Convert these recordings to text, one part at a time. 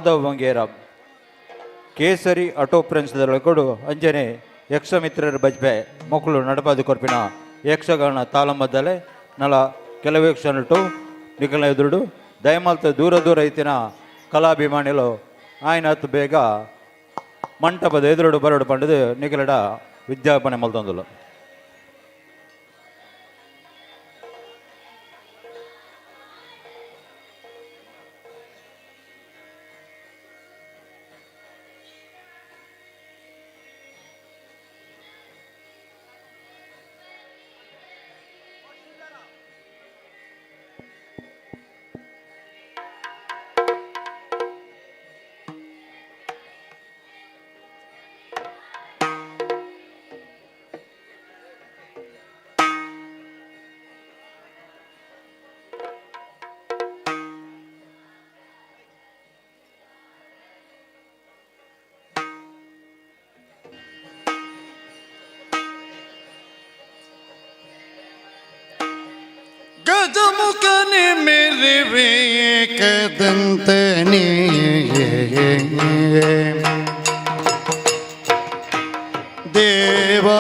ಮಾಧವ್ ಬಂಗೇರ ಕೇಸರಿ ಆಟೋ ಫ್ರೆಂಡ್ಸ್ಗಳು ಅಂಜನೆ ಯಕ್ಷಮಿತ್ರರ ಬಜ್ಬೆ ಮಕ್ಕಳು ನಡಪಾದಿ ಕೊರ್ಪಿನ ಯಕ್ಷಗಾನ ತಾಳಮದ್ದಲೆ ನಲ ಕೆಲವು ಯಕ್ಷನಟು ನಿಖಲ ಎದುರುಡು ದಯಮಾಲ್ತ ದೂರ ದೂರ ಐತಿನ ಕಲಾಭಿಮಾನಿಗಳು ఆయన ಬೇಗ ಮಂಟಪದ ಎದುರುಡು ಬರಡು ಪಂಡದು ನಿಖಲಡ ವಿಜ್ಞಾಪನೆ ಮಲ್ತೊಂದುಲು ಗಜಮುಖನೆ ಮೇರೆ ಕದಂತನೇ ದೇವಾ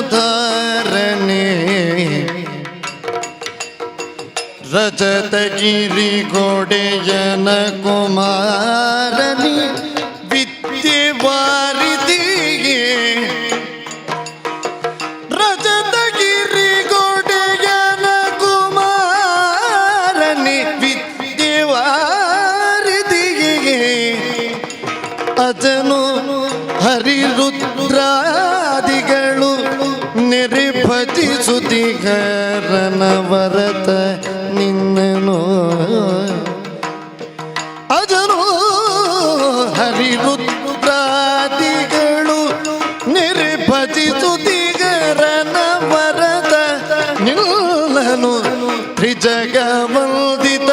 ಪರಶುಧಾರನೆ ರಜತಗಿರಿ ಗೋಡೆಯನ ಕುಮಾರನಿ ವಿದ್ಯೆ ವಾರಿದಿಗೆ ರಜತಗಿರಿ ಗೋಡೆಯನ ಕುಮಾರನಿ ವಿದ್ಯೆ ವಾರಿದಿಗೆ ಅಜನು ಹರಿರುದ್ರಾದಿಗಳು ನಿರ್ಭಜಿಸುತ್ತಿಗರನ ವರತ ನಿನ್ನನು ಅಜನು ಹರಿರುದ್ರಾದಿಗಳು ನಿರ್ಭಜಿಸುತ್ತಿಗರನ ವರತ ನಿನ್ನನು ತ್ರಿಜಗವಂದಿತ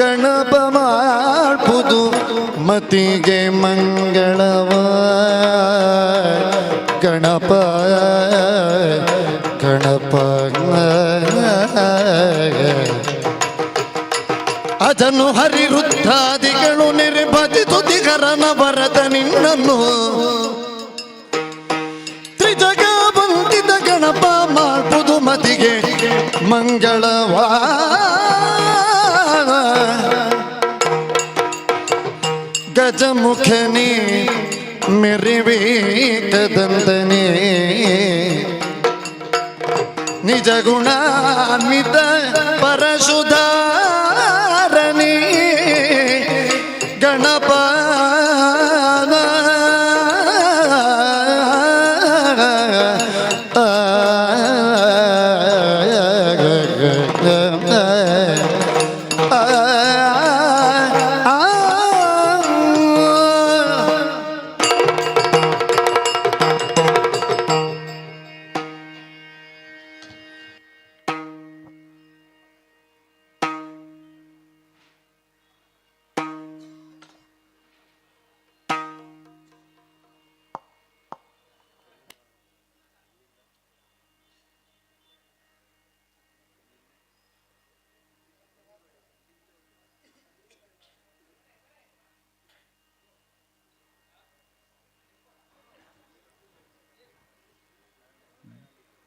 ಗಣಪ ಮಾಡ್ಬುದು ಮತಿಗೆ ಮಂಗಳವ ಗಣಪ ಗಣಪ ಅದನ್ನು ಹರಿರುದ್ರಾದಿಗಳು ನಿರ್ಭಜಿಸುತ್ತಿಗರನ ವರದ ನಿನ್ನನ್ನು ತ್ರಿಜಗ ಬಂದಿದ ಗಣಪ ಮಾಡ್ಬುದು ಮತಿಗೆ ಮಂಗಳವಾ ಗಜಮುಖನೇ ಮೆರಿವೆ ಕದಂತನೇ ನಿಜ ಗುಣಾನ್ವಿತ ಪರಶುಧಾರನೇ ಗಣಪ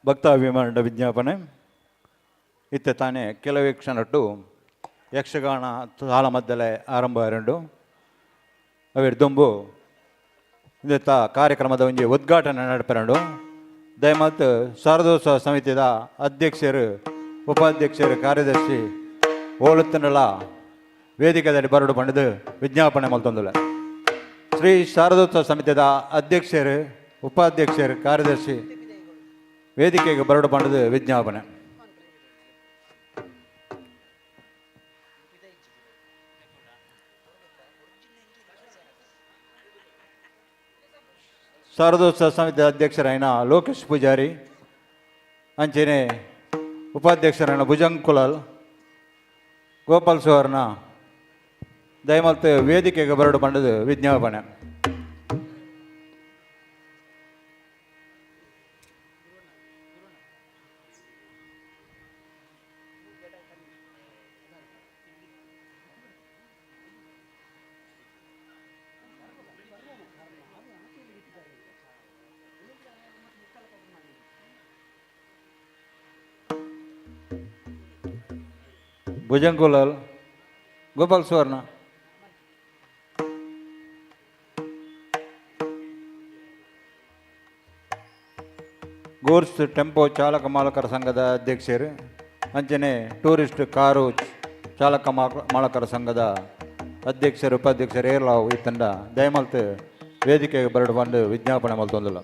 ಭಕ್ತಾಭಿಮಾನದ ವಿಜ್ಞಾಪನೆ ಇತ್ತೆ ತಾನೇ ಕೆಲವೇ ಕ್ಷಣಟ್ಟು ಯಕ್ಷಗಾನ ತಾಳಮದ್ದಲೆ ಆರಂಭ ಎರಡು ಅವೇರು ದೊಂಬು ಇಂಥ ಕಾರ್ಯಕ್ರಮದ ಒಂಜಿ ಉದ್ಘಾಟನೆ ನಡಪೆರಡು ದಯಮಾತ್ ಶಾರದೋತ್ಸವ ಸಮಿತಿದ ಅಧ್ಯಕ್ಷರು ಉಪಾಧ್ಯಕ್ಷರು ಕಾರ್ಯದರ್ಶಿ ಓಳುತ್ತನಲ ವೇದಿಕೆದಲ್ಲಿ ಬರಡು ಬಂಡದು ವಿಜ್ಞಾಪನೆ ಮಲ್ತೊಂದುಲ ಶ್ರೀ ಶಾರದೋತ್ಸವ ಸಮಿತಿಯ ಅಧ್ಯಕ್ಷರು ಉಪಾಧ್ಯಕ್ಷರು ಕಾರ್ಯದರ್ಶಿ ವೇದಿಕೆಗೆ ಬರಡು ಬಂಡದ ವಿಜ್ಞಾಪನೆ. ಶಾರದೋತ್ಸವ ಸಮಿತಿ ಅಧ್ಯಕ್ಷರಾಯಿನ ಲೋಕೇಶ್ ಪೂಜಾರಿ ಅಂಚೆನೆ ಉಪಾಧ್ಯಕ್ಷರಾಯಿನ ಭುಜಂಗ್ ಕುಲಾಲ್ ಗೋಪಾಲ್ ಸುವರ್ಣ ದಯಮಲ್ತು ವೇದಿಕೆಗೆ ಬರಡು ಬಂಡದ ವಿಜ್ಞಾಪನೆ. ಭುಜಂಗ್ ಕುಲಾಲ್ ಗೋಪಾಲ್ ಸುವರ್ಣ ಗೂಡ್ಸ್ ಟೆಂಪೋ ಚಾಲಕ ಮಾಲಕರ ಸಂಘದ ಅಧ್ಯಕ್ಷರು ಅಂಚನೆ ಟೂರಿಸ್ಟ್ ಕಾರು ಚಾಲಕ ಮಾಲಕರ ಸಂಘದ ಅಧ್ಯಕ್ಷರು ಉಪಾಧ್ಯಕ್ಷರು ಏರ್ಲಾವು ಈ ತಂಡ ದಯಮಲ್ತು ವೇದಿಕೆಗೆ ಬರಡು ಬಂದು ವಿಜ್ಞಾಪನೆ ಮಲ್ತೊಂದಿಲ್ಲ.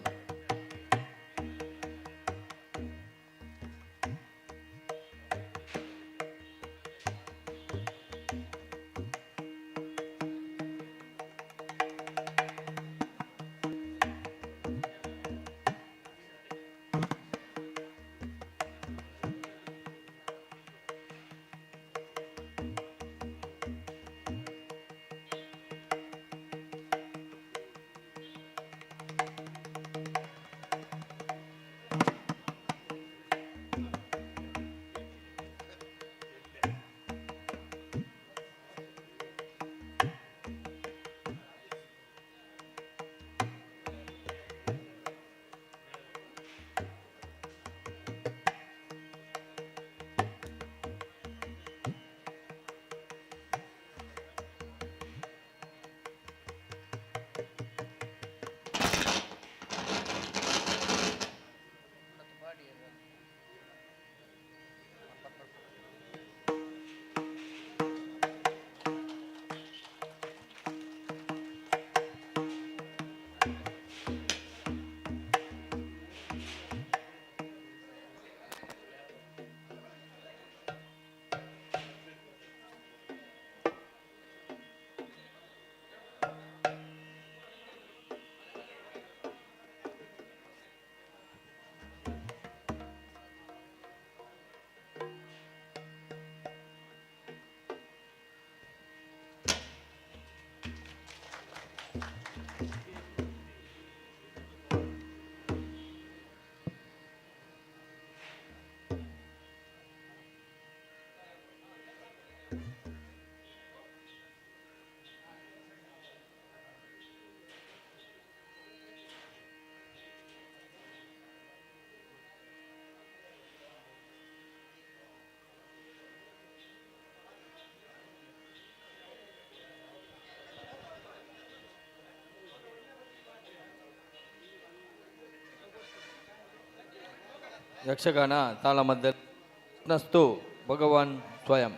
ಯಕ್ಷಗಾನ ತಾಳಮದ್ದ ನಸ್ತು ಭಗವಾನ್ ಸ್ವಯಂ.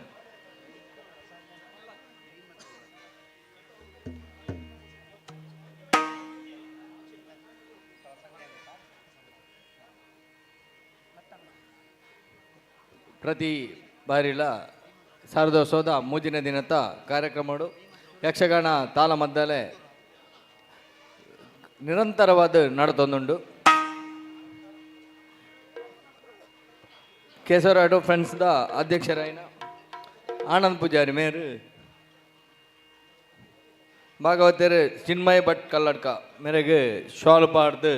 ಪ್ರತಿ ಬಾರಿಲ ಶಾರದೋತ್ಸವದ ಮೂಜಿನ ದಿನದ ಕಾರ್ಯಕ್ರಮಗಳು ಯಕ್ಷಗಾನ ತಾಳಮದ್ದಲೆ ನಿರಂತರವಾದ ನಡತೊಂದುಂಡು. ಕೇಸರ ಆಟೋ ಫ್ರೆಂಡ್ಸ್ದ ಅಧ್ಯಕ್ಷರಾಯಿನ ಆನಂದ್ ಪೂಜಾರಿ ಮೇರು ಭಾಗವತರು ಚಿನ್ಮಯ ಭಟ್ ಕಲ್ಲಡ್ಕ ಮೇರೆಗೆ ಶಾಲ್ ಪಾಡ್ದು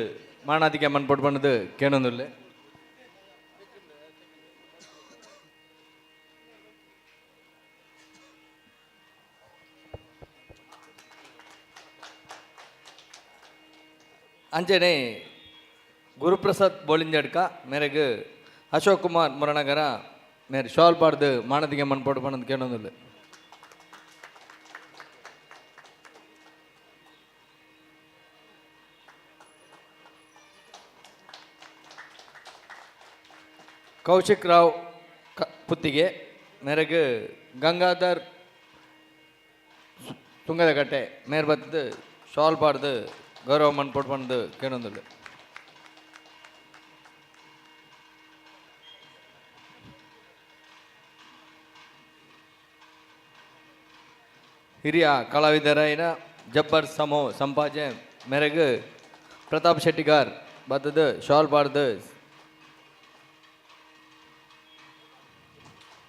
ಮಾಣಾದಿಗೆ ಮನ್ಪಟ್ಟು ಬಂದದು ಕೇಳೊಂದಿಲ್ಲ. ಅಂಚನೆ ಗುರುಪ್ರಸಾದ್ ಬೋಳಿಂಜಡ್ಕ ಮೇರೆಗೆ ಅಶೋಕ್ ಕುಮಾರ್ ಮುರಣಗರ ಮೇರೆ ಶಾಲ್ ಪಾಡ್ದು ಮಾಣದಿಗೆ ಮನ್ಪಟ್ಟು ಬಂದದು ಕೇಳೊಂದಿಲ್ಲ. ಕೌಶಿಕ್ ರಾವ್ ಪುತ್ತಿಗೆ ಮೇರೆಗೆ ಗಂಗಾಧರ್ ತುಂಗದಕಟ್ಟೆ ಮೇರ್ ಬದ್ದು ಶಾಲ್ ಪಾಡ್ದು ಗೌರವ ಮನ್ಪೊಡ್ಪಂದು ಕೇಳೊಂದುಲ್ಲೆ. ಹಿರಿಯ ಕಲಾವಿದರಾಯಿನ ಜಬ್ಬರ್ ಸಮೋ ಸಂಪಾಜೆ ಮೇರೆಗೆ ಪ್ರತಾಪ್ ಶೆಟ್ಟಿಗಾರ್ ಬದ್ದದು ಶಾಲ್ ಪಾಡ್ದು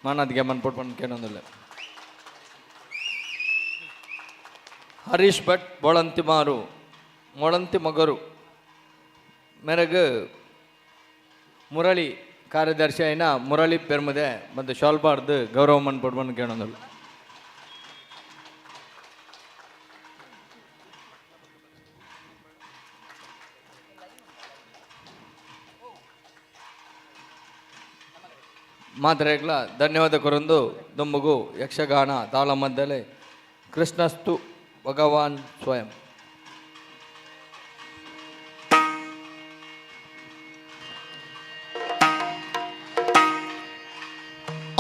ಮಾನದಿಗೆ ಮನ್ಪೊಡ್ಪಂದು ಕೇಳೊಂದುಲ್ಲೆ. ಹರೀಶ್ ಭಟ್ ಮೊಳಂತಿಮಾರು ಮೊಳಂತಿ ಮಗರು ಮೇರೆಗೆ ಮುರಳಿ ಕಾರ್ಯದರ್ಶಿ అయిన ಮುರಳಿ ಪೆರ್ಮದೆ ಮತ್ತು ಶಾಲ್ಪಾರ್ದು ಗೌರವ ಮನ್ಪೊಡ್ಬಂದು ಕೇಳೊಂದುಲ್ಲೆ. ಮಾತ್ರೆಗ್ಲ ಧನ್ಯವಾದ ಕೊರೊಂದು ದುಂಬುಗು ಯಕ್ಷಗಾನ ತಾಳ ಮದ್ದಲೆ ಕೃಷ್ಣಸ್ತು ಭಗವಾನ್ ಸ್ವಯಂ.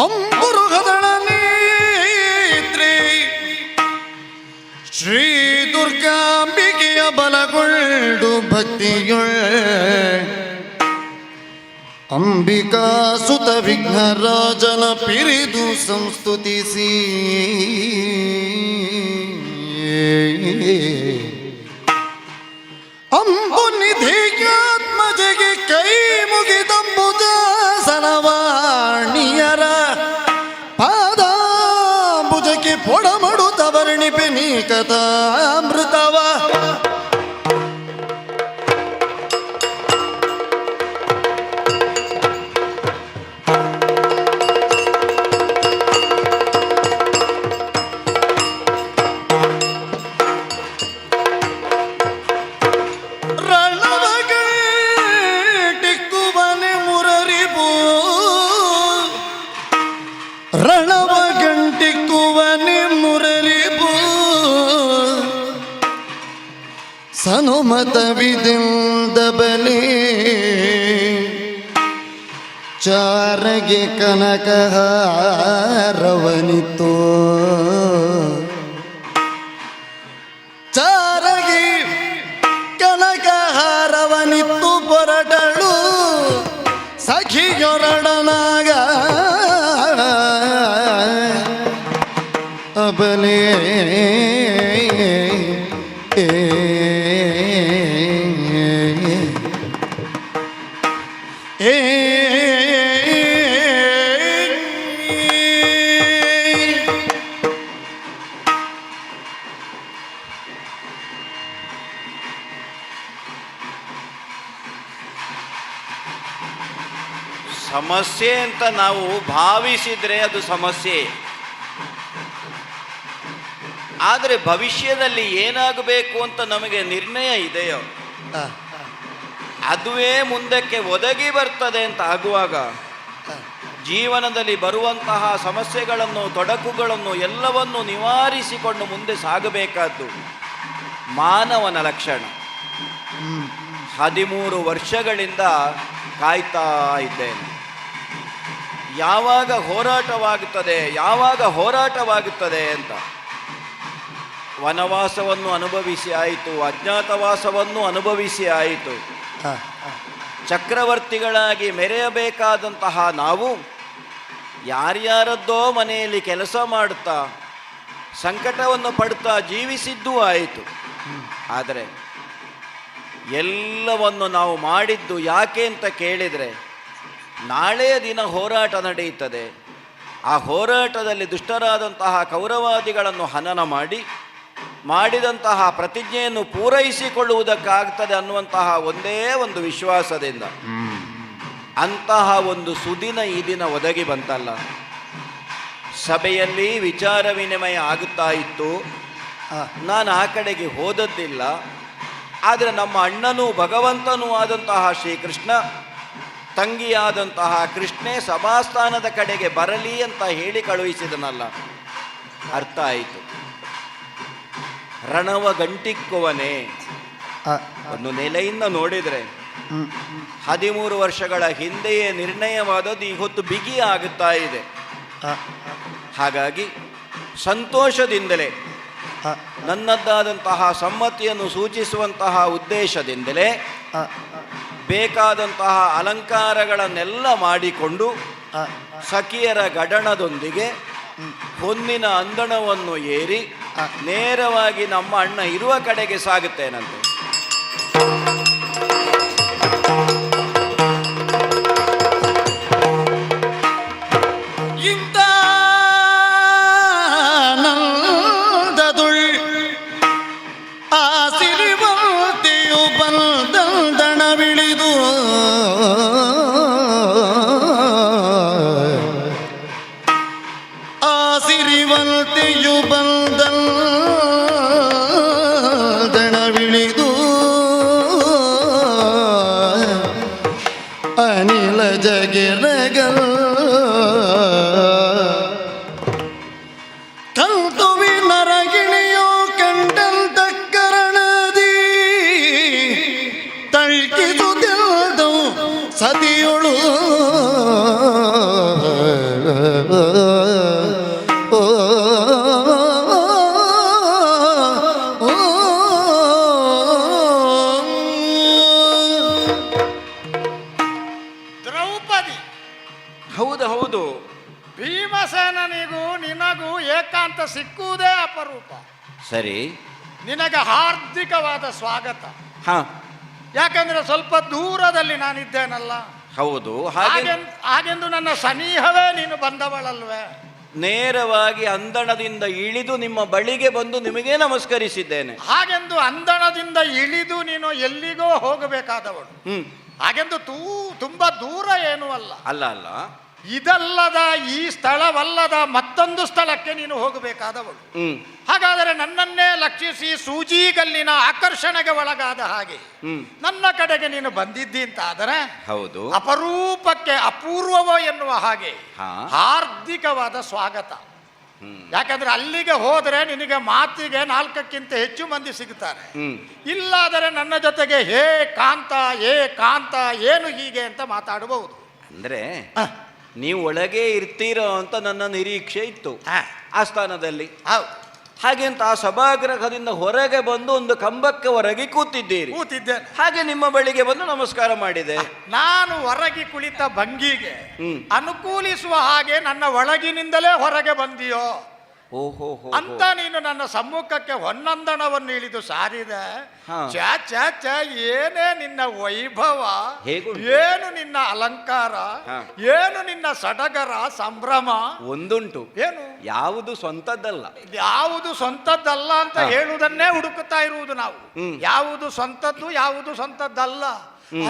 ಅಂಬುರುಗದಳ ನೇತ್ರಿ ಶ್ರೀ ದುರ್ಗಾಂಬಿಕೆಯ ಬಲಗೊಂಡು ಭಕ್ತಿಯೊಳ್ ಅಂಬಿಕಾ ಸುತ ವಿಘ್ನರಾಜನ ಪಿರಿದು ಸಂಸ್ತುತಿಸಿ ಅಂಬು ನಿಧಿಯಾತ್ಮಜೆಗೆ ಕೈ ಮುಗಿದಂಬುದ ಸನವಾಣಿಯರ ಪಾದಾಂಬುಜಕ್ಕೆ ಪೊಡಮಡುತ್ತವರ್ಣಿಪೆ ನೀ ಕಥಾಮೃತವ ರಣವ ಗಂಟಿಕ್ಕುವನೆ ಮುರರಿಬು ಸನುಮತವಿದಿಂದ ಬಲೆ ಚಾರಗೆ ಕನಕಹಾರವನಿತೋ ಚಾರಗೆ ಕನಕಹಾರವನಿತ್ತು ಪೊರಟಳು ಸಖಿಯೊರಡನಾಗ ಅಬಲೆ ಸಮಸ್ಯೆ ಅಂತ ನಾವು ಭಾವಿಸಿದರೆ ಅದು ಸಮಸ್ಯೆ. ಆದರೆ ಭವಿಷ್ಯದಲ್ಲಿ ಏನಾಗಬೇಕು ಅಂತ ನಮಗೆ ನಿರ್ಣಯ ಇದೆಯೋ ಅದುವೇ ಮುಂದಕ್ಕೆ ಒದಗಿ ಬರ್ತದೆ ಅಂತ ಆಗುವಾಗ ಜೀವನದಲ್ಲಿ ಬರುವಂತಹ ಸಮಸ್ಯೆಗಳನ್ನು ತೊಡಕುಗಳನ್ನು ಎಲ್ಲವನ್ನು ನಿವಾರಿಸಿಕೊಂಡು ಮುಂದೆ ಸಾಗಬೇಕಾದ್ದು ಮಾನವನ ಲಕ್ಷಣ. 13 ವರ್ಷಗಳಿಂದ ಕಾಯ್ತಾ ಇದ್ದೇನೆ. ಯಾವಾಗ ಹೋರಾಟವಾಗುತ್ತದೆ ಅಂತ. ವನವಾಸವನ್ನು ಅನುಭವಿಸಿ ಆಯಿತು, ಅಜ್ಞಾತವಾಸವನ್ನು ಅನುಭವಿಸಿ ಆಯಿತು. ಚಕ್ರವರ್ತಿಗಳಾಗಿ ಮೆರೆಯಬೇಕಾದಂತಹ ನಾವು ಯಾರ್ಯಾರದ್ದೋ ಮನೆಯಲ್ಲಿ ಕೆಲಸ ಮಾಡುತ್ತಾ ಸಂಕಟವನ್ನು ಪಡ್ತಾ ಜೀವಿಸಿದ್ದೂ ಆಯಿತು. ಆದರೆ ಎಲ್ಲವನ್ನು ನಾವು ಮಾಡಿದ್ದು ಯಾಕೆ ಅಂತ ಕೇಳಿದರೆ, ನಾಳೆಯ ದಿನ ಹೋರಾಟ ನಡೆಯುತ್ತದೆ. ಆ ಹೋರಾಟದಲ್ಲಿ ದುಷ್ಟರಾದಂತಹ ಕೌರವಾದಿಗಳನ್ನು ಹನನ ಮಾಡಿದಂತಹ ಪ್ರತಿಜ್ಞೆಯನ್ನು ಪೂರೈಸಿಕೊಳ್ಳುವುದಕ್ಕಾಗ್ತದೆ ಅನ್ನುವಂತಹ ಒಂದೇ ಒಂದು ವಿಶ್ವಾಸದಿಂದ ಅಂತಹ ಒಂದು ಸುದಿನ ಈ ದಿನ ಒದಗಿ ಬಂತಲ್ಲ. ಸಭೆಯಲ್ಲಿ ವಿಚಾರ ವಿನಿಮಯ ಆಗುತ್ತಾ ಇತ್ತು. ನಾನು ಆ ಕಡೆಗೆ ಹೋದದ್ದಿಲ್ಲ. ಆದರೆ ನಮ್ಮ ಅಣ್ಣನೂ ಭಗವಂತನೂ ಆದಂತಹ ಶ್ರೀಕೃಷ್ಣ, ತಂಗಿಯಾದಂತಹ ಕೃಷ್ಣೆ ಸಭಾಸ್ಥಾನದ ಕಡೆಗೆ ಬರಲಿ ಅಂತ ಹೇಳಿ ಕಳುಹಿಸಿದನಲ್ಲ. ಅರ್ಥ ಆಯಿತು. ರಣವ ಗಂಟಿಕ್ಕುವನೇ ಒಂದು ನೆಲೆಯಿಂದ ನೋಡಿದರೆ 13 ವರ್ಷಗಳ ಹಿಂದೆಯೇ ನಿರ್ಣಯವಾದದ್ದು ಈ ಹೊತ್ತು ಬಿಗಿ ಆಗುತ್ತಾ ಇದೆ. ಹಾಗಾಗಿ ಸಂತೋಷದಿಂದಲೇ ನನ್ನದ್ದಾದಂತಹ ಸಮ್ಮತಿಯನ್ನು ಸೂಚಿಸುವಂತಹ ಉದ್ದೇಶದಿಂದಲೇ ಬೇಕಾದಂತಹ ಅಲಂಕಾರಗಳನ್ನೆಲ್ಲ ಮಾಡಿಕೊಂಡು ಸಖಿಯರ ಗಡಣದೊಂದಿಗೆ ಹೊನ್ನಿನ ಅಂದಣವನ್ನು ಏರಿ ನೇರವಾಗಿ ನಮ್ಮ ಅಣ್ಣ ಇರುವ ಕಡೆಗೆ ಸಾಗುತ್ತೇನಂತೆ. ಇಂಥ ನಂದದುಳ್ ಆ ಸಿರಿವಂತಿಯು ಬಂದಣವಿಳಿದು ಆ ಸಿರಿವಂತಿಯು ಬಂದಣವಿಳಿದು ಅನಿಲ ಜಗಿರಗಲ್ ಕಂತುವಿ ನರಗಿಣಿಯೋ ಕಂಡಂತ ಕರಣದಿ ತಳ್ಕಿದುದೆಲ್ಲದವು ಸತಿಯೊಳು ದ್ರೌಪದಿ, ಹೌದು ಹೌದು, ಭೀಮಸೇನನಿಗೂ ನಿನಗೂ ಏಕಾಂತ ಸಿಕ್ಕುವುದೇ ಅಪರೂಪ. ಸರಿ. ನಿನಗೆ ಹಾರ್ದಿಕವಾದ ಸ್ವಾಗತ. ಹಾ, ಯಾಕಂದ್ರೆ ಸ್ವಲ್ಪ ದೂರದಲ್ಲಿ ನಾನಿದ್ದೇನಲ್ಲ, ಹೌದು. ಹಾಗೆ ಹಾಗೆಂದು ನನ್ನ ಸನಿಹವೇ ನೀನು ಬಂದವಳಲ್ವೇ? ನೇರವಾಗಿ ಅಂದಣದಿಂದ ಇಳಿದು ನಿಮ್ಮ ಬಳಿಗೆ ಬಂದು ನಿಮಗೆ ನಮಸ್ಕರಿಸಿದ್ದೇನೆ. ಹಾಗೆಂದು ಅಂದಣದಿಂದ ಇಳಿದು ನೀನು ಎಲ್ಲಿಗೋ ಹೋಗಬೇಕಾದವಳು. ಹಾಗೆಂದು ತುಂಬಾ ದೂರ ಏನೂ ಅಲ್ಲ. ಅಲ್ಲ ಅಲ್ಲ, ಇದಲ್ಲದ ಈ ಸ್ಥಳವಲ್ಲದ ಮತ್ತೊಂದು ಸ್ಥಳಕ್ಕೆ ನೀನು ಹೋಗಬೇಕಾದವಳು. ಹಾಗಾದರೆ ನನ್ನನ್ನೇ ಲಕ್ಷಿಸಿ ಸೂಜಿಗಲ್ಲಿನ ಆಕರ್ಷಣೆಗೆ ಒಳಗಾದ ಹಾಗೆ ನನ್ನ ಕಡೆಗೆ ನೀನು ಬಂದಿದ್ದಿ ಅಂತ ಆದರೆ ಹೌದು, ಅಪರೂಪಕ್ಕೆ ಅಪೂರ್ವವೋ ಎನ್ನುವ ಹಾಗೆ ಹಾರ್ದಿಕವಾದ ಸ್ವಾಗತ. ಯಾಕಂದ್ರೆ ಅಲ್ಲಿಗೆ ಹೋದರೆ ನಿನಗೆ ಮಾತಿಗೆ 4ಕ್ಕಿಂತ ಹೆಚ್ಚು ಮಂದಿ ಸಿಗುತ್ತಾರೆ. ಇಲ್ಲಾದರೆ ನನ್ನ ಜೊತೆಗೆ ಹೇ ಕಾಂತ ಏನು ಹೀಗೆ ಅಂತ ಮಾತಾಡಬಹುದು. ಅಂದ್ರೆ ನೀವು ಒಳಗೆ ಇರ್ತೀರೋ ಅಂತ ನನ್ನ ನಿರೀಕ್ಷೆ ಇತ್ತು ಆ ಸ್ಥಾನದಲ್ಲಿ. ಹಾಗೆ ಅಂತ ಆ ಸಭಾಗೃಹದಿಂದ ಹೊರಗೆ ಬಂದು ಒಂದು ಕಂಬಕ್ಕೆ ಹೊರಗೆ ಕೂತಿದ್ದೇನೆ. ಹಾಗೆ ನಿಮ್ಮ ಬಳಿಗೆ ಬಂದು ನಮಸ್ಕಾರ ಮಾಡಿದೆ. ನಾನು ಹೊರಗೆ ಕುಳಿತ ಭಂಗಿಗೆ ಅನುಕೂಲಿಸುವ ಹಾಗೆ ನನ್ನ ಒಳಗಿನಿಂದಲೇ ಹೊರಗೆ ಬಂದಿಯೋ ಓಹೋ ಅಂತ ನೀನು ನನ್ನ ಸಮ್ಮುಖಕ್ಕೆ ಹೊನ್ನಂದಣವನ್ನು ಇಳಿದು ಸಾರಿದೆ. ಏನೇ ನಿನ್ನ ವೈಭವ, ಏನು ನಿನ್ನ ಅಲಂಕಾರ, ಏನು ನಿನ್ನ ಸಡಗರ ಸಂಭ್ರಮ. ಒಂದುಂಟು, ಏನು? ಯಾವುದು ಸ್ವಂತದ್ದಲ್ಲ. ಯಾವುದು ಸ್ವಂತದ್ದಲ್ಲ ಅಂತ ಹೇಳುವುದನ್ನೇ ಹುಡುಕುತ್ತಾ ಇರುವುದು ನಾವು. ಯಾವುದು ಸ್ವಂತದ್ದು, ಯಾವುದು ಸ್ವಂತದ್ದಲ್ಲ,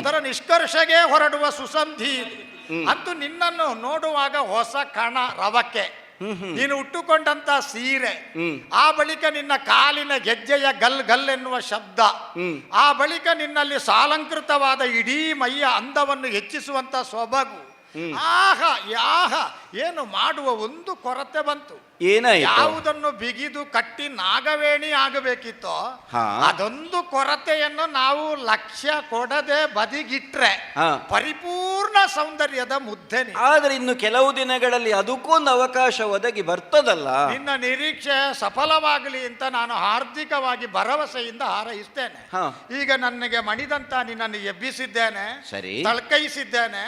ಅದರ ನಿಷ್ಕರ್ಷೆಗೆ ಹೊರಡುವ ಸುಸಂಧಿ. ಅಂತೂ ನಿನ್ನನ್ನು ನೋಡುವಾಗ ಹೊಸ ಕಣ ರವಕ್ಕೆ, ನೀನು ಉಟ್ಟುಕೊಂಡಂತ ಸೀರೆ, ಆ ಬಳಿಕ ನಿನ್ನ ಕಾಲಿನ ಗೆಜ್ಜೆಯ ಗಲ್ ಎನ್ನುವ ಶಬ್ದ, ಆ ಬಳಿಕ ನಿನ್ನಲ್ಲಿ ಸಾಲಂಕೃತವಾದ ಇಡೀ ಮೈಯ ಅಂದವನ್ನು ಹೆಚ್ಚಿಸುವಂತ ಸೊಬಗು, ಏನು ಮಾಡುವ ಒಂದು ಕೊರತೆ ಬಂತು. ಯಾವುದನ್ನು ಬಿಗಿದು ಕಟ್ಟಿ ನಾಗವೇಣಿ ಆಗಬೇಕಿತ್ತೋ ಅದೊಂದು ಕೊರತೆಯನ್ನು ನಾವು ಲಕ್ಷ್ಯ ಕೊಡದೆ ಬದಿಗಿಟ್ರೆ ಪರಿಪೂರ್ಣ ಸೌಂದರ್ಯದ ಮುದ್ದೆ. ಆದ್ರೆ ಇನ್ನು ಕೆಲವು ದಿನಗಳಲ್ಲಿ ಅದಕ್ಕೊಂದು ಅವಕಾಶ ಒದಗಿ ಬರ್ತದಲ್ಲ. ನಿನ್ನ ನಿರೀಕ್ಷೆ ಸಫಲವಾಗಲಿ ಅಂತ ನಾನು ಹಾರ್ದಿಕವಾಗಿ ಭರವಸೆಯಿಂದ ಹಾರೈಸ್ತೇನೆ. ಈಗ ನನಗೆ ಮಣಿದಂತ ನಿನ್ನನ್ನು ಎಬ್ಬಿಸಿದ್ದೇನೆ, ತಳ್ಕೈಸಿದ್ದೇನೆ,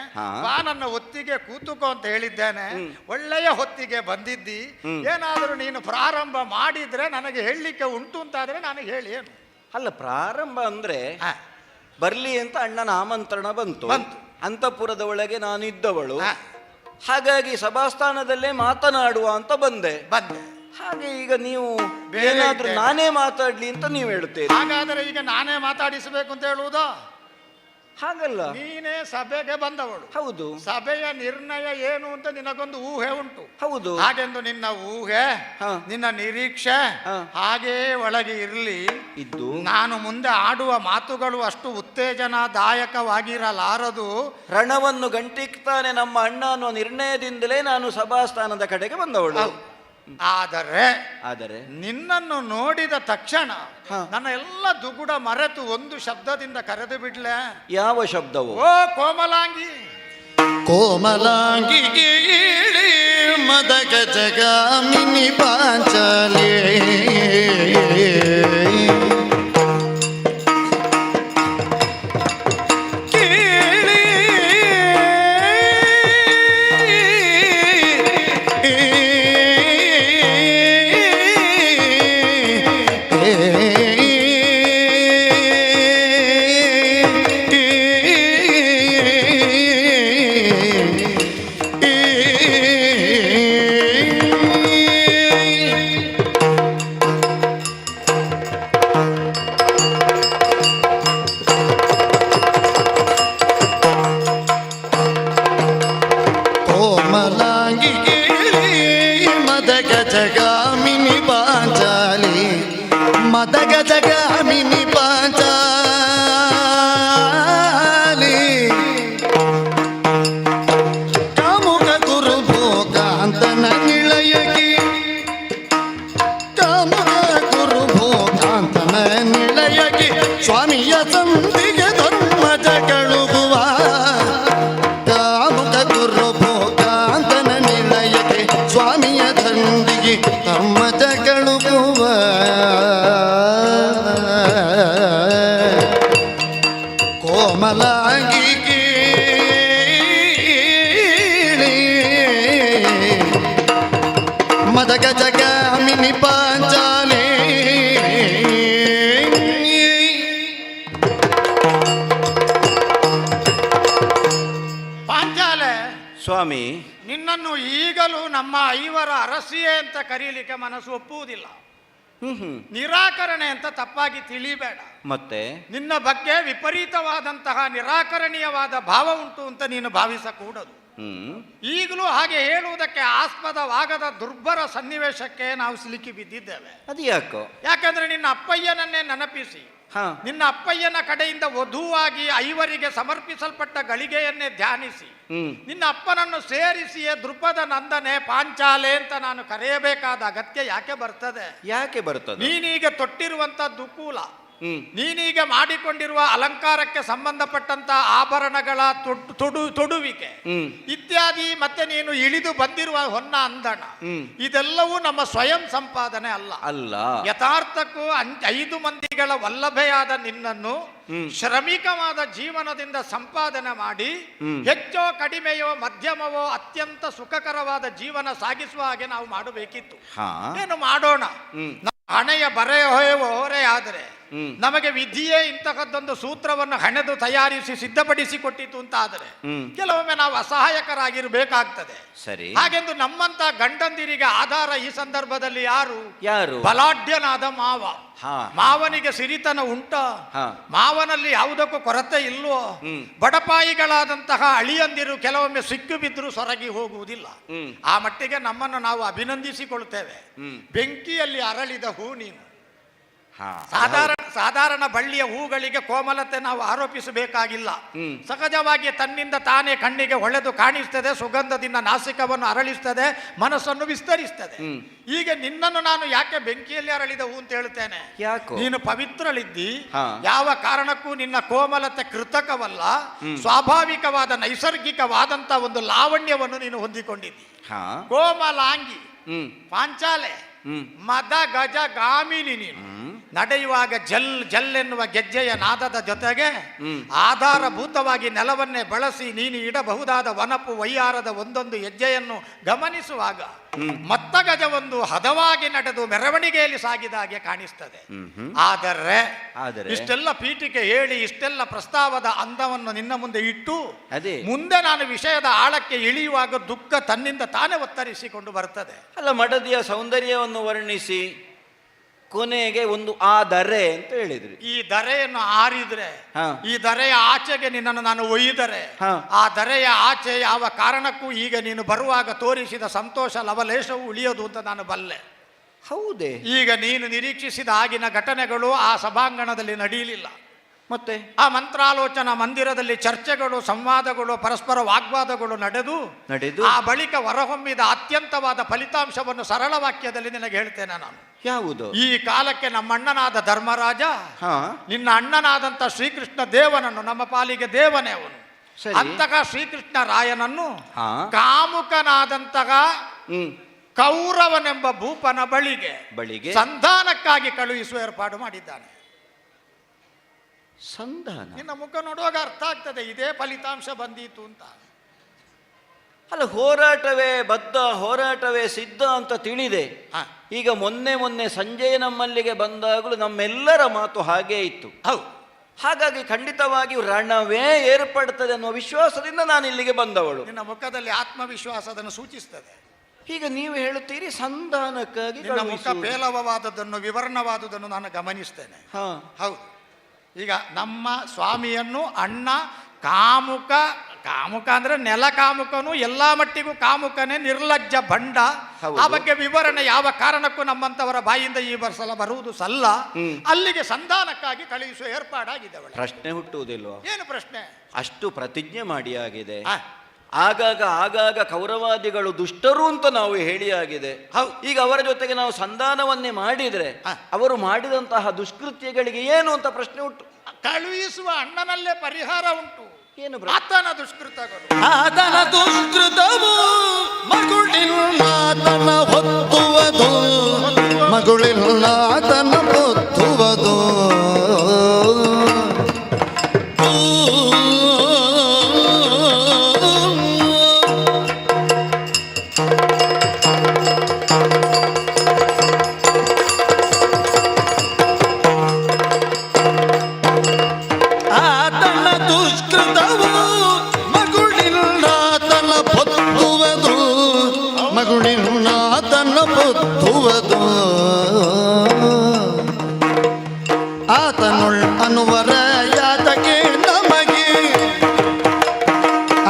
ಬಾ ನನ್ನ ಹೊತ್ತಿಗೆ ಕೂತುಕೋ ಅಂತ ಹೇಳಿದ್ದೇನೆ. ಒಳ್ಳೆಯ ಹೊತ್ತಿಗೆ ಬಂದಿದ್ದಿ. ಏನಾದರೂ ನೀನು ಪ್ರಾರಂಭ ಮಾಡಿದ್ರೆ ನನಗೆ ಹೇಳಲಿಕ್ಕೆ ಉಂಟು ಅಂತಾದ್ರೆ ನನಗೆ ಹೇಳಿ. ಏನು ಅಲ್ಲ, ಪ್ರಾರಂಭ ಅಂದ್ರೆ ಬರ್ಲಿ ಅಂತ ಅಣ್ಣನ ಆಮಂತ್ರಣ ಬಂತು. ಅಂತಃಪುರದ ಒಳಗೆ ನಾನು ಇದ್ದವಳು, ಹಾಗಾಗಿ ಸಭಾಸ್ಥಾನದಲ್ಲೇ ಮಾತನಾಡುವ ಅಂತ ಬಂದೆ. ಹಾಗೆ ಈಗ ನೀವು ಏನಾದ್ರೂ ನಾನೇ ಮಾತಾಡ್ಲಿ ಅಂತ ನೀವು ಹೇಳ್ತೇವೆ. ಹಾಗಾದ್ರೆ ಈಗ ನಾನೇ ಮಾತಾಡಿಸಬೇಕು ಅಂತ ಹೇಳುವುದಾ? ಹಾಗಲ್ಲ, ನೀನೇ ಸಭೆಗೆ ಬಂದವಳು. ಹೌದು. ಸಭೆಯ ನಿರ್ಣಯ ಏನು ಅಂತ ನಿನಗೊಂದು ಊಹೆ ಉಂಟು. ಹೌದು. ಹಾಗೆಂದು ನಿನ್ನ ಊಹೆ, ನಿನ್ನ ನಿರೀಕ್ಷೆ ಹಾಗೇ ಒಳಗೆ ಇರಲಿ. ಇದ್ದು ನಾನು ಮುಂದೆ ಆಡುವ ಮಾತುಗಳು ಅಷ್ಟು ಉತ್ತೇಜನದಾಯಕವಾಗಿರಲಾರದು. ರಣವನ್ನು ಗಂಟಿಕ್ತಾನೆ ನಮ್ಮ ಅಣ್ಣ ಅನ್ನುವ ನಿರ್ಣಯದಿಂದಲೇ ನಾನು ಸಭಾಸ್ಥಾನದ ಕಡೆಗೆ ಬಂದವಳು. ಆದರೆ ನಿನ್ನನ್ನು ನೋಡಿದ ತಕ್ಷಣ ನನ್ನ ಎಲ್ಲ ದುಗುಡ ಮರೆತು ಒಂದು ಶಬ್ದದಿಂದ ಕರೆದು ಬಿಡ್ಲೆ. ಯಾವ ಶಬ್ದವು? ಓ ಕೋಮಲಾಂಗಿ. ಕೋಮಲಾಂಗಿಗೆ ಇಳಿ ಮದಗ ಜಗಾಮಿನಿ ಪಾಂಚಾಲೆ ಕೇಳಿ ಕೋಮಲಾಂಗಿಗೆ ಮದಗ ಜಗಾಮಿನಿ ಪಾಂಚಾಲಿ ಮದಗ ಜಗಾಮಿನಿ ಪಾಂಚಾಲಿ ಕಾಮುಕ ಗುರು ಭೋಗಾಂತನ ನಿಳಯಗಿ ಕಾಮುಕ ಗುರು ಭೋಗಾಂತನ ನಿಳಯಗಿ ಸ್ವಾಮಿಯ ಸಂಧಿಗೆ ಧರ್ಮ ಜಗಳುಗುವ ಕಾಮುಕ ಗುರು ಭೋಗಾಂತನ ನಿಲಯಕ್ಕೆ ಸ್ವಾಮಿಯ ದಂಡಿಗೆ ತಮ್ಮ ಜಗಳುಗುವ ಕೋಮಲಾಗಿ ಮದಗ ಜಗಾಮಿನಿ ಪಾಂಚಾಲೆ ಪಾಂಚಾಲೆ, ಸ್ವಾಮಿ, ನಿನ್ನನ್ನು ಈಗಲೂ ನಮ್ಮ ಐವರ ಅರಸಿಯೇ ಅಂತ ಕರೀಲಿಕ್ಕೆ ಮನಸ್ಸು ಒಪ್ಪುವುದಿಲ್ಲ. ನಿರಾಕರಣೆ ಅಂತ ತಪ್ಪಾಗಿ ತಿಳಿಬೇಡ. ಮತ್ತೆ ನಿನ್ನ ಬಗ್ಗೆ ವಿಪರೀತವಾದಂತಹ ನಿರಾಕರಣೀಯವಾದ ಭಾವ ಉಂಟು ಅಂತ ನೀನು ಭಾವಿಸಕೂಡದು. ಈಗಲೂ ಹಾಗೆ ಹೇಳುವುದಕ್ಕೆ ಆಸ್ಪದವಾಗದ ದುರ್ಬರ ಸನ್ನಿವೇಶಕ್ಕೆ ನಾವು ಸಿಲುಕಿ ಬಿದ್ದಿದ್ದೇವೆ. ಅದು ಯಾಕೋ? ಯಾಕಂದ್ರೆ ನಿನ್ನ ಅಪ್ಪಯ್ಯನನ್ನೇ ನೆನಪಿಸಿ, ನಿನ್ನ ಅಪ್ಪಯ್ಯನ ಕಡೆಯಿಂದ ವಧುವಾಗಿ ಐವರಿಗೆ ಸಮರ್ಪಿಸಲ್ಪಟ್ಟ ಗಳಿಗೆಯನ್ನೇ ಧ್ಯಾನಿಸಿ, ನಿನ್ನ ಅಪ್ಪನನ್ನು ಸೇರಿಸಿಯೇ ದೃಪದ ನಂದನೆ ಪಾಂಚಾಲೆ ಅಂತ ನಾನು ಕರೆಯಬೇಕಾದ ಅಗತ್ಯ ಯಾಕೆ ಬರ್ತದೆ? ಯಾಕೆ ಬರ್ತದೆ? ನೀನೀಗ ತೊಟ್ಟಿರುವಂತ ದುಕೂಲ, ನೀನೀಗ ಮಾಡಿಕೊಂಡಿರುವ ಅಲಂಕಾರಕ್ಕೆ ಸಂಬಂಧಪಟ್ಟಂತ ಆಭರಣಗಳ ತೊಡುವಿಕೆ ಇತ್ಯಾದಿ, ಮತ್ತೆ ನೀನು ಇಳಿದು ಬಂದಿರುವ ಹೊನ್ನ ಅಂದಣ, ಇದೆಲ್ಲವೂ ನಮ್ಮ ಸ್ವಯಂ ಸಂಪಾದನೆ ಅಲ್ಲ. ಯಥಾರ್ಥಕ್ಕೂ 5 ಮಂದಿಗಳ ವಲ್ಲಭೆಯಾದ ನಿನ್ನನ್ನು ಶ್ರಮಿಕವಾದ ಜೀವನದಿಂದ ಸಂಪಾದನೆ ಮಾಡಿ ಹೆಚ್ಚೋ ಕಡಿಮೆಯೋ ಮಧ್ಯಮವೋ ಅತ್ಯಂತ ಸುಖಕರವಾದ ಜೀವನ ಸಾಗಿಸುವ ಹಾಗೆ ನಾವು ಮಾಡಬೇಕಿತ್ತು. ಏನು ಮಾಡೋಣ? ಹಣೆಯ ಬರೆ ಹೊರೆ ಆದರೆ ನಮಗೆ ವಿಧಿಯೇ ಇಂತಹದ್ದೊಂದು ಸೂತ್ರವನ್ನು ಹಣೆದು ತಯಾರಿಸಿ ಸಿದ್ಧಪಡಿಸಿ ಕೊಟ್ಟಿತು ಅಂತ ಆದರೆ ಕೆಲವೊಮ್ಮೆ ನಾವು ಅಸಹಾಯಕರಾಗಿರ್ಬೇಕಾಗ್ತದೆ. ಸರಿ. ಹಾಗೆಂದು ನಮ್ಮಂತ ಗಂಡಂದಿರಿಗೆ ಆಧಾರ ಈ ಸಂದರ್ಭದಲ್ಲಿ ಯಾರು? ಬಲಾಢ್ಯನಾದ ಮಾವ. ಮಾವನಿಗೆ ಸಿರಿತನ ಉಂಟ? ಮಾವನಲ್ಲಿ ಯಾವುದಕ್ಕೂ ಕೊರತೆ ಇಲ್ವೋ? ಬಡಪಾಯಿಗಳಾದಂತಹ ಅಳಿಯಂದಿರು ಕೆಲವೊಮ್ಮೆ ಸಿಕ್ಕು ಬಿದ್ದರೂ ಸೊರಗಿ ಹೋಗುವುದಿಲ್ಲ. ಆ ಮಟ್ಟಿಗೆ ನಮ್ಮನ್ನು ನಾವು ಅಭಿನಂದಿಸಿಕೊಳ್ತೇವೆ. ಬೆಂಕಿಯಲ್ಲಿ ಅರಳಿದ ಹೂ ನೀನು. ಸಾಧಾರಣ ಬಳ್ಳಿಯ ಹೂಗಳಿಗೆ ಕೋಮಲತೆ ನಾವು ಆರೋಪಿಸಬೇಕಾಗಿಲ್ಲ. ಸಹಜವಾಗಿ ತನ್ನಿಂದ ತಾನೇ ಕಣ್ಣಿಗೆ ಹೊಳೆದು ಕಾಣಿಸ್ತದೆ, ಸುಗಂಧದಿಂದ ನಾಸಿಕವನ್ನು ಅರಳಿಸ್ತದೆ, ಮನಸ್ಸನ್ನು ವಿಸ್ತರಿಸ್ತದೆ. ಈಗ ನಿನ್ನನ್ನು ನಾನು ಯಾಕೆ ಬೆಂಕಿಯಲ್ಲಿ ಅರಳಿದ ಹೂ ಅಂತ ಹೇಳ್ತೇನೆ? ನೀನು ಪವಿತ್ರಳಿದ್ದಿ, ಯಾವ ಕಾರಣಕ್ಕೂ ನಿನ್ನ ಕೋಮಲತೆ ಕೃತಕವಲ್ಲ, ಸ್ವಾಭಾವಿಕವಾದ ನೈಸರ್ಗಿಕವಾದಂತ ಒಂದು ಲಾವಣ್ಯವನ್ನು ನೀನು ಹೊಂದಿಕೊಂಡಿದ್ದಿ. ಕೋಮಲಾಂಗಿ, ಪಾಂಚಾಲೆ, ಮದ ಗಜ ಗಾಮಿನಿ. ನೀನು ನಡೆಯುವಾಗ ಜಲ್ ಎನ್ನುವ ಗೆಜ್ಜೆಯ ನಾದದ ಜೊತೆಗೆ ಆಧಾರಭೂತವಾಗಿ ನೆಲವನ್ನೇ ಬಳಸಿ ನೀನು ಇಡಬಹುದಾದ ವನಪು ವೈಯಾರದ ಒಂದೊಂದು ಹೆಜ್ಜೆಯನ್ನು ಗಮನಿಸುವಾಗ ಮತ್ತ ಗಜವೊಂದು ಹದವಾಗಿ ನಡೆದು ಮೆರವಣಿಗೆಯಲ್ಲಿ ಸಾಗಿದ ಹಾಗೆ ಕಾಣಿಸ್ತದೆ. ಆದರೆ ಇಷ್ಟೆಲ್ಲ ಪೀಠಿಕೆ ಹೇಳಿ ಇಷ್ಟೆಲ್ಲ ಪ್ರಸ್ತಾವದ ಅಂದವನ್ನು ನಿನ್ನ ಮುಂದೆ ಇಟ್ಟು ಮುಂದೆ ನಾನು ವಿಷಯದ ಆಳಕ್ಕೆ ಇಳಿಯುವಾಗ ದುಃಖ ತನ್ನಿಂದ ತಾನೇ ಒತ್ತರಿಸಿಕೊಂಡು ಬರ್ತದೆ. ಅಲ್ಲ, ಮಡದಿಯ ಸೌಂದರ್ಯವನ್ನು ವರ್ಣಿಸಿ ಕೊನೆಗೆ ಒಂದು ಆ ದರೆ ಅಂತ ಹೇಳಿದ್ರಿ. ಈ ದರೆಯನ್ನು ಆರಿದ್ರೆ, ಈ ದರೆಯ ಆಚೆಗೆ ನಿನ್ನನ್ನು ನಾನು ಒಯ್ದರೆ, ಆ ದರೆಯ ಆಚೆ ಯಾವ ಕಾರಣಕ್ಕೂ ಈಗ ನೀನು ಬರುವಾಗ ತೋರಿಸಿದ ಸಂತೋಷ ಲವಲೇಶವು ಉಳಿಯೋದು ಅಂತ ನಾನು ಬಲ್ಲೆ. ಹೌದೇ? ಈಗ ನೀನು ನಿರೀಕ್ಷಿಸಿದ ಆಗಿನ ಘಟನೆಗಳು ಆ ಸಭಾಂಗಣದಲ್ಲಿ ನಡೆಯಲಿಲ್ಲ. ಮತ್ತೆ ಆ ಮಂತ್ರಾಲೋಚನಾ ಮಂದಿರದಲ್ಲಿ ಚರ್ಚೆಗಳು, ಸಂವಾದಗಳು, ಪರಸ್ಪರ ವಾಗ್ವಾದಗಳು ನಡೆದು ಆ ಬಳಿಕ ಹೊರಹೊಮ್ಮಿದ ಅತ್ಯಂತವಾದ ಫಲಿತಾಂಶವನ್ನು ಸರಳ ವಾಕ್ಯದಲ್ಲಿ ನಿನಗೆ ಹೇಳ್ತೇನೆ ನಾನು. ಯಾವುದು? ಈ ಕಾಲಕ್ಕೆ ನಮ್ಮ ಅಣ್ಣನಾದ ಧರ್ಮರಾಜ ನಿನ್ನ ಅಣ್ಣನಾದಂತ ಶ್ರೀಕೃಷ್ಣ ದೇವನನ್ನು, ನಮ್ಮ ಪಾಲಿಗೆ ದೇವನೇ ಅವನು, ಸರಿ. ಅಂತಕ ಶ್ರೀಕೃಷ್ಣ ರಾಯನನ್ನು ಹಾ. ಕಾಮುಕನಾದಂತಹ ಹ್ಮ್ ಕೌರವನೆಂಬ ಭೂಪನ ಬಳಿಗೆ ಸಂಧಾನಕ್ಕಾಗಿ ಕಳುಹಿಸುವ ಏರ್ಪಾಡು ಮಾಡಿದ್ದಾನೆ. ಸಂಧಾನ. ನಿನ್ನ ಮುಖ ನೋಡುವಾಗ ಅರ್ಥ ಆಗ್ತದೆ ಇದೇ ಫಲಿತಾಂಶ ಬಂದೀತು ಅಂತ. ಅಲ್ಲ, ಹೋರಾಟವೇ ಸಿದ್ಧ ಅಂತ ತಿಳಿದೆ. ಹಾ. ಈಗ ಮೊನ್ನೆ ಸಂಜೆ ನಮ್ಮಲ್ಲಿಗೆ ಬಂದಾಗಲೂ ನಮ್ಮೆಲ್ಲರ ಮಾತು ಹಾಗೇ ಇತ್ತು. ಹೌದು. ಹಾಗಾಗಿ ಖಂಡಿತವಾಗಿಯೂ ರಣವೇ ಏರ್ಪಡ್ತದೆ ಅನ್ನುವ ವಿಶ್ವಾಸದಿಂದ ನಾನು ಇಲ್ಲಿಗೆ ಬಂದವಳು. ನಿನ್ನ ಮುಖದಲ್ಲಿ ಆತ್ಮವಿಶ್ವಾಸ ಅದನ್ನು ಸೂಚಿಸ್ತದೆ. ಈಗ ನೀವು ಹೇಳುತ್ತೀರಿ ಸಂಧಾನಕ್ಕಾಗಿ ನಿನ್ನ ಮುಖ ಕಳುಹಿಸುವುದು. ಪೇಲವವಾದದ್ದನ್ನು ವಿವರಣವಾದುದನ್ನು ನಾನು ಗಮನಿಸ್ತೇನೆ. ಹಾ. ಹೌದು. ಈಗ ನಮ್ಮ ಸ್ವಾಮಿಯನ್ನು ಅಣ್ಣ ಕಾಮುಕ ಅಂದ್ರೆ ನೆಲ ಕಾಮುಕನು, ಎಲ್ಲಾ ಮಟ್ಟಿಗೂ ಕಾಮುಕನೇ, ನಿರ್ಲಜ್ಜ ಭಂಡ. ಹೌದು. ಆ ಬಗ್ಗೆ ವಿವರಣೆ ಯಾವ ಕಾರಣಕ್ಕೂ ನಮ್ಮಂತವರ ಬಾಯಿಂದ ಈ ಸಲ ಬರುವುದು ಸಲ್ಲ. ಅಲ್ಲಿಗೆ ಸಂಧಾನಕ್ಕಾಗಿ ಕಳುಹಿಸುವ ಏರ್ಪಾಡಾಗಿದೆ. ಅವಳ ಪ್ರಶ್ನೆ ಹುಟ್ಟುವುದಿಲ್ವಾ? ಏನು ಪ್ರಶ್ನೆ? ಅಷ್ಟು ಪ್ರತಿಜ್ಞೆ ಮಾಡಿ ಆಗಿದೆ. ಆ, ಆಗಾಗ ಕೌರವಾದಿಗಳು ದುಷ್ಟರು ಅಂತ ನಾವು ಹೇಳಿ ಆಗಿದೆ. ಹೌದು. ಈಗ ಅವರ ಜೊತೆಗೆ ನಾವು ಸಂಧಾನವನ್ನೇ ಮಾಡಿದ್ರೆ ಅವರು ಮಾಡಿದಂತಹ ದುಷ್ಕೃತ್ಯಗಳಿಗೆ ಏನು ಅಂತ ಪ್ರಶ್ನೆ ಉಂಟು. ಕಳುಹಿಸುವ ಅಣ್ಣನಲ್ಲೇ ಪರಿಹಾರ ಉಂಟು. ಏನು ಆತನ ದುಷ್ಕೃತಗಳು. ಆತನ ದುಷ್ಕೃತವು ಮಗುಳಿಲ್ಲಾತನ ಹೊತ್ತುವುದು, ಮಗುಳಿಲ್ಲಾತನ ಹೊತ್ತುವುದು. ಆತನ ದುಷ್ಕೃತವು ಮಗುಳಿಲ್ಲಾತನ ಹೊತ್ತುವುದು, ಮಗುಳಿಲ್ಲಾತನ ಹೊತ್ತುವುದು. ಆತನುಳ್ ಅನುವರ ಯಾತಕ್ಕೆ ನಮಗೆ,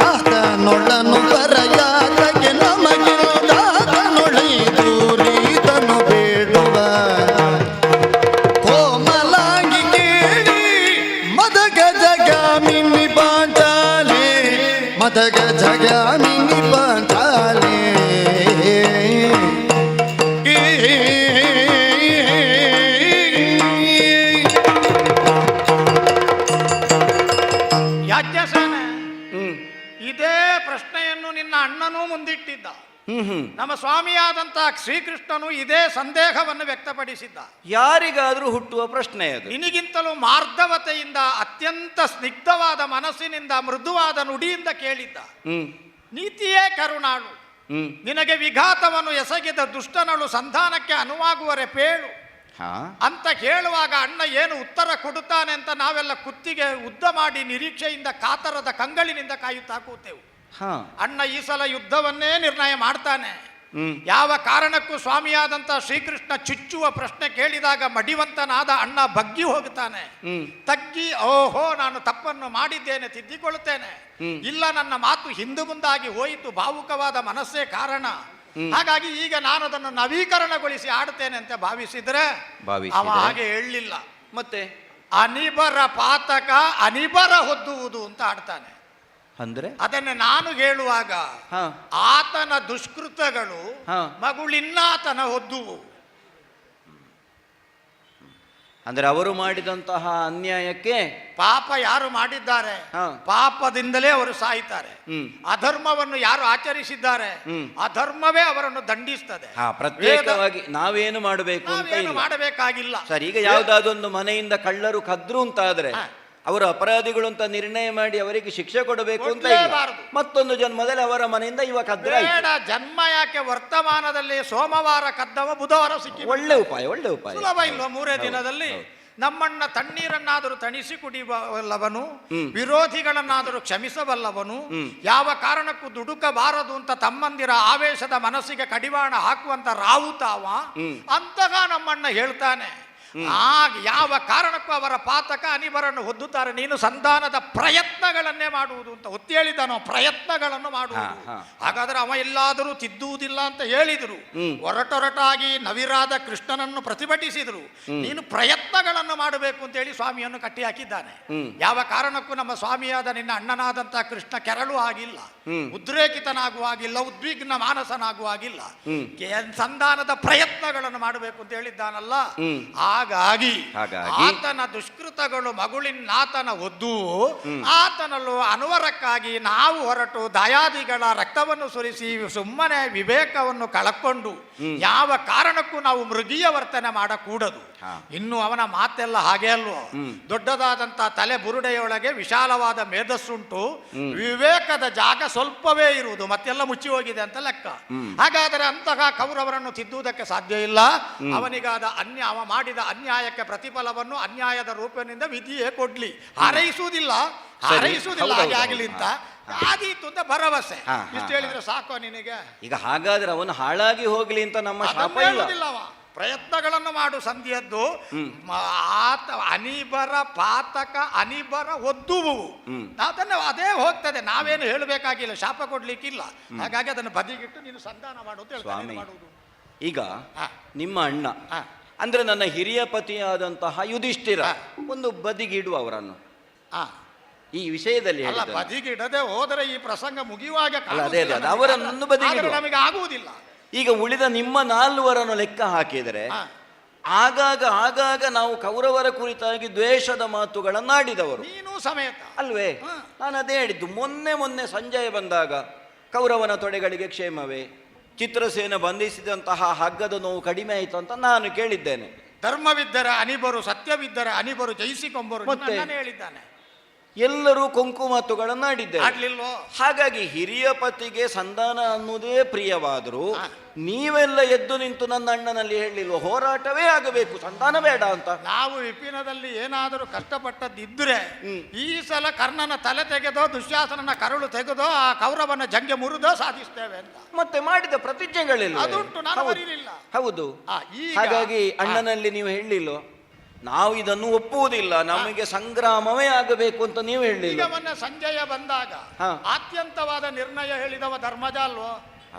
ಆತನೊಳ್ಳನುವರ ಯಾತಕ್ಕೆ ನಮಗೆ, ಆತನೊಳೈದೂರೀತನು ಬೇಡುವ ಕೋಮಲಾಗಿ ಕೇಳಿ ಮದಗ ಜಗಾಮಿನಿ ಪಾಂಚಾಲೆ, ಮದಗ ಜಗಾಮಿನಿ ಪಾಂಚಾಲೆ. ಯಾಜ್ಞಸೇನೆ, ಇದೇ ಪ್ರಶ್ನೆಯನ್ನು ನಿನ್ನ ಅಣ್ಣನೂ ಮುಂದಿಟ್ಟಿದ್ದ. ನಮ್ಮ ಸ್ವಾಮಿಯಾದಂತಹ ಶ್ರೀಕೃಷ್ಣನು ಇದೇ ಸಂದೇಹವನ್ನು ವ್ಯಕ್ತಪಡಿಸಿದ್ದ. ಯಾರಿಗಾದ್ರೂ ಹುಟ್ಟುವ ಪ್ರಶ್ನೆ ಅದು. ನಿನಗಿಂತಲೂ ಮಾರ್ಧವತೆಯಿಂದ, ಅತ್ಯಂತ ಸ್ನಿಗ್ಧವಾದ ಮನಸ್ಸಿನಿಂದ, ಮೃದುವಾದ ನುಡಿಯಿಂದ ಕೇಳಿದ್ದ. ನೀತಿಯೇ ಕರುಣಾಳು, ನಿನಗೆ ವಿಘಾತವನ್ನು ಎಸಗಿದ ದುಷ್ಟನಳು ಸಂಧಾನಕ್ಕೆ ಅನುವಾಗುವರೆ ಪೇಳು ಅಂತ ಕೇಳುವಾಗ ಅಣ್ಣ ಏನು ಉತ್ತರ ಕೊಡುತ್ತಾನೆ ಅಂತ ನಾವೆಲ್ಲ ಕುತ್ತಿಗೆ ಉದ್ದ ಮಾಡಿ ನಿರೀಕ್ಷೆಯಿಂದ ಕಾತರದ ಕಂಗಳಿನಿಂದ ಕಾಯುತ್ತಾ ಕೂತೆವು. ಅಣ್ಣ ಈ ಸಲ ಯುದ್ಧವನ್ನೇ ನಿರ್ಣಯ ಮಾಡ್ತಾನೆ. ಯಾವ ಕಾರಣಕ್ಕೂ ಸ್ವಾಮಿಯಾದಂತ ಶ್ರೀಕೃಷ್ಣ ಚುಚ್ಚುವ ಪ್ರಶ್ನೆ ಕೇಳಿದಾಗ ಮಡಿವಂತನಾದ ಅಣ್ಣ ಬಗ್ಗಿ ಹೋಗುತ್ತಾನೆ. ತಗ್ಗಿ ಓಹೋ ನಾನು ತಪ್ಪನ್ನು ಮಾಡಿದ್ದೇನೆ, ತಿದ್ದಿಕೊಳ್ಳುತ್ತೇನೆ, ಇಲ್ಲ ನನ್ನ ಮಾತು ಹಿಂದು ಮುಂದಾಗಿ ಹೋಯಿತು, ಭಾವುಕವಾದ ಮನಸ್ಸೇ ಕಾರಣ, ಹಾಗಾಗಿ ಈಗ ನಾನು ಅದನ್ನು ನವೀಕರಣಗೊಳಿಸಿ ಆಡುತ್ತೇನೆ ಅಂತ ಭಾವಿಸಿದ್ರೆ ಅವ ಹಾಗೆ ಹೇಳಲಿಲ್ಲ. ಮತ್ತೆ ಅನಿಬರ ಪಾತಕ ಅನಿಬರ ಹೊದ್ದುವುದು ಅಂತ ಆಡ್ತಾನೆ. ಅಂದ್ರೆ ಅದನ್ನೇ ನಾನು ಹೇಳುವಾಗ ಆತನ ದುಷ್ಕೃತಗಳು ಮಗುಳಿನ್ನಾತನ ಹೊದ್ದುವು. ಅಂದ್ರೆ ಅವರು ಮಾಡಿದಂತಹ ಅನ್ಯಾಯಕ್ಕೆ ಪಾಪ ಯಾರು ಮಾಡಿದ್ದಾರೆ ಪಾಪದಿಂದಲೇ ಅವರು ಸಾಯ್ತಾರೆ. ಅಧರ್ಮವನ್ನು ಯಾರು ಆಚರಿಸಿದ್ದಾರೆ ಅಧರ್ಮವೇ ಅವರನ್ನು ದಂಡಿಸ್ತದೆ. ಪ್ರತ್ಯೇಕವಾಗಿ ನಾವೇನು ಮಾಡಬೇಕು ಅಂತ ಮಾಡಬೇಕಾಗಿಲ್ಲ. ಸರಿ, ಈಗ ಯಾವುದಾದೊಂದು ಮನೆಯಿಂದ ಕಳ್ಳರು ಕದ್ರು ಅಂತಾದ್ರೆ ಅವರು ಅಪರಾಧಿಗಳು ಅಂತ ನಿರ್ಣಯ ಮಾಡಿ ಅವರಿಗೆ ಶಿಕ್ಷೆ ಕೊಡಬೇಕು ಅಂತ ಮತ್ತೊಂದು ಜನ್ಮದಲ್ಲಿ ಅವರ ಮನೆಯಿಂದ ಇವ ಕದ್ರ ಜನ್ಮ ಯಾಕೆ, ವರ್ತಮಾನದಲ್ಲಿ ಸೋಮವಾರ ಕದ್ದವ ಬುಧವಾರ ಸಿಕ್ಕಿ. ಒಳ್ಳೆ ಉಪಾಯ ಸುಲಭ ಇಲ್ವಾ? 3 ದಿನದಲ್ಲಿ ನಮ್ಮಣ್ಣ ತಣ್ಣೀರನ್ನಾದರೂ ತಣಿಸಿ ಕುಡಿಯಬಲ್ಲವನು, ವಿರೋಧಿಗಳನ್ನಾದರೂ ಕ್ಷಮಿಸಬಲ್ಲವನು, ಯಾವ ಕಾರಣಕ್ಕೂ ದುಡುಕಬಾರದು ಅಂತ ತಮ್ಮಂದಿರ ಆವೇಶದ ಮನಸ್ಸಿಗೆ ಕಡಿವಾಣ ಹಾಕುವಂತ ರಾವುತಾವ ಅಂತಹ ನಮ್ಮಣ್ಣ ಹೇಳ್ತಾನೆ. ಯಾವ ಕಾರಣಕ್ಕೂ ಅವರ ಪಾತಕ ಅನಿಬರನ್ನು ಹೊದ್ದುತ್ತಾರೆ. ನೀನು ಸಂಧಾನದ ಪ್ರಯತ್ನಗಳನ್ನೇ ಮಾಡುವುದು ಅಂತ ಒತ್ತಿ ಹೇಳಿದನೋ, ಪ್ರಯತ್ನಗಳನ್ನು ಮಾಡುವುದು. ಹಾಗಾದ್ರೆ ಅವ ಎಲ್ಲಾದರೂ ತಿದ್ದುವುದಿಲ್ಲ ಅಂತ ಹೇಳಿದ್ರು, ಒರಟೊರಟಾಗಿ ನವಿರಾದ ಕೃಷ್ಣನನ್ನು ಪ್ರತಿಭಟಿಸಿದ್ರು. ನೀನು ಪ್ರಯತ್ನಗಳನ್ನು ಮಾಡಬೇಕು ಅಂತ ಹೇಳಿ ಸ್ವಾಮಿಯನ್ನು ಕಟ್ಟಿ ಹಾಕಿದ್ದಾನೆ. ಯಾವ ಕಾರಣಕ್ಕೂ ನಮ್ಮ ಸ್ವಾಮಿಯಾದ ನಿನ್ನ ಅಣ್ಣನಾದಂತಹ ಕೃಷ್ಣ ಕೆರಳು ಆಗಿಲ್ಲ, ಉದ್ರೇಕಿತನಾಗುವ ಆಗಿಲ್ಲ, ಉದ್ವಿಗ್ನ ಮಾನಸನಾಗುವ ಆಗಿಲ್ಲ. ಸಂಧಾನದ ಪ್ರಯತ್ನಗಳನ್ನು ಮಾಡಬೇಕು ಅಂತ ಹೇಳಿದ್ದಾನಲ್ಲ, ಆ ಹಾಗಾಗಿ ಹಾಗಾಗಿ? ಆತನ ದುಷ್ಕೃತಗಳು ಮಗುಳಿನಾತನ ಒದ್ದು ಆತನಲ್ಲೂ ಅನುವರಕ್ಕಾಗಿ ನಾವು ಹೊರಟು ದಯಾದಿಗಳ ರಕ್ತವನ್ನು ಸುರಿಸಿ ಸುಮ್ಮನೆ ವಿವೇಕವನ್ನು ಕಳಕೊಂಡು ಯಾವ ಕಾರಣಕ್ಕೂ ನಾವು ಮೃಗೀಯ ವರ್ತನೆ ಮಾಡಕೂಡದು. ಇನ್ನು ಅವನ ಮಾತೆಲ್ಲ ಹಾಗೆ ಅಲ್ವೋ, ದೊಡ್ಡದಾದಂತ ತಲೆ ಬುರುಡೆಯೊಳಗೆ ವಿಶಾಲವಾದ ಮೇಧಸ್ಸುಂಟು, ವಿವೇಕದ ಜಾಗ ಸ್ವಲ್ಪವೇ ಇರುವುದು, ಮತ್ತೆಲ್ಲ ಮುಚ್ಚಿ ಹೋಗಿದೆ ಅಂತ ಲೆಕ್ಕ. ಹಾಗಾದರೆ ಅಂತಹ ಕೌರವರನ್ನು ತಿದ್ದುವುದಕ್ಕೆ ಸಾಧ್ಯ ಇಲ್ಲ. ಅವನಿಗಾದ ಅವ ಮಾಡಿದ ಅನ್ಯಾಯಕ್ಕೆ ಪ್ರತಿಫಲವನ್ನು ಅನ್ಯಾಯದ ರೂಪದಿಂದ ವಿಧಿಯೇ ಕೊಡ್ಲಿ. ಹಾರೈಸುವುದಿಲ್ಲ ಹಾಗೆ ಆಗಲಿ ಅಂತ ಆದೀತು ಅಂತ ಭರವಸೆ. ಇಷ್ಟು ಹೇಳಿದ್ರೆ ಸಾಕೋ ನಿನಗೆ? ಈಗ ಹಾಗಾದ್ರೆ ಅವನು ಹಾಳಾಗಿ ಹೋಗ್ಲಿ ಅಂತ ನಮ್ಮ ಶಾಪ ಇಲ್ಲ. ಹೇಳುವುದಿಲ್ಲವ. ಪ್ರಯತ್ನಗಳನ್ನು ಮಾಡು ಸಂಧಿಯದ್ದು. ಆತ ಅನಿಬರ ಪಾತಕ ಅನಿಬರ ಒದ್ದುವು ಅದನ್ನು ಅದೇ ಹೋಗ್ತದೆ. ನಾವೇನು ಹೇಳಬೇಕಾಗಿಲ್ಲ, ಶಾಪ ಕೊಡ್ಲಿಕ್ಕಿಲ್ಲ. ಹಾಗಾಗಿ ಅದನ್ನು ಬದಿಗಿಟ್ಟು ನೀನು ಸಂಧಾನ ಮಾಡುವುದು ಹೇಳ್ತಾನೆ ಮಾಡುವುದು. ಈಗ ನಿಮ್ಮ ಅಣ್ಣ ಅಂದ್ರೆ ನನ್ನ ಹಿರಿಯ ಪತಿಯಾದಂತಹ ಯುಧಿಷ್ಠಿರ ಒಂದು ಬದಿಗಿಡುವ ಅವರನ್ನು ಈ ವಿಷಯದಲ್ಲಿ ಅಲ್ಲ, ಬದಿಗಿಡದೆ ಹೋದರೆ ಈ ಪ್ರಸಂಗ ಮುಗಿಯುವಾಗ ಅಲ್ಲ, ಅದೇ ಅವರನ್ನು ಬದಿಗಿಡುವ ನಮಗೆ ಆಗುವುದಿಲ್ಲ. ಈಗ ಉಳಿದ ನಿಮ್ಮ ನಾಲ್ವರನ್ನು ಲೆಕ್ಕ ಹಾಕಿದರೆ ಆಗಾಗ ನಾವು ಕೌರವರ ಕುರಿತಾಗಿ ದ್ವೇಷದ ಮಾತುಗಳನ್ನಾಡಿದವರು ನೀನು ಸಮೇತ ಅಲ್ವೇ? ನಾನು ಅದೇ ಹೇಳಿದ್ದು. ಮೊನ್ನೆ ಸಂಜಯ ಬಂದಾಗ ಕೌರವನ ತೊಡೆಗಳಿಗೆ ಕ್ಷೇಮವೇ, ಚಿತ್ರಸೇನ ಬಂಧಿಸಿದಂತಹ ಹಗ್ಗದ ನೋವು ಕಡಿಮೆ ಆಯಿತು ಅಂತ ನಾನು ಕೇಳಿದ್ದೇನೆ. ಧರ್ಮವಿದ್ದರೆ ಅನಿಬರು, ಸತ್ಯವಿದ್ದರೆ ಅನಿಬರು ಜಯಿಸಿಕೊಂಬರು ಮತ್ತೆ ಹೇಳಿದ್ದಾನೆ. ಎಲ್ಲರೂ ಕೊಂಕು ಮಾತುಗಳನ್ನಾಡಿದ್ದಾರೆ. ಆಡ್ಲಿಲ್ವೋ? ಹಾಗಾಗಿ ಹಿರಿಯ ಪತಿಗೆ ಸಂಧಾನ ಅನ್ನುವುದೇ ಪ್ರಿಯವಾದರೂ ನೀವೆಲ್ಲ ಎದ್ದು ನಿಂತು ನನ್ನ ಅಣ್ಣನಲ್ಲಿ ಹೇಳಿಲ್ವ ಹೋರಾಟವೇ ಆಗಬೇಕು, ಸಂಧಾನ ಬೇಡ ಅಂತ. ನಾವು ವಿಪಿನದಲ್ಲಿ ಏನಾದರೂ ಕಷ್ಟಪಟ್ಟದ್ದಿದ್ರೆ ಈ ಸಲ ಕರ್ಣನ ತಲೆ ತೆಗೆದೋ ದುಶ್ಯಾಸನನ ಕರುಳು ತೆಗೆದೋ ಆ ಕೌರವನ ಜಂಗೆ ಮುರಿದೋ ಸಾಧಿಸ್ತೇವೆ ಅಂತ ಮತ್ತೆ ಮಾಡಿದ ಪ್ರತಿಜ್ಞೆಗಳಿಲ್ಲ. ಅದುಂಟು, ನಾನು ಬರೀಲಿಲ್ಲ. ಹೌದು. ಹಾಗಾಗಿ ಅಣ್ಣನಲ್ಲಿ ನೀವು ಹೇಳಿಲ್ಲೋ ನಾವು ಇದನ್ನು ಒಪ್ಪುವುದಿಲ್ಲ, ನಮಗೆ ಸಂಗ್ರಾಮವೇ ಆಗಬೇಕು ಅಂತ ನೀವು ಹೇಳಿಲ್ಲ. ಈಗ ಮೊನ್ನೆ ಸಂಜಯ ಬಂದಾಗ ಅತ್ಯಂತವಾದ ನಿರ್ಣಯ ಹೇಳಿದವ ಧರ್ಮಜ ಅಲ್ವೋ?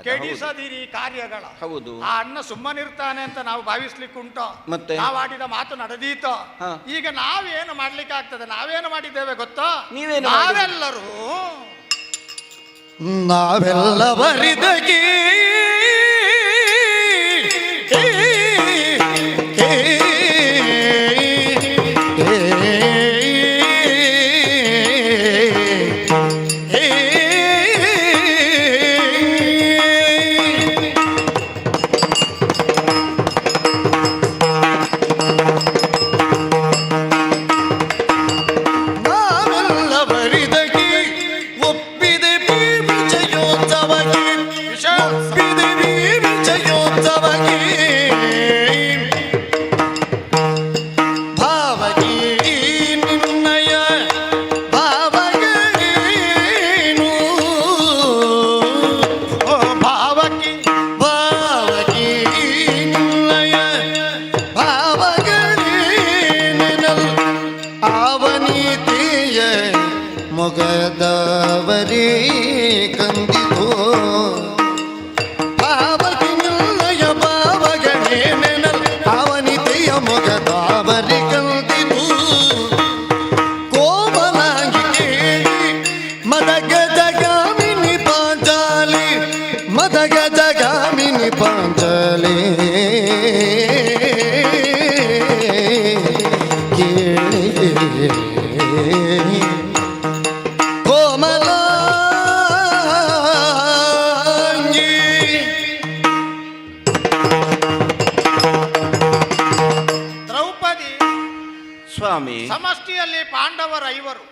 ಕೆಡಿಸದಿರಿ ಕಾರ್ಯಗಳ. ಹೌದು. ಆ ಅಣ್ಣ ಸುಮ್ಮನಿರ್ತಾನೆ ಅಂತ ನಾವು ಭಾವಿಸ್ಲಿಕ್ಕುಂಟೋ? ಮತ್ತೆ ನಾವು ಆಡಿದ ಮಾತು ನಡೆದೀತೋ? ಈಗ ನಾವೇನು ಮಾಡ್ಲಿಕ್ಕೆ ಆಗ್ತದೆ? ನಾವೇನು ಮಾಡಿದ್ದೇವೆ ಗೊತ್ತಾ? ನೀವೇನು? ನಾವೆಲ್ಲವರಿದಗಿ ಮೊಗದವರೇ ಕಂದಿತೋ ಭಾವಕಿನಯ ಭಾವಗಳೇ ನೆನಲ್ ಅವನಿತೆಯ ಮೊಗದವರೇ ಕಂದಿತು ಕೋಮಲಾಗಿ ಕೇಳಿ ಮದಗಜಗಾಮಿನಿ ಪಾಂಚಾಲಿ ಮದಗಜಗಾಮಿನಿ ಪಾಂಚಾಲಿ ಸಮಷ್ಟಿಯಲ್ಲಿ ಪಾಂಡವರ 5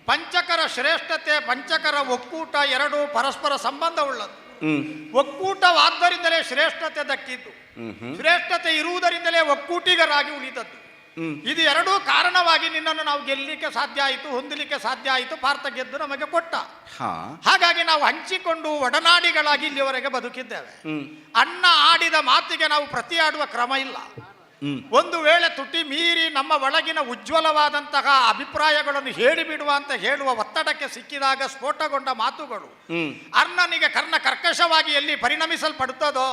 ಪಂಚಕರ ಶ್ರೇಷ್ಠತೆ, ಪಂಚಕರ ಒಕ್ಕೂಟ ಎರಡೂ ಪರಸ್ಪರ ಸಂಬಂಧವುಳ್ಳದ್ದು. ಒಕ್ಕೂಟವಾದ್ದರಿಂದಲೇ ಶ್ರೇಷ್ಠತೆ ದಕ್ಕಿದ್ದು, ಶ್ರೇಷ್ಠತೆ ಇರುವುದರಿಂದಲೇ ಒಕ್ಕೂಟಿಗರಾಗಿ ಉಳಿದದ್ದು. ಇದು ಎರಡೂ ಕಾರಣವಾಗಿ ನಿನ್ನನ್ನು ನಾವು ಗೆಲ್ಲಲಿಕ್ಕೆ ಸಾಧ್ಯ ಆಯಿತು, ಹೊಂದಲಿಕ್ಕೆ ಸಾಧ್ಯ ಆಯಿತು. ಪಾರ್ಥ ಗೆದ್ದು ನಮಗೆ ಕೊಟ್ಟ. ಹಾಗಾಗಿ ನಾವು ಹಂಚಿಕೊಂಡು ಒಡನಾಡಿಗಳಾಗಿ ಇಲ್ಲಿವರೆಗೆ ಬದುಕಿದ್ದೇವೆ. ಅಣ್ಣ ಆಡಿದ ಮಾತಿಗೆ ನಾವು ಪ್ರತಿಯಾಡುವ ಕ್ರಮ ಇಲ್ಲ. ಒಂದು ವೇಳೆ ತುಟಿ ಮೀರಿ ನಮ್ಮ ಒಳಗಿನ ಉಜ್ವಲವಾದಂತಹ ಅಭಿಪ್ರಾಯಗಳನ್ನು ಹೇಳಿಬಿಡುವ ಅಂತ ಹೇಳುವ ಒತ್ತಡಕ್ಕೆ ಸಿಕ್ಕಿದಾಗ ಸ್ಫೋಟಗೊಂಡ ಮಾತುಗಳು ಅರ್ಣನಿಗೆ ಕರ್ಕಶವಾಗಿ ಎಲ್ಲಿ ಪರಿಣಮಿಸಲ್ಪಡುತ್ತದೋ,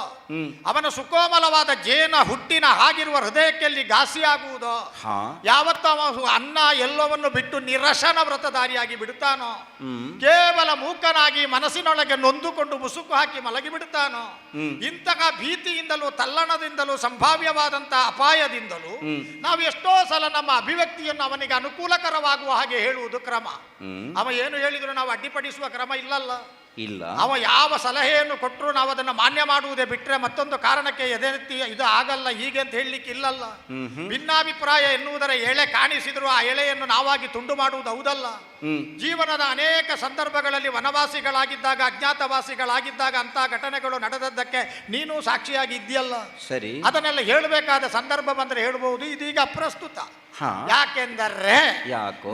ಅವನ ಸುಕೋಮಲವಾದ ಜೇನ ಹುಟ್ಟಿನ ಹಾಗಿರುವ ಹೃದಯಕ್ಕೆ ಎಲ್ಲಿ ಘಾಸಿಯಾಗುವುದೋ, ಯಾವತ್ತ ಅನ್ನ ಎಲ್ಲವನ್ನು ಬಿಟ್ಟು ನಿರಶನ ವ್ರತಧಾರಿಯಾಗಿ ಬಿಡುತ್ತಾನೋ, ಕೇವಲ ಮೂಕನಾಗಿ ಮನಸ್ಸಿನೊಳಗೆ ನೊಂದುಕೊಂಡು ಮುಸುಕು ಹಾಕಿ ಮಲಗಿ ಬಿಡುತ್ತಾನೋ, ಇಂತಹ ಭೀತಿಯಿಂದಲೂ ತಲ್ಲಣದಿಂದಲೂ ಸಂಭಾವ್ಯವಾದಂತಹ ಅಪಾಯದಿಂದಲೂ ನಾವು ಎಷ್ಟೋ ಸಲ ನಮ್ಮ ಅಭಿವ್ಯಕ್ತಿಯನ್ನು ಅವನಿಗೆ ಅನುಕೂಲಕರವಾಗುವ ಹಾಗೆ ಹೇಳುವುದು ಕ್ರಮ. ಅವ ಏನು ಹೇಳಿದ್ರು ನಾವು ಅಡ್ಡಿಪಡಿಸುವ ಕ್ರಮ ಇಲ್ಲಲ್ಲ. ಇಲ್ಲ, ಅವ ಯಾವ ಸಲಹೆಯನ್ನು ಕೊಟ್ಟರು ನಾವು ಅದನ್ನು ಮಾನ್ಯ ಮಾಡುವುದೇ ಬಿಟ್ರೆ ಮತ್ತೊಂದು ಕಾರಣಕ್ಕೆ ಎದೆತ್ತಿ ಇದು ಆಗಲ್ಲ ಹೀಗೆ ಅಂತ ಹೇಳಲಿಕ್ಕೆ ಇಲ್ಲಲ್ಲ. ಭಿನ್ನಾಭಿಪ್ರಾಯ ಎನ್ನುವುದರ ಎಳೆ ಕಾಣಿಸಿದ್ರು ಆ ಎಳೆಯನ್ನು ನಾವಾಗಿ ತುಂಡು ಮಾಡುವುದು ಹೌದಲ್ಲ. ಜೀವನದ ಅನೇಕ ಸಂದರ್ಭಗಳಲ್ಲಿ ವನವಾಸಿಗಳಾಗಿದ್ದಾಗ ಅಜ್ಞಾತವಾಸಿಗಳಾಗಿದ್ದಾಗ ಅಂತ ಘಟನೆಗಳು ನಡೆದದ್ದಕ್ಕೆ ನೀನು ಸಾಕ್ಷಿಯಾಗಿ ಇದೆಯಲ್ಲ. ಸರಿ, ಅದನ್ನೆಲ್ಲ ಹೇಳಬೇಕಾದ ಸಂದರ್ಭ ಬಂದ್ರೆ ಹೇಳಬಹುದು. ಇದೀಗ ಅಪ್ರಸ್ತುತ. ಯಾಕೆಂದರೆ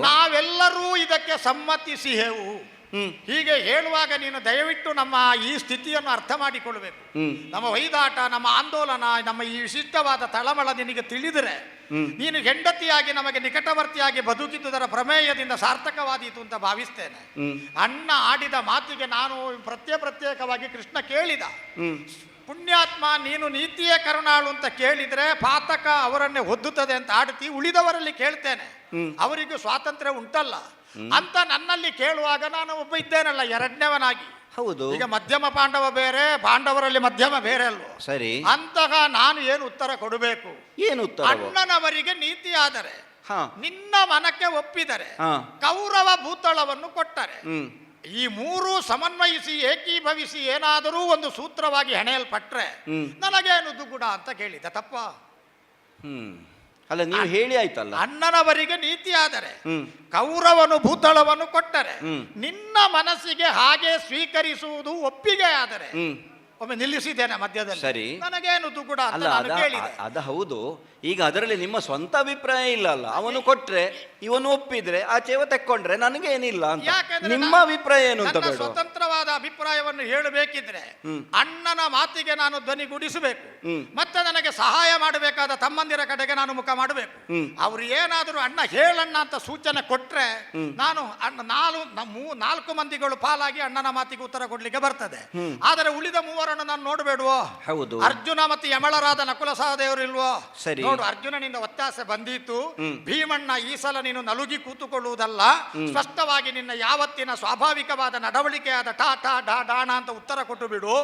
ನಾವೆಲ್ಲರೂ ಇದಕ್ಕೆ ಸಮ್ಮತಿಸಿ ಹೇವು. ಹೀಗೆ ಹೇಳುವಾಗ ನೀನು ದಯವಿಟ್ಟು ನಮ್ಮ ಈ ಸ್ಥಿತಿಯನ್ನು ಅರ್ಥ ಮಾಡಿಕೊಳ್ಳಬೇಕು. ನಮ್ಮ ವೈದಾಟ, ನಮ್ಮ ಆಂದೋಲನ, ನಮ್ಮ ಈ ವಿಶಿಷ್ಟವಾದ ತಳಮಳ ನಿನಗೆ ತಿಳಿದರೆ ನೀನು ಹೆಂಡತಿಯಾಗಿ ನಮಗೆ ನಿಕಟವರ್ತಿಯಾಗಿ ಬದುಕಿದ್ದುದರ ಪ್ರಮೇಯದಿಂದ ಸಾರ್ಥಕವಾದೀತು ಅಂತ ಭಾವಿಸ್ತೇನೆ. ಅಣ್ಣ ಆಡಿದ ಮಾತಿಗೆ ನಾನು ಪ್ರತ್ಯೇಕವಾಗಿ ಕೃಷ್ಣ ಕೇಳಿದ, ಪುಣ್ಯಾತ್ಮ ನೀನು ನೀತಿಯೇ ಕರುಣಾಳು ಅಂತ ಕೇಳಿದ್ರೆ ಪಾತಕ ಅವರನ್ನೇ ಒದ್ದುತ್ತದೆ ಅಂತ ಆಡ್ತಿ, ಉಳಿದವರಲ್ಲಿ ಕೇಳ್ತೇನೆ ಅವರಿಗೂ ಸ್ವಾತಂತ್ರ್ಯ ಉಂಟಲ್ಲ ಅಂತ ನನ್ನಲ್ಲಿ ಕೇಳುವಾಗ ನಾನು ಒಬ್ಬ ಇದ್ದೇನಲ್ಲ ಎರಡನೇವನಾಗಿ. ಹೌದು, ಈಗ ಮಧ್ಯಮ ಪಾಂಡವ ಬೇರೆ, ಪಾಂಡವರಲ್ಲಿ ಮಧ್ಯಮ ಬೇರೆ ಅಲ್ವೋ. ಸರಿ, ಅಂತಹ ನಾನು ಏನು ಉತ್ತರ ಕೊಡಬೇಕು? ಏನು ಉತ್ತರ? ಅಣ್ಣನವರಿಗೆ ನೀತಿ ಆದರೆ, ನಿನ್ನ ಮನಕ್ಕೆ ಒಪ್ಪಿದರೆ, ಕೌರವ ಭೂತಳವನ್ನು ಕೊಟ್ಟರೆ, ಈ ಮೂರು ಸಮನ್ವಯಿಸಿ ಏಕೀಭವಿಸಿ ಏನಾದರೂ ಒಂದು ಸೂತ್ರವಾಗಿ ಹೆಣೆಯಲ್ಪಟ್ರೆ ನನಗೇನು ದುಗುಡ ಅಂತ ಕೇಳಿದ ತಪ್ಪ? ಅಲ್ಲ, ನೀವು ಹೇಳಿ ಆಯ್ತಲ್ಲ. ಅಣ್ಣನವರಿಗೆ ನೀತಿ ಆದರೆ, ಕೌರವನು ಭೂತಳವನ್ನು ಕೊಟ್ಟರೆ, ನಿನ್ನ ಮನಸ್ಸಿಗೆ ಹಾಗೆ ಸ್ವೀಕರಿಸುವುದು ಒಪ್ಪಿಗೆ ಆದರೆ, ಒಮ್ಮೆ ನಿಲ್ಲಿಸಿದ್ದೇನೆ ಮಧ್ಯದಲ್ಲಿ. ಸರಿ, ನನಗೇನು ದುಗುಡ ಅಂತ ಅಲ್ಲ, ನಾನು ಕೇಳಿದೆ. ಅದು ಹೌದು. ಈಗ ಅದರಲ್ಲಿ ನಿಮ್ಮ ಸ್ವಂತ ಅಭಿಪ್ರಾಯ ಇಲ್ಲ ಅಲ್ಲ. ಅವನು ಕೊಟ್ರೆ ಇವನು ಒಪ್ಪಿದ್ರೆ ಆಚೆವ ತೆಕ್ಕೊಂಡ್ರೆ ನನಗೇನಿಲ್ಲ ಅಂತ. ಯಾಕಂದ್ರೆ ನಿಮ್ಮ ಅಭಿಪ್ರಾಯ ಏನು ಅಂತ ಬೇಡ. ಸ್ವತಂತ್ರವಾದ ಅಭಿಪ್ರಾಯವನ್ನು ಹೇಳಬೇಕಿದ್ರೆ ಅಣ್ಣನ ಮಾತಿಗೆ ನಾನು ಧ್ವನಿಗೂಡಿಸಬೇಕು. ಮತ್ತೆ ನನಗೆ ಸಹಾಯ ಮಾಡಬೇಕಾದ ತಮ್ಮಂದಿರ ಕಡೆಗೆ ನಾನು ಮುಖ ಮಾಡಬೇಕು. ಅವ್ರು ಏನಾದರೂ ಅಣ್ಣ ಹೇಳಣ್ಣ ಅಂತ ಸೂಚನೆ ಕೊಟ್ರೆ ನಾನು ನಾಲ್ಕು ಮಂದಿಗಳು ಪಾಲಾಗಿ ಅಣ್ಣನ ಮಾತಿಗೆ ಉತ್ತರ ಕೊಡ್ಲಿಕ್ಕೆ ಬರ್ತದೆ. ಆದರೆ ಉಳಿದ ಮೂವರನ್ನು ನಾನು ನೋಡಬೇಡುವೋ? ಹೌದು, ಅರ್ಜುನ ಮತ್ತು ಯಮಳರಾದ ನಕುಲ ಸಹದೇವರು ಇಲ್ವೋ? ಸರಿ, ನೋಡು, ಅರ್ಜುನನಿಂದ ಒತ್ತಾಸೆ ಬಂದೀತು. ಭೀಮಣ್ಣ ಈ ಸಲ ನೀನು ನಲುಗಿ ಕೂತುಕೊಳ್ಳುವುದಲ್ಲ, ಸ್ಪಷ್ಟವಾಗಿ ನಿನ್ನ ಯಾವತ್ತಿನ ಸ್ವಾಭಾವಿಕವಾದ ನಡವಳಿಕೆಯಾದ ಟಾ ಟಾ ಡಾ ಡಾಣ ಅಂತ ಉತ್ತರ ಕೊಟ್ಟು ಬಿಡು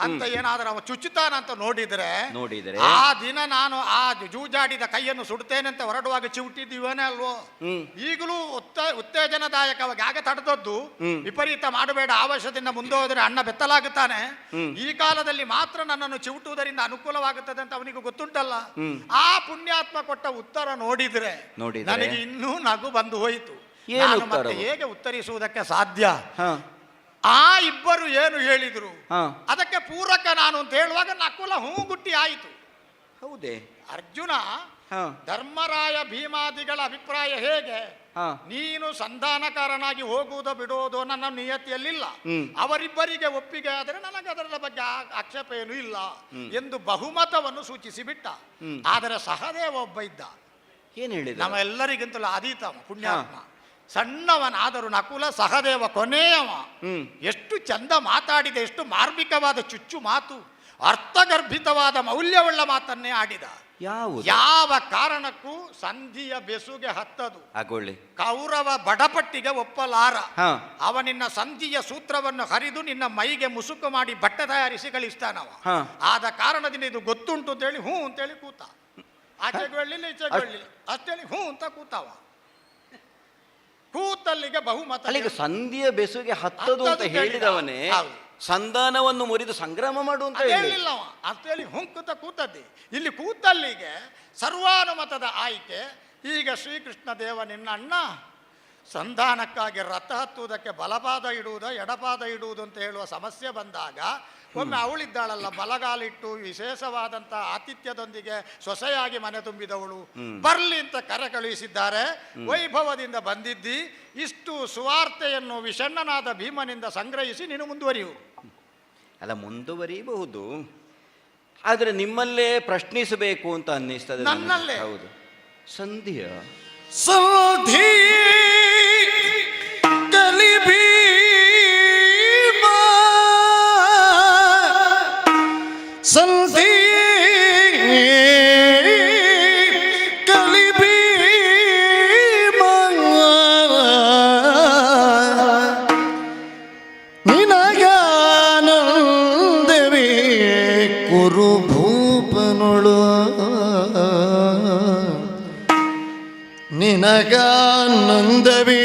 ಅಂತ ಏನಾದರೂ ಅವ ಚುಚ್ಚುತ್ತಾನ ಅಂತ ನೋಡಿದ್ರೆ ಆ ದಿನ ನಾನು ಆ ಜೂಜಾಡಿದ ಕೈಯನ್ನು ಸುಡ್ತೇನೆ ಅಂತ ಹೊರಡುವಾಗ ಚಿವುಟಿದ್ದೀವನೇ ಅಲ್ವೋ? ಈಗಲೂ ಉತ್ತೇಜನದಾಯಕವಾಗಿ ಆಗ ತಡೆದದ್ದು ವಿಪರೀತ ಮಾಡಬೇಡ, ಆವಶ್ಯದಿಂದ ಮುಂದೆ ಹೋದರೆ ಅಣ್ಣ ಬೆತ್ತಲಾಗುತ್ತಾನೆ. ಈ ಕಾಲದಲ್ಲಿ ಮಾತ್ರ ನನ್ನನ್ನು ಚಿವುಟುವುದರಿಂದ ಅನುಕೂಲವಾಗುತ್ತದೆ ಅಂತ ಅವನಿಗೂ ಗೊತ್ತುಂಟಲ್ಲ. ಆ ಪುಣ್ಯಾತ್ಮ ಕೊಟ್ಟ ಉತ್ತರ ನೋಡಿದ್ರೆ ನನಗೆ ಇನ್ನೂ ನಗು ಬಂದು ಹೋಯಿತು. ನಾನು ಮತ್ತೆ ಹೇಗೆ ಉತ್ತರಿಸುವುದಕ್ಕೆ ಸಾಧ್ಯ? ಆ ಇಬ್ಬರು ಏನು ಹೇಳಿದ್ರು ಅದಕ್ಕೆ ಪೂರಕ ನಾನು ಅಂತ ಹೇಳುವಾಗ ನಕುಲ ಹೂಗುಟ್ಟಿ ಆಯಿತು. ಹೌದೇ? ಅರ್ಜುನ ಧರ್ಮರಾಯ ಭೀಮಾದಿಗಳ ಅಭಿಪ್ರಾಯ ಹೇಗೆ? ನೀನು ಸಂಧಾನಕಾರನಾಗಿ ಹೋಗುವುದೋ ಬಿಡುವುದೋ ನನ್ನ ನಿಯತಿಯಲ್ಲಿಲ್ಲ. ಅವರಿಬ್ಬರಿಗೆ ಒಪ್ಪಿಗೆ ಆದರೆ ನನಗೆ ಅದರ ಬಗ್ಗೆ ಆಕ್ಷೇಪ ಏನೂ ಇಲ್ಲ ಎಂದು ಬಹುಮತವನ್ನು ಸೂಚಿಸಿ ಬಿಟ್ಟ. ಆದರೆ ಸಹದೇವ ಒಬ್ಬ ಇದ್ದ, ಏನು ಹೇಳಿದ? ನಮ್ಮ ಎಲ್ಲರಿಗಿಂತಲೂ ಆದೀತವ ಪುಣ್ಯಾತ್ಮ, ಸಣ್ಣವನಾದರೂ ನಕುಲ ಸಹದೇವ ಕೊನೆಯವ. ಎಷ್ಟು ಚಂದ ಮಾತಾಡಿದ, ಎಷ್ಟು ಮಾರ್ಮಿಕವಾದ ಚುಚ್ಚು ಮಾತು, ಅರ್ಥಗರ್ಭಿತವಾದ ಮೌಲ್ಯವುಳ್ಳ ಮಾತನ್ನೇ ಆಡಿದ. ಯಾವ ಕಾರಣಕ್ಕೂ ಸಂಧಿಯ ಬೆಸುಗೆ ಹತ್ತದು. ಕೌರವ ಬಡಪಟ್ಟಿಗೆ ಒಪ್ಪಲಾರ. ಅವನಿನ್ನ ಸಂಧಿಯ ಸೂತ್ರವನ್ನು ಹರಿದು ನಿನ್ನ ಮೈಗೆ ಮುಸುಕು ಮಾಡಿ ಬಟ್ಟೆ ತಯಾರಿಸಿ ಕಳಿಸ್ತಾನವ. ಆದ ಕಾರಣದಿಂದ ಇದು ಗೊತ್ತುಂಟು ಅಂತೇಳಿ ಹ್ಞೂ ಅಂತೇಳಿ ಕೂತ. ಆಚೆಗೆ ಹೇಳಿಲ್ಲ ಈಚೆಗೆ ಹೇಳಿಲ್ಲ ಅಷ್ಟೇಳಿ ಹ್ಞೂ ಅಂತ ಕೂತವ. ಕೂತಲ್ಲಿಗೆ ಬಹುಮತ. ಸಂಧಿಯ ಬೆಸುಗೆ ಹತ್ತದು ಅಂತ ಹೇಳಿದವನೇ ಸಂಧಾನವನ್ನು ಮುರಿದು ಸಂಗ್ರಾಮ ಮಾಡುವಂತ ಹೇಳಿಲ್ಲ ಅಂತೇಳಿ ಹುಂಕುತ ಕೂತದ್ದಿ. ಇಲ್ಲಿ ಕೂತಲ್ಲಿಗೆ ಸರ್ವಾನುಮತದ ಆಯ್ಕೆ. ಈಗ ಶ್ರೀಕೃಷ್ಣ ದೇವ ನಿನ್ನ ಅಣ್ಣ ಸಂಧಾನಕ್ಕಾಗಿ ರಥ ಹತ್ತುವುದಕ್ಕೆ ಬಲಪಾದ ಇಡುವುದು ಎಡಪಾದ ಇಡುವುದು ಅಂತ ಹೇಳುವ ಸಮಸ್ಯೆ ಬಂದಾಗ ಒಮ್ಮೆ ಅವಳಿದ್ದಾಳಲ್ಲ ಬಲಗಾಲಿಟ್ಟು ವಿಶೇಷವಾದಂಥ ಆತಿಥ್ಯದೊಂದಿಗೆ ಸೊಸೆಯಾಗಿ ಮನೆ ತುಂಬಿದವಳು ಬರ್ಲಿ ಅಂತ ಕರೆ ಕಳುಹಿಸಿದ್ದಾರೆ. ವೈಭವದಿಂದ ಬಂದಿದ್ದಿ. ಇಷ್ಟು ಸುವಾರ್ತೆಯನ್ನು ವಿಷಣ್ಣನಾದ ಭೀಮನಿಂದ ಸಂಗ್ರಹಿಸಿ ನೀನು ಮುಂದುವರಿಯು. ಅಲ್ಲ, ಮುಂದುವರಿಯಬಹುದು, ಆದರೆ ನಿಮ್ಮಲ್ಲೇ ಪ್ರಶ್ನಿಸಬೇಕು ಅಂತ ಅನ್ನಿಸ್ತದೆ ನನ್ನಲ್ಲೇ. ಹೌದು, ಸಂಧಿಯ ಸಂಧಿ ಕಲಿಬಿ ಸಂಧಿ ಕಲಿಬಿ ನಿನಗಾನಂದವೇ ಕುರು ಭೂಪನೊಳು ನಿನಗಾನಂದವೇ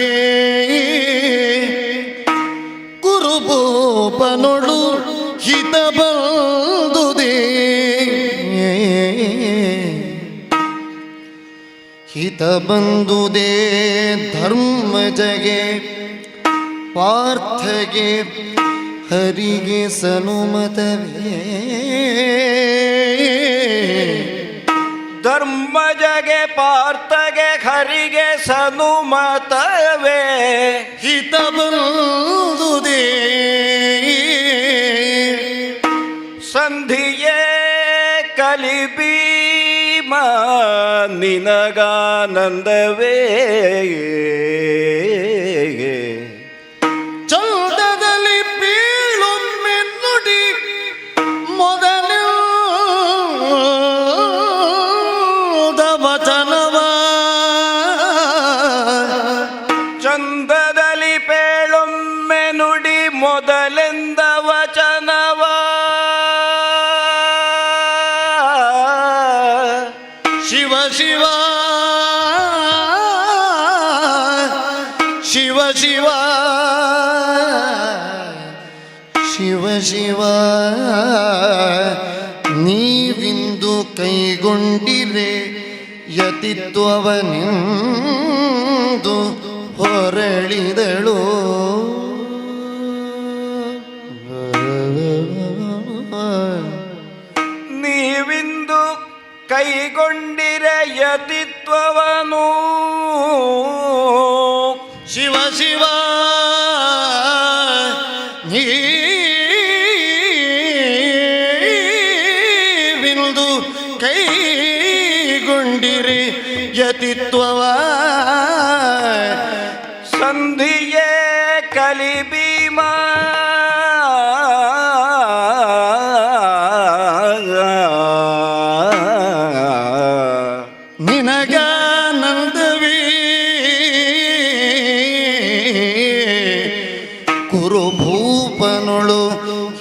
ಕುರುಭೂಪನೊಳು ಹಿತ ಬಂದುದೇ ಹಿತ ಬಂದುದೇ ಧರ್ಮಜಗೆ ಪಾರ್ಥಗೆ ಹರಿಗೆ ಸನುಮತವೇ ಧರ್ಮಜಗೆ ಪಾರ್ಥಗೆ ಹರಿಗೆ ಸನುಮತವೇ ಹಿತ ಬಂದುದೇ ಸಂಧಿಯೇ ಕಲಿಬೀಮ ನಿನಗಾನಂದವೇ ಚೌದದಲ್ಲಿ ಬೀಳೊಮ್ಮೆ ನುಡಿ ಮೊದಲಿದ ವಚನವ ಚಂದದಲ್ಲಿ ಪೇಳೊಮ್ಮೆ ನುಡಿ ಮೊದಲೆಂದ ವಚನವ ಶಿವ ಶಿವ ಶಿವ ಶಿವ ಶಿವ ಶಿವ ನೀವಿಂದು ಕೈಗೊಂಡಿರೆ ಯತಿತ್ವವನೆಂದು ಹೊರಳಿದಳು ನೀವಿಂದು ಕೈಗೊಂಡಿರೆ ಯತಿತ್ವವನು ಶಿವ ಶಿವ ನೀವಿಂದು ಕೈಗೊಂಡಿರಿ ಯತಿತ್ವವ ಸಂಧಿಯೇ ಕಲಿಬೀಮ ನಿನಗಾನಂದವೇ ಕುರುಭೂಪನೊಳು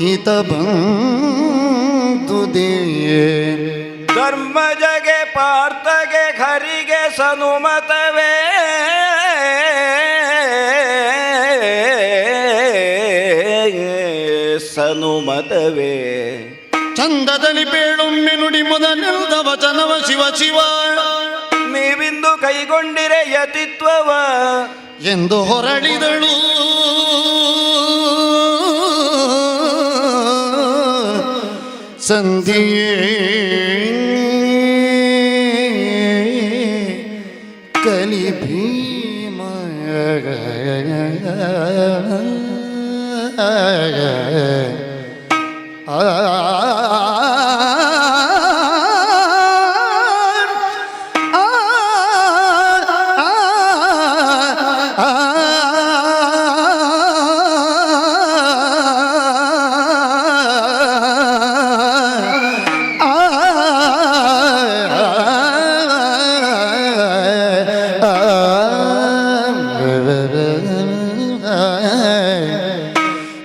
ಹಿತ ಬಂದುದೇ ಧರ್ಮಜಗೆ ಪಾರ್ಥಗೆ ಹರಿಗೆ ಸನುಮತವೇ ಸನುಮತವೇ ಚಂದದಲ್ಲಿ ಬೇಳೊಮ್ಮೆ ನುಡಿ ಮೊದಲೆಲ್ದ ವಚನವ ಶಿವ ಶಿವ ನೀವಿಂದು ಕೈಗೊಂಡಿರೆ ಯತಿತ್ವವ ಎಂದು ಹೊರಳಿದಳು ಸಂಧಿಯೇ ಕಲಿ ಭೀಮ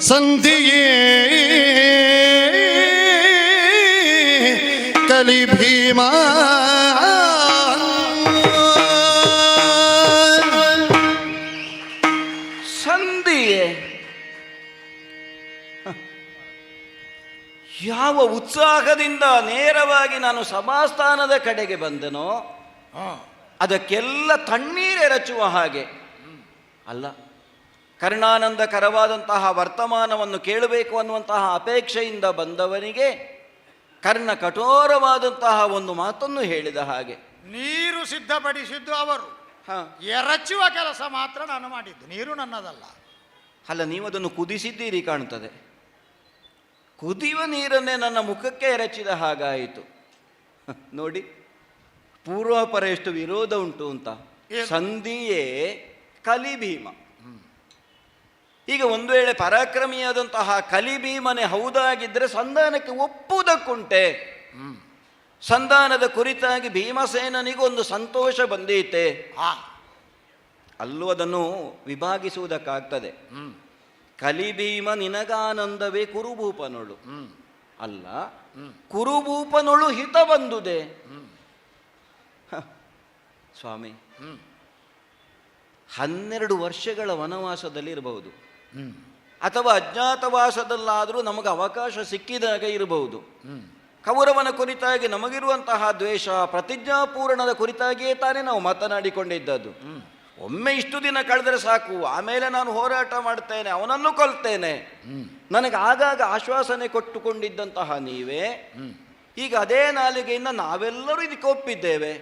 ಸಂಧಿಯೇ ಕಲಿ ಭೀಮ ಸಂಧಿಯೇ ಯಾವ ಉತ್ಸಾಹದಿಂದ ನೇರವಾಗಿ ನಾನು ಸಭಾಸ್ಥಾನದ ಕಡೆಗೆ ಬಂದೆನೋ ಅದಕ್ಕೆಲ್ಲ ತಣ್ಣೀರು ಎರಚುವ ಹಾಗೆ ಅಲ್ಲ, ಕರ್ಣಾನಂದಕರವಾದಂತಹ ವರ್ತಮಾನವನ್ನು ಕೇಳಬೇಕು ಅನ್ನುವಂತಹ ಅಪೇಕ್ಷೆಯಿಂದ ಬಂದವನಿಗೆ ಕರ್ಣ ಕಠೋರವಾದಂತಹ ಒಂದು ಮಾತನ್ನು ಹೇಳಿದ ಹಾಗೆ. ನೀರು ಸಿದ್ಧಪಡಿಸಿದ್ದು ಅವರು, ಹ ಎರಚುವ ಕೆಲಸ ಮಾತ್ರ ನಾನು ಮಾಡಿದ್ದು, ನೀರು ನನ್ನದಲ್ಲ. ಅಲ್ಲ, ನೀವದನ್ನು ಕುದಿಸಿದ್ದೀರಿ ಕಾಣುತ್ತದೆ. ಕುದಿಯುವ ನೀರನ್ನೇ ನನ್ನ ಮುಖಕ್ಕೆ ಎರಚಿದ ಹಾಗಾಯಿತು. ನೋಡಿ ಪೂರ್ವಾಪರ ಎಷ್ಟು ವಿರೋಧ ಉಂಟು ಅಂತ. ಸಂಧಿಯೇ ಕಲಿಭೀಮ. ಈಗ ಒಂದು ವೇಳೆ ಪರಾಕ್ರಮಿಯಾದಂತಹ ಕಲಿಭೀಮನೆ ಹೌದಾಗಿದ್ದರೆ ಸಂಧಾನಕ್ಕೆ ಒಪ್ಪುವುದಕ್ಕುಂಟೆ. ಸಂಧಾನದ ಕುರಿತಾಗಿ ಭೀಮಸೇನನಿಗೂ ಒಂದು ಸಂತೋಷ ಬಂದೀತೆ. ಅಲ್ಲೂ ಅದನ್ನು ವಿಭಾಗಿಸುವುದಕ್ಕಾಗ್ತದೆ. ಕಲಿಭೀಮ ನಿನಗಾನಂದವೇ ಕುರುಭೂಪನೊಳು ಅಲ್ಲ, ಕುರುಭೂಪನೊಳು ಹಿತ ಬಂದುದೆ. ಸ್ವಾಮಿ, 12 ವರ್ಷಗಳ ವನವಾಸದಲ್ಲಿ ಇರಬಹುದು, ಅಥವಾ ಅಜ್ಞಾತವಾಸದಲ್ಲಾದರೂ ನಮಗೆ ಅವಕಾಶ ಸಿಕ್ಕಿದಾಗ ಇರಬಹುದು. ಕೌರವನ ಕುರಿತಾಗಿ ನಮಗಿರುವಂತಹ ದ್ವೇಷ ಪ್ರತಿಜ್ಞಾಪೂರಣದ ಕುರಿತಾಗಿಯೇ ತಾನೇ ನಾವು ಮಾತನಾಡಿಕೊಂಡಿದ್ದದ್ದು. ಒಮ್ಮೆ ಇಷ್ಟು ದಿನ ಕಳೆದರೆ ಸಾಕು, ಆಮೇಲೆ ನಾನು ಹೋರಾಟ ಮಾಡ್ತೇನೆ, ಅವನನ್ನು ಕೊಲ್ತೇನೆ, ನನಗೆ ಆಗಾಗ ಆಶ್ವಾಸನೆ ಕೊಟ್ಟುಕೊಂಡಿದ್ದಂತಹ ನೀವೇ ಈಗ ಅದೇ ನಾಲಿಗೆಯಿಂದ ನಾವೆಲ್ಲರೂ ಇದಕ್ಕೆ ಒಪ್ಪಿದ್ದೇವೆ,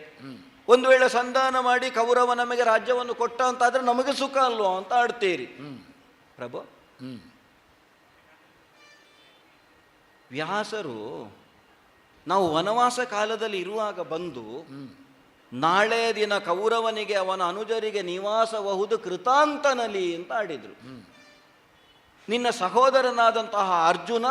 ಒಂದು ವೇಳೆ ಸಂಧಾನ ಮಾಡಿ ಕೌರವ ನಮಗೆ ರಾಜ್ಯವನ್ನು ಕೊಟ್ಟ ಅಂತಾದ್ರೆ ನಮಗೆ ಸುಖ ಅಲ್ವೋ ಅಂತ ಆಡ್ತೀರಿ. ಪ್ರಭು, ವ್ಯಾಸರು ನಾವು ವನವಾಸ ಕಾಲದಲ್ಲಿ ಇರುವಾಗ ಬಂದು ನಾಳೆ ದಿನ ಕೌರವನಿಗೆ ಅವನ ಅನುಜರಿಗೆ ನಿವಾಸಬಹುದು ಕೃತಾಂತನಲಿ ಅಂತ ಆಡಿದ್ರು. ನಿನ್ನ ಸಹೋದರನಾದಂತಹ ಅರ್ಜುನ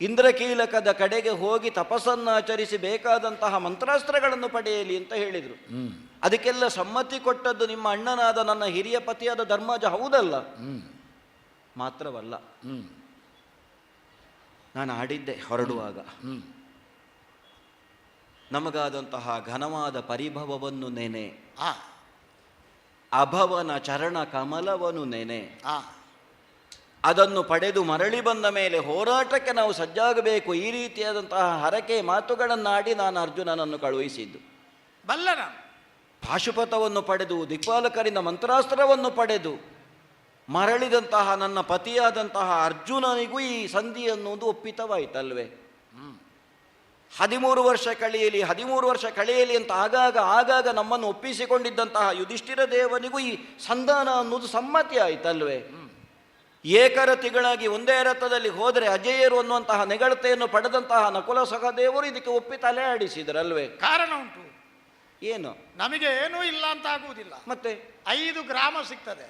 ಇಂದ್ರಕೀಲಕದ ಕಡೆಗೆ ಹೋಗಿ ತಪಸ್ಸನ್ನಾಚರಿಸಿ ಬೇಕಾದಂತಹ ಮಂತ್ರಾಸ್ತ್ರಗಳನ್ನು ಪಡೆಯಲಿ ಅಂತ ಹೇಳಿದರು. ಅದಕ್ಕೆಲ್ಲ ಸಮ್ಮತಿ ಕೊಟ್ಟದ್ದು ನಿಮ್ಮ ಅಣ್ಣನಾದ ನನ್ನ ಹಿರಿಯ ಪತಿಯಾದ ಧರ್ಮಜ, ಹೌದಲ್ಲ? ಮಾತ್ರವಲ್ಲ, ನಾನು ಆಡಿದ್ದೆ ಹೊರಡುವಾಗ, ನಮಗಾದಂತಹ ಘನವಾದ ಪರಿಭವವನ್ನು ನೆನೆ, ಅಭವನ ಚರಣ ಕಮಲವನ್ನು ನೆನೆ, ಅದನ್ನು ಪಡೆದು ಮರಳಿ ಬಂದ ಮೇಲೆ ಹೋರಾಟಕ್ಕೆ ನಾವು ಸಜ್ಜಾಗಬೇಕು, ಈ ರೀತಿಯಾದಂತಹ ಹರಕೆ ಮಾತುಗಳನ್ನಾಡಿ ನಾನು ಅರ್ಜುನನನ್ನು ಕಳುಹಿಸಿದ್ದು. ಬಲ್ಲನ ಪಾಶುಪತವನ್ನು ಪಡೆದು ದಿಕ್ಪಾಲಕರಿಂದ ಮಂತ್ರಾಸ್ತ್ರವನ್ನು ಪಡೆದು ಮರಳಿದಂತಹ ನನ್ನ ಪತಿಯಾದಂತಹ ಅರ್ಜುನನಿಗೂ ಈ ಸಂಧಿ ಅನ್ನುವುದು ಒಪ್ಪಿತವಾಯಿತಲ್ವೇ? 13 ವರ್ಷ ಕಳೆಯಲಿ 13 ವರ್ಷ ಕಳೆಯಲಿ ಅಂತ ಆಗಾಗ ನಮ್ಮನ್ನು ಒಪ್ಪಿಸಿಕೊಂಡಿದ್ದಂತಹ ಯುಧಿಷ್ಠಿರ ದೇವನಿಗೂ ಈ ಸಂಧಾನ ಅನ್ನೋದು ಸಮ್ಮತಿ ಆಯಿತಲ್ವೇ? ಏಕರತಿಗಳಾಗಿ ಒಂದೇ ರಥದಲ್ಲಿ ಹೋದರೆ ಅಜೇಯರು ಅನ್ನುವಂತಹ ನೆಗಳತೆಯನ್ನು ಪಡೆದಂತಹ ನಕುಲ ಸಹದೇವರು ಇದಕ್ಕೆ ಒಪ್ಪಿ ತಲೆ ಆಡಿಸಿದ್ರಲ್ವೇ? ಕಾರಣ ಉಂಟು. ಏನು? ನಮಗೆ ಏನೂ ಇಲ್ಲ ಅಂತ ಆಗುವುದಿಲ್ಲ. ಮತ್ತೆ 5 ಗ್ರಾಮ ಸಿಗ್ತದೆ.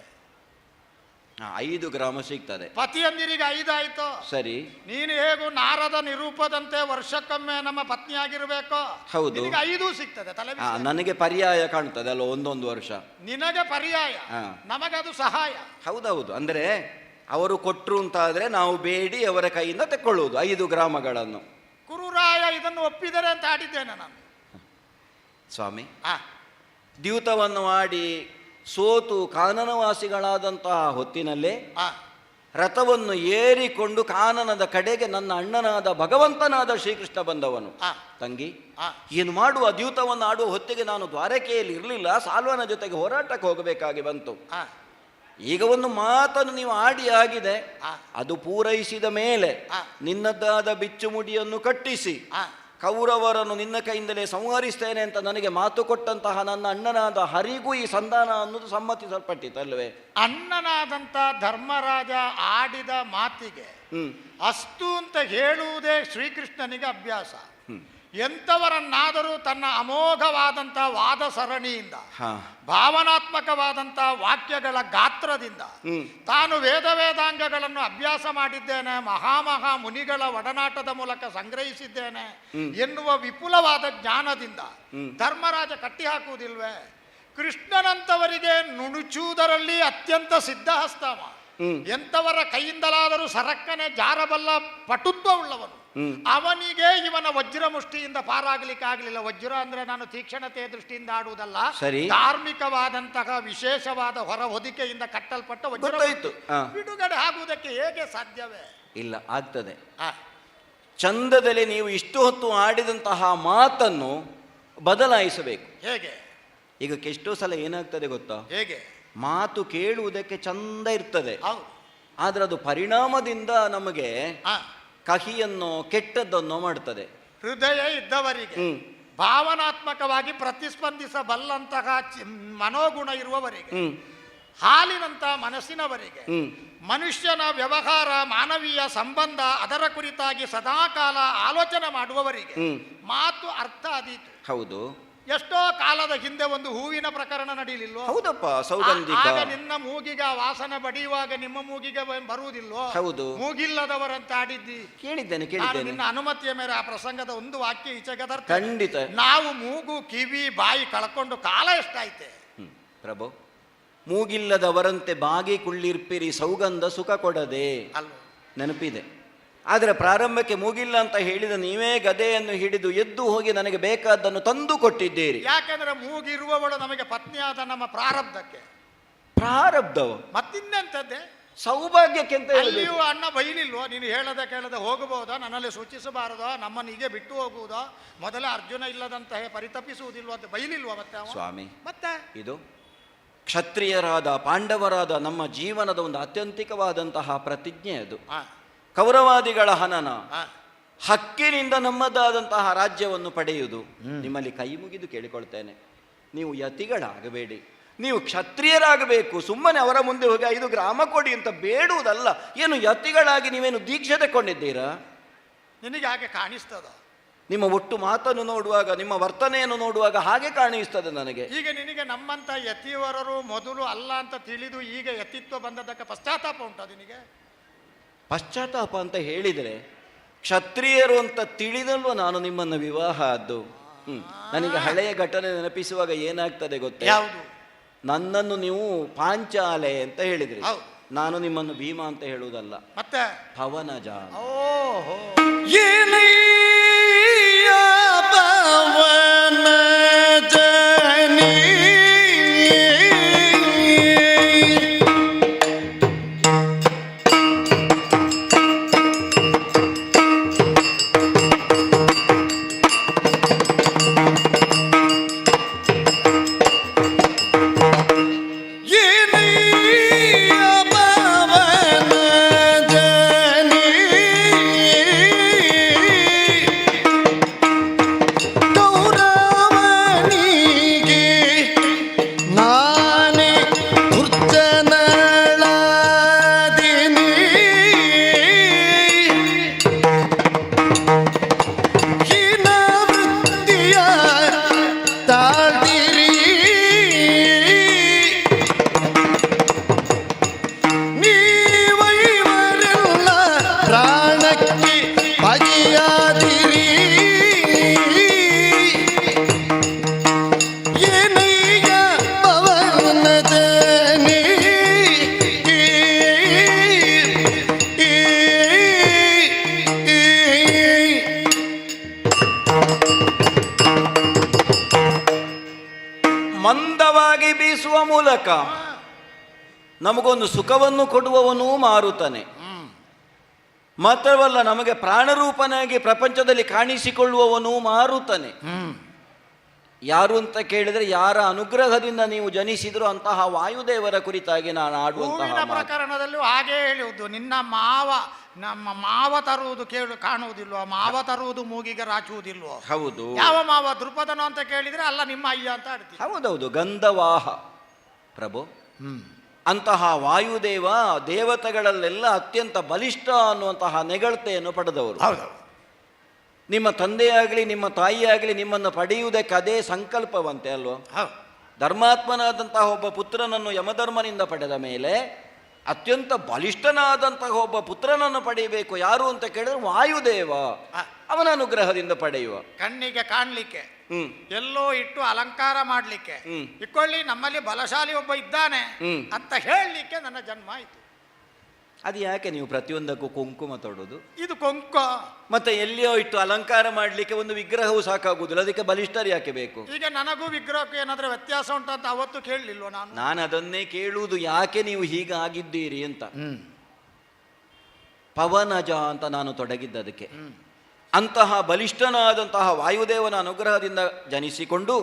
5 ಗ್ರಾಮ ಸಿಗ್ತದೆ. ಪತಿಯಂದಿರಿಗೆ 5 ಆಯ್ತು. ಸರಿ. ನೀನು ಹೇಗೂ ನಾರದ ನಿರೂಪದಂತೆ ವರ್ಷಕ್ಕೊಮ್ಮೆ ನಮ್ಮ ಪತ್ನಿಯಾಗಿರ್ಬೇಕು. ಹೌದು. 5 ಸಿಗ್ತದೆ. ತಲೆ ನನಗೆ ಪರ್ಯಾಯ ಕಾಣ್ತದೆ ಅಲ್ಲ, ಒಂದೊಂದು ವರ್ಷ ನಿನಗೆ ಪರ್ಯಾಯ, ನಮಗದು ಸಹಾಯ. ಹೌದೌದು. ಅಂದ್ರೆ ಅವರು ಕೊಟ್ರು ಅಂತಾದ್ರೆ ನಾವು ಬೇಡಿ ಅವರ ಕೈಯಿಂದ ತೆಕ್ಕೊಳ್ಳುವುದು 5 ಗ್ರಾಮಗಳನ್ನು. ಕುರುರಾಯ ಇದನ್ನು ಒಪ್ಪಿದರೆ ಅಂತ ಆಡಿದ್ದೇನೆ ನಾನು. ಸ್ವಾಮಿ, ದ್ಯೂತವನ್ನು ಮಾಡಿ ಸೋತು ಕಾನನವಾಸಿಗಳಾದಂತಹ ಹೊತ್ತಿನಲ್ಲೇ ರಥವನ್ನು ಏರಿಕೊಂಡು ಕಾನನದ ಕಡೆಗೆ ನನ್ನ ಅಣ್ಣನಾದ ಭಗವಂತನಾದ ಶ್ರೀಕೃಷ್ಣ ಬಂದವನು. ತಂಗಿ, ಏನು ಮಾಡುವ? ದ್ಯೂತವನ್ನು ಆಡುವ ಹೊತ್ತಿಗೆ ನಾನು ದ್ವಾರಕೆಯಲ್ಲಿ ಇರಲಿಲ್ಲ, ಸಾಲ್ವನ ಜೊತೆಗೆ ಹೋರಾಟಕ್ಕೆ ಹೋಗಬೇಕಾಗಿ ಬಂತು. ಈಗ ಒಂದು ಮಾತನ್ನು ನೀವು ಆಡಿ ಆಗಿದೆ, ಅದು ಪೂರೈಸಿದ ಮೇಲೆ ನಿನ್ನದಾದ ಬಿಚ್ಚುಮುಡಿಯನ್ನು ಕಟ್ಟಿಸಿ ಕೌರವರನ್ನು ನಿನ್ನ ಕೈಯಿಂದಲೇ ಸಂಹರಿಸ್ತೇನೆ ಅಂತ ನನಗೆ ಮಾತು ಕೊಟ್ಟಂತಹ ನನ್ನ ಅಣ್ಣನಾದ ಹರಿಗೂ ಈ ಸಂಧಾನ ಅನ್ನೋದು ಸಮ್ಮತಿಸಲ್ಪಟ್ಟಿತಲ್ವೇ? ಅಣ್ಣನಾದಂಥ ಧರ್ಮರಾಜ ಆಡಿದ ಮಾತಿಗೆ ಅಸ್ತು ಅಂತ ಹೇಳುವುದೇ ಶ್ರೀಕೃಷ್ಣನಿಗೆ ಅಭ್ಯಾಸ. ಎಂಥವರನ್ನಾದರೂ ತನ್ನ ಅಮೋಘವಾದಂಥ ವಾದ ಸರಣಿಯಿಂದ, ಭಾವನಾತ್ಮಕವಾದಂಥ ವಾಕ್ಯಗಳ ಗಾತ್ರದಿಂದ ತಾನು ವೇದಾಂಗಗಳನ್ನು ಅಭ್ಯಾಸ ಮಾಡಿದ್ದೇನೆ, ಮಹಾ ಮುನಿಗಳ ಒಡನಾಟದ ಮೂಲಕ ಸಂಗ್ರಹಿಸಿದ್ದೇನೆ ಎನ್ನುವ ವಿಪುಲವಾದ ಜ್ಞಾನದಿಂದ ಧರ್ಮರಾಜ ಕಟ್ಟಿ ಹಾಕುವುದಿಲ್ವೇ? ಕೃಷ್ಣನಂತವರಿಗೆ ನುಣುಚುವುದರಲ್ಲಿ ಅತ್ಯಂತ ಸಿದ್ಧಹಸ್ತವ, ಎಂಥವರ ಕೈಯಿಂದಲಾದರೂ ಸರಕ್ಕನೆ ಜಾರಬಲ್ಲ ಪಟುತ್ವ ಉಳ್ಳವನು. ಅವನಿಗೆ ಇವನ ವಜ್ರ ಮುಷ್ಟಿಯಿಂದ ಪಾರಾಗಲಿಕ್ಕೆ ಆಗಲಿಲ್ಲ. ವಜ್ರ ಅಂದ್ರೆ ನಾನು ತೀಕ್ಷ್ಣತೆಯ ದೃಷ್ಟಿಯಿಂದ ಆಡುವುದಲ್ಲ, ಧಾರ್ಮಿಕವಾದಂತಹ ವಿಶೇಷವಾದ ಹೊರ ಹೊದಿಕೆಯಿಂದ ಕಟ್ಟಲ್ಪಟ್ಟ ವಜ್ರ ಬಿಡುಗಡೆ ಆಗುವುದಕ್ಕೆ ಹೇಗೆ ಸಾಧ್ಯವೇ? ಇಲ್ಲ, ಆಗ್ತದೆ. ಚಂದದಲ್ಲಿ ನೀವು ಇಷ್ಟು ಹೊತ್ತು ಆಡಿದಂತಹ ಮಾತನ್ನು ಬದಲಾಯಿಸಬೇಕು. ಹೇಗೆ? ಈಗ ಎಷ್ಟೋ ಸಲ ಏನಾಗ್ತದೆ ಗೊತ್ತಾ? ಹೇಗೆ? ಮಾತು ಕೇಳುವುದಕ್ಕೆ ಚಂದ ಇರ್ತದೆ, ಆದ್ರೆ ಅದು ಪರಿಣಾಮದಿಂದ ನಮಗೆ ಕಹಿಯನ್ನು ಕೆಟ್ಟದ್ದನ್ನು ಮಾಡ್ತದೆ. ಹೃದಯ ಇದ್ದವರಿಗೆ, ಭಾವನಾತ್ಮಕವಾಗಿ ಪ್ರತಿಸ್ಪಂದಿಸಬಲ್ಲಂತಹ ಮನೋಗುಣ ಇರುವವರಿಗೆ, ಹಾಲಿನಂತಹ ಮನಸ್ಸಿನವರಿಗೆ, ಮನುಷ್ಯನ ವ್ಯವಹಾರ, ಮಾನವೀಯ ಸಂಬಂಧ ಅದರ ಕುರಿತಾಗಿ ಸದಾಕಾಲ ಆಲೋಚನೆ ಮಾಡುವವರಿಗೆ ಮಾತು ಅರ್ಥ ಆದೀತು. ಹೌದು. ಎಷ್ಟೋ ಕಾಲದ ಹಿಂದೆ ಒಂದು ಹೂವಿನ ಪ್ರಕರಣ ನಡೀಲಿಲ್ವೋ? ಹೌದಪ್ಪ, ಸೌಗಂಧಿಕ. ಆಗ ನಿನ್ನ ಮೂಗಿಗೆ ವಾಸನೆ ಬಡಿಯುವಾಗ ನಿಮ್ಮ ಮೂಗಿಗೆ ಬರುವುದಿಲ್ವೋ? ಹೌದು. ಮೂಗಿಲ್ಲದವರಂತ ಆಡಿದ್ದಿ. ಕೇಳಿದ್ದೇನೆ. ನಿನ್ನ ಅನುಮತಿಯ ಮೇಲೆ ಆ ಪ್ರಸಂಗದ ಒಂದು ವಾಕ್ಯ ಈಚೆಗೆ ಖಂಡಿತ. ನಾವು ಮೂಗು, ಕಿವಿ, ಬಾಯಿ ಕಳ್ಕೊಂಡು ಕಾಲ ಎಷ್ಟಾಯ್ತೆ ಪ್ರಭು. ಮೂಗಿಲ್ಲದವರಂತೆ ಬಾಗಿ ಕುಳ್ಳಿರ್ಪಿರಿ, ಸೌಗಂಧ ಸುಖ ಕೊಡದೆ ಅಲ್ವ? ನೆನಪಿದೆ. ಆದರೆ ಪ್ರಾರಂಭಕ್ಕೆ ಮೂಗಿಲ್ಲ ಅಂತ ಹೇಳಿದ ನೀವೇ ಗದೆಯನ್ನು ಹಿಡಿದು ಎದ್ದು ಹೋಗಿ ನನಗೆ ಬೇಕಾದ್ದನ್ನು ತಂದು ಕೊಟ್ಟಿದ್ದೀರಿ. ಯಾಕೆಂದ್ರೆ ಮೂಗಿರುವವಳು ನಮಗೆ ಪತ್ನಿಯಾದ ನಮ್ಮ ಪ್ರಾರಬ್ಧಕ್ಕೆ. ಪ್ರಾರಬ್ಧವ. ಮತ್ತಿನ್ನೆಂತದ್ದೇ? ಸೌಭಾಗ್ಯಕ್ಕೆ ಅಂತ ಹೇಳುದು. ಅಲ್ಲಿಯೂ ಅಣ್ಣ ಬೈಲಿಲ್ವೋ? ನೀನು ಹೇಳದೆ ಕೇಳದೆ ಹೋಗಬಹುದಾ? ನನ್ನಲ್ಲಿ ಸೂಚಿಸಬಾರದೋ? ನಮ್ಮನ್ನು ಹೀಗೆ ಬಿಟ್ಟು ಹೋಗುವುದೋ? ಮೊದಲ ಅರ್ಜುನ ಇಲ್ಲದಂತಹ ಪರಿತಪಿಸುವುದಿಲ್ವ ಅಂತ ಬೈಲಿಲ್ವ ಮತ್ತೆ ಅವ? ಸ್ವಾಮಿ, ಮತ್ತೆ ಇದು ಕ್ಷತ್ರಿಯರಾದ ಪಾಂಡವರಾದ ನಮ್ಮ ಜೀವನದ ಒಂದು ಆತ್ಯಂತಿಕವಾದಂತಹ ಪ್ರತಿಜ್ಞೆ ಅದು. ಕೌರವಾದಿಗಳ ಹನನ, ಹಕ್ಕಿನಿಂದ ನಮ್ಮದಾದಂತಹ ರಾಜ್ಯವನ್ನು ಪಡೆಯುವುದು. ನಿಮ್ಮಲ್ಲಿ ಕೈ ಮುಗಿದು ಕೇಳಿಕೊಳ್ತೇನೆ, ನೀವು ಯತಿಗಳಾಗಬೇಡಿ, ನೀವು ಕ್ಷತ್ರಿಯರಾಗಬೇಕು. ಸುಮ್ಮನೆ ಅವರ ಮುಂದೆ ಹೋಗಿ 5 ಗ್ರಾಮ ಕೊಡಿ ಅಂತ ಬೇಡುವುದಲ್ಲ. ಏನು ಯತಿಗಳಾಗಿ ನೀವೇನು ದೀಕ್ಷೆ ತಗೊಂಡಿದ್ದೀರಾ? ನಿನಗೆ ಹಾಗೆ ಕಾಣಿಸ್ತದ? ನಿಮ್ಮ ಒಟ್ಟು ಮಾತನ್ನು ನೋಡುವಾಗ, ನಿಮ್ಮ ವರ್ತನೆಯನ್ನು ನೋಡುವಾಗ ಹಾಗೆ ಕಾಣಿಸ್ತದೆ ನನಗೆ. ಈಗ ನಿನಗೆ ನಮ್ಮಂತ ಯತಿವರರು ಮೊದಲು ಅಲ್ಲ ಅಂತ ತಿಳಿದು ಈಗ ಯತಿತ್ವ ಬಂದದಕ್ಕೆ ಪಶ್ಚಾತ್ತಾಪ ಉಂಟು ನಿನಗೆ? ಪಶ್ಚಾತ್ತಾಪ ಅಂತ ಹೇಳಿದರೆ, ಕ್ಷತ್ರಿಯರು ಅಂತ ತಿಳಿದಲ್ವ ನಾನು ನಿಮ್ಮನ್ನು ವಿವಾಹ ಆದ್ದು. ನನಗೆ ಹಳೆಯ ಘಟನೆ ನೆನಪಿಸುವಾಗ ಏನಾಗ್ತದೆ ಗೊತ್ತೇ? ಯಾವುದು? ನನ್ನನ್ನು ನೀವು ಪಾಂಚಾಲೆ ಅಂತ ಹೇಳಿದ್ರಿ, ನಾನು ನಿಮ್ಮನ್ನು ಭೀಮ ಅಂತ ಹೇಳುವುದಲ್ಲ, ಮತ್ತೆ ಪವನಜ. ಓಹೋ, ಮಂದವಾಗಿ ಬೀಸುವ ಮೂಲಕ ನಮಗೊಂದು ಸುಖವನ್ನು ಕೊಡುವವನೂ ಮಾರುತಾನೆ. ಮಾತ್ರವಲ್ಲ, ನಮಗೆ ಪ್ರಾಣರೂಪನಾಗಿ ಪ್ರಪಂಚದಲ್ಲಿ ಕಾಣಿಸಿಕೊಳ್ಳುವವನು ಮಾರುತಾನೆ. ಯಾರು ಅಂತ ಕೇಳಿದ್ರೆ, ಯಾರ ಅನುಗ್ರಹದಿಂದ ನೀವು ಜನಿಸಿದ್ರು ಅಂತಹ ವಾಯುದೇವರ ಕುರಿತಾಗಿ ನಾನು ಆಡುವಂತಹ ಪ್ರಕರಣದಲ್ಲೂ ಹಾಗೆ ಹೇಳುವುದು. ನಿನ್ನ ನಮ್ಮ ಮಾವ ತರುವುದು ಕಾಣುವುದಿಲ್ವೋ? ಮಾವ ತರುವುದು ಮೂಗಿಗೆ ರಾಚುವುದಿಲ್ವೋ? ಹೌದು. ಯಾವ ಮಾವ? ದೃಪದನ ಅಂತ ಕೇಳಿದ್ರೆ ಅಲ್ಲ, ನಿಮ್ಮ ಅಯ್ಯ ಅಂತ ಆಡ್ತೀವಿ. ಹೌದೌದು, ಗಂಧವಾಹ ಪ್ರಭು. ಅಂತಹ ವಾಯುದೇವ ದೇವತೆಗಳಲ್ಲೆಲ್ಲ ಅತ್ಯಂತ ಬಲಿಷ್ಠ ಅನ್ನುವಂತಹ ನೆಗಳತೆಯನ್ನು ಪಡೆದವರು. ನಿಮ್ಮ ತಂದೆಯಾಗಲಿ ನಿಮ್ಮ ತಾಯಿಯಾಗಲಿ ನಿಮ್ಮನ್ನು ಪಡೆಯುವುದಕ್ಕೆ ಅದೇ ಸಂಕಲ್ಪವಂತೆ ಅಲ್ವೋ? ಧರ್ಮಾತ್ಮನಾದಂತಹ ಒಬ್ಬ ಪುತ್ರನನ್ನು ಯಮಧರ್ಮನಿಂದ ಪಡೆದ ಮೇಲೆ ಅತ್ಯಂತ ಬಲಿಷ್ಠನಾದಂತಹ ಒಬ್ಬ ಪುತ್ರನನ್ನು ಪಡೆಯಬೇಕು. ಯಾರು ಅಂತ ಕೇಳಿದ್ರೆ ವಾಯುದೇವ, ಅವನ ಅನುಗ್ರಹದಿಂದ ಪಡೆಯುವ. ಕಣ್ಣಿಗೆ ಕಾಣ್ಲಿಕ್ಕೆ, ಎಲ್ಲೋ ಇಟ್ಟು ಅಲಂಕಾರ ಮಾಡ್ಲಿಕ್ಕೆ ಇಟ್ಕೊಳ್ಳಿ, ನಮ್ಮಲ್ಲಿ ಬಲಶಾಲಿ ಒಬ್ಬ ಇದ್ದಾನೆ ಅಂತ ಹೇಳಲಿಕ್ಕೆ ನನ್ನ ಜನ್ಮ ಆಯ್ತು. ಅದು ಯಾಕೆ ನೀವು ಪ್ರತಿಯೊಂದಕ್ಕೂ ಕುಂಕುಮ ತೊಡೋದು? ಇದು ಕೊಂಕ. ಮತ್ತೆ ಎಲ್ಲಿಯೋ ಇಟ್ಟು ಅಲಂಕಾರ ಮಾಡ್ಲಿಕ್ಕೆ ಒಂದು ವಿಗ್ರಹವು ಸಾಕಾಗುವುದಿಲ್ಲ, ಅದಕ್ಕೆ ಬಲಿಷ್ಠರು ಯಾಕೆ ಬೇಕು? ಈಗ ನನಗೂ ವಿಗ್ರಹಕ್ಕೂ ಏನಾದ್ರೂ ವ್ಯತ್ಯಾಸ ಉಂಟಂತ ಅವತ್ತು ಕೇಳಲಿಲ್ವ ನಾನು ಅದನ್ನೇ ಕೇಳುವುದು, ಯಾಕೆ ನೀವು ಹೀಗಾಗಿದ್ದೀರಿ ಅಂತ. ಪವನಜ ಅಂತ ನಾನು ತೊಡಗಿದ್ದದಕ್ಕೆ. ಅಂತಹ ಬಲಿಷ್ಠನಾದಂತಹ ವಾಯುದೇವನ ಅನುಗ್ರಹದಿಂದ ಜನಿಸಿಕೊಂಡು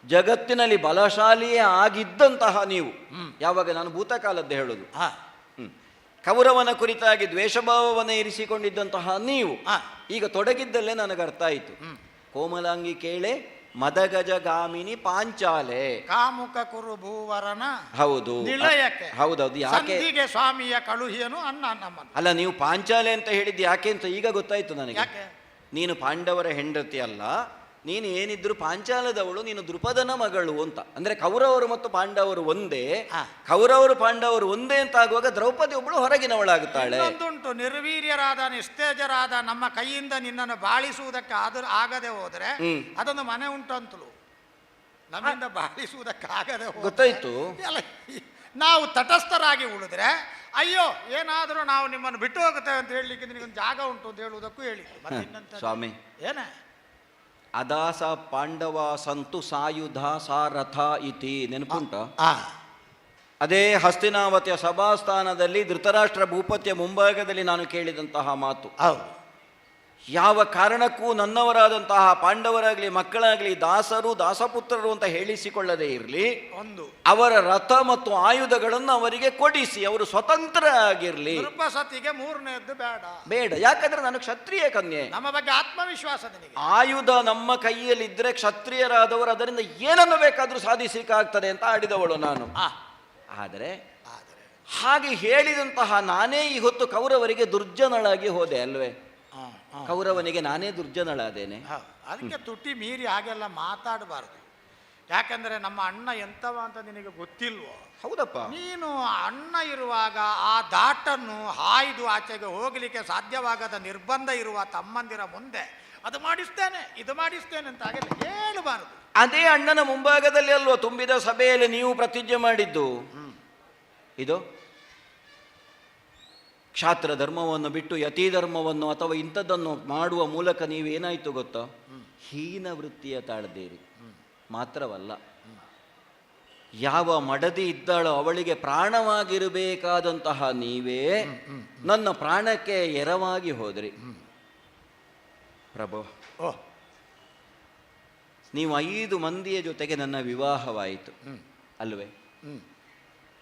ಜಗತ್ತಿನಲ್ಲಿ ಬಲಶಾಲಿಯೇ ಆಗಿದ್ದಂತಹ ನೀವು, ಯಾವಾಗ ನಾನು ಭೂತಕಾಲದ್ದೇ ಹೇಳುದು, ಕೌರವನ ಕುರಿತಾಗಿ ದ್ವೇಷಭಾವವನ್ನು ಇರಿಸಿಕೊಂಡಿದ್ದಂತಹ ನೀವು ಈಗ ತೊಡಗಿದ್ದಲ್ಲೇ ನನಗೆ ಅರ್ಥ ಆಯಿತು. ಕೋಮಲಾಂಗಿ ಕೇಳೆ ಮದಗಜಗಾಮಿನಿ ಪಾಂಚಾಲೆ ಕಾಮುಕ ಕುರು ಭೂವರನ. ಹೌದು, ನಿಲಯಕ್ಕೆ. ಹೌದೌದು. ಯಾಕೆ ಸ್ವಾಮಿಯ ಕಳುಹಿಯನು ಅನ್ನ ನಮ್ಮನ್ನು. ಅಲ್ಲ, ನೀವು ಪಾಂಚಾಲೆ ಅಂತ ಹೇಳಿದ್ದು ಯಾಕೆ ಅಂತ ಈಗ ಗೊತ್ತಾಯ್ತು ನನಗೆ. ನೀನು ಪಾಂಡವರ ಹೆಂಡತಿ ಅಲ್ಲ, ನೀನು ಏನಿದ್ರು ಪಾಂಚಾಲದವಳು, ನೀನು ದೃಪದನ ಮಗಳು ಅಂತ. ಅಂದ್ರೆ ಕೌರವರು ಮತ್ತು ಪಾಂಡವರು ಒಂದೇ, ಕೌರವರು ಪಾಂಡವರು ಒಂದೇ ಅಂತ ಆಗುವಾಗ ದ್ರೌಪದಿ ಒಬ್ಬಳು ಹೊರಗಿನವಳಾಗುತ್ತಾಳೆ. ಒಂದುಂಟು, ನಿರ್ವೀರ್ಯರಾದ ನಿಸ್ತೇಜರಾದ ನಮ್ಮ ಕೈಯಿಂದ ನಿನ್ನನ್ನು ಬಾಳಿಸುವುದಕ್ಕೆ ಆಗದೆ ಹೋದ್ರೆ ಅದೊಂದು ಮನೆ ಉಂಟು ಅಂತಲೂ, ನಮ್ಮಿಂದ ಬಾಳಿಸುವುದಕ್ಕೆ ಆಗದೆ ಗೊತ್ತಾಯ್ತು. ನಾವು ತಟಸ್ಥರಾಗಿ ಉಳಿದ್ರೆ ಅಯ್ಯೋ ಏನಾದರೂ ನಾವು ನಿಮ್ಮನ್ನು ಬಿಟ್ಟು ಹೋಗುತ್ತೇವೆ ಅಂತ ಹೇಳಲಿಕ್ಕೆ ನಿನಗೊಂದು ಜಾಗ ಉಂಟು ಅಂತ ಹೇಳುವುದಕ್ಕೂ ಹೇಳಿ. ಸ್ವಾಮಿ, ಏನ ಅದಾಸ ಪಾಂಡವ ಸಂತು ಸಾಯುಧ ಸಾರಥ ಇತಿ ನೆನಪುಂಟ? ಅದೇ ಹಸ್ತಿನಾವತಿಯ ಸಭಾಸ್ಥಾನದಲ್ಲಿ ಧೃತರಾಷ್ಟ್ರ ಭೂಪತಿಯ ಮುಂಭಾಗದಲ್ಲಿ ನಾನು ಕೇಳಿದಂತಹ ಮಾತು. ಹೌದು. ಯಾವ ಕಾರಣಕ್ಕೂ ನನ್ನವರಾದಂತಹ ಪಾಂಡವರಾಗಲಿ ಮಕ್ಕಳಾಗಲಿ ದಾಸರು ದಾಸಪುತ್ರರು ಅಂತ ಹೇಳಿಸಿಕೊಳ್ಳದೇ ಇರಲಿ, ಒಂದು ಅವರ ರಥ ಮತ್ತು ಆಯುಧಗಳನ್ನು ಅವರಿಗೆ ಕೊಡಿಸಿ ಅವರು ಸ್ವತಂತ್ರ ಆಗಿರಲಿ. ನೃಪಸತಿಗೆ ಮೂರನೇದ್ದು ಬೇಡ. ಬೇಡ, ಯಾಕಂದ್ರೆ ನಾನು ಕ್ಷತ್ರಿಯ ಕನ್ಯೆ. ನಮ್ಮ ಬಗ್ಗೆ ಆತ್ಮವಿಶ್ವಾಸ ನಿನಗೆ. ಆಯುಧ ನಮ್ಮ ಕೈಯಲ್ಲಿದ್ದರೆ ಕ್ಷತ್ರಿಯರಾದವರು ಅದರಿಂದ ಏನನ್ನು ಬೇಕಾದರೂ ಸಾಧಿಸಲಿಕ್ಕಾಗ್ತದೆ ಅಂತ ಆಡಿದವಳು ನಾನು. ಆದರೆ ಹಾಗೆ ಹೇಳಿದಂತಹ ನಾನೇ ಈ ಹೊತ್ತು ಕೌರವರಿಗೆ ದುರ್ಜನಳಾಗಿ ಹೋದೆ ಅಲ್ವೇ? ಕೌರವನಿಗೆ ನಾನೇ ದುರ್ಜನಳಾದೇನೆ. ಅದಕ್ಕೆ ತುಟಿ ಮೀರಿ ಹಾಗೆಲ್ಲ ಮಾತಾಡಬಾರ್ದು. ಯಾಕಂದ್ರೆ ನಮ್ಮ ಅಣ್ಣ ಎಂತವ ಅಂತ ನಿನಗೆ ಗೊತ್ತಿಲ್ವೋ? ಹೌದಪ್ಪ. ನೀನು ಅಣ್ಣ ಇರುವಾಗ ಆ ದಾಟನ್ನು ಹಾಯ್ದು ಆಚೆಗೆ ಹೋಗಲಿಕ್ಕೆ ಸಾಧ್ಯವಾಗದ ನಿರ್ಬಂಧ ಇರುವ ತಮ್ಮಂದಿರ ಮುಂದೆ ಅದು ಮಾಡಿಸ್ತೇನೆ ಇದು ಮಾಡಿಸ್ತೇನೆ ಅಂತ ಹಾಗೆಲ್ಲ ಹೇಳಬಾರದು. ಅದೇ ಅಣ್ಣನ ಮುಂಭಾಗದಲ್ಲಿ ಅಲ್ವೋ ತುಂಬಿದ ಸಭೆಯಲ್ಲಿ ನೀವು ಪ್ರತಿಜ್ಞೆ ಮಾಡಿದ್ದು. ಇದು ಕ್ಷಾತ್ರ ಧರ್ಮವನ್ನು ಬಿಟ್ಟು ಯತಿ ಧರ್ಮವನ್ನು ಅಥವಾ ಇಂಥದ್ದನ್ನು ಮಾಡುವ ಮೂಲಕ ನೀವೇನಾಯಿತು ಗೊತ್ತಾ? ಹೀನ ವೃತ್ತಿಯ ತಾಳದೇರಿ. ಮಾತ್ರವಲ್ಲ, ಯಾವ ಮಡದಿ ಇದ್ದಾಳೋ ಅವಳಿಗೆ ಪ್ರಾಣವಾಗಿರಬೇಕಾದಂತಹ ನೀವೇ ನನ್ನ ಪ್ರಾಣಕ್ಕೆ ಎರವಾಗಿ ಹೋದ್ರಿ. ಪ್ರಭು, ನೀವು 5 ಮಂದಿಯ ಜೊತೆಗೆ ನನ್ನ ವಿವಾಹವಾಯಿತು ಅಲ್ವೇ?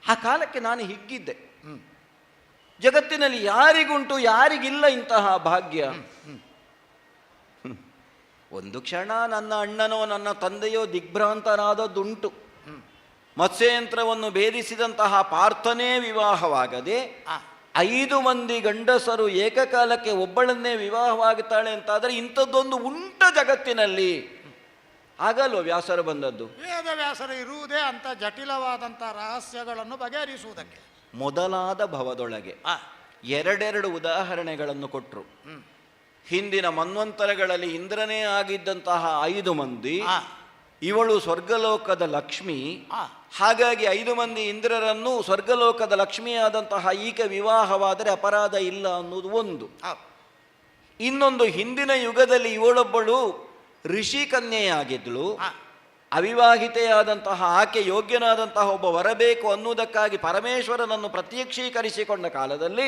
ಆ ಕಾಲಕ್ಕೆ ನಾನು ಹಿಗ್ಗಿದ್ದೆ. ಜಗತ್ತಿನಲ್ಲಿ ಯಾರಿಗುಂಟು ಯಾರಿಗಿಲ್ಲ ಇಂತಹ ಭಾಗ್ಯ? ಒಂದು ಕ್ಷಣ ನನ್ನ ಅಣ್ಣನೋ ನನ್ನ ತಂದೆಯೋ ದಿಗ್ಭ್ರಾಂತರಾದದ್ದುಂಟು. ಮತ್ಸ್ಯಯಂತ್ರವನ್ನು ಭೇದಿಸಿದಂತಹ ಪಾರ್ಥನೇ ವಿವಾಹವಾಗದೆ 5 ಮಂದಿ ಗಂಡಸರು ಏಕಕಾಲಕ್ಕೆ ಒಬ್ಬಳನ್ನೇ ವಿವಾಹವಾಗುತ್ತಾಳೆ ಅಂತಾದರೆ ಇಂಥದ್ದೊಂದು ಉಂಟ ಜಗತ್ತಿನಲ್ಲಿ. ಆಗಲ್ವ ವ್ಯಾಸರು ಬಂದದ್ದು? ವೇದ ವ್ಯಾಸರು ಇರುವುದೇ ಅಂತ ಜಟಿಲವಾದಂಥ ರಹಸ್ಯಗಳನ್ನು ಬಗೆಹರಿಸುವುದಕ್ಕೆ. ಮೊದಲಾದ ಭವದೊಳಗೆ 2 ಉದಾಹರಣೆಗಳನ್ನು ಕೊಟ್ಟರು. ಹಿಂದಿನ ಮನ್ವಂತರಗಳಲ್ಲಿ ಇಂದ್ರನೇ ಆಗಿದ್ದಂತಹ 5 ಮಂದಿ, ಇವಳು ಸ್ವರ್ಗಲೋಕದ ಲಕ್ಷ್ಮಿ. ಹಾಗಾಗಿ 5 ಮಂದಿ ಇಂದ್ರರನ್ನು ಸ್ವರ್ಗಲೋಕದ ಲಕ್ಷ್ಮಿಯಾದಂತಹ ಈಕೆ ವಿವಾಹವಾದರೆ ಅಪರಾಧ ಇಲ್ಲ ಅನ್ನೋದು ಒಂದು. ಇನ್ನೊಂದು, ಹಿಂದಿನ ಯುಗದಲ್ಲಿ ಇವಳೊಬ್ಬಳು ಋಷಿ ಕನ್ಯೆಯಾಗಿದ್ಳು. ಅವಿವಾಹಿತೆಯಾದಂತಹ ಆಕೆ ಯೋಗ್ಯನಾದಂತಹ ಒಬ್ಬ ವರಬೇಕು ಅನ್ನುವುದಕ್ಕಾಗಿ ಪರಮೇಶ್ವರನನ್ನು ಪ್ರತ್ಯಕ್ಷೀಕರಿಸಿಕೊಂಡ ಕಾಲದಲ್ಲಿ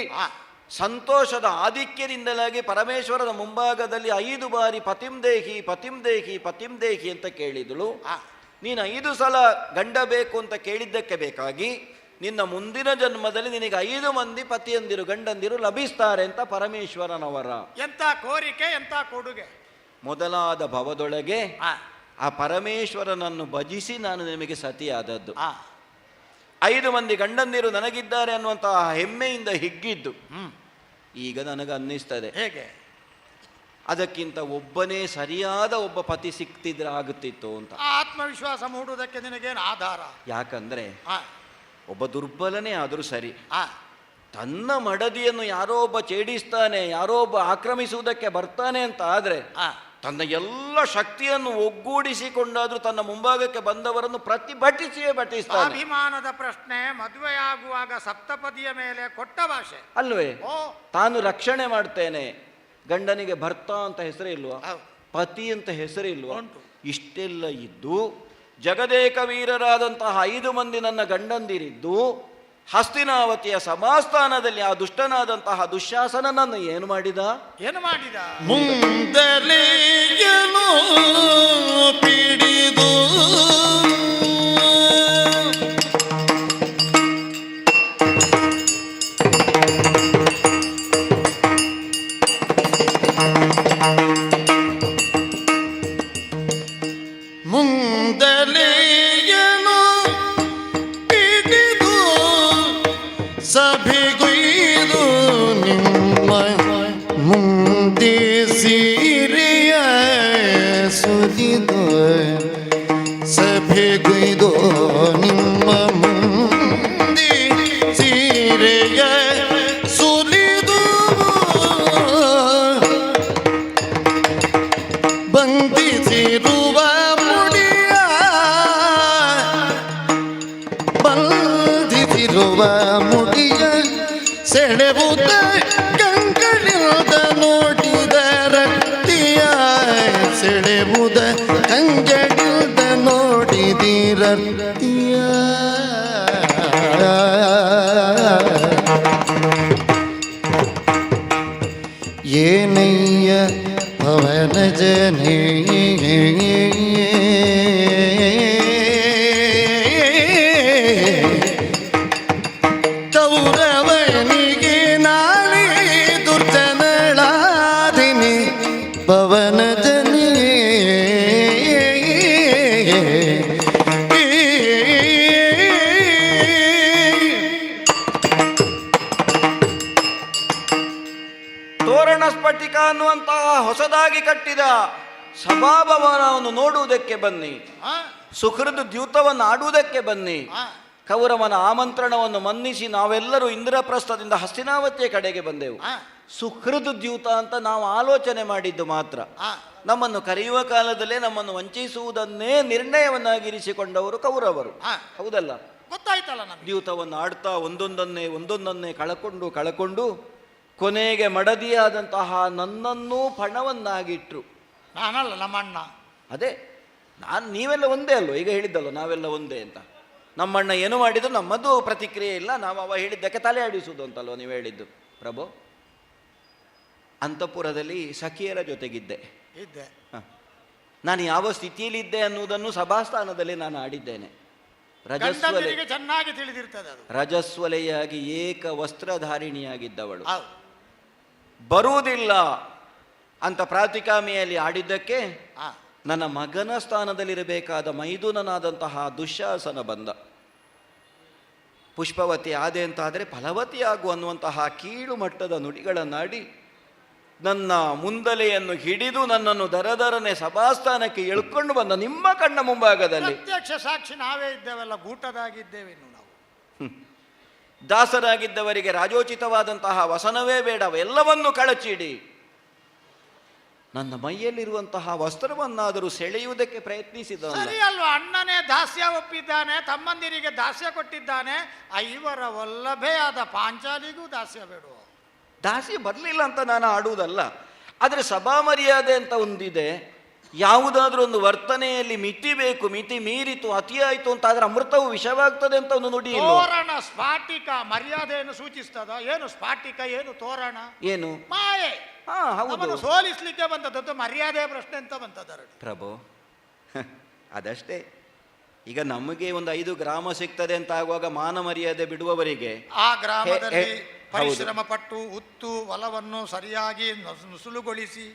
ಸಂತೋಷದ ಆಧಿಕ್ಯದಿಂದಲಾಗಿ ಪರಮೇಶ್ವರನ ಮುಂಭಾಗದಲ್ಲಿ 5 ಬಾರಿ ಪತಿಂದೇಹಿ ಪತಿಂದೇಹಿ ಪತಿಂದೇಹಿ ಅಂತ ಕೇಳಿದಳು. ನೀನು 5 ಸಲ ಗಂಡ ಬೇಕು ಅಂತ ಕೇಳಿದ್ದಕ್ಕೆ ಬೇಕಾಗಿ ನಿನ್ನ ಮುಂದಿನ ಜನ್ಮದಲ್ಲಿ ನಿನಗೆ 5 ಮಂದಿ ಪತಿಯಂದಿರು ಗಂಡಂದಿರು ಲಭಿಸ್ತಾರೆ ಅಂತ ಪರಮೇಶ್ವರನವರ. ಎಂತ ಕೋರಿಕೆ, ಎಂತ ಕೊಡುಗೆ! ಮೊದಲಾದ ಭವದೊಳಗೆ ಆ ಪರಮೇಶ್ವರನನ್ನು ಭಜಿಸಿ ನಾನು ನಿಮಗೆ ಸತಿಯಾದದ್ದು. 5 ಮಂದಿ ಗಂಡಂದಿರು ನನಗಿದ್ದಾರೆ ಅನ್ನುವಂತಹ ಹೆಮ್ಮೆಯಿಂದ ಹಿಗ್ಗಿದ್ದು ಈಗ ನನಗೆ ಅನ್ನಿಸ್ತದೆ, ಹೇಗೆ ಅದಕ್ಕಿಂತ ಒಬ್ಬನೇ ಸರಿಯಾದ ಒಬ್ಬ ಪತಿ ಸಿಕ್ತಿದ್ರೆ ಆಗುತ್ತಿತ್ತು ಅಂತ. ಆತ್ಮವಿಶ್ವಾಸ ಮೂಡುವುದಕ್ಕೆ ನಿನಗೇನು ಆಧಾರ? ಯಾಕಂದ್ರೆ ಒಬ್ಬ ದುರ್ಬಲನೇ ಆದರೂ ಸರಿ, ತನ್ನ ಮಡದಿಯನ್ನು ಯಾರೋ ಒಬ್ಬ ಛೇಡಿಸ್ತಾನೆ, ಯಾರೋ ಒಬ್ಬ ಆಕ್ರಮಿಸುವುದಕ್ಕೆ ಬರ್ತಾನೆ ಅಂತ ಆದ್ರೆ ತನ್ನ ಎಲ್ಲ ಶಕ್ತಿಯನ್ನು ಒಗ್ಗೂಡಿಸಿಕೊಂಡಾದ್ರೂ ತನ್ನ ಮುಂಭಾಗಕ್ಕೆ ಬಂದವರನ್ನು ಪ್ರತಿಭಟಿಸಿಯೇ ಭಟಿಸ್ತಾನೆ. ಅಭಿಮಾನದ ಪ್ರಶ್ನೆ ಮದುವೆಯಾಗುವಾಗ ಸಪ್ತಪದಿಯ ಮೇಲೆ ಕೊಟ್ಟ ಭಾಷೆ ಅಲ್ವೇ? ತಾನು ರಕ್ಷಣೆ ಮಾಡ್ತೇನೆ, ಗಂಡನಿಗೆ ಭರ್ತ ಅಂತ ಹೆಸರೇ ಇಲ್ವಾ, ಪತಿ ಅಂತ ಹೆಸರೇ ಇಲ್ವಾ? ಇಷ್ಟೆಲ್ಲ ಇದ್ದು ಜಗದೇಕ ವೀರರಾದಂತಹ 5 ಮಂದಿ ನನ್ನ ಗಂಡಂದಿರಿದ್ದು ಹಸ್ತಿನಾವತಿಯ ಸಭಾಸ್ಥಾನದಲ್ಲಿ ಆ ದುಷ್ಟನಾದಂತಹ ದುಶ್ಯಾಸನನನ್ನು ಏನು ಮಾಡಿದ? ಮುಂದಲಿಯನು ಪಿಡಿದು ಸಭೆಗೊಯ್ದು ನಿಮ್ಮ ಮುಂದೆ ಸೀರೆಯ ಸುರಿದು, ಸಭೆಗೊಯ್ದು ನಿಮ್ಮ ಮುಂದೆ ಸೀರೆಯ ಸುರಿದು, ಬಂಧಿಸಿರುವ ಮುಡಿಯ ಬಂಧಿಸಿರುವ ಮುಡಿಯ ಸೆಳೆವುದ ಕಂಗಳಿಲ್ದ ನೋಡಿದ ರಕ್ತಿಯ, ಸೆಳೆವುದ ಕಂಗಳಿಲ್ದ ನೋಡಿದಿರ ರಕ್ತಿಯ. ಏನಯ್ಯ ಪವನ ಜನೇ ಕೌರವನಿಗೆ ನಾನೇ ದುರ್ಜನಳಾದಿನಿ ಪವನ ಜನೇ ತೋರಣ ಸ್ಫಟಿಕ ಅನ್ನುವಂತಹ ಹೊಸದಾಗಿ ಕಟ್ಟಿದ ಸಭಾಭವನವನ್ನು ನೋಡುವುದಕ್ಕೆ ಬನ್ನಿ, ಆ, ಸುಹೃದ್ ದ್ಯೂತವನ್ನು ಆಡುವುದಕ್ಕೆ ಬನ್ನಿ. ಆ, ಕೌರವನ ಆಮಂತ್ರಣವನ್ನು ಮನ್ನಿಸಿ ನಾವೆಲ್ಲರೂ ಇಂದ್ರಪ್ರಸ್ಥದಿಂದ ಹಸ್ತಿನಾವತಿಯ ಕಡೆಗೆ ಬಂದೆವು. ಆ, ಸುಹೃದ್ ದ್ಯೂತ ಅಂತ ನಾವು ಆಲೋಚನೆ ಮಾಡಿದ್ದು ಮಾತ್ರ. ಆ, ನಮ್ಮನ್ನು ಕರೆಯುವ ಕಾಲದಲ್ಲೇ ನಮ್ಮನ್ನು ವಂಚಿಸುವುದನ್ನೇ ನಿರ್ಣಯವನ್ನಾಗಿರಿಸಿಕೊಂಡವರು ಕೌರವರು, ಆ. ಹೌದಲ್ಲ? ಗೊತ್ತಾಯ್ತಲ್ಲ ನಮ್ಗೆ. ದ್ಯೂತವನ್ನು ಆಡ್ತಾ ಒಂದೊಂದನ್ನೇ ಕಳಕೊಂಡು ಕೊನೆಗೆ ಮಡದಿಯಾದಂತಹ ನನ್ನನ್ನೂ ಪಣವನ್ನಾಗಿಟ್ರು. ನಾನಲ್ಲ, ನಮ್ಮ ಅಣ್ಣ. ಅದೇ ನೀವೆಲ್ಲ ಒಂದೇ ಅಲ್ವ, ಈಗ ಹೇಳಿದ್ದಲ್ವ ನಾವೆಲ್ಲ ಒಂದೇ ಅಂತ. ನಮ್ಮಣ್ಣ ಏನು ಮಾಡಿದ್ರು ನಮ್ಮದು ಪ್ರತಿಕ್ರಿಯೆ ಇಲ್ಲ, ನಾವು ಅವ ಹೇಳಿದ್ದಕ್ಕೆ ತಲೆ ಆಡಿಸುವುದು ಅಂತಲ್ವ ನೀವು ಹೇಳಿದ್ದು. ಪ್ರಭು, ಅಂತಃಪುರದಲ್ಲಿ ಸಖಿಯರ ಜೊತೆಗಿದ್ದೆ. ಇದ್ದೆ. ನಾನು ಯಾವ ಸ್ಥಿತಿಯಲ್ಲಿದ್ದೆ ಅನ್ನುವುದನ್ನು ಸಭಾಸ್ಥಾನದಲ್ಲಿ ನಾನು ಆಡಿದ್ದೇನೆ. ಗಂಡಂದಿರಿಗೆ ಚೆನ್ನಾಗಿ ತಿಳಿದಿರ್ತದೆ ಅದು. ರಜಸ್ವಲೆಯಾಗಿ ಏಕ ವಸ್ತ್ರಧಾರಿಣಿಯಾಗಿದ್ದವಳು ಹೌದು. ಬರುವುದಿಲ್ಲ ಅಂತ ಪ್ರಾತಿಕಾಮಿಯಲ್ಲಿ ಆಡಿದ್ದಕ್ಕೆ ಆ, ನನ್ನ ಮಗನ ಸ್ಥಾನದಲ್ಲಿರಬೇಕಾದ ಮೈದುನನಾದಂತಹ ದುಶ್ಯಾಸನ ಬಂದ. ಪುಷ್ಪವತಿ ಆದೆ ಅಂತಾದರೆ ಫಲವತಿ ಆಗು ಅನ್ನುವಂತಹ ಕೀಳು ಮಟ್ಟದ ನುಡಿಗಳನ್ನಾಡಿ ನನ್ನ ಮುಂದಲೆಯನ್ನು ಹಿಡಿದು ನನ್ನನ್ನು ದರದರನೆ ಸಭಾಸ್ಥಾನಕ್ಕೆ ಎಳ್ಕೊಂಡು ಬಂದ. ನಿಮ್ಮ ಕಣ್ಣ ಮುಂಭಾಗದಲ್ಲಿ ಪ್ರತ್ಯಕ್ಷ ಸಾಕ್ಷಿ ನಾವೇ ಇದ್ದೇವಲ್ಲ, ಗೂಟದಾಗಿದ್ದೇವೆ ಇನ್ನು ನಾವು. ದಾಸರಾಗಿದ್ದವರಿಗೆ ರಾಜೋಚಿತವಾದಂತಹ ವಸನವೇ ಬೇಡ, ಎಲ್ಲವನ್ನೂ ಕಳಚಿಡಿ. ನನ್ನ ಮೈಯಲ್ಲಿರುವಂತಹ ವಸ್ತ್ರವನ್ನಾದರೂ ಸೆಳೆಯುವುದಕ್ಕೆ ಪ್ರಯತ್ನಿಸಿದ. ಸರಿ ಅಲ್ವಾ, ಅಣ್ಣನೇ ದಾಸ್ಯ ಒಪ್ಪಿದ್ದಾನೆ, ತಮ್ಮಂದಿರಿಗೆ ದಾಸ್ಯ ಕೊಟ್ಟಿದ್ದಾನೆ, ಐವರ ವಲ್ಲಭೆಯಾದ ಪಾಂಚಾಲಿಗೂ ದಾಸ್ಯ ಬೇಡುವ. ದಾಸಿ ಬರಲಿಲ್ಲ ಅಂತ ನಾನು ಆಡುವುದಲ್ಲ, ಆದರೆ ಸಭಾ ಮರ್ಯಾದೆ ಅಂತ ಒಂದಿದೆ. ಯಾವುದಾದ್ರೂ ಒಂದು ವರ್ತನೆಯಲ್ಲಿ ಮಿತಿ ಬೇಕು, ಮಿತಿ ಮೀರಿತು ಅತಿಯಾಯಿತು ಅಂತ ಆದ್ರೆ ಅಮೃತವು ವಿಷವಾಗ್ತದೆ ಅಂತ ಒಂದು ನುಡಿ ಇಲ್ಲ. ತೋರಣ ಸ್ಫಾಟಿಕ ಮರ್ಯಾದೆಯನ್ನು ಸೂಚಿಸ್ತದ. ಏನು ಸ್ಫಾಟಿಕ, ಏನು ತೋರಣ? ಏನು ಮಾಯೆ. ಹೌದು ನಮ್ಮನ್ನು ಸೋಲಿಸ್ಲಿಕ್ಕೆ ಬಂದದ್ದು ಮರ್ಯಾದೆ ಪ್ರಶ್ನೆ ಅಂತ ಬಂತದ. ಪ್ರಭು, ಅದಷ್ಟೇ. ಈಗ ನಮಗೆ ಒಂದು 5 ಗ್ರಾಮ ಸಿಗ್ತದೆ ಅಂತ ಆಗುವಾಗ ಮಾನ ಮರ್ಯಾದೆ ಬಿಡುವವರಿಗೆ ಆ ಗ್ರಾಮದಲ್ಲಿ ಹೌದು. ಪರಿಶ್ರಮ ಪಟ್ಟು ಉತ್ತು ಹೊಲವನ್ನು ಸರಿಯಾಗಿ ನುಸುಳುಗೊಳಿಸಿ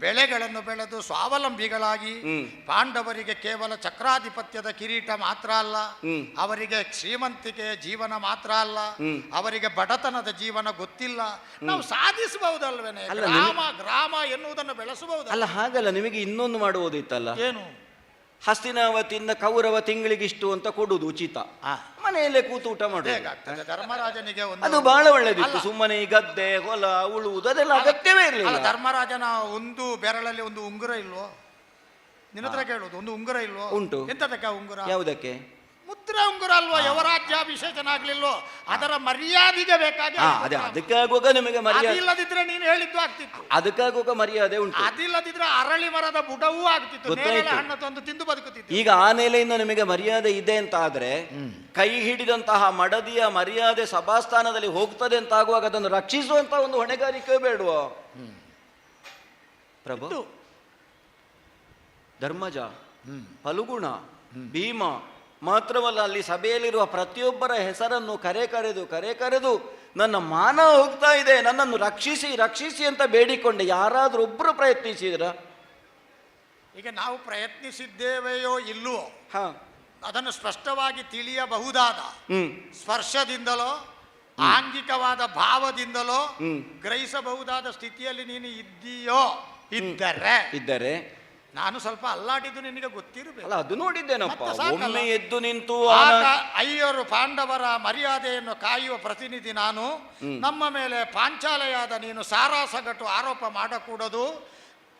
ಬೆಳೆಗಳನ್ನು ಬೆಳೆದು ಸ್ವಾವಲಂಬಿಗಳಾಗಿ ಪಾಂಡವರಿಗೆ ಕೇವಲ ಚಕ್ರಾಧಿಪತ್ಯದ ಕಿರೀಟ ಮಾತ್ರ ಅಲ್ಲ, ಅವರಿಗೆ ಶ್ರೀಮಂತಿಕೆಯ ಜೀವನ ಮಾತ್ರ ಅಲ್ಲ, ಅವರಿಗೆ ಬಡತನದ ಜೀವನ ಗೊತ್ತಿಲ್ಲ. ನಾವು ಸಾಧಿಸಬಹುದಲ್ವೇನೆ? ಗ್ರಾಮ ಎನ್ನುವುದನ್ನು ಬೆಳೆಸಬಹುದು. ಅಲ್ಲ, ಹಾಗಲ್ಲ. ನಿಮಗೆ ಇನ್ನೊಂದು ಮಾಡುವುದಿತ್ತಲ್ಲ. ಏನು? ಹಸ್ತಿನಾವತಿಯಿಂದ ಕೌರವ ತಿಂಗಳಿಗಿಷ್ಟು ಅಂತ ಕೊಡುವುದು ಉಚಿತ. ಮನೆಯಲ್ಲೇ ಕೂತು ಊಟ ಮಾಡುವುದು. ಧರ್ಮರಾಜನಿಗೆ ಅದು ಬಹಳ ಒಳ್ಳೇದಿತ್ತು. ಸುಮ್ಮನೆ ಈ ಗದ್ದೆ ಹೊಲ ಉಳುವುದು ಅದೆಲ್ಲ ಅಗತ್ಯವೇ ಇರಲಿಲ್ಲ. ಧರ್ಮರಾಜನ ಒಂದು ಬೆರಳಲ್ಲಿ ಒಂದು ಉಂಗುರ ಇಲ್ವೋ? ನಿನ್ನ ಹತ್ರ ಕೇಳುವುದು, ಒಂದು ಉಂಗುರ ಇಲ್ವೋ? ಉಂಟು. ಎಂತದಕ್ಕೆ ಉಂಗುರ? ಯಾವುದಕ್ಕೆ? ಮುದ್ರೆ ಉಂಗುರ ಅಲ್ವಾ? ಯವರಾಜ್ಯಾಭಿಷೇಚನ ಆಗ್ಲಿಲ್ವೋ? ಅದರ ಮರ್ಯಾದೆಗೆ ಬೇಕಾಗಿ ಅದೇ ಅದಕ್ಕಾಗುವಾಗ ನಿಮಗೆ ಮರ್ಯಾದೆ. ಇಲ್ಲದಿದ್ರೆ ನೀನು ಹೇಳಿದ್ದು ಆಗ್ತಿತ್ತು. ಅದಕ್ಕಾಗುವಾಗ ಮರ್ಯಾದೆ ಉಂಟು. ಅದಿಲ್ಲದಿದ್ರೆ ಅರಳಿ ಮರದ ಬುಡವೂ ಆಗ್ತಿತ್ತು. ನೇರಳೆ ಹಣ್ಣು ತಂದು ತಿಂದು ಬದುಕುತ್ತಿತ್ತು. ಈಗ ಆ ನೆಲೆಯಿಂದ ನಿಮಗೆ ಮರ್ಯಾದೆ ಇದೆ ಅಂತ ಆದ್ರೆ, ಕೈ ಹಿಡಿದಂತಹ ಮಡದಿಯ ಮರ್ಯಾದೆ ಸಭಾಸ್ಥಾನದಲ್ಲಿ ಹೋಗ್ತದೆ ಅಂತ ಆಗುವಾಗ ಅದನ್ನು ರಕ್ಷಿಸುವಂತ ಒಂದು ಹೊಣೆಗಾರಿಕೆ ಬೇಡುವ? ಪ್ರಭು, ಧರ್ಮಜ, ಫಲುಗುಣ, ಭೀಮ ಮಾತ್ರವಲ್ಲ, ಅಲ್ಲಿ ಸಭೆಯಲ್ಲಿರುವ ಪ್ರತಿಯೊಬ್ಬರ ಹೆಸರನ್ನು ಕರೆ ಕರೆದು ನನ್ನ ಮಾನ ಹೋಗ್ತಾ ಇದೆ, ನನ್ನನ್ನು ರಕ್ಷಿಸಿ ಅಂತ ಬೇಡಿಕೊಂಡೆ. ಯಾರಾದ್ರೂ ಒಬ್ರು ಪ್ರಯತ್ನಿಸಿದ್ರ? ಈಗ ನಾವು ಪ್ರಯತ್ನಿಸಿದ್ದೇವೆಯೋ ಇಲ್ಲವೋ ಹ ಅದನ್ನು ಸ್ಪಷ್ಟವಾಗಿ ತಿಳಿಯಬಹುದಾದ ಸ್ಪರ್ಶದಿಂದಲೋ ಆಂಗಿಕವಾದ ಭಾವದಿಂದಲೋ ಗ್ರಹಿಸಬಹುದಾದ ಸ್ಥಿತಿಯಲ್ಲಿ ನೀನು ಇದ್ದೀಯೋ? ಇದ್ದರೆ ನಾನು ಸ್ವಲ್ಪ ಅಲ್ಲಾಡಿದ್ದು ನಿನಗೆ ಗೊತ್ತಿರಬೇಕು. ಅಲ್ಲ, ಅದು ನೋಡಿದ್ದೇನಪ್ಪ. ಒಮ್ಮೆ ಎದ್ದು ನಿಂತು ಅಯ್ಯರು ಪಾಂಡವರ ಮರ್ಯಾದೆಯನ್ನು ಕಾಯುವ ಪ್ರತಿನಿಧಿ ನಾನು. ನಮ್ಮ ಮೇಲೆ ಪಾಂಚಾಲೆಯಾದ ನೀನು ಸಾರಾಸಗಟು ಆರೋಪ ಮಾಡಕೂಡದು.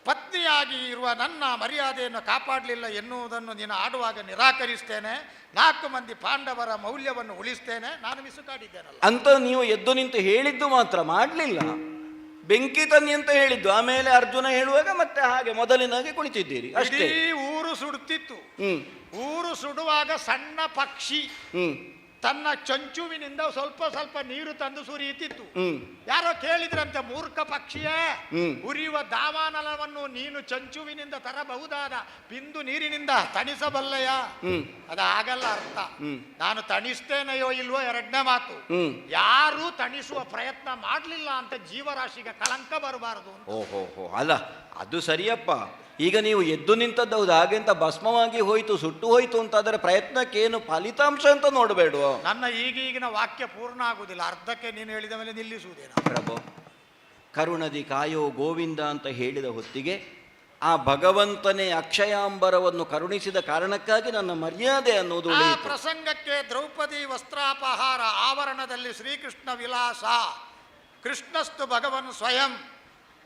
ಪತ್ನಿಯಾಗಿ ಇರುವ ನನ್ನ ಮರ್ಯಾದೆಯನ್ನು ಕಾಪಾಡಲಿಲ್ಲ ಎನ್ನುವುದನ್ನು ನೀನು ಆಡುವಾಗ ನಿರಾಕರಿಸ್ತೇನೆ. 4 ಮಂದಿ ಪಾಂಡವರ ಮೌಲ್ಯವನ್ನು ಉಳಿಸ್ತೇನೆ. ನಾನು ಮಿಸುಕಾಡಿದ್ದೇನಲ್ಲ ಅಂತ ನೀವು ಎದ್ದು ನಿಂತು ಹೇಳಿದ್ದು ಮಾತ್ರ ಮಾಡಲಿಲ್ಲ. ಬೆಂಕಿ ತನ್ನಿ ಅಂತ ಹೇಳಿದ್ದು. ಆಮೇಲೆ ಅರ್ಜುನ ಹೇಳುವಾಗ ಮತ್ತೆ ಹಾಗೆ ಮೊದಲಿನಾಗೆ ಕುಳಿತಿದ್ದೀರಿ ಅಷ್ಟೇ. ಊರು ಸುಡುತ್ತಿತ್ತು. ಊರು ಸುಡುವಾಗ ಸಣ್ಣ ಪಕ್ಷಿ ತನ್ನ ಚಂಚುವಿನಿಂದ ಸ್ವಲ್ಪ ಸ್ವಲ್ಪ ನೀರು ತಂದು ಸುರಿಯುತ್ತಿತ್ತು. ಹ್ಮ್ ಯಾರೋ ಕೇಳಿದ್ರಂತೆ, ಮೂರ್ಖ ಪಕ್ಷಿಯೇ, ಹ್ಮ್. ಉರಿಯುವ ದಾವಾನಲವನ್ನು ನೀನು ಚಂಚುವಿನಿಂದ ತರಬಹುದಾದ ಬಿಂದು ನೀರಿನಿಂದ ತಣಿಸಬಲ್ಲೆಯ? ಹ್ಮ್ ಅದ ಆಗಲ್ಲ ಅರ್ಥ. ಹ್ಮ್. ನಾನು ತಣಿಸ್ತೇನೆಯೋ ಇಲ್ವೋ ಎರಡನೇ ಮಾತು. ಹ್ಮ್. ಯಾರು ತಣಿಸುವ ಪ್ರಯತ್ನ ಮಾಡಲಿಲ್ಲ ಅಂತ ಜೀವರಾಶಿಗೆ ಕಳಂಕ ಬರಬಾರದು. ಓಹೋ ಅಲ್ಲ, ಅದು ಸರಿಯಪ್ಪ. ಈಗ ನೀವು ಎದ್ದು ನಿಂತದ್ದು ಹೌದು, ಹಾಗೆಂತ ಭಸ್ಮವಾಗಿ ಹೋಯ್ತು, ಸುಟ್ಟು ಹೋಯ್ತು ಅಂತ ಅದರ ಪ್ರಯತ್ನಕ್ಕೇನು ಫಲಿತಾಂಶ ಅಂತ ನೋಡಬೇಡುವ. ನನ್ನ ಈಗೀಗಿನ ವಾಕ್ಯ ಪೂರ್ಣ ಆಗುವುದಿಲ್ಲ, ಅರ್ಧಕ್ಕೆ ನೀನು ಹೇಳಿದ ಮೇಲೆ ನಿಲ್ಲಿಸುವುದೇನ? ಪ್ರಭು, ಕರುಣದಿ ಕಾಯೋ ಗೋವಿಂದ ಅಂತ ಹೇಳಿದ ಹೊತ್ತಿಗೆ ಆ ಭಗವಂತನೇ ಅಕ್ಷಯಾಂಬರವನ್ನು ಕರುಣಿಸಿದ ಕಾರಣಕ್ಕಾಗಿ ನನ್ನ ಮರ್ಯಾದೆ ಅನ್ನೋದು ಆ ಉಳಿಯಿತು. ಪ್ರಸಂಗಕ್ಕೆ ದ್ರೌಪದಿ ವಸ್ತ್ರಾಪಹಾರ ಆವರಣದಲ್ಲಿ ಶ್ರೀಕೃಷ್ಣ ವಿಲಾಸ, ಕೃಷ್ಣಸ್ತು ಭಗವನ್ ಸ್ವಯಂ,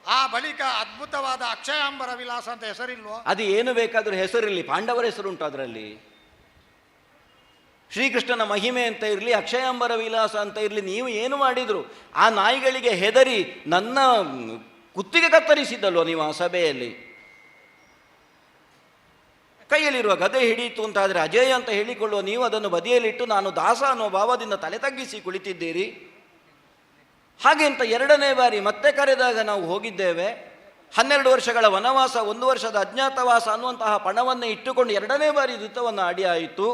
ಆ ಬಳಿಕ ಅದ್ಭುತವಾದ ಅಕ್ಷಯಾಂಬರ ವಿಲಾಸ ಅಂತ ಹೆಸರಿಲ್ವೋ? ಅದು ಏನು ಬೇಕಾದರೂ ಹೆಸರಿರಲಿ, ಪಾಂಡವರ ಹೆಸರುಂಟು ಅದರಲ್ಲಿ. ಶ್ರೀಕೃಷ್ಣನ ಮಹಿಮೆ ಅಂತ ಇರಲಿ, ಅಕ್ಷಯಾಂಬರ ವಿಲಾಸ ಅಂತ ಇರಲಿ, ನೀವು ಏನು ಮಾಡಿದ್ರು ಆ ನಾಯಿಗಳಿಗೆ ಹೆದರಿ ನನ್ನ ಕುತ್ತಿಗೆ ಕತ್ತರಿಸಿದ್ದಲ್ವ ನೀವು ಆ ಸಭೆಯಲ್ಲಿ. ಕೈಯಲ್ಲಿರುವ ಗದೆ ಹಿಡಿಯಿತು ಅಂತ ಆದರೆ ಅಜಯ್ ಅಂತ ಹೇಳಿಕೊಳ್ಳುವ ನೀವು ಅದನ್ನು ಬದಿಯಲ್ಲಿಟ್ಟು ನಾನು ದಾಸ ಅನ್ನೋ ಭಾವದಿಂದ ತಲೆ ತಗ್ಗಿಸಿ ಕುಳಿತಿದ್ದೀರಿ. ಹಾಗೆ ಅಂತ ಎರಡನೇ ಬಾರಿ ಮತ್ತೆ ಕರೆದಾಗ ನಾವು ಹೋಗಿದ್ದೇವೆ. 12 ವರ್ಷಗಳ ವನವಾಸ, 1 ವರ್ಷದ ಅಜ್ಞಾತವಾಸ ಅನ್ನುವಂತಹ ಪಣವನ್ನೇ ಇಟ್ಟುಕೊಂಡು ಎರಡನೇ ಬಾರಿ ಯುದ್ಧವನ್ನು ಆಡಿ ಆಯಿತು.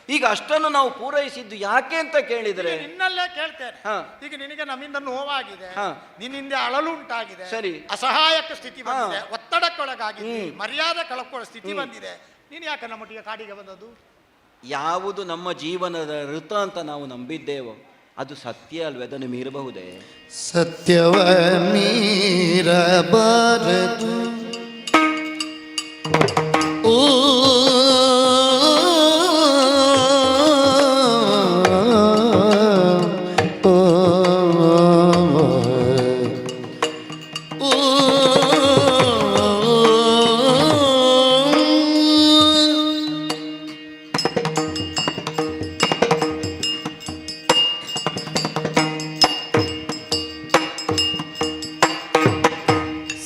ಈಗ ಅಷ್ಟನ್ನು ನಾವು ಪೂರೈಸಿದ್ದು ಯಾಕೆ ಅಂತ ಕೇಳಿದರೆ, ನಿನ್ನಲ್ಲೇ ಕೇಳ್ತೇನೆ. ಹಾ. ಈಗ ನಿನಗೆ ನಮ್ಮಿಂದ ನೋವಾಗಿದೆ, ಹಾ. ನಿನ್ನಿಂದ ಅಳಲು ಉಂಟಾಗಿದೆ, ಸರಿ. ಅಸಹಾಯಕ ಸ್ಥಿತಿ ಬಂದಿದೆ, ಹಾ. ಒತ್ತಡಕ್ಕೊಳಗಾಗಿದೆ, ಮರ್ಯಾದೆ ಕಳ್ಕೊಳ್ಳೋ ಸ್ಥಿತಿ ಬಂದಿದೆ. ನೀನು ಯಾಕೆ ನಮ್ಮೊಟ್ಟಿಗೆ ಕಾಡಿಗೆ ಬಂದದ್ದು? ಯಾವುದು ನಮ್ಮ ಜೀವನದ ಋತ ಅಂತ ನಾವು ನಂಬಿದ್ದೇವೋ ಅದು ಸತ್ಯ ಅಲ್ವೇ? ಅದನ್ನು ಮೀರಬಹುದೇ? ಸತ್ಯವ ಮೀರಬಾರದು. ಓ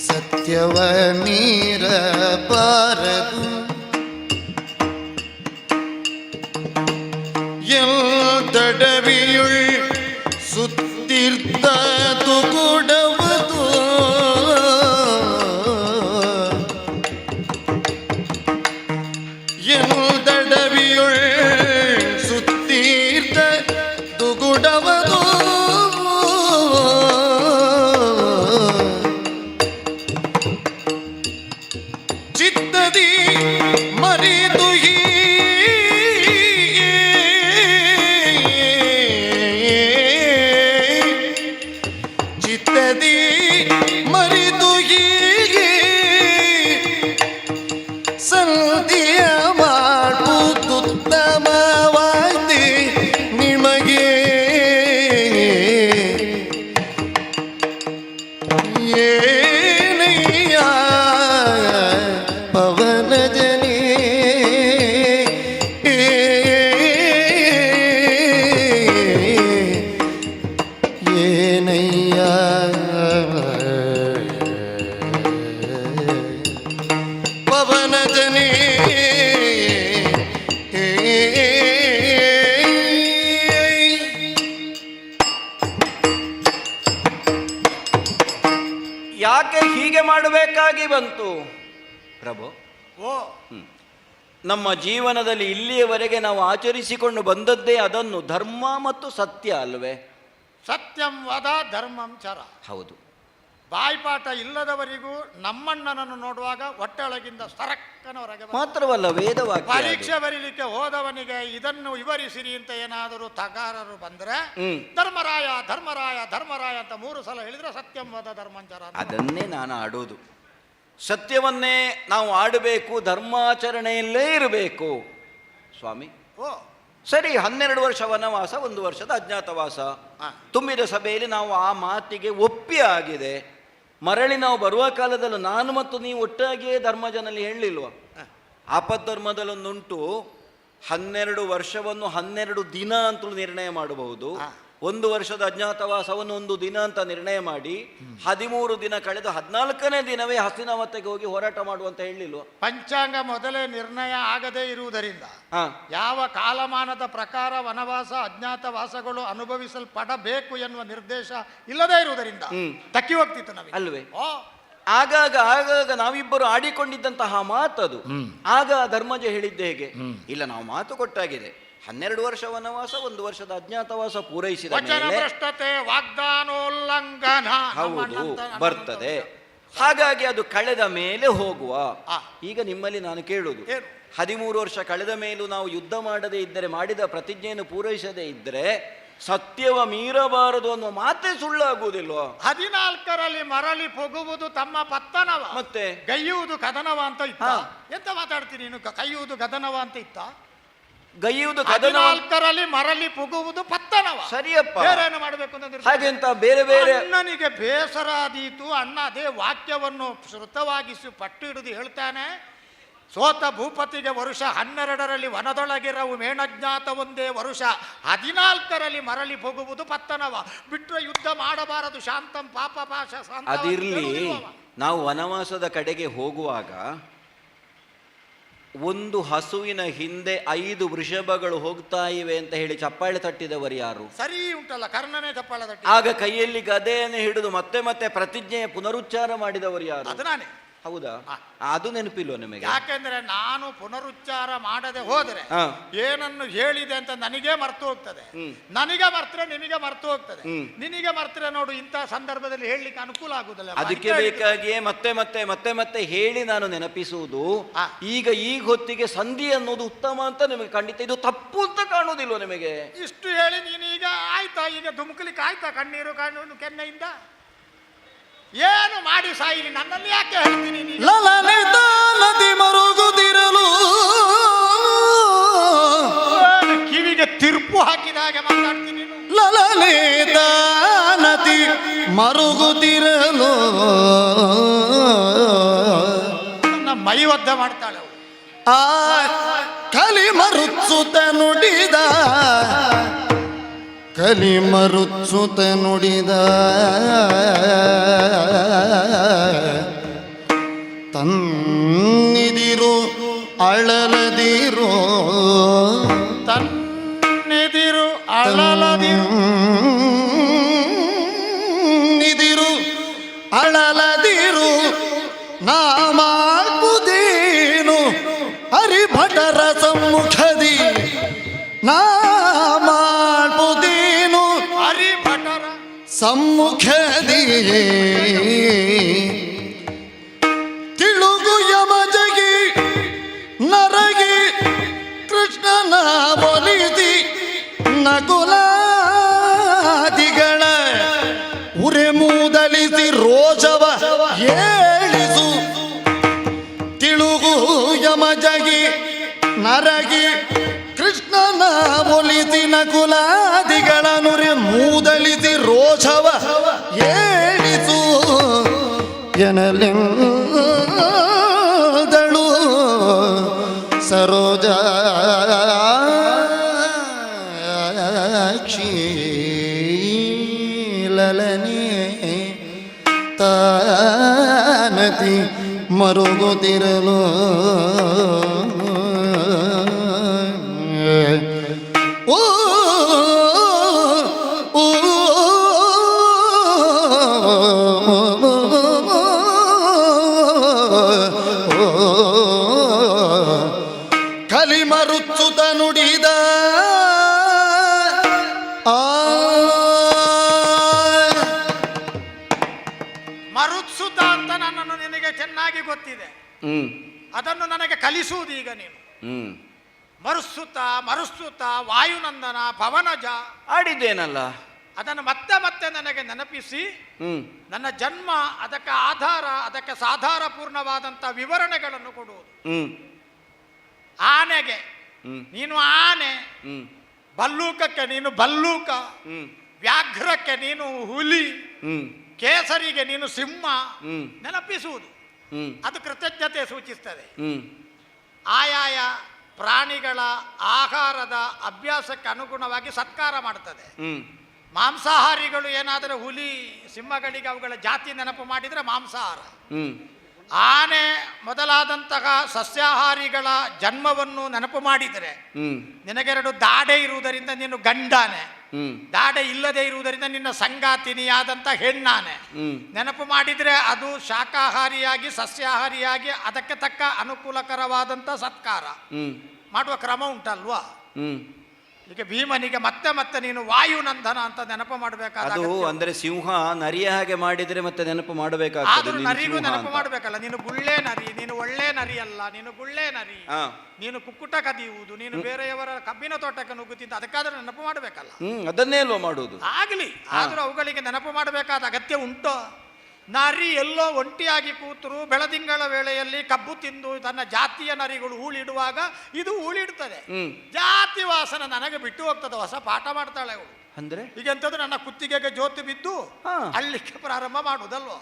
ಸತ್ಯವ ಮೀರಬಾರದು. ಎಲ್ದಡವಿಯುಳ್ ಸುತ್ತಿರ್ದದು ಕೊಡವದು. ಎಲ್ದಡವಿಯುಳ್ ಸುತ್ತಿರ್ದದು ಕೊಡವದು. ಚಿತ್ತದಿ ಮರಿದು ಚಿತ್ತದಿ ಮರಿದು ಸಂಧಿಯ ಮಾಡುತ್ತಮವಾಯ್ತು ನಿಮಗೆ. ಏನಯ್ಯ ಪವನ ಜನೇ ಏನಯ್ಯ ಪವನ ಜನೇ. ಯಾಕೆ ಹೀಗೆ ಮಾಡಬೇಕಾಗಿ ಬಂತು ಪ್ರಭು? ಓ, ನಮ್ಮ ಜೀವನದಲ್ಲಿ ಇಲ್ಲಿಯವರೆಗೆ ನಾವು ಆಚರಿಸಿಕೊಂಡು ಬಂದದ್ದೇ ಅದನ್ನು, ಧರ್ಮ ಮತ್ತು ಸತ್ಯ ಅಲ್ವೇ? ಸತ್ಯಂ ವದ ಧರ್ಮಂ ಚರ. ಹೌದು. ಬಾಯ್ಪಾಠ ಇಲ್ಲದವರಿಗೂ ನಮ್ಮಣ್ಣನನ್ನು ನೋಡುವಾಗ ಹೊಟ್ಟೆಯೊಳಗಿಂದ ಸರಕ್ಕನ ಹೊರಗೆ ಬರ್ತದೆ. ಮಾತ್ರವಲ್ಲ, ವೇದವಾಕ್ಯ ಅದು. ಪರೀಕ್ಷೆ ಬರೀಲಿಕ್ಕೆ ಹೋದವನಿಗೆ ಇದನ್ನು ವಿವರಿಸಿರಿ ಅಂತ ಏನಾದರೂ ತಗಾರರು ಬಂದ್ರೆ ಧರ್ಮರಾಯ ಧರ್ಮರಾಯ ಧರ್ಮರಾಯ ಅಂತ 3 ಸಲ ಹೇಳಿದ್ರೆ ಸತ್ಯಂ ವದ ಧರ್ಮಂಚರ. ಅದನ್ನೇ ನಾನು ಆಡೋದು. ಸತ್ಯವನ್ನೇ ನಾವು ಆಡಬೇಕು, ಧರ್ಮಾಚರಣೆಯಲ್ಲೇ ಇರಬೇಕು ಸ್ವಾಮಿ. ಓ, ಸರಿ, 12 ವರ್ಷ ವನವಾಸ, 1 ವರ್ಷದ ಅಜ್ಞಾತವಾಸ ತುಂಬಿದ ಸಭೆಯಲ್ಲಿ ನಾವು ಆ ಮಾತಿಗೆ ಒಪ್ಪಿ ಆಗಿದೆ. ಮರಳಿ ನಾವು ಬರುವ ಕಾಲದಲ್ಲೂ ನಾನು ಮತ್ತು ನೀವು ಒಟ್ಟಾಗಿಯೇ ಧರ್ಮಜನಲ್ಲಿ ಹೇಳಲಿಲ್ವ? ಆಪದ್ಧರ್ಮದಲ್ಲೊಂದುಂಟು, 12 ವರ್ಷವನ್ನು 12 ದಿನ ಅಂತಲೂ ನಿರ್ಣಯ ಮಾಡಬಹುದು, 1 ವರ್ಷದ ಅಜ್ಞಾತವಾಸವನ್ನು 1 ದಿನ ಅಂತ ನಿರ್ಣಯ ಮಾಡಿ 13 ದಿನ ಕಳೆದು 14ನೇ ದಿನವೇ ಹಸ್ತಿನಾವತಿಗೆ ಹೋಗಿ ಹೋರಾಟ ಮಾಡುವಂತ ಹೇಳಿಲ್ವ? ಪಂಚಾಂಗ ಮೊದಲೇ ನಿರ್ಣಯ ಆಗದೇ ಇರುವುದರಿಂದ ಯಾವ ಕಾಲಮಾನದ ಪ್ರಕಾರ ವನವಾಸ ಅಜ್ಞಾತವಾಸಗಳು ಅನುಭವಿಸಲ್ಪಡಬೇಕು ಎನ್ನುವ ನಿರ್ದೇಶ ಇಲ್ಲದೇ ಇರುವುದರಿಂದ ತಕ್ಕಿ ಹೋಗ್ತಿತ್ತು ನಮಗೆ ಅಲ್ವೇ? ಆಗಾಗ ನಾವಿಬ್ಬರು ಆಡಿಕೊಂಡಿದ್ದಂತಹ ಮಾತದು. ಆಗ ಧರ್ಮಜ ಹೇಳಿದ್ದೆ ಹೇಗೆ? ಇಲ್ಲ, ನಾವು ಮಾತು ಕೊಟ್ಟಾಗಿದೆ, 12 ವರ್ಷ ವನವಾಸ 1 ವರ್ಷದ ಅಜ್ಞಾತವಾಸ ಪೂರೈಸಿದ ಮೇಲೆ ಭ್ರಷ್ಟತೆ ವಾಗ್ದಾನೋಲ್ಲಂಘನ ಹೌದು ಬರ್ತದೆ. ಹಾಗಾಗಿ ಅದು ಕಳೆದ ಮೇಲೆ ಹೋಗುವ. ಈಗ ನಿಮ್ಮಲ್ಲಿ ನಾನು ಕೇಳುವುದು, 13 ವರ್ಷ ಕಳೆದ ಮೇಲೂ ನಾವು ಯುದ್ಧ ಮಾಡದೇ ಇದ್ದರೆ, ಮಾಡಿದ ಪ್ರತಿಜ್ಞೆಯನ್ನು ಪೂರೈಸದೇ ಇದ್ದರೆ ಸತ್ಯವ ಮೀರಬಾರದು ಅನ್ನುವ ಮಾತೇ ಸುಳ್ಳಾಗುವುದಿಲ್ವಾ? 14ರಲ್ಲಿ ಮರಳಿ ಹೋಗುವುದು ತಮ್ಮ ಪತ್ತನವ, ಮತ್ತೆ ಗೈಯುವುದು ಕದನವ ಅಂತ ಇತ್ತ? ಎಂತ ಮಾತಾಡ್ತೀನಿ ನೀನು? ಕೈಯುವುದು ಕದನವ ಅಂತ ಇತ್ತ? ಗೈಯುವುದು 14ರಲ್ಲಿ ಮರಳಿ ಪುಗುವುದು ಪತ್ತನವ. ಸರಿಯಪ್ಪ, ಬೇರೇನು ಮಾಡಬೇಕು ಅಂತ ಹಾಗೆಂತ ಬೇರೆ ಬೇರೆ. ಅಣ್ಣನಿಗೆ ಬೇಸರ ಆದೀತು. ಅಣ್ಣ ಅದೇ ವಾಕ್ಯವನ್ನು ಶ್ರುತವಾಗಿಸಿ ಪಟ್ಟು ಹಿಡಿದು ಹೇಳ್ತಾನೆ, ಸೋತ ಭೂಪತಿಗೆ ವರುಷ 12ರಲ್ಲಿ ವನದೊಳಗಿರವು ಮೇಣಜ್ಞಾತ ಒಂದೇ ವರುಷ, 14ರಲ್ಲಿ ಮರಳಿ ಹೋಗುವುದು ಪತ್ತನವ. ಬಿಟ್ಟರೆ ಯುದ್ಧ ಮಾಡಬಾರದು, ಶಾಂತಂ ಪಾಪ ಪಾಶ. ಅದಿರ್ಲಿ, ನಾವು ವನವಾಸದ ಕಡೆಗೆ ಹೋಗುವಾಗ ಒಂದು ಹಸುವಿನ ಹಿಂದೆ 5 ವೃಷಭಗಳು ಹೋಗ್ತಾ ಇವೆ ಅಂತ ಹೇಳಿ ಚಪ್ಪಾಳೆ ತಟ್ಟಿದವರು ಯಾರು? ಸರಿ ಉಂಟಲ್ಲ, ಕರ್ಣನೇ ಚಪ್ಪಾಳೆ ತಟ್ಟಿ. ಆಗ ಕೈಯಲ್ಲಿ ಗದೆಯನ್ನು ಹಿಡಿದು ಮತ್ತೆ ಮತ್ತೆ ಪ್ರತಿಜ್ಞೆಯ ಪುನರುಚ್ಚಾರ ಮಾಡಿದವರು ಯಾರು? ಅದು ನಾನೇ. ಹೌದಾ? ಅದು ನೆನಪಿಲ್ವ ನಿಮಗೆ? ಯಾಕೆಂದ್ರೆ ನಾನು ಪುನರುಚ್ಚಾರ ಮಾಡದೆ ಹೋದರೆ ಏನನ್ನು ಹೇಳಿದೆ ಅಂತ ನನಗೆ ಮರ್ತು ಹೋಗ್ತದೆ. ನನಗೆ ಮರ್ತರೆ ನಿನಗೆ ಮರ್ತು ಹೋಗ್ತದೆ. ನಿನಗೆ ಮರ್ತರೆ ನೋಡು, ಇಂತಹ ಸಂದರ್ಭದಲ್ಲಿ ಹೇಳಲಿಕ್ಕೆ ಅನುಕೂಲ ಆಗುದಿಲ್ಲ. ಅದಕ್ಕೆ ಬೇಕಾಗಿಯೇ ಮತ್ತೆ ಮತ್ತೆ ಮತ್ತೆ ಮತ್ತೆ ಹೇಳಿ ನಾನು ನೆನಪಿಸುವುದು. ಈಗ ಹೊತ್ತಿಗೆ ಸಂಧಿ ಅನ್ನೋದು ಉತ್ತಮ ಅಂತ ನಿಮಗೆ ಖಂಡಿತ ಇದು ತಪ್ಪು ಅಂತ ಕಾಣುವುದಿಲ್ವ ನಿಮಗೆ? ಇಷ್ಟು ಹೇಳಿ ನೀನು ಈಗ ಆಯ್ತಾ? ಈಗ ಧುಮುಕಲಿಕ್ಕೆ ಆಯ್ತಾ? ಕಣ್ಣೀರು ಕಾಣು ಕೆನ್ನೆಯಿಂದ ಏನು ಮಾಡಿ ಸಾಯಿಲಿ, ನನ್ನಲ್ಲಿ ಯಾಕೆ ಹೇಳ್ತೀನಿ? ನದಿ ಮರುಗುದಿರಲು ಕಿವಿಗೆ ತಿರುಪು ಹಾಕಿದ ಹಾಗೆ ಮಾತಾಡ್ತೀನಿ. ಲಲನೇತ ನದಿ ಮರುಗುದಿರಲು ನನ್ನ ಮೈ ಒದ್ದ ಮಾಡ್ತಾಳೆ ಅವಳು. ಆ ಕಲಿ ಮರುತ್ಸುತ ನುಡಿದ, ಕಲಿ ಮರುತ್ಸುತ ನುಡಿದ ತನ್ನಿದಿರು ಅಳಲದಿರು, ತನ್ನಿದಿರು ಅಳಲದಿರು, ನಿದಿರು ಅಳಲದಿರು, ನಾ ಮಾಡುವುದೇನು ಹರಿಭಟರ ಸಮ್ಮುಖದಿ, ನಾ ಮಾಡುವುದೇನು ಹರಿಭಟರ ಸಮ್ಮುಖದಿ, ತಿಳುಗು ಯಮಜಗಿ ನರಗಿ ಕೃಷ್ಣನ ಒಲಿಸಿ ನಕುಲಾದಿಗಳ ಉರೆ ಮೂದಲಿಸಿ ರೋಷವ ಏಳಿಸು. ತಿಳುಗು ಯಮಜಗಿ ನರಗಿ ಕೃಷ್ಣನ ಒಲಿಸಿ ನಕುಲಾದಿಗಳ ನುರೆ ಮೂದಲಿಸಿ ರೋಷವ ಏಳಿಸು ಎನ್ನಲೆಂದಳು ಸರೋಜಾಕ್ಷಿ ಲಲನೆ ತಾನತಿ ಮರುಗುತ್ತಿರಲು. ಓ ಕಲಿ ಮರುಚ್ಚುತ ನುಡಿದ ಮರುತ್ಸುತ ಅಂತ ನನ್ನನ್ನು ನಿನಗೆ ಚೆನ್ನಾಗಿ ಗೊತ್ತಿದೆ. ಅದನ್ನು ನನಗೆ ಕಲಿಸುವುದು ಈಗ ನೀನು. ಮರುಸುತ ಮರುಸುತ ವಾಯುನಂದನ ಪವನಜ ಆಡಿದ್ದೇನಲ್ಲ, ಅದನ್ನು ಮತ್ತೆ ಮತ್ತೆ ನನಗೆ ನೆನಪಿಸಿ ನನ್ನ ಜನ್ಮ, ಅದಕ್ಕೆ ಆಧಾರ, ಅದಕ್ಕೆ ಸಾಧಾರಪೂರ್ಣವಾದಂಥ ವಿವರಣೆಗಳನ್ನು ಕೊಡುವುದು. ಆನೆಗೆ ನೀನು ಆನೆ, ಭಲ್ಲೂಕಕ್ಕೆ ನೀನು ಭಲ್ಲೂಕ, ವ್ಯಾಘ್ರಕ್ಕೆ ನೀನು ಹುಲಿ, ಕೇಸರಿಗೆ ನೀನು ಸಿಂಹ ನೆನಪಿಸುವುದು. ಅದು ಕೃತಜ್ಞತೆ ಸೂಚಿಸ್ತದೆ. ಆಯಾಯ ಪ್ರಾಣಿಗಳ ಆಹಾರದ ಅಭ್ಯಾಸಕ್ಕೆ ಅನುಗುಣವಾಗಿ ಸತ್ಕಾರ ಮಾಡ್ತದೆ. ಮಾಂಸಾಹಾರಿಗಳು ಏನಾದರೂ ಹುಲಿ ಸಿಂಹಗಳಿಗೆ ಅವುಗಳ ಜಾತಿ ನೆನಪು ಮಾಡಿದರೆ ಮಾಂಸಾಹಾರ. ಆನೆ ಮೊದಲಾದಂತಹ ಸಸ್ಯಾಹಾರಿಗಳ ಜನ್ಮವನ್ನು ನೆನಪು ಮಾಡಿದರೆ ನಿನಗೆರಡು ದಾಡೆ ಇರುವುದರಿಂದ ನೀನು ಗಂಡಾನೆ, ದಾಡೆ ಇಲ್ಲದೆ ಇರುವುದರಿಂದ ನಿನ್ನ ಸಂಗಾತಿನಿಯಾದಂಥ ಹೆಣ್ಣಾನೆ. ನೆನಪು ಮಾಡಿದರೆ ಅದು ಶಾಕಾಹಾರಿಯಾಗಿ ಸಸ್ಯಾಹಾರಿಯಾಗಿ ಅದಕ್ಕೆ ತಕ್ಕ ಅನುಕೂಲಕರವಾದಂಥ ಸತ್ಕಾರ ಮಾಡುವ ಕ್ರಮ ಉಂಟಲ್ವಾ? ಈಗ ಭೀಮನಿಗೆ ಮತ್ತೆ ಮತ್ತೆ ನೀನು ವಾಯುನಂದನ ಅಂತ ನೆನಪು ಮಾಡಬೇಕಾದ ಅದು ಅಂದ್ರೆ ಸಿಂಹ ನರಿಯ ಹಾಗೆ ಮಾಡಿದ್ರೆ ಮತ್ತೆ ನೆನಪು ಆದ್ರೂ ಮಾಡಬೇಕಾಗ್ತದೆ. ನರಿಗೂ ನೆನಪು ಮಾಡಬೇಕಲ್ಲ. ನೀನು ಗುಳ್ಳೆ ನರಿ, ನೀನು ಒಳ್ಳೆ ನರಿ ಅಲ್ಲ, ನೀನು ಗುಳ್ಳೆ ನರಿ, ನೀನು ಕುಕ್ಕುಟ ಕದಿಯುವುದು, ನೀನು ಬೇರೆಯವರ ಕಬ್ಬಿನ ತೋಟಕ್ಕೆ ನುಗ್ಗುತ್ತಿದ್ದ, ಅದಕ್ಕಾದ್ರೂ ನೆನಪು ಮಾಡಬೇಕಲ್ಲ. ಅದನ್ನೇ ಅಲ್ವಾ ಮಾಡುವುದು. ಆಗ್ಲಿ, ಆದ್ರೂ ಅವುಗಳಿಗೆ ನೆನಪು ಮಾಡಬೇಕಾದ ಅಗತ್ಯ ಉಂಟು. ನರಿ ಎಲ್ಲೋ ಒಂಟಿಯಾಗಿ ಕೂತರು ಬೆಳದಿಂಗಳ ವೇಳೆಯಲ್ಲಿ ಕಬ್ಬು ತಿಂದು ತನ್ನ ಜಾತಿಯ ನರಿಗಳು ಹೂಳಿಡುವಾಗ ಇದು ಹೂಳಿಡ್ತದೆ. ಜಾತಿ ವಾಸನ ನನಗೆ ಬಿಟ್ಟು ಹೋಗ್ತದೆ. ಹೊಸ ಪಾಠ ಮಾಡ್ತಾಳೆ ಅವಳು. ಅಂದ್ರೆ ಈಗೆಂತದ್ದು ನನ್ನ ಕುತ್ತಿಗೆಗೆ ಜೋತು ಬಿದ್ದು ಅಳ್ಳಿಕ್ಕೆ ಪ್ರಾರಂಭ ಮಾಡುವುದಲ್ವ.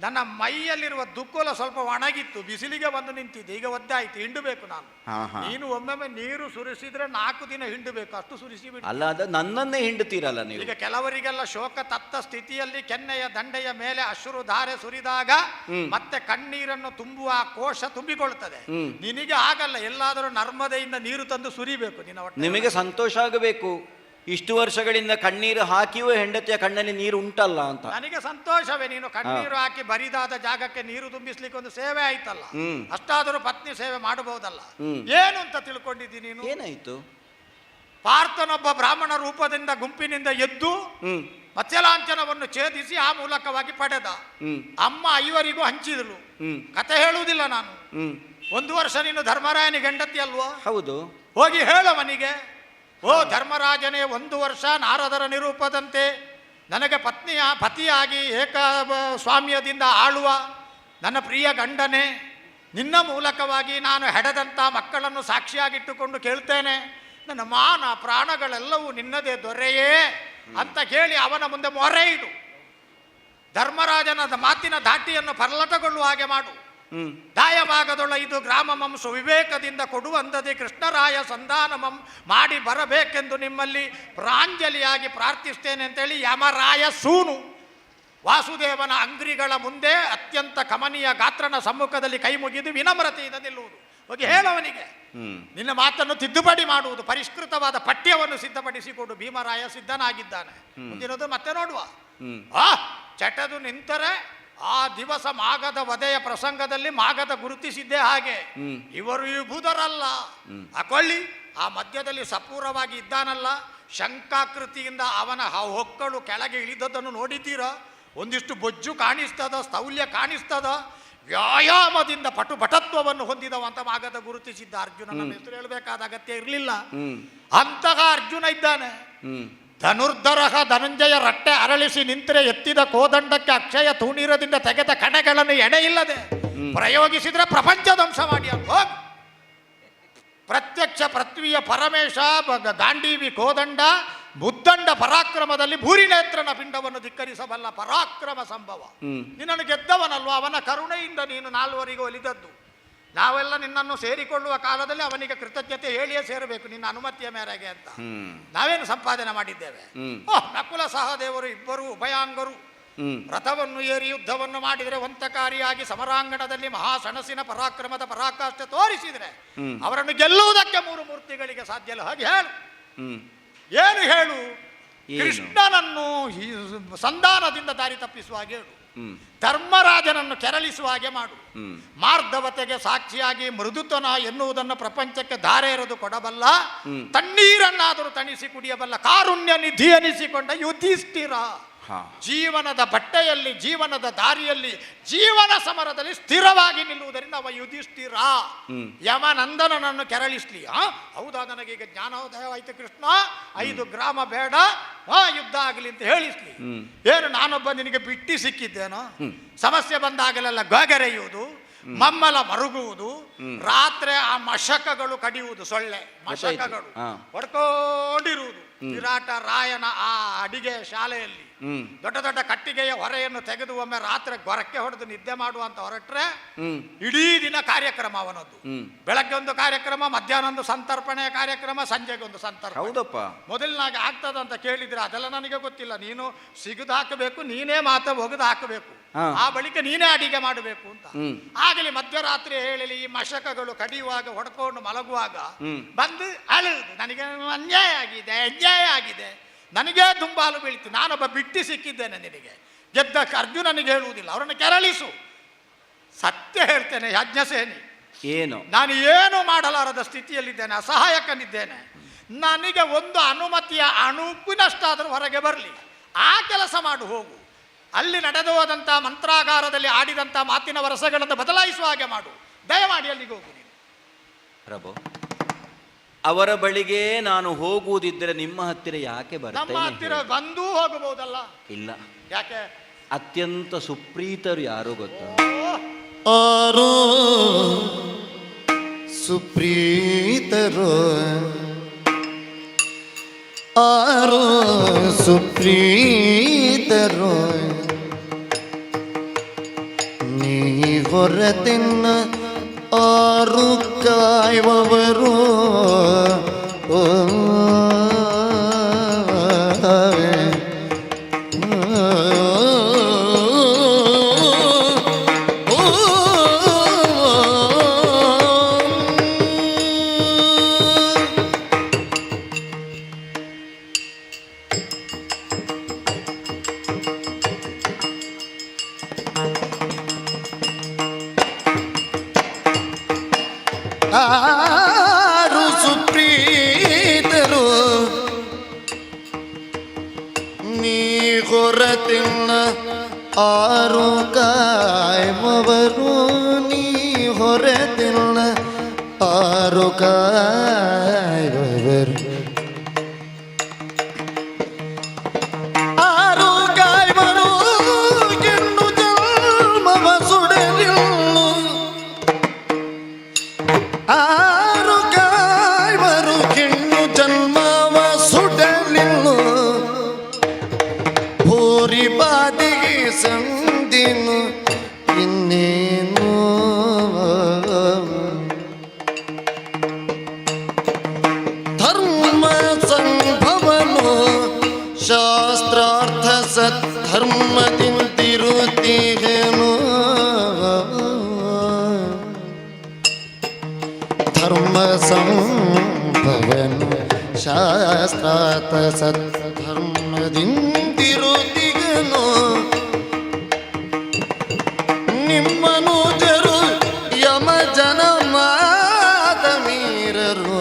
ನನ್ನ ಮೈಯಲ್ಲಿರುವ ದುಕ್ಕೋಲ ಸ್ವಲ್ಪ ಒಣಗಿತ್ತು, ಬಿಸಿಲಿಗೆ ಬಂದು ನಿಂತಿದ್ದೆ, ಈಗ ಒದ್ದಾಯ್ತು, ಹಿಂಡಬೇಕು ನಾನು. ನೀನು ಒಮ್ಮೊಮ್ಮೆ ನೀರು ಸುರಿಸಿದ್ರೆ 4 ದಿನ ಹಿಂಡಬೇಕು, ಅಷ್ಟು ಸುರಿಸಿ ಬಿಡು. ಅಲ್ಲ, ಅದು ನನ್ನನ್ನೇ ಹಿಂಡುತ್ತೀರಲ್ಲ ನೀವು. ಈಗ ಕೆಲವರಿಗೆಲ್ಲ ಶೋಕ ತತ್ತ ಸ್ಥಿತಿಯಲ್ಲಿ ಕೆನ್ನೆಯ ದಂಡೆಯ ಮೇಲೆ ಅಶ್ರು ಧಾರೆ ಸುರಿದಾಗ ಮತ್ತೆ ಕಣ್ಣೀರನ್ನು ತುಂಬುವ ಕೋಶ ತುಂಬಿಕೊಳ್ತದೆ. ನಿನಗೆ ಆಗಲ್ಲ, ಎಲ್ಲಾದರೂ ನರ್ಮದೆಯಿಂದ ನೀರು ತಂದು ಸುರಿಬೇಕು ನಿನ್ನ ಹೊಟ್ಟೆ. ನಿಮಗೆ ಸಂತೋಷ ಆಗಬೇಕು, ಇಷ್ಟು ವರ್ಷಗಳಿಂದ ಕಣ್ಣೀರು ಹಾಕಿಯೂ ಹೆಂಡತಿಯ ಕಣ್ಣಲ್ಲಿ ನೀರು ಉಂಟಲ್ಲ ಅಂತ. ನನಗೆ ಸಂತೋಷವೇ. ನೀನು ಕಣ್ಣೀರು ಹಾಕಿ ಬರಿದಾದ ಜಾಗಕ್ಕೆ ನೀರು ತುಂಬಿಸ್ಲಿಕ್ಕೆ ಒಂದು ಸೇವೆ ಆಯ್ತಲ್ಲ, ಅಷ್ಟಾದರೂ ಪತ್ನಿ ಸೇವೆ ಮಾಡಬಹುದಲ್ಲ. ಏನು ಅಂತ ತಿಳ್ಕೊಂಡಿದ್ದೀನಿ ನೀನು? ಏನಾಯ್ತು? ಪಾರ್ಥನೊಬ್ಬ ಬ್ರಾಹ್ಮಣ ರೂಪದಿಂದ ಗುಂಪಿನಿಂದ ಎದ್ದು ಮತ್ಸ್ಯಲಾಂಛನವನ್ನು ಛೇದಿಸಿ ಆ ಮೂಲಕವಾಗಿ ಪಡೆದ. ಅಮ್ಮ 5 ಹಂಚಿದಳು. ಕತೆ ಹೇಳುವುದಿಲ್ಲ ನಾನು. 1 ವರ್ಷ ನೀನು ಧರ್ಮರಾಯನಿಗೆ ಹೆಂಡತಿ ಅಲ್ವೋ? ಹೌದು. ಹೋಗಿ ಹೇಳವನಿಗೆ, ಓ ಧರ್ಮರಾಜನೇ, 1 ವರ್ಷ ನಾರದರ ನಿರೂಪದಂತೆ ನನಗೆ ಪತಿಯಾಗಿ ಸ್ವಾಮ್ಯದಿಂದ ಆಳುವ ನನ್ನ ಪ್ರಿಯ ಗಂಡನೇ, ನಿನ್ನ ಮೂಲಕವಾಗಿ ನಾನು ಹೆಡದಂಥ ಮಕ್ಕಳನ್ನು ಸಾಕ್ಷಿಯಾಗಿಟ್ಟುಕೊಂಡು ಕೇಳ್ತೇನೆ, ನನ್ನ ಮಾನ ಪ್ರಾಣಗಳೆಲ್ಲವೂ ನಿನ್ನದೇ ದೊರೆಯೇ ಅಂತ ಕೇಳಿ ಅವನ ಮುಂದೆ ಮೊರೆ ಇಡು. ಧರ್ಮರಾಜನ ಮಾತಿನ ಧಾಟಿಯನ್ನು ಪರ್ಲಟಗೊಳ್ಳುವ ಹಾಗೆ ಮಾಡು. ದಾಯಭಾಗದೊಳ 5 ಗ್ರಾಮಮಂ ಸುವಿವೇಕದಿಂದ ಕೊಡುವಂದದೆ ಕೃಷ್ಣರಾಯ ಸಂಧಾನಮಂ ಮಾಡಿ ಬರಬೇಕೆಂದು ನಿಮ್ಮಲ್ಲಿ ಪ್ರಾಂಜಲಿಯಾಗಿ ಪ್ರಾರ್ಥಿಸ್ತೇನೆ ಅಂತೇಳಿ ಯಮರಾಯ ಸೂನು ವಾಸುದೇವನ ಅಂಗ್ರಿಗಳ ಮುಂದೆ ಅತ್ಯಂತ ಕಮನೀಯ ಗಾತ್ರನ ಸಮ್ಮುಖದಲ್ಲಿ ಕೈ ಮುಗಿದು ವಿನಮ್ರತೆಯಿಂದ ನಿಲ್ಲುವುದು. ಹೋಗಿ ಹೇಳವನಿಗೆ ನಿನ್ನ ಮಾತನ್ನು ತಿದ್ದುಪಡಿ ಮಾಡುವುದು, ಪರಿಷ್ಕೃತವಾದ ಪಠ್ಯವನ್ನು ಸಿದ್ಧಪಡಿಸಿಕೊಂಡು ಭೀಮರಾಯ ಸಿದ್ಧನಾಗಿದ್ದಾನೆ. ಮುಂದಿನದು ಮತ್ತೆ ನೋಡುವ. ಚಟದು ನಿಂತರೆ ಆ ದಿವಸ ಮಾಗದ ವಧೆಯ ಪ್ರಸಂಗದಲ್ಲಿ ಮಾಗದ ಗುರುತಿಸಿದ್ದೇ ಹಾಗೆ. ಇವರು ಇಬುದರಲ್ಲ, ಅಕೊಳ್ಳಿ ಆ ಮಧ್ಯದಲ್ಲಿ ಸಪೂರವಾಗಿ ಇದ್ದಾನಲ್ಲ, ಶಂಕಾಕೃತಿಯಿಂದ ಅವನ ಹೊಕ್ಕಳು ಕೆಳಗೆ ಇಳಿದದ್ದನ್ನು ನೋಡಿದ್ದೀರಾ? ಒಂದಿಷ್ಟು ಬೊಜ್ಜು ಕಾಣಿಸ್ತದ, ಸ್ಥೌಲ್ಯ ಕಾಣಿಸ್ತದ, ವ್ಯಾಯಾಮದಿಂದ ಪಟುಪಟತ್ವವನ್ನು ಹೊಂದಿದವಂತ ಮಾಗದ ಗುರುತಿಸಿದ್ದ. ಅರ್ಜುನನ ಹೆಸರು ಹೇಳಬೇಕಾದ ಅಗತ್ಯ ಇರಲಿಲ್ಲ. ಅಂತಹ ಅರ್ಜುನ ಇದ್ದಾನೆ. ಧನುರ್ಧರಹ ಧನಂಜಯ ರಟ್ಟೆ ಅರಳಿಸಿ ನಿಂತರೆ ಎತ್ತಿದ ಕೋದಂಡಕ್ಕೆ ಅಕ್ಷಯ ತೂಣೀರದಿಂದ ತೆಗೆದ ಕಣೆಗಳನ್ನು ಎಡೆ ಇಲ್ಲದೆ ಪ್ರಯೋಗಿಸಿದ್ರೆ ಪ್ರಪಂಚ ಧ್ವಂಸ ಮಾಡಿ ಹೋಗ್. ಪ್ರತ್ಯಕ್ಷ ಪೃಥ್ವಿಯ ಪರಮೇಶ ಗಾಂಡೀವಿ ಕೋದಂಡ ಮುದ್ದಂಡ ಪರಾಕ್ರಮದಲ್ಲಿ ಭೂರಿನೇತ್ರನ ಪಿಂಡವನ್ನು ಧಿಕ್ಕರಿಸಬಲ್ಲ ಪರಾಕ್ರಮ ಸಂಭವ. ನಿನ್ನನ್ನು ಗೆದ್ದವನಲ್ವ, ಅವನ ಕರುಣೆಯಿಂದ ನೀನು 4ವರೆಗೆ ಒಲಿದದ್ದು. ನಾವೆಲ್ಲ ನಿನ್ನನ್ನು ಸೇರಿಕೊಳ್ಳುವ ಕಾಲದಲ್ಲಿ ಅವನಿಗೆ ಕೃತಜ್ಞತೆ ಹೇಳಿಯೇ ಸೇರಬೇಕು, ನಿನ್ನ ಅನುಮತಿಯ ಮೇರೆಗೆ ಅಂತ. ನಾವೇನು ಸಂಪಾದನೆ ಮಾಡಿದ್ದೇವೆ? ನಕುಲ ಸಹದೇವರು ಇಬ್ಬರು ಉಭಯಾಂಗರು ರಥವನ್ನು ಏರಿ ಯುದ್ಧವನ್ನು ಮಾಡಿದರೆ ವಂತಕಾರಿಯಾಗಿ ಸಮರಾಂಗಣದಲ್ಲಿ ಮಹಾಸಣಸಿನ ಪರಾಕ್ರಮದ ಪರಾಕಾಷ್ಠೆ ತೋರಿಸಿದರೆ ಅವರನ್ನು ಗೆಲ್ಲುವುದಕ್ಕೆ 3 ಮೂರ್ತಿಗಳಿಗೆ ಸಾಧ್ಯ ಇಲ್ಲ. ಹಾಗೆ ಹೇಳು, ಏನು ಹೇಳು? ಕೃಷ್ಣನನ್ನು ಸಂಧಾನದಿಂದ ದಾರಿ ತಪ್ಪಿಸುವ ಹಾಗೆ ಹೇಳು, ಧರ್ಮರಾಜನನ್ನು ಕೆರಳಿಸುವ ಹಾಗೆ ಮಾಡು. ಮಾರ್ಧವತೆಗೆ ಸಾಕ್ಷಿಯಾಗಿ ಮೃದುತನ ಎನ್ನುವುದನ್ನು ಪ್ರಪಂಚಕ್ಕೆ ಧಾರೆ ಎರೆದು ಕೊಡಬಲ್ಲ, ತಣ್ಣೀರನ್ನಾದರೂ ತಣಿಸಿ ಕುಡಿಯಬಲ್ಲ ಕಾರುಣ್ಯ ನಿಧಿ ಎನಿಸಿಕೊಂಡ ಯುಧಿಷ್ಠಿರ ಜೀವನದ ಬಟ್ಟೆಯಲ್ಲಿ, ಜೀವನದ ದಾರಿಯಲ್ಲಿ, ಜೀವನ ಸಮರದಲ್ಲಿ ಸ್ಥಿರವಾಗಿ ನಿಲ್ಲುವುದರಿಂದ ಅವ ಯುಧಿಷ್ಠಿರ. ಯಮನಂದನನನ್ನು ಕೆರಳಿಸ್ಲಿ. ಹೌದಾ, ನನಗೀಗ ಜ್ಞಾನೋದಯವಾಯ್ತು ಕೃಷ್ಣ, 5 ಗ್ರಾಮ ಬೇಡ, ಯುದ್ಧ ಆಗಲಿ ಅಂತ ಹೇಳಿಸ್ಲಿ. ಏನು ನಾನೊಬ್ಬ ನಿನಗೆ ಬಿಟ್ಟಿ ಸಿಕ್ಕಿದ್ದೇನೋ? ಸಮಸ್ಯೆ ಬಂದಾಗಲೆಲ್ಲ ಗಾಗರೆಯುವುದು, ಮಮ್ಮಲ ಮರುಗುವುದು, ರಾತ್ರಿ ಆ ಮಶಕಗಳು ಕಡಿಯುವುದು, ಸೊಳ್ಳೆ ಮಶಕಗಳು ಹೊಡ್ಕೊಂಡಿರುವುದು, ವಿರಾಟ ರಾಯನ ಆ ಅಡಿಗೆ ಶಾಲೆಯಲ್ಲಿ ಹ್ಮ್ ದೊಡ್ಡ ದೊಡ್ಡ ಕಟ್ಟಿಗೆಯ ಹೊರೆಯನ್ನು ತೆಗೆದು ಒಮ್ಮೆ ರಾತ್ರಿ ಗೊರಕ್ಕೆ ಹೊಡೆದು ನಿದ್ದೆ ಮಾಡುವಂತ ಹೊರಟ್ರೆ ಹ್ಮ್ ಇಡೀ ದಿನ ಕಾರ್ಯಕ್ರಮ ಅವನದ್ದು. ಹ್ಮ್ ಬೆಳಗ್ಗೆ ಒಂದು ಕಾರ್ಯಕ್ರಮ, ಮಧ್ಯಾಹ್ನ ಒಂದು ಸಂತರ್ಪಣೆ ಕಾರ್ಯಕ್ರಮ, ಸಂಜೆಗೆ ಒಂದು ಸಂತರ್ಪಣೆ. ಹೌದಪ್ಪ. ಮೊದಲಿನಾಗ ಆಗ್ತದ ಅಂತ ಕೇಳಿದ್ರೆ ಅದೆಲ್ಲ ನನಗೆ ಗೊತ್ತಿಲ್ಲ. ನೀನು ಸಿಗದು ಹಾಕಬೇಕು, ನೀನೇ ಒಗದು ಹಾಕಬೇಕು, ಹಾ. ಆ ಬಳಿಕ ನೀನೇ ಅಡಿಗೆ ಮಾಡಬೇಕು ಅಂತ. ಹ್ಮ್ ಆಗಲಿ ಮಧ್ಯರಾತ್ರಿ ಹೇಳಲಿ ಈ ಮಶಕಗಳು ಕಡಿಯುವಾಗ ಹೊಡ್ಕೊಂಡು ಮಲಗುವಾಗ ಹ್ಮ್. ಬಂದು ಅಳುವುದು, ನನಗೆ ಅನ್ಯಾಯ ಆಗಿದೆ, ನನಗೇ ದುಂಬಾಲು ಬೀಳ್ತಿ, ನಾನೊಬ್ಬ ಬಿಟ್ಟಿ ಸಿಕ್ಕಿದ್ದೇನೆ ನಿನಗೆ, ಗೆದ್ದ ಅರ್ಜುನನಿಗೆ ಹೇಳುವುದಿಲ್ಲ, ಅವರನ್ನು ಕೆರಳಿಸು. ಸತ್ಯ ಹೇಳ್ತೇನೆ ಯಜ್ಞಸೇನಿ, ಏನು ನಾನು ಏನು ಮಾಡಲಾರದ ಸ್ಥಿತಿಯಲ್ಲಿದ್ದೇನೆ, ಅಸಹಾಯಕನಿದ್ದೇನೆ. ನನಗೆ ಒಂದು ಅನುಮತಿಯ ಅಣುಪಿನಷ್ಟಾದರೂ ಹೊರಗೆ ಬರಲಿ, ಆ ಕೆಲಸ ಮಾಡು ಹೋಗು. ಅಲ್ಲಿ ನಡೆದು ಹೋದಂಥ ಮಂತ್ರಾಗಾರದಲ್ಲಿ ಆಡಿದಂಥ ಮಾತಿನ ವರಸಗಳನ್ನು ಬದಲಾಯಿಸುವ ಹಾಗೆ ಮಾಡು, ದಯಮಾಡಿ ಅಲ್ಲಿಗೆ ಹೋಗು ನೀನು. ಪ್ರಭು, ಅವರ ಬಳಿಗೆ ನಾನು ಹೋಗುವುದಿದ್ದರೆ ನಿಮ್ಮ ಹತ್ತಿರ ಯಾಕೆ ನಮ್ಮ ಬರ್ತೇನೆ ಹತ್ತಿರ ಹೇಳಿ? ಬಂದೂ ಹೋಗಬಹುದಲ್ಲ. ಇಲ್ಲ, ಯಾಕೆ? ಅತ್ಯಂತ ಸುಪ್ರೀತರು ಯಾರು ಗೊತ್ತಾ? ಆರೋ ಸುಪ್ರೀತರೋ, ಆರೋ ಸುಪ್ರೀತರೋ, ನೀ ಹೊರತಿನ್ನ ಆರು ಕಾಯುವವರು. ಓ ಆರು ಸುಪ್ರೀತರು, ನೀ ಹೊರತಿನ್ನ ಆರು ಕಾಯುವವರು, ನೀ ಹೊರತಿನ್ನ ಆರು ಕಾಯುವವರು. ಆರು ಕಾಯುವರು ಕೆಂಡು ಜನ್ಮವ ಸುಡಲಿಲ್ಲು, ಆರು ಕಾಯುವರು ಕೆಣ್ಣು ಜನ್ಮವ ಸುಡಲಿಲ್ಲು. ಭೂರಿ ಬಾದಿಗೆ ಸಂದಿನು ಇನ್ನೇನು, ಧರ್ಮ ಸಂಭವನು ಶಾಸ್ತ್ರಾರ್ಥ ಸದ್ಧರ್ಮದಿಂದಿರುತ್ತೀಗೇನು. ಧರ್ಮ ಸಂಭವನು ಶಾಸ್ತ್ರಾರ್ಥ ಸದ್ಧರ್ಮದಿಂದಿರುತ್ತೀಗೇನು. ನಿಮ್ಮನುಜರು ಯಮ ಜನ ಮಾತ ಮೀರರು,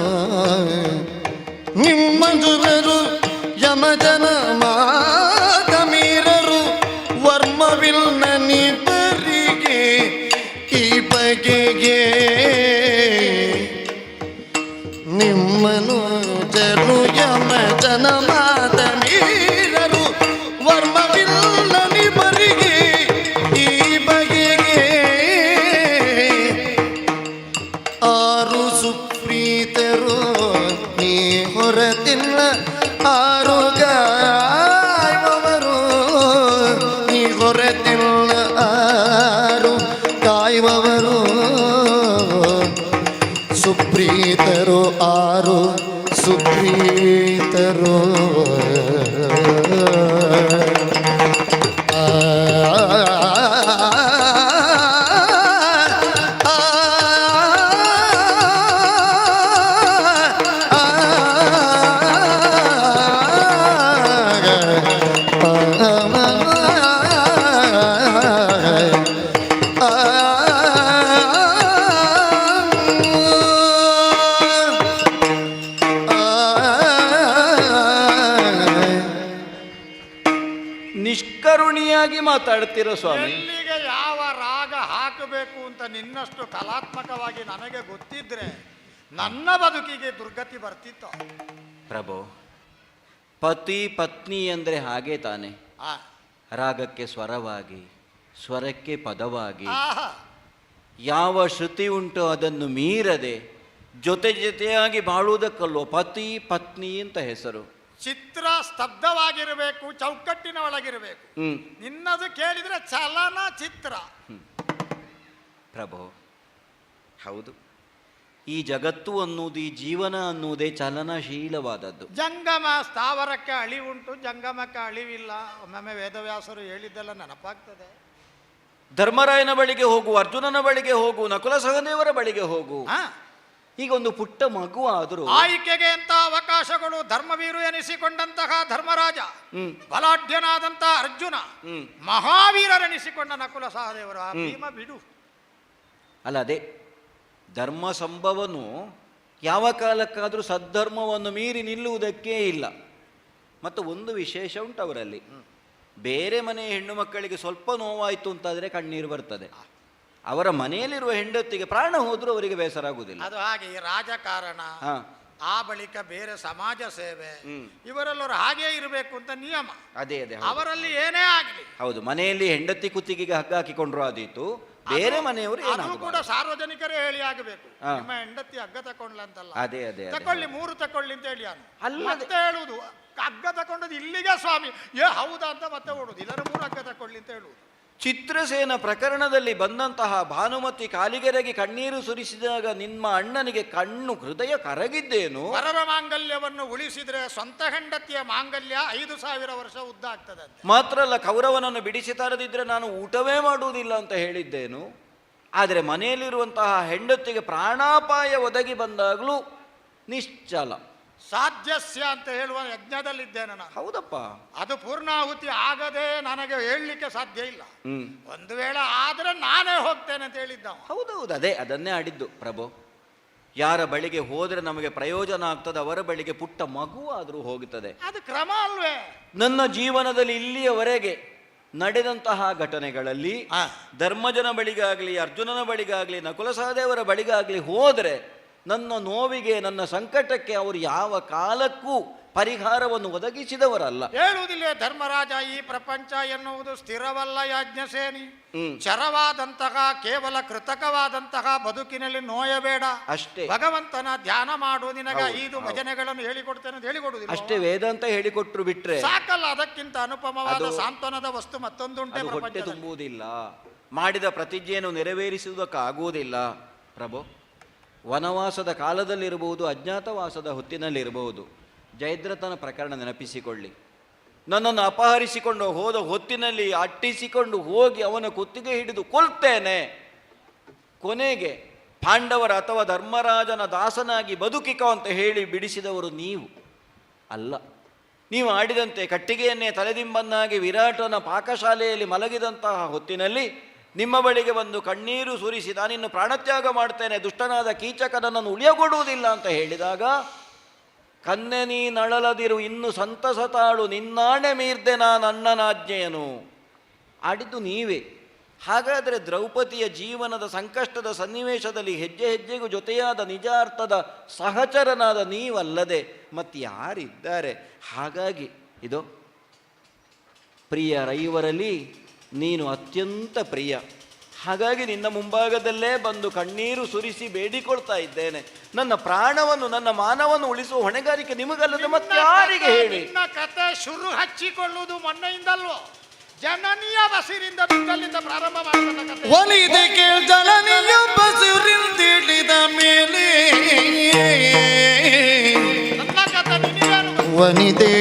ನಿಮ್ಮನುಜರು ಯಮ ಜನ ಮಾತ ಮೀರರು. ವರ್ಮವಿಲ್ಲ ನಿಬ್ಬರಿಗೆ ಈ ಬಗೆಗೆ, ನಿಮ್ಮನುಜರು ಯಮ ಜನ ಮಾತ ಮೀರರು. ವರ್ಮವಿಲ್ಲ ನಿಬ್ಬರಿಗೆ ಈ ಬಗೆಗೆ, ಆರು ಸುಪ್ರೀತರು, ನೀ ಹೊರತಿಲ್ಲ ಆರು ಕಾಯುವವರು, ನೀ ಹೊರತಿಲ್ಲ ಆರು ಕಾಯುವವರು. ಸುಪ್ರೀತರು ಆರು ಸುಪ್ರೀತರು, ನಿಷ್ಕರುಣಿಯಾಗಿ ಮಾತಾಡ್ತಿರೋ ಸ್ವಾಮಿ. ಎಲ್ಲಿಗೆ ಯಾವ ರಾಗ ಹಾಕಬೇಕು ಅಂತ ನಿನ್ನಷ್ಟು ಕಲಾತ್ಮಕವಾಗಿ ನನಗೆ ಗೊತ್ತಿದ್ರೆ ನನ್ನ ಬದುಕಿಗೆ ದುರ್ಗತಿ ಬರ್ತಿತ್ತು. ಪ್ರಭು, ಪತಿ ಪತ್ನಿ ಅಂದರೆ ಹಾಗೆ ತಾನೆ, ಆ, ರಾಗಕ್ಕೆ ಸ್ವರವಾಗಿ, ಸ್ವರಕ್ಕೆ ಪದವಾಗಿ, ಆಹಾ, ಯಾವ ಶ್ರುತಿ ಉಂಟು ಅದನ್ನು ಮೀರದೆ ಜೊತೆಯಾಗಿ ಬಾಳುವುದಕ್ಕಲ್ವ ಪತಿ ಪತ್ನಿ ಅಂತ ಹೆಸರು. ಚಿತ್ರ ಸ್ತಬ್ಧವಾಗಿರಬೇಕು, ಚೌಕಟ್ಟಿನ ಒಳಗಿರಬೇಕು. ಹ್ಮ್ ನಿನ್ನದು ಕೇಳಿದ್ರೆ ಚಲನಚಿತ್ರ. ಪ್ರಭು, ಹೌದು, ಈ ಜಗತ್ತು ಅನ್ನುವುದು, ಈ ಜೀವನ ಅನ್ನುವುದೇ ಚಲನಶೀಲವಾದದ್ದು. ಜಂಗಮ ಸ್ಥಾವರಕ್ಕೆ ಅಳಿವುಂಟು, ಜಂಗಮಕ್ಕೆ ಅಳಿವಿಲ್ಲ. ಒಮ್ಮೊಮ್ಮೆ ವೇದವ್ಯಾಸರು ಹೇಳಿದ್ದೆಲ್ಲ ನೆನಪಾಗ್ತದೆ. ಧರ್ಮರಾಯನ ಬಳಿಗೆ ಹೋಗು, ಅರ್ಜುನನ ಬಳಿಗೆ ಹೋಗು, ನಕುಲ ಸಹದೇವರ ಬಳಿಗೆ ಹೋಗು. ಹಾ, ಈಗ ಒಂದು ಪುಟ್ಟ ಮಗು ಆದರೂ ಆಯ್ಕೆಗೆ ಅಂತ ಅವಕಾಶಗಳು. ಧರ್ಮವೀರು ಎನಿಸಿಕೊಂಡಂತಹ ಧರ್ಮರಾಜ, ಬಲಾಢ್ಯನಾದಂತಹ ಅರ್ಜುನ, ಮಹಾವೀರರೆನಿಸಿಕೊಂಡ ನಕುಲ ಸಹದೇವರು. ಆ ಭೀಮ ಬಿಡು. ಅಲ್ಲ, ಅದೇ ಧರ್ಮ ಸಂಭವನು ಯಾವ ಕಾಲಕ್ಕಾದರೂ ಸದ್ಧರ್ಮವನ್ನು ಮೀರಿ ನಿಲ್ಲುವುದಕ್ಕೇ ಇಲ್ಲ. ಮತ್ತು ಒಂದು ವಿಶೇಷ ಉಂಟು ಅವರಲ್ಲಿ, ಬೇರೆ ಮನೆಯ ಹೆಣ್ಣು ಮಕ್ಕಳಿಗೆ ಸ್ವಲ್ಪ ನೋವಾಯಿತು ಅಂತಾದರೆ ಕಣ್ಣೀರು ಬರ್ತದೆ. ಅವರ ಮನೆಯಲ್ಲಿರುವ ಹೆಂಡತಿಗೆ ಪ್ರಾಣ ಹೋದರೂ ಅವರಿಗೆ ಬೇಸರ ಆಗುವುದಿಲ್ಲ. ಅದು ಹಾಗೆ. ಈ ರಾಜಕಾರಣ, ಹಾ, ಆ ಬಳಿಕ ಬೇರೆ ಸಮಾಜ ಸೇವೆ, ಇವರೆಲ್ಲರೂ ಹಾಗೇ ಇರಬೇಕು ಅಂತ ನಿಯಮ. ಅದೇ ಅದೇ, ಅವರಲ್ಲಿ ಏನೇ ಆಗಲಿ. ಹೌದು, ಮನೆಯಲ್ಲಿ ಹೆಂಡತಿ ಕುತ್ತಿಗೆಗೆ ಹಗ್ಗ ಹಾಕಿಕೊಂಡ್ರು ಆದೀತು, ಬೇರೆ ಮನೆಯವರು ಅದು ಏನಾದ್ರು ಕೂಡ ಸಾರ್ವಜನಿಕರೇ ಹೇಳಿ ಆಗಬೇಕು. ಹಾ. ನಿಮ್ಮ ಹೆಂಡತಿ ಹಗ್ಗ ತಕೊಂಡ್ಲ ಅಂತಲ್ಲ, ಅದೇ ಅದೇ ಅದೇ. ತಕೊಳ್ಳಿ, 3 ತಕೊಳ್ಳಿ ಅಂತ ಹೇಳಿ ಅವನು. ಅಲ್ಲದೆ- ಮತ್ತೆ ಹೇಳುವುದು ಹಗ್ಗ ತಕೊಂಡದ್ದು ಇಲ್ಲಿಗೆ ಸ್ವಾಮಿ, ಏ ಹೌದಾ ಅಂತ ಮತ್ತೆ ಓಡುದು. ಇಲ್ಲರ 3 ಹಗ್ಗ ತಕೊಳ್ಳಿ ಅಂತ ಹೇಳುವುದು. ಚಿತ್ರಸೇನ ಪ್ರಕರಣದಲ್ಲಿ ಬಂದಂತಹ ಭಾನುಮತಿ ಕಾಲಿಗೆರೆಗೆ ಕಣ್ಣೀರು ಸುರಿಸಿದಾಗ ನಿಮ್ಮ ಅಣ್ಣನಿಗೆ ಕಣ್ಣು ಹೃದಯ ಕರಗಿದ್ದೇನು? ಪರರ ಮಾಂಗಲ್ಯವನ್ನು ಉಳಿಸಿದ್ರೆ ಸ್ವಂತ ಹೆಂಡತಿಯ ಮಾಂಗಲ್ಯ 5,000 ವರ್ಷ ಉದ್ದ ಆಗ್ತದೆ. ಮಾತ್ರ ಅಲ್ಲ, ಕೌರವನನ್ನು ಬಿಡಿಸಿ ತರದಿದ್ರೆ ನಾನು ಊಟವೇ ಮಾಡುವುದಿಲ್ಲ ಅಂತ ಹೇಳಿದ್ದೇನು. ಆದರೆ ಮನೆಯಲ್ಲಿರುವಂತಹ ಹೆಂಡತಿಗೆ ಪ್ರಾಣಾಪಾಯ ಒದಗಿ ಬಂದಾಗಲೂ ನಿಶ್ಚಲ. ಸಾಧ್ಯಸ್ಯ ಅಂತ ಹೇಳುವ ಯಜ್ಞದಲ್ಲಿದ್ದೇನೆ ನಾನು. ಹೌದಪ್ಪ, ಅದು ಪೂರ್ಣಾಹುತಿ ಆಗದೆ ನನಗೆ ಹೇಳಲಿಕ್ಕೆ ಸಾಧ್ಯ ಇಲ್ಲ. ಹ್ಮ್, ಒಂದು ವೇಳೆ ಆದ್ರೆ ನಾನೇ ಹೋಗ್ತೇನೆ ಅಂತ ಹೇಳಿದ್ದ. ಹೌದೌದು, ಅದೇ ಅದನ್ನೇ ಆಡಿದ್ದು ಪ್ರಭು. ಯಾರ ಬಳಿಗೆ ಹೋದ್ರೆ ನಮಗೆ ಪ್ರಯೋಜನ ಆಗ್ತದೆ ಅವರ ಬಳಿಗೆ ಪುಟ್ಟ ಮಗು ಆದರೂ ಹೋಗುತ್ತದೆ. ಅದು ಕ್ರಮ ಅಲ್ವೇ? ನನ್ನ ಜೀವನದಲ್ಲಿ ಇಲ್ಲಿಯವರೆಗೆ ನಡೆದಂತಹ ಘಟನೆಗಳಲ್ಲಿ ಧರ್ಮಜನ ಬಳಿಗಾಗಲಿ, ಅರ್ಜುನನ ಬಳಿಗಾಗಲಿ, ನಕುಲ ಸಹದೇವರ ಬಳಿಗಾಗಲಿ ಹೋದರೆ ನನ್ನ ನೋವಿಗೆ, ನನ್ನ ಸಂಕಟಕ್ಕೆ ಅವರು ಯಾವ ಕಾಲಕ್ಕೂ ಪರಿಹಾರವನ್ನು ಒದಗಿಸಿದವರಲ್ಲ. ಹೇಳುವುದಿಲ್ಲ ಧರ್ಮರಾಜ, ಈ ಪ್ರಪಂಚ ಎನ್ನುವುದು ಸ್ಥಿರವಲ್ಲ ಯಾಜ್ಞಸೇನಿ. ಚರವಾದಂತಹ, ಕೇವಲ ಕೃತಕವಾದಂತಹ ಬದುಕಿನಲ್ಲಿ ನೋಯಬೇಡ ಅಷ್ಟೇ. ಭಗವಂತನ ಧ್ಯಾನ ಮಾಡು, ನಿನಗೆ 5 ಭಜನೆಗಳನ್ನು ಹೇಳಿಕೊಡ್ತೇನೆ ಅಂತ ಹೇಳಿಕೊಡುದಿಲ್ಲ. ಅಷ್ಟೇ, ವೇದಾಂತ ಹೇಳಿಕೊಟ್ರು ಬಿಟ್ರೆ ಸಾಕಲ್ಲ. ಅದಕ್ಕಿಂತ ಅನುಪಮವಾದ ಸಾಂತ್ವನದ ವಸ್ತು ಮತ್ತೊಂದುಂಟೆ ಹೊಟ್ಟೆ ಪ್ರಪಂಚದಲ್ಲಿ. ತುಂಬುವುದಿಲ್ಲ, ಮಾಡಿದ ಪ್ರತಿಜ್ಞೆಯನ್ನು ನೆರವೇರಿಸುವುದಕ್ಕಾಗುವುದಿಲ್ಲ ಪ್ರಭು. ವನವಾಸದ ಕಾಲದಲ್ಲಿರಬಹುದು, ಅಜ್ಞಾತವಾಸದ ಹೊತ್ತಿನಲ್ಲಿರಬಹುದು. ಜಯದ್ರಥನ ಪ್ರಕರಣ ನೆನಪಿಸಿಕೊಳ್ಳಿ. ನನ್ನನ್ನು ಅಪಹರಿಸಿಕೊಂಡು ಹೋದ ಹೊತ್ತಿನಲ್ಲಿ ಅಟ್ಟಿಸಿಕೊಂಡು ಹೋಗಿ ಅವನ ಕುತ್ತಿಗೆ ಹಿಡಿದು ಕೊಲ್ತೇನೆ, ಕೊನೆಗೆ ಪಾಂಡವರ ಅಥವಾ ಧರ್ಮರಾಜನ ದಾಸನಾಗಿ ಬದುಕಿಕೋ ಅಂತ ಹೇಳಿ ಬಿಡಿಸಿದವರು ನೀವು ಅಲ್ಲ. ನೀವು ಆಡಿದಂತೆ ಕಟ್ಟಿಗೆಯನ್ನೇ ತಲೆದಿಂಬನ್ನಾಗಿ ವಿರಾಟನ ಪಾಕಶಾಲೆಯಲ್ಲಿ ಮಲಗಿದಂತಹ ಹೊತ್ತಿನಲ್ಲಿ ನಿಮ್ಮ ಬಳಿಗೆ ಬಂದು ಕಣ್ಣೀರು ಸುರಿಸಿ ನಾನಿನ್ನು ಪ್ರಾಣತ್ಯಾಗ ಮಾಡ್ತೇನೆ, ದುಷ್ಟನಾದ ಕೀಚಕನನ್ನು ಉಳಿಯಗೊಡುವುದಿಲ್ಲ ಅಂತ ಹೇಳಿದಾಗ, ಕನ್ನೆ ನೀ ನಳಲದಿರು ಇನ್ನು ಸಂತಸ ತಾಳು, ನಿನ್ನಾಣೆ ಮೀರ್ದೆ ನಾನು ಅಣ್ಣನಾಜ್ಞೆಯನು ಆಡಿದ್ದು ನೀವೇ. ಹಾಗಾದರೆ ದ್ರೌಪದಿಯ ಜೀವನದ ಸಂಕಷ್ಟದ ಸನ್ನಿವೇಶದಲ್ಲಿ ಹೆಜ್ಜೆ ಹೆಜ್ಜೆಗೂ ಜೊತೆಯಾದ ನಿಜಾರ್ಥದ ಸಹಚರನಾದ ನೀವಲ್ಲದೆ ಮತ್ತಾರಿದ್ದಾರೆ? ಹಾಗಾಗಿ ಇದು ಪ್ರಿಯರೈವರಲ್ಲಿ ನೀನು ಅತ್ಯಂತ ಪ್ರಿಯ. ಹಾಗಾಗಿ ನಿನ್ನ ಮುಂಭಾಗದಲ್ಲೇ ಬಂದು ಕಣ್ಣೀರು ಸುರಿಸಿ ಬೇಡಿಕೊಳ್ತಾ ಇದ್ದೇನೆ. ನನ್ನ ಪ್ರಾಣವನ್ನು, ನನ್ನ ಮಾನವನ್ನು ಉಳಿಸುವ ಹೊಣೆಗಾರಿಕೆ ನಿಮಗಲ್ಲದೆ ಮತ್ತೆ ಯಾರಿಗೆ ಹೇಳಿ? ನಿನ್ನ ಕತೆ ಶುರು ಹಚ್ಚಿಕೊಳ್ಳುವುದು ಮೊನ್ನೆಯಿಂದಲ್ವೋ? ಜನನೀಯ ಬಸಿರಿಂದ ಬಿದ್ದಲ್ಲಿಂದ ಪ್ರಾರಂಭ ಮಾಡಿದ ಕತೆ. ಒಲಿದೆ ಕೇಳ್ದಲನಿಯ ಬಸುರಿಂದಿಳಿದ ಮೇಲೆ ನನ್ನ ಕತೆ ನಿನಗೇನು ಗೊತ್ತು? ವನಿದೆ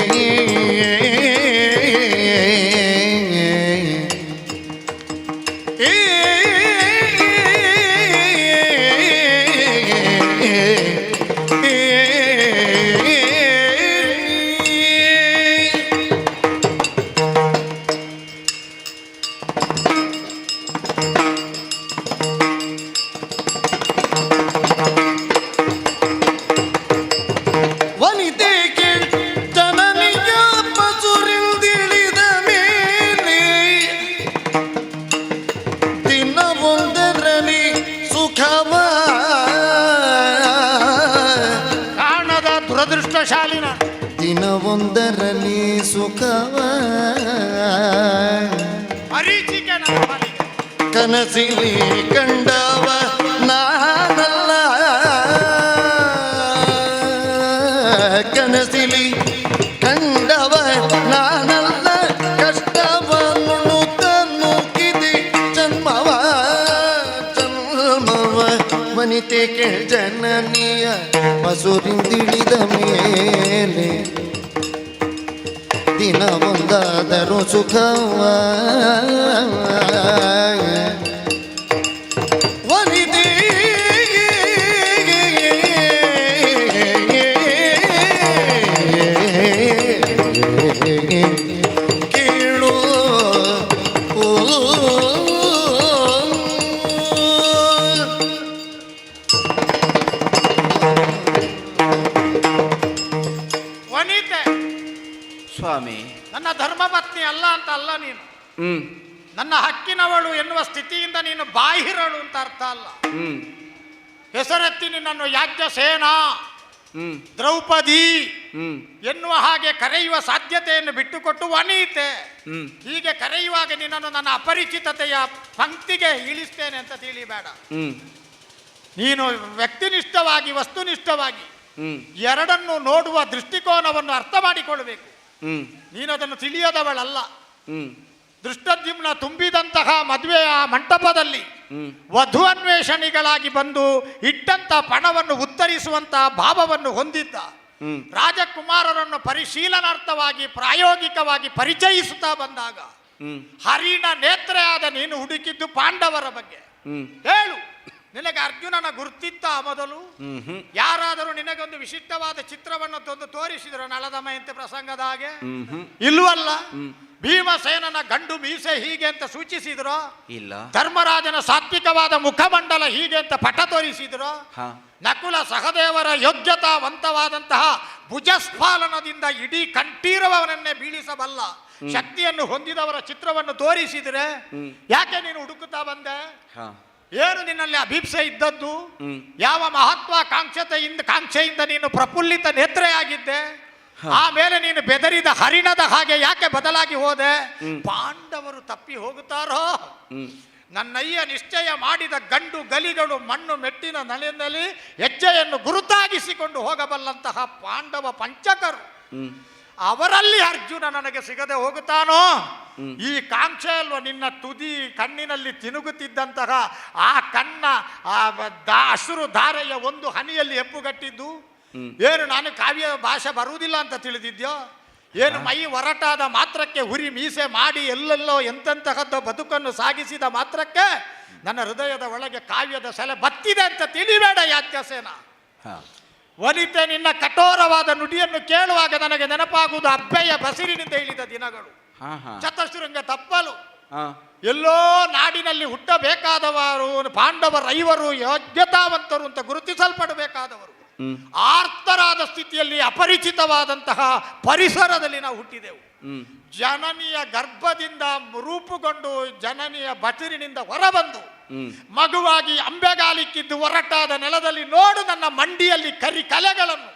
ಶಾಲಿನ ದಿನವೊಂದರಲ್ಲಿ ಸುಖವ ಮರೀಚಿಕೆ ನನ್ನ ಪಾಲಿಗೆ. ಕನಸಿಲಿ ಕಂಡವ ನಾನಲ್ಲ, ಕನಸಿಲಿ ವನಿತೆ ಜನನಿಯ ಮಸುರಿಂದಿಳಿದ ಮೇಲೆ ದಿನ ಒಂದಾದರೂ ಸುಖವ ವನಿತೆ ಕೇಳು ವನಿತೆ ಸ್ವಾಮಿ. ನನ್ನ ಧರ್ಮಪತ್ನಿ ಅಲ್ಲ ಅಂತ ಅಲ್ಲ ನೀನು, ಹ್ಮ್ ನನ್ನ ಹಕ್ಕಿನವಳು ಎನ್ನುವ ಸ್ಥಿತಿಯಿಂದ ನೀನು ಬಾಹಿರಳು ಅಂತ ಅರ್ಥ ಅಲ್ಲ. ಹ್ಮ್ ಹೆಸರೆತ್ತಿ ನಿನ್ನನ್ನು ಯಾಜ್ಞಸೇನ, ಹ್ಮ್ ದ್ರೌಪದಿ ಹ್ಮ್ ಎನ್ನುವ ಹಾಗೆ ಕರೆಯುವ ಸಾಧ್ಯತೆಯನ್ನು ಬಿಟ್ಟುಕೊಟ್ಟು ವನಿತೆ ಹ್ಮ್ ಹೀಗೆ ಕರೆಯುವಾಗ ನಿನ್ನನ್ನು ನನ್ನ ಅಪರಿಚಿತತೆಯ ಪಂಕ್ತಿಗೆ ಇಳಿಸ್ತೇನೆ ಅಂತ ತಿಳಿಬೇಡ. ಹ್ಮ್ ನೀನು ವ್ಯಕ್ತಿನಿಷ್ಠವಾಗಿ ವಸ್ತುನಿಷ್ಠವಾಗಿ ಹ್ಮ್ ಎರಡನ್ನು ನೋಡುವ ದೃಷ್ಟಿಕೋನವನ್ನು ಅರ್ಥ ಮಾಡಿಕೊಳ್ಳಬೇಕು. ಹ್ಮ್ ನೀನು ಅದನ್ನು ತಿಳಿಯದವಳಲ್ಲ. ಹ್ಮ್ ದೃಷ್ಟದ್ಯುಮ್ನ ತುಂಬಿದಂತಹ ಮದುವೆಯ ಮಂಟಪದಲ್ಲಿ ಹ್ಮ್ ವಧು ಅನ್ವೇಷಣಿಗಳಾಗಿ ಬಂದು ಇಟ್ಟಂತ ಪಣವನ್ನು ಉತ್ತರಿಸುವಂತಹ ಭಾವವನ್ನು ಹೊಂದಿದ್ದ ಹ್ಮ್ ರಾಜಕುಮಾರರನ್ನು ಪರಿಶೀಲನಾರ್ಥವಾಗಿ ಪ್ರಾಯೋಗಿಕವಾಗಿ ಪರಿಚಯಿಸುತ್ತಾ ಬಂದಾಗ ಹ್ಮ್ ಹರಿಣ ನೇತ್ರೆಯಾದ ನೀನು ಹುಡುಕಿದ್ದು ಪಾಂಡವರ ಬಗ್ಗೆ. ಹ್ಮ್ ಹೇಳು, ನಿನಗೆ ಅರ್ಜುನನ ಗುರ್ತಿತ್ತ ಮೊದಲು? ಹ್ಮ್ ಹ್ಮ್ ಯಾರಾದರೂ ನಿನಗೊಂದು ವಿಶಿಷ್ಟವಾದ ಚಿತ್ರವನ್ನು ತಂದು ತೋರಿಸಿದ್ರು ನಳದಮಯಂತೆ ಪ್ರಸಂಗದ ಹಾಗೆ? ಹ್ಮ್ ಹ್ಮ್ ಇಲ್ವಲ್ಲ. ಹ್ಮ್ ಭೀಮಸೇನನ ಗಂಡು ಮೀಸೆ ಹೀಗೆ ಅಂತ ಸೂಚಿಸಿದ್ರು, ಇಲ್ಲ. ಧರ್ಮರಾಜನ ಸಾತ್ವಿಕವಾದ ಮುಖಮಂಡಲ ಹೀಗೆ ಅಂತ ಪಟ ತೋರಿಸಿದ್ರು, ಹಾ. ನಕುಲ ಸಹದೇವರ ಯೋಗ್ಯತಾವಂತವಾದಂತಹ ಭುಜಸ್ಫಾಲನದಿಂದ ಇಡೀ ಕಂಠೀರವನನ್ನೇ ಬೀಳಿಸಬಲ್ಲ ಶಕ್ತಿಯನ್ನು ಹೊಂದಿದವರ ಚಿತ್ರವನ್ನು ತೋರಿಸಿದ್ರೆ ಯಾಕೆ ನೀನು ಹುಡುಕುತ್ತಾ ಬಂದೆ? ಹಾ. ಏನು ನಿನ್ನಲ್ಲಿ ಅಭಿಪ್ಸೆ ಇದ್ದದ್ದು? ಹ್ಮ್. ಯಾವ ಕಾಂಕ್ಷೆಯಿಂದ ನೀನು ಪ್ರಫುಲ್ಲಿತ ನೇತ್ರೆಯಾಗಿದ್ದೆ? ಆಮೇಲೆ ನೀನು ಬೆದರಿದ ಹರಿಣದ ಹಾಗೆ ಯಾಕೆ ಬದಲಾಗಿ ಹೋದೆ? ಪಾಂಡವರು ತಪ್ಪಿ ಹೋಗುತ್ತಾರೋ? ನನ್ನಯ್ಯ ನಿಶ್ಚಯ ಮಾಡಿದ ಗಂಡು ಗಲಿಗಳು ಮಣ್ಣು ಮೆಟ್ಟಿನ ನೆಲೆಯಲ್ಲಿ ಹೆಜ್ಜೆಯನ್ನು ಗುರುತಾಗಿಸಿಕೊಂಡು ಹೋಗಬಲ್ಲಂತಹ ಪಾಂಡವ ಪಂಚಕರು, ಅವರಲ್ಲಿ ಅರ್ಜುನ ನನಗೆ ಸಿಗದೆ ಹೋಗುತ್ತಾನೋ? ಈ ಕಾಂಕ್ಷೆ ಅಲ್ವ ನಿನ್ನ ತುದಿ ಕಣ್ಣಿನಲ್ಲಿ ತಿರುಗುತ್ತಿದ್ದಂತಹ ಆ ಕಣ್ಣ ಅಶ್ರು ಧಾರೆಯ ಒಂದು ಹನಿಯಲ್ಲಿ ಹೆಪ್ಪುಗಟ್ಟಿದ್ದು? ಏನು ನಾನು ಕಾವ್ಯ ಭಾಷೆ ಬರುವುದಿಲ್ಲ ಅಂತ ತಿಳಿದಿದ್ಯೋ? ಏನು ಮೈ ಒರಟಾದ ಮಾತ್ರಕ್ಕೆ ಹುರಿ ಮೀಸೆ ಮಾಡಿ ಎಲ್ಲೆಲ್ಲೋ ಎಂತೆಂತಹದ್ದು ಬದುಕನ್ನು ಸಾಗಿಸಿದ ಮಾತ್ರಕ್ಕೆ ನನ್ನ ಹೃದಯದ ಒಳಗೆ ಕಾವ್ಯದ ಸೆಲೆ ಬತ್ತಿದೆ ಅಂತ ತಿಳಿಬೇಡ ಯಾಜ್ಞಸೇನ. ವನಿತೆ, ನಿನ್ನ ಕಠೋರವಾದ ನುಡಿಯನ್ನು ಕೇಳುವಾಗ ನನಗೆ ನೆನಪಾಗುವುದು ಅಬ್ಬೆಯ ಬಸಿರಿನಿಂದ ಇಳಿದ ದಿನಗಳು. ಚತುಶೃಂಗ ತಪ್ಪಲು ಎಲ್ಲೋ ನಾಡಿನಲ್ಲಿ ಹುಟ್ಟಬೇಕಾದವರು ಪಾಂಡವರೈವರು ಯೋಗ್ಯತಾವಂತರು ಅಂತ ಗುರುತಿಸಲ್ಪಡಬೇಕಾದವರು ಆರ್ತರಾದ ಸ್ಥಿತಿಯಲ್ಲಿ ಅಪರಿಚಿತವಾದಂತಹ ಪರಿಸರದಲ್ಲಿ ನಾವು ಹುಟ್ಟಿದೆವು. ಜನನಿಯ ಗರ್ಭದಿಂದ ರೂಪುಗೊಂಡು ಜನನಿಯ ಬಸಿರಿನಿಂದ ಹೊರಬಂದು ಮಗುವಾಗಿ ಅಂಬೆಗಾಲಿಕ್ಕಿದ್ದು ಹೊರಟಾದ ನೆಲದಲ್ಲಿ ನೋಡು ನನ್ನ ಮಂಡಿಯಲ್ಲಿ ಕಲೆಗಳನ್ನು.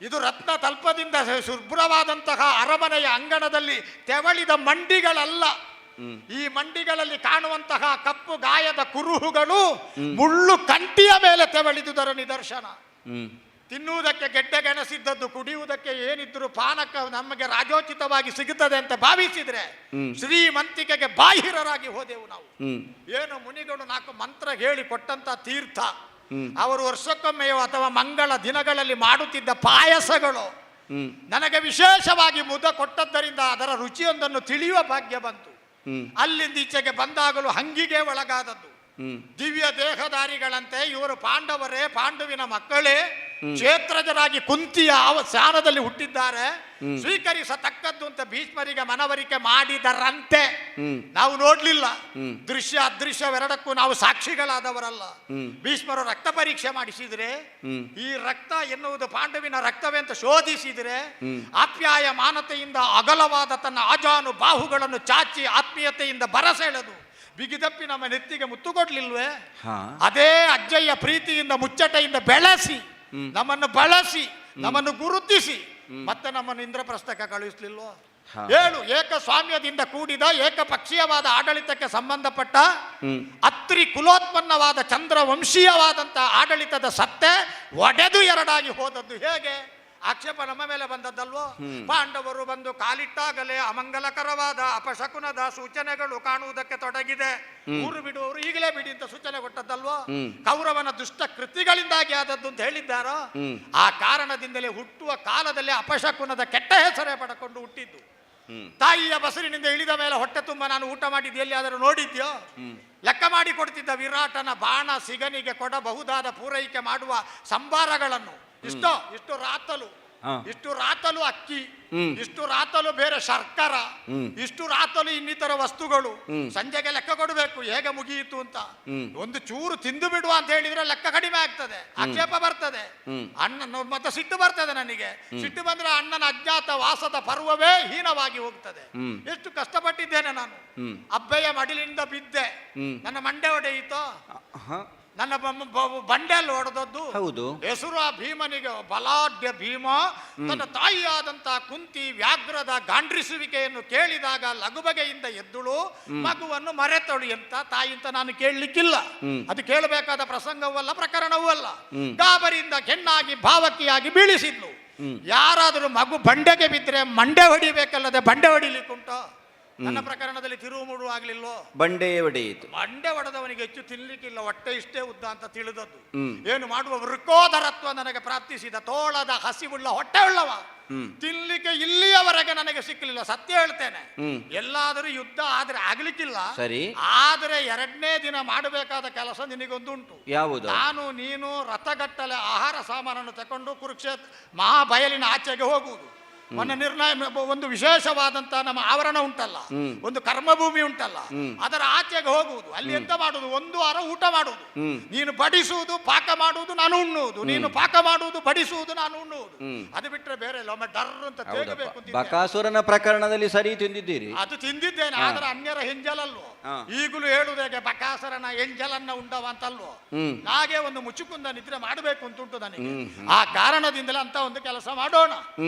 ಇದು ರತ್ನ ತಲ್ಪದಿಂದ ಶುಭ್ರವಾದಂತಹ ಅರಮನೆಯ ಅಂಗಣದಲ್ಲಿ ತೆವಳಿದ ಮಂಡಿಗಳಲ್ಲ. ಈ ಮಂಡಿಗಳಲ್ಲಿ ಕಾಣುವಂತಹ ಕಪ್ಪು ಗಾಯದ ಕುರುಹುಗಳು ಮುಳ್ಳು ಕಂಟಿಯ ಮೇಲೆ ತೆವಳಿದುದರ ನಿದರ್ಶನ. ತಿನ್ನುವುದಕ್ಕೆ ಗೆಡ್ಡೆಗೆಣಸಿದ್ದದ್ದು, ಕುಡಿಯುವುದಕ್ಕೆ ಏನಿದ್ರು ಪಾನಕ ನಮಗೆ ರಾಜೋಚಿತವಾಗಿ ಸಿಗುತ್ತದೆ ಅಂತ ಭಾವಿಸಿದ್ರೆ ಶ್ರೀಮಂತಿಕೆಗೆ ಬಾಹಿರರಾಗಿ ಹೋದೆವು ನಾವು. ಏನು ಮುನಿಗಳು 4 ಮಂತ್ರ ಹೇಳಿ ಕೊಟ್ಟಂತ ತೀರ್ಥ, ಅವರು ವರ್ಷಕ್ಕೊಮ್ಮೆಯೋ ಅಥವಾ ಮಂಗಳ ದಿನಗಳಲ್ಲಿ ಮಾಡುತ್ತಿದ್ದ ಪಾಯಸಗಳು ನನಗೆ ವಿಶೇಷವಾಗಿ ಮುದ ಕೊಟ್ಟದ್ದರಿಂದ ಅದರ ರುಚಿಯೊಂದನ್ನು ತಿಳಿಯುವ ಭಾಗ್ಯ ಬಂತು. ಅಲ್ಲಿಂದ ಈಚೆಗೆ ಬಂದಾಗಲೂ ಹಂಗಿಗೆ ಒಳಗಾದದ್ದು. ದಿವ್ಯ ದೇಹಧಾರಿಗಳಂತೆ ಇವರು ಪಾಂಡವರೇ, ಪಾಂಡುವಿನ ಮಕ್ಕಳೇ, ಕ್ಷೇತ್ರಜರಾಗಿ ಕುಂತಿಯ ಸ್ಥಾನದಲ್ಲಿ ಹುಟ್ಟಿದ್ದಾರೆ, ಸ್ವೀಕರಿಸತಕ್ಕದ್ದು ಅಂತ ಭೀಷ್ಮರಿಗೆ ಮನವರಿಕೆ ಮಾಡಿದರಂತೆ. ನಾವು ನೋಡ್ಲಿಲ್ಲ, ದೃಶ್ಯ ಅದೃಶ್ಯವೆರಡಕ್ಕೂ ನಾವು ಸಾಕ್ಷಿಗಳಾದವರಲ್ಲ. ಭೀಷ್ಮರು ರಕ್ತ ಪರೀಕ್ಷೆ ಮಾಡಿಸಿದ್ರೆ ಈ ರಕ್ತ ಎನ್ನುವುದು ಪಾಂಡವಿನ ರಕ್ತವೇ ಅಂತ ಶೋಧಿಸಿದ್ರೆ ಆಪ್ಯಾಯ ಮಾನತೆಯಿಂದ ಅಗಲವಾದ ತನ್ನ ಆಜಾನು ಬಾಹುಗಳನ್ನು ಚಾಚಿ ಆತ್ಮೀಯತೆಯಿಂದ ಬರಸೆಳೆದು ಬಿಗಿದಪ್ಪಿ ನಮ್ಮ ನೆತ್ತಿಗೆ ಮುತ್ತು ಕೊಡ್ಲಿಲ್ವೇ? ಅದೇ ಅಜ್ಜಯ್ಯ ಪ್ರೀತಿಯಿಂದ ಮುಚ್ಚಟೆಯಿಂದ ಬೆಳೆಸಿ ನಮ್ಮನ್ನು ಬಳಸಿ ನಮ್ಮನ್ನು ಗುರುತಿಸಿ ಮತ್ತೆ ನಮ್ಮನ್ನು ಇಂದ್ರಪ್ರಸ್ಥಕ್ಕೆ ಕಳುಹಿಸ್ಲಿಲ್ವೋ? ಹೇಳು, ಏಕಸ್ವಾಮ್ಯದಿಂದ ಕೂಡಿದ ಏಕಪಕ್ಷೀಯವಾದ ಆಡಳಿತಕ್ಕೆ ಸಂಬಂಧಪಟ್ಟ ಅತ್ರಿ ಕುಲೋತ್ಪನ್ನವಾದ ಚಂದ್ರವಂಶೀಯವಾದಂತಹ ಆಡಳಿತದ ಸತ್ತೆ ಒಡೆದು ಎರಡಾಗಿ ಹೋದದ್ದು ಹೇಗೆ? ಆಕ್ಷೇಪ ನಮ್ಮ ಮೇಲೆ ಬಂದದ್ದಲ್ವೋ? ಪಾಂಡವರು ಬಂದು ಕಾಲಿಟ್ಟಾಗಲೇ ಅಮಂಗಲಕರವಾದ ಅಪಶಕುನದ ಸೂಚನೆಗಳು ಕಾಣುವುದಕ್ಕೆ ತೊಡಗಿದೆ. ಊರು ಬಿಡುವವರು ಈಗಲೇ ಬಿಡಿ ಅಂತ ಸೂಚನೆ ಕೊಟ್ಟದ್ದಲ್ವೋ? ಕೌರವನ ದುಷ್ಟ ಕೃತಿಗಳಿಂದಾಗಿ ಆದದ್ದು ಅಂತ ಹೇಳಿದ್ದಾರೋ? ಆ ಕಾರಣದಿಂದಲೇ ಹುಟ್ಟುವ ಕಾಲದಲ್ಲಿ ಅಪಶಕುನದ ಕೆಟ್ಟ ಹೆಸರೇ ಪಡ್ಕೊಂಡು ಹುಟ್ಟಿದ್ದು. ತಾಯಿಯ ಬಸರಿನಿಂದ ಇಳಿದ ಮೇಲೆ ಹೊಟ್ಟೆ ತುಂಬ ನಾನು ಊಟ ಮಾಡಿದ್ದು ಎಲ್ಲಿಯಾದರೂ ನೋಡಿದ್ಯೋ? ಲೆಕ್ಕ ಮಾಡಿ ಕೊಡ್ತಿದ್ದ ವಿರಾಟನ ಬಾಣ ಸಿಗನಿಗೆ ಕೊಡಬಹುದಾದ ಪೂರೈಕೆ ಮಾಡುವ ಸಂಭಾರಗಳನ್ನು ಇಷ್ಟು ರಾತಲು ಅಕ್ಕಿ, ಇಷ್ಟು ರಾತಲು ಬೇರೆ ಶರ್ಕರ, ಇಷ್ಟು ರಾತಲು ಇನ್ನಿತರ ವಸ್ತುಗಳು. ಸಂಜೆಗೆ ಲೆಕ್ಕ ಕೊಡಬೇಕು ಹೇಗೆ ಮುಗಿಯಿತು ಅಂತ. ಒಂದು ಚೂರು ತಿಂದು ಬಿಡುವ ಅಂತ ಹೇಳಿದ್ರೆ ಲೆಕ್ಕ ಕಡಿಮೆ ಆಗ್ತದೆ, ಆಕ್ಷೇಪ ಬರ್ತದೆ, ಅಣ್ಣ ಮತ್ತೆ ಸಿಟ್ಟು ಬರ್ತದೆ ನನಗೆ. ಸಿಟ್ಟು ಬಂದ್ರೆ ಅಣ್ಣನ ಅಜ್ಞಾತ ವಾಸದ ಪರ್ವವೇ ಹೀನವಾಗಿ ಹೋಗ್ತದೆ. ಎಷ್ಟು ಕಷ್ಟಪಟ್ಟಿದ್ದೇನೆ ನಾನು. ಅಬ್ಬೆಯ ಮಡಿಲಿಂದ ಬಿದ್ದೆ, ನನ್ನ ಮಂಡೆ ಒಡೆಯಿತೋ, ನನ್ನ ಬಂಡೆಯಲ್ಲಿ ಹೊಡೆದದ್ದು ಹೌದು. ಹೆಸರು ಆ ಭೀಮನಿಗೆ ಬಲಾಢ್ಯ ಭೀಮ. ತನ್ನ ತಾಯಿಯಾದಂತಹ ಕುಂತಿ ವ್ಯಾಘ್ರದ ಗಾಂಡ್ರಿಸುವಿಕೆಯನ್ನು ಕೇಳಿದಾಗ ಲಘುಬಗೆಯಿಂದ ಎದ್ದುಳು, ಮಗುವನ್ನು ಮರೆತಳು ಅಂತ ತಾಯಿ ಅಂತ ನಾನು ಕೇಳಲಿಕ್ಕಿಲ್ಲ. ಅದು ಕೇಳಬೇಕಾದ ಪ್ರಸಂಗವೂ ಅಲ್ಲ, ಪ್ರಕರಣವೂ ಅಲ್ಲ. ಗಾಬರಿಯಿಂದ ಕೆನ್ನಾಗಿ ಭಾವಕಿಯಾಗಿ ಬೀಳಿಸಿದ್ಲು. ಯಾರಾದರೂ ಮಗು ಬಂಡೆಗೆ ಬಿದ್ದರೆ ಮಂಡೆ ಹೊಡಿಬೇಕಲ್ಲದೆ ಬಂಡೆ ಹೊಡಿಲಿಕ್ಕುಂಟ? ನನ್ನ ಪ್ರಕರಣದಲ್ಲಿ ತಿರುವು ಮೂಡು ಆಗ್ಲಿಲ್ಲೋ? ಬಂಡೆ ಒಡೆಯಿತು. ಮಂಡೆ ಒಡೆದವನಿಗೆ ಹೆಚ್ಚು ತಿನ್ಲಿಕ್ಕಿಲ್ಲ, ಹೊಟ್ಟೆ ಇಷ್ಟೇ ಉದ್ದ ಅಂತ ತಿಳಿದದ್ದು. ಏನು ಮಾಡುವ ವೃಕೋದರತ್ವ ನನಗೆ ಪ್ರಾಪ್ತಿಸಿದ. ತೋಳದ ಹಸಿವುಳ್ಳ ಹೊಟ್ಟೆ ಉಳ್ಳವ, ತಿನ್ಲಿಕ್ಕೆ ಇಲ್ಲಿಯವರೆಗೆ ನನಗೆ ಸಿಕ್ಕಲಿಲ್ಲ. ಸತ್ಯ ಹೇಳ್ತೇನೆ, ಎಲ್ಲಾದರೂ ಯುದ್ಧ ಆದ್ರೆ ಆಗ್ಲಿಕ್ಕಿಲ್ಲ. ಸರಿ, ಆದ್ರೆ ಎರಡನೇ ದಿನ ಮಾಡಬೇಕಾದ ಕೆಲಸ ನಿನಗೊಂದುಂಟು. ಯಾವುದು? ನಾನು ನೀನು ರಥಗಟ್ಟಲೆ ಆಹಾರ ಸಾಮಾನನ್ನು ತಕೊಂಡು ಕುರುಕ್ಷೇತ್ರ ಮಹಾಬಯಲಿನ ಆಚೆಗೆ ಹೋಗುವುದು. ಮೊನ್ನೆ ನಿರ್ಣಯ ಒಂದು ವಿಶೇಷವಾದಂತಹ ನಮ್ಮ ಆವರಣ ಉಂಟಲ್ಲ, ಒಂದು ಕರ್ಮಭೂಮಿ ಉಂಟಲ್ಲ, ಅದರ ಆಚೆಗೆ ಹೋಗುವುದು. ಅಲ್ಲಿ ಎಂತ ಮಾಡುವುದು? ಒಂದು ವಾರ ಊಟ ಮಾಡುವುದು. ನೀನು ಬಡಿಸುವುದು, ಪಾಕ ಮಾಡುವುದು, ನಾನು ಉಣ್ಣುವುದು. ನೀನು ಪಾಕ ಮಾಡುವುದು, ಬಡಿಸುವುದು, ನಾನು ಉಣ್ಣುವುದು. ಅದು ಬಿಟ್ಟರೆ ಬೇರೆ ಇಲ್ಲ. ಒಮ್ಮೆ ಡರ್ ಅಂತ ತೇಗಬೇಕು. ಬಕಾಸುರನ ಪ್ರಕರಣದಲ್ಲಿ ಸರಿ ತಿಂದಿದ್ದೀರಿ? ಅದು ತಿಂದಿದ್ದೇನೆ, ಆದ್ರೆ ಅನ್ಯರ ಹೆಂಜಲಲ್ವೋ? ಈಗಲೂ ಹೇಳುವುದಾಗೆ ಬಕಾಸುರನ ಎಂಜಲನ್ನ ಉಂಡವ ಅಂತಲ್ವೋ? ಹಾಗೆ ಒಂದು ಮುಚ್ಚುಕುಂದ ನಿದ್ರೆ ಮಾಡಬೇಕು ಅಂತುಂಟು ನನಗೆ. ಆ ಕಾರಣದಿಂದಲೇ ಅಂತ ಒಂದು ಕೆಲಸ ಮಾಡೋಣ.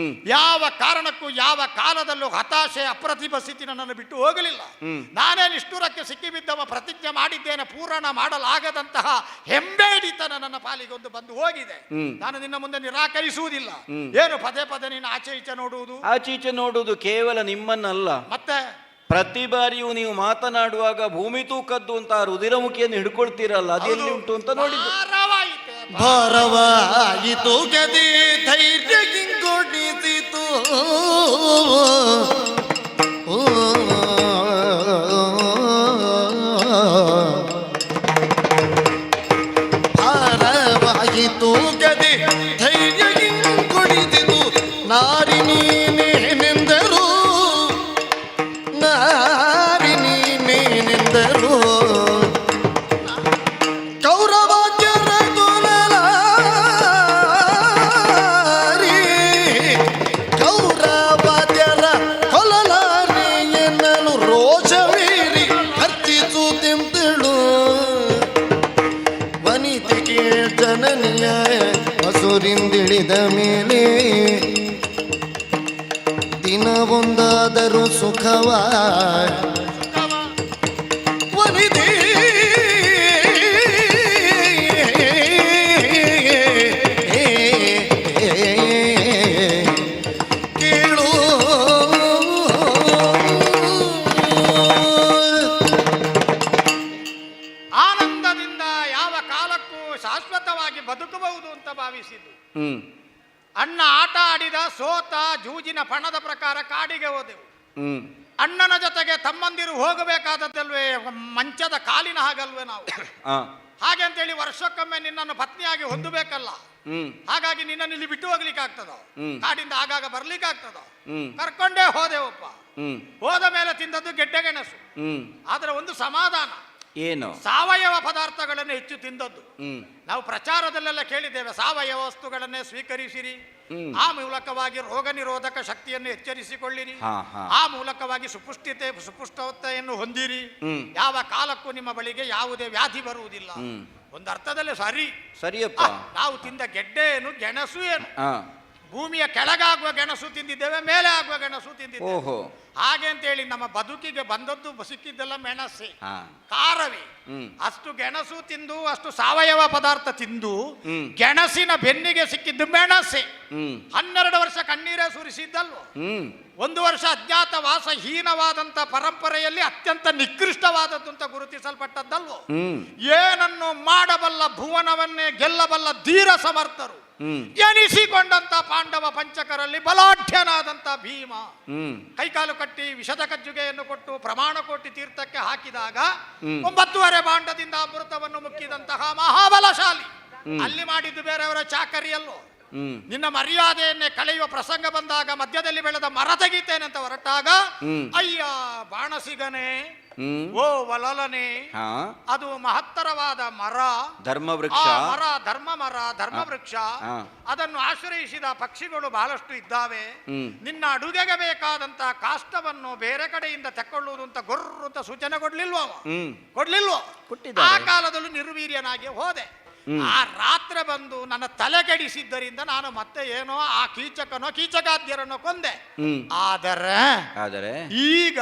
ಯಾವ ಕಾರಣಕ್ಕೂ ಯಾವ ಕಾಲದಲ್ಲೂ ಹತಾಶೆ ಅಪ್ರತಿಭ ಸ್ಥಿತಿ ನನ್ನನ್ನು ಬಿಟ್ಟು ಹೋಗಲಿಲ್ಲ. ನಾನೇ ನಿಷ್ಠುರಕ್ಕೆ ಸಿಕ್ಕಿಬಿದ್ದವ ಪ್ರತಿಜ್ಞೆ ಮಾಡಿದ್ದೇನೆ. ಪೂರಣ ಮಾಡಲಾಗದಂತಹ ಹೆಂಬೇಡಿತನ ನನ್ನ ಪಾಲಿಗೊಂದು ಬಂದು ಹೋಗಿದೆ. ನಾನು ನಿನ್ನ ಮುಂದೆ ನಿರಾಕರಿಸುವುದಿಲ್ಲ. ಏನು ಪದೇ ಪದೇ ನೀನು ಆಚೆ ಈಚೆ ನೋಡುವುದು? ಆಚೆ ಈಚೆ ನೋಡುವುದು ಕೇವಲ ನಿಮ್ಮನ್ನಲ್ಲ, ಮತ್ತೆ ಪ್ರತಿ ಬಾರಿಯೂ ನೀವು ಮಾತನಾಡುವಾಗ ಭೂಮಿ ತೂಕದ್ದು ಅಂತ ರುದಿರಮುಖಿಯನ್ನು ಹಿಡ್ಕೊಳ್ತೀರಲ್ಲ, ಅದೆಲ್ಲಿ ಉಂಟು ಅಂತ ನೋಡಿದ್ದು. ಭಾರವಾಯಿತು ಗದಿ ಧೈರ್ಯ ಕಿಂಗೊಡಿಸಿತು. ಭಾರವಾಯಿತು ಗದಿ ಧೈರ್ಯ ಕಿಂಗೊಡಿಸಿತು. ನಾರಿ ನೀನೇನೆಂದರು, ನಾರಿ ನೀನೇನೆಂದರು. ಕೌರವಾದ್ಯರ ಕೊಲಲಾರಿ, ಕೌರವಾದ್ಯರ ಕೊಲಲಾರಿ ಎನ್ನಲು ರೋಷವೀರಿ ಹರ್ತಿಸುತ್ತೆಂತಳು. ವನಿತೆಗೆ ಜನನಿಯ ಹಸುರಿಂದಿಳಿದ ಮೇಲೆ ದಿನವೊಂದಾದರೂ ಸುಖವ ವನಿತೆ ಕೇಳು. ಆನಂದದಿಂದ ಯಾವ ಕಾಲಕ್ಕೂ ಶಾಶ್ವತವಾಗಿ ಬದುಕಬಹುದು ಅಂತ ಭಾವಿಸಿದ್ದು. ಅಣ್ಣ ಆಟ ಆಡಿದ ಸೋತ ಜೂಜಿನ ಪಣದ ಪ್ರಕಾರ ಕಾಡಿಗೆ ಹೋದೆವು. ಅಣ್ಣನ ಜೊತೆಗೆ ತಮ್ಮಂದಿರು ಹೋಗಬೇಕಾದದ್ದಲ್ವೇ, ಮಂಚದ ಕಾಲಿನ ಹಾಗಲ್ವೇ ನಾವು? ಹಾಗೆ ಅಂತೇಳಿ ವರ್ಷಕ್ಕೊಮ್ಮೆ ನಿನ್ನನ್ನು ಪತ್ನಿಯಾಗಿ ಹೊಂದಬೇಕಲ್ಲ. ಹಾಗಾಗಿ ನಿನ್ನನ್ನು ಇಲ್ಲಿ ಬಿಟ್ಟು ಹೋಗ್ಲಿಕ್ಕೆ ಆಗ್ತದೋ? ಕಾಡಿಂದ ಆಗಾಗ ಬರ್ಲಿಕ್ಕೆ ಆಗ್ತದೋ? ಕರ್ಕೊಂಡೇ ಹೋದೆವಪ್ಪ. ಹೋದ ಮೇಲೆ ತಿಂದದ್ದು ಗೆಡ್ಡೆ ಗೆಣಸು. ಆದ್ರೆ ಒಂದು ಸಮಾಧಾನ, ಏನು? ಸಾವಯವ ಪದಾರ್ಥಗಳನ್ನು ಹೆಚ್ಚು ತಿಂದದ್ದು. ನಾವು ಪ್ರಚಾರದಲ್ಲೆಲ್ಲ ಕೇಳಿದ್ದೇವೆ, ಸಾವಯವ ವಸ್ತುಗಳನ್ನೇ ಸ್ವೀಕರಿಸಿರಿ, ಆ ಮೂಲಕವಾಗಿ ರೋಗ ನಿರೋಧಕ ಶಕ್ತಿಯನ್ನು ಎಚ್ಚರಿಸಿಕೊಳ್ಳಿರಿ, ಆ ಮೂಲಕವಾಗಿ ಸುಪುಷ್ಟತೆಯನ್ನು ಹೊಂದಿರಿ, ಯಾವ ಕಾಲಕ್ಕೂ ನಿಮ್ಮ ಬಳಿಗೆ ಯಾವುದೇ ವ್ಯಾಧಿ ಬರುವುದಿಲ್ಲ. ಒಂದು ಅರ್ಥದಲ್ಲಿ ಸರಿಯಪ್ಪ. ನಾವು ತಿಂದ ಗೆಡ್ಡೆ ಏನು, ಗೆಣಸು ಏನು? ಭೂಮಿಯ ಕೆಳಗಾಗುವ ಗೆಣಸು ತಿಂದಿದ್ದೇವೆ, ಮೇಲೆ ಆಗುವ ಗೆಣಸು ತಿಂದಿದ್ದೇವೆ. ಹಾಗೆ ಅಂತೇಳಿ ನಮ್ಮ ಬದುಕಿಗೆ ಬಂದದ್ದು ಸಿಕ್ಕಿದ್ದೆಲ್ಲ ಮೆಣಸೆ, ಹಾ. ಖಾರವೇ. ಅಷ್ಟು ಗೆಣಸು ತಿಂದು ಅಷ್ಟು ಸಾವಯವ ಪದಾರ್ಥ ತಿಂದು ಗೆಣಸಿನ ಬೆನ್ನಿಗೆ ಸಿಕ್ಕಿದ್ದು ಮೆಣಸೆ. 12 ವರ್ಷ ಕಣ್ಣೀರೇ ಸುರಿಸಿದ್ದಲ್ವೋ. 1 ವರ್ಷ ಅಜ್ಞಾತವಾಸ ಹೀನವಾದಂತ ಪರಂಪರೆಯಲ್ಲಿ ಅತ್ಯಂತ ನಿಕೃಷ್ಟವಾದದ್ದು ಅಂತ ಗುರುತಿಸಲ್ಪಟ್ಟದ್ದಲ್ವೋ. ಏನನ್ನು ಮಾಡಬಲ್ಲ ಭುವನವನ್ನೇ ಗೆಲ್ಲಬಲ್ಲ ಧೀರ ಸಮರ್ಥರು ಎನಿಸಿಕೊಂಡಂತ ಪಾಂಡವ ಪಂಚಕರಲ್ಲಿ ಬಲಾಢ್ಯನಾದಂತ ಭೀಮ ಕೈಕಾಲು ಕಟ್ಟಿ ವಿಷದ ಕಜ್ಜುಗೆಯನ್ನು ಕೊಟ್ಟು ಪ್ರಮಾಣ ಕೋಟಿ ತೀರ್ಥಕ್ಕೆ ಹಾಕಿದಾಗ 9.5 ಭಾಂಡದಿಂದ ಅಮೃತವನ್ನು ಮುಕ್ಕಿದಂತಹ ಮಹಾಬಲಶಾಲಿ. ಅಲ್ಲಿ ಮಾಡಿದ್ದು ಬೇರೆಯವರ ಚಾಕರಿಯಲ್ಲೋ. ನಿನ್ನ ಮರ್ಯಾದೆಯನ್ನೇ ಕಳೆಯುವ ಪ್ರಸಂಗ ಬಂದಾಗ ಮಧ್ಯದಲ್ಲಿ ಬೆಳೆದ ಮರ ತೆಗಿತೇನೆ ಅಂತ ಹೊರಟಾಗ ಅಯ್ಯ ಬಾಣಸಿಗನೆ, ಓ ವಲಲನೆ, ಅದು ಮಹತ್ತರವಾದ ಮರ, ಧರ್ಮವೃಕ್ಷ. ಮರ ಧರ್ಮ ವೃಕ್ಷ. ಅದನ್ನು ಆಶ್ರಯಿಸಿದ ಪಕ್ಷಿಗಳು ಬಹಳಷ್ಟು ಇದ್ದಾವೆ. ನಿನ್ನ ಅಡುಗೆಗೆ ಬೇಕಾದಂತ ಕಾಷ್ಟವನ್ನು ಬೇರೆ ಕಡೆಯಿಂದ ತೆಕ್ಕೊಳ್ಳುವುದು ಅಂತ ಗೊರ್ರು ಅಂತ ಸೂಚನೆ ಕೊಡ್ಲಿಲ್ವೋ. ಆ ಕಾಲದಲ್ಲೂ ನಿರ್ವೀರ್ಯನಾಗಿ ಹೋದೆ. ಆ ರಾತ್ರಿ ಬಂದು ನನ್ನ ತಲೆ ಕೆಡಿಸಿದ್ದರಿಂದ ನಾನು ಮತ್ತೆ ಏನೋ ಆ ಕೀಚಕಾದ್ಯರನ್ನು ಕೊಂದೆ. ಆದರೆ ಈಗ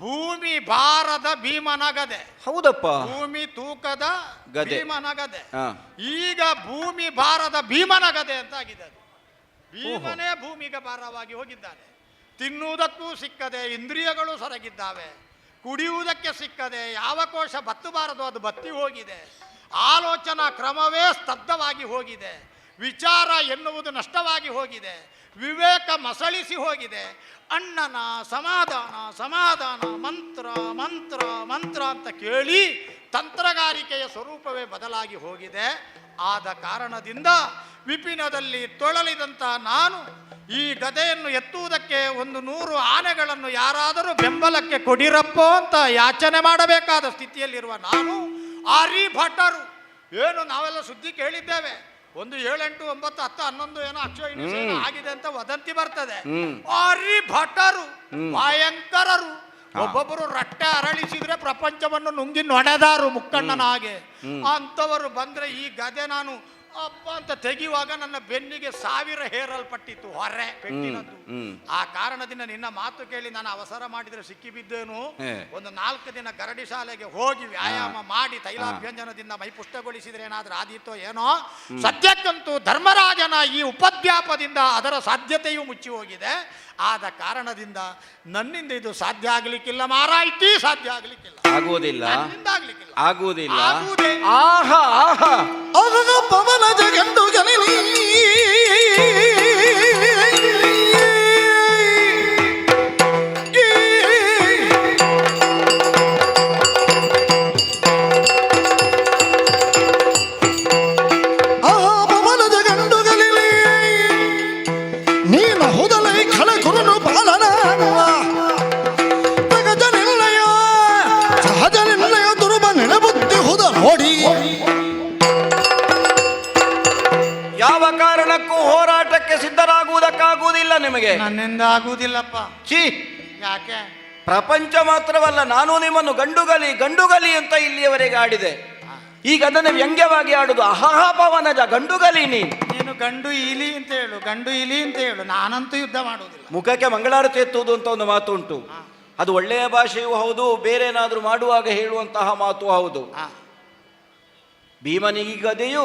ಭೂಮಿ ಭಾರದ ಭೀಮನಗದೆ. ಹೌದಪ್ಪ, ಭೂಮಿ ತೂಕದ ಭೀಮನಗದೆ. ಈಗ ಭೂಮಿ ಭಾರದ ಭೀಮನಗದೆ ಅಂತ ಆಗಿದೆ. ಭೀಮನೇ ಭೂಮಿಗೆ ಭಾರವಾಗಿ ಹೋಗಿದ್ದಾನೆ. ತಿನ್ನುವುದಕ್ಕೂ ಸಿಕ್ಕದೆ ಇಂದ್ರಿಯಗಳು ಸೊರಗಿದ್ದಾವೆ. ಕುಡಿಯುವುದಕ್ಕೆ ಸಿಕ್ಕದೆ ಯಾವ ಕೋಶ ಬತ್ತಬಾರದು ಅದು ಬತ್ತಿ ಹೋಗಿದೆ. ಆಲೋಚನಾ ಕ್ರಮವೇ ಸ್ತಬ್ಧವಾಗಿ ಹೋಗಿದೆ. ವಿಚಾರ ಎನ್ನುವುದು ನಷ್ಟವಾಗಿ ಹೋಗಿದೆ. ವಿವೇಕ ಮಸಳಿಸಿ ಹೋಗಿದೆ. ಅಣ್ಣನ ಸಮಾಧಾನ ಮಂತ್ರ ಮಂತ್ರ ಮಂತ್ರ ಅಂತ ಕೇಳಿ ತಂತ್ರಗಾರಿಕೆಯ ಸ್ವರೂಪವೇ ಬದಲಾಗಿ ಹೋಗಿದೆ. ಆದ ಕಾರಣದಿಂದ ವಿಪಿನದಲ್ಲಿ ತೊಳಲಿದಂಥ ನಾನು ಈ ಗದೆಯನ್ನು ಎತ್ತುವುದಕ್ಕೆ 100 ಆನೆಗಳನ್ನು ಯಾರಾದರೂ ಬೆಂಬಲಕ್ಕೆ ಕೊಡಿರಪ್ಪೋ ಅಂತ ಯಾಚನೆ ಮಾಡಬೇಕಾದ ಸ್ಥಿತಿಯಲ್ಲಿರುವ ನಾನು ಆರ್ಯಭಟರು ಏನು ನಾವೆಲ್ಲ ಸುದ್ದಿ ಕೇಳಿದ್ದೇವೆ. 1, 7, 8, 9, 10, 11 ಏನೋ ಅಕ್ಷಯ ಆಗಿದೆ ಅಂತ ವದಂತಿ ಬರ್ತದೆ. ಆರ್ಯಭಟರು ಭಯಂಕರರು. ಒಬ್ಬೊಬ್ಬರು ರಟ್ಟೆ ಅರಳಿಸಿದ್ರೆ ಪ್ರಪಂಚವನ್ನು ನುಂಗಿ ನೊಡೆದಾರು ಮುಕ್ಕಣ್ಣನ ಹಾಗೆ. ಅಂತವರು ಬಂದ್ರೆ ಈ ಗದೆ ನಾನು ಅಪ್ಪ ಅಂತ ತೆಗೆಯುವಾಗ ನನ್ನ ಬೆನ್ನಿಗೆ 1000 ಹೇರಲ್ಪಟ್ಟಿತ್ತು ಹೊರೆ ಪೆಟ್ಟಿನದ್ದು. ಆ ಕಾರಣದಿಂದ ನಿನ್ನ ಮಾತು ಕೇಳಿ ನಾನು ಅವಸರ ಮಾಡಿದ್ರೆ ಸಿಕ್ಕಿಬಿದ್ದೇನು. ಒಂದು 4 ದಿನ ಗರಡಿ ಶಾಲೆಗೆ ಹೋಗಿ ವ್ಯಾಯಾಮ ಮಾಡಿ ತೈಲಾಭ್ಯಂಜನದಿಂದ ಮೈಪುಷ್ಟಗೊಳಿಸಿದ್ರೆ ಏನಾದ್ರೂ ಆದೀತೋ ಏನೋ. ಸದ್ಯಕ್ಕಂತೂ ಧರ್ಮರಾಜನ ಈ ಉಪದ್ಯಾಪದಿಂದ ಅದರ ಸಾಧ್ಯತೆಯೂ ಮುಚ್ಚಿ ಹೋಗಿದೆ. ಆದ ಕಾರಣದಿಂದ ನನ್ನಿಂದ ಇದು ಸಾಧ್ಯ ಆಗ್ಲಿಕ್ಕಿಲ್ಲ ಮಾರಾಯ್ತಿ, ಸಾಧ್ಯ ಆಗ್ಲಿಕ್ಕಿಲ್ಲ, ಆಗುವುದಿಲ್ಲ, ಆಗುವುದಿಲ್ಲ. ಆಹಾ ಆಹಾ ಅಗಗ ಪವನ ಜಗಂಡು ಗನಿಲಿ ಯಾವ ಕಾರಣಕ್ಕೂ ಹೋರಾಟಕ್ಕೆ ಸಿದ್ಧರಾಗುವುದಕ್ಕಾಗುವುದಿಲ್ಲ ನಿಮಗೆ. ನನ್ನಿಂದ ಆಗುವುದಿಲ್ಲಪ್ಪ. ಛೀ, ಯಾಕೆ? ಪ್ರಪಂಚ ಮಾತ್ರವಲ್ಲ, ನಾನು ನಿಮ್ಮನ್ನು ಗಂಡುಗಲಿ ಅಂತ ಇಲ್ಲಿಯವರೆಗೆ ಆಡಿದೆ. ಈಗ ಅದನ್ನು ವ್ಯಂಗ್ಯವಾಗಿ ಆಡುದು. ಅಹಹ ಪವನಜ, ಗಂಡುಗಲಿ ನೀನು ಗಂಡು ಇಲಿ ಅಂತ ಹೇಳು. ನಾನಂತೂ ಯುದ್ಧ ಮಾಡುವುದಿಲ್ಲ. ಮುಖಕ್ಕೆ ಮಂಗಳಾರತಿ ಎತ್ತುವುದು ಅಂತ ಒಂದು ಮಾತು ಉಂಟು. ಅದು ಒಳ್ಳೆಯ ಭಾಷೆಯೂ ಹೌದು, ಬೇರೇನಾದ್ರೂ ಮಾಡುವಾಗ ಹೇಳುವಂತಹ ಮಾತು ಹೌದು. ಭೀಮನಿಗದೆಯು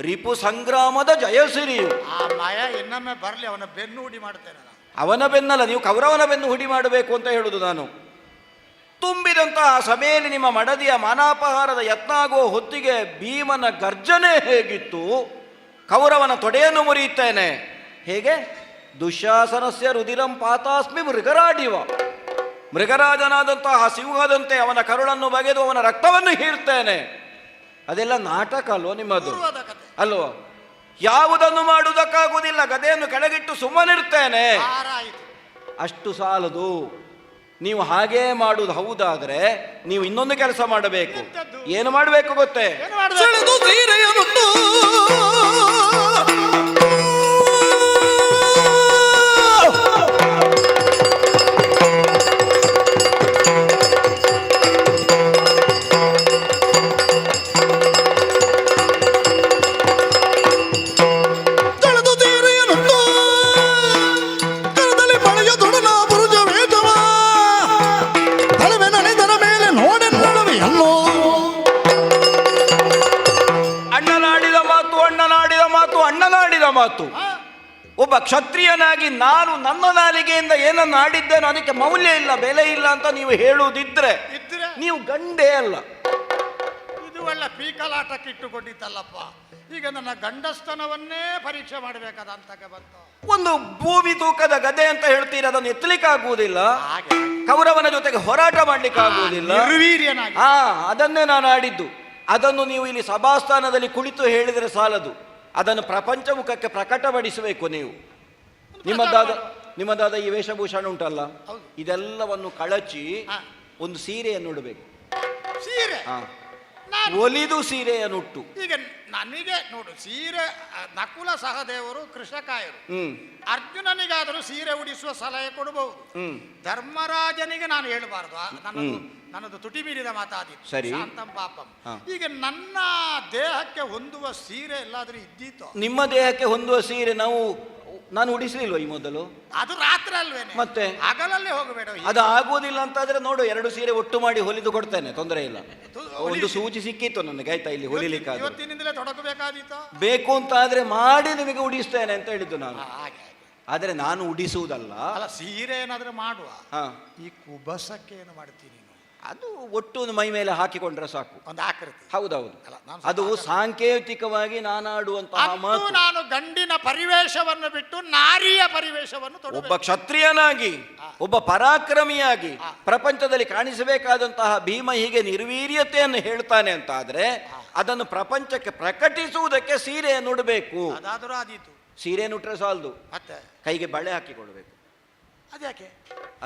ರಿಪು ಸಂಗ್ರಾಮದ ಜಯಸಿರಿಯು. ಆ ಮಾಯ ಇನ್ನೊಮ್ಮೆ ಬರಲಿ, ಅವನ ಬೆನ್ನು ಹುಡಿ ಮಾಡ್ತೇನೆ. ಅವನ ಬೆನ್ನಲ್ಲ, ನೀವು ಕೌರವನ ಬೆನ್ನು ಹುಡಿ ಮಾಡಬೇಕು ಅಂತ ಹೇಳುದು ನಾನು. ತುಂಬಿದಂತಹ ಸಭೆಯಲ್ಲಿ ನಿಮ್ಮ ಮಡದಿಯ ಮಾನಾಪಹಾರದ ಯತ್ನ ಆಗುವ ಹೊತ್ತಿಗೆ ಭೀಮನ ಗರ್ಜನೆ ಹೇಗಿತ್ತು. ಕೌರವನ ತೊಡೆಯನ್ನು ಮುರಿಯುತ್ತೇನೆ. ಹೇಗೆ? ದುಶ್ಯಾಸನಸ್ಯ ರುದಿರಂ ಪಾತಾಸ್ಮಿ ಮೃಗರಾಡಿವ. ಮೃಗರಾಜನಾದಂತಹ ಸಿಂಹದಂತೆ ಅವನ ಕರುಳನ್ನು ಬಗೆದು ಅವನ ರಕ್ತವನ್ನು ಹೀರ್ತೇನೆ. ಅದೆಲ್ಲ ನಾಟಕ ಅಲ್ವೋ ನಿಮ್ಮದು? ಅಲ್ವೋ? ಯಾವುದನ್ನು ಮಾಡುವುದಕ್ಕಾಗುವುದಿಲ್ಲ. ಗದೆಯನ್ನು ಕೆಳಗಿಟ್ಟು ಸುಮ್ಮನಿರ್ತೇನೆ. ಅಷ್ಟು ಸಾಲದು. ನೀವು ಹಾಗೇ ಮಾಡುವುದು ಹೌದಾದ್ರೆ ನೀವು ಇನ್ನೊಂದು ಕೆಲಸ ಮಾಡಬೇಕು. ಏನು ಮಾಡಬೇಕು ಗೊತ್ತೇ? ಕರದಲ್ಲಿ ಮಳೆಯ ದೊಡನ ಬುರುಜ ಆಡಿದ ಮಾತು. ಒಬ್ಬ ಕ್ಷತ್ರಿಯನಾಗಿ ನಾನು ನನ್ನ ನಾಲಿಗೆಯಿಂದ ಏನನ್ನು ಆಡಿದ್ದೇನೋ ಅದಕ್ಕೆ ಮೌಲ್ಯ ಇಲ್ಲ, ಬೆಲೆ ಇಲ್ಲ ಅಂತ ನೀವು ಹೇಳುವುದಿದ್ರೆ ಇದ್ರೆ ನೀವು ಗಂಡೇ ಅಲ್ಲ. ಇದು ಒಳ್ಳೆ ಪೀಕಲಾಟಕ್ಕೆ ಇಟ್ಟುಕೊಂಡಿದ್ದಲ್ಲಪ್ಪ. ಈಗ ನನ್ನ ಗಂಡಸ್ತನವನ್ನೇ ಪರೀಕ್ಷೆ ಮಾಡಬೇಕಾದ ಅಂತಕ್ಕೆ ಬಂತು. ಒಂದು ಭೂಮಿ ತೂಕದ ಗದೆ ಅಂತ ಹೇಳ್ತೀರಿ, ಅದನ್ನು ಎತ್ತಲಿಕ್ಕೆ ಆಗುವುದಿಲ್ಲ, ಹಾಗೆ ಕೌರವನ ಜೊತೆಗೆ ಹೋರಾಟ ಮಾಡ್ಲಿಕ್ಕೆ ಆಗುವುದಿಲ್ಲ. ನಿರ್ವೀರ್ಯನಾಗಿ ಅದನ್ನೇ ನಾನು ಆಡಿದ್ದು. ಅದನ್ನು ನೀವು ಇಲ್ಲಿ ಸಭಾಸ್ಥಾನದಲ್ಲಿ ಕುಳಿತು ಹೇಳಿದರೆ ಸಾಲದು, ಅದನ್ನು ಪ್ರಪಂಚ ಮುಖಕ್ಕೆ ಪ್ರಕಟಪಡಿಸಬೇಕು. ನೀವು ನಿಮ್ಮದಾದ ಈ ವೇಷಭೂಷಣ ಉಂಟಲ್ಲ, ಇದೆಲ್ಲವನ್ನು ಕಳಚಿ ಒಂದು ಸೀರೆಯನ್ನು ಉಡಬೇಕು. ಸೀರೆ ಒಲಿದು ಸೀರೆಯನ್ನುಟ್ಟು. ಈಗ ನನಗೆ ನೋಡು, ಸೀರೆ ನಕುಲ ಸಹದೇವರು ಕೃಷಕಾಯರು, ಅರ್ಜುನನಿಗಾದರೂ ಸೀರೆ ಉಡಿಸುವ ಸಲಹೆ ಕೊಡಬಹುದು. ಧರ್ಮರಾಜನಿಗೆ ನಾನು ಹೇಳಬಾರದು, ನನ್ನದು ತುಟಿ ಮೀರಿದ ಮಾತಾದಿತ್ತು. ಸರಿ, ಶಾಂತಂ ಪಾಪಂ. ಈಗ ನನ್ನ ದೇಹಕ್ಕೆ ಹೊಂದುವ ಸೀರೆ ಎಲ್ಲಾದ್ರೂ ಇದ್ದೀತೋ? ನಿಮ್ಮ ದೇಹಕ್ಕೆ ಹೊಂದುವ ಸೀರೆ ನಾನು ಉಡಿಸಲಿಲ್ವ ಈ ಮೊದಲು? ಅದು ರಾತ್ರಿ ಅಲ್ವೇನೆ, ಮತ್ತೆ ಹಗಲಲ್ಲಿ ಹೋಗಬೇಡ. ಅದು ಆಗುವುದಿಲ್ಲ ಅಂತಾದ್ರೆ ನೋಡು, 2 ಸೀರೆ ಒಟ್ಟು ಮಾಡಿ ಹೊಲಿದು ಕೊಡ್ತೇನೆ, ತೊಂದರೆ ಇಲ್ಲ. ಒಂದು ಸೂಜಿ ಸಿಕ್ಕಿತ್ತು ನನಗೆ, ಆಯ್ತಾ, ಇಲ್ಲಿ ಹೊಲಿಲಿಕ್ಕೆ. ಇವತ್ತಿನಿಂದಲೇ ತೊಡಗಬೇಕಾದೀತು. ಬೇಕು ಅಂತ ಆದ್ರೆ ಮಾಡಿ ನಿಮಗೆ ಉಡಿಸ್ತೇನೆ ಅಂತ ಹೇಳಿದ್ದು ನಾನು. ಆದ್ರೆ ನಾನು ಉಡಿಸುವುದಲ್ಲ. ಅಲ್ಲ, ಸೀರೆ ಏನಾದ್ರೂ ಮಾಡುವ, ಈ ಕುಬಸಕ್ಕೆ ಏನು ಮಾಡ್ತೀನಿ? ಅದು ಒಟ್ಟು ಮೈ ಮೇಲೆ ಹಾಕಿಕೊಂಡ್ರೆ ಸಾಕು, ಒಂದು ಆಕೃತಿ. ಹೌದೌದು, ಅದು ಸಾಂಕೇತಿಕವಾಗಿ ನಾನಾಡುವಂತಹ ಮಾತು. ನಾನು ಗಂಡಿನ ಪರಿವೇಶವನ್ನು ಬಿಟ್ಟು ನಾರಿಯ ಪರಿವೇಶವನ್ನು ಒಬ್ಬ ಕ್ಷತ್ರಿಯನಾಗಿ, ಒಬ್ಬ ಪರಾಕ್ರಮಿಯಾಗಿ ಪ್ರಪಂಚದಲ್ಲಿ ಕಾಣಿಸಬೇಕಾದಂತಹ ಭೀಮ ಹೀಗೆ ನಿರ್ವೀರ್ಯತೆಯನ್ನು ಹೇಳ್ತಾನೆ ಅಂತ ಆದ್ರೆ ಅದನ್ನು ಪ್ರಪಂಚಕ್ಕೆ ಪ್ರಕಟಿಸುವುದಕ್ಕೆ ಸೀರೆಯನ್ನು ಉಡಬೇಕು. ಅದಾದರೂ ಆದೀತು. ಸೀರೆಯನ್ನು ಉಟ್ರೆ ಸಾಲದು, ಮತ್ತೆ ಕೈಗೆ ಬಳೆ ಹಾಕಿಕೊಳ್ಬೇಕು. ಅದ್ಯಾಕೆ?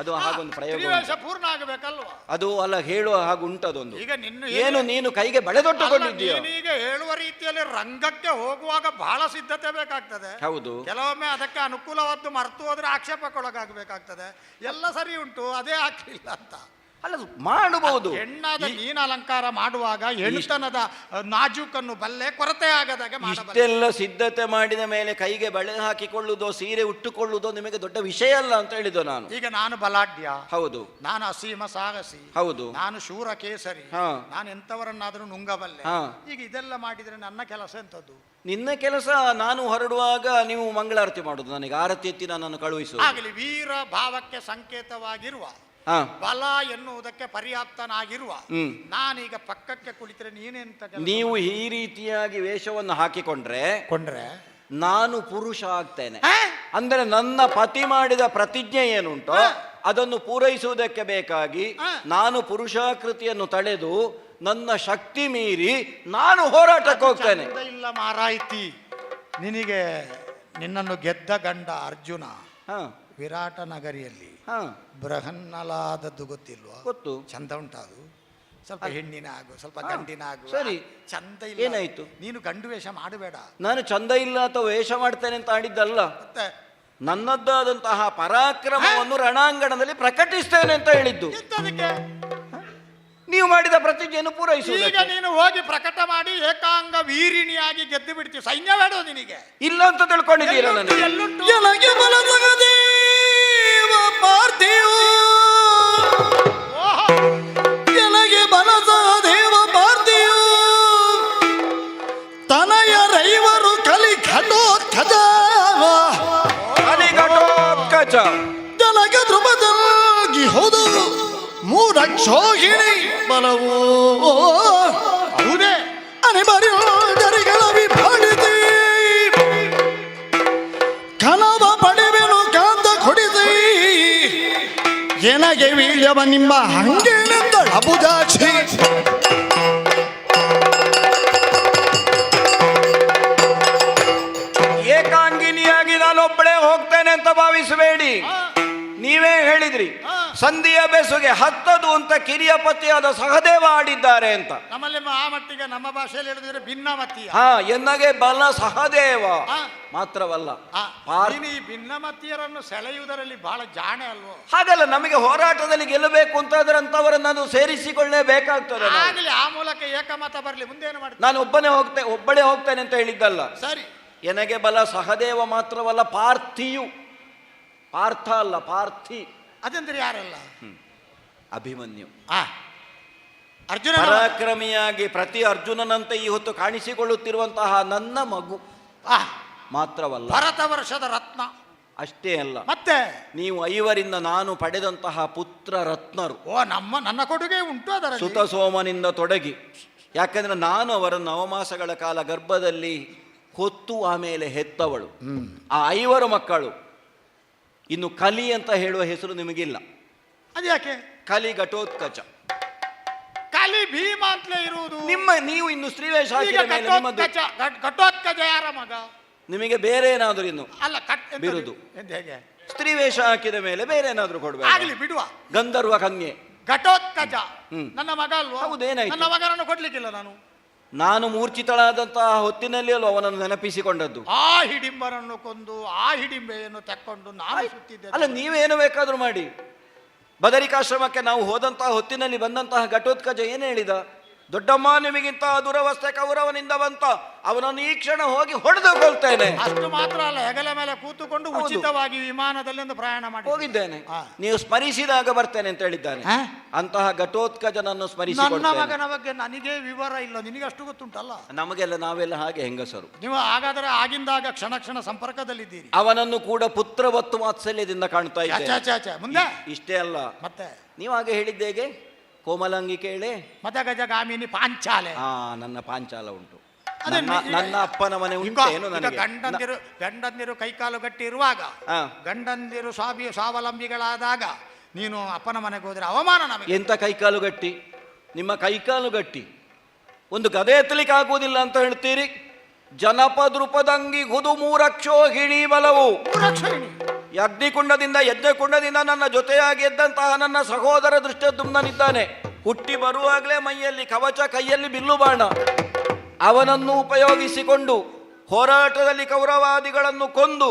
ಅದು ಹಾಗೊಂದು ಪ್ರಯೋಗ ಪೂರ್ಣ ಆಗಬೇಕಲ್ವಾ? ಅದು ಅಲ್ಲ, ಹೇಳುವ ಹಾಗುಂಟದೊಂದು. ಈಗ ನೀನು ಕೈಗೆ ಬಳೆ ತೊಟ್ಟುಕೊಂಡಿದ್ದೀಯ. ಈಗ ಹೇಳುವ ರೀತಿಯಲ್ಲಿ ರಂಗಕ್ಕೆ ಹೋಗುವಾಗ ಬಹಳ ಸಿದ್ಧತೆ ಬೇಕಾಗ್ತದೆ. ಹೌದು, ಕೆಲವೊಮ್ಮೆ ಅದಕ್ಕೆ ಅನುಕೂಲವಾದ್ದು ಮರೆತು ಹೋದ್ರೆ ಆಕ್ಷೇಪಕ್ಕೊಳಗಾಗಬೇಕಾಗ್ತದೆ. ಎಲ್ಲ ಸರಿ ಉಂಟು, ಅದೇ ಆಗ್ಲಿಲ್ಲ ಅಂತ ಅಲ್ಲ, ಮಾಡಬಹುದು. ಹೆಣ್ಣಾದ ನೀನು ಅಲಂಕಾರ ಮಾಡುವಾಗ ಹೆಣ್ಣುತನದ ನಾಜೂಕನ್ನು ಬಲ್ಲೆ, ಕೊರತೆ ಆಗದಾಗ ಇಷ್ಟೆಲ್ಲ ಸಿದ್ಧತೆ ಮಾಡಿದ ಮೇಲೆ ಕೈಗೆ ಬಳೆ ಹಾಕಿಕೊಳ್ಳುವುದೋ ಸೀರೆ ಉಟ್ಟುಕೊಳ್ಳುವುದೋ ನಿಮಗೆ ದೊಡ್ಡ ವಿಷಯ ಅಲ್ಲ ಅಂತ ಹೇಳಿದ್ದು ನಾನು. ಈಗ ನಾನು ಬಲಾಢ್ಯ, ಹೌದು, ನಾನು ಅಸೀಮ ಸಾಹಸಿ, ಹೌದು, ನಾನು ಶೂರ ಕೇಸರಿ, ನಾನು ಎಂತವರನ್ನಾದ್ರೂ ನುಂಗಬಲ್ಲೆ. ಈಗ ಇದೆಲ್ಲ ಮಾಡಿದ್ರೆ ನನ್ನ ಕೆಲಸ ಎಂತದ್ದು? ನಿನ್ನ ಕೆಲಸ ನಾನು ಹೊರಡುವಾಗ ನೀವು ಮಂಗಳಾರತಿ ಮಾಡುದು, ನನಗೆ ಆರತಿ ಎತ್ತಿ ನನ್ನನ್ನು ಕಳುಹಿಸುವುದು. ಆಗಲಿ, ವೀರ ಭಾವಕ್ಕೆ ಸಂಕೇತವಾಗಿರುವ ಬಲ ಎನ್ನುವುದಕ್ಕೆ ಪರ್ಯಾಪ್ತನಾಗಿರುವ ನಾನೀಗ ಪಕ್ಕಕ್ಕೆ ಕುಳಿತರೆ ನೀನೆಂತ? ನೀವು ಈ ರೀತಿಯಾಗಿ ವೇಷವನ್ನು ಹಾಕಿಕೊಂಡ್ರೆ ನಾನು ಪುರುಷ ಆಗ್ತೇನೆ. ಅಂದ್ರೆ ನನ್ನ ಪತಿ ಮಾಡಿದ ಪ್ರತಿಜ್ಞೆ ಏನುಂಟೋ ಅದನ್ನು ಪೂರೈಸುವುದಕ್ಕೆ ಬೇಕಾಗಿ ನಾನು ಪುರುಷಾಕೃತಿಯನ್ನು ತಳೆದು ನನ್ನ ಶಕ್ತಿ ಮೀರಿ ನಾನು ಹೋರಾಟಕ್ಕೆ ಹೋಗ್ತೇನೆ. ಇಲ್ಲ ಮಾರಾಯ್ತಿ, ನಿನಗೆ ನಿನ್ನನ್ನು ಗೆದ್ದ ಗಂಡ ಅರ್ಜುನ ವಿರಾಟ ನಗರಿಯಲ್ಲಿ ಬೃಹನ್ನಲಾದದ್ದು ಗೊತ್ತಿಲ್ವಾ? ಗೊತ್ತು. ಚಂದ ಉಂಟದು. ಸ್ವಲ್ಪ ಹೆಣ್ಣಿನ ಆಗು, ಸ್ವಲ್ಪ ಗಂಡಿನ ಆಗು. ಸರಿ, ಚಂದ ಇಲ್ಲ. ಏನಾಯ್ತು? ನೀನು ಗಂಡು ವೇಷ ಮಾಡಬೇಡ. ನಾನು ಚಂದ ಇಲ್ಲ ಅಥವಾ ವೇಷ ಮಾಡ್ತೇನೆ ಅಂತ ಆಡಿದ್ದಲ್ಲ, ಮತ್ತೆ ನನ್ನದ್ದಾದಂತಹ ಪರಾಕ್ರಮವನ್ನು ರಣಾಂಗಣದಲ್ಲಿ ಪ್ರಕಟಿಸ್ತೇನೆ ಅಂತ ಹೇಳಿದ್ದು. ನೀವು ಮಾಡಿದ ಪ್ರತಿಜ್ಞೆಯನ್ನು ಪೂರೈಸುವುದು. ಈಗ ನೀನು ಹೋಗಿ ಪ್ರಕಟ ಮಾಡಿ ಏಕಾಂಗ ವೀರಿಣಿಯಾಗಿ ಗೆದ್ದು ಬಿಡ್ತೀವಿ. ಸೈನ್ಯ ಬೇಡ ನಿನಗೆ? ಇಲ್ಲ ಅಂತ ತಿಳ್ಕೊಂಡಿದ್ದೀರಾ? ನನಗೆ ತನಯ ರೈವರು ಕಲಿ ಘಟೋತ್ಕಜ ಜನಗೆ ಧ್ರುವದಲ್ಲಿ ಹೋದು ಮೂರಕ್ಷೋಹಿಣಿ ಬಲವೋ ಹೌದೇ ಅನಿಬರಿಗಳ ವಿಭಾಡಿಸಿ ಕನವ ಪಡೆವೆನು ಕಾಂತ ಕೊಡಿಸಿ ಎನಗೆ ವೀಳ್ಯವ ನಿಮ್ಮ ಹಂಗೇನೆಂದ ಅಬುಜಾಕ್ಷಿ ಏಕಾಂಗಿನಿಯಾಗಿ ನಾನೊಬ್ಬಳೇ ಹೋಗ್ತೇನೆ ಅಂತ ಭಾವಿಸಬೇಡಿ. ನೀವೇ ಹೇಳಿದ್ರಿ ಸಂಧಿಯ ಬೆಸುಗೆ ಹತ್ತದು ಅಂತ ಕಿರಿಯ ಪತಿಯಾದ ಸಹದೇವ ಆಡಿದ್ದಾರೆ ಅಂತ. ನಮ್ಮಲ್ಲಿ ಆ ಮಟ್ಟಿಗೆ ನಮ್ಮ ಭಾಷೆಯಲ್ಲಿ ಹೇಳಿದ್ರೆ ಭಿನ್ನಮತಿಯ. ಎನ್ನಗೆ ಬಲ ಸಹದೇವ ಮಾತ್ರವಲ್ಲ, ಈ ಭಿನ್ನಮತಿಯರನ್ನು ಸೆಳೆಯುವುದರಲ್ಲಿ ಬಹಳ ಜಾಣೆ ಅಲ್ವೋ? ಹಾಗಲ್ಲ, ನಮಗೆ ಹೋರಾಟದಲ್ಲಿ ಗೆಲ್ಲಬೇಕು ಅಂತಾದ್ರೆ ಅಂತವರನ್ನು ಸೇರಿಸಿಕೊಳ್ಳಲೇಬೇಕಾಗ್ತದೆ. ಆಗಲಿ, ಆ ಮೂಲಕ ಏಕಮತ ಬರಲಿ. ಮುಂದೇನು ಮಾಡ್ತೀನಿ? ನಾನು ಒಬ್ಬಳೇ ಹೋಗ್ತೇನೆ ಅಂತ ಹೇಳಿದ್ದಲ್ಲ. ಸರಿ, ಎನಗೆ ಬಲ ಸಹದೇವ ಮಾತ್ರವಲ್ಲ, ಪಾರ್ಥಿಯು. ಪಾರ್ಥ ಅಲ್ಲ, ಪಾರ್ಥಿ. ಅದಂದ್ರೆ ಯಾರಲ್ಲ? ಅಭಿಮನ್ಯು. ಅರ್ಜುನ ಪರಾಕ್ರಮಿಯಾಗಿ ಪ್ರತಿ ಅರ್ಜುನನಂತೆ ಈ ಹೊತ್ತು ಕಾಣಿಸಿಕೊಳ್ಳುತ್ತಿರುವಂತಹ ನನ್ನ ಮಗು. ಮಾತ್ರವಲ್ಲ, ಭರತ ವರ್ಷದ ರತ್ನ. ಅಷ್ಟೇ ಅಲ್ಲ, ಮತ್ತೆ ನೀವು 5ರಿಂದ ನಾನು ಪಡೆದಂತಹ ಪುತ್ರ ರತ್ನರು. ಓ, ನನ್ನ ಕೊಡುಗೆ ಉಂಟು ಅದರ ಸುತ ಸೋಮನಿಂದ ತೊಡಗಿ, ಯಾಕಂದ್ರೆ ನಾನು ಅವರನ್ನು 9 ಮಾಸಗಳ ಕಾಲ ಗರ್ಭದಲ್ಲಿ ಹೊತ್ತು ಆಮೇಲೆ ಹೆತ್ತವಳು. ಆ 5 ಮಕ್ಕಳು. ಇನ್ನು ಕಲಿ ಅಂತ ಹೇಳುವ ಹೆಸರು ನಿಮಗಿಲ್ಲ. ಅದ್ಯಾಕೆ? ಕಲಿ ಘಟೋತ್ಕಚ. ಕಲಿ ಭೀಮ ಅಂತಲೇ ಇರುವುದು. ನೀವು ಇನ್ನು ಸ್ತ್ರೀವೇಷ ಹಾಕಿದ ಮೇಲೆ ನಿಮ್ಮದು ಘಟೋತ್ಕಚ ಯಾರ ಮಗ? ನಿಮಗೆ ಬೇರೆ ಏನಾದರೂ ಇನ್ನು ಅಲ್ಲ, ಬಿರುದು. ಹೇಗೆ? ಸ್ತ್ರೀವೇಷ ಹಾಕಿದ ಮೇಲೆ ಬೇರೆ ಏನಾದರೂ ಕೊಡ್ಬೇಕು. ಆಗ್ಲಿ ಬಿಡುವ. ಗಂಧರ್ವ ಕನ್ಯೆ ಘಟೋತ್ಕಚ ನನ್ನ ಮಗ ಅಲ್ವಾ? ಹೌದೇನಾಯ್ತು? ನನ್ನ ಮಗನನ್ನು ಕೊಡ್ಲಿಕ್ಕಿಲ್ಲ ನಾನು ಮೂರ್ಛಿತಳಾದಂತಹ ಹೊತ್ತಿನಲ್ಲಿ ಅಲ್ವ ಅವನನ್ನು ನೆನಪಿಸಿಕೊಂಡದ್ದು. ಆ ಹಿಡಿಂಬರನ್ನು ಕೊಂದು ಆ ಹಿಡಿಂಬೆಯನ್ನು ತಕ್ಕೊಂಡು ನಾನು ಸುತ್ತಿದ್ದೆ. ಅಲ್ಲ, ನೀವೇನು ಬೇಕಾದ್ರೂ ಮಾಡಿ. ಬದರಿಕಾಶ್ರಮಕ್ಕೆ ನಾವು ಹೋದಂತಹ ಹೊತ್ತಿನಲ್ಲಿ ಬಂದಂತಹ ಘಟೋತ್ಕಚ ಏನು ಹೇಳಿದ? ದೊಡ್ಡಮ್ಮ, ನಿಮಗಿಂತ ದುರವಸ್ಥೆ ಕೌರವನಿಂದ ಬಂತ, ಅವನನ್ನು ಈ ಕ್ಷಣ ಹೋಗಿ ಹೊಡೆದು ಕೊಳ್ತೇನೆ. ಅಷ್ಟು ಮಾತ್ರ ಅಲ್ಲ, ಹೆಗಲ ಮೇಲೆ ಕೂತುಕೊಂಡು ಉಚಿತವಾಗಿ ವಿಮಾನದಲ್ಲಿ ಒಂದು ಪ್ರಯಾಣ ಮಾಡಿ ಹೋಗಿದ್ದೇನೆ. ನೀವು ಸ್ಮರಿಸಿದಾಗ ಬರ್ತೇನೆ ಅಂತ ಹೇಳಿದ್ದಾನೆ. ಅಂತಹ ಘಟೋತ್ಕಚನನ್ನು ನನ್ನ ಸ್ಮರಿಸಿಕೊಳ್ಳ. ಮಗನ ಬಗ್ಗೆ ನನಗೆ ವಿವರ ಇಲ್ಲ, ನಿನಗೆ ಅಷ್ಟು ಗೊತ್ತುಂಟಲ್ಲ. ನಮಗೆಲ್ಲ ನಾವೆಲ್ಲ ಹಾಗೆ ಹೆಂಗಸರು. ನೀವು ಹಾಗಾದ್ರೆ ಆಗಿಂದಾಗ ಕ್ಷಣ ಕ್ಷಣ ಸಂಪರ್ಕದಲ್ಲಿದ್ದೀರಿ. ಅವನನ್ನು ಕೂಡ ಪುತ್ರವತ್ತು ವಾತ್ಸಲ್ಯದಿಂದ ಕಾಣ್ತಾ ಇದ್ದೆ. ಮುಂದೆ ಇಷ್ಟೇ ಅಲ್ಲ, ಮತ್ತೆ ನೀವು ಹಾಗೆ ಹೇಳಿದ್ದೇಗೆ ಕೋಮಲಾಂಗಿ ಕೇಳೆ, ಮತ ಗಜಗಾಮಿನಿ ಪಾಂಚಾಲೆ. ನನ್ನ ಪಾಂಚಾಲ ಉಂಟು. ಅದೇ ನನ್ನ ಅಪ್ಪನ ಮನೆ ಉಂಟೇನು ನನಗೆ? ಗಂಡಂದಿರು ಕೈಕಾಲು ಗಟ್ಟಿ ಇರುವಾಗ, ಗಂಡಂದಿರು ಸ್ವಾವಲಂಬಿಗಳಾದಾಗ ನೀನು ಅಪ್ಪನ ಮನೆಗೆ ಹೋದ್ರೆ ಅವಮಾನ ನಮಗೆ. ಎಂತ ಕೈಕಾಲು ಗಟ್ಟಿ? ನಿಮ್ಮ ಕೈಕಾಲು ಗಟ್ಟಿ, ಒಂದು ಗದೆ ಎತ್ತಲಿಕ್ಕೆ ಆಗುವುದಿಲ್ಲ ಅಂತ ಹೇಳ್ತೀರಿ. ಜನಪದೃಪದಂಗಿ ಗುದು 3 ಅಕ್ಷೋಹಿಣಿ ಬಲವು. ಅಗ್ನಿಕುಂಡದಿಂದ ಯಜ್ಞಕುಂಡದಿಂದ ನನ್ನ ಜೊತೆಯಾಗಿ ಎದ್ದಂತಹ ನನ್ನ ಸಹೋದರ ದೃಷ್ಟದ್ಯುಮ್ನನಿದ್ದಾನೆ. ಹುಟ್ಟಿ ಬರುವಾಗಲೇ ಮೈಯಲ್ಲಿ ಕವಚ, ಕೈಯಲ್ಲಿ ಬಿಲ್ಲು ಬಾಣ. ಅವನನ್ನು ಉಪಯೋಗಿಸಿಕೊಂಡು ಹೋರಾಟದಲ್ಲಿ ಕೌರವಾದಿಗಳನ್ನು ಕೊಂದು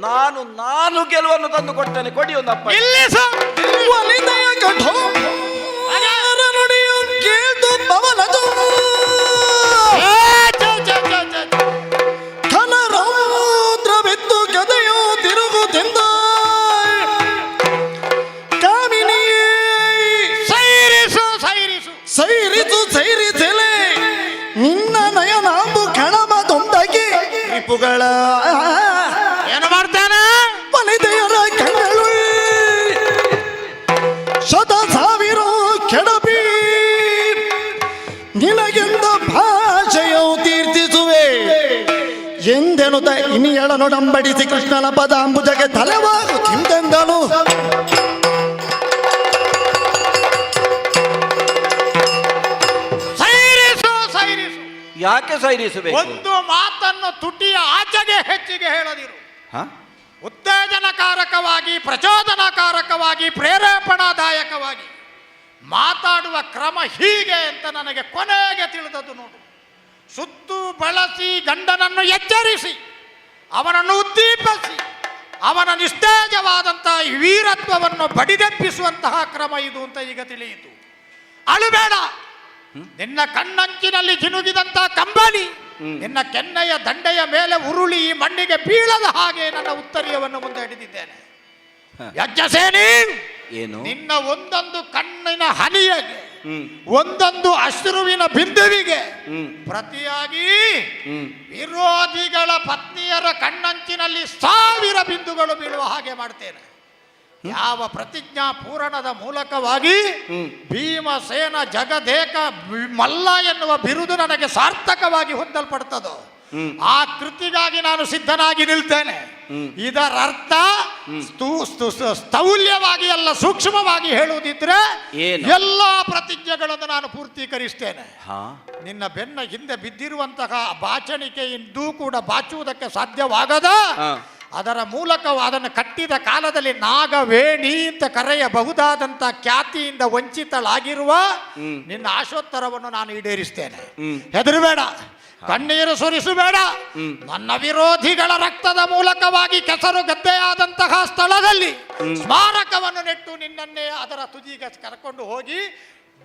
ನಾನು ಗೆಲುವನ್ನು ತಂದು ಕೊಡ್ತೇನೆ. ಕೊಡಿ ಒಂದು ಅಪ್ಪ. ಏನು ಮಾಡ್ತಾನೆ? ಮನಿದೆಯರ ಕಣ್ಣಳು ಶತ ಸಾವಿರ ಕೆಡಬಿ ನಿನಗೆಂದ ಭಾಷೆಯು ತೀರ್ಥಿಸುವೆ ಎಂದೆನುತ ಇನಿಯಳನೊಡಂಬಡಿಸಿ ಕೃಷ್ಣನ ಪದ ಅಂಬುಜಕ್ಕೆ ತಲೆವಾಗು ತಿಂದೆಂದನು. ಯಾಕೆ ಸೈರಿಸಬೇಕು? ಒಂದು ಮಾತನ್ನು ತುಟಿಯ ಆಚೆಗೆ ಹೆಚ್ಚಿಗೆ ಹೇಳದಿರು. ಉತ್ತೇಜನಕಾರಕವಾಗಿ, ಪ್ರಚೋದನಕಾರಕವಾಗಿ, ಪ್ರೇರೇಪಣಾದಾಯಕವಾಗಿ ಮಾತಾಡುವ ಕ್ರಮ ಹೀಗೆ ಅಂತ ನನಗೆ ಕೊನೆಗೆ ತಿಳಿದದ್ದು ನೋಡು. ಸುತ್ತು ಬಳಸಿ ಗಂಡನನ್ನು ಎಚ್ಚರಿಸಿ, ಅವನನ್ನು ಉದ್ದೀಪಿಸಿ, ಅವನ ನಿಸ್ತೇಜವಾದಂತಹ ವೀರತ್ವವನ್ನು ಬಡಿದೆಪ್ಪಿಸುವಂತಹ ಕ್ರಮ ಇದು ಅಂತ ಈಗ ತಿಳಿಯಿತು. ಅಳುಬೇಡ. ನಿನ್ನ ಕಣ್ಣಂಚಿನಲ್ಲಿ ಜಿನುಗಿದಂತ ಕಂಬನಿ ನಿನ್ನ ಕೆನ್ನೆಯ ದಂಡೆಯ ಮೇಲೆ ಉರುಳಿ ಮಣ್ಣಿಗೆ ಬೀಳದ ಹಾಗೆ ನನ್ನ ಉತ್ತರೀಯವನ್ನು ಮುಂದೆ ಹಿಡಿದಿದ್ದೇನೆ. ಯಜ್ಞಸೇನಿ, ಏನು? ನಿನ್ನ ಒಂದೊಂದು ಕಣ್ಣಿನ ಹನಿಯಗೆ, ಒಂದೊಂದು ಅಶ್ರುವಿನ ಬಿಂದುವಿಗೆ ಪ್ರತಿಯಾಗಿ ವಿರೋಧಿಗಳ ಪತ್ನಿಯರ ಕಣ್ಣಂಚಿನಲ್ಲಿ 1000 ಬಿಂದುಗಳು ಬೀಳುವ ಹಾಗೆ ಮಾಡ್ತೇನೆ. ಯಾವ ಪ್ರತಿಜ್ಞಾ ಪೂರಣದ ಮೂಲಕವಾಗಿ ಭೀಮಸೇನ ಜಗದೇಕ ಮಲ್ಲ ಎನ್ನುವ ಬಿರುದು ನನಗೆ ಸಾರ್ಥಕವಾಗಿ ಹೊಂದಲ್ಪಡ್ತದೋ ಆ ಕೃತಿಗಾಗಿ ನಾನು ಸಿದ್ಧನಾಗಿ ನಿಲ್ತೇನೆ. ಇದರರ್ಥ ಸ್ಥೌಲ್ಯವಾಗಿ ಅಲ್ಲ, ಸೂಕ್ಷ್ಮವಾಗಿ ಹೇಳುವುದಿದ್ರೆ ಎಲ್ಲಾ ಪ್ರತಿಜ್ಞೆಗಳನ್ನು ನಾನು ಪೂರ್ತೀಕರಿಸ್ತೇನೆ. ನಿನ್ನ ಬೆನ್ನ ಹಿಂದೆ ಬಿದ್ದಿರುವಂತಹ ಬಾಚಣಿಕೆ ಇಂದೂ ಕೂಡ ಬಾಚುವುದಕ್ಕೆ ಸಾಧ್ಯವಾಗದ, ಅದರ ಮೂಲಕ ಅದನ್ನು ಕಟ್ಟಿದ ಕಾಲದಲ್ಲಿ ನಾಗವೇಣಿ ಅಂತ ಕರೆಯಬಹುದಾದಂಥ ಖ್ಯಾತಿಯಿಂದ ವಂಚಿತಳಾಗಿರುವ ನಿನ್ನ ಆಶೋತ್ತರವನ್ನು ನಾನು ಈಡೇರಿಸ್ತೇನೆ. ಹೆದರಬೇಡ, ಕಣ್ಣೀರು ಸುರಿಸಬೇಡ. ನನ್ನ ವಿರೋಧಿಗಳ ರಕ್ತದ ಮೂಲಕವಾಗಿ ಕೆಸರು ಗದ್ದೆಯಾದಂತಹ ಸ್ಥಳದಲ್ಲಿ ಸ್ಮಾರಕವನ್ನು ನೆಟ್ಟು ನಿನ್ನನ್ನೇ ಅದರ ತುದಿಗೆ ಕರ್ಕೊಂಡು ಹೋಗಿ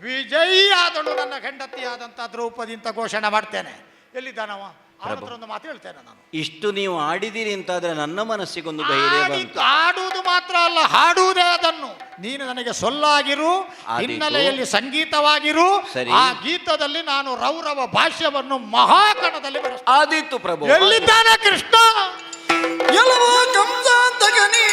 ವಿಜಯಿಯಾದಳು ನನ್ನ ಹೆಂಡತಿಯಾದಂಥ ದ್ರೌಪದಿ ಅಂತ ಘೋಷಣೆ ಮಾಡ್ತೇನೆ. ಎಲ್ಲಿದ್ದಾನವ? ಅವನ ಹತ್ರ ಒಂದು ಮಾತು ಹೇಳ್ತೇನೆ ನಾನು. ಇಷ್ಟು ನೀವು ಆಡಿದಿರಿ ಅಂತಾದ್ರೆ ನನ್ನ ಮನಸ್ಸಿಗೊಂದು ಧೈರ್ಯ ಬಂತು. ಆಡುವುದು ಮಾತ್ರ ಅಲ್ಲ, ಹಾಡುವುದೇ ಅದನ್ನು. ನೀನು ನನಗೆ ಸೊಲ್ಲಾಗಿರು, ಆದೀತು. ಹಿನ್ನೆಲೆಯಲ್ಲಿ ಸಂಗೀತವಾಗಿರು. ಸರಿ. ಆ ಗೀತದಲ್ಲಿ ನಾನು ರೌರವ ಭಾಷ್ಯವನ್ನು ಮಹಾಕಣದಲ್ಲಿ ಬರೆಸ್ತೇನೆ. ಆದೀತು ಪ್ರಭು. ಎಲ್ಲಿದ್ದಾನೆ ಕೃಷ್ಣ? ಎಲ್ಲವ ಕಂಸಾಂತಕನಿ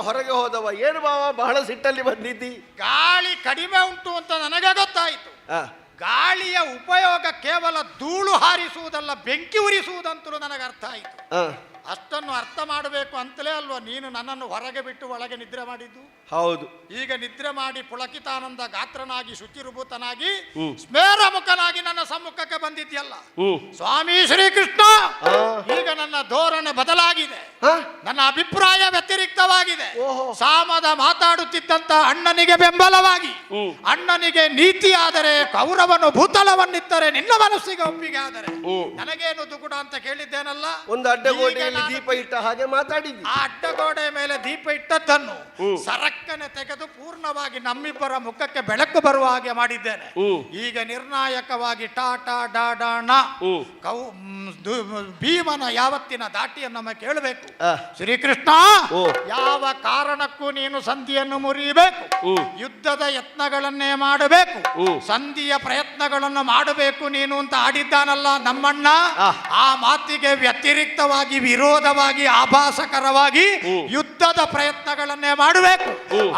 ಹೊರಗೆ ಹೋದವ. ಏನು ಬಾವ ಬಹಳ ಸಿಟ್ಟಲ್ಲಿ ಬಂದಿದ್ದಿ? ಗಾಳಿ ಕಡಿಮೆ ಉಂಟು ಅಂತ ನನಗೆ ಗೊತ್ತಾಯಿತು. ಗಾಳಿಯ ಉಪಯೋಗ ಕೇವಲ ಧೂಳು ಹಾರಿಸುವುದಲ್ಲ, ಬೆಂಕಿ ಉರಿಸುವುದಂತಲೂ ನನಗೆ ಅರ್ಥ ಆಯಿತು. ಅಷ್ಟನ್ನು ಅರ್ಥ ಮಾಡಬೇಕು ಅಂತಲೇ ಅಲ್ವಾ ನೀನು ನನ್ನನ್ನು ಹೊರಗೆ ಬಿಟ್ಟು ಒಳಗೆ ನಿದ್ರೆ ಮಾಡಿದ್ದು? ಹೌದು. ಈಗ ನಿದ್ರೆ ಮಾಡಿ ಪುಳಕಿತಾನಂದ ಗಾತ್ರನಾಗಿ ಶುಚಿರುಭೂತನಾಗಿ ಸ್ಮೇರಮುಖನಾಗಿ ನನ್ನ ಸಮ್ಮುಖಕ್ಕೆ ಬಂದಿದ್ಯಲ್ಲ ಸ್ವಾಮಿ ಶ್ರೀಕೃಷ್ಣ. ಈಗ ನನ್ನ ಧೋರಣೆ ಬದಲಾಗಿದೆ, ನನ್ನ ಅಭಿಪ್ರಾಯ ವ್ಯತಿರಿಕ್ತವಾಗಿದೆ. ಸಾಮದ ಮಾತಾಡುತ್ತಿದ್ದಂತ ಅಣ್ಣನಿಗೆ ಬೆಂಬಲವಾಗಿ, ಅಣ್ಣನಿಗೆ ನೀತಿ ಆದರೆ ಕೌರವನು ಭೂತಲವನ್ನಿತ್ತರೆ ನಿನ್ನ ಮನಸ್ಸಿಗೆ ಒಪ್ಪಿಗೆ ಆದರೆ ನನಗೇನು ದುಗುಡ ಅಂತ ಕೇಳಿದ್ದೇನಲ್ಲ. ಒಂದು ಅಡ್ಡಗೋಡೆಯಲ್ಲಿ ದೀಪ ಇಟ್ಟ ಹಾಗೆ ಮಾತಾಡಿದ್ದಿ. ಆ ಅಡ್ಡಗೋಡೆ ಮೇಲೆ ದೀಪ ಇಟ್ಟದ್ದನ್ನು ಸರಕ್ಕನೆ ತೆಗೆದು ಪೂರ್ಣವಾಗಿ ನಮ್ಮಿಬ್ಬರ ಮುಖಕ್ಕೆ ಬೆಳಕು ಬರುವ ಹಾಗೆ ಮಾಡಿದ್ದೇನೆ. ಈಗ ನಿರ್ಣಾಯಕವಾಗಿ ಟಾಟಾ ಡಾಡಾಣ ಭೀಮನ ಯಾವತ್ತಿನ ದಾಟಿಯನ್ನು ನಮ್ಮ ಕೇಳಬೇಕು. ಶ್ರೀಕೃಷ್ಣ, ಯಾವ ಕಾರಣಕ್ಕೂ ನೀನು ಸಂಧಿಯನ್ನು ಮುರಿಯಬೇಕು, ಯುದ್ಧದ ಯತ್ನಗಳನ್ನೇ ಮಾಡಬೇಕು, ಸಂಧಿಯ ಪ್ರಯತ್ನಗಳನ್ನು ಮಾಡಬೇಕು ನೀನು ಅಂತ ಆಡಿದ್ದಾನಲ್ಲ ನಮ್ಮಣ್ಣ. ಆ ಮಾತಿಗೆ ವ್ಯತಿರಿಕ್ತವಾಗಿ, ವಿರೋಧವಾಗಿ, ಆಭಾಸಕರವಾಗಿ ಯುದ್ಧದ ಪ್ರಯತ್ನಗಳನ್ನೇ ಮಾಡಬೇಕು.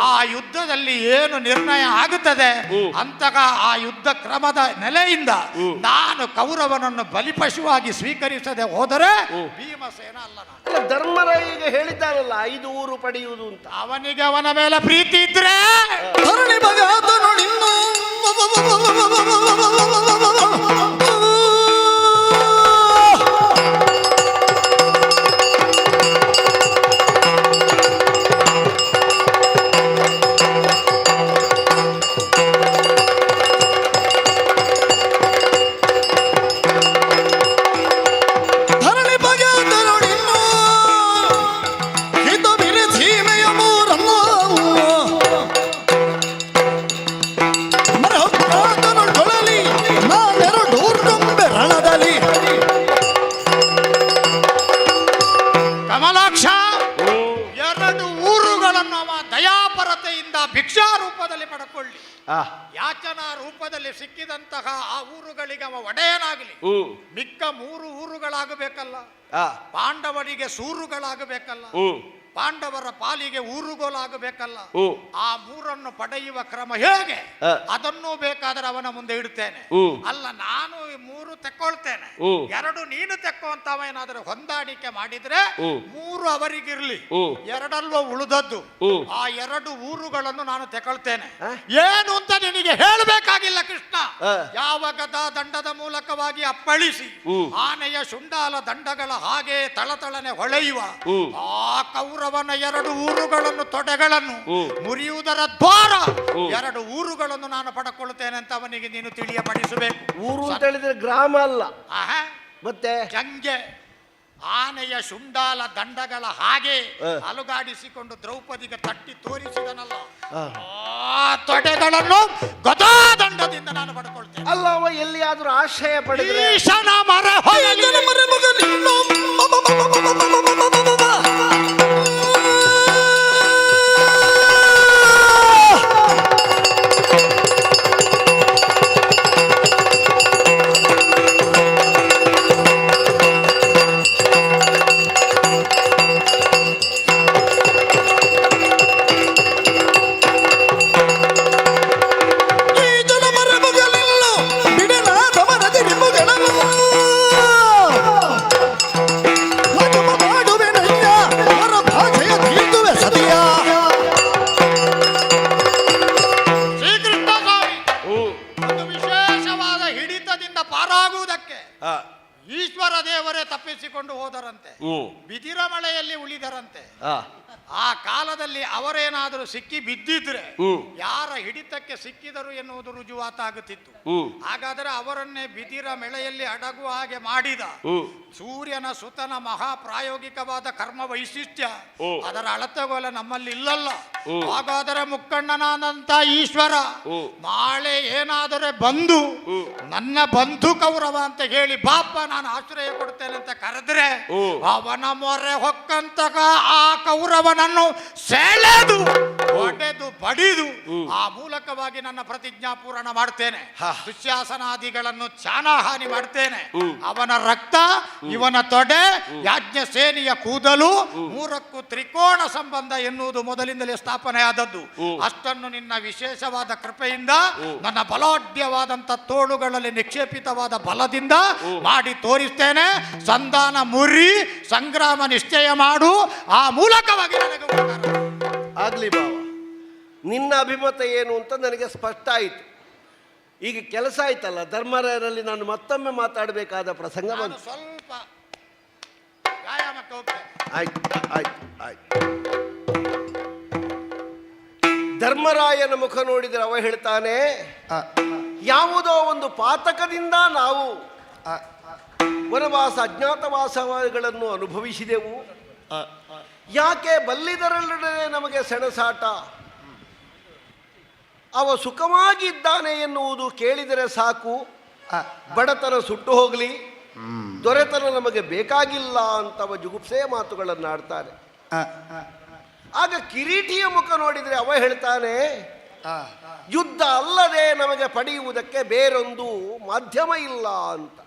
ಆ ಯುದ್ಧದಲ್ಲಿ ಏನು ನಿರ್ಣಯ ಆಗುತ್ತದೆ ಅಂತಹ ಆ ಯುದ್ಧ ಕ್ರಮದ ನೆಲೆಯಿಂದ ನಾನು ಕೌರವನನ್ನು ಬಲಿಪಶುವಾಗಿ ಸ್ವೀಕರಿಸದೆ ಹೋದರೆ ಭೀಮಸೇನ ಅಲ್ಲ. ಧರ್ಮರಾಯಿಗೆ ಹೇಳಿದ್ದಾನಲ್ಲ 5 ಊರು ಪಡೆಯುವುದು ಅಂತ. ಅವನಿಗೆ ಅವನ ಮೇಲೆ ಪ್ರೀತಿ ಇದ್ರೆ ಧರಣಿ ಭಗತ ನೋಡಿನ್ನು ಭಿಕ್ಷಾ ರೂಪದಲ್ಲಿ ಪಡ್ಕೊಳ್ಳಿ, ಯಾಚನಾ ರೂಪದಲ್ಲಿ ಸಿಕ್ಕಿದಂತಹ ಆ ಊರುಗಳಿಗೆ ಅವ ಒಡೆಯನಾಗಲಿ. ಮಿಕ್ಕ 3 ಊರುಗಳಾಗಬೇಕಲ್ಲ, ಪಾಂಡವರಿಗೆ ಸೂರುಗಳಾಗಬೇಕಲ್ಲ, ಪಾಂಡವರ ಪಾಲಿಗೆ ಊರುಗೋಲಾಗಬೇಕಲ್ಲ. ಆ 3 ಪಡೆಯುವ ಕ್ರಮ ಹೇಗೆ ಅದನ್ನು ಬೇಕಾದರೆ ಅವನ ಮುಂದೆ ಇಡ್ತೇನೆ. ಅಲ್ಲ, ನಾನು 3 ತೆಕ್ಕೊಳ್ತೇನೆ, 2 ನೀನು ತೆಕ್ಕೋ ಅಂತ ಏನಾದರೂ ಹೊಂದಾಣಿಕೆ ಮಾಡಿದ್ರೆ 3 ಅವರಿಗಿರ್ಲಿ, 2 ಉಳಿದದ್ದು ಆ 2 ಊರುಗಳನ್ನು ನಾನು ತೆಕೊಳ್ತೇನೆ. ಏನು ಅಂತ ನಿನಗೆ ಹೇಳಬೇಕಾಗಿಲ್ಲ ಕೃಷ್ಣ. ಯಾವ ಗದಾ ದಂಡದ ಮೂಲಕವಾಗಿ ಅಪ್ಪಳಿಸಿ ಆನೆಯ ಶುಂಡಾಲ ದಂಡಗಳ ಹಾಗೆ ತಳತಳನೆ ಹೊಳೆಯುವ ಆ ಕೌರವನ 2 ಊರುಗಳನ್ನು, ತೊಡೆಗಳನ್ನು ಮುರಿಯುವುದರ ದ್ವಾರ 2 ಊರುಗಳನ್ನು ನಾನು ಪಡ್ಕೊಳ್ತೇನೆ ಅಂತ ಅವನಿಗೆ ನೀನು ತಿಳಿಯಪಡಿಸಬೇಕು. ಊರು ಅಂತ ಹೇಳಿದ್ರೆ ಗ್ರಾಮ ಅಲ್ಲ, ಮತ್ತೆ ಗಂಗೆ ಆನೆಯ ಶುಂಡಾಲ ದಂಡಗಳ ಹಾಗೆ ಅಲುಗಾಡಿಸಿಕೊಂಡು ದ್ರೌಪದಿಗೆ ತಟ್ಟಿ ತೋರಿಸಿದನಲ್ಲ, ಆ ತೊಡೆಗಳನ್ನು ಗದಾದಂಡದಿಂದ ನಾನು ಪಡ್ಕೊಳ್ತೇನೆ. ಅಲ್ಲ, ಅವ ಎಲ್ಲಿಯಾದ್ರೂ ಆಶ್ರಯ ಪಡೆದ ಈಶನ ಮರ ಪಾರಾಗುವುದಕ್ಕೆ ಆ, ಈಶ್ವರ ದೇವರೇ ತಪ್ಪಿಸಿಕೊಂಡು ಹೋದರಂತೆ, ಹ್ಮ್. ಬಿದಿರ ಮಳೆಯಲ್ಲಿ ಉಳಿದರಂತೆ. ಆ, ಆ ಕಾಲದಲ್ಲಿ ಅವರೇನಾದರೂ ಸಿಕ್ಕಿ ಬಿದ್ದಿದ್ರೆ ಹ್ಮ್. ಯಾರ ಹಿಡಿತಕ್ಕೆ ಸಿಕ್ಕಿದರು ಎನ್ನುವುದು ರುಜುವಾತಾಗುತ್ತಿತ್ತು. ಹ್ಮ್. ಹಾಗಾದರೆ ಅವರನ್ನೇ ಬಿದಿರ ಮಳೆಯಲ್ಲಿ ಅಡಗುವ ಹಾಗೆ ಮಾಡಿದ ಹ್ಮ್. ಸೂರ್ಯನ ಸುತನ ಮಹಾ ಪ್ರಾಯೋಗಿಕವಾದ ಕರ್ಮ ವೈಶಿಷ್ಟ್ಯ, ಹ್ಮ್. ಅದರ ಅಳತೆಗೋಲ ನಮ್ಮಲ್ಲಿ ಇಲ್ಲಲ್ಲ. ಹ್ಮ್. ಹಾಗಾದರೆ ಮುಕ್ಕಣ್ಣನಾದಂತ ಈಶ್ವರ ಹ್ಮ್. ನಾಳೆ ಏನಾದರೆ ಬಂದು ಹ್ಮ್. ನನ್ನ ಬಂಧು ಕೌರವ ಅಂತ ಹೇಳಿ ಬಾಪ ನಾನು ಆಶ್ರಯ ಕೊಡ್ತೇನೆ ಅಂತ ಕರೆದ್ರೆ ಹ್ಮ್. ಅವನ ಮೊರೆ ಹೊಕ್ಕಂತಕ ಆ ಕೌರವನನ್ನು ಸೆಳೆದು ಹೊಡೆದು ಬಡಿದು ಆ ಮೂಲಕವಾಗಿ ನನ್ನ ಪ್ರತಿಜ್ಞಾ ಪೂರಣ ಮಾಡ್ತೇನೆ. ದುಶ್ಯಾಸನಾದಿಗಳನ್ನು ಚಾನಹಾನಿ ಮಾಡ್ತೇನೆ. ಅವನ ರಕ್ತ, ಇವನ ತೊಡೆ, ಯಾಜ್ಞ ಸೇನೆಯ ಕೂದಲು, ಮೂರಕ್ಕೂ ತ್ರಿಕೋಣ ಸಂಬಂಧ ಎನ್ನುವುದು ಮೊದಲಿಂದಲೇ ಸ್ಥಾಪನೆ ಆದದ್ದು. ಅಷ್ಟನ್ನು ನಿನ್ನ ವಿಶೇಷವಾದ ಕೃಪೆಯಿಂದ ನನ್ನ ಬಲಾಢ್ಯವಾದಂಥ ತೋಳುಗಳಲ್ಲಿ ನಿಕ್ಷೇಪಿತವಾದ ಬಲದಿಂದ ಮಾಡಿ ತೋರಿಸ್ತೇನೆ. ಸಂಧಾನ ಮುರಿ ಸಂಗ್ರಾಮ ನಿಶ್ಚಯ ಮಾಡು. ಆ ಮೂಲಕವಾಗಿ ನನಗೆ ಉಪಕಾರ. ಆಗ್ಲಿ ಬಾವ, ನಿನ್ನ ಅಭಿಮತ ಏನು ಅಂತ ನನಗೆ ಸ್ಪಷ್ಟ ಆಯಿತು. ಈಗ ಕೆಲಸ ಆಯ್ತಲ್ಲ, ಧರ್ಮರಾಯರಲ್ಲಿ ನಾನು ಮತ್ತೊಮ್ಮೆ ಮಾತಾಡಬೇಕಾದ ಪ್ರಸಂಗ ನಾನು ಬಂತು. ಸ್ವಲ್ಪ ವ್ಯಾಯಾಮಕ್ಕೆ ಹೋಗ್ತೇನೆ. ಆಯ್ತು ಆಯ್ತು ಆಯ್ತು. ಧರ್ಮರಾಯನ ಮುಖ ನೋಡಿದರೆ ಅವ ಹೇಳ್ತಾನೆ, ಯಾವುದೋ ಒಂದು ಪಾತಕದಿಂದ ನಾವು ವನವಾಸ ಅಜ್ಞಾತವಾಸಗಳನ್ನು ಅನುಭವಿಸಿದೆವು. ಯಾಕೆ ಬಲ್ಲಿದರಲ್ಲೇ ನಮಗೆ ಸೆಣಸಾಟ? ಅವ ಸುಖವಾಗಿದ್ದಾನೆ ಎನ್ನುವುದು ಕೇಳಿದರೆ ಸಾಕು, ಬಡತನ ಸುಟ್ಟು ಹೋಗಲಿ, ದೊರೆತನ ನಮಗೆ ಬೇಕಾಗಿಲ್ಲ ಅಂತವ ಜುಗುಪ್ಸೆಯ ಮಾತುಗಳನ್ನು ಆಡ್ತಾನೆ. ಆಗ ಕಿರೀಟಿಯ ಮುಖ ನೋಡಿದರೆ ಅವ ಹೇಳ್ತಾನೆ, ಯುದ್ಧ ಅಲ್ಲದೆ ನಮಗೆ ಪಡೆಯುವುದಕ್ಕೆ ಬೇರೊಂದು ಮಾಧ್ಯಮ ಇಲ್ಲ ಅಂತ.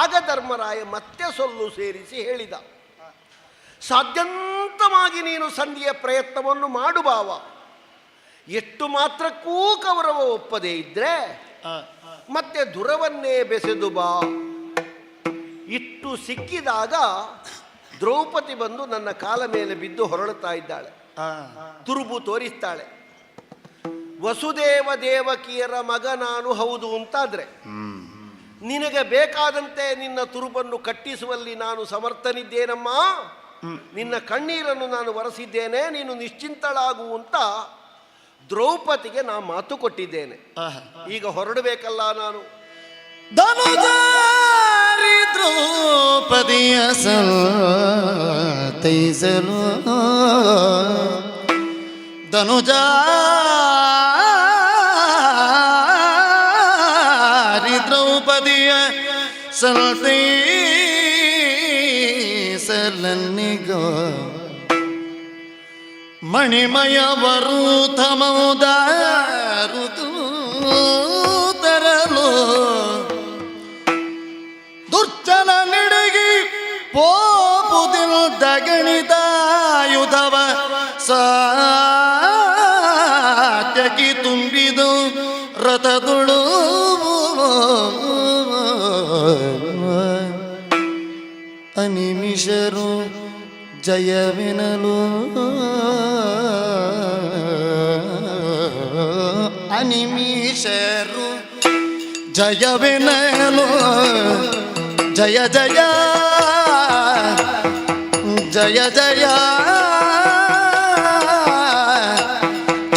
ಆಗ ಧರ್ಮರಾಯ ಮತ್ತೆ ಸೊಲ್ಲು ಸೇರಿಸಿ ಹೇಳಿದ, ಸಾಧ್ಯಂತವಾಗಿ ನೀನು ಸಂಧಿಯ ಪ್ರಯತ್ನವನ್ನು ಮಾಡು ಬಾವ. ಎಷ್ಟು ಮಾತ್ರಕ್ಕೂ ಕೌರವ ಒಪ್ಪದೇ ಇದ್ರೆ ಮತ್ತೆ ದುರವನ್ನೇ ಬೆಸೆದು ಬಾ. ಇಟ್ಟು ಸಿಕ್ಕಿದಾಗ ದ್ರೌಪದಿ ಬಂದು ನನ್ನ ಕಾಲ ಮೇಲೆ ಬಿದ್ದು ಹೊರಳುತ್ತಾ ಇದ್ದಾಳೆ, ತುರುಬು ತೋರಿಸ್ತಾಳೆ. ವಸುದೇವ ದೇವಕಿಯರ ಮಗ ನಾನು ಹೌದು ಅಂತಾದ್ರೆ ನಿನಗೆ ಬೇಕಾದಂತೆ ನಿನ್ನ ತುರುಬನ್ನು ಕಟ್ಟಿಸುವಲ್ಲಿ ನಾನು ಸಮರ್ಥನಿದ್ದೇನಮ್ಮ. ನಿನ್ನ ಕಣ್ಣೀರನ್ನು ನಾನು ಒರೆಸಿದ್ದೇನೆ, ನೀನು ನಿಶ್ಚಿಂತಳಾಗು ಅಂತ ದ್ರೌಪದಿಗೆ ನಾ ಮಾತು ಕೊಟ್ಟಿದ್ದೇನೆ. ಈಗ ಹೊರಡಬೇಕಲ್ಲ ನಾನು. ಧನುಜಾರಿ ದ್ರೌಪದಿಯ ತೈಸಲು ಧನುಜಾರಿ ದ್ರೌಪದಿಯ ಸಲ್ತೈಸಲನ್ನಿಗೋ ಮಣಿಮಯವರು ತಮೌದಾರುದು ತರಲು ದುರ್ಜನ ನಿಡಗಿ ಪೋಪುದಿಲ್ ದಗಣಿದಾಯುಧವ ಸಾತ್ಯಕಿ ತುಂಬಿದು ರಥದುಳು ಅನಿಮಿಷರು ಜಯವೆನಲು ಅನಿಮಿಷರು ಜಯವೆನಲು ಜಯ ಜಯ ಜಯ ಜಯ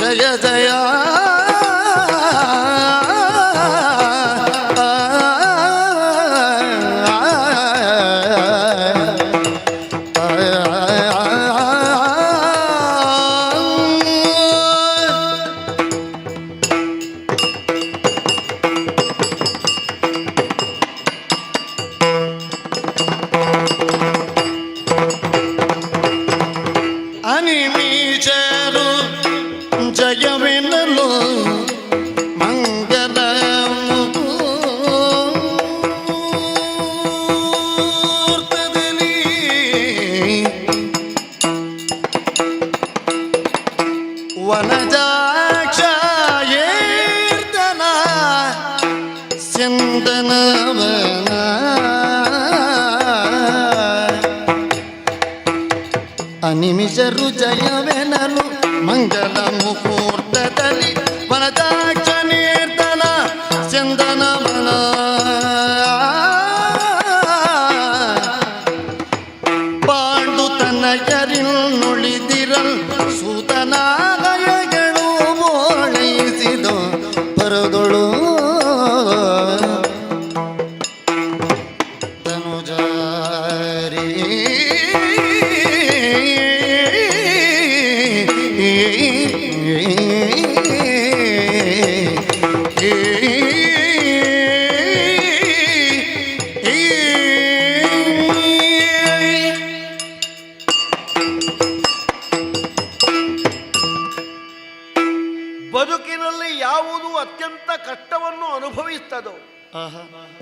ಜಯ ಜಯ ಅನಿಮಿಷರು ಜಯವೆನ್ನಲು ಮಂಗಲ ಮುಹೂರ್ತದಲ್ಲಿ ವನಜಾಕ್ಷ ಏರ್ತನ ಸಿಂದನವನ ಅನಿಮಿಷರು ಜಯವೆನಲು ಮಂಗಲ ಮುಹೂರ್ತದಲ್ಲಿ ವನಜಾಕ್ಷ ನೀರ್ತನ ಚಂದನವನ ಯಾವುದು ಅತ್ಯಂತ ಕಷ್ಟವನ್ನು ಅನುಭವಿಸ್ತದೋ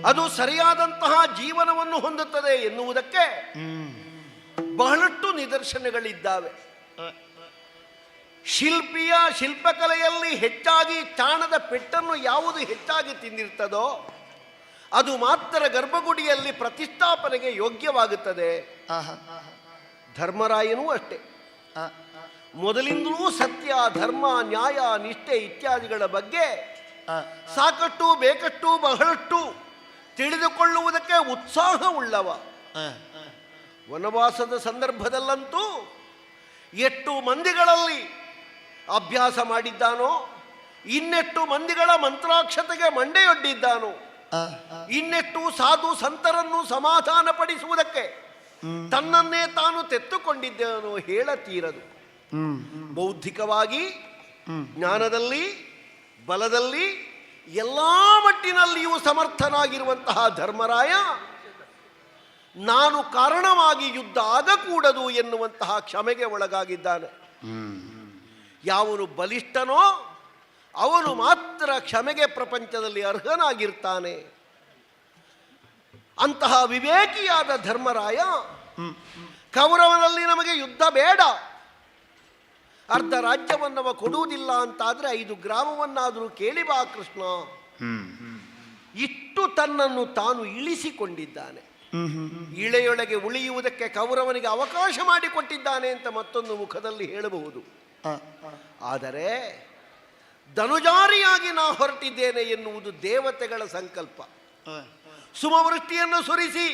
ಅದು ಸರಿಯಾದಂತಹ ಜೀವನವನ್ನು ಹೊಂದುತ್ತದೆ ಎನ್ನುವುದಕ್ಕೆ ಬಹಳಷ್ಟು ನಿದರ್ಶನಗಳಿದ್ದಾವೆ. ಶಿಲ್ಪಿಯ ಶಿಲ್ಪಕಲೆಯಲ್ಲಿ ಹೆಚ್ಚಾಗಿ ಚಾಣದ ಪೆಟ್ಟನ್ನು ಯಾವುದು ಹೆಚ್ಚಾಗಿ ತಿಂದಿರ್ತದೋ ಅದು ಮಾತ್ರ ಗರ್ಭಗುಡಿಯಲ್ಲಿ ಪ್ರತಿಷ್ಠಾಪನೆಗೆ ಯೋಗ್ಯವಾಗುತ್ತದೆ. ಧರ್ಮರಾಯನೂ ಅಷ್ಟೇ. ಮೊದಲಿಂದಲೂ ಸತ್ಯ, ಧರ್ಮ, ನ್ಯಾಯ, ನಿಷ್ಠೆ ಇತ್ಯಾದಿಗಳ ಬಗ್ಗೆ ಸಾಕಷ್ಟು ಬೇಕಷ್ಟು ಬಹಳಷ್ಟು ತಿಳಿದುಕೊಳ್ಳುವುದಕ್ಕೆ ಉತ್ಸಾಹವುಳ್ಳವ. ವನವಾಸದ ಸಂದರ್ಭದಲ್ಲಂತೂ ಎಷ್ಟು ಮಂದಿಗಳಲ್ಲಿ ಅಭ್ಯಾಸ ಮಾಡಿದ್ದಾನೋ, ಇನ್ನೆಷ್ಟು ಮಂದಿಗಳ ಮಂತ್ರಾಕ್ಷತೆಗೆ ಮಂಡೆಯೊಡ್ಡಿದ್ದಾನೋ, ಇನ್ನೆಷ್ಟು ಸಾಧು ಸಂತರನ್ನು ಸಮಾಧಾನ ಪಡಿಸುವುದಕ್ಕೆ ತನ್ನನ್ನೇ ತಾನು ತೆತ್ತುಕೊಂಡಿದ್ದಾನೋ ಹೇಳತೀರದು. ಬೌದ್ಧಿಕವಾಗಿ, ಜ್ಞಾನದಲ್ಲಿ, ಬಲದಲ್ಲಿ ಎಲ್ಲ ಮಟ್ಟಿನಲ್ಲಿಯೂ ಸಮರ್ಥನಾಗಿರುವಂತಹ ಧರ್ಮರಾಯ ನಾನು ಕಾರಣವಾಗಿ ಯುದ್ಧ ಆಗಕೂಡದು ಎನ್ನುವಂತಹ ಕ್ಷಮೆಗೆ ಒಳಗಾಗಿದ್ದಾನೆ. ಯಾವನು ಬಲಿಷ್ಠನೋ ಅವನು ಮಾತ್ರ ಕ್ಷಮೆಗೆ ಪ್ರಪಂಚದಲ್ಲಿ ಅರ್ಹನಾಗಿರ್ತಾನೆ. ಅಂತಹ ವಿವೇಕಿಯಾದ ಧರ್ಮರಾಯ ಕೌರವನಲ್ಲಿ ನಮಗೆ ಯುದ್ಧ ಬೇಡ, ಅರ್ಧ ರಾಜ್ಯವನ್ನವ ಕೊಡುವುದಿಲ್ಲ ಅಂತಾದ್ರೆ 5 ಗ್ರಾಮವನ್ನಾದರೂ ಕೇಳಿ ಬಾ ಕೃಷ್ಣ, ಇಷ್ಟು ತನ್ನನ್ನು ತಾನು ಇಳಿಸಿಕೊಂಡಿದ್ದಾನೆ. ಇಳೆಯೊಳಗೆ ಉಳಿಯುವುದಕ್ಕೆ ಕೌರವನಿಗೆ ಅವಕಾಶ ಮಾಡಿಕೊಟ್ಟಿದ್ದಾನೆ ಅಂತ ಮತ್ತೊಂದು ಮುಖದಲ್ಲಿ ಹೇಳಬಹುದು. ಆದರೆ ಧನುಜಾರಿಯಾಗಿ ನಾ ಹೊರಟಿದ್ದೇನೆ ಎನ್ನುವುದು ದೇವತೆಗಳ ಸಂಕಲ್ಪ. ಸುಮವೃಷ್ಟಿಯನ್ನು ಸುರಿಸಿ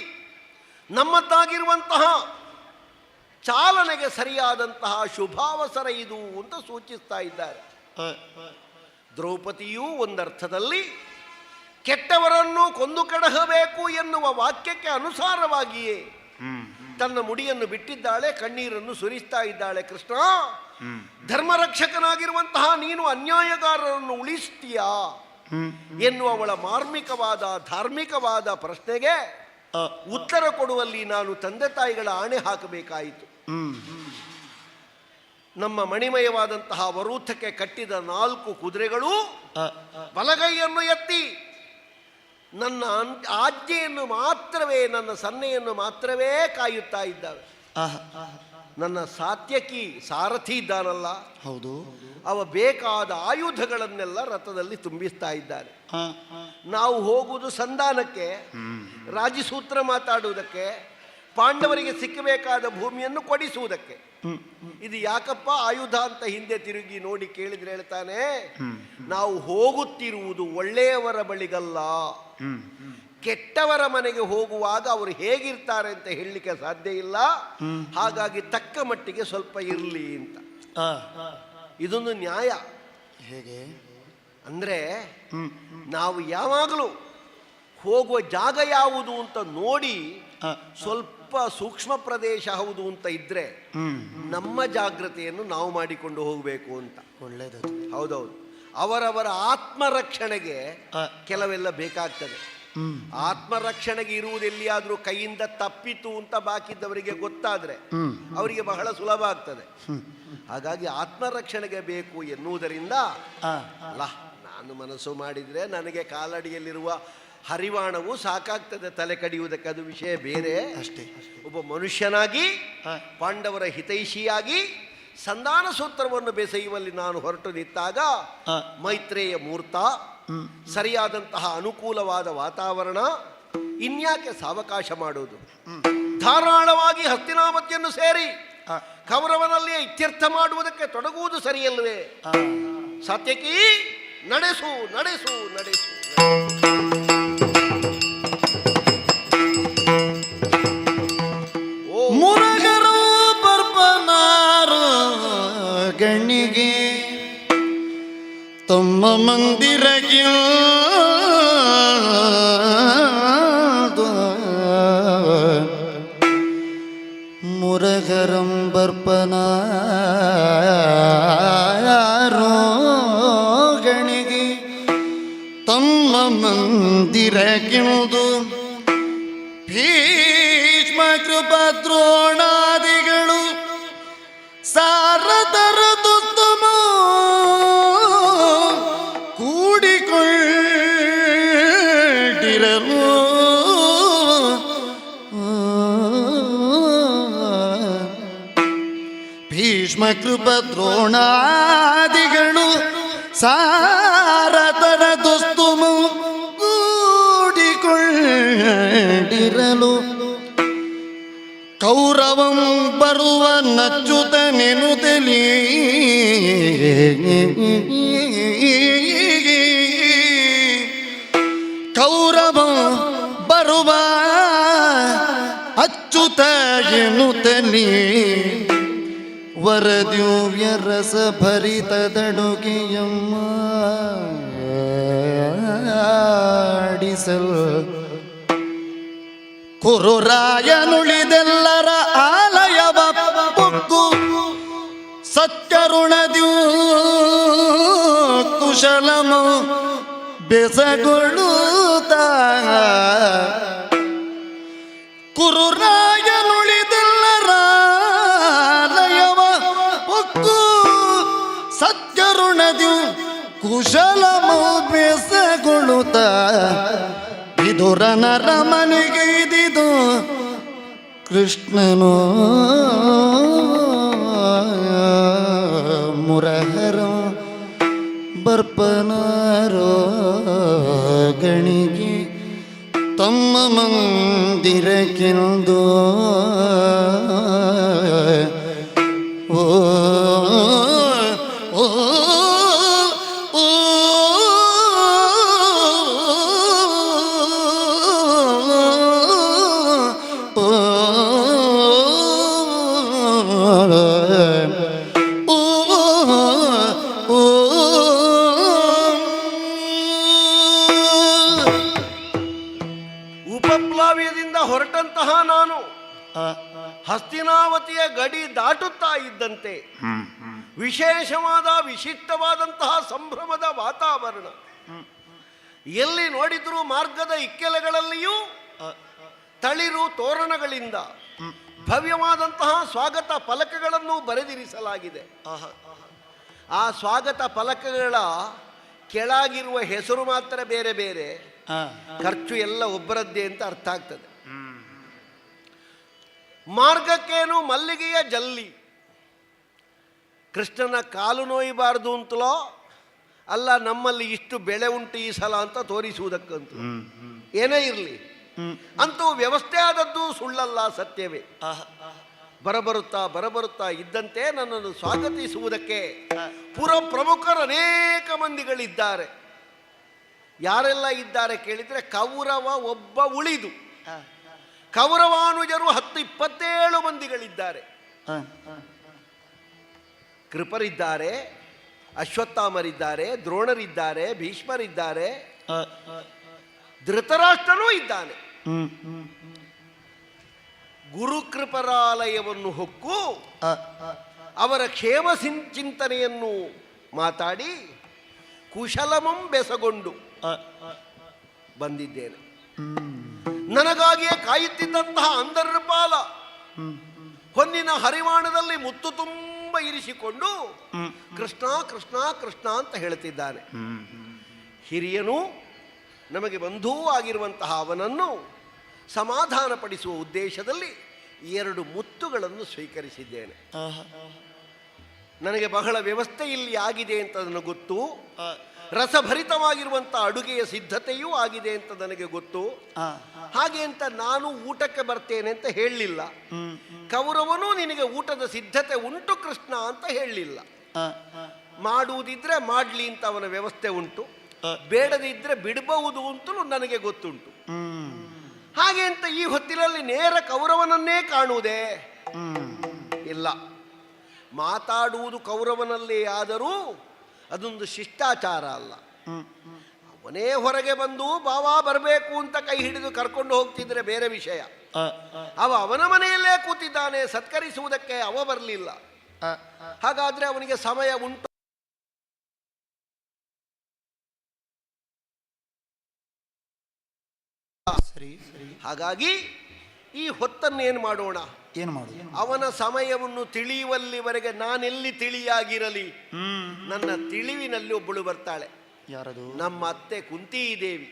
ನಮ್ಮದ್ದಾಗಿರುವಂತಹ ಚಾಲನೆಗೆ ಸರಿಯಾದಂತಹ ಶುಭಾವಸರ ಇದು ಅಂತ ಸೂಚಿಸ್ತಾ ಇದ್ದಾರೆ. ದ್ರೌಪದಿಯೂ ಒಂದರ್ಥದಲ್ಲಿ ಕೆಟ್ಟವರನ್ನು ಕೊಂದು ಕಡಹಬೇಕು ಎನ್ನುವ ವಾಕ್ಯಕ್ಕೆ ಅನುಸಾರವಾಗಿಯೇ ತನ್ನ ಮುಡಿಯನ್ನು ಬಿಟ್ಟಿದ್ದಾಳೆ, ಕಣ್ಣೀರನ್ನು ಸುರಿಸ್ತಾ ಇದ್ದಾಳೆ. ಕೃಷ್ಣ, ಧರ್ಮರಕ್ಷಕನಾಗಿರುವಂತಹ ನೀನು ಅನ್ಯಾಯಗಾರರನ್ನು ಉಳಿಸ್ತೀಯಾ ಎನ್ನುವವಳ ಮಾರ್ಮಿಕವಾದ ಧಾರ್ಮಿಕವಾದ ಪ್ರಶ್ನೆಗೆ ಉತ್ತರ ಕೊಡುವಲ್ಲಿ ನಾನು ತಂದೆ ತಾಯಿಗಳ ಆಣೆ ಹಾಕಬೇಕಾಯಿತು. ನಮ್ಮ ಮಣಿಮಯವಾದಂತಹ ವರೂಥಕ್ಕೆ ಕಟ್ಟಿದ 4 ಕುದುರೆಗಳು ಬಲಗೈಯನ್ನು ಎತ್ತಿ ನನ್ನ ಆಜ್ಞೆಯನ್ನು ಮಾತ್ರವೇ, ನನ್ನ ಸನ್ನೆಯನ್ನು ಮಾತ್ರವೇ ಕಾಯುತ್ತಾ ಇದ್ದಾವೆ. ನನ್ನ ಸಾತ್ಯಕಿ ಸಾರಥಿ ಇದ್ದಾನಲ್ಲ, ಹೌದು, ಅವ ಬೇಕಾದ ಆಯುಧಗಳನ್ನೆಲ್ಲ ರಥದಲ್ಲಿ ತುಂಬಿಸ್ತಾ ಇದ್ದಾನೆ. ನಾವು ಹೋಗುವುದು ಸಂಧಾನಕ್ಕೆ, ರಾಜಸೂತ್ರ ಮಾತಾಡುವುದಕ್ಕೆ, ಪಾಂಡವರಿಗೆ ಸಿಕ್ಕಬೇಕಾದ ಭೂಮಿಯನ್ನು ಕೊಡಿಸುವುದಕ್ಕೆ. ಇದು ಯಾಕಪ್ಪ ಆಯುಧ ಅಂತ ಹಿಂದೆ ತಿರುಗಿ ನೋಡಿ ಕೇಳಿದ್ರೆ ಹೇಳ್ತಾನೆ, ನಾವು ಹೋಗುತ್ತಿರುವುದು ಒಳ್ಳೆಯವರ ಬಳಿಗಲ್ಲ, ಕೆಟ್ಟವರ ಮನೆಗೆ ಹೋಗುವಾಗ ಅವರು ಹೇಗಿರ್ತಾರೆ ಅಂತ ಹೇಳಲಿಕ್ಕೆ ಸಾಧ್ಯ ಇಲ್ಲ, ಹಾಗಾಗಿ ತಕ್ಕ ಮಟ್ಟಿಗೆ ಸ್ವಲ್ಪ ಇರಲಿ ಅಂತ. ಇದೊಂದು ನ್ಯಾಯ. ಹೇಗೆ ಅಂದ್ರೆ ನಾವು ಯಾವಾಗಲೂ ಹೋಗುವ ಜಾಗ ಯಾವುದು ಅಂತ ನೋಡಿ ಸ್ವಲ್ಪ ಸೂಕ್ಷ್ಮ ಪ್ರದೇಶ ಹೌದು ಅಂತ ಇದ್ರೆ ನಮ್ಮ ಜಾಗ್ರತೆಯನ್ನು ನಾವು ಮಾಡಿಕೊಂಡು ಹೋಗಬೇಕು ಅಂತ. ಒಳ್ಳೆಯದು. ಹೌದೌದು. ಅವರವರ ಆತ್ಮರಕ್ಷಣೆಗೆ ಕೆಲವೆಲ್ಲ ಬೇಕಾಗ್ತದೆ. ಆತ್ಮರಕ್ಷಣೆಗೆ ಇರುವುದೆಲ್ಲಿಯಾದ್ರೂ ಕೈಯಿಂದ ತಪ್ಪಿತು ಅಂತ ಬಾಕಿದ್ದವರಿಗೆ ಗೊತ್ತಾದ್ರೆ ಅವರಿಗೆ ಬಹಳ ಸುಲಭ ಆಗ್ತದೆ. ಹಾಗಾಗಿ ಆತ್ಮರಕ್ಷಣೆಗೆ ಬೇಕು ಎನ್ನುವುದರಿಂದ ಅಲ್ಲ, ನಾನು ಮನಸ್ಸು ಮಾಡಿದ್ರೆ ನನಗೆ ಕಾಲಡಿಯಲ್ಲಿರುವ ಹರಿವಾಣವು ಸಾಕಾಗ್ತದೆ ತಲೆ ಕಡಿಯುವುದಕ್ಕೆ, ಅದು ವಿಷಯ ಬೇರೆ ಅಷ್ಟೇ. ಒಬ್ಬ ಮನುಷ್ಯನಾಗಿ ಪಾಂಡವರ ಹಿತೈಷಿಯಾಗಿ ಸಂಧಾನ ಸೂತ್ರವನ್ನು ಬೆಸೆಯುವಲ್ಲಿ ನಾನು ಹೊರಟು ನಿಂತಾಗ ಮೈತ್ರೇಯ ಮೂರ್ತ, ಸರಿಯಾದಂತಹ ಅನುಕೂಲವಾದ ವಾತಾವರಣ, ಇನ್ಯಾಕೆ ಸಾವಕಾಶ ಮಾಡುವುದು? ಧಾರಾಳವಾಗಿ ಹಸ್ತಿನಾವತಿಯನ್ನು ಸೇರಿ ಕೌರವನಲ್ಲಿಯೇ ಇತ್ಯರ್ಥ ಮಾಡುವುದಕ್ಕೆ ತೊಡಗುವುದು ಸರಿಯಲ್ವೇ? ಸಾತ್ಯಕಿ, ನಡೆಸು ನಡೆಸು ನಡೆಸು. ಮುರಗರು ಬರ್ಬನಾರು ಗಣ್ಣಿಗೆ ತಮ್ಮ ಮಂದಿರಗೆ ಮುರಗರಂ ಬರ್ಪನಾರೋ ಗಣಿಗೆ ತಮ್ಮ ಮಂದಿರಗಿಳುದು ಭೀಷ್ಮ ಕೃಪದ್ರೋಣಾದಿಗಳು ಸಾರದರ ದುಸ್ತುಮ ಕೂ ಗಂಡಿರಲು ಭೀಷ್ಮ ಕೃಪ ದ್ರೋಣಾದಿಗಳು ಸಾರತರ ದುಸ್ತುಮು ಕೂಡಿಕೊಂಡಿರಲು ಕೌರವಂ ಬರುವ ನಚ್ಚುತ ನೆನುತಲಿ ಕೌರವಂ ಬರುವ ಅಚ್ಚುತ ಎನ್ನುತ್ತಲಿ ವರದ್ಯೂವ್ಯ ರಸ ಭರಿತದಡುಗೆಯಮ್ಮ ಆಡಿಸಲ್ ಕುರುರಾಯನುಳಿದೆಲ್ಲರ ಆಲಯವ ಪೊಕ್ಕು ಸತ್ಕರುಣದ್ಯೂ ಕುಶಲಮು ಬೆಸಗೊಳ್ಳುತ್ತ ಕುರುರಾಯನುಳಿದೆಲ್ಲರ ಆಲಯವ ಪೊಕ್ಕು ಸತ್ಕರುಣದ್ಯೂ ಕುಶಲಮು ಬೆಸಗೊಳ್ಳುತ್ತ ವಿದುರನ ರಮನಿಗೆ ಇದಿದು ಕೃಷ್ಣನೋ ಮುರಹರ ಬರ್ಪನಾರೋ ಗಣಿಗೆ ತಮ್ಮ ಮಂದಿರಕ್ಕೆಂದು ಓ ಓ ಉಪಪ್ಲಾವ್ಯದಿಂದ ಹೊರಟಂತಹ ನಾನು ಹಸ್ತಿನಾವತಿಯ ಗಡಿ ದಾಟುತ್ತಾ ಇದ್ದಂತೆ ವಿಶೇಷವಾದ ವಿಶಿಷ್ಟವಾದಂತಹ ಸಂಭ್ರಮದ ವಾತಾವರಣ. ಎಲ್ಲಿ ನೋಡಿದರೂ ಮಾರ್ಗದ ಇಕ್ಕೆಲೆಗಳಲ್ಲಿಯೂ ತಳಿರು ತೋರಣಗಳಿಂದ ಭವ್ಯವಾದಂತಹ ಸ್ವಾಗತ ಫಲಕಗಳನ್ನು ಬರೆದಿರಿಸಲಾಗಿದೆ. ಆ ಸ್ವಾಗತ ಫಲಕಗಳ ಕೆಳಗಿರುವ ಹೆಸರು ಮಾತ್ರ ಬೇರೆ ಬೇರೆ, ಖರ್ಚು ಎಲ್ಲ ಒಬ್ಬರದ್ದೇ ಅಂತ ಅರ್ಥ ಆಗ್ತದೆ. ಮಾರ್ಗಕ್ಕೇನು ಮಲ್ಲಿಗೆಯ ಜಲ್ಲಿ, ಕೃಷ್ಣನ ಕಾಲು ನೋಯಬಾರದು ಅಂತಲೋ ಅಲ್ಲ ನಮ್ಮಲ್ಲಿ ಇಷ್ಟು ಬೆಳೆ ಉಂಟು ಈ ಸಲ ಅಂತ ತೋರಿಸುವುದಕ್ಕಂತೂ ಏನೇ ಇರಲಿ, ಅಂತೂ ವ್ಯವಸ್ಥೆ ಆದದ್ದು ಸುಳ್ಳಲ್ಲ, ಸತ್ಯವೇ. ಬರಬರುತ್ತಾ ಇದ್ದಂತೆ ನನ್ನನ್ನು ಸ್ವಾಗತಿಸುವುದಕ್ಕೆ ಪುರ ಪ್ರಮುಖರು ಅನೇಕ ಮಂದಿಗಳಿದ್ದಾರೆ. ಯಾರೆಲ್ಲ ಇದ್ದಾರೆ ಕೇಳಿದರೆ ಕೌರವ ಒಬ್ಬ ಉಳಿದು ಕೌರವಾನುಜರು 10-27 ಮಂದಿಗಳಿದ್ದಾರೆ. ಕೃಪರಿದ್ದಾರೆ, ಅಶ್ವತ್ಥಾಮರಿದ್ದಾರೆ, ದ್ರೋಣರಿದ್ದಾರೆ, ಭೀಷ್ಮರಿದ್ದಾರೆ, ಧೃತರಾಷ್ಟ್ರನೂ ಇದ್ದಾನೆ. ಗುರುಕೃಪರಾಲಯವನ್ನು ಹೊಕ್ಕು ಅವರ ಕ್ಷೇಮ ಚಿಂತನೆಯನ್ನು ಮಾತಾಡಿ ಕುಶಲಮಂ ಬೆಸಗೊಂಡು ಬಂದಿದ್ದೇನೆ. ನನಗಾಗಿಯೇ ಕಾಯುತ್ತಿದ್ದಂತಹ ಅಂದರ್ಪಾಲ ಹೊನ್ನಿನ ಹರಿವಾಣದಲ್ಲಿ ಮುತ್ತು ತುಂಬ ಇರಿಸಿಕೊಂಡು ಕೃಷ್ಣ ಕೃಷ್ಣ ಕೃಷ್ಣ ಅಂತ ಹೇಳುತ್ತಿದ್ದಾನೆ. ಹಿರಿಯನು ನಮಗೆ ಬಂಧುವೂ ಆಗಿರುವಂತಹ ಅವನನ್ನು ಸಮಾಧಾನಪಡಿಸುವ ಉದ್ದೇಶದಲ್ಲಿ 2 ಮುತ್ತುಗಳನ್ನು ಸ್ವೀಕರಿಸಿದ್ದೇನೆ. ನನಗೆ ಬಹಳ ವ್ಯವಸ್ಥೆ ಇಲ್ಲಿ ಆಗಿದೆ ಅಂತ ನನಗೆ ಗೊತ್ತು. ರಸಭರಿತವಾಗಿರುವಂಥ ಅಡುಗೆಯ ಸಿದ್ಧತೆಯೂ ಆಗಿದೆ ಅಂತ ನನಗೆ ಗೊತ್ತು. ಹಾಗೆ ಅಂತ ನಾನು ಊಟಕ್ಕೆ ಬರ್ತೇನೆ ಅಂತ ಹೇಳಲಿಲ್ಲ. ಕೌರವನು ನಿನಗೆ ಊಟದ ಸಿದ್ಧತೆ ಉಂಟು ಕೃಷ್ಣ ಅಂತ ಹೇಳಲಿಲ್ಲ. ಮಾಡುವುದಿದ್ರೆ ಮಾಡಲಿ ಅಂತ ಅವನ ವ್ಯವಸ್ಥೆ ಉಂಟು, ಬೇಡದಿದ್ರೆ ಬಿಡಬಹುದು ಅಂತಲೂ ನನಗೆ ಗೊತ್ತುಂಟು. ಹಾಗೆ ಅಂತ ಈ ಹೊತ್ತಿನಲ್ಲಿ ನೇರ ಕೌರವನನ್ನೇ ಕಾಣುವುದೇ ಇಲ್ಲ. ಮಾತಾಡುವುದು ಕೌರವನಲ್ಲೇ ಆದರೂ ಅದೊಂದು ಶಿಷ್ಟಾಚಾರ ಅಲ್ಲ. ಅವನೇ ಹೊರಗೆ ಬಂದು ಬಾವಾ ಬರಬೇಕು ಅಂತ ಕೈ ಹಿಡಿದು ಕರ್ಕೊಂಡು ಹೋಗ್ತಿದ್ರೆ ಬೇರೆ ವಿಷಯ. ಅವನ ಮನೆಯಲ್ಲೇ ಕೂತಿದ್ದಾನೆ, ಸತ್ಕರಿಸುವುದಕ್ಕೆ ಅವ ಬರಲಿಲ್ಲ. ಹಾಗಾದ್ರೆ ಅವನಿಗೆ ಸಮಯ ಉಂಟು. ಹಾಗಾಗಿ ಈ ಹೊತ್ತನ್ನೇನು ಮಾಡೋಣ, ಅವನ ಸಮಯವನ್ನು ತಿಳಿಯುವಲ್ಲಿವರೆಗೆ ನಾನೆಲ್ಲಿ ತಿಳಿಯಾಗಿರಲಿ. ನನ್ನ ತಿಳಿವಿನಲ್ಲಿ ಒಬ್ಬಳು ಬರ್ತಾಳೆ, ಯಾರದು? ನಮ್ಮ ಅತ್ತೆ ಕುಂತಿ ದೇವಿ.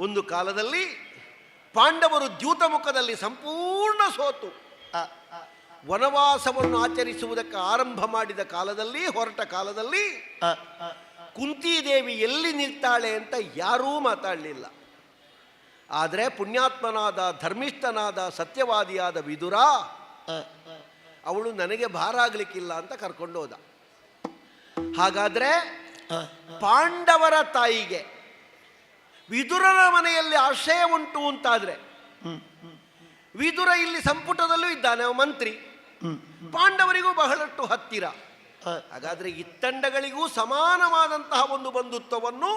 ಒಂದು ಕಾಲದಲ್ಲಿ ಪಾಂಡವರು ದ್ಯೂತಮುಖದಲ್ಲಿ ಸಂಪೂರ್ಣ ಸೋತು ವನವಾಸವನ್ನು ಆಚರಿಸುವುದಕ್ಕೆ ಆರಂಭ ಮಾಡಿದ ಕಾಲದಲ್ಲಿ, ಹೊರಟ ಕಾಲದಲ್ಲಿ ಕುಂತಿದೇವಿ ಎಲ್ಲಿ ನಿಲ್ತಾಳೆ ಅಂತ ಯಾರೂ ಮಾತಾಡಲಿಲ್ಲ. ಆದರೆ ಪುಣ್ಯಾತ್ಮನಾದ, ಧರ್ಮಿಷ್ಠನಾದ, ಸತ್ಯವಾದಿಯಾದ ವಿದುರ ಅವಳು ನನಗೆ ಭಾರ ಆಗಲಿಕ್ಕಿಲ್ಲ ಅಂತ ಕರ್ಕೊಂಡು ಹೋದ. ಹಾಗಾದ್ರೆ ಪಾಂಡವರ ತಾಯಿಗೆ ವಿದುರನ ಮನೆಯಲ್ಲಿ ಆಶ್ರಯ ಉಂಟು ಅಂತಾದ್ರೆ, ವಿದುರ ಇಲ್ಲಿ ಸಂಪುಟದಲ್ಲೂ ಇದ್ದಾನೆ, ಅವ ಮಂತ್ರಿ, ಪಾಂಡವರಿಗೂ ಬಹಳಷ್ಟು ಹತ್ತಿರ. ಹಾಗಾದ್ರೆ ಇತ್ತಂಡಗಳಿಗೂ ಸಮಾನವಾದಂತಹ ಒಂದು ಬಂಧುತ್ವವನ್ನು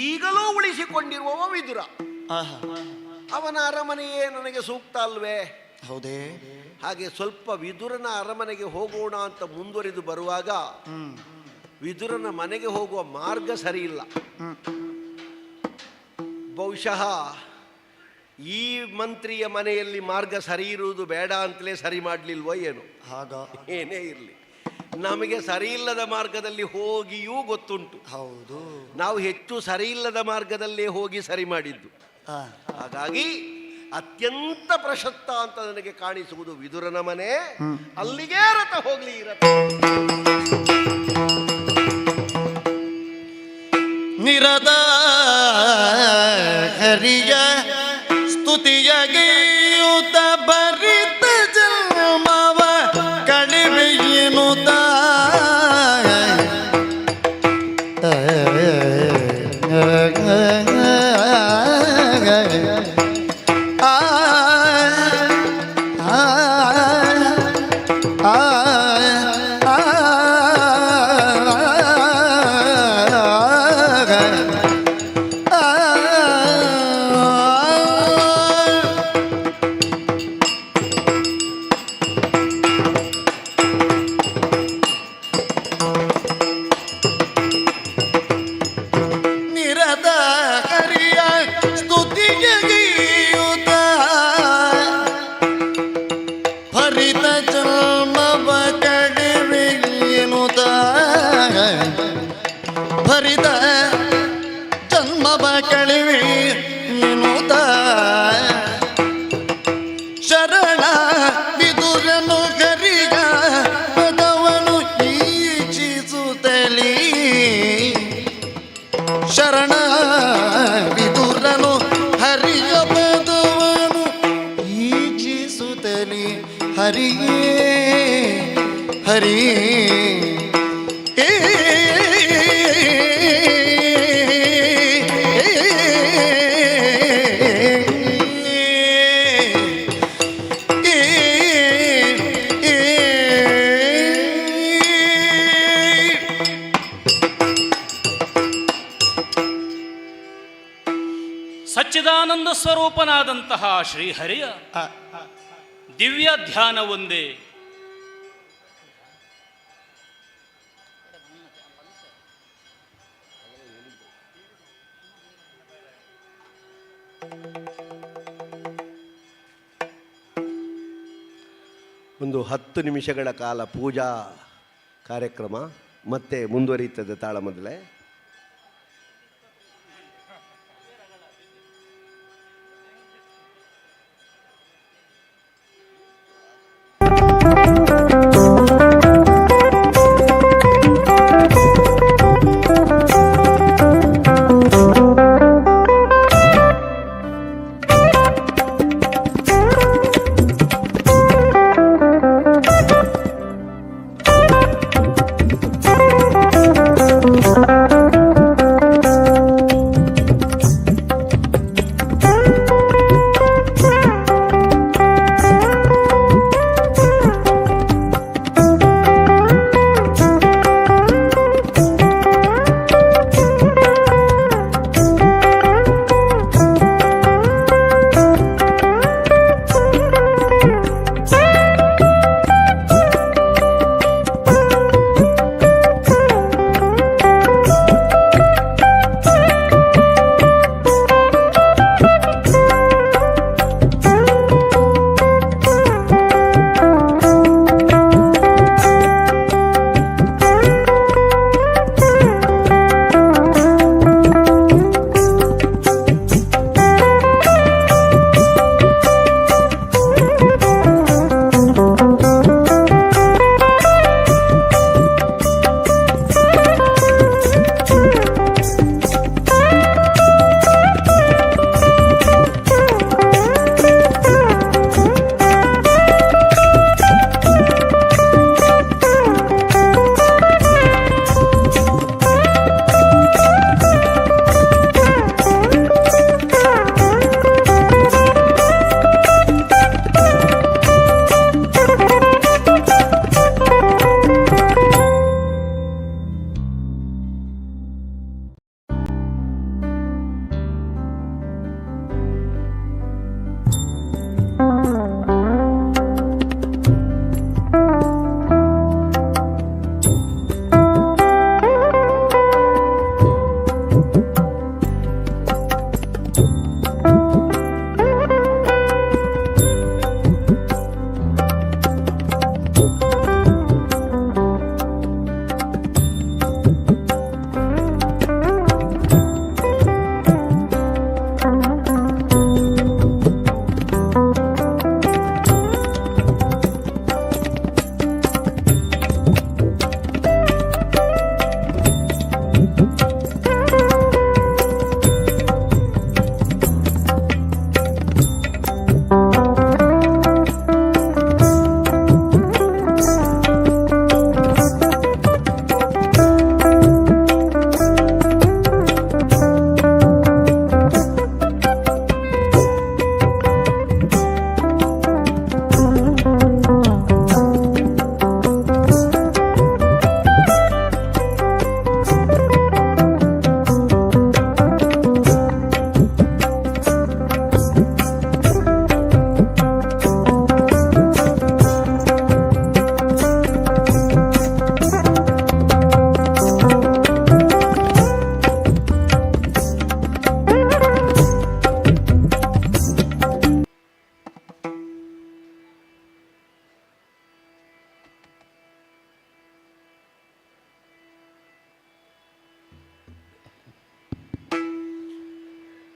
ಈಗಲೂ ಉಳಿಸಿಕೊಂಡಿರುವವ ವಿದುರ. ಅವನ ಅರಮನೆಯೇ ನನಗೆ ಸೂಕ್ತ ಅಲ್ವೇ? ಹೌದೇ? ಹಾಗೆ ಸ್ವಲ್ಪ ವಿದುರನ ಅರಮನೆಗೆ ಹೋಗೋಣ ಅಂತ ಮುಂದುವರಿದು ಬರುವಾಗ ವಿದುರನ ಮನೆಗೆ ಹೋಗುವ ಮಾರ್ಗ ಸರಿ ಇಲ್ಲ. ಬಹುಶಃ ಈ ಮಂತ್ರಿಯ ಮನೆಯಲ್ಲಿ ಮಾರ್ಗ ಸರಿ ಇರುವುದು ಬೇಡ ಅಂತಲೇ ಸರಿ ಮಾಡಲಿಲ್ವೋ ಏನು? ಏನೇ ಇರಲಿ, ನಮಗೆ ಸರಿ ಇಲ್ಲದ ಮಾರ್ಗದಲ್ಲಿ ಹೋಗಿಯೂ ಗೊತ್ತುಂಟು. ಹೌದು, ನಾವು ಹೆಚ್ಚು ಸರಿ ಇಲ್ಲದ ಮಾರ್ಗದಲ್ಲೇ ಹೋಗಿ ಸರಿ ಮಾಡಿದ್ದು. ಹಾಗಾಗಿ ಅತ್ಯಂತ ಪ್ರಶಸ್ತ ಅಂತ ನನಗೆ ಕಾಣಿಸುವುದು ವಿದುರನ ಮನೆ. ಅಲ್ಲಿಗೆ ರಥ ಹೋಗ್ಲಿ. ರಥ ನಿರದ ಹರಿಯ ಸ್ತುತಿಯ ಗೀಯುತ ಭರಿತ ಜನ್ಮವ ಕಡಿಮೆಯುನುತ ಭರಿತ ಜನ್ಮವ ಕಳಿವಿ ಎನ್ನುತ್ತ ಶರಣ ವಿದುರನು ಹರಿಯ ಪದವನು ಈಚಿಸುತ್ತಲೀ. ಶರಣ ವಿದುರನು ಹರಿಯ ಪದವನು ಈಚಿಸುತ್ತಲೀ. ಹರಿಯೇ ಹರಿಯೇ ಸಚ್ಚಿದಾನಂದ ಸ್ವರೂಪನಾದಂತಹ ಶ್ರೀಹರಿಯ ದಿವ್ಯ ಧ್ಯಾನ ಒಂದೇ. ಒಂದು 10 ನಿಮಿಷಗಳ ಕಾಲ ಪೂಜಾ ಕಾರ್ಯಕ್ರಮ ಮತ್ತೆ ಮುಂದುವರಿಯುತ್ತದೆ ತಾಳಮದ್ದಳೆ.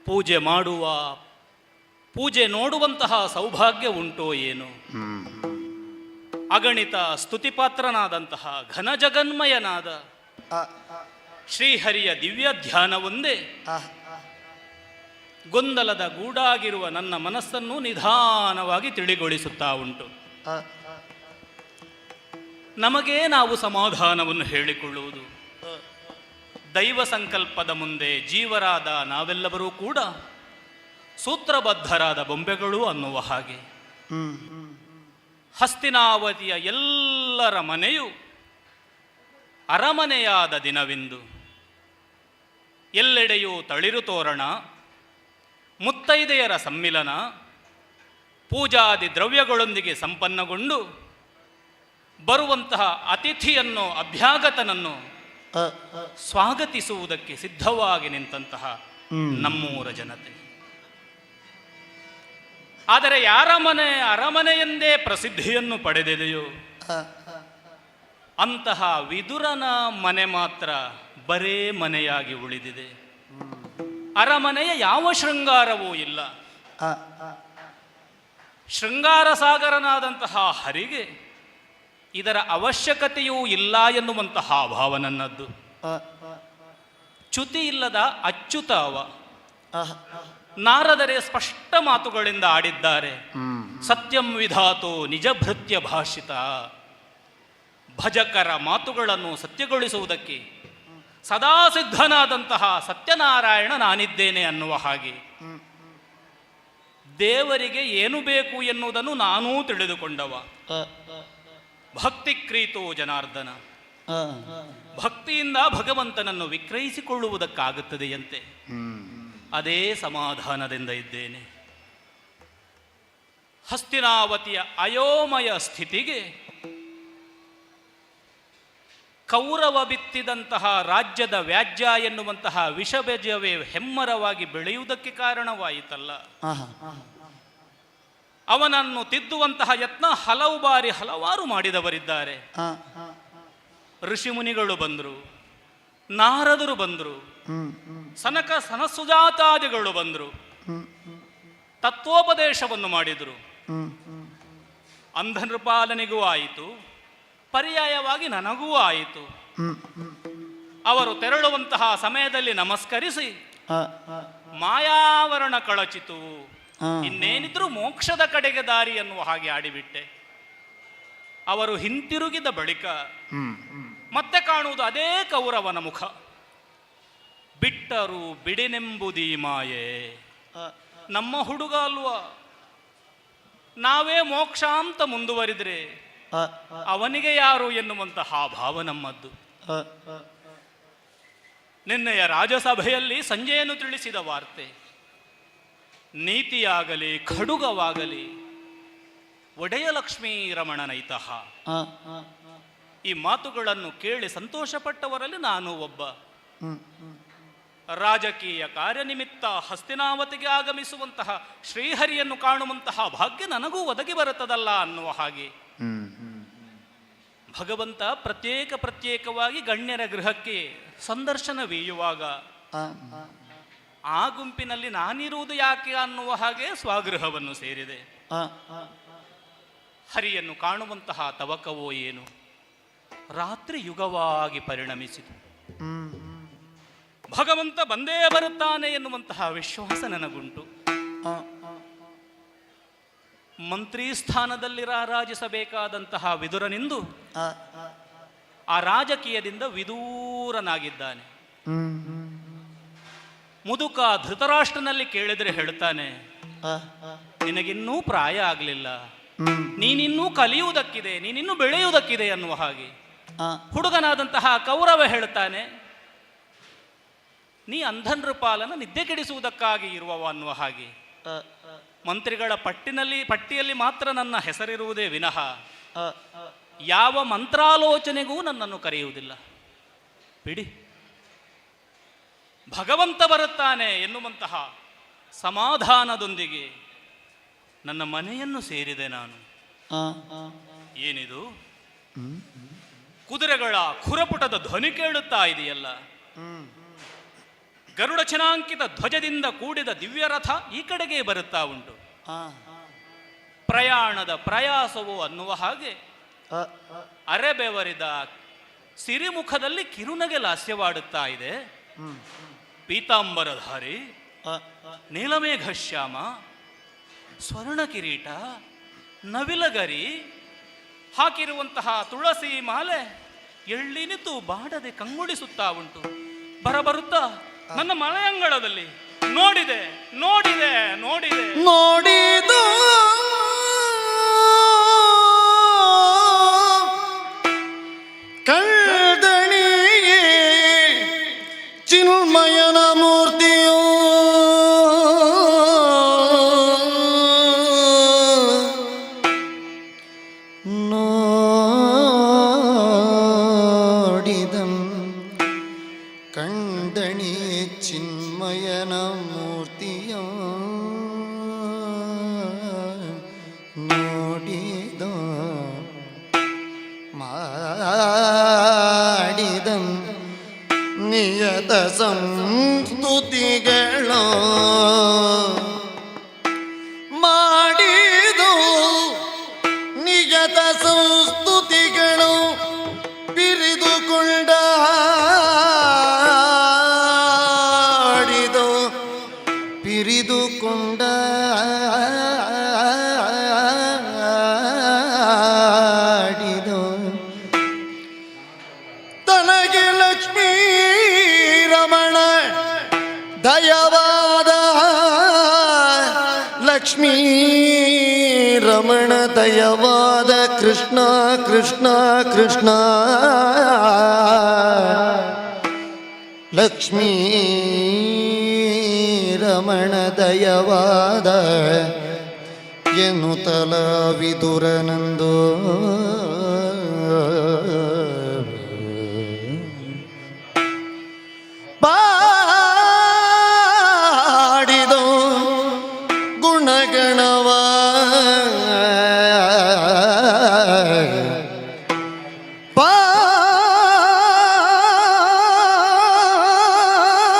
ಪೂಜೆ ಮಾಡುವ, ಪೂಜೆ ನೋಡುವಂತಹ ಸೌಭಾಗ್ಯ ಉಂಟೋ ಏನು? ಅಗಣಿತ ಸ್ತುತಿಪಾತ್ರನಾದಂತಹ ಘನಜಗನ್ಮಯನಾದ ಶ್ರೀಹರಿಯ ದಿವ್ಯ ಧ್ಯಾನವೊಂದೇ ಗೊಂದಲದ ಗೂಡಾಗಿರುವ ನನ್ನ ಮನಸ್ಸನ್ನು ನಿಧಾನವಾಗಿ ತಿಳಿಗೊಳಿಸುತ್ತಾ ಉಂಟು. ನಮಗೆ ನಾವು ಸಮಾಧಾನವನ್ನು ಹೇಳಿಕೊಳ್ಳುವುದು, ದೈವ ಸಂಕಲ್ಪದ ಮುಂದೆ ಜೀವರಾದ ನಾವೆಲ್ಲರೂ ಕೂಡ ಸೂತ್ರಬದ್ಧರಾದ ಬೊಂಬೆಗಳು ಅನ್ನುವ ಹಾಗೆ ಹಸ್ತಿನಾವತಿಯ ಎಲ್ಲರ ಮನೆಯು ಅರಮನೆಯಾದ ದಿನವಿಂದು. ಎಲ್ಲೆಡೆಯೂ ತಳಿರು ತೋರಣ, ಮುತ್ತೈದೆಯರ ಸಮ್ಮಿಲನ, ಪೂಜಾದಿ ದ್ರವ್ಯಗಳೊಂದಿಗೆ ಸಂಪನ್ನಗೊಂಡು ಬರುವಂತಹ ಅತಿಥಿಯನ್ನು, ಅಭ್ಯಾಗತನನ್ನು ಸ್ವಾಗತಿಸುವುದಕ್ಕೆ ಸಿದ್ಧವಾಗಿ ನಿಂತಹ ನಮ್ಮೂರ ಜನತೆ. ಆದರೆ ಯಾರ ಮನೆ ಅರಮನೆಯೆಂದೇ ಪ್ರಸಿದ್ಧಿಯನ್ನು ಪಡೆದಿದೆಯೋ ಅಂತಹ ವಿದುರನ ಮನೆ ಮಾತ್ರ ಬರೇ ಮನೆಯಾಗಿ ಉಳಿದಿದೆ. ಅರಮನೆಯ ಯಾವ ಶೃಂಗಾರವೂ ಇಲ್ಲ. ಶೃಂಗಾರ ಸಾಗರನಾದಂತಹ ಹರಿಗೆ ಇದರ ಅವಶ್ಯಕತೆಯೂ ಇಲ್ಲ ಎನ್ನುವಂತಹ ಭಾವ ನನ್ನದ್ದು. ಚ್ಯುತಿ ಇಲ್ಲದ ಅಚ್ಯುತ ಅವ. ನಾರದರೆ ಸ್ಪಷ್ಟ ಮಾತುಗಳಿಂದ ಆಡಿದ್ದಾರೆ. ಸತ್ಯಂ ವಿಧಾತೋ ನಿಜ ಭೃತ್ಯ ಭಾಷಿತ. ಭಜಕರ ಮಾತುಗಳನ್ನು ಸತ್ಯಗೊಳಿಸುವುದಕ್ಕೆ ಸದಾ ಸಿದ್ಧನಾದಂತಹ ಸತ್ಯನಾರಾಯಣ ನಾನಿದ್ದೇನೆ ಅನ್ನುವ ಹಾಗೆ ದೇವರಿಗೆ ಏನು ಬೇಕು ಎನ್ನುವುದನ್ನು ನಾನೂ ತಿಳಿದುಕೊಂಡವ. ಭಕ್ತಿ ಕ್ರೀತೋ ಜನಾರ್ದನ. ಭಕ್ತಿಯಿಂದ ಭಗವಂತನನ್ನು ವಿಕ್ರಯಿಸಿಕೊಳ್ಳುವುದಕ್ಕಾಗುತ್ತದೆಯಂತೆ. ಅದೇ ಸಮಾಧಾನದಿಂದ ಇದ್ದೇನೆ. ಹಸ್ತಿನಾವತಿಯ ಅಯೋಮಯ ಸ್ಥಿತಿಗೆ ಕೌರವ ಬಿತ್ತಿದಂತಹ ರಾಜ್ಯದ ವ್ಯಾಜ್ಯ ಎನ್ನುವಂತಹ ವಿಷಬೀಜವೇ ಹೆಮ್ಮರವಾಗಿ ಬೆಳೆಯುವುದಕ್ಕೆ ಕಾರಣವಾಯಿತಲ್ಲ. ಅವನನ್ನು ತಿದ್ದುವಂತಹ ಯತ್ನ ಹಲವು ಬಾರಿ ಹಲವಾರು ಮಾಡಿದವರಿದ್ದಾರೆ. ಋಷಿಮುನಿಗಳು ಬಂದರು, ನಾರದರು ಬಂದರು, ಸನಕ ಸನಸುಜಾತಾದಿಗಳು ಬಂದರು, ತತ್ವೋಪದೇಶವನ್ನು ಮಾಡಿದರು. ಅಂಧನೃಪಾಲನಿಗೂ ಆಯಿತು, ಪರ್ಯಾಯವಾಗಿ ನನಗೂ ಆಯಿತು. ಅವರು ತೆರಳುವಂತಹ ಸಮಯದಲ್ಲಿ ನಮಸ್ಕರಿಸಿ ಮಾಯಾವರಣ ಕಳಚಿತು, ಇನ್ನೇನಿದ್ರೂ ಮೋಕ್ಷದ ಕಡೆಗೆ ದಾರಿ ಎನ್ನುವ ಹಾಗೆ ಆಡಿಬಿಟ್ಟೆ. ಅವರು ಹಿಂತಿರುಗಿದ ಬಳಿಕ ಮತ್ತೆ ಕಾಣುವುದು ಅದೇ ಕೌರವನ ಮುಖ. ಬಿಟ್ಟರು ಬಿಡಿನೆಂಬುದೀ ಮಾಯೆ. ನಮ್ಮ ಹುಡುಗ ಅಲ್ವಾ, ನಾವೇ ಮೋಕ್ಷ ಅಂತ ಮುಂದುವರಿದ್ರೆ ಅವನಿಗೆ ಯಾರು ಎನ್ನುವಂತಹ ಭಾವ ನಮ್ಮದ್ದು. ನಿನ್ನೆಯ ರಾಜಸಭೆಯಲ್ಲಿ ಸಂಜೆಯನ್ನು ತಿಳಿಸಿದ ವಾರ್ತೆ, ನೀತಿಯಾಗಲಿ ಖಡುಗವಾಗಲಿ ಒಡೆಯ ಲಕ್ಷ್ಮೀ ರಮಣನೈತಃ. ಈ ಮಾತುಗಳನ್ನು ಕೇಳಿ ಸಂತೋಷಪಟ್ಟವರಲ್ಲಿ ನಾನು ಒಬ್ಬ. ರಾಜಕೀಯ ಕಾರ್ಯನಿಮಿತ್ತ ಹಸ್ತಿನಾವತಿಗೆ ಆಗಮಿಸುವಂತಹ ಶ್ರೀಹರಿಯನ್ನು ಕಾಣುವಂತಹ ಭಾಗ್ಯ ನನಗೂ ಒದಗಿ ಬರುತ್ತದಲ್ಲ ಅನ್ನುವ ಹಾಗೆ ಭಗವಂತ ಪ್ರತ್ಯೇಕವಾಗಿ ಗಣ್ಯರ ಗೃಹಕ್ಕೆ ಸಂದರ್ಶನವೀಯುವಾಗ ಆ ಗುಂಪಿನಲ್ಲಿ ನಾನಿರುವುದು ಯಾಕೆ ಅನ್ನುವ ಹಾಗೆ ಸ್ವಗೃಹವನ್ನು ಸೇರಿದೆ. ಹರಿಯನ್ನು ಕಾಣುವಂತಹ ತವಕವೋ ಏನು ರಾತ್ರಿ ಯುಗವಾಗಿ ಪರಿಣಮಿಸಿತು. ಭಗವಂತ ಬಂದೇ ಬರುತ್ತಾನೆ ಎನ್ನುವಂತಹ ವಿಶ್ವಾಸ ನನಗುಂಟು. ಮಂತ್ರಿ ಸ್ಥಾನದಲ್ಲಿ ರಾರಾಜಿಸಬೇಕಾದಂತಹ ವಿದುರನಿಂದು ಆ ರಾಜಕೀಯದಿಂದ ವಿದೂರನಾಗಿದ್ದಾನೆ. ಮುದುಕ ಧೃತರಾಷ್ಟ್ರನಲ್ಲಿ ಕೇಳಿದರೆ ಹೇಳ್ತಾನೆ, ನಿನಗಿನ್ನೂ ಪ್ರಾಯ ಆಗಲಿಲ್ಲ, ನೀನಿನ್ನೂ ಕಲಿಯುವುದಕ್ಕಿದೆ, ನೀನಿನ್ನೂ ಬೆಳೆಯುವುದಕ್ಕಿದೆ ಅನ್ನುವ ಹಾಗೆ. ಹುಡುಗನಾದಂತಹ ಕೌರವ ಹೇಳ್ತಾನೆ, ನೀ ಅಂಧನೃಪಾಲನ ನಿದ್ದೆ ಕೆಡಿಸುವುದಕ್ಕಾಗಿ ಇರುವವ ಅನ್ನುವ ಹಾಗೆ. ಮಂತ್ರಿಗಳ ಪಟ್ಟಿಯಲ್ಲಿ ಮಾತ್ರ ನನ್ನ ಹೆಸರಿರುವುದೇ ವಿನಃ ಯಾವ ಮಂತ್ರಾಲೋಚನೆಗೂ ನನ್ನನ್ನು ಕರೆಯುವುದಿಲ್ಲ. ಬಿಡಿ, ಭಗವಂತ ಬರುತ್ತಾನೆ ಎನ್ನುವಂತಹ ಸಮಾಧಾನದೊಂದಿಗೆ ನನ್ನ ಮನೆಯನ್ನು ಸೇರಿದೆ ನಾನು. ಏನಿದು ಕುದುರೆಗಳ ಖುರಪುಟದ ಧ್ವನಿ ಕೇಳುತ್ತಾ ಇದೆಯಲ್ಲ. ಗರುಡ ಚಿನಾಂಕಿತ ಧ್ವಜದಿಂದ ಕೂಡಿದ ದಿವ್ಯರಥ ಈ ಕಡೆಗೆ ಬರುತ್ತಾ ಉಂಟು. ಪ್ರಯಾಣದ ಪ್ರಯಾಸವು ಅನ್ನುವ ಹಾಗೆ ಅರೆಬೆವರಿದ ಸಿರಿಮುಖದಲ್ಲಿ ಕಿರುನಗೆ ಲಾಸ್ಯವಾಡುತ್ತಾ ಇದೆ. ಪೀತಾಂಬರಧಾರಿ, ನೀಲಮೇಘ ಶ್ಯಾಮ, ಸ್ವರ್ಣ ಕಿರೀಟ, ನವಿಲಗರಿ ಹಾಕಿರುವಂತಹ ತುಳಸಿ ಮಾಲೆ ಎಳ್ಳಿನಿತು ಬಾಡದೆ ಕಂಗೊಳಿಸುತ್ತಾ ಉಂಟು. ಬರಬರುತ್ತಾ ನನ್ನ ಮನೆಯಂಗಳದಲ್ಲಿ ನೋಡಿದೆ ನೋಡಿದೆ ನೋಡಿದೆ ನೋಡಿದು ಕಳ್ದಣಿಯೇ ಚಿನ್ಮಯನ ಮೂರ್ತಿಯೋ ನೋಡಿದಂ ಕಂದಣಿ ಚಿನ್ಮಯನ ಮೂರ್ತಿಯ ನೋಡಿದ ಮಾಡಿದಂ ನಿಯತ ಸಂಸ್ತುತಿಗಳು ಮಾಡಿದು ನಿಯತ ಸಂಸ್ತುತಿಗಳು ಪಿರಿದುಕೊಂಡಾಡಿದು ಪಿರಿದುಕೊಂಡಾಡಿದು ತನಗೆ ಲಕ್ಷ್ಮೀ ರಮಣ ದಯವಾದ ಲಕ್ಷ್ಮೀ ರಮಣ ದಯವಾದ ಕೃಷ್ಣ ಕೃಷ್ಣ ಕೃಷ್ಣ ಲಕ್ಷ್ಮೀ ರಮಣ ದಯವಾದ ಎನ್ನುತ್ತಲ ವಿದುರನಂದು ಪಾಡಿದೋ ಗುಣಗಣವ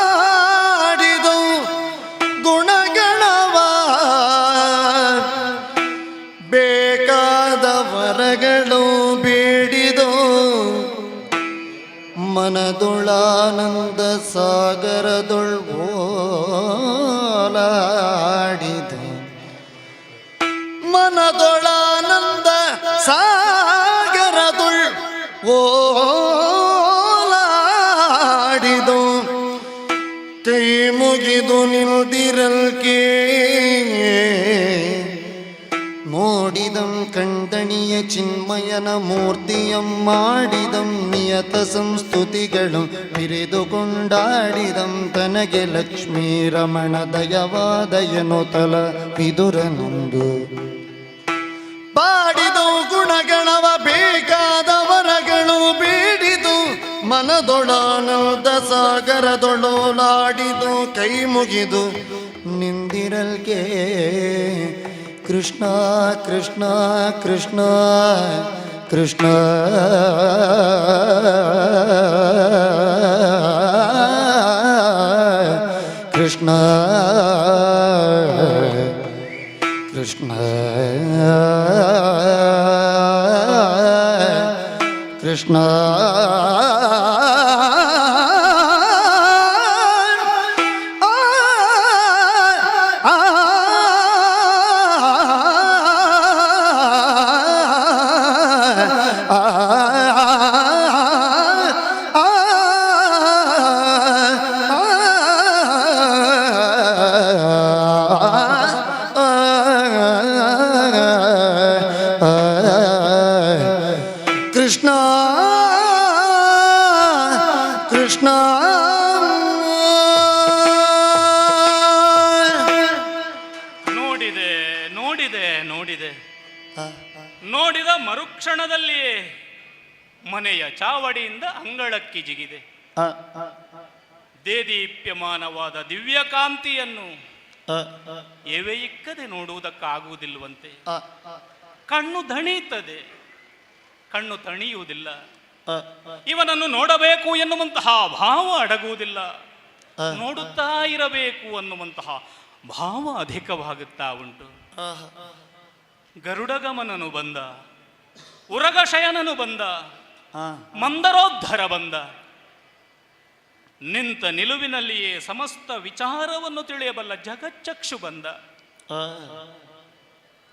ಪಾಡಿದೋ ಗುಣಗಣವ ಬೇಕಾದ ವರಗಳು ಬೇಡಿದೋ ಮನದೊಳಾನಂದ ಸಾಗರದೊಳ್ವೋಲಾಡಿದ ಮನದೊಳಾನಂದ ಸಾಗರದೊಳ್ ಓಲಾಡಿದು ಕೈ ಮುಗಿದು ನಿಲ್ದಿರಲ್ಕೆ ನೋಡಿದಂ ಕಂದಣಿಯ ಚಿನ್ಮಯನ ಮೂರ್ತಿಯಂ ಮಾಡಿದಂ ನಿಯತ ಸಂಸ್ತುತಿಗಳು ಪಿರಿದುಕೊಂಡಾಡಿದಂ ತನಗೆ ಲಕ್ಷ್ಮೀ ರಮಣ ದಯವಾದ ಎನ್ನುತ್ತಲ ವಿದುರನಂದು ಪಾಡಿದು ಗುಣಗಣವ ಬೇಕಾದ ವರಗಳು ಬೇಡಿದು ಮನದೊಳಾನಂದ ಸಾಗರದೊಳೋಲಾಡಿದು ಕೈ ಮುಗಿದು ನಿಂದಿರಲ್ಕೆ ಕೃಷ್ಣ ಕೃಷ್ಣ ಕೃಷ್ಣ ಕೃಷ್ಣ ಕೃಷ್ಣ ಕೃಷ್ಣ ಕೃಷ್ಣ ಕೃಷ್ಣ ಕೃಷ್ಣ ನೋಡಿದೆ ನೋಡಿದೆ ನೋಡಿದೆ ನೋಡಿದ ಮರುಕ್ಷಣದಲ್ಲಿಯೇ ಮನೆಯ ಚಾವಡಿಯಿಂದ ಅಂಗಳಕ್ಕೆ ಜಿಗಿದೆ. ದೇದೀಪ್ಯಮಾನವಾದ ದಿವ್ಯಕಾಂತಿಯನ್ನು ಎವೆಯಿಕ್ಕದೆ ನೋಡುವುದಕ್ಕಾಗುವುದಿಲ್ಲವಂತೆ. ಕಣ್ಣು ದಣಿಯುತ್ತದೆ, ಕಣ್ಣು ತಣಿಯುವುದಿಲ್ಲ. ಇವನನ್ನು ನೋಡಬೇಕು ಎನ್ನುವಂತಹ ಭಾವ ಅಡಗುವುದಿಲ್ಲ. ನೋಡುತ್ತಾ ಇರಬೇಕು ಅನ್ನುವಂತಹ ಭಾವ ಅಧಿಕವಾಗುತ್ತಾ ಉಂಟು. ಗರುಡಗಮನನು ಬಂದ, ಉರಗಶಯನನು ಬಂದ, ಮಂದರೋದ್ಧರ ಬಂದ. ನಿಂತ ನಿಲುವಿನಲ್ಲಿಯೇ ಸಮಸ್ತ ವಿಚಾರವನ್ನು ತಿಳಿಯಬಲ್ಲ ಜಗಚ್ಚಕ್ಷು ಬಂದ.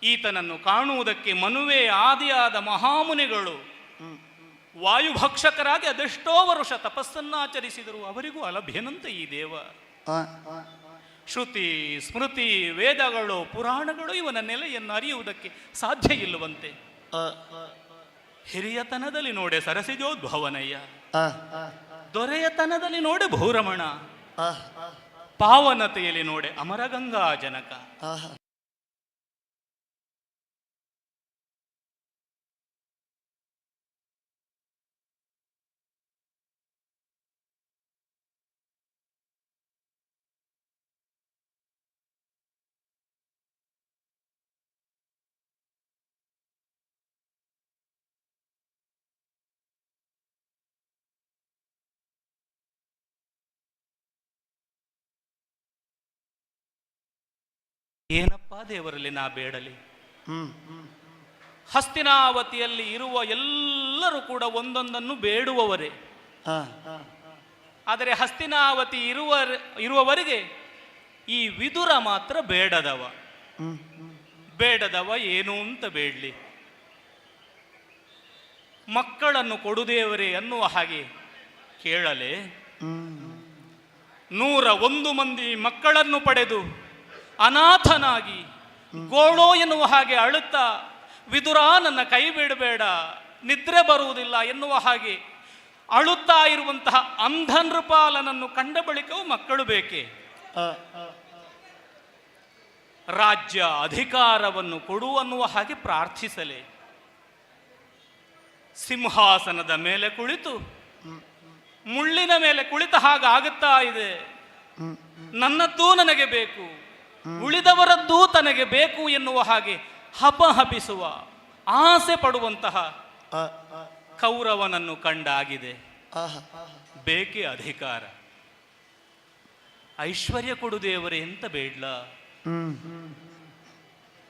ಈತನನ್ನು ಕಾಣುವುದಕ್ಕೆ ಮನುವೆ ಆದಿಯಾದ ಮಹಾಮುನಿಗಳು ವಾಯುಭಕ್ಷಕರಾಗಿ ಅದೆಷ್ಟೋ ವರುಷ ತಪಸ್ಸನ್ನಾಚರಿಸಿದರು. ಅವರಿಗೂ ಅಲಭ್ಯನಂತೆ ಈ ದೇವ. ಶ್ರುತಿ ಸ್ಮೃತಿ ವೇದಗಳು ಪುರಾಣಗಳು ಇವನ ನೆಲೆಯನ್ನು ಅರಿಯುವುದಕ್ಕೆ ಸಾಧ್ಯ ಇಲ್ಲವಂತೆ. ಹಿರಿಯತನದಲ್ಲಿ ನೋಡೆ ಸರಸಿಜೋದ್ಭವನಯ್ಯ, ದೊರೆಯತನದಲ್ಲಿ ನೋಡೆ ಭೂರಮಣ, ಪಾವನತೆಯಲ್ಲಿ ನೋಡೆ ಅಮರಗಂಗಾ ಜನಕ. ಏನಪ್ಪ ದೇವರಲ್ಲಿ ನಾ ಬೇಡಲಿ? ಹಸ್ತಿನಾವತಿಯಲ್ಲಿ ಇರುವ ಎಲ್ಲರೂ ಕೂಡ ಒಂದೊಂದನ್ನು ಬೇಡುವವರೇ. ಆದರೆ ಹಸ್ತಿನಾವತಿ ಇರುವವರಿಗೆ ಈ ವಿದುರ ಮಾತ್ರ ಬೇಡದವ. ಬೇಡದವ ಏನು ಅಂತ ಬೇಡಲಿ? ಮಕ್ಕಳನ್ನು ಕೊಡುದೇವರೇ ಅನ್ನುವ ಹಾಗೆ ಕೇಳಲೆ. 101 ಮಂದಿ ಮಕ್ಕಳನ್ನು ಪಡೆದು ಅನಾಥನಾಗಿ ಗೋಳೋ ಎನ್ನುವ ಹಾಗೆ ಅಳುತ್ತಾ, ವಿದುರ ನನ್ನ ಕೈ ಬಿಡಬೇಡ, ನಿದ್ರೆ ಬರುವುದಿಲ್ಲ ಎನ್ನುವ ಹಾಗೆ ಅಳುತ್ತಾ ಇರುವಂತಹ ಅಂಧ ನೃಪಾಲನನ್ನು ಕಂಡ ಬಳಿಕವೂ ಮಕ್ಕಳು ಬೇಕೆ? ರಾಜ್ಯ ಅಧಿಕಾರವನ್ನು ಕೊಡು ಅನ್ನುವ ಹಾಗೆ ಪ್ರಾರ್ಥಿಸಲೇ? ಸಿಂಹಾಸನದ ಮೇಲೆ ಕುಳಿತು ಮುಳ್ಳಿನ ಮೇಲೆ ಕುಳಿತ ಹಾಗಾಗುತ್ತಾ ಇದೆ. ನನ್ನದ್ದೂ ನನಗೆ ಬೇಕು, ಉಳಿದವರದ್ದೂ ತನಗೆ ಬೇಕು ಎನ್ನುವ ಹಾಗೆ ಹಪಹಪಿಸುವ ಆಸೆ ಪಡುವಂತಹ ಕೌರವನನ್ನು ಕಂಡಾಗಿದೆ. ಬೇಕೆ ಅಧಿಕಾರ? ಐಶ್ವರ್ಯ ಕೊಡು ದೇವರೇ ಅಂತ ಬೇಡ್ಲ?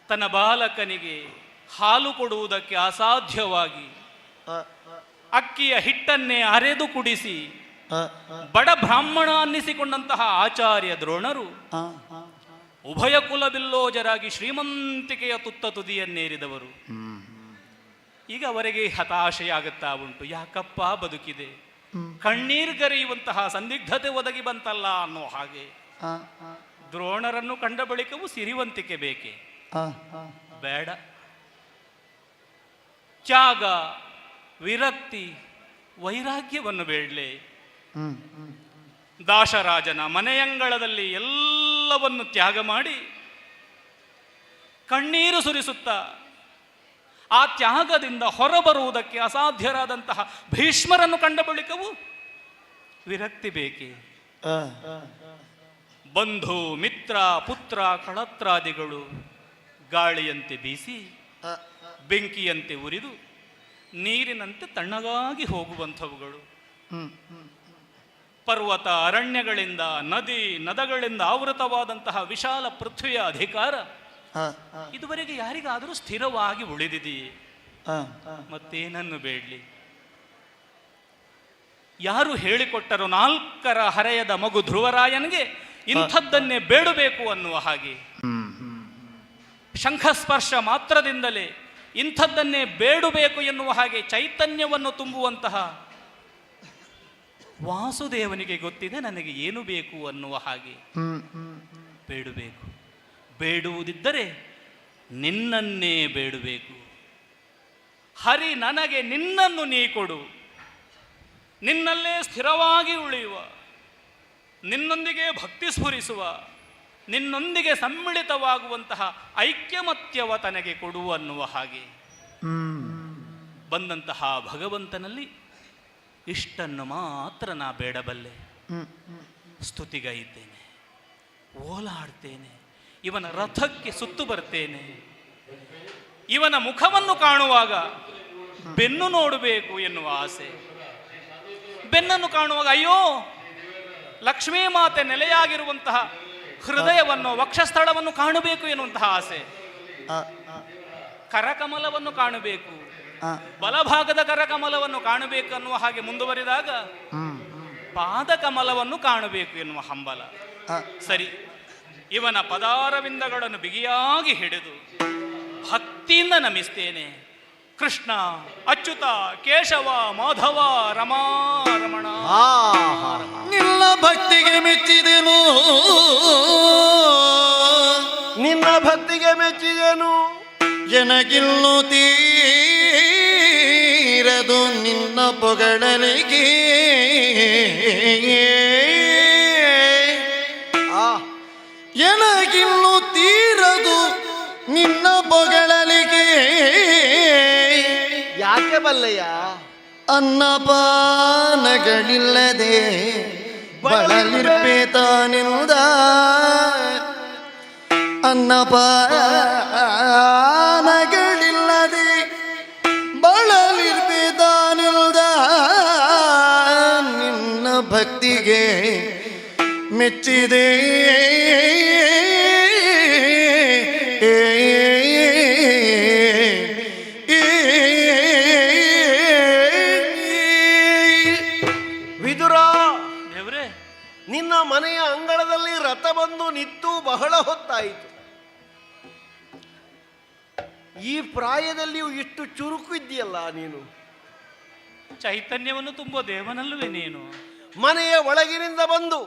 ತನ್ನ ಬಾಲಕನಿಗೆ ಹಾಲು ಕೊಡುವುದಕ್ಕೆ ಅಸಾಧ್ಯವಾಗಿ ಅಕ್ಕಿಯ ಹಿಟ್ಟನ್ನೇ ಅರೆದು ಕುಡಿಸಿ ಬಡ ಬ್ರಾಹ್ಮಣ ಅನ್ನಿಸಿಕೊಂಡಂತಹ ಆಚಾರ್ಯ ದ್ರೋಣರು ಉಭಯ ಕುಲಬಿಲ್ಲೋಜರಾಗಿ ಶ್ರೀಮಂತಿಕೆಯ ತುತ್ತ ತುದಿಯನ್ನೇರಿದವರು. ಈಗ ಅವರಿಗೆ ಹತಾಶೆಯಾಗುತ್ತಾ ಉಂಟು. ಯಾಕಪ್ಪ ಬದುಕಿದೆ? ಕಣ್ಣೀರ್ಗರೆಯುವಂತಹ ಸಂದಿಗ್ಧತೆ ಒದಗಿ ಬಂತಲ್ಲ ಅನ್ನೋ ಹಾಗೆ. ದ್ರೋಣರನ್ನು ಕಂಡ ಬಳಿಕವೂ ಸಿರಿವಂತಿಕೆ ಬೇಕೆ? ಬೇಡ. ತ್ಯಾಗ, ವಿರಕ್ತಿ, ವೈರಾಗ್ಯವನ್ನು ಬೇಡಲೇ? ದಾಶರಾಜನ ಮನೆಯಂಗಳದಲ್ಲಿ ಎಲ್ಲವನ್ನು ತ್ಯಾಗ ಮಾಡಿ ಕಣ್ಣೀರು ಸುರಿಸುತ್ತಾ ಆ ತ್ಯಾಗದಿಂದ ಹೊರಬರುವುದಕ್ಕೆ ಅಸಾಧ್ಯರಾದಂತಹ ಭೀಷ್ಮರನ್ನು ಕಂಡ ಬಳಿಕವೂ ವಿರಕ್ತಿ ಬೇಕೆ? ಬಂಧು ಮಿತ್ರ ಪುತ್ರ ಕಳತ್ರಾದಿಗಳು ಗಾಳಿಯಂತೆ ಬೀಸಿ ಬೆಂಕಿಯಂತೆ ಉರಿದು ನೀರಿನಂತೆ ತಣ್ಣಗಾಗಿ ಹೋಗುವಂಥವುಗಳು. ಪರ್ವತ ಅರಣ್ಯಗಳಿಂದ ನದಿ ನದಗಳಿಂದ ಆವೃತವಾದಂತಹ ವಿಶಾಲ ಪೃಥ್ವಿಯ ಅಧಿಕಾರ ಇದುವರೆಗೆ ಯಾರಿಗಾದರೂ ಸ್ಥಿರವಾಗಿ ಉಳಿದಿದೆಯೇ? ಮತ್ತೇನನ್ನು ಬೇಡಲಿ? ಯಾರು ಹೇಳಿಕೊಟ್ಟರು 4 ಹರೆಯದ ಮಗು ಧ್ರುವರಾಯನಿಗೆ ಇಂಥದ್ದನ್ನೇ ಬೇಡಬೇಕು ಅನ್ನುವ ಹಾಗೆ? ಶಂಖಸ್ಪರ್ಶ ಮಾತ್ರದಿಂದಲೇ ಇಂಥದ್ದನ್ನೇ ಬೇಡಬೇಕು ಎನ್ನುವ ಹಾಗೆ ಚೈತನ್ಯವನ್ನು ತುಂಬುವಂತಹ ವಾಸುದೇವನಿಗೆ ಗೊತ್ತಿದೆ ನನಗೆ ಏನು ಬೇಕು ಅನ್ನುವ ಹಾಗೆ. ಬೇಡಬೇಕು. ಬೇಡುವುದಿದ್ದರೆ ನಿನ್ನನ್ನೇ ಬೇಡಬೇಕು. ಹರಿ ನನಗೆ ನಿನ್ನನ್ನು ನೀ ಕೊಡು, ನಿನ್ನಲ್ಲೇ ಸ್ಥಿರವಾಗಿ ಉಳಿಯುವ, ನಿನ್ನೊಂದಿಗೆ ಭಕ್ತಿ ಸ್ಫುರಿಸುವ, ನಿನ್ನೊಂದಿಗೆ ಸಮ್ಮಿಳಿತವಾಗುವಂತಹ ಐಕ್ಯಮತ್ಯವ ತನಗೆ ಕೊಡು ಅನ್ನುವ ಹಾಗೆ. ಬಂದಂತಹ ಭಗವಂತನಲ್ಲಿ ಇಷ್ಟನ್ನು ಮಾತ್ರ ನಾ ಬೇಡಬಲ್ಲೆ. ಸ್ತುತಿಗೈತೇನೆ, ಓಲಾಡ್ತೇನೆ, ಇವನ ರಥಕ್ಕೆ ಸುತ್ತು ಬರ್ತೇನೆ. ಇವನ ಮುಖವನ್ನು ಕಾಣುವಾಗ ಬೆನ್ನು ನೋಡಬೇಕು ಎನ್ನುವ ಆಸೆ. ಬೆನ್ನನ್ನು ಕಾಣುವಾಗ ಅಯ್ಯೋ ಲಕ್ಷ್ಮೀ ಮಾತೆ ನೆಲೆಯಾಗಿರುವಂತಹ ಹೃದಯವನ್ನು ವಕ್ಷಸ್ಥಳವನ್ನು ಕಾಣಬೇಕು ಎನ್ನುವಂತಹ ಆಸೆ. ಕರಕಮಲವನ್ನು ಕಾಣಬೇಕು, ಬಲಭಾಗದ ಕರಕಮಲವನ್ನು ಕಾಣಬೇಕು ಅನ್ನುವ ಹಾಗೆ ಮುಂದುವರಿದಾಗ ಪಾದಕಮಲವನ್ನು ಕಾಣಬೇಕು ಎನ್ನುವ ಹಂಬಲ. ಸರಿ, ಇವನ ಪದಾರವಿಂದಗಳನ್ನು ಬಿಗಿಯಾಗಿ ಹಿಡಿದು ಭಕ್ತಿಯಿಂದ ನಮಿಸ್ತೇನೆ. ಕೃಷ್ಣ, ಅಚ್ಯುತ, ಕೇಶವ, ಮಾಧವ, ರಮಾ ರಮಣ. ನಿನ್ನ ಭಕ್ತಿಗೆ ಮೆಚ್ಚಿದೆನು, ನಿನ್ನ ಭಕ್ತಿಗೆ ಮೆಚ್ಚಿದೆನು, ಜನಗಿಲ್ಲು ತೀರದು ನಿನ್ನ ಪೊಗಳಲಿಗೆ. ಎನಗಿಲ್ಲು ತೀರದು ನಿನ್ನ ಪೊಗಳಲಿಗೆ. ಯಾಕೆ ಬಲ್ಲಯ್ಯ? ಅನ್ನಪಾನಗಳಿಲ್ಲದೆ ಬಳಲಿರ್ಪೇತಾನಿಂದ ಅನ್ನಪಾನಗಳಿಲ್ಲದೆ ಬಳಲಿರ್ಪೇತಾನಿಲ್ದ ನಿನ್ನ ಭಕ್ತಿಗೆ ಮೆಚ್ಚಿದೆ. ವಿದುರ, ದೇವ್ರೆ, ನಿನ್ನ ಮನೆಯ ಅಂಗಳದಲ್ಲಿ ರಥ ಬಂದು ನಿಂತು ಬಹಳ ಹೊತ್ತಾಯಿತು. ಈ ಪ್ರಾಯದಲ್ಲಿಯೂ ಇಷ್ಟು ಚುರುಕು ಇದೆಯಲ್ಲ ನೀನು. ಚೈತನ್ಯವನ್ನು ತುಂಬೋ ದೇವನಲ್ಲವೇ ನೀನು? ಮನೆಯ ಒಳಗಿನಿಂದ ಬಂದು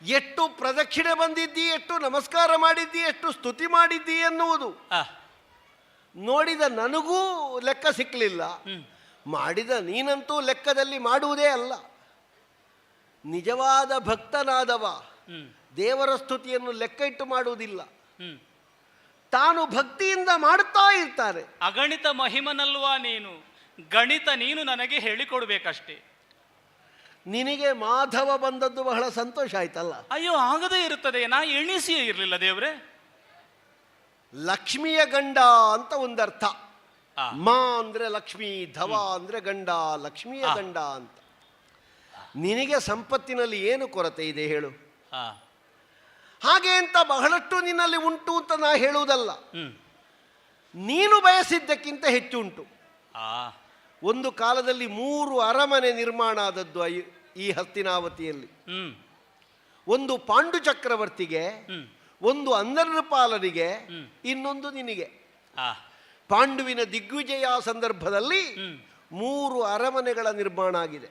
ಎಷ್ಟು ಪ್ರದಕ್ಷಿಣೆ ಬಂದಿದ್ದಿ, ಎಷ್ಟು ನಮಸ್ಕಾರ ಮಾಡಿದ್ದಿ, ಎಷ್ಟು ಸ್ತುತಿ ಮಾಡಿದ್ದಿ ಎನ್ನುವುದು ನೋಡಿದ ನನಗೂ ಲೆಕ್ಕ ಸಿಕ್ಕಲಿಲ್ಲ. ಮಾಡಿದ ನೀನಂತೂ ಲೆಕ್ಕದಲ್ಲಿ ಮಾಡುವುದೇ ಅಲ್ಲ. ನಿಜವಾದ ಭಕ್ತನಾದವ ದೇವರ ಸ್ತುತಿಯನ್ನು ಲೆಕ್ಕ ಇಟ್ಟು ಮಾಡುವುದಿಲ್ಲ, ತಾನು ಭಕ್ತಿಯಿಂದ ಮಾಡುತ್ತಾ ಇರ್ತಾನೆ. ಅಗಣಿತ ಮಹಿಮನಲ್ವಾ ನೀನು? ಗಣಿತ ನೀನು ನನಗೆ ಹೇಳಿಕೊಡ್ಬೇಕಷ್ಟೇ. ನಿನಗೆ ಮಾಧವ ಬಂದದ್ದು ಬಹಳ ಸಂತೋಷ ಆಯ್ತಲ್ಲ? ಅಯ್ಯೋ, ಆಗದೇ ಇರುತ್ತದೆ, ನಾ ಎಣಿಸಿಯೇ ಇರಲಿಲ್ಲ ದೇವ್ರೆ. ಲಕ್ಷ್ಮಿಯ ಗಂಡ ಅಂತ ಒಂದರ್ಥ. ಮಾ ಅಂದ್ರೆ ಲಕ್ಷ್ಮಿ, ಧವ ಅಂದ್ರೆ ಗಂಡ, ಲಕ್ಷ್ಮಿಯ ಗಂಡ ಅಂತ. ನಿನಗೆ ಸಂಪತ್ತಿನಲ್ಲಿ ಏನು ಕೊರತೆ ಇದೆ ಹೇಳು? ಹಾಗೆ ಅಂತ ಬಹಳಷ್ಟು ನಿನ್ನಲ್ಲಿ ಉಂಟು ಅಂತ ನಾ ಹೇಳುವುದಲ್ಲ, ನೀನು ಬಯಸಿದ್ದಕ್ಕಿಂತ ಹೆಚ್ಚು ಉಂಟು. ಒಂದು ಕಾಲದಲ್ಲಿ 3 ಅರಮನೆ ನಿರ್ಮಾಣ ಆದದ್ದು ಈ ಹಸ್ತಿನಾವತಿಯಲ್ಲಿ. ಒಂದು ಪಾಂಡು ಚಕ್ರವರ್ತಿಗೆ, ಒಂದು ಅಂದರ್ಪಾಲನಿಗೆ, ಇನ್ನೊಂದು ನಿನಗೆ. ಪಾಂಡುವಿನ ದಿಗ್ವಿಜಯ ಸಂದರ್ಭದಲ್ಲಿ 3 ಅರಮನೆಗಳ ನಿರ್ಮಾಣ ಆಗಿದೆ.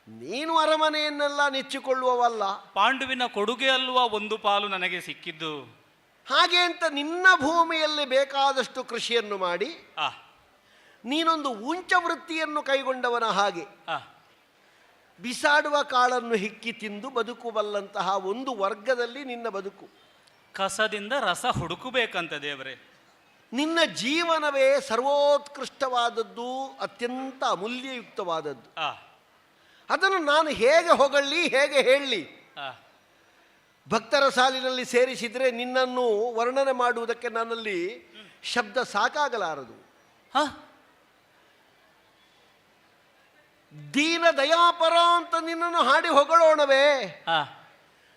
ನೀನು ಅರಮನೆಯನ್ನೆಲ್ಲ ನೆಚ್ಚಿಕೊಳ್ಳುವವಲ್ಲ. ಪಾಂಡುವಿನ ಕೊಡುಗೆ ಅಲ್ವಾ ಒಂದು ಪಾಲು ನನಗೆ ಸಿಕ್ಕಿದ್ದು. ಹಾಗೆ ಅಂತ ನಿನ್ನ ಭೂಮಿಯಲ್ಲಿ ಬೇಕಾದಷ್ಟು ಕೃಷಿಯನ್ನು ಮಾಡಿ ನೀನೊಂದು ಉಂಚ ವೃತ್ತಿಯನ್ನು ಕೈಗೊಂಡವನ ಹಾಗೆ ಬಿಸಾಡುವ ಕಾಳನ್ನು ಹಿಕ್ಕಿ ತಿಂದು ಬದುಕುಬಲ್ಲಂತಹ ಒಂದು ವರ್ಗದಲ್ಲಿ ನಿನ್ನ ಬದುಕು. ಕಸದಿಂದ ರಸ ಹುಡುಕಬೇಕಂತ ದೇವರೇ. ನಿನ್ನ ಜೀವನವೇ ಸರ್ವೋತ್ಕೃಷ್ಟವಾದದ್ದು, ಅತ್ಯಂತ ಅಮೂಲ್ಯಯುಕ್ತವಾದದ್ದು. ಅದನ್ನು ನಾನು ಹೇಗೆ ಹೊಗಳಿ, ಹೇಗೆ ಹೇಳಲಿ? ಭಕ್ತರ ಸಾಲಿನಲ್ಲಿ ಸೇರಿಸಿದರೆ ನಿನ್ನನ್ನು ವರ್ಣನೆ ಮಾಡುವುದಕ್ಕೆ ನನ್ನಲ್ಲಿ ಶಬ್ದ ಸಾಕಾಗಲಾರದು. ದೀನ ದಯಾಪರ ಅಂತ ನಿನ್ನನ್ನು ಹಾಡಿ ಹೊಗಳೋಣವೇ?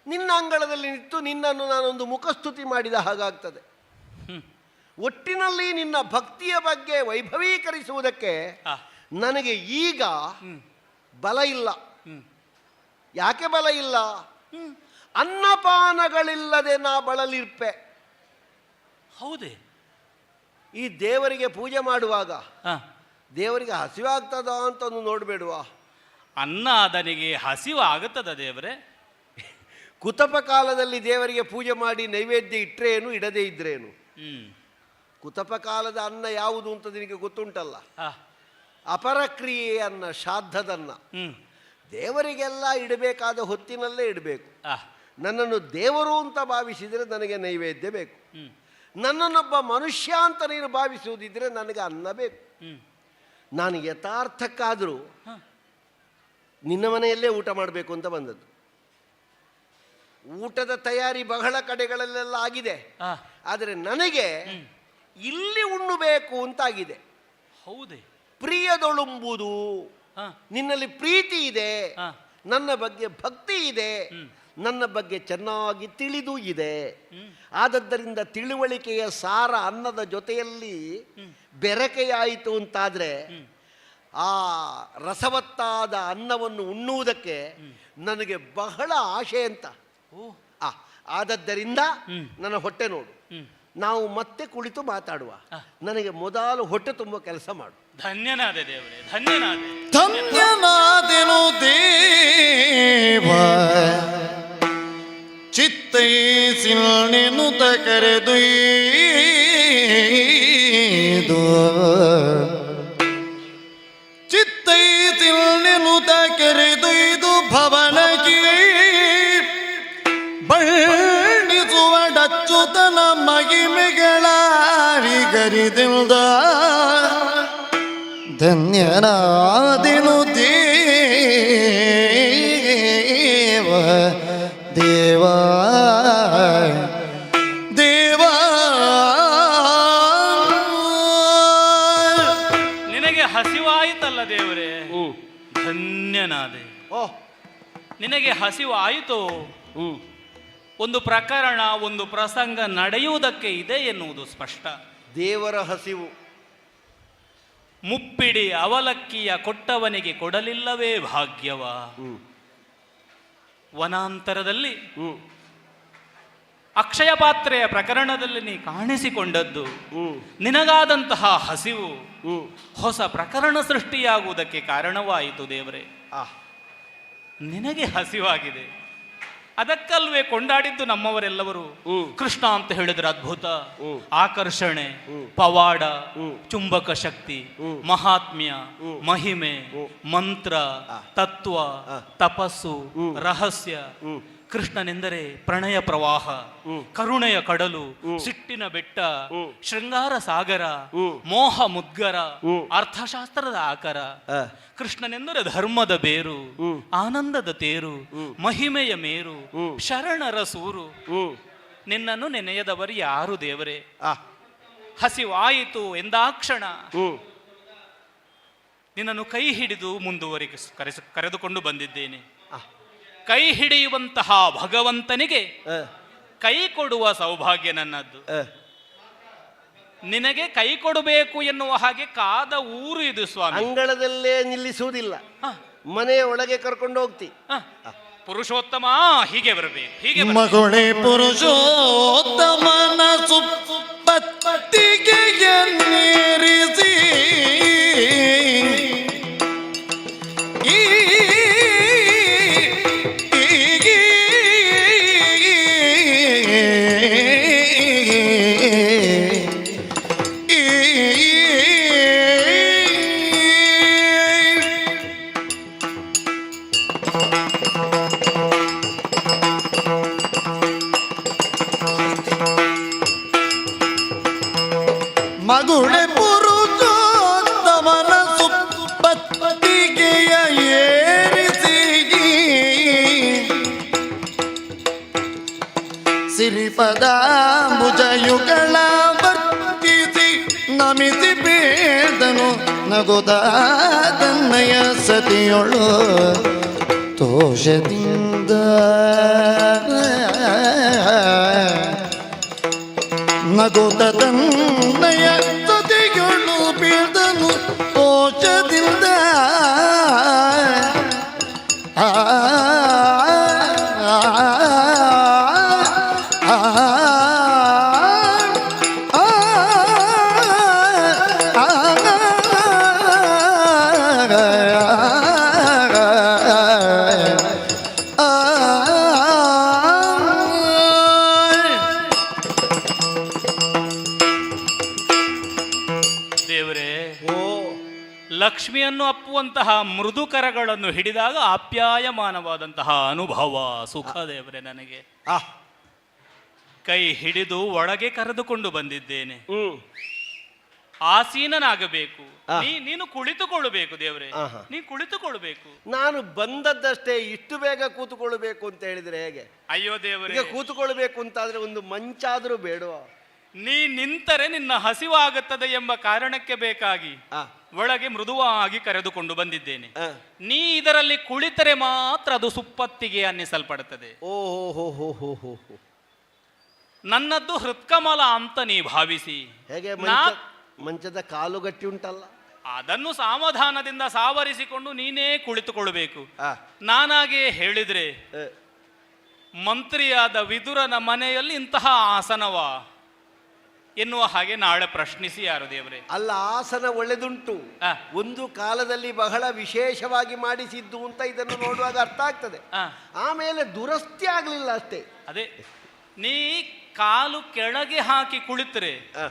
ನಿನ್ನ ಅಂಗಳದಲ್ಲಿ ನಿಂತು ನಿನ್ನನ್ನು ನಾನೊಂದು ಮುಖಸ್ತುತಿ ಮಾಡಿದ ಹಾಗಾಗ್ತದೆ. ಒಟ್ಟಿನಲ್ಲಿ ನಿನ್ನ ಭಕ್ತಿಯ ಬಗ್ಗೆ ವೈಭವೀಕರಿಸುವುದಕ್ಕೆ ನನಗೆ ಈಗ ಬಲ ಇಲ್ಲ. ಯಾಕೆ ಬಲ ಇಲ್ಲ? ಅನ್ನಪಾನಗಳಿಲ್ಲದೆ ನಾ ಬಳಲಿರ್ಪೆ. ಹೌದೇ? ಈ ದೇವರಿಗೆ ಪೂಜೆ ಮಾಡುವಾಗ ದೇವರಿಗೆ ಹಸಿವಾಗ್ತದ ಅಂತ ಒಂದು ನೋಡಬೇಡುವ? ಅನ್ನ ಅದನಿಗೆ ಹಸಿವು ಆಗುತ್ತದ ದೇವರೇ? ಕುತಪ ಕಾಲದಲ್ಲಿ ದೇವರಿಗೆ ಪೂಜೆ ಮಾಡಿ ನೈವೇದ್ಯ ಇಟ್ಟರೇನು, ಇಡದೇ ಇದ್ರೇನು? ಕುತಪ ಕಾಲದ ಅನ್ನ ಯಾವುದು ಅಂತ ನಿನಗೆ ಗೊತ್ತುಂಟಲ್ಲ? ಅಪರಕ್ರಿಯೆ ಅನ್ನ, ಶ್ರಾದ್ದದನ್ನ. ದೇವರಿಗೆಲ್ಲ ಇಡಬೇಕಾದ ಹೊತ್ತಿನಲ್ಲೇ ಇಡಬೇಕು. ನನ್ನನ್ನು ದೇವರು ಅಂತ ಭಾವಿಸಿದರೆ ನನಗೆ ನೈವೇದ್ಯ ಬೇಕು. ನನ್ನನ್ನೊಬ್ಬ ಮನುಷ್ಯ ಅಂತ ನೀನು ಭಾವಿಸುವುದಿದ್ರೆ ನನಗೆ ಅನ್ನ ಬೇಕು. ನಾನು ಯಥಾರ್ಥಕ್ಕಾದರೂ ನಿನ್ನ ಮನೆಯಲ್ಲೇ ಊಟ ಮಾಡಬೇಕು ಅಂತ ಬಂದದ್ದು. ಊಟದ ತಯಾರಿ ಬಹಳ ಕಡೆಗಳಲ್ಲೆಲ್ಲ ಆಗಿದೆ, ಆದರೆ ನನಗೆ ಇಲ್ಲಿ ಉಣ್ಣಬೇಕು ಅಂತಾಗಿದೆ. ಹೌದೇ? ಪ್ರಿಯದೊಳುಂಬುದು, ನಿನ್ನಲ್ಲಿ ಪ್ರೀತಿ ಇದೆ, ನನ್ನ ಬಗ್ಗೆ ಭಕ್ತಿ ಇದೆ, ನನ್ನ ಬಗ್ಗೆ ಚೆನ್ನಾಗಿ ತಿಳಿದು ಇದೆ. ಆದದ್ದರಿಂದ ತಿಳುವಳಿಕೆಯ ಸಾರ ಅನ್ನದ ಜೊತೆಯಲ್ಲಿ ಬೆರಕೆಯಾಯಿತು ಅಂತಾದರೆ ಆ ರಸವತ್ತಾದ ಅನ್ನವನ್ನು ಉಣ್ಣುವುದಕ್ಕೆ ನನಗೆ ಬಹಳ ಆಶೆ ಅಂತ. ಆದದ್ದರಿಂದ ನನ್ನ ಹೊಟ್ಟೆ ನೋಡು, ನಾವು ಮತ್ತೆ ಕುಳಿತು ಮಾತಾಡುವ. ನನಗೆ ಮೊದಲು ಹೊಟ್ಟೆ ತುಂಬ ಕೆಲಸ ಮಾಡು. ಧನ್ಯನಾದೆ ದೇವರೇ, ಧನ್ಯನಾದೆ. ಧನ್ಯನಾದೆನು ದೇವ ಚಿತ್ತೈಸಿಲ್ನೆನುತ ಕರೆದೊಯ್ದು, ಚಿತ್ತೈಸಿಲ್ನೆನುತ ಕರೆದೊಯ್ದು ಭವನಕ್ಕೆ ಬಣ್ಣಿಸುವ ಡಚ್ಚುತನ ಮಗಿಮೆಗಳಾರಿಗರಿದಿಲ್ದ ಧನ್ಯನಾದೆನು ದೇವ ದೇವ ದೇವ. ನಿನಗೆ ಹಸಿವಾಯಿತಲ್ಲ ದೇವರೇ, ಧನ್ಯನಾದೆ. ನಿನಗೆ ಹಸಿವು ಆಯಿತು, ಒಂದು ಪ್ರಕರಣ, ಒಂದು ಪ್ರಸಂಗ ನಡೆಯುವುದಕ್ಕೆ ಇದೆ ಎನ್ನುವುದು ಸ್ಪಷ್ಟ. ದೇವರ ಹಸಿವು. ಮುಪ್ಪಿಡಿ ಅವಲಕ್ಕಿಯ ಕೊಟ್ಟವನಿಗೆ ಕೊಡಲಿಲ್ಲವೇ ಭಾಗ್ಯವ. ವನಾಂತರದಲ್ಲಿ ಅಕ್ಷಯ ಪಾತ್ರೆಯ ಪ್ರಕರಣದಲ್ಲಿ ನೀ ಕಾಣಿಸಿಕೊಂಡದ್ದು, ನಿನಗಾದಂತಹ ಹಸಿವು ಹೊಸ ಪ್ರಕರಣ ಸೃಷ್ಟಿಯಾಗುವುದಕ್ಕೆ ಕಾರಣವಾಯಿತು ದೇವರೇ. ನಿನಗೆ ಹಸಿವಾಗಿದೆ, ಅದಕ್ಕಲ್ವೇ ಕೊಂಡಾಡಿದ್ದು ನಮ್ಮವರೆಲ್ಲವರು. ಕೃಷ್ಣ ಅಂತ ಹೇಳಿದ್ರೆ ಅದ್ಭುತ, ಆಕರ್ಷಣೆ, ಪವಾಡ, ಚುಂಬಕ ಶಕ್ತಿ, ಮಹಾತ್ಮ್ಯ, ಮಹಿಮೆ, ಮಂತ್ರ, ತತ್ವ, ತಪಸ್ಸು, ರಹಸ್ಯ. ಕೃಷ್ಣನೆಂದರೆ ಪ್ರಣಯ ಪ್ರವಾಹ, ಕರುಣೆಯ ಕಡಲು, ಸಿಟ್ಟಿನ ಬೆಟ್ಟ, ಶೃಂಗಾರ ಸಾಗರ, ಮೋಹ ಮುದ್ಗರ, ಅರ್ಥಶಾಸ್ತ್ರದ ಆಕರ. ಕೃಷ್ಣನೆಂದರೆ ಧರ್ಮದ ಬೇರು, ಆನಂದದ ತೇರು, ಮಹಿಮೆಯ ಮೇರು, ಶರಣರ ಸೂರು. ನಿನ್ನನ್ನು ನೆನೆಯದವರು ಯಾರು ದೇವರೇ? ಹಸಿವಾಯಿತು ಎಂದಾಕ್ಷಣ ನಿನ್ನನ್ನು ಕೈ ಹಿಡಿದು ಕರೆದುಕೊಂಡು ಬಂದಿದ್ದೇನೆ. ಕೈ ಹಿಡಿಯುವಂತಹ ಭಗವಂತನಿಗೆ ಕೈ ಕೊಡುವ ಸೌಭಾಗ್ಯ ನನ್ನದ್ದು. ನಿನಗೆ ಕೈ ಕೊಡಬೇಕು ಎನ್ನುವ ಹಾಗೆ ಕಾದ ಊರು ಇದು ಸ್ವಾಮಿ. ಅಂಗಳದಲ್ಲೇ ನಿಲ್ಲಿಸುವುದಿಲ್ಲ, ಮನೆಯ ಒಳಗೆ ಕರ್ಕೊಂಡು ಹೋಗ್ತಿ. ಪುರುಷೋತ್ತಮ ಹೀಗೆ ಬರಬೇಕು, ಹೀಗೆ ಮಗುಳೆ ಪುರುಷೋತ್ತಮನ ಸುಪ್ಪತ್ತಿಗೆ ನೀರಿಸಿ ಮಗುಳೆ ಪುರುಷೋತ್ತಮನ ಸುಪ್ಪತ್ತಿಗೆಯ ಏರಿಸಿ ಸಿರಿಪದಾಂಬುಜಯುಗಳ ವರ್ತಿಸಿ ನಮಿಸಿ ಬೇದನು ನಗುದ ತನ್ನಯ ಸತಿಯೊಳು ತೋಷದಿಂದ ನಗುತ್ತ ತನ್ನಯ ಸತಿಯೊಳು ಬೀಳ್ದನು ತೋಷದಿಂದ. ಆ ಲಕ್ಷ್ಮಿಯನ್ನು ಅಪ್ಪುವಂತಹ ಮೃದು ಕರಗಳನ್ನು ಹಿಡಿದಾಗ ಆಪ್ಯಾಯಮಾನವಾದಂತಹ ಅನುಭವ, ಸುಖ ದೇವರೇ. ನನಗೆ ಕೈ ಹಿಡಿದು ಒಳಗೆ ಕರೆದುಕೊಂಡು ಬಂದಿದ್ದೇನೆ. ಆಸೀನನಾಗಬೇಕು, ನೀನು ಕುಳಿತುಕೊಳ್ಳಬೇಕು ದೇವರೇ, ನೀನು ಕುಳಿತುಕೊಳ್ಬೇಕು. ನಾನು ಬಂದದ್ದಷ್ಟೇ, ಇಷ್ಟು ಬೇಗ ಕೂತುಕೊಳ್ಬೇಕು ಅಂತ ಹೇಳಿದ್ರೆ ಹೇಗೆ? ಅಯ್ಯೋ ದೇವರೇ, ಈಗ ಕೂತುಕೊಳ್ಬೇಕು ಅಂತಾದ್ರೆ ಒಂದು ಮಂಚಾದ್ರೂ ಬೇಡವಾ? ನೀ ನಿಂತರೆ ನಿನ್ನ ಹಸಿವಾಗುತ್ತದೆ ಎಂಬ ಕಾರಣಕ್ಕೆ ಬೇಕಾಗಿ ಆ, ಒಳಗೆ ಮೃದುವಾಗಿ ಕರೆದುಕೊಂಡು ಬಂದಿದ್ದೇನೆ. ಆ. ನೀ ಇದರಲ್ಲಿ ಕುಳಿತರೆ ಮಾತ್ರ ಅದು ಸುಪ್ಪತ್ತಿಗೆ ಅನ್ನಿಸಲ್ಪಡುತ್ತದೆ. ಓ ಹೋ ಹೋ ಹೋ ಹೋ ಹೋ. ನನ್ನದ್ದು ಹೃತ್ಕಮಲ ಅಂತ ನೀ ಭಾವಿಸಿ ಹೇಗೆ ನಾ- ಮಂಚದ ಕಾಲು ಗಟ್ಟಿ ಉಂಟಲ್ಲ. ಅದನ್ನು ಸಾವಧಾನದಿಂದ ಸಾವರಿಸಿಕೊಂಡು ನೀನೇ ಕುಳಿತುಕೊಳ್ಳಬೇಕು. ಆ, ನಾನಾಗೆ ಹೇಳಿದ್ರೆ ಆ, ಮಂತ್ರಿಯಾದ ವಿದುರನ ಮನೆಯಲ್ಲಿ ಇಂತಹ ಆಸನವ ಎನ್ನುವ ಹಾಗೆ ನಾಳೆ ಪ್ರಶ್ನಿಸಿ ಯಾರು ದೇವರೇ. ಅಲ್ಲ, ಆಸನ ಒಳ್ಳೆದುಂಟು. ಆ. ಒಂದು ಕಾಲದಲ್ಲಿ ಬಹಳ ವಿಶೇಷವಾಗಿ ಮಾಡಿಸಿದ್ದು ಅಂತ ಇದನ್ನು ನೋಡುವಾಗ ಅರ್ಥ ಆಗ್ತದೆ. ಆ, ಆಮೇಲೆ ದುರಸ್ತಿ ಆಗ್ಲಿಲ್ಲ ಅಷ್ಟೇ. ಅದೇ ನೀ ಕಾಲು ಕೆಳಗೆ ಹಾಕಿ ಕುಳಿತರೆ ಆ,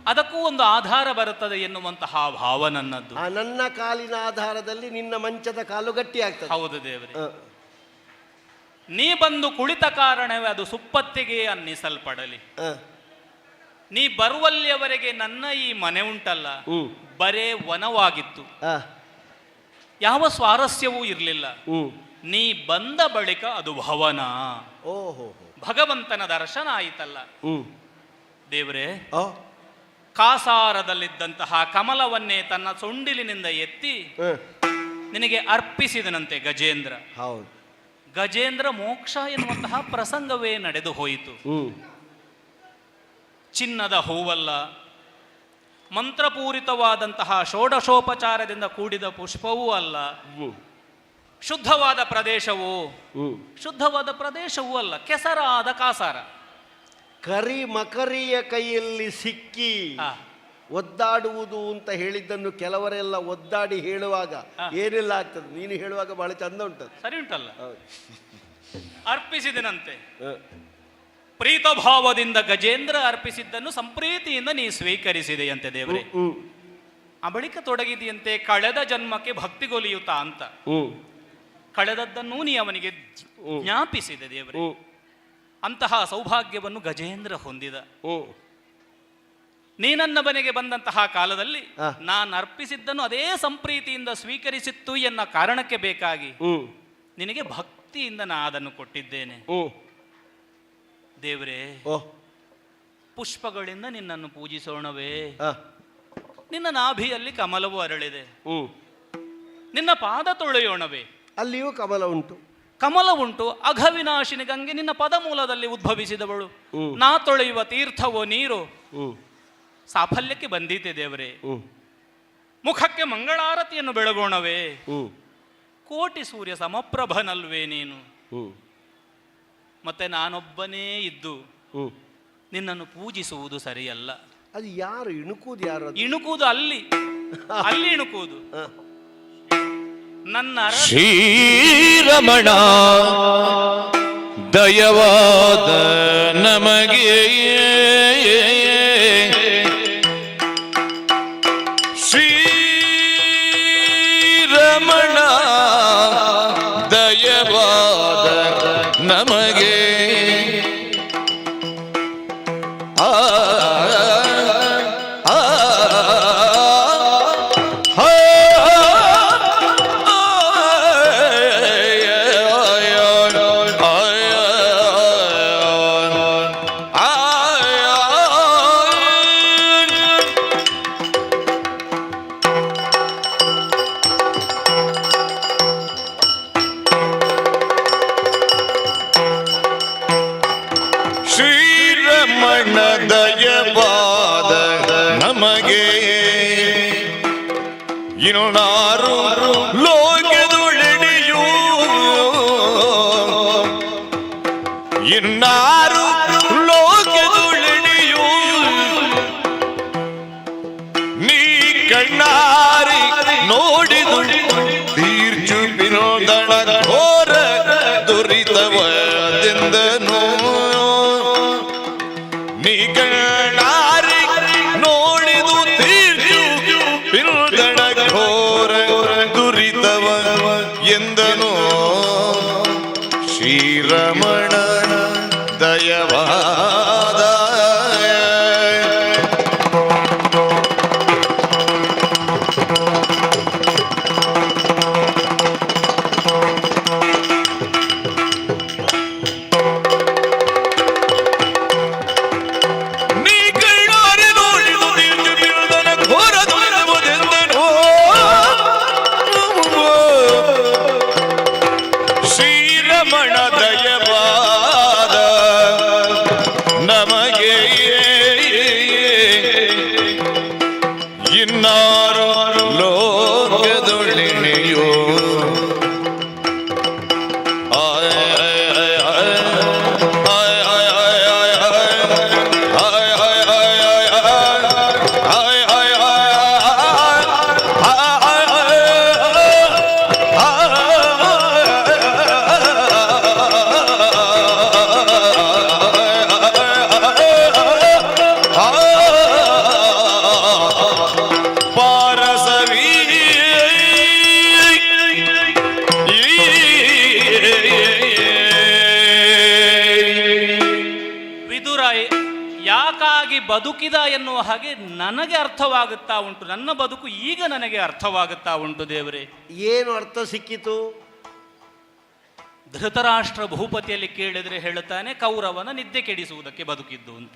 ಅದಕ್ಕೂ ಒಂದು ಆಧಾರ ಬರುತ್ತದೆ ಎನ್ನುವಂತಹ ಭಾವ ನನ್ನದ್ದು. ಆ ನನ್ನ ಕಾಲಿನ ಆಧಾರದಲ್ಲಿ ನಿನ್ನ ಮಂಚದ ಕಾಲು ಗಟ್ಟಿ ಆಗ್ತದೆ. ಹೌದು ದೇವರೇ. ಆ, ನೀ ಬಂದು ಕುಳಿತ ಕಾರಣವೇ ಅದು ಸುಪ್ಪತ್ತಿಗೆ ಅನ್ನಿಸಲ್ಪಡಲಿ. ಆ, ನೀ ಬರುವಲ್ಲಿಯವರೆಗೆ ನನ್ನ ಈ ಮನೆ ಉಂಟಲ್ಲ ಹ್ಮ್, ಬರೇ ವನವಾಗಿತ್ತು, ಆ, ಯಾವ ಸ್ವಾರಸ್ಯವೂ ಇರಲಿಲ್ಲ. ಹ್ಮ್. ನೀ ಬಂದ ಬಳಿಕ ಅದು ಭವನ, ಓಹೋ, ಭಗವಂತನ ದರ್ಶನ ಆಯಿತಲ್ಲ. ಹ್ಮ್. ದೇವರೇ, ಆ, ಕಾಸಾರದಲ್ಲಿದ್ದಂತಹ ಕಮಲವನ್ನೇ ತನ್ನ ಸೊಂಡಿಲಿನಿಂದ ಎತ್ತಿ ಆ, ನಿನಗೆ ಅರ್ಪಿಸಿದನಂತೆ ಗಜೇಂದ್ರ. ಹೌದು. ಗಜೇಂದ್ರ ಮೋಕ್ಷ ಎನ್ನುವಂತಹ ಪ್ರಸಂಗವೇ ನಡೆದು ಹೋಯಿತು. ಹ್ಮ್. ಚಿನ್ನದ ಹೂವಲ್ಲ, ಮಂತ್ರಪೂರಿತವಾದಂತಹ ಷೋಡಶೋಪಚಾರದಿಂದ ಕೂಡಿದ ಪುಷ್ಪವೂ ಅಲ್ಲ, ಹ್ಮ್. ಶುದ್ಧವಾದ ಪ್ರದೇಶವೂ ಹ್ಮ್. ಶುದ್ಧವಾದ ಪ್ರದೇಶವೂ ಅಲ್ಲ, ಕೆಸರಾದ ಕಾಸಾರ. ಕರಿ ಮಕರಿಯ ಕೈಯಲ್ಲಿ ಸಿಕ್ಕಿ ಆ, ಒದ್ದಾಡುವುದು ಅಂತ ಹೇಳಿದ್ದನ್ನು ಕೆಲವರೆಲ್ಲ ಒದ್ದಾಡಿ ಹೇಳುವಾಗ ಆ. ಏನೆಲ್ಲ ಆಗ್ತದೆ. ನೀನು ಹೇಳುವಾಗ ಬಹಳ ಚಂದ ಉಂಟದು. ಸರಿ ಉಂಟಲ್ಲ. ಹೌದು. ಅರ್ಪಿಸಿದನಂತೆ ಆ, ಪ್ರೀತ ಭಾವದಿಂದ ಗಜೇಂದ್ರ ಅರ್ಪಿಸಿದ್ದನ್ನು ಸಂಪ್ರೀತಿಯಿಂದ ನೀ ಸ್ವೀಕರಿಸಿದೆಯಂತೆ ದೇವರೇ. ಹ್ಮ್, ಆ ಬಳಿಕ ತೊಡಗಿದೆಯಂತೆ ಕಳೆದ ಜನ್ಮಕ್ಕೆ ಭಕ್ತಿಗೊಲಿಯುತ್ತಾ ಅಂತ. ಹ್ಮ್, ಕಳೆದದ್ದನ್ನೂ ನೀ ಅವನಿಗೆ ಜ್ಞಾಪಿಸಿದೆ ದೇವರೇ. ಹ್ಮ್, ಅಂತಹ ಸೌಭಾಗ್ಯವನ್ನು ಗಜೇಂದ್ರ ಹೊಂದಿದ. ಹ್ಮ್. ನೀ ನನ್ನ ಮನೆಗೆ ಬಂದಂತಹ ಕಾಲದಲ್ಲಿ ಆ. ನಾನು ಅರ್ಪಿಸಿದ್ದನ್ನು ಅದೇ ಸಂಪ್ರೀತಿಯಿಂದ ಸ್ವೀಕರಿಸಿತ್ತು ಎನ್ನ ಕಾರಣಕ್ಕೆ ಬೇಕಾಗಿ ಹ್ಮ್, ನಿನಗೆ ಭಕ್ತಿಯಿಂದ ನಾ ಅದನ್ನು ಕೊಟ್ಟಿದ್ದೇನೆ. ಹ್ಮ್. ದೇವರೇ, ಓ, ಪುಷ್ಪಗಳಿಂದ ನಿನ್ನನ್ನು ಪೂಜಿಸೋಣವೇ. ಆ, ನಿನ್ನ ನಾಭಿಯಲ್ಲಿ ಕಮಲವು ಅರಳಿದೆ, ಹ್ಮ್. ನಿನ್ನ ಪಾದ ತೊಳೆಯೋಣವೇ. ಅಲ್ಲಿಯೂ ಕಮಲ ಉಂಟು. ಕಮಲ ಉಂಟು. ಅಘವಿನಾಶಿನಿ ಗಂಗೆ ನಿನ್ನ ಪದಮೂಲದಲ್ಲಿ ಉದ್ಭವಿಸಿದವಳು. ಹ್ಮ್. ನಾ ತೊಳೆಯುವ ತೀರ್ಥವೋ ನೀರು ಹ್ಮ್, ಸಾಫಲ್ಯಕ್ಕೆ ಬಂದೀತೆ ದೇವರೇ. ಹ್ಮ್, ಮುಖಕ್ಕೆ ಮಂಗಳಾರತಿಯನ್ನು ಬೆಳಗೋಣವೇ. ಹ್ಮ್, ಕೋಟಿ ಸೂರ್ಯ ಸಮಪ್ರಭನಲ್ವೇ ನೀನು. ಹ್ಮ್, ಮತ್ತೆ ನಾನೊಬ್ಬನೇ ಇದ್ದು ಹ್ಮ್. ನಿನ್ನನ್ನು ಪೂಜಿಸುವುದು ಸರಿಯಲ್ಲ. ಅದು ಯಾರು ಇಣುಕುವುದು? ಯಾರು ಅದು? ಇಣುಕುವುದು ಅಲ್ಲಿ ಅಲ್ಲಿ ಇಣುಕುವುದು. ಆ, ನನ್ನ ಶ್ರೀರಮಣ ದಯವಾದ ನಮಗೆ ಶ್ರೀರಮಣ ದಯವಾದ ನಮಗೆ ಆ ಆ ಶ್ರೀರಮಣ ದಯವಾದ ನಮಗೆ ಇನ್ನಾರು ಲೋಕದೊಳೆಡೆಯೂ ಇನ್ನಾರು ಲೋಕದೊಳೆಡೆಯೂ ನೀ ಕಣ್ಣಾರಿ ನೋಡಿದು ತೀರ್ಚು ವಿನೋದಣ ಘೋರ ದುರಿತವದಿಂದನೂ ನೀ ಕಣ್ಣಾರಿ ನೋಡಿದು ತೀರ್ಚು ವಿನೋದಣ ಘೋರ ದುರಿತವ ಎಂದನು ಶ್ರೀರಮಣ ದಯವಾದ ನೀ ಯಾಕಾಗಿ ಬದುಕಿದ ಎನ್ನುವ ಹಾಗೆ ನನಗೆ ಅರ್ಥವಾಗುತ್ತಾ ಉಂಟು. ನನ್ನ ಬದುಕು ಈಗ ನನಗೆ ಅರ್ಥವಾಗುತ್ತಾ ಉಂಟು ದೇವರೇ. ಏನು ಅರ್ಥ ಸಿಕ್ಕಿತು? ಧೃತರಾಷ್ಟ್ರ ಭೂಪತಿಯಲ್ಲಿ ಕೇಳಿದ್ರೆ ಹೇಳುತ್ತಾನೆ ಕೌರವನ ನಿದ್ದೆ ಕೆಡಿಸುವುದಕ್ಕೆ ಬದುಕಿದ್ದು ಅಂತ.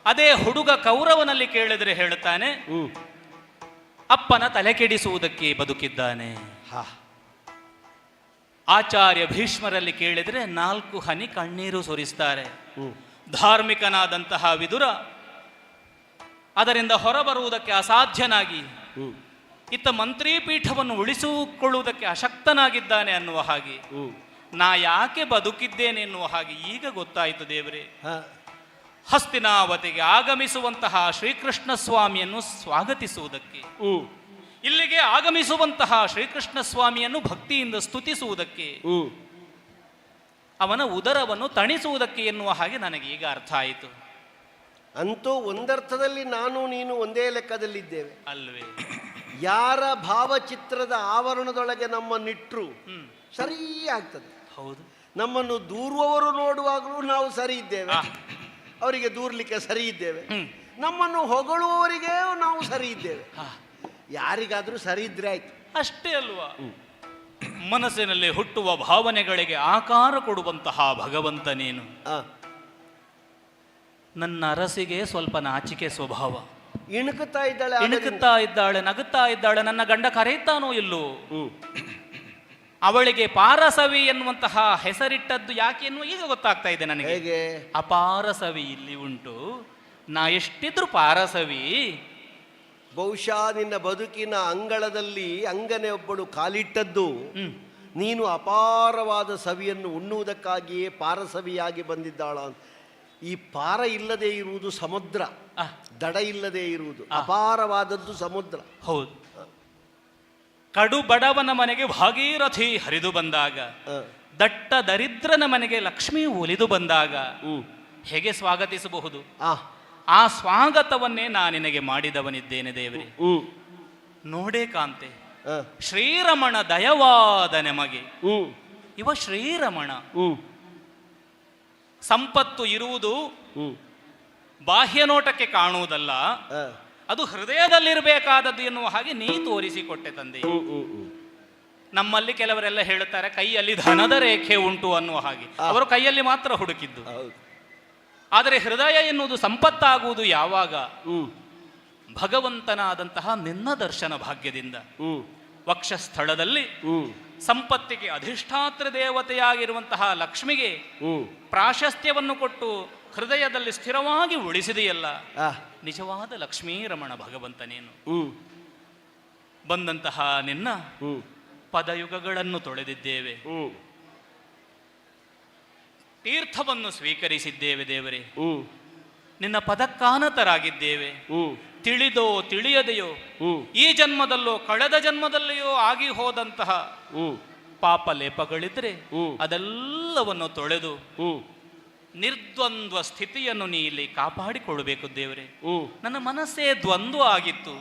ಅದೇ ಹುಡುಗ ಕೌರವನಲ್ಲಿ ಕೇಳಿದ್ರೆ ಹೇಳುತ್ತಾನೆ ಅಪ್ಪನ ತಲೆ ಕೆಡಿಸುವುದಕ್ಕೆ ಬದುಕಿದ್ದಾನೆ. ಆಚಾರ್ಯ ಭೀಷ್ಮರಲ್ಲಿ ಕೇಳಿದ್ರೆ 4 ಹನಿ ಕಣ್ಣೀರು ಸುರಿಸ್ತಾರೆ. ಧಾರ್ಮಿಕನಾದಂತಹ ವಿದುರ ಅದರಿಂದ ಹೊರಬರುವುದಕ್ಕೆ ಅಸಾಧ್ಯನಾಗಿ ಇತ್ತ ಮಂತ್ರಿ ಪೀಠವನ್ನು ಉಳಿಸಿಕೊಳ್ಳುವುದಕ್ಕೆ ಅಶಕ್ತನಾಗಿದ್ದಾನೆ ಅನ್ನುವ ಹಾಗೆ ನಾ ಯಾಕೆ ಬದುಕಿದ್ದೇನೆ ಎನ್ನುವ ಹಾಗೆ ಈಗ ಗೊತ್ತಾಯಿತು ದೇವರೇ. ಹಸ್ತಿನಾವತಿಗೆ ಆಗಮಿಸುವಂತಹ ಶ್ರೀಕೃಷ್ಣ ಸ್ವಾಮಿಯನ್ನು ಸ್ವಾಗತಿಸುವುದಕ್ಕೆ, ಇಲ್ಲಿಗೆ ಆಗಮಿಸುವಂತಹ ಶ್ರೀಕೃಷ್ಣ ಸ್ವಾಮಿಯನ್ನು ಭಕ್ತಿಯಿಂದ ಸ್ತುತಿಸುವುದಕ್ಕೆ, ಅವನ ಉದರವನ್ನು ತಣಿಸುವುದಕ್ಕೆ ಎನ್ನುವ ಹಾಗೆ ನನಗೆ ಈಗ ಅರ್ಥ ಆಯಿತು. ಅಂತೂ ಒಂದರ್ಥದಲ್ಲಿ ನಾನು ನೀನು ಒಂದೇ ಲೆಕ್ಕದಲ್ಲಿದ್ದೇವೆ ಅಲ್ವೇ? ಯಾರ ಭಾವಚಿತ್ರದ ಆವರಣದೊಳಗೆ ನಮ್ಮನ್ನಿಟ್ರು ಸರಿ ಆಗ್ತದೆ. ಹೌದು. ನಮ್ಮನ್ನು ದೂರುವವರು ನೋಡುವಾಗಲೂ ನಾವು ಸರಿ ಇದ್ದೇವೆ, ಅವರಿಗೆ ದೂರ್ಲಿಕ್ಕೆ ಸರಿ ಇದ್ದೇವೆ. ನಮ್ಮನ್ನು ಹೊಗಳುವವರಿಗೆ ನಾವು ಸರಿ ಇದ್ದೇವೆ. ಯಾರಿಗಾದ್ರೂ ಸರಿ ಇದ್ರೆ ಆಯ್ತು. ಅಷ್ಟೇ ಅಲ್ವಾ? ಮನಸ್ಸಿನಲ್ಲಿ ಹುಟ್ಟುವ ಭಾವನೆಗಳಿಗೆ ಆಕಾರ ಕೊಡುವಂತಹ ಭಗವಂತ ನೀನು. ನನ್ನ ಅರಸಿಗೆ ಸ್ವಲ್ಪ ನಾಚಿಕೆ ಸ್ವಭಾವ. ಇಣುಕುತ್ತಾ ಇದ್ದಾಳೆ, ಇಣುಕುತ್ತಾ ಇದ್ದಾಳೆ, ನಗುತ್ತಾ ಇದ್ದಾಳೆ. ನನ್ನ ಗಂಡ ಕರೆಯುತ್ತಾನೋ ಇಲ್ಲೋ? ಅವಳಿಗೆ ಪಾರಸವಿ ಎನ್ನುವಂತಹ ಹೆಸರಿಟ್ಟದ್ದು ಯಾಕೆ ಎನ್ನುವ ಈಗ ಗೊತ್ತಾಗ್ತಾ ಇದೆ ನನಗೆ. ಹೇಗೆ? ಅಪಾರಸವಿ ಇಲ್ಲಿ ಉಂಟು, ನಾ ಎಷ್ಟಿದ್ರು ಪಾರಸವಿ. ಬಹುಶಃ ನಿನ್ನ ಬದುಕಿನ ಅಂಗಳದಲ್ಲಿ ಅಂಗನೆ ಒಬ್ಬಳು ಕಾಲಿಟ್ಟದ್ದು ನೀನು ಅಪಾರವಾದ ಸವಿಯನ್ನು ಉಣ್ಣುವುದಕ್ಕಾಗಿಯೇ ಪಾರಸವಿಯಾಗಿ ಬಂದಿದ್ದಾಳ. ಈ ಪಾರ ಇಲ್ಲದೆ ಇರುವುದು ಸಮುದ್ರ, ದಡ ಇಲ್ಲದೆ ಇರುವುದು ಅಪಾರವಾದದ್ದು ಸಮುದ್ರ. ಹೌದು. ಕಡು ಬಡವನ ಮನೆಗೆ ಭಾಗೀರಥಿ ಹರಿದು ಬಂದಾಗ, ದಟ್ಟ ದರಿದ್ರನ ಮನೆಗೆ ಲಕ್ಷ್ಮಿ ಒಲಿದು ಬಂದಾಗ ಹೇಗೆ ಸ್ವಾಗತಿಸಬಹುದು? ಆ ಸ್ವಾಗತವನ್ನೇ ನಾನಿನಗೆ ಮಾಡಿದವನಿದ್ದೇನೆ ದೇವರೇ. ನೋಡೇ ಕಾಂತೆ, ಶ್ರೀರಮಣ ದಯವಾದ ನಮಗೆ. ಇವ ಶ್ರೀರಮಣ. ಸಂಪತ್ತು ಇರುವುದು ಬಾಹ್ಯ ನೋಟಕ್ಕೆ ಕಾಣುವುದಲ್ಲ, ಅದು ಹೃದಯದಲ್ಲಿರಬೇಕಾದದ್ದು ಎನ್ನುವ ಹಾಗೆ ನೀ ತೋರಿಸಿಕೊಟ್ಟೆ ತಂದೆ. ನಮ್ಮಲ್ಲಿ ಕೆಲವರೆಲ್ಲ ಹೇಳುತ್ತಾರೆ ಕೈಯಲ್ಲಿ ಧನದ ರೇಖೆ ಉಂಟು ಅನ್ನುವ ಹಾಗೆ. ಅವರು ಕೈಯಲ್ಲಿ ಮಾತ್ರ ಹುಡುಕಿದ್ದು. ಆದರೆ ಹೃದಯ ಎನ್ನುವುದು ಸಂಪತ್ತಾಗುವುದು ಯಾವಾಗ? ಭಗವಂತನಾದಂತಹ ನಿನ್ನ ದರ್ಶನ ಭಾಗ್ಯದಿಂದ. ವಕ್ಷಸ್ಥಳದಲ್ಲಿ ಸಂಪತ್ತಿಗೆ ಅಧಿಷ್ಠಾತ್ರ ದೇವತೆಯಾಗಿರುವಂತಹ ಲಕ್ಷ್ಮಿಗೆ ಪ್ರಾಶಸ್ತ್ಯವನ್ನು ಕೊಟ್ಟು ಹೃದಯದಲ್ಲಿ ಸ್ಥಿರವಾಗಿ ಉಳಿಸಿದೆಯಲ್ಲ, ನಿಜವಾದ ಲಕ್ಷ್ಮೀರಮಣ ಭಗವಂತ ನೀನು. ಬಂದಂತಹ ನಿನ್ನ ಪದಯುಗಗಳನ್ನು ತೊಳೆದಿದ್ದೇವೆ, ತೀರ್ಥವನ್ನು ಸ್ವೀಕರಿಸಿದ್ದೇವೆ ದೇವರೇ. ನಿನ್ನ ಪದಕ್ಕಾನತರಾಗಿದ್ದೇವೆ. ತಿಳಿದೋ ತಿಳಿಯದೆಯೋ ಈ ಜನ್ಮದಲ್ಲೋ ಕಳೆದ ಜನ್ಮದಲ್ಲಿಯೋ ಆಗಿ ಹೋದಂತಹ ಪಾಪ ಲೇಪಗಳಿದ್ರೆ ಅದೆಲ್ಲವನ್ನು ತೊಳೆದು ನಿರ್ದ್ವಂದ್ವ ಸ್ಥಿತಿಯನ್ನು ನೀ ಇಲ್ಲಿ ಕಾಪಾಡಿಕೊಳ್ಳಬೇಕು ದೇವರೇ. ನನ್ನ ಮನಸ್ಸೇ ದ್ವಂದ್ವ ಆಗಿತ್ತು.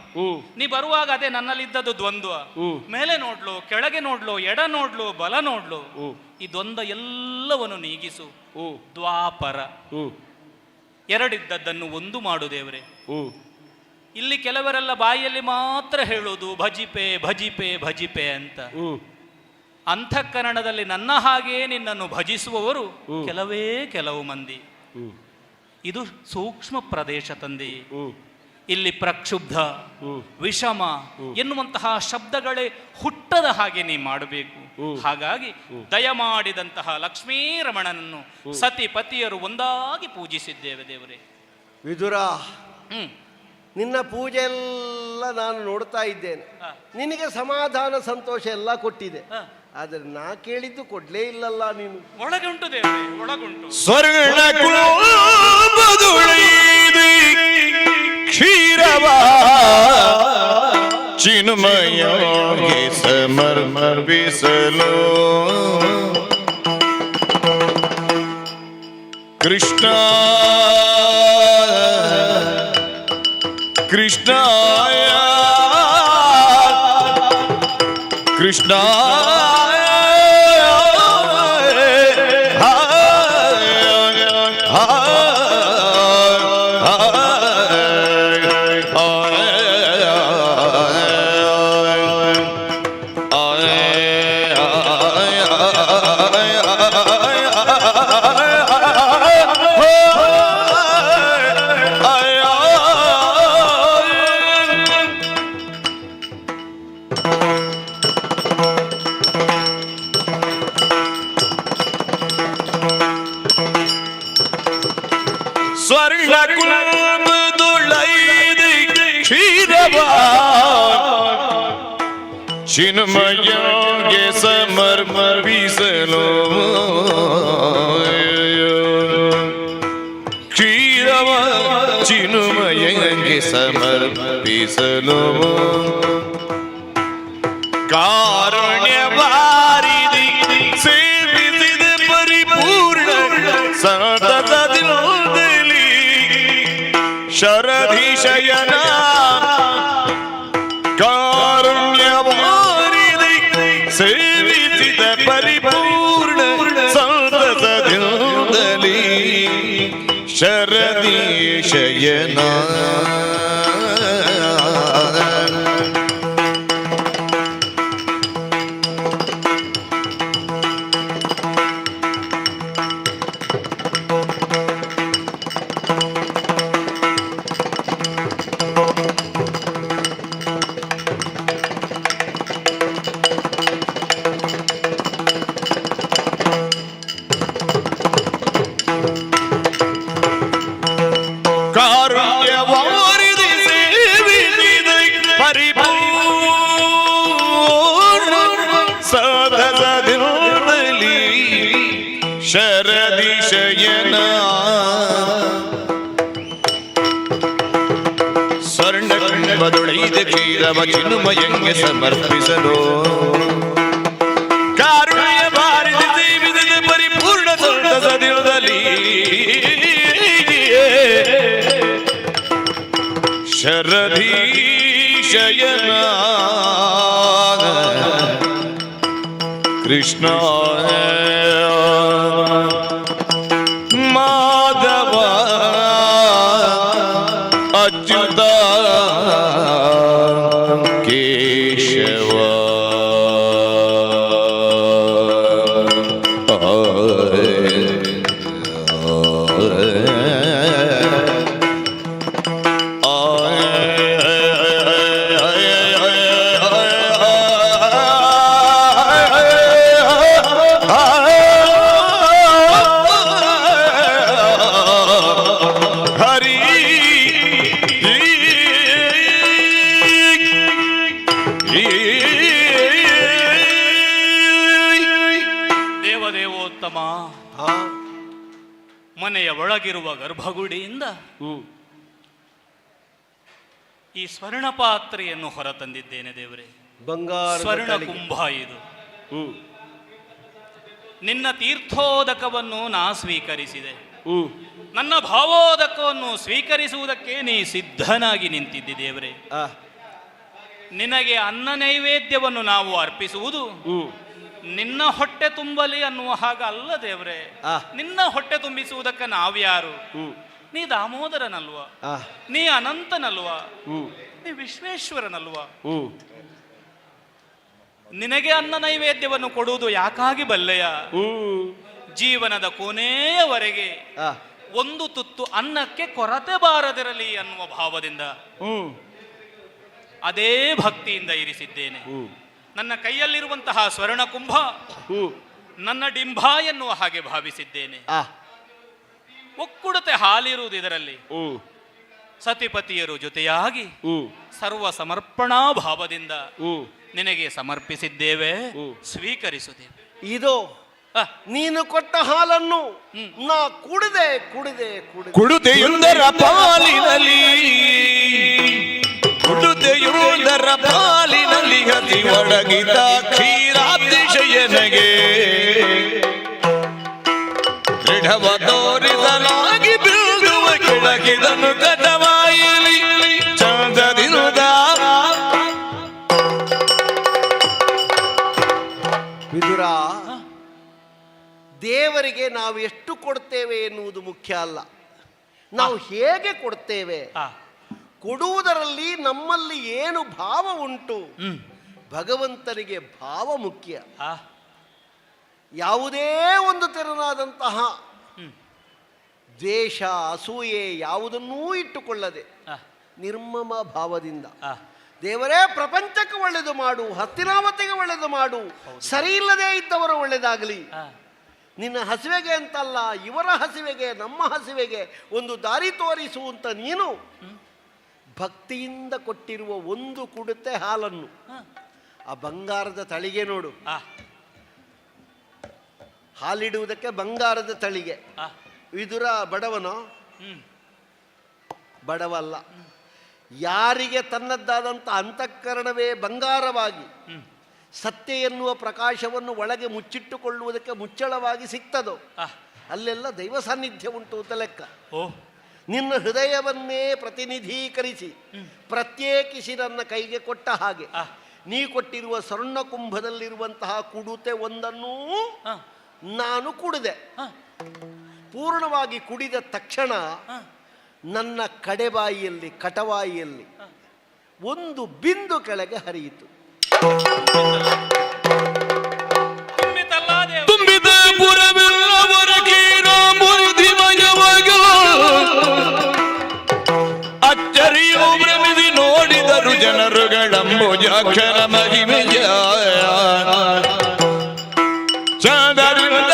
ನೀ ಬರುವಾಗ ಅದೇ ನನ್ನಲ್ಲಿದ್ದದ್ದು ದ್ವಂದ್ವ. ಮೇಲೆ ನೋಡ್ಲು, ಕೆಳಗೆ ನೋಡ್ಲು, ಎಡ ನೋಡ್ಲು, ಬಲ ನೋಡ್ಲು, ಈ ದ್ವಂದ್ವ ಎಲ್ಲವನ್ನು ನೀಗಿಸು. ದ್ವಾಪರ ಎರಡಿದ್ದದ್ದನ್ನು ಒಂದು ಮಾಡು ದೇವರೇ. ಇಲ್ಲಿ ಕೆಲವರೆಲ್ಲ ಬಾಯಿಯಲ್ಲಿ ಮಾತ್ರ ಹೇಳೋದು ಭಜಿಪೆ ಭಜಿಪೆ ಭಜಿಪೆ ಅಂತ. ಅಂತಃಕರಣದಲ್ಲಿ ನನ್ನ ಹಾಗೆ ನಿನ್ನನ್ನು ಭಜಿಸುವವರು ಕೆಲವು ಮಂದಿ. ಇದು ಸೂಕ್ಷ್ಮ ಪ್ರದೇಶ ತಂದೆ. ಇಲ್ಲಿ ಪ್ರಕ್ಷುಬ್ಧ, ವಿಷಮ ಎನ್ನುವಂತಹ ಶಬ್ದಗಳೇ ಹುಟ್ಟದ ಹಾಗೆ ನೀ ಮಾಡಬೇಕು. ಹಾಗಾಗಿ ದಯಮಾಡಿದಂತಹ ಲಕ್ಷ್ಮೀರಮಣನನ್ನು ಸತಿ ಪತಿಯರು ಒಂದಾಗಿ ಪೂಜಿಸಿದ್ದೇವೆ ದೇವರೇ. ವಿದುರ, ನಿನ್ನ ಪೂಜೆ ಎಲ್ಲ ನಾನು ನೋಡ್ತಾ ಇದ್ದೇನೆ. ನಿನಗೆ ಸಮಾಧಾನ ಸಂತೋಷ ಎಲ್ಲ ಕೊಟ್ಟಿದೆ. ಆದರೆ ನಾ ಕೇಳಿದ್ದು ಕೊಡ್ಲೇ ಇಲ್ಲಲ್ಲ ನೀನು. ಒಳಗೆ ಉಂಟು ದೇವರೇ, ಒಳಗುಂಟು. ಸ್ವರ್ಣ ಕ್ಷೀರವಾ ಚಿನ್ಮಯೋಗೆ ಸಮರ್ಪಿಸಲು ಕೃಷ್ಣ ಕೃಷ್ಣಾಯ ಕೃಷ್ಣಾಯ ಸ್ವರ್ಣ ಕುಲದೊಳೈದು ಕ್ಷೀರವ ಚಿನ್ಮಯಗೆ ಸಮರ್ಪಿಸಲು ಕ್ಷೀರವ ಚಿನ್ಮಯಗೆ ಸಮರ್ಪಿಸಲು ಕಾರುಣ್ಯವಾರಿದಿ ಸೇವಿಸಿದ ಪರಿಪೂರ್ಣ ಸತತದಲ್ಲಿ ಶರಧಿಶಯನ ಕಾರುಣ್ಯವಾರಿದಿ ಸೇವಿಸಿದ ಪರಿಪೂರ್ಣ ಸಂತತದಲ್ಲಿ ಶರದಿ ಶಯನ ಕಾರುಣ್ಯವಾರಿದಿ ಸೇವಿಸಿದ ಪರಿಪೂರ್ಣ ಸದಸದಲ್ಲಿ ಶರದಿ ಶಯನ ಸ್ವರ್ಣ ಕುಂಭದೊಳೈದ ಕ್ಷೀರವ ಚಿನ್ಮಯಂಗೆ ಸಮರ್ಪಿಸಲು ಕಾರುಣ್ಯವಾರಿದಿ ಸೇವಿಸಿದ ಪರಿಪೂರ್ಣ ಸದಸದಲ್ಲಿ ಶರಧಿ ಶಯನ ಕೃಷ್ಣ ಮಾಧವ ಅಚ್ಯುತ ಕೇಶವ ಹರಿ ದೇವದೇವೋತ್ತಮ, ಮನೆಯ ಒಳಗಿರುವ ಗರ್ಭಗುಡಿಯಿಂದ ಈ ಸ್ವರ್ಣ ಪಾತ್ರೆಯನ್ನು ಹೊರತಂದಿದ್ದೇನೆ ದೇವರೇ. ಬಂಗಾರ ಸ್ವರ್ಣ ಕುಂಭ ಇದು. ನಿನ್ನ ತೀರ್ಥೋದಕವನ್ನು ನಾ ಸ್ವೀಕರಿಸಿದೆ. ನನ್ನ ಭಾವೋದಕವನ್ನು ಸ್ವೀಕರಿಸುವುದಕ್ಕೆ ನೀ ಸಿದ್ಧನಾಗಿ ನಿಂತಿದ್ದಿ ದೇವರೇ. ನಿನಗೆ ಅನ್ನ ನೈವೇದ್ಯವನ್ನು ನಾವು ಅರ್ಪಿಸುವುದು ನಿನ್ನ ಹೊಟ್ಟೆ ತುಂಬಲಿ ಅನ್ನುವ ಹಾಗಲ್ಲ ದೇವರೇ. ನಿನ್ನ ಹೊಟ್ಟೆ ತುಂಬಿಸುವುದಕ್ಕೆ ನಾವ್ಯಾರು? ನೀ ದಾಮೋದರನಲ್ವ? ನೀ ಅನಂತನಲ್ವ? ನೀ ವಿಶ್ವೇಶ್ವರನಲ್ವ? ನಿನಗೆ ಅನ್ನ ನೈವೇದ್ಯವನ್ನು ಕೊಡುವುದು ಯಾಕಾಗಿ ಬಲ್ಲೆಯ? ಜೀವನದ ಕೊನೆಯವರೆಗೆ ಒಂದು ತುತ್ತು ಅನ್ನಕ್ಕೆ ಕೊರತೆ ಬಾರದಿರಲಿ ಅನ್ನುವ ಭಾವದಿಂದ ಅದೇ ಭಕ್ತಿಯಿಂದ ಇರಿಸಿದ್ದೇನೆ. ನನ್ನ ಕೈಯಲ್ಲಿರುವಂತಹ ಸ್ವರ್ಣ ಕುಂಭ ನನ್ನ ಡಿಂಭ ಎನ್ನುವ ಹಾಗೆ ಭಾವಿಸಿದ್ದೇನೆ. ಒಕ್ಕುಡತೆ ಹಾಲಿರುವುದು ಇದರಲ್ಲಿ. ಸತಿಪತಿಯರು ಜೊತೆಯಾಗಿ ಸರ್ವ ಸಮರ್ಪಣಾ ಭಾವದಿಂದ ನಿನಗೆ ಸಮರ್ಪಿಸಿದ್ದೇವೆ, ಸ್ವೀಕರಿಸುತ್ತೇವೆ. ಇದು ನೀನು ಕೊಟ್ಟ ಹಾಲನ್ನು ನಾ ಕುಡಿದೆ ಕುಡಿದೆ ಕುಡಿದೆ ಕುಡುತೆಯುಂದರ ಪಾಲಿನಲ್ಲಿ ಕುಡುತೆಯುಂದರ ಪಾಲಿನಲ್ಲಿ ಅತಿ ಒಡಗಿದ ಕ್ಷೀರಾತಿಶಯನಗೆ ದೃಢವ ತೋರಿಸಲಾಗಿ ಬೀಳುವ ಕೆಳಗಿದನು ಕಟವಾಯಿಲಿ ಚಂದದಿನುದ. ವಿದುರ, ದೇವರಿಗೆ ನಾವು ಎಷ್ಟು ಕೊಡ್ತೇವೆ ಎನ್ನುವುದು ಮುಖ್ಯ ಅಲ್ಲ, ನಾವು ಹೇಗೆ ಕೊಡ್ತೇವೆ. ಕೊಡುವುದರಲ್ಲಿ ನಮ್ಮಲ್ಲಿ ಏನು ಭಾವ ಉಂಟು, ಭಗವಂತನಿಗೆ ಭಾವ ಮುಖ್ಯ. ಯಾವುದೇ ಒಂದು ತೆರನಾದಂತಹ ದ್ವೇಷ, ಅಸೂಯೆ ಯಾವುದನ್ನೂ ಇಟ್ಟುಕೊಳ್ಳದೆ ನಿರ್ಮಮ ಭಾವದಿಂದ ದೇವರೇ ಪ್ರಪಂಚಕ್ಕೆ ಒಳ್ಳೆಯದು ಮಾಡು, ಹಸ್ತಿನಾವತಿಗೆ ಒಳ್ಳೆಯದು ಮಾಡು, ಸರಿ ಇಲ್ಲದೆ ಇದ್ದವರು ಒಳ್ಳೆಯದಾಗಲಿ, ನಿನ್ನ ಹಸಿವೆಗೆ ಅಂತಲ್ಲ, ಇವರ ಹಸಿವೆಗೆ, ನಮ್ಮ ಹಸಿವೆಗೆ ಒಂದು ದಾರಿ ತೋರಿಸುವಂತ ನೀನು ಭಕ್ತಿಯಿಂದ ಕೊಟ್ಟಿರುವ ಒಂದು ಕುಡುತೆ ಹಾಲನ್ನು, ಆ ಬಂಗಾರದ ತಳಿಗೆ ನೋಡು, ಹಾಲಿಡುವುದಕ್ಕೆ ಬಂಗಾರದ ತಳಿಗೆ. ವಿದುರ ಬಡವನೋ? ಬಡವಲ್ಲ. ಯಾರಿಗೆ ತನ್ನದ್ದಾದಂಥ ಅಂತಃಕರಣವೇ ಬಂಗಾರವಾಗಿ ಸತ್ಯ ಎನ್ನುವ ಪ್ರಕಾಶವನ್ನು ಒಳಗೆ ಮುಚ್ಚಿಟ್ಟುಕೊಳ್ಳುವುದಕ್ಕೆ ಮುಚ್ಚಳವಾಗಿ ಸಿಗ್ತದೋ ಅಲ್ಲೆಲ್ಲ ದೈವ ಸಾನ್ನಿಧ್ಯ ಉಂಟು ಅಂತ ಲೆಕ್ಕ. ನಿನ್ನ ಹೃದಯವನ್ನೇ ಪ್ರತಿನಿಧೀಕರಿಸಿ ಪ್ರತ್ಯೇಕಿಸಿ ನನ್ನ ಕೈಗೆ ಕೊಟ್ಟ ಹಾಗೆ ನೀ ಕೊಟ್ಟಿರುವ ಸ್ವರ್ಣ ಕುಂಭದಲ್ಲಿರುವಂತಹ ಕುಡುತೆ ಒಂದನ್ನೂ ನಾನು ಕುಡಿದೆ. ಪೂರ್ಣವಾಗಿ ಕುಡಿದ ತಕ್ಷಣ ನನ್ನ ಕಡೆಬಾಯಿಯಲ್ಲಿ, ಕಟವಾಯಿಯಲ್ಲಿ ಒಂದು ಬಿಂದು ಕೆಳಗೆ ಹರಿಯಿತು. ತುಂಬಿದ ಪುರವೆಲ್ಲವರಗೀರೋ ಮುರಿದಿಮಯವಾಗ ಅಚ್ಚರಿಯೋ ಭ್ರಮಿಸಿ ನೋಡಿದರು ಜನರುಗಳಂಬುಜಾಕ್ಷರ ಮಹಿಮೆಯ ಚಂದರಿಂದ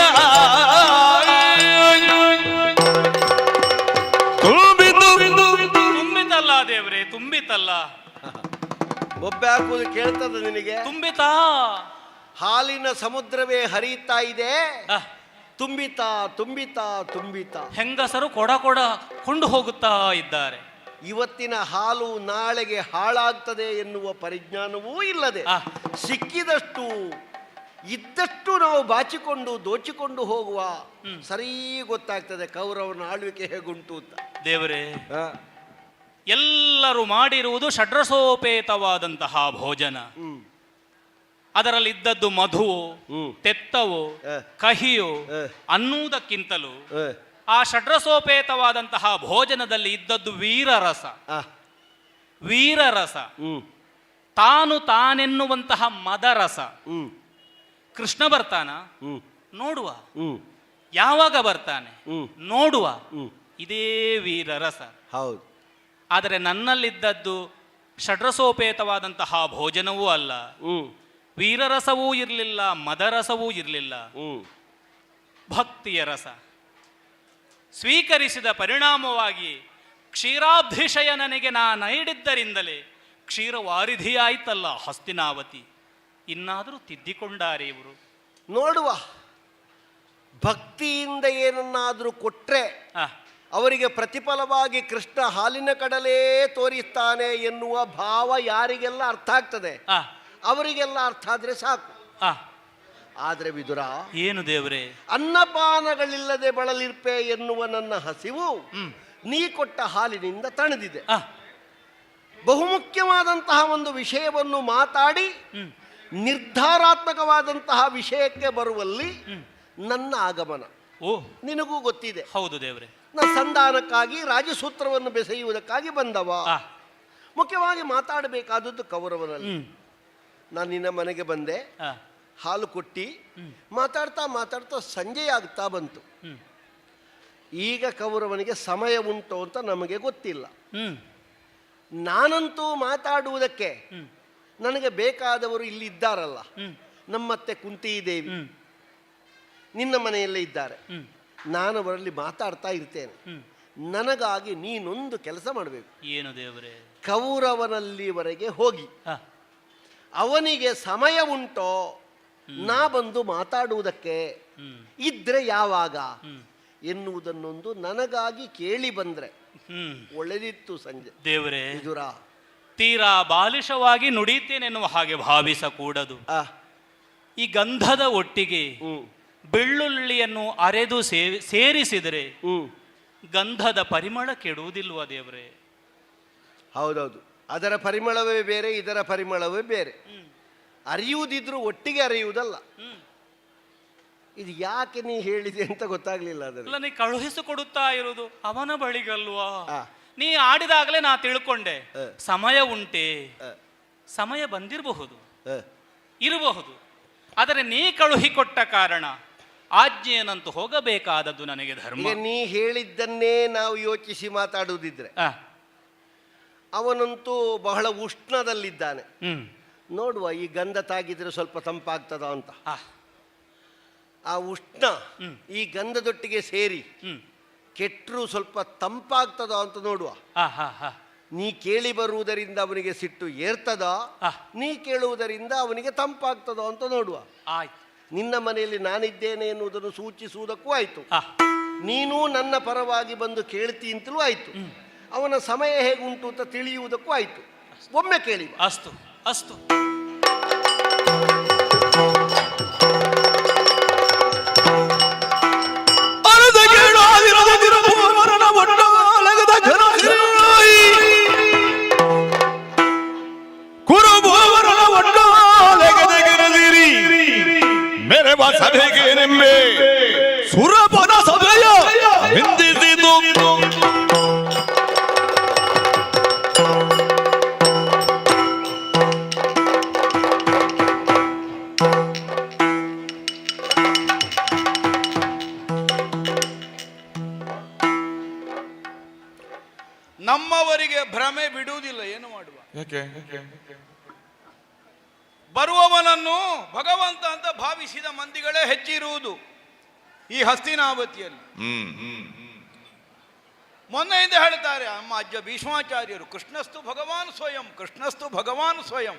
ತುಂಬಿತಲ್ಲ ದೇವ್ರೆ, ತುಂಬಿತಲ್ಲ. ಒಬ್ಬೆ ಹಾಕುವುದು ಕೇಳ್ತದ ನಿನಗೆ? ತುಂಬಿತಾ? ಹಾಲಿನ ಸಮುದ್ರವೇ ಹರಿಯುತ್ತಾ ಇದೆ. ತುಂಬಿತಾ ತುಂಬಿತಾ ತುಂಬಿತಾ. ಹೆಂಗಸರು ಕೊಡ ಕೊಂಡು ಹೋಗುತ್ತಾ ಇದ್ದಾರೆ. ಇವತ್ತಿನ ಹಾಲು ನಾಳೆಗೆ ಹಾಳಾಗ್ತದೆ ಎನ್ನುವ ಪರಿಜ್ಞಾನವೂ ಇಲ್ಲದೆ ಸಿಕ್ಕಿದಷ್ಟು ಇದ್ದಷ್ಟು ನಾವು ಬಾಚಿಕೊಂಡು ದೋಚಿಕೊಂಡು ಹೋಗುವ ಸರಿ ಗೊತ್ತಾಗ್ತದೆ ಕೌರವನ ಆಳ್ವಿಕೆ ಹೇಗುಂಟು ಅಂತ. ದೇವರೇ, ಎಲ್ಲರೂ ಮಾಡಿರುವುದು ಷಡ್ರಸೋಪೇತವಾದಂತಹ ಭೋಜನ. ಅದರಲ್ಲಿದ್ದದ್ದು ಮಧುವು, ತೆತ್ತವು, ಕಹಿಯು ಅನ್ನುವುದಕ್ಕಿಂತಲೂ ಆ ಷಡ್ರಸೋಪೇತವಾದಂತಹ ಭೋಜನದಲ್ಲಿ ಇದ್ದದ್ದು ವೀರರಸ. ವೀರರಸ, ತಾನು ತಾನೆನ್ನುವಂತಹ ಮದರಸ. ಕೃಷ್ಣ ಬರ್ತಾನ? ನೋಡುವ. ಯಾವಾಗ ಬರ್ತಾನೆ? ನೋಡುವ. ಇದೇ ವೀರರಸ. ಹೌದು. ಆದರೆ ನನ್ನಲ್ಲಿದ್ದದ್ದು ಷಡ್ರಸೋಪೇತವಾದಂತಹ ಭೋಜನವೂ ಅಲ್ಲ, ವೀರರಸವೂ ಇರಲಿಲ್ಲ, ಮದರಸವೂ ಇರಲಿಲ್ಲ, ಭಕ್ತಿಯ ರಸ. ಸ್ವೀಕರಿಸಿದ ಪರಿಣಾಮವಾಗಿ ಕ್ಷೀರಾಬ್ಧಿಶಯ ನನಗೆ ನೀಡಿದ್ದರಿಂದಲೇ ಕ್ಷೀರವಾರಿಧಿಯಾಯ್ತಲ್ಲ ಹಸ್ತಿನಾವತಿ. ಇನ್ನಾದರೂ ತಿದ್ದಿಕೊಂಡಾರೆ ಇವರು. ನೋಡುವ, ಭಕ್ತಿಯಿಂದ ಏನನ್ನಾದರೂ ಕೊಟ್ರೆ ಅವರಿಗೆ ಪ್ರತಿಫಲವಾಗಿ ಕೃಷ್ಣ ಹಾಲಿನ ಕಡಲೇ ತೋರಿಸ್ತಾನೆ ಎನ್ನುವ ಭಾವ ಯಾರಿಗೆಲ್ಲ ಅರ್ಥ ಆಗ್ತದೆ ಅವರಿಗೆಲ್ಲ ಅರ್ಥ ಆದ್ರೆ ಸಾಕು. ಆದ್ರೆ ವಿದುರ, ಏನು ದೇವರೇ? ಅನ್ನಪಾನಗಳಿಲ್ಲದೆ ಬಳಲಿರ್ಪೆ ಎನ್ನುವ ನನ್ನ ಹಸಿವು ನೀ ಕೊಟ್ಟ ಹಾಲಿನಿಂದ ತಣಿದಿದೆ. ಬಹುಮುಖ್ಯವಾದಂತಹ ಒಂದು ವಿಷಯವನ್ನು ಮಾತಾಡಿ ನಿರ್ಧಾರಾತ್ಮಕವಾದಂತಹ ವಿಷಯಕ್ಕೆ ಬರುವಲ್ಲಿ ನನ್ನ ಆಗಮನ ನಿನಗೂ ಗೊತ್ತಿದೆ. ಹೌದು ದೇವರೇ. ಸಂಧಾನಕ್ಕಾಗಿ ರಾಜಸೂತ್ರವನ್ನು ಬೆಸೆಯುವುದಕ್ಕಾಗಿ ಬಂದವ. ಮುಖ್ಯವಾಗಿ ಮಾತಾಡಬೇಕಾದದ್ದು ಕೌರವನಲ್ಲಿ. ನಾನು ನಿನ್ನ ಮನೆಗೆ ಬಂದೆ, ಹಾಲು ಕೊಟ್ಟಿ ಮಾತಾಡ್ತಾ ಮಾತಾಡ್ತಾ ಸಂಜೆ ಆಗ್ತಾ ಬಂತು. ಈಗ ಕೌರವನಿಗೆ ಸಮಯ ಉಂಟು ಅಂತ ನಮಗೆ ಗೊತ್ತಿಲ್ಲ. ನಾನಂತೂ ಮಾತಾಡುವುದಕ್ಕೆ ನನಗೆ ಬೇಕಾದವರು ಇಲ್ಲಿ ಇದ್ದಾರಲ್ಲ, ನಮ್ಮತ್ತೆ ಕುಂತಿ ದೇವಿ ನಿನ್ನ ಮನೆಯಲ್ಲೇ ಇದ್ದಾರೆ. ನಾನು ಅವರಲ್ಲಿ ಮಾತಾಡ್ತಾ ಇರ್ತೇನೆ. ನನಗಾಗಿ ನೀನೊಂದು ಕೆಲಸ ಮಾಡಬೇಕು. ಏನು ದೇವರೇ? ಕೌರವನಲ್ಲಿವರೆಗೆ ಹೋಗಿ ಅವನಿಗೆ ಸಮಯ ಉಂಟೋ ನಾ ಬಂದು ಮಾತಾಡುವುದಕ್ಕೆ, ಇದ್ರೆ ಯಾವಾಗ ಎನ್ನುವುದನ್ನೊಂದು ನನಗಾಗಿ ಕೇಳಿ ಬಂದ್ರೆ ಒಳ್ಳೆದಿತ್ತು. ಸಂಜೆ ದೇವರೇ, ವಿದುರ, ತೀರಾ ಬಾಲಿಶವಾಗಿ ನುಡಿತೇನೆನ್ನುವ ಹಾಗೆ ಭಾವಿಸಕೂಡದು. ಈ ಗಂಧದ ಒಟ್ಟಿಗೆ ಬೆಳ್ಳುಳ್ಳಿಯನ್ನು ಅರೆದು ಸೇರಿಸಿದರೆ ಗಂಧದ ಪರಿಮಳ ಕೆಡುವುದಿಲ್ವ ದೇವರೇ? ಹೌದೌದು, ಅದರ ಪರಿಮಳವೇ ಬೇರೆ, ಇದರ ಪರಿಮಳವೇ ಬೇರೆ. ಅರಿಯುವುದಿದ್ರು ಒಟ್ಟಿಗೆ ಅರಿಯುವುದಲ್ಲ. ಇದು ಯಾಕೆ ನೀ ಹೇಳಿದೆ ಅಂತ ಗೊತ್ತಾಗ್ಲಿಲ್ಲ. ಅದಲ್ಲ, ನೀ ಕಳುಹಿಸಿಕೊಡುತ್ತಾ ಇರುವುದು ಅವನ ಬಳಿಗಲ್ವಾ? ನೀ ಆಡಿದಾಗಲೇ ನಾ ತಿಳ್ಕೊಂಡೆ ಸಮಯ ಉಂಟೆ. ಸಮಯ ಬಂದಿರಬಹುದು, ಇರಬಹುದು. ಆದರೆ ನೀ ಕಳುಹಿಕೊಟ್ಟ ಕಾರಣ ಆಜ್ಞೆಯನ್ನಂತೂ ಹೋಗಬೇಕಾದದ್ದು ನನಗೆ ಧರ್ಮ. ನೀ ಹೇಳಿದ್ದನ್ನೇ ನಾವು ಯೋಚಿಸಿ ಮಾತಾಡುವುದಿದ್ರೆ ಅವನಂತೂ ಬಹಳ ಉಷ್ಣದಲ್ಲಿದ್ದಾನೆ. ನೋಡುವ, ಈ ಗಂಧ ತಾಗಿದ್ರೆ ಸ್ವಲ್ಪ ತಂಪಾಗ್ತದ ಅಂತ. ಆ ಉಷ್ಣ ಈ ಗಂಧದೊಟ್ಟಿಗೆ ಸೇರಿ ಕೆಟ್ಟರು ಸ್ವಲ್ಪ ತಂಪಾಗ್ತದೋ ಅಂತ ನೋಡುವ. ನೀ ಕೇಳಿ ಬರುವುದರಿಂದ ಅವನಿಗೆ ಸಿಟ್ಟು ಏರ್ತದ, ನೀ ಕೇಳುವುದರಿಂದ ಅವನಿಗೆ ತಂಪಾಗ್ತದೋ ಅಂತ ನೋಡುವ. ನಿನ್ನ ಮನೆಯಲ್ಲಿ ನಾನಿದ್ದೇನೆ ಎನ್ನುವುದನ್ನು ಸೂಚಿಸುವುದಕ್ಕೂ ಆಯ್ತು, ನೀನು ನನ್ನ ಪರವಾಗಿ ಬಂದು ಕೇಳ್ತಿ ಅಂತಲೂ ಆಯ್ತು, ಅವನ ಸಮಯ ಹೇಗುಂಟು ಅಂತ ತಿಳಿಯುವುದಕ್ಕೂ ಆಯ್ತು. ಒಮ್ಮೆ ಕೇಳಿ. ಅಸ್ತು ಅಸ್ತು. ಸಭೆಗೆ ನೆಮ್ಮೆ ಸುರಪದ ಸಭೆಯ ನಿಂದಿಸಿತು. ನಮ್ಮವರಿಗೆ ಭ್ರಮೆ ಬಿಡುವುದಿಲ್ಲ, ಏನು ಮಾಡುವ? ಯಾಕೆ? ಬರುವವನನ್ನು ಭಗವಂತ ಅಂತ ಭಾವಿಸಿದ ಮಂದಿಗಳೇ ಹೆಚ್ಚಿರುವುದು ಈ ಹಸ್ತಿನಾವತಿಯಲ್ಲಿ. ಮೊನ್ನೆಯಿಂದ ಹೇಳ್ತಾರೆ ನಮ್ಮ ಅಜ್ಜ ಭೀಷ್ಮಾಚಾರ್ಯರು, ಕೃಷ್ಣಸ್ತು ಭಗವಾನ್ ಸ್ವಯಂ, ಕೃಷ್ಣಸ್ತು ಭಗವಾನ್ ಸ್ವಯಂ.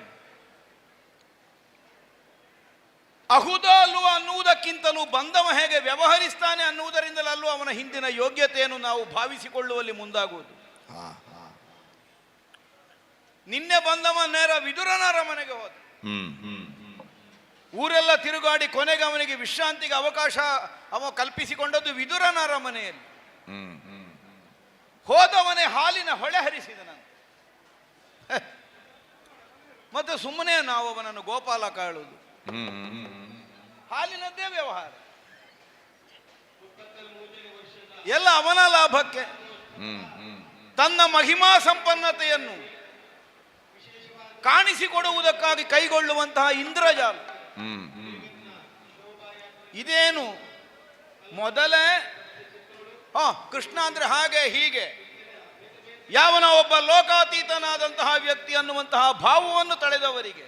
ಅಹುದ ಅಲ್ವ ಅನ್ನುವುದಕ್ಕಿಂತಲೂ ಬಂದವ ಹೇಗೆ ವ್ಯವಹರಿಸ್ತಾನೆ ಅನ್ನುವುದರಿಂದಲಲ್ಲೂ ಅವನ ಹಿಂದಿನ ಯೋಗ್ಯತೆಯನ್ನು ನಾವು ಭಾವಿಸಿಕೊಳ್ಳುವಲ್ಲಿ ಮುಂದಾಗುವುದು. ನಿನ್ನೆ ಬಂದವ ನೇರ ವಿದುರನರ ಮನೆಗೆ ಹೋದ. ಊರೆಲ್ಲ ತಿರುಗಾಡಿ ಕೊನೆಗೆ ಅವನಿಗೆ ವಿಶ್ರಾಂತಿಗೆ ಅವಕಾಶ ಅವ ಕಲ್ಪಿಸಿಕೊಂಡದ್ದು ವಿದುರನರ ಮನೆಯಲ್ಲಿ. ಹೋದವನೇ ಹಾಲಿನ ಹೊಳೆ ಹರಿಸಿದನಂತೆ. ಮತ್ತೆ ಸುಮ್ಮನೆ ನಾವು ಅವನನ್ನು ಗೋಪಾಲ ಕಾಳುವುದು, ಹಾಲಿನದ್ದೇ ವ್ಯವಹಾರ ಎಲ್ಲ ಅವನ ಲಾಭಕ್ಕೆ. ತನ್ನ ಮಹಿಮಾ ಸಂಪನ್ನತೆಯನ್ನು ಕಾಣಿಸಿಕೊಡುವುದಕ್ಕಾಗಿ ಕೈಗೊಳ್ಳುವಂತಹ ಇಂದ್ರಜಾಲ ಇದೇನು? ಮೊದಲೇ ಕೃಷ್ಣ ಅಂದ್ರೆ ಹಾಗೆ ಹೀಗೆ ಯಾವನ ಒಬ್ಬ ಲೋಕಾತೀತನಾದಂತಹ ವ್ಯಕ್ತಿ ಅನ್ನುವಂತಹ ಭಾವವನ್ನು ತಳೆದವರಿಗೆ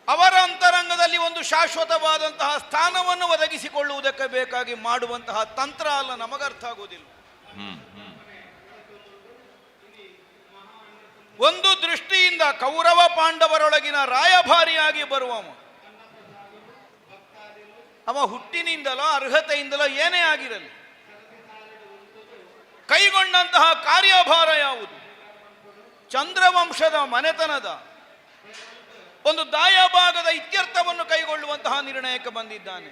ಅವರ ಅಂತರಂಗದಲ್ಲಿ ಒಂದು ಶಾಶ್ವತವಾದಂತಹ ಸ್ಥಾನವನ್ನು ಒದಗಿಸಿಕೊಳ್ಳುವುದಕ್ಕೆ ಬೇಕಾಗಿ ಮಾಡುವಂತಹ ತಂತ್ರ ಅಲ್ಲ, ನಮಗರ್ಥ ಆಗುವುದಿಲ್ಲ. ಒಂದು ದೃಷ್ಟಿಯಿಂದ ಕೌರವ ಪಾಂಡವರೊಳಗಿನ ರಾಯಭಾರಿಯಾಗಿ ಬರುವವ ಅವ ಹುಟ್ಟಿನಿಂದಲೋ ಅರ್ಹತೆಯಿಂದಲೋ ಏನೇ ಆಗಿರಲಿ, ಕೈಗೊಂಡಂತಹ ಕಾರ್ಯಭಾರ ಯಾವುದು? ಚಂದ್ರವಂಶದ ಮನೆತನದ ಒಂದು ದಾಯಭಾಗದ ಇತ್ಯರ್ಥವನ್ನು ಕೈಗೊಳ್ಳುವಂತಹ ನಿರ್ಣಯಕ್ಕೆ ಬಂದಿದ್ದಾನೆ.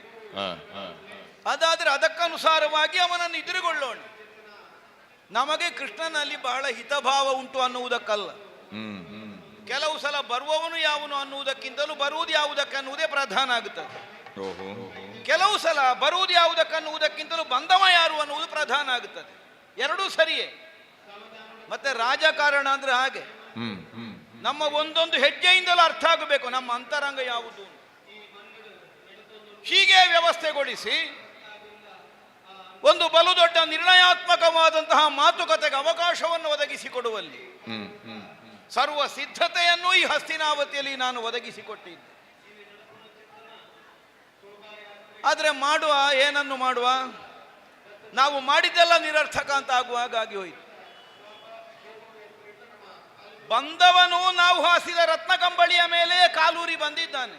ಅದಾದ್ರೆ ಅದಕ್ಕನುಸಾರವಾಗಿ ಅವನನ್ನು ಎದುರುಗೊಳ್ಳೋಣ. ನಮಗೆ ಕೃಷ್ಣನಲ್ಲಿ ಬಹಳ ಹಿತಭಾವ ಉಂಟು ಅನ್ನುವುದಕ್ಕಲ್ಲ, ಕೆಲವು ಸಲ ಬರುವವನು ಯಾವನು ಅನ್ನುವುದಕ್ಕಿಂತಲೂ ಬರುವುದು ಯಾವುದಕ್ಕೆ ಅನ್ನುವುದೇ ಪ್ರಧಾನ ಆಗುತ್ತದೆ. ಕೆಲವು ಸಲ ಬರುವುದು ಯಾವುದಕ್ಕನ್ನುವುದಕ್ಕಿಂತಲೂ ಬಂದವ ಯಾರು ಅನ್ನುವುದು ಪ್ರಧಾನ ಆಗುತ್ತದೆ. ಎರಡೂ ಸರಿಯೇ. ಮತ್ತೆ ರಾಜಕಾರಣ ಅಂದ್ರೆ ಹಾಗೆ, ನಮ್ಮ ಒಂದೊಂದು ಹೆಜ್ಜೆಯಿಂದಲೂ ಅರ್ಥ ಆಗಬೇಕು ನಮ್ಮ ಅಂತರಂಗ ಯಾವುದು. ಹೀಗೆ ವ್ಯವಸ್ಥೆಗೊಳಿಸಿ ಒಂದು ಬಲು ದೊಡ್ಡ ನಿರ್ಣಯಾತ್ಮಕವಾದಂತಹ ಮಾತುಕತೆಗೆ ಅವಕಾಶವನ್ನು ಒದಗಿಸಿಕೊಡುವಲ್ಲಿ ಸರ್ವ ಸಿದ್ಧತೆಯನ್ನು ಈ ಹಸ್ತಿನಾವತಿಯಲ್ಲಿ ನಾನು ಒದಗಿಸಿಕೊಟ್ಟಿದ್ದೆ. ಆದರೆ ಮಾಡುವ ಏನನ್ನು ಮಾಡುವ, ನಾವು ಮಾಡಿದ್ದೆಲ್ಲ ನಿರರ್ಥಕ ಅಂತ ಆಗುವಾಗ ಆಗಿ ಹೋಯಿತು. ಬಂದವನು ನಾವು ಹಾಸಿದ ರತ್ನ ಕಂಬಳಿಯ ಮೇಲೆ ಕಾಲೂರಿ ಬಂದಿದ್ದಾನೆ.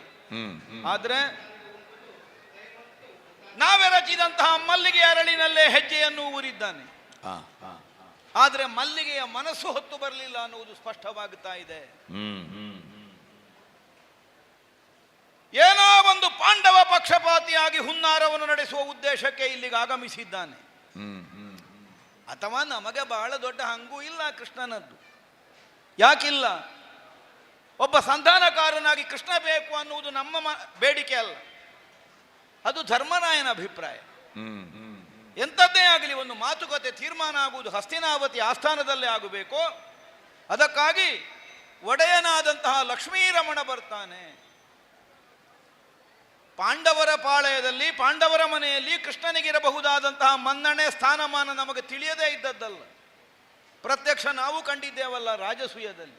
ಆದ್ರೆ ನಾವೆರಚಿದಂತಹ ಮಲ್ಲಿಗೆ ಅರಳಿನಲ್ಲೇ ಹೆಜ್ಜೆಯನ್ನು ಊರಿದ್ದಾನೆ. ಆದ್ರೆ ಮಲ್ಲಿಗೆಯ ಮನಸ್ಸು ಹೊತ್ತು ಬರಲಿಲ್ಲ ಅನ್ನುವುದು ಸ್ಪಷ್ಟವಾಗುತ್ತಾ ಇದೆ. ಏನೋ ಒಂದು ಪಾಂಡವ ಪಕ್ಷಪಾತಿಯಾಗಿ ಹುನ್ನಾರವನ್ನು ನಡೆಸುವ ಉದ್ದೇಶಕ್ಕೆ ಇಲ್ಲಿಗೆ ಆಗಮಿಸಿದ್ದಾನೆ. ಅಥವಾ ನಮಗೆ ಬಹಳ ದೊಡ್ಡ ಹಂಗೂ ಇಲ್ಲ ಕೃಷ್ಣನದ್ದು. ಯಾಕಿಲ್ಲ? ಒಬ್ಬ ಸಂಧಾನಕಾರನಾಗಿ ಕೃಷ್ಣ ಬೇಕು ಅನ್ನುವುದು ನಮ್ಮ ಬೇಡಿಕೆ ಅಲ್ಲ, ಅದು ಧರ್ಮರಾಯನ ಅಭಿಪ್ರಾಯ. ಎಂಥದ್ದೇ ಆಗಲಿ ಒಂದು ಮಾತುಕತೆ ತೀರ್ಮಾನ ಆಗುವುದು ಹಸ್ತಿನಾವತಿ ಆಸ್ಥಾನದಲ್ಲೇ ಆಗಬೇಕು. ಅದಕ್ಕಾಗಿ ಒಡೆಯನಾದಂತಹ ಲಕ್ಷ್ಮೀರಮಣ ಬರ್ತಾನೆ. ಪಾಂಡವರ ಪಾಳಯದಲ್ಲಿ ಪಾಂಡವರ ಮನೆಯಲ್ಲಿ ಕೃಷ್ಣನಿಗಿರಬಹುದಾದಂತಹ ಮನ್ನಣೆ ಸ್ಥಾನಮಾನ ನಮಗೆ ತಿಳಿಯದೇ ಇದ್ದದ್ದಲ್ಲ, ಪ್ರತ್ಯಕ್ಷ ನಾವು ಕಂಡಿದ್ದೇವಲ್ಲ ರಾಜಸೂಯದಲ್ಲಿ.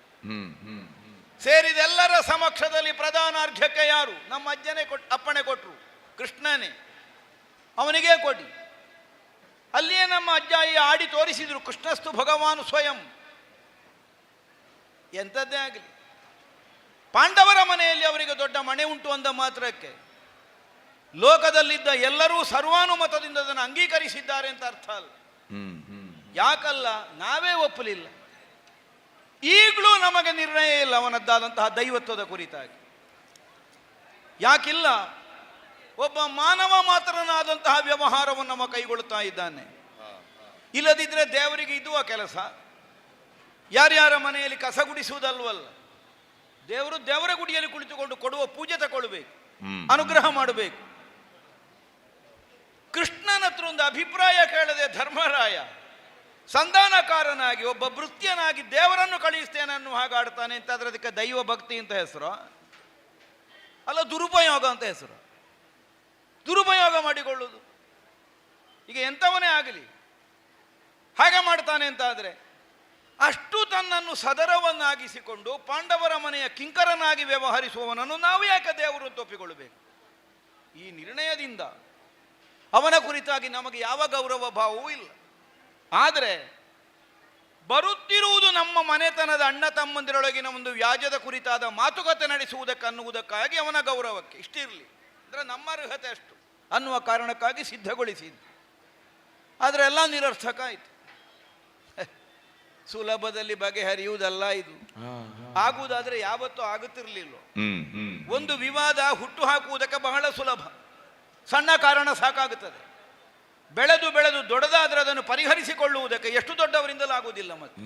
ಸೇರಿದೆಲ್ಲರ ಸಮಕ್ಷದಲ್ಲಿ ಪ್ರಧಾನ ಅರ್ಘ್ಯಕ್ಕೆ ಯಾರು? ನಮ್ಮ ಅಜ್ಜನೇ ಅಪ್ಪಣೆ ಕೊಟ್ಟರು, ಕೃಷ್ಣನೇ, ಅವನಿಗೇ ಕೊಡಿ. ಅಲ್ಲಿಯೇ ನಮ್ಮ ಅಜ್ಜ ಈ ಆಡಿ ತೋರಿಸಿದ್ರು, ಕೃಷ್ಣಸ್ತು ಭಗವಾನ್ ಸ್ವಯಂ. ಎಂಥದ್ದೇ ಆಗಲಿ, ಪಾಂಡವರ ಮನೆಯಲ್ಲಿ ಅವರಿಗೆ ದೊಡ್ಡ ಮನೆ ಉಂಟು ಅಂದ ಮಾತ್ರಕ್ಕೆ ಲೋಕದಲ್ಲಿದ್ದ ಎಲ್ಲರೂ ಸರ್ವಾನುಮತದಿಂದ ಅದನ್ನು ಅಂಗೀಕರಿಸಿದ್ದಾರೆ ಅಂತ ಅರ್ಥ ಅಲ್ಲ. ಯಾಕಲ್ಲ, ನಾವೇ ಒಪ್ಪಲಿಲ್ಲ. ಈಗಲೂ ನಮಗೆ ನಿರ್ಣಯ ಇಲ್ಲ ಅವನದ್ದಾದಂತಹ ದೈವತ್ವದ ಕುರಿತಾಗಿ. ಯಾಕಿಲ್ಲ? ಒಬ್ಬ ಮಾನವ ಮಾತ್ರನಾದಂತಹ ವ್ಯವಹಾರವನ್ನು ನಮ್ಮ ಕೈಗೊಳ್ಳುತ್ತಾ ಇದ್ದಾನೆ. ಇಲ್ಲದಿದ್ದರೆ ದೇವರಿಗೆ ಇದು ಆ ಕೆಲಸ. ಯಾರ್ಯಾರ ಮನೆಯಲ್ಲಿ ಕಸ ಗುಡಿಸುವುದಲ್ವಲ್ಲ, ದೇವರು ದೇವರ ಗುಡಿಯಲ್ಲಿ ಕುಳಿತುಕೊಂಡು ಕೊಡುವ ಪೂಜೆ ತಗೊಳ್ಬೇಕು, ಅನುಗ್ರಹ ಮಾಡಬೇಕು. ಕೃಷ್ಣನ ಹತ್ರ ಒಂದು ಅಭಿಪ್ರಾಯ ಕೇಳದೆ ಧರ್ಮರಾಯ ಸಂಧಾನಕಾರನಾಗಿ ಒಬ್ಬ ಭೃತ್ಯನಾಗಿ ದೇವರನ್ನು ಕಳಿಸ್ತೇನೆ ಅನ್ನುವ ಹಾಗೆ ಆಡ್ತಾನೆ ಅಂತಾದ್ರೆ ಅದಕ್ಕೆ ದೈವ ಭಕ್ತಿ ಅಂತ ಹೆಸರು ಅಲ್ಲ, ದುರುಪಯೋಗ ಅಂತ ಹೆಸರು. ದುರುಪಯೋಗ ಮಾಡಿಕೊಳ್ಳುವುದು. ಈಗ ಎಂಥವನೇ ಆಗಲಿ ಹಾಗೆ ಮಾಡ್ತಾನೆ ಅಂತಾದರೆ ಅಷ್ಟು ತನ್ನನ್ನು ಸದರವನ್ನಾಗಿಸಿಕೊಂಡು ಪಾಂಡವರ ಮನೆಯ ಕಿಂಕರನಾಗಿ ವ್ಯವಹರಿಸುವವನನ್ನು ನಾವು ಯಾಕೆ ದೇವರು ಅಂತ ಒಪ್ಪಿಕೊಳ್ಳಬೇಕು? ಈ ನಿರ್ಣಯದಿಂದ ಅವನ ಕುರಿತಾಗಿ ನಮಗೆ ಯಾವ ಗೌರವ ಭಾವವೂ ಇಲ್ಲ. ಆದರೆ ಬರುತ್ತಿರುವುದು ನಮ್ಮ ಮನೆತನದ ಅಣ್ಣ ತಮ್ಮಂದಿರೊಳಗಿನ ಒಂದು ವ್ಯಾಜ್ಯದ ಕುರಿತಾದ ಮಾತುಕತೆ ನಡೆಸುವುದಕ್ಕೆ ಅನ್ನುವುದಕ್ಕಾಗಿ ಅವನ ಗೌರವಕ್ಕೆ ಇಷ್ಟಿರಲಿ, ಅಂದರೆ ನಮ್ಮ ಅರ್ಹತೆ ಅಷ್ಟು ಅನ್ನುವ ಕಾರಣಕ್ಕಾಗಿ ಸಿದ್ಧಗೊಳಿಸಿದ್ದು. ಆದರೆ ಎಲ್ಲ ನಿರರ್ಥಕ ಆಯಿತು. ಸುಲಭದಲ್ಲಿ ಬಗೆಹರಿಯುವುದಲ್ಲ ಇದು. ಆಗುವುದಾದ್ರೆ ಯಾವತ್ತೂ ಆಗುತ್ತಿರಲಿಲ್ಲ. ಒಂದು ವಿವಾದ ಹುಟ್ಟು ಹಾಕುವುದಕ್ಕೆ ಬಹಳ ಸುಲಭ, ಸಣ್ಣ ಕಾರಣ ಸಾಕಾಗುತ್ತದೆ. ಬೆಳೆದು ಬೆಳೆದು ದೊಡ್ಡದಾದರೆ ಅದನ್ನು ಪರಿಹರಿಸಿಕೊಳ್ಳುವುದಕ್ಕೆ ಎಷ್ಟು ದೊಡ್ಡವರಿಂದಲೂ ಆಗುವುದಿಲ್ಲ. ಮತ್ತೆ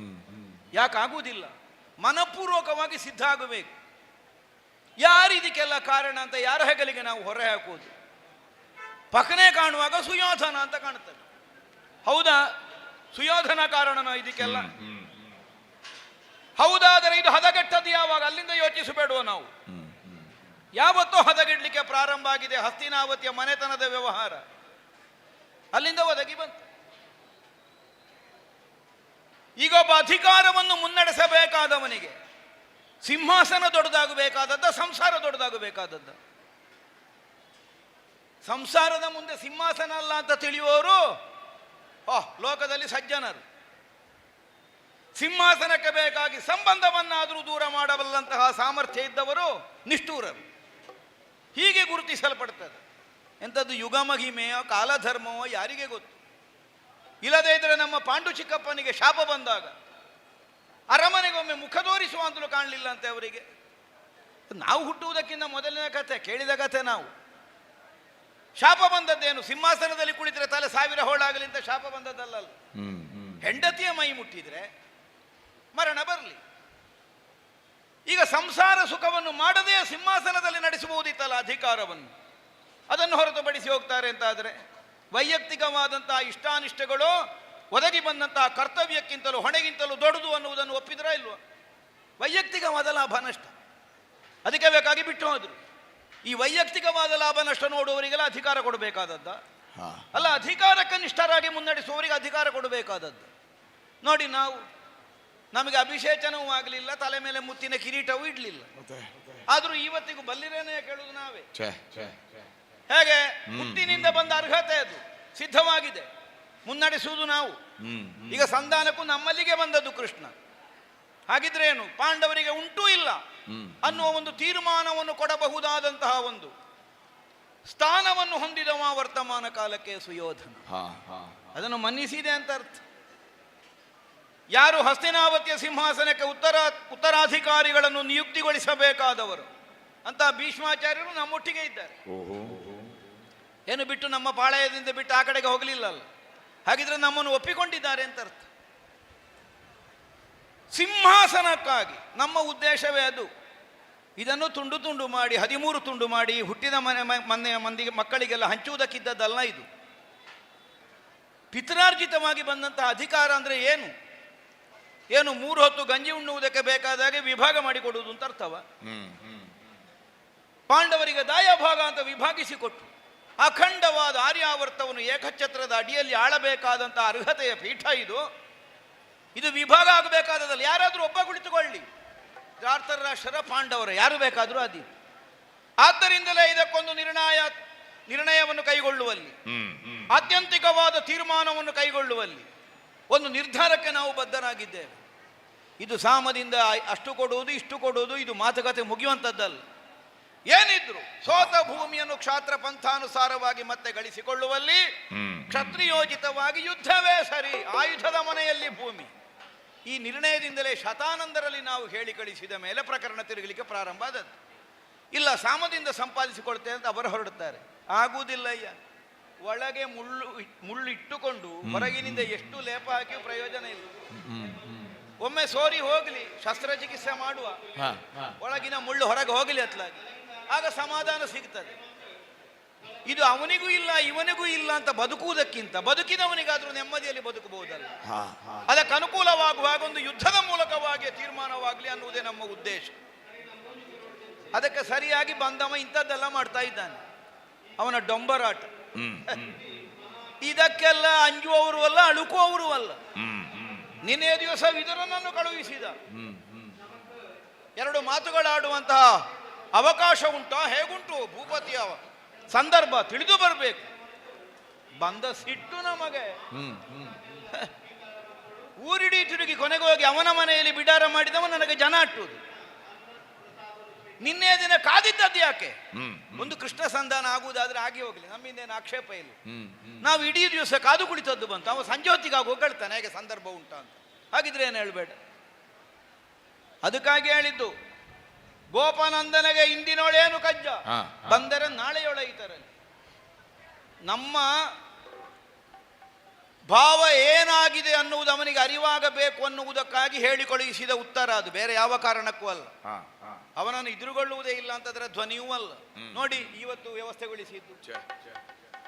ಯಾಕಾಗುವುದಿಲ್ಲ? ಮನಪೂರ್ವಕವಾಗಿ ಸಿದ್ಧ ಆಗಬೇಕು. ಯಾರು ಇದಕ್ಕೆಲ್ಲ ಕಾರಣ ಅಂತ ಯಾರ ಹೆಗಲಿಗೆ ನಾವು ಹೊರೆ ಹಾಕುವುದು? ಪಕ್ಕನೆ ಕಾಣುವಾಗ ಸುಯೋಧನ ಅಂತ ಕಾಣುತ್ತದೆ. ಹೌದಾ? ಸುಯೋಧನ ಕಾರಣನ ಇದಕ್ಕೆಲ್ಲ? ಹೌದಾದರೆ ಇದು ಹದಗೆಟ್ಟದ್ದು ಯಾವಾಗ? ಅಲ್ಲಿಂದ ಯೋಚಿಸಬೇಡುವ ನಾವು. ಯಾವತ್ತೋ ಹದಗೆಡ್ಲಿಕ್ಕೆ ಪ್ರಾರಂಭ ಆಗಿದೆ ಹಸ್ತಿನಾವತಿಯ ಮನೆತನದ ವ್ಯವಹಾರ, ಅಲ್ಲಿಂದ ಒದಗಿ ಬಂತು. ಈಗೊಬ್ಬ ಅಧಿಕಾರವನ್ನು ಮುನ್ನಡೆಸಬೇಕಾದವನಿಗೆ ಸಿಂಹಾಸನ ದೊಡ್ಡದಾಗಬೇಕಾದದ್ದ, ಸಂಸಾರ ದೊಡ್ಡದಾಗಬೇಕಾದದ್ದ? ಸಂಸಾರದ ಮುಂದೆ ಸಿಂಹಾಸನ ಅಲ್ಲ ಅಂತ ತಿಳಿಯುವವರು ಲೋಕದಲ್ಲಿ ಸಜ್ಜನರು. ಸಿಂಹಾಸನಕ್ಕೆ ಬೇಕಾಗಿ ಸಂಬಂಧವನ್ನಾದರೂ ದೂರ ಮಾಡಬಲ್ಲಂತಹ ಸಾಮರ್ಥ್ಯ ಇದ್ದವರು ನಿಷ್ಠೂರರು. ಹೀಗೆ ಗುರುತಿಸಲ್ಪಡ್ತದೆ. ಎಂಥದ್ದು ಯುಗ ಮಹಿಮೆಯೋ ಕಾಲಧರ್ಮವೋ ಯಾರಿಗೆ ಗೊತ್ತು? ಇಲ್ಲದೇ ಇದ್ರೆ ನಮ್ಮ ಪಾಂಡು ಚಿಕ್ಕಪ್ಪನಿಗೆ ಶಾಪ ಬಂದಾಗ ಅರಮನೆಗೊಮ್ಮೆ ಮುಖ ತೋರಿಸುವ ಅಂತಲೂ ಕಾಣಲಿಲ್ಲ ಅಂತೆ ಅವರಿಗೆ. ನಾವು ಹುಟ್ಟುವುದಕ್ಕಿಂತ ಮೊದಲಿನ ಕಥೆ ಕೇಳಿದ ಕಥೆ ನಾವು. ಶಾಪ ಬಂದದ್ದೇನು? ಸಿಂಹಾಸನದಲ್ಲಿ ಕುಳಿತರೆ ತಲೆ 1000 ಹೋಳಾಗಲಿ ಅಂತ ಶಾಪ ಬಂದದ್ದಲ್ಲ. ಹೆಂಡತಿಯ ಮೈ ಮುಟ್ಟಿದ್ರೆ ಮರಣ ಬರಲಿ. ಈಗ ಸಂಸಾರ ಸುಖವನ್ನು ಮಾಡದೇ ಸಿಂಹಾಸನದಲ್ಲಿ ನಡೆಸಬಹುದಿತ್ತಲ್ಲ ಅಧಿಕಾರವನ್ನು, ಅದನ್ನು ಹೊರತುಪಡಿಸಿ ಹೋಗ್ತಾರೆ ಅಂತಾದರೆ ವೈಯಕ್ತಿಕವಾದಂತಹ ಇಷ್ಟಾನಿಷ್ಟಗಳು ಒದಗಿ ಬಂದಂತಹ ಕರ್ತವ್ಯಕ್ಕಿಂತಲೂ ಹೊಣೆಗಿಂತಲೂ ದೊಡ್ಡದು ಅನ್ನುವುದನ್ನು ಒಪ್ಪಿದ್ರಾ ಇಲ್ವ? ವೈಯಕ್ತಿಕವಾದ ಲಾಭ ನಷ್ಟ, ಅದಕ್ಕೆ ಬೇಕಾಗಿ ಬಿಟ್ಟು ಹೋದ್ರು. ಈ ವೈಯಕ್ತಿಕವಾದ ಲಾಭ ನಷ್ಟ ನೋಡುವವರಿಗೆಲ್ಲ ಅಧಿಕಾರ ಕೊಡಬೇಕಾದದ್ದ ಅಲ್ಲ, ಅಧಿಕಾರಕ್ಕೆ ನಿಷ್ಠರಾಗಿ ಮುನ್ನಡೆಸುವವರಿಗೆ ಅಧಿಕಾರ ಕೊಡಬೇಕಾದದ್ದು. ನೋಡಿ, ನಮಗೆ ಅಭಿಷೇಚನವೂ ಆಗಲಿಲ್ಲ, ತಲೆ ಮೇಲೆ ಮುತ್ತಿನ ಕಿರೀಟವೂ ಇಡಲಿಲ್ಲ. ಆದರೂ ಇವತ್ತಿಗೂ ಬಲ್ಲಿರೇನೇ ಕೇಳುವುದು ನಾವೇ. ಹೇಗೆ? ಹುಟ್ಟಿನಿಂದ ಬಂದ ಅರ್ಹತೆ ಅದು ಸಿದ್ಧವಾಗಿದೆ, ಮುನ್ನಡೆಸುವುದು ನಾವು. ಈಗ ಸಂಧಾನಕ್ಕೂ ನಮ್ಮಲ್ಲಿಗೆ ಬಂದದ್ದು ಕೃಷ್ಣ. ಹಾಗಿದ್ರೆ ಏನು? ಪಾಂಡವರಿಗೆ ಉಂಟೂ ಇಲ್ಲ ಅನ್ನುವ ಒಂದು ತೀರ್ಮಾನವನ್ನು ಕೊಡಬಹುದಾದಂತಹ ಒಂದು ಸ್ಥಾನವನ್ನು ಹೊಂದಿದವ ವರ್ತಮಾನ ಕಾಲಕ್ಕೆ ಸುಯೋಧನ. ಅದನ್ನು ಮನ್ನಿಸಿದೆ ಅಂತ ಅರ್ಥ. ಯಾರು ಹಸ್ತಿನಾವತಿಯ ಸಿಂಹಾಸನಕ್ಕೆ ಉತ್ತರಾಧಿಕಾರಿಗಳನ್ನು ನಿಯುಕ್ತಿಗೊಳಿಸಬೇಕಾದವರು ಅಂತ ಭೀಷ್ಮಾಚಾರ್ಯರು ನಮ್ಮೊಟ್ಟಿಗೆ ಇದ್ದಾರೆ. ಏನು ಬಿಟ್ಟು ನಮ್ಮ ಪಾಳಯದಿಂದ ಬಿಟ್ಟು ಆ ಕಡೆಗೆ ಹೋಗಲಿಲ್ಲಲ್ಲ. ಹಾಗಿದ್ರೆ ನಮ್ಮನ್ನು ಒಪ್ಪಿಕೊಂಡಿದ್ದಾರೆ ಅಂತ ಅರ್ಥ. ಸಿಂಹಾಸನಕ್ಕಾಗಿ ನಮ್ಮ ಉದ್ದೇಶವೇ ಅದು. ಇದನ್ನು ತುಂಡು ತುಂಡು ಮಾಡಿ 13 ತುಂಡು ಮಾಡಿ ಹುಟ್ಟಿದ ಮನೆಯ ಮಂದಿಗೆ ಮಕ್ಕಳಿಗೆಲ್ಲ ಹಂಚುವುದಕ್ಕಿದ್ದದ್ದಲ್ಲ ಇದು. ಪಿತ್ರಾರ್ಜಿತವಾಗಿ ಬಂದಂತಹ ಅಧಿಕಾರ ಅಂದರೆ ಏನು? 3 ಹೊತ್ತು ಗಂಜಿ ಉಣ್ಣುವುದಕ್ಕೆ ಬೇಕಾದಾಗೆ ವಿಭಾಗ ಮಾಡಿಕೊಡುವುದು ಅಂತ ಅರ್ಥವ? ಪಾಂಡವರಿಗೆ ದಾಯಭಾಗ ಅಂತ ವಿಭಾಗಿಸಿಕೊಟ್ಟು ಅಖಂಡವಾದ ಆರ್ಯಾವರ್ತವನ್ನು ಏಕಛತ್ರದ ಅಡಿಯಲ್ಲಿ ಆಳಬೇಕಾದಂತಹ ಅರ್ಹತೆಯ ಪೀಠ ಇದು. ಇದು ವಿಭಾಗ ಆಗಬೇಕಾದದಲ್ಲ. ಯಾರಾದರೂ ಒಬ್ಬ ಕುಳಿತುಕೊಳ್ಳಿ, ಧಾರ್ತರಾಷ್ಟ್ರರ ಪಾಂಡವರ ಯಾರು ಬೇಕಾದರೂ ಅದಿ. ಆದ್ದರಿಂದಲೇ ಇದಕ್ಕೊಂದು ನಿರ್ಣಯವನ್ನು ಕೈಗೊಳ್ಳುವಲ್ಲಿ, ಆತ್ಯಂತಿಕವಾದ ತೀರ್ಮಾನವನ್ನು ಕೈಗೊಳ್ಳುವಲ್ಲಿ ಒಂದು ನಿರ್ಧಾರಕ್ಕೆ ನಾವು ಬದ್ಧರಾಗಿದ್ದೇವೆ. ಇದು ಸಾಮದಿಂದ ಅಷ್ಟು ಕೊಡುವುದು ಇಷ್ಟು ಕೊಡುವುದು ಇದು ಮಾತುಕತೆ ಮುಗಿಯುವಂಥದ್ದಲ್ಲ. ಏನಿದ್ರು ಸೋತ ಭೂಮಿಯನ್ನು ಕ್ಷಾತ್ರ ಪಂಥಾನುಸಾರವಾಗಿ ಮತ್ತೆ ಗಳಿಸಿಕೊಳ್ಳುವಲ್ಲಿ ಕ್ಷತ್ರಿಯೋಚಿತವಾಗಿ ಯುದ್ಧವೇ ಸರಿ, ಆಯುಧದ ಮನೆಯಲ್ಲಿ ಭೂಮಿ. ಈ ನಿರ್ಣಯದಿಂದಲೇ ಶತಾನಂದರಲ್ಲಿ ನಾವು ಹೇಳಿ ಕಳಿಸಿದ ಮೇಲೆ ಪ್ರಕರಣ ತಿರುಗಲಿಕ್ಕೆ ಪ್ರಾರಂಭ ಆದದ್ದು. ಇಲ್ಲ ಸಾಮದಿಂದ ಸಂಪಾದಿಸಿಕೊಳ್ತೇವೆ ಅಂತ ಅವರು ಹೊರಡುತ್ತಾರೆ. ಆಗುವುದಿಲ್ಲಯ್ಯ. ಒಳಗೆ ಮುಳ್ಳು ಇಟ್ಟುಕೊಂಡು ಹೊರಗಿನಿಂದ ಎಷ್ಟು ಲೇಪ ಹಾಕಿ ಪ್ರಯೋಜನ ಇಲ್ಲ. ಒಮ್ಮೆ ಸೋರಿ ಹೋಗ್ಲಿ, ಶಸ್ತ್ರಚಿಕಿತ್ಸೆ ಮಾಡುವ, ಒಳಗಿನ ಮುಳ್ಳು ಹೊರಗೆ ಹೋಗಲಿ ಅತ್ಲಾಗಿ, ಆಗ ಸಮಾಧಾನ ಸಿಗ್ತದೆ. ಇದು ಅವನಿಗೂ ಇಲ್ಲ ಇವನಿಗೂ ಇಲ್ಲ ಅಂತ ಬದುಕುವುದಕ್ಕಿಂತ ಬದುಕಿದವನಿಗಾದ್ರೂ ನೆಮ್ಮದಿಯಲ್ಲಿ ಬದುಕಬಹುದಲ್ಲ. ಅದಕ್ಕೆ ಅನುಕೂಲವಾಗುವಾಗ ಒಂದು ಯುದ್ಧದ ಮೂಲಕವಾಗಿ ತೀರ್ಮಾನವಾಗಲಿ ಅನ್ನುವುದೇ ನಮ್ಮ ಉದ್ದೇಶ. ಅದಕ್ಕೆ ಸರಿಯಾಗಿ ಬಂದವ ಇಂಥದ್ದೆಲ್ಲ ಮಾಡ್ತಾ ಇದ್ದಾನೆ. ಅವನ ಡೊಂಬರಾಟ. ಇದಕ್ಕೆಲ್ಲ ಅಂಜುವವರು ಅಲ್ಲ, ಅಳುಕುವವರು ಅಲ್ಲ. ನಿನ್ನೆ ದಿವಸ ವಿದುರನನ್ನು ಕಳುಹಿಸಿದ. ಎರಡು ಮಾತುಗಳಾಡುವಂತಹ ಅವಕಾಶ ಉಂಟಾ? ಹೇಗುಂಟು ಭೂಪತಿಯ ಸಂದರ್ಭ ತಿಳಿದು ಬರಬೇಕು. ಬಂದ ಸಿಟ್ಟು ನಮಗೆ. ಊರಿಡೀ ತಿರುಗಿ ಕೊನೆಗೆ ಹೋಗಿ ಅವನ ಮನೆಯಲ್ಲಿ ಬಿಡಾರ ಮಾಡಿದವ ನನಗೆ ಜನ ಅಟ್ಟುವುದು. ನಿನ್ನೆ ದಿನ ಕಾದಿದ್ದದ್ದು ಯಾಕೆ? ಒಂದು ಕೃಷ್ಣ ಸಂಧಾನ ಆಗುವುದಾದ್ರೆ ಆಗಿ ಹೋಗ್ಲಿ, ನಮ್ಮಿಂದೇನು ಆಕ್ಷೇಪ ಇಲ್ಲ. ನಾವು ಇಡೀ ದಿವಸ ಕಾದು ಕುಳಿತದ್ದು ಬಂತು. ಅವ ಸಂಜೆ ಹೊತ್ತಿಗಾಗಿ ಹೊಗಳ್ತಾನೆ ಹೇಗೆ ಸಂದರ್ಭ ಉಂಟಾ ಅಂತ. ಹಾಗಿದ್ರೆ ಏನು ಹೇಳ್ಬೇಡ. ಅದಕ್ಕಾಗಿ ಹೇಳಿದ್ದು ಗೋಪನಂದನೆಗೆ ಇಂದಿನೊಳೇನು ಕಜ್ಜ, ಬಂದರೆ ನಾಳೆಯೊಳೈತರಲ್ಲಿ. ನಮ್ಮ ಭಾವ ಏನಾಗಿದೆ ಅನ್ನುವುದು ಅವನಿಗೆ ಅರಿವಾಗಬೇಕು ಅನ್ನುವುದಕ್ಕಾಗಿ ಹೇಳಿಕೊಳಿಸಿದ ಉತ್ತರ ಅದು, ಬೇರೆ ಯಾವ ಕಾರಣಕ್ಕೂ ಅಲ್ಲ. ಅವನನ್ನು ಎದುರುಗೊಳ್ಳುವುದೇ ಇಲ್ಲ ಅಂತಂದ್ರೆ ಧ್ವನಿಯೂ ಅಲ್ಲ. ನೋಡಿ ಇವತ್ತು ವ್ಯವಸ್ಥೆಗೊಳಿಸಿದ್ದು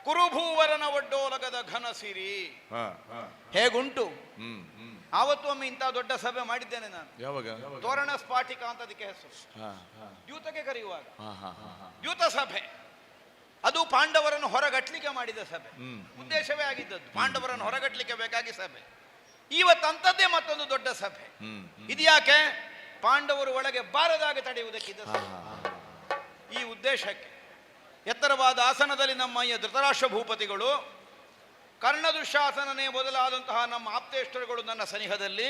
ಕುರುಭೂವರನ ಒಡ್ಡೋಲಗದ ಘನ ಸಿರಿ ಹೇಗುಂಟು. ಆವತ್ತು ಒಮ್ಮೆ ಇಂಥ ದೊಡ್ಡ ಸಭೆ ಮಾಡಿದ್ದೇನೆ ನಾನು. ತೋರಣ ಸ್ಫಾಟಿಕ ಅಂತ ಅದಕ್ಕೆ ಹೆಸರು. ದ್ಯೂತಕ್ಕೆ ಕರೆಯುವಾಗ ದ್ಯೂತ ಸಭೆ, ಅದು ಪಾಂಡವರನ್ನು ಹೊರಗಟ್ಲಿಕ್ಕೆ ಮಾಡಿದ ಸಭೆ. ಉದ್ದೇಶವೇ ಆಗಿದ್ದದ್ದು ಪಾಂಡವರನ್ನು ಹೊರಗಟ್ಲಿಕ್ಕೆ ಬೇಕಾಗಿ ಸಭೆ. ಇವತ್ತಂಥದ್ದೇ ಮತ್ತೊಂದು ದೊಡ್ಡ ಸಭೆ. ಇದ್ಯಾಕೆ? ಪಾಂಡವರು ಒಳಗೆ ಬಾರದಾಗೆ ತಡೆಯುವುದಕ್ಕಿದ್ದ ಸಭೆ. ಈ ಉದ್ದೇಶಕ್ಕೆ ಎತ್ತರವಾದ ಆಸನದಲ್ಲಿ ನಮ್ಮ ಧೃತರಾಷ್ಟ್ರ ಭೂಪತಿಗಳು, ಕರ್ಣದುಶಾಸನನೇ ಮೊದಲಾದಂತಹ ನಮ್ಮ ಆಪ್ತೇಷ್ಟರುಗಳು ನನ್ನ ಸನಿಹದಲ್ಲಿ,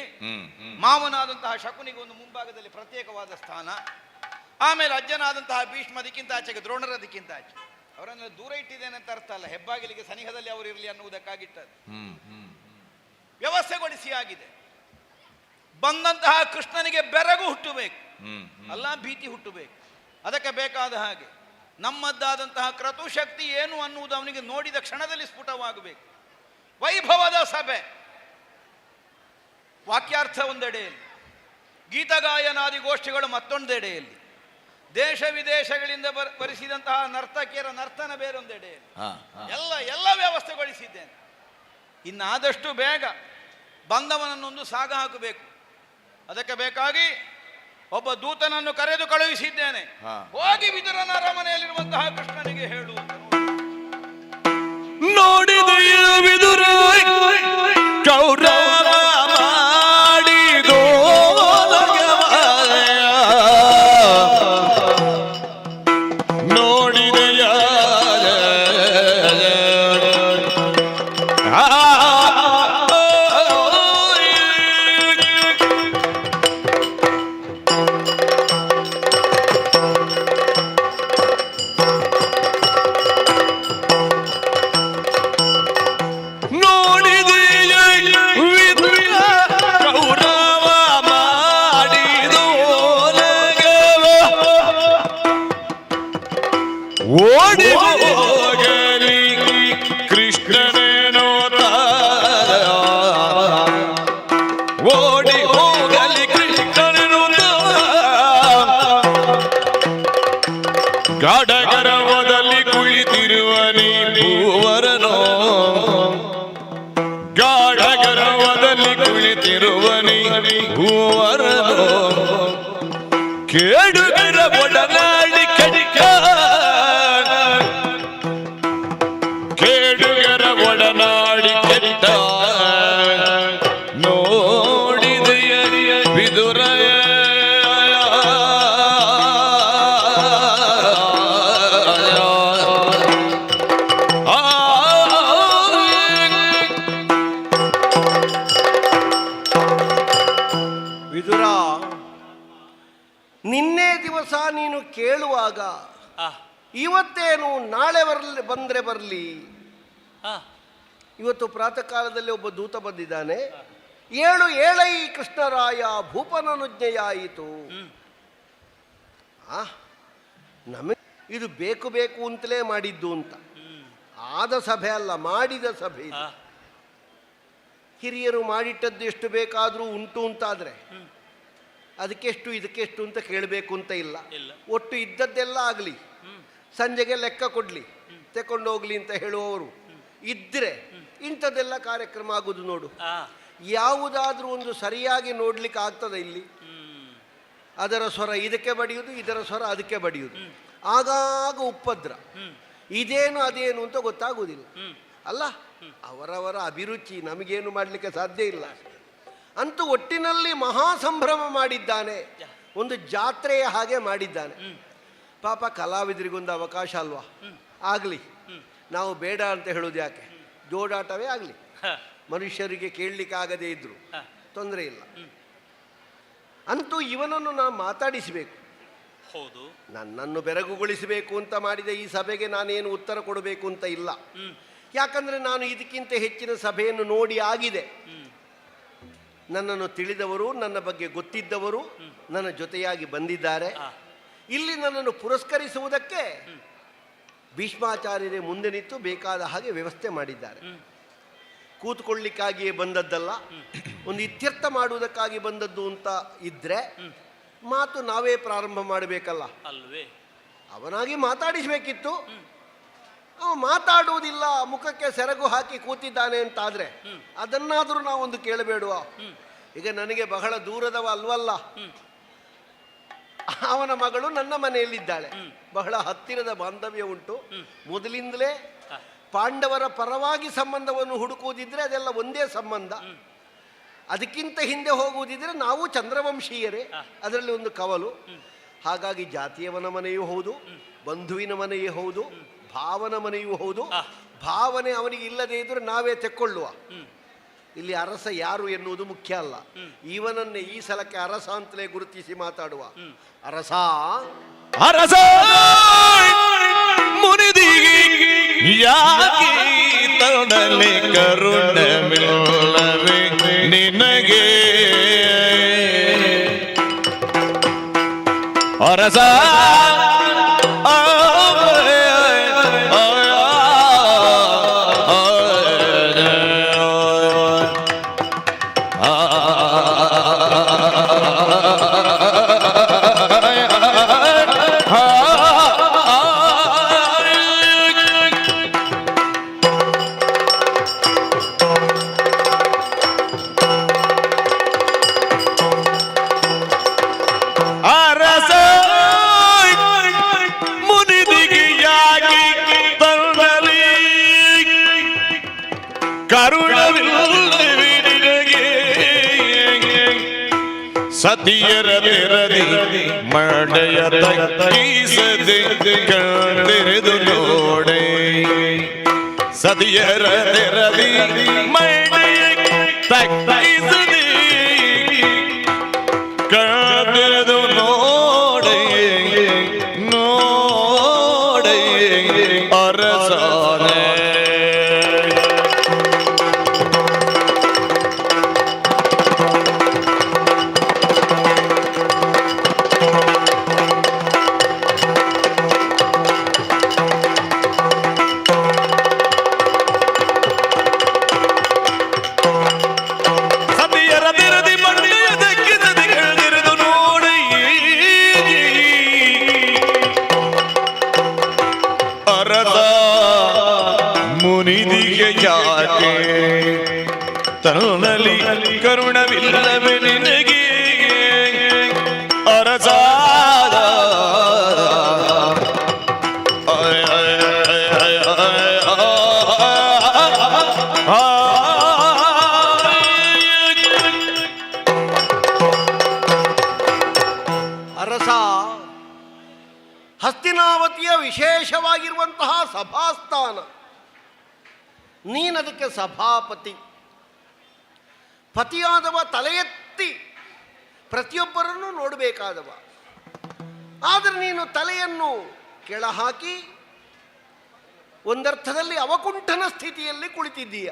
ಮಾವನಾದಂತಹ ಶಕುನಿಗೆ ಒಂದು ಮುಂಭಾಗದಲ್ಲಿ ಪ್ರತ್ಯೇಕವಾದ ಸ್ಥಾನ, ಆಮೇಲೆ ಅಜ್ಜನಾದಂತಹ ಭೀಷ್ಮ ದಿಕ್ಕಿಂತ ಆಚೆಗೆ ದ್ರೋಣರ ದಿಕ್ಕಿಂತ ಆಚೆ. ಅವರನ್ನು ದೂರ ಇಟ್ಟಿದ್ದೇನೆ ಅಂತ ಅರ್ಥ ಅಲ್ಲ, ಹೆಬ್ಬಾಗಿಲಿಗೆ ಸನಿಹದಲ್ಲಿ ಅವರು ಇರಲಿ ಅನ್ನುವುದಕ್ಕಾಗಿಟ್ಟದ್ದು. ವ್ಯವಸ್ಥೆಗೊಳಿಸಿ ಆಗಿದೆ. ಬಂದಂತಹ ಕೃಷ್ಣನಿಗೆ ಬೆರಗು ಹುಟ್ಟಬೇಕು, ಅಲ್ಲ ಭೀತಿ ಹುಟ್ಟಬೇಕು. ಅದಕ್ಕೆ ಬೇಕಾದ ಹಾಗೆ ನಮ್ಮದ್ದಾದಂತಹ ಕ್ರತುಶಕ್ತಿ ಏನು ಅನ್ನುವುದು ಅವನಿಗೆ ನೋಡಿದ ಕ್ಷಣದಲ್ಲಿ ಸ್ಫುಟವಾಗಬೇಕು. ವೈಭವದ ಸಭೆ, ವಾಕ್ಯಾರ್ಥ ಒಂದೆಡೆಯಲ್ಲಿ, ಗೀತಗಾಯನಾದಿ ಗೋಷ್ಠಿಗಳು ಮತ್ತೊಂದೆಡೆಯಲ್ಲಿ, ದೇಶ ವಿದೇಶಗಳಿಂದ ಬರಿಸಿದಂತಹ ನರ್ತಕಿಯರ ನರ್ತನ ಬೇರೊಂದೆಡೆಯಲ್ಲಿ, ಎಲ್ಲ ವ್ಯವಸ್ಥೆಗೊಳಿಸಿದ್ದೇನೆ. ಇನ್ನಾದಷ್ಟು ಬೇಗ ಬಂದವನನ್ನೊಂದು ಸಾಗ ಹಾಕಬೇಕು. ಅದಕ್ಕೆ ಬೇಕಾಗಿ ಒಬ್ಬ ದೂತನನ್ನು ಕರೆದು ಕಳುಹಿಸಿದ್ದೇನೆ. ಹೋಗಿ ವಿದುರನ ಅರಮನೆಯಲ್ಲಿರುವಂತಹ ಕೃಷ್ಣನಿಗೆ ಹೇಳು. ನೋಡಿದೆಯ ವಿದುರ ಕೌರವ ಮಾಡಿದೋ ನೋಡಿದೆಯ ಓಡಿ ಹೋಗಲಿ ಕೃಷ್ಣನೇನೋ ಓಡಿ ಹೋಗಲಿ ಕೃಷ್ಣನೇನೋ ಗಾಢಗರವದಲ್ಲಿ ಕುಳಿತಿರುವನಿ ಭೂವರನೋ ಗಾಢಗರವದಲ್ಲಿ ಕುಳಿತಿರುವನಿ ಭೂವರನೋ ಕೇಡುಗರ ಒಡನಾಡಿ ಕಡಿಕ ಕೇಡುಗರ ಒಡನಾಡಿ ಕೆಟ್ಟ ನೋಡಿದೆಯ ವಿದುರಯ ದಿವಸ ನೀನು ಕೇಳುವಾಗ ಆ, ಇವತ್ತೇನು ನಾಳೆ ಬಂದರೆ ಬರಲಿ. ಆ, ಇವತ್ತು ಪ್ರಾತಃ ಕಾಲದಲ್ಲಿ ಒಬ್ಬ ದೂತ ಬಂದಿದ್ದಾನೆ. ಏಳು ಏಳೈ ಕೃಷ್ಣರಾಯ ಭೂಪನನುಜ್ಞೆಯಾಯಿತು. ನಮಗೆ ಇದು ಬೇಕು ಬೇಕು ಅಂತಲೇ ಮಾಡಿದ್ದು ಅಂತ. ಆದ ಸಭೆ ಅಲ್ಲ, ಮಾಡಿದ ಸಭೆ ಇದು. ಹಿರಿಯರು ಮಾಡಿಟ್ಟದ್ದು ಎಷ್ಟು ಬೇಕಾದರೂ ಉಂಟು ಅಂತಾದರೆ ಅದಕ್ಕೆಷ್ಟು ಇದಕ್ಕೆಷ್ಟು ಅಂತ ಕೇಳಬೇಕು ಅಂತ ಇಲ್ಲ. ಒಟ್ಟು ಇದ್ದದ್ದೆಲ್ಲ ಆಗಲಿ, ಸಂಜೆಗೆ ಲೆಕ್ಕ ಕೊಡಲಿ, ತಗೊಂಡೋಗ್ಲಿ ಅಂತ ಹೇಳುವವರು ಇದ್ದರೆ ಇಂಥದ್ದೆಲ್ಲ ಕಾರ್ಯಕ್ರಮ ಆಗುದು ನೋಡು. ಯಾವುದಾದ್ರೂ ಒಂದು ಸರಿಯಾಗಿ ನೋಡ್ಲಿಕ್ಕೆ ಆಗ್ತದೆ ಇಲ್ಲಿ? ಅದರ ಸ್ವರ ಇದಕ್ಕೆ ಬಡಿಯುವುದು, ಇದರ ಸ್ವರ ಅದಕ್ಕೆ ಬಡಿಯುವುದು, ಆಗಾಗ ಉಪದ್ರ. ಇದೇನು ಅದೇನು ಅಂತ ಗೊತ್ತಾಗುವುದಿಲ್ಲ ಅಲ್ಲ. ಅವರವರ ಅಭಿರುಚಿ, ನಮಗೇನು ಮಾಡಲಿಕ್ಕೆ ಸಾಧ್ಯ ಇಲ್ಲ. ಅಂತೂ ಒಟ್ಟಿನಲ್ಲಿ ಮಹಾ ಸಂಭ್ರಮ ಮಾಡಿದ್ದಾನೆ, ಒಂದು ಜಾತ್ರೆಯ ಹಾಗೆ ಮಾಡಿದ್ದಾನೆ. ಪಾಪ ಕಲಾವಿದರಿಗೊಂದು ಅವಕಾಶ ಅಲ್ವಾ? ಆಗಲಿ, ನಾವು ಬೇಡ ಅಂತ ಹೇಳೋದು ಯಾಕೆ? ಜೋಡಾಟವೇ ಆಗಲಿ, ಮನುಷ್ಯರಿಗೆ ಕೇಳಲಿಕ್ಕೆ ಆಗದೇ ಇದ್ರು ತೊಂದರೆ ಇಲ್ಲ. ಅಂತೂ ಇವನನ್ನು ನಾವು ಮಾತಾಡಿಸಬೇಕು. ಹೌದು, ನನ್ನನ್ನು ಬೆರಗುಗೊಳಿಸಬೇಕು ಅಂತ ಮಾಡಿದ ಈ ಸಭೆಗೆ ನಾನೇನು ಉತ್ತರ ಕೊಡಬೇಕು ಅಂತ ಇಲ್ಲ. ಯಾಕಂದರೆ ನಾನು ಇದಕ್ಕಿಂತ ಹೆಚ್ಚಿನ ಸಭೆಯನ್ನು ನೋಡಿ ಆಗಿದೆ. ನನ್ನನ್ನು ತಿಳಿದವರು, ನನ್ನ ಬಗ್ಗೆ ಗೊತ್ತಿದ್ದವರು ನನ್ನ ಜೊತೆಯಾಗಿ ಬಂದಿದ್ದಾರೆ. ಇಲ್ಲಿ ನನ್ನನ್ನು ಪುರಸ್ಕರಿಸುವುದಕ್ಕೆ ಭೀಷ್ಮಾಚಾರ್ಯರೇ ಮುಂದೆ ನಿಂತು ಬೇಕಾದ ಹಾಗೆ ವ್ಯವಸ್ಥೆ ಮಾಡಿದ್ದಾರೆ. ಕೂತ್ಕೊಳ್ಳಿಕ್ಕಾಗಿಯೇ ಬಂದದ್ದಲ್ಲ, ಒಂದು ಇತ್ಯರ್ಥ ಮಾಡುವುದಕ್ಕಾಗಿ ಬಂದದ್ದು ಅಂತ ಇದ್ರೆ ಮಾತು ನಾವೇ ಪ್ರಾರಂಭ ಮಾಡಬೇಕಲ್ಲ ಅಲ್ವೇ? ಅವನಾಗಿ ಮಾತಾಡಿಸಬೇಕಿತ್ತು. ಅವ ಮಾತಾಡುವುದಿಲ್ಲ, ಮುಖಕ್ಕೆ ಸೆರಗು ಹಾಕಿ ಕೂತಿದ್ದಾನೆ ಅಂತಾದರೆ ಅದನ್ನಾದರೂ ನಾವೊಂದು ಕೇಳಬೇಡುವ? ಈಗ ನನಗೆ ಬಹಳ ದೂರದವ ಅಲ್ವಲ್ಲ, ಅವನ ಮಗಳು ನನ್ನ ಮನೆಯಲ್ಲಿದ್ದಾಳೆ, ಬಹಳ ಹತ್ತಿರದ ಬಾಂಧವ್ಯ ಉಂಟು. ಮೊದಲಿಂದಲೇ ಪಾಂಡವರ ಪರವಾಗಿ ಸಂಬಂಧವನ್ನು ಹುಡುಕುವುದಿದ್ರೆ ಅದೆಲ್ಲ ಒಂದೇ ಸಂಬಂಧ. ಅದಕ್ಕಿಂತ ಹಿಂದೆ ಹೋಗುವುದಿದ್ರೆ ನಾವು ಚಂದ್ರವಂಶೀಯರೇ, ಅದರಲ್ಲಿ ಒಂದು ಕವಲು. ಹಾಗಾಗಿ ಜಾತಿಯವನ ಮನೆಯೂ ಹೌದು, ಬಂಧುವಿನ ಮನೆಯೂ ಹೌದು, ಭಾವನ ಮನೆಯೂ ಹೌದು. ಭಾವನೆ ಅವನಿಗೆ ಇಲ್ಲದೇ ಇದ್ದರೆ ನಾವೇ ತೆಕ್ಕೊಳ್ಳುವ. ಇಲ್ಲಿ ಅರಸ ಯಾರು ಎನ್ನುವುದು ಮುಖ್ಯ ಅಲ್ಲ. ಇವನನ್ನೇ ಈ ಸಲಕ್ಕೆ ಅರಸ ಅಂತಲೇ ಗುರುತಿಸಿ ಮಾತಾಡುವ. ಅರಸ ಅರಸ ಮುನಿದಿಗೆ ಯಾಕೆ ತಡಲೆ ಕರುಣವಿಲ್ಲವೇ ನಿನಗೆ? ಅರಸ ಸತಿಯರ ತೆರದಿ ಮಡೆಯ ತಗ್ಗಿಸದೆ ಕಣ್ತೆರೆದು ನೋಡೆ. ಸತಿಯರ ತೆರದಿ ಮಡೆಯ ತಗ್ಗಿಸದೆ ಕಣ್ತೆರೆದು ನೋಡೆ ನೋಡೆ ಅರಸನೆ. ತರುಣಲಿ ಕರುಣವಿಲ್ಲವೇ ನಿನಗೆ? ಅರಸ ಅರಸ, ಹಸ್ತಿನಾವತಿಯ ವಿಶೇಷವಾಗಿರುವಂತಹ ಸಭಾಸ್ಥಾನ, ನೀನದಕ್ಕೆ ಸಭಾಪತಿ. ಪತಿಯಾದವ ತಲೆ ಎತ್ತಿ ಪ್ರತಿಯೊಬ್ಬರನ್ನು ನೋಡಬೇಕಾದವ. ಆದರೆ ನೀನು ತಲೆಯನ್ನು ಕೆಳಹಾಕಿ ಒಂದರ್ಥದಲ್ಲಿ ಅವಕುಂಠನ ಸ್ಥಿತಿಯಲ್ಲಿ ಕುಳಿತಿದ್ದೀಯ.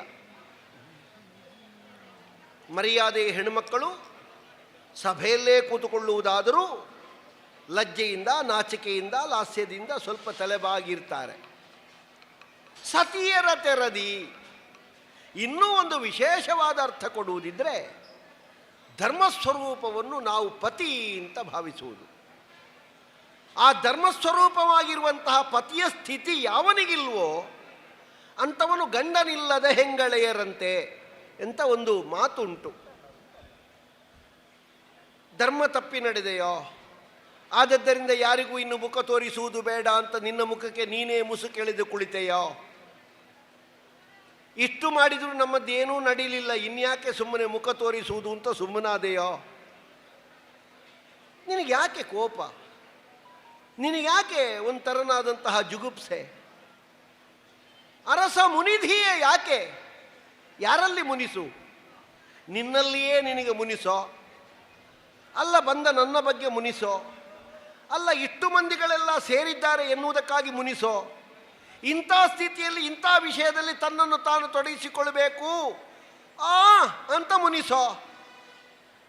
ಮರ್ಯಾದೆಯ ಹೆಣ್ಣುಮಕ್ಕಳು ಸಭೆಯಲ್ಲೇ ಕೂತುಕೊಳ್ಳುವುದಾದರೂ ಲಜ್ಜೆಯಿಂದ, ನಾಚಿಕೆಯಿಂದ, ಲಾಸ್ಯದಿಂದ ಸ್ವಲ್ಪ ತಲೆಬಾಗಿರ್ತಾರೆ. ಸತಿಯರ ತೆರದಿ ಇನ್ನೂ ಒಂದು ವಿಶೇಷವಾದ ಅರ್ಥ ಕೊಡುವುದಿದ್ರೆ ಧರ್ಮಸ್ವರೂಪವನ್ನು ನಾವು ಪತಿ ಅಂತ ಭಾವಿಸುವುದು. ಆ ಧರ್ಮಸ್ವರೂಪವಾಗಿರುವಂತಹ ಪತಿಯ ಸ್ಥಿತಿ ಯಾವನಿಗಿಲ್ವೋ ಅಂಥವನು ಗಂಡನಿಲ್ಲದ ಹೆಂಗಳೆಯರಂತೆ ಅಂತ ಒಂದು ಮಾತುಂಟು. ಧರ್ಮ ತಪ್ಪಿ ನಡೆದೆಯೋ, ಆದದ್ದರಿಂದ ಯಾರಿಗೂ ಇನ್ನು ಮುಖ ತೋರಿಸುವುದು ಬೇಡ ಅಂತ ನಿನ್ನ ಮುಖಕ್ಕೆ ನೀನೇ ಮುಸುಕೆಳೆದು ಕುಳಿತೆಯೋ, ಇಷ್ಟು ಮಾಡಿದರೂ ನಮ್ಮದ್ದೇನೂ ನಡೀಲಿಲ್ಲ, ಇನ್ಯಾಕೆ ಸುಮ್ಮನೆ ಮುಖ ತೋರಿಸುವುದು ಅಂತ ಸುಮ್ಮನಾದೆಯೋ? ನಿನಗೆ ಯಾಕೆ ಕೋಪ? ನಿನಗ್ಯಾಕೆ ಒಂಥರನಾದಂತಹ ಜುಗುಪ್ಸೆ? ಅರಸ ಮುನಿಧಿಯೇ ಯಾಕೆ? ಯಾರಲ್ಲಿ ಮುನಿಸು? ನಿನ್ನಲ್ಲಿಯೇ ನಿನಗೆ ಮುನಿಸೋ, ಅಲ್ಲ ಬಂದ ನನ್ನ ಬಗ್ಗೆ ಮುನಿಸೋ, ಅಲ್ಲ ಇಷ್ಟು ಮಂದಿಗಳೆಲ್ಲ ಸೇರಿದ್ದಾರೆ ಎನ್ನುವುದಕ್ಕಾಗಿ ಮುನಿಸೋ. ಇಂಥ ಸ್ಥಿತಿಯಲ್ಲಿ ಇಂಥ ವಿಷಯದಲ್ಲಿ ತನ್ನನ್ನು ತಾನು ತೊಡಗಿಸಿಕೊಳ್ಬೇಕು ಅಂತ ಮುನಿಸೋ.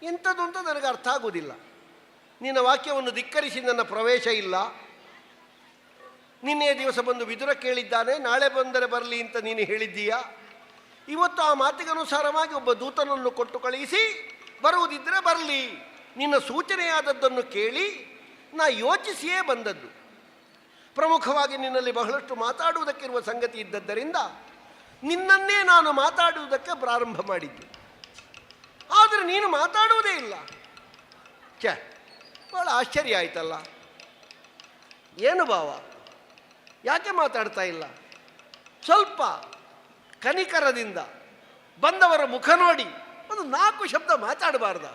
ಎಂಥದ್ದು ಅಂತ ನನಗೆ ಅರ್ಥ ಆಗುವುದಿಲ್ಲ. ನಿನ್ನ ವಾಕ್ಯವನ್ನು ಧಿಕ್ಕರಿಸಿ ನನ್ನ ಪ್ರವೇಶ ಇಲ್ಲ. ನಿನ್ನೆ ದಿವಸ ಬಂದು ವಿದುರ ಕೇಳಿದ್ದಾನೆ, ನಾಳೆ ಬಂದರೆ ಬರಲಿ ಅಂತ ನೀನು ಹೇಳಿದ್ದೀಯಾ. ಇವತ್ತು ಆ ಮಾತಿಗನುಸಾರವಾಗಿ ಒಬ್ಬ ದೂತನನ್ನು ಕೊಟ್ಟು ಕಳುಹಿಸಿ ಬರುವುದಿದ್ದರೆ ಬರಲಿ, ನಿನ್ನ ಸೂಚನೆಯಾದದ್ದನ್ನು ಕೇಳಿ ನಾ ಯೋಚಿಸಿಯೇ ಬಂದದ್ದು. ಪ್ರಮುಖವಾಗಿ ನಿನ್ನಲ್ಲಿ ಬಹಳಷ್ಟು ಮಾತಾಡುವುದಕ್ಕಿರುವ ಸಂಗತಿ ಇದ್ದದ್ದರಿಂದ ನಿನ್ನನ್ನೇ ನಾನು ಮಾತಾಡುವುದಕ್ಕೆ ಪ್ರಾರಂಭ ಮಾಡಿದ್ದೆ. ಆದರೆ ನೀನು ಮಾತಾಡುವುದೇ ಇಲ್ಲ. ಬಹಳ ಆಶ್ಚರ್ಯ ಆಯ್ತಲ್ಲ. ಏನು ಭಾವ, ಯಾಕೆ ಮಾತಾಡ್ತಾ ಇಲ್ಲ? ಸ್ವಲ್ಪ ಕನಿಕರದಿಂದ ಬಂದವರ ಮುಖ ನೋಡಿ ಒಂದು 4 ಶಬ್ದ ಮಾತಾಡಬಾರ್ದ?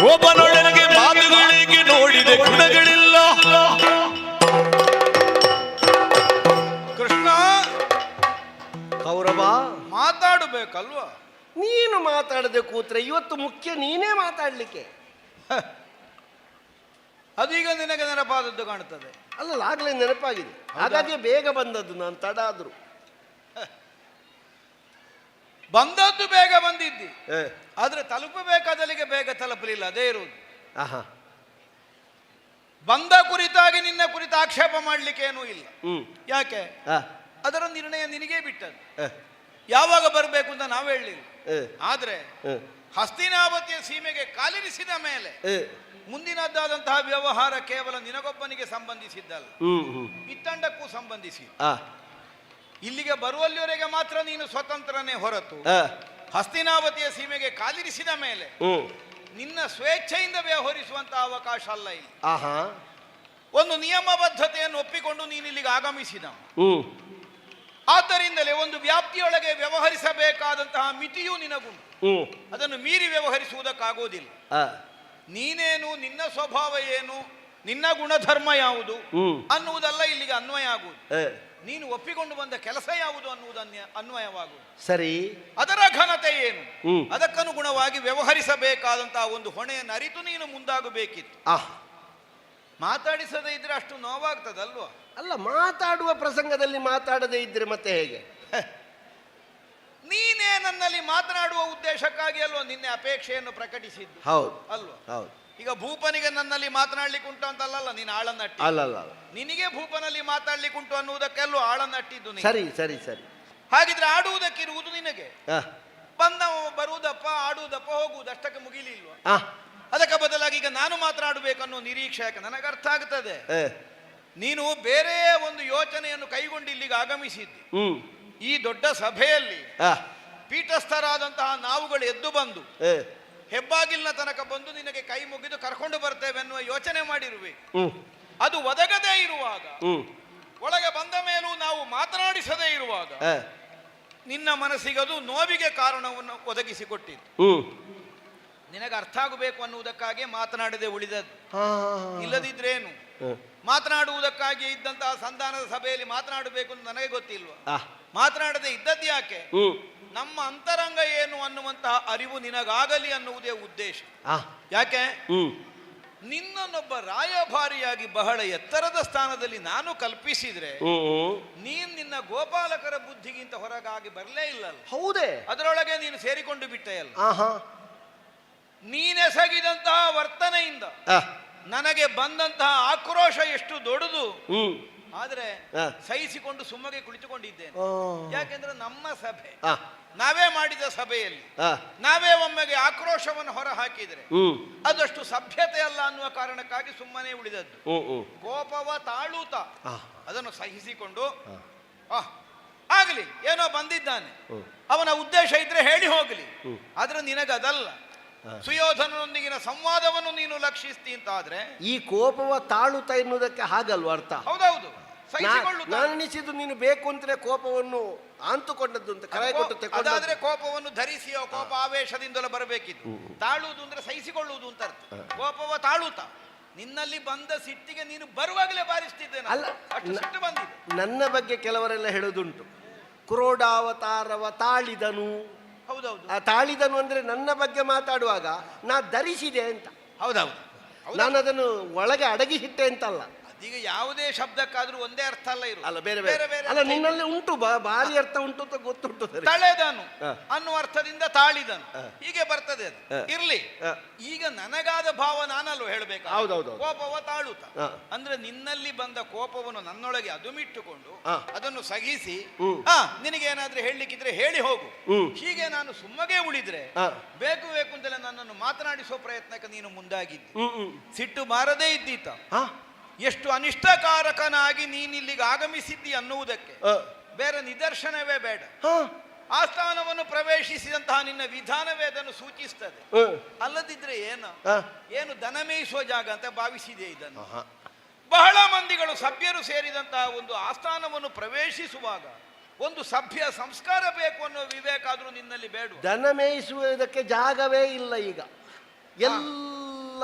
ಒಬ್ಬನೊಳಗೆ ಮಾತುಗಳಿಗೆ ನೋಡಿದೆ ಗುಣಗಳಿಲ್ಲ. ಕೃಷ್ಣ, ಕೌರವ ಮಾತಾಡಬೇಕಲ್ವಾ? ನೀನು ಮಾತಾಡದೆ ಕೂತ್ರೆ ಇವತ್ತು ಮುಖ್ಯ ನೀನೇ ಮಾತಾಡಲಿಕ್ಕೆ. ಅದೀಗ ನಿನಗೆ ನೆನಪಾದದ್ದು ಕಾಣುತ್ತದೆ. ಅಲ್ಲಲ್ಲ, ಆಗಲೇ ನೆನಪಾಗಿದೆ, ಹಾಗಾಗಿ ಬೇಗ ಬಂದದ್ದು. ನಾನು ತಡ ಆದ್ರು ಬಂದದ್ದು ಬೇಗ ಬಂದಿದ್ದಿ, ಆದ್ರೆ ತಲುಪಬೇಕಾದಲ್ಲಿಗೆ ಬೇಗ ತಲುಪಲಿಲ್ಲ. ಅದೇ ಇರುವುದು. ಬಂದ ಕುರಿತಾಗಿ ನಿನ್ನ ಕುರಿತು ಆಕ್ಷೇಪ ಮಾಡ್ಲಿಕ್ಕೆ ಏನೂ ಇಲ್ಲ. ಯಾಕೆ? ಅದರ ನಿರ್ಣಯ ನಿನಗೇ ಬಿಟ್ಟದ್ದು. ಯಾವಾಗ ಬರಬೇಕು ಅಂತ ನಾವು ಹೇಳಲಿಲ್ಲ. ಆದ್ರೆ ಹಸ್ತಿನಾವತಿಯ ಸೀಮೆಗೆ ಕಾಲಿರಿಸಿದ ಮೇಲೆ ಮುಂದಿನದ್ದಾದಂತಹ ವ್ಯವಹಾರ ಕೇವಲ ನಿನಗೊಬ್ಬನಿಗೆ ಸಂಬಂಧಿಸಿದ್ದಲ್ಲ, ಇತ್ತಂಡಕ್ಕೂ ಸಂಬಂಧಿಸಿ. ಇಲ್ಲಿಗೆ ಬರುವಲ್ಲಿವರೆಗೆ ಮಾತ್ರ ನೀನು ಸ್ವತಂತ್ರನೇ ಹೊರತು ಹಸ್ತಿನಾವತಿಯ ಸೀಮೆಗೆ ಕಾಲಿರಿಸಿದ ಮೇಲೆ ನಿನ್ನ ಸ್ವೇಚ್ಛೆಯಿಂದ ವ್ಯವಹರಿಸುವಂತಹ ಅವಕಾಶ ಅಲ್ಲ ಇಲ್ಲಿ. ಒಂದು ನಿಯಮಬದ್ಧತೆಯನ್ನು ಒಪ್ಪಿಕೊಂಡು ನೀನು ಇಲ್ಲಿಗೆ ಆಗಮಿಸಿದ. ಆದ್ದರಿಂದಲೇ ಒಂದು ವ್ಯಾಪ್ತಿಯೊಳಗೆ ವ್ಯವಹರಿಸಬೇಕಾದಂತಹ ಮಿತಿಯೂ ನಿನಗುಂಟು. ಅದನ್ನು ಮೀರಿ ವ್ಯವಹರಿಸುವುದಕ್ಕಾಗೋದಿಲ್ಲ. ನೀನೇನು, ನಿನ್ನ ಸ್ವಭಾವ ಏನು, ನಿನ್ನ ಗುಣಧರ್ಮ ಯಾವುದು ಅನ್ನುವುದಲ್ಲ ಇಲ್ಲಿಗೆ ಅನ್ವಯ ಆಗುವುದು. ನೀನು ಒಪ್ಪಿಕೊಂಡು ಬಂದ ಕೆಲಸ ಯಾವುದು ಅನ್ನುವುದನ್ನ ಅನ್ವಯವಾಗುವುದು. ಸರಿ, ಅದರ ಘನತೆ ಏನು, ಅದಕ್ಕನುಗುಣವಾಗಿ ವ್ಯವಹರಿಸಬೇಕಾದಂತಹ ಒಂದು ಹೊಣೆಯನ್ನು ಅರಿತು ನೀನು ಮುಂದಾಗಬೇಕಿತ್ತು. ಮಾತಾಡಿಸದೇ ಇದ್ರೆ ಅಷ್ಟು ನೋವಾಗ್ತದಲ್ವಾ? ಅಲ್ಲ, ಮಾತಾಡುವ ಪ್ರಸಂಗದಲ್ಲಿ ಮಾತಾಡದೇ ಇದ್ರೆ ಮತ್ತೆ ಹೇಗೆ? ನೀನೇ ನನ್ನಲ್ಲಿ ಮಾತನಾಡುವ ಉದ್ದೇಶಕ್ಕಾಗಿ ಅಲ್ವಾ ನಿನ್ನೆ ಅಪೇಕ್ಷೆಯನ್ನು ಪ್ರಕಟಿಸಿದ್ದು? ಹೌದು ಅಲ್ವಾ? ಹೌದು. ಈಗ ಭೂಪನಿಗೆ ನನ್ನಲ್ಲಿ ಮಾತನಾಡ್ಲಿಕ್ಕೆ ಉಂಟು ಅಂತಲ್ಲ ನೀನು ಆಳನ್ನಟ್ಟಿ. ಅಲ್ಲಲ್ಲ, ನಿನಗೆ ಭೂಪನಲ್ಲಿ ಮಾತಾಡ್ಲಿಕ್ಕೆ ಉಂಟು ಅನ್ನುವುದಕ್ಕೆಲ್ಲೂ ಆಳನ್ನಟ್ಟಿದ್ದು ನೀನು. ಸರಿ ಸರಿ ಸರಿ. ಹಾಗಿದ್ರೆ ಆಡುವುದಕ್ಕಿರುವುದು ನಿನಗೆ. ಬಂದವ ಬರುವುದಪ್ಪ, ಆಡುವುದಪ್ಪ, ಹೋಗುವುದು, ಅಷ್ಟಕ್ಕೆ ಮುಗಿಲಿಲ್ವಾ? ಅದಕ್ಕೆ ಬದಲಾಗಿ ಈಗ ನಾನು ಮಾತನಾಡಬೇಕನ್ನೋ ನಿರೀಕ್ಷೆ. ಯಾಕೆ? ನನಗೆ ಅರ್ಥ ಆಗ್ತದೆ ನೀನು ಬೇರೆ ಒಂದು ಯೋಚನೆಯನ್ನು ಕೈಗೊಂಡು ಇಲ್ಲಿಗೆ ಆಗಮಿಸಿದ್ದಿ. ಈ ದೊಡ್ಡ ಸಭೆಯಲ್ಲಿ ಪೀಠಸ್ಥರಾದಂತಹ ನಾವುಗಳು ಎದ್ದು ಬಂದು ಏ, ಹೆಬ್ಬಾಗಿಲಿನ ತನಕ ಬಂದು ನಿನಗೆ ಕೈ ಮುಗಿದು ಕರ್ಕೊಂಡು ಬರ್ತೇವೆ ಎನ್ನುವ ಯೋಚನೆ ಮಾಡಿರುವೆ. ಹ್ಮ್ ಅದು ಒದಗದೇ ಇರುವಾಗ, ಹ್ಮ್ ಒಳಗೆ ಬಂದ ಮೇಲೂ ನಾವು ಮಾತನಾಡಿಸದೇ ಇರುವಾಗ ಏ, ನಿನ್ನ ಮನಸ್ಸಿಗೆ ಅದು ನೋವಿಗೆ ಕಾರಣವನ್ನು ಒದಗಿಸಿಕೊಟ್ಟಿದ್ದು. ಹ್ಮ್ ನಿನಗೆ ಅರ್ಥ ಆಗಬೇಕು ಅನ್ನುವುದಕ್ಕಾಗಿ ಮಾತನಾಡದೆ ಉಳಿದದ್ದು. ಹಾ, ಇಲ್ಲದಿದ್ರೇನು? ಮಾತನಾಡುವುದಕ್ಕಾಗಿ ಇದ್ದಂತಹ ಸಂಧಾನದ ಸಭೆಯಲ್ಲಿ ಮಾತನಾಡಬೇಕು ಅಂತ ನನಗೆ ಗೊತ್ತಿಲ್ವಾ? ಆ, ಮಾತನಾಡದೆ ಇದ್ದದ್ದು ಯಾಕೆ? ಹ್ಮ್ ನಮ್ಮ ಅಂತರಂಗ ಏನು ಅನ್ನುವಂತಹ ಅರಿವು ನಿನಗಾಗಲಿ ಅನ್ನುವುದೇ ಉದ್ದೇಶ. ಆ, ಯಾಕೆ? ಹ್ಮ್ ನಿನ್ನನ್ನೊಬ್ಬ ರಾಯಭಾರಿಯಾಗಿ ಬಹಳ ಎತ್ತರದ ಸ್ಥಾನದಲ್ಲಿ ನಾನು ಕಲ್ಪಿಸಿದ್ರೆ ಹ್ಮ್ ನೀನ್ ನಿನ್ನ ಗೋಪಾಲಕರ ಬುದ್ಧಿಗಿಂತ ಹೊರಗಾಗಿ ಬರಲೇ ಇಲ್ಲಲ್ಲ. ಹೌದೇ? ಅದರೊಳಗೆ ನೀನು ಸೇರಿಕೊಂಡು ಬಿಟ್ಟೆಯಲ್ಲ. ಆಹಾ, ನೀನೆಸಗಿದಂತಹ ವರ್ತನೆಯಿಂದ ಆ, ನನಗೆ ಬಂದಂತಹ ಆಕ್ರೋಶ ಎಷ್ಟು ದೊಡ್ಡದು. ಹ್ಮ್ ಆದ್ರೆ ಆ. ಸಹಿಸಿಕೊಂಡು ಸುಮ್ಮಗೆ ಕುಳಿತುಕೊಂಡಿದ್ದೇನೆ. ಆ, ಯಾಕೆಂದ್ರೆ ನಮ್ಮ ಸಭೆ, ಆ, ನಾವೇ ಮಾಡಿದ ಸಭೆಯಲ್ಲಿ ಆ, ನಾವೇ ಒಮ್ಮೆಗೆ ಆಕ್ರೋಶವನ್ನು ಹೊರ ಹಾಕಿದ್ರೆ ಹ್ಮ್ ಅದಷ್ಟು ಸಭ್ಯತೆ ಅಲ್ಲ ಅನ್ನುವ ಕಾರಣಕ್ಕಾಗಿ ಸುಮ್ಮನೆ ಉಳಿದದ್ದು. ಹ್ಮ್ ಹ್ಮ್ ಕೋಪವ ತಾಳೂತ ಆ, ಅದನ್ನು ಸಹಿಸಿಕೊಂಡು ಆ. ಆಗಲಿ, ಏನೋ ಬಂದಿದ್ದಾನೆ, ಹ್ಮ್. ಅವನ ಉದ್ದೇಶ ಇದ್ರೆ ಹೇಳಿ ಹೋಗಲಿ. ಹ್ಮ್. ಆದ್ರೆ ನಿನಗದಲ್ಲ. ಸುಯೋಧನನೊಂದಿಗಿನ ಸಂವಾದವನ್ನು ನೀನು ಲಕ್ಷಿಸ್ತಿ ಅಂತಾದ್ರೆ ಈ ಕೋಪವ ತಾಳುತ್ತಾ ಎನ್ನುವುದಕ್ಕೆ ಹಾಗಲ್ವ ಅರ್ಥ? ಹೌದೌದು, ಸಹಿಸಿಕೊಳ್ಳುತ್ತ. ನಾನು ಎನಿಸಿದ್ದು ನೀನು ಬೇಕು ಅಂತಲೇ ಕೋಪವನ್ನು ಆಂತುಕೊಂಡದ್ದು ಅಂತ ಕರೆ ಕೊಟ್ಟು ತೆಕ್ಕೊಂಡದ್ದು. ಅದಾದ್ರೆ ಕೋಪವನ್ನು ಧರಿಸಿಯೋ ಕೋಪ ಆವೇಶದಿಂದಲೇ ಬರಬೇಕಿತ್ತು. ತಾಳುವುದು ಅಂದ್ರೆ ಸಹಿಸಿಕೊಳ್ಳುವುದು ಅಂತ ಅರ್ಥ. ಕೋಪವ ತಾಳುತ್ತ ನಿನ್ನಲ್ಲಿ ಬಂದ ಸಿಟ್ಟಿಗೆ ನೀನು ಬರುವಾಗಲೇ ಬಾರಿಸ್ತಿದ್ದೆ ನಾನು. ಅಲ್ಲ, ಅಷ್ಟು ಸಿಟ್ಟು ಬಂದಿದೆ. ನನ್ನ ಬಗ್ಗೆ ಕೆಲವರೆಲ್ಲ ಹೇಳುದುಂಟು, ಕ್ರೋಡಾವತಾರವ ತಾಳಿದನು. ಹೌದೌದು ಆ ತಾಳಿದನು ಅಂದ್ರೆ ನನ್ನ ಬಗ್ಗೆ ಮಾತಾಡುವಾಗ ನಾ ಧರಿಸಿದೆ ಅಂತ, ಹೌದೌದು. ನಾನು ಅದನ್ನು ಒಳಗೆ ಅಡಗಿಸಿಟ್ಟೆ ಅಂತಲ್ಲ. ಅದೀಗ ಯಾವುದೇ ಶಬ್ದಕ್ಕಾದ್ರೂ ಒಂದೇ ಅರ್ಥ ಅಲ್ಲ ಇರು. ಅಲ್ಲ, ಬೇರೆ ಬೇರೆ ಅಲ್ಲ, ನಿನ್ನಲ್ಲಿ ಉಂಟು ಭಾರಿ ಅರ್ಥ ಉಂಟು ಅಂತ ಗೊತ್ತುಂಟು. ಸರಿ, ತಳೆದನು ಹ. ಅನ್ನುವ ಅರ್ಥದಿಂದ ತಾಳಿದನು, ಹೀಗೆ ಬರ್ತದೆ ಅದು. ಹ. ಇರ್ಲಿ, ಹ. ಈಗ ನನಗಾದ ಭಾವ ನಾನಲ್ವ ಹೇಳಬೇಕು. ಹೌದೌದು. ಕೋಪವ ತಾಳುತ್ತ ಹ. ಅಂದ್ರೆ ನಿನ್ನಲ್ಲಿ ಬಂದ ಕೋಪವನ್ನು ನನ್ನೊಳಗೆ ಅದುಮಿಟ್ಟುಕೊಂಡು ಹ. ಅದನ್ನು ಸಗಿಸಿ, ಹ್ಮ್. ನಿನಗೇನಾದ್ರೂ ಹೇಳಲಿಕ್ಕಿದ್ರೆ ಹೇಳಿ ಹೋಗು. ಹ್ಮ್. ಹೀಗೆ ನಾನು ಸುಮ್ಮಗೆ ಉಳಿದ್ರೆ ಹ. ಬೇಕು ಬೇಕು ಅಂತಲೇ ನನ್ನನ್ನು ಮಾತನಾಡಿಸುವ ಪ್ರಯತ್ನಕ್ಕೆ ನೀನು ಮುಂದಾಗಿದ್ದೆ. ಹ್ಮ್ ಹ್ಮ್ ಸಿಟ್ಟು ಬಾರದೇ ಇದ್ದೀತ. ಹಾ, ಎಷ್ಟು ಅನಿಷ್ಟಕಾರಕನಾಗಿ ನೀನಿಲ್ಲಿಗೆ ಆಗಮಿಸಿದ್ದಿ ಅನ್ನುವುದಕ್ಕೆ ಹ, ಬೇರೆ ನಿದರ್ಶನವೇ ಬೇಡ. ಹಾ, ಆಸ್ಥಾನವನ್ನು ಪ್ರವೇಶಿಸಿದಂತಹ ನಿನ್ನ ವಿಧಾನವೇ ಅದನ್ನು ಸೂಚಿಸ್ತದೆ. ಹ, ಅಲ್ಲದಿದ್ರೆ ಏನು ಹ. ಏನು ದನ ಮೇಯಿಸುವ ಜಾಗ ಅಂತ ಭಾವಿಸಿದೆ ಇದನ್ನು. ಆಹಾ. ಬಹಳ ಮಂದಿಗಳು ಸಭ್ಯರು ಸೇರಿದಂತಹ ಒಂದು ಆಸ್ಥಾನವನ್ನು ಪ್ರವೇಶಿಸುವಾಗ ಒಂದು ಸಭ್ಯ ಸಂಸ್ಕಾರ ಬೇಕು ಅನ್ನೋ ವಿವೇಕ ಆದ್ರೂ ನಿನ್ನಲ್ಲಿ ಬೇಡ. ದನ ಮೇಯಿಸುವುದಕ್ಕೆ ಜಾಗವೇ ಇಲ್ಲ ಈಗ.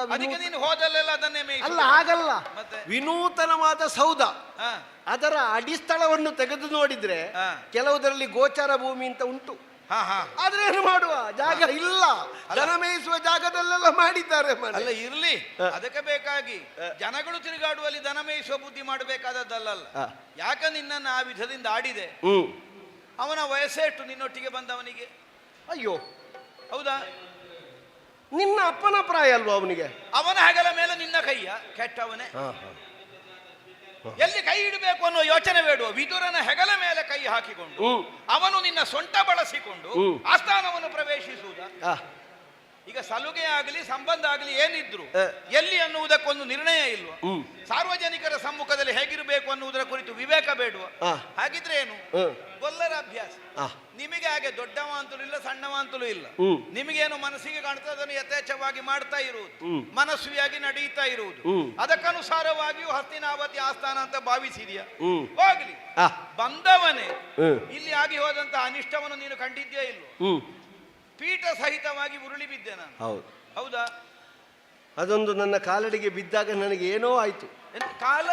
ಅದಕ್ಕೆ ನೀನು ಹೋದಲ್ಲೆಲ್ಲ ಅದನ್ನೇ ಮೇಯಿಸು. ಅಲ್ಲ, ಹಾಗಲ್ಲ, ಮತ್ತೆ? ವಿನೂತನವಾದ ಸೌಧ, ಹಾ, ಅದರ ಅಡಿಸ್ಥಳವನ್ನು ತೆಗೆದು ನೋಡಿದ್ರೆ ಹಾ. ಕೆಲವುದರಲ್ಲಿ ಗೋಚರ ಭೂಮಿ ಅಂತ ಉಂಟು. ಹಾ, ಹಾ. ಆದ್ರೆ ಏನು ಮಾಡುವ ಜಾಗ ಇಲ್ಲ. ದನ ಮೇಯಿಸುವ ಜಾಗದಲ್ಲೆಲ್ಲ ಮಾಡಿದ್ದಾರೆ ಮನೆ. ಅಲ್ಲ, ಇರ್ಲಿ, ಅದಕ್ಕೆ ಬೇಕಾಗಿ ಜನಗಳು ತಿರುಗಾಡುವಲ್ಲಿ ದನ ಮೇಯಿಸುವ ಬುದ್ಧಿ ಮಾಡಬೇಕಾದದ್ದಲ್ಲ. ಹ. ಯಾಕೆ ನಿನ್ನನ್ನು ಆ ವಿಧದಿಂದ ಆಡಿದೆ? ಹ್ಮ್ ಅವನ ವಯಸ್ಸೇ ಎಷ್ಟು ನಿನ್ನೊಟ್ಟಿಗೆ ಬಂದವನಿಗೆ? ಅಯ್ಯೋ, ಹೌದಾ? ನಿನ್ನ ಅಪ್ಪನ ಪ್ರಾಯ ಅಲ್ವಾ ಅವನಿಗೆ? ಅವನ ಹೆಗಲ ಮೇಲೆ ನಿನ್ನ ಕೈಯ ಕೆಟ್ಟವನೇ. ಹಾ, ಹಾ. ಎಲ್ಲಿ ಕೈ ಇಡಬೇಕು ಅನ್ನೋ ಯೋಚನೆ ಬೇಡುವ. ವಿದುರನ ಹೆಗಲ ಮೇಲೆ ಕೈ ಹಾಕಿಕೊಂಡು ಹ್ಮ್. ಅವನು ನಿನ್ನ ಸೊಂಟ ಬಳಸಿಕೊಂಡು ಹ್ಮ್. ಆಸ್ಥಾನವನ್ನು ಪ್ರವೇಶಿಸುವುದ? ಆ, ಈಗ ಸಲುಗೆ ಆಗಲಿ ಸಂಬಂಧ ಆಗಲಿ ಏನಿದ್ರು ಹ. ಎಲ್ಲಿ ಅನ್ನುವುದಕ್ಕೊಂದು ನಿರ್ಣಯ ಇಲ್ವಾ? ಹ್ಮ್. ಸಾರ್ವಜನಿಕರ ಸಮ್ಮುಖದಲ್ಲಿ ಹೇಗಿರಬೇಕು ಅನ್ನುವುದರ ಕುರಿತು ವಿವೇಕ ಬೇಡುವ? ಆ. ಹಾಗಿದ್ರೆ ಏನು? ಹ್ಮ್. ಗೊಲ್ಲರ ಅಭ್ಯಾಸ. ಆ. ನಿಮಗೆ ಹಾಗೆ ದೊಡ್ಡವ ಅಂತಲೂ ಇಲ್ಲ, ಸಣ್ಣವ ಅಂತಲೂ ಇಲ್ಲ. ಹ್ಮ್. ನಿಮಗೇನು ಮನಸ್ಸಿಗೆ ಕಾಣ್ತದೆ ಅದನ್ನು ಯಥೇಚ್ಛವಾಗಿ ಮಾಡ್ತಾ ಇರುವುದು, ಹ್ಮ್. ಮನಸ್ವಿಯಾಗಿ ನಡೆಯುತ್ತಾ ಇರುವುದು. ಹ್ಮ್. ಅದಕ್ಕನುಸಾರವಾಗಿಯೂ ಹಸ್ತಿನಾವತಿ ಆಸ್ಥಾನ ಅಂತ ಭಾವಿಸಿದ್ಯಾ? ಹ್ಮ್. ಹೋಗ್ಲಿ, ಆ. ಬಂದವನೇ ಹ್ಮ್. ಇಲ್ಲಿ ಆಗಿ ಹೋದಂತಹ ಅನಿಷ್ಟವನ್ನು ನೀನು ಕಂಡಿದ್ಯಾ ಇಲ್ವೋ? ಹ್ಮ್. ಪೀಠ ಸಹಿತವಾಗಿ ಉರುಳಿ ಬಿದ್ದೆ ನಾನು. ಹೌದು. ಹೌದಾ? ಅದೊಂದು ನನ್ನ ಕಾಲಡಿಗೆ ಬಿದ್ದಾಗ ನನಗೆ ಏನೋ ಆಯ್ತು. ಕಾಲ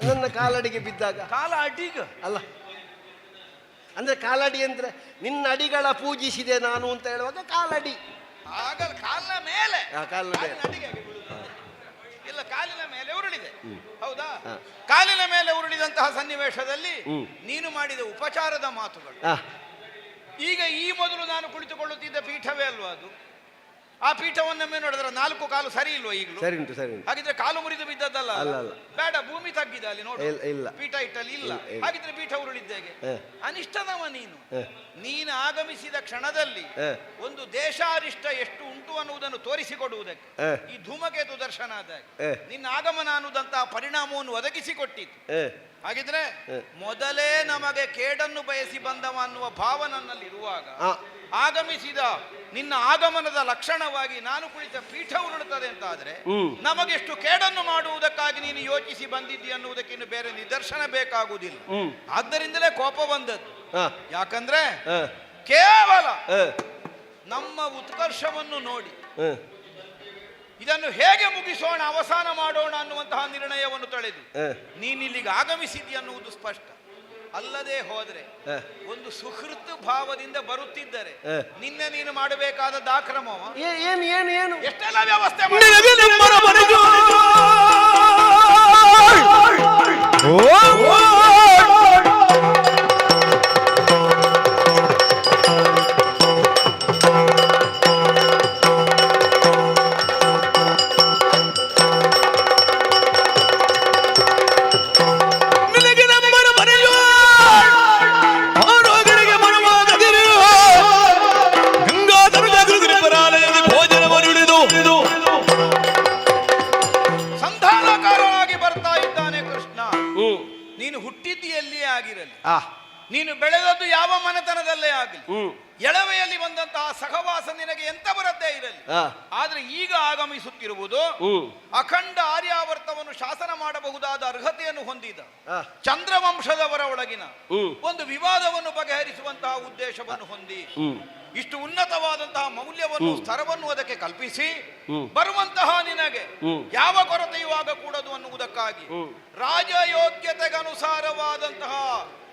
ನನ್ನ ಕಾಲಡಿಗೆ ಬಿದ್ದಾಗ ಕಾಲ ಅಡಿಗ ಅಲ್ಲ, ಅಂದ್ರೆ ಕಾಲಡಿ ಅಂದ್ರೆ ನಿನ್ನ ಅಡಿಗಳ ಪೂಜಿಸಿದೆ ನಾನು ಅಂತ ಹೇಳುವಾಗ ಕಾಲಡಿ. ಆಗ ಕಾಲಿನ ಮೇಲೆ ಕಾಲಿನ ಮೇಲೆ. ಕಾಲಿನ ಅಡಿಗೆ ಬೀಳುವುದು. ಇಲ್ಲ, ಕಾಲಿನ ಮೇಲೆ ಉರುಳಿದೆ. ಹೌದಾ? ಹ. ಕಾಲಿನ ಮೇಲೆ ಉರುಳಿದಂತಹ ಸನ್ನಿವೇಶದಲ್ಲಿ ಹ್ಮ್. ನೀನು ಮಾಡಿದ ಉಪಚಾರದ ಮಾತುಗಳು. ಆ, ಈಗ ಈ ಮೊದಲು ನಾನು ಕುಳಿತುಕೊಳ್ಳುತ್ತಿದ್ದ ಪೀಠವೇ ಅಲ್ವಾ ಅದು? ಆ ಪೀಠವನ್ನೊಮ್ಮೆ ನೋಡಿದ್ರೆ 4 ಕಾಲು ಸರಿ ಇಲ್ವಾ ಈಗಲೂ? ಸರಿ ಉಂಟು, ಸರಿ ಉಂಟು. ಹಾಗಿದ್ರೆ ಕಾಲು ಮುರಿದು ಬಿದ್ದದ್ದಲ್ಲ ಅಲ್ಲ, ಅಲ್ಲ. ಬೇಡ, ಭೂಮಿ ತಗ್ಗಿದೆ ಅಲ್ಲಿ ನೋಡು. ಇಲ್ಲ. ಪೀಠ ಇಟ್ಟಲ್ಲಿ ಇಲ್ಲ. ಇಲ್ಲ. ಹಾಗಿದ್ರೆ ಪೀಠ ಉರುಳಿದ್ದೇಗೆ? ಹ. ಅನಿಷ್ಟದವ ನೀನು. ಹ. ನೀನು ಆಗಮಿಸಿದ ಕ್ಷಣದಲ್ಲಿ ಹ. ಒಂದು ದೇಶಾರಿಷ್ಟ ಎಷ್ಟು ಉಂಟು ಉಂಟು ಅನ್ನುವುದನ್ನು ತೋರಿಸಿಕೊಡುವುದಕ್ಕೆ ಹ. ಈ ಧೂಮಕೇತು ದರ್ಶನ ಆದಾಗ ಹ. ನಿನ್ನ ಆಗಮನ ಅನ್ನುವುದಂತಹ ಪರಿಣಾಮವನ್ನು ಒದಗಿಸಿಕೊಟ್ಟಿತು. ಹಾಗಿದ್ರೆ ಮೊದಲೇ ನಮಗೆ ಕೇಡನ್ನು ಬಯಸಿ ಬಂದವ ಅನ್ನುವ ಭಾವ ನನ್ನಲ್ಲಿ ಇರುವಾಗ ಆಗಮಿಸಿದ ನಿನ್ನ ಆಗಮನದ ಲಕ್ಷಣವಾಗಿ ನಾನು ಕುಳಿತ ಪೀಠ ಉರುಳುತ್ತದೆ ಅಂತ ಆದ್ರೆ ನಮಗೆಷ್ಟು ಕೇಡನ್ನು ಮಾಡುವುದಕ್ಕಾಗಿ ನೀನು ಯೋಚಿಸಿ ಬಂದಿದ್ದಿ ಅನ್ನುವುದಕ್ಕೆ ಇನ್ನು ಬೇರೆ ನಿದರ್ಶನ ಬೇಕಾಗುವುದಿಲ್ಲ. ಆದ್ದರಿಂದಲೇ ಕೋಪ ಬಂದದ್ದು. ಯಾಕಂದ್ರೆ ಕೇವಲ ನಮ್ಮ ಉತ್ಕರ್ಷವನ್ನು ನೋಡಿ ಇದನ್ನು ಹೇಗೆ ಮುಗಿಸೋಣ, ಅವಸಾನ ಮಾಡೋಣ ಅನ್ನುವಂತಹ ನಿರ್ಣಯವನ್ನು ತಳೆದು ನೀನಿಲ್ಲಿಗೆ ಆಗಮಿಸಿದ್ದಿ ಅನ್ನುವುದು ಸ್ಪಷ್ಟ. ಅಲ್ಲದೆ ಹೋದ್ರೆ ಒಂದು ಸುಹೃತ್ ಭಾವದಿಂದ ಬರುತ್ತಿದ್ದರೆ ನಿನ್ನೆ ನೀನು ಮಾಡಬೇಕಾದ ದಾಕ್ರಮವ ಏನು ಎಷ್ಟೆಲ್ಲ ವ್ಯವಸ್ಥೆ ನೀನು ಬೆಳೆದದ್ದು ಯಾವ ಮನೆತನದಲ್ಲೇ ಆಗಲಿ, ಎಳವೆಯಲ್ಲಿ ಬಂದಂತಹ ಸಹವಾಸ ನಿನಗೆ ಎಂತ ಬರದ್ದೇ ಇರಲಿ, ಆದ್ರೆ ಈಗ ಆಗಮಿಸುತ್ತಿರುವುದು ಅಖಂಡ ಆರ್ಯಾವರ್ತವನ್ನು ಶಾಸನ ಮಾಡಬಹುದಾದ ಅರ್ಹತೆಯನ್ನು ಹೊಂದಿದ ಚಂದ್ರವಂಶದವರ ಒಳಗಿನ ಒಂದು ವಿವಾದವನ್ನು ಬಗೆಹರಿಸುವಂತಹ ಉದ್ದೇಶವನ್ನು ಹೊಂದಿ ಇಷ್ಟು ಉನ್ನತವಾದಂತಹ ಮೌಲ್ಯವನ್ನು ಸ್ತರವನ್ನು ಅದಕ್ಕೆ ಕಲ್ಪಿಸಿ ಬರುವಂತಹ ನಿನಗೆ ಯಾವ ಕೊರತೆಯೂ ಆಗಕೂಡದು ಅನ್ನುವುದಕ್ಕಾಗಿ ರಾಜಯೋಗ್ಯತೆಗನುಸಾರವಾದಂತಹ